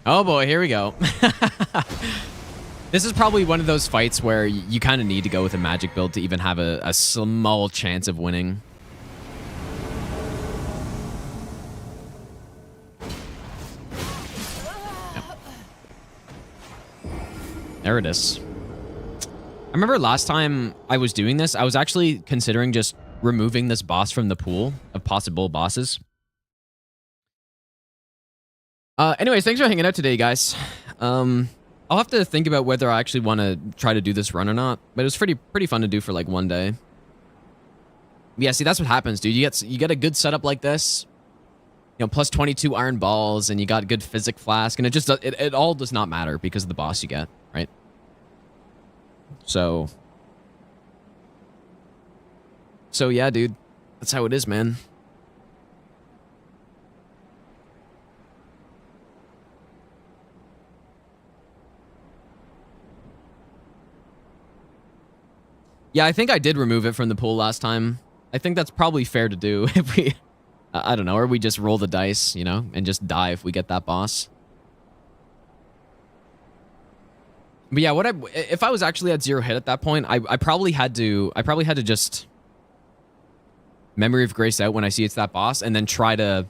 Oh boy, here we go. This is probably one of those fights where you kind of need to go with a magic build to even have a small chance of winning. Yep. There it is. I remember last time I was doing this, I was actually considering just removing this boss from the pool of possible bosses. Anyways, thanks for hanging out today, guys. I'll have to think about whether I actually want to try to do this run or not, but it was pretty fun to do for like one day. Yeah, see, that's what happens, dude. You get a good setup like this, you know, plus 22 iron balls, and you got good physic flask, and it all does not matter because of the boss you get, right? So yeah, dude, that's how it is, man. Yeah, I think I did remove it from the pool last time. I think that's probably fair to do if we, I don't know, or we just roll the dice, you know, and just die if we get that boss. But yeah, if I was actually at 0 hit at that point, I probably had to just Memory of Grace out when I see it's that boss, and then try to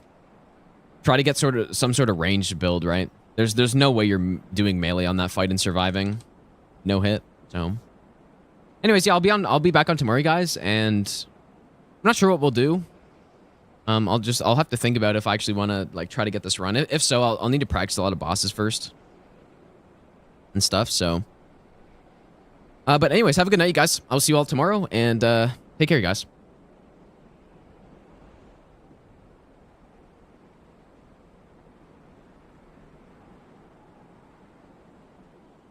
get some sort of ranged build, right? There's no way you're doing melee on that fight and surviving. No hit, so. Anyways, yeah, I'll be back on tomorrow, guys, and I'm not sure what we'll do. I'll have to think about if I actually want to like try to get this run. If so, I'll need to practice a lot of bosses first and stuff. So, but anyways, have a good night, you guys. I'll see you all tomorrow, and take care, you guys.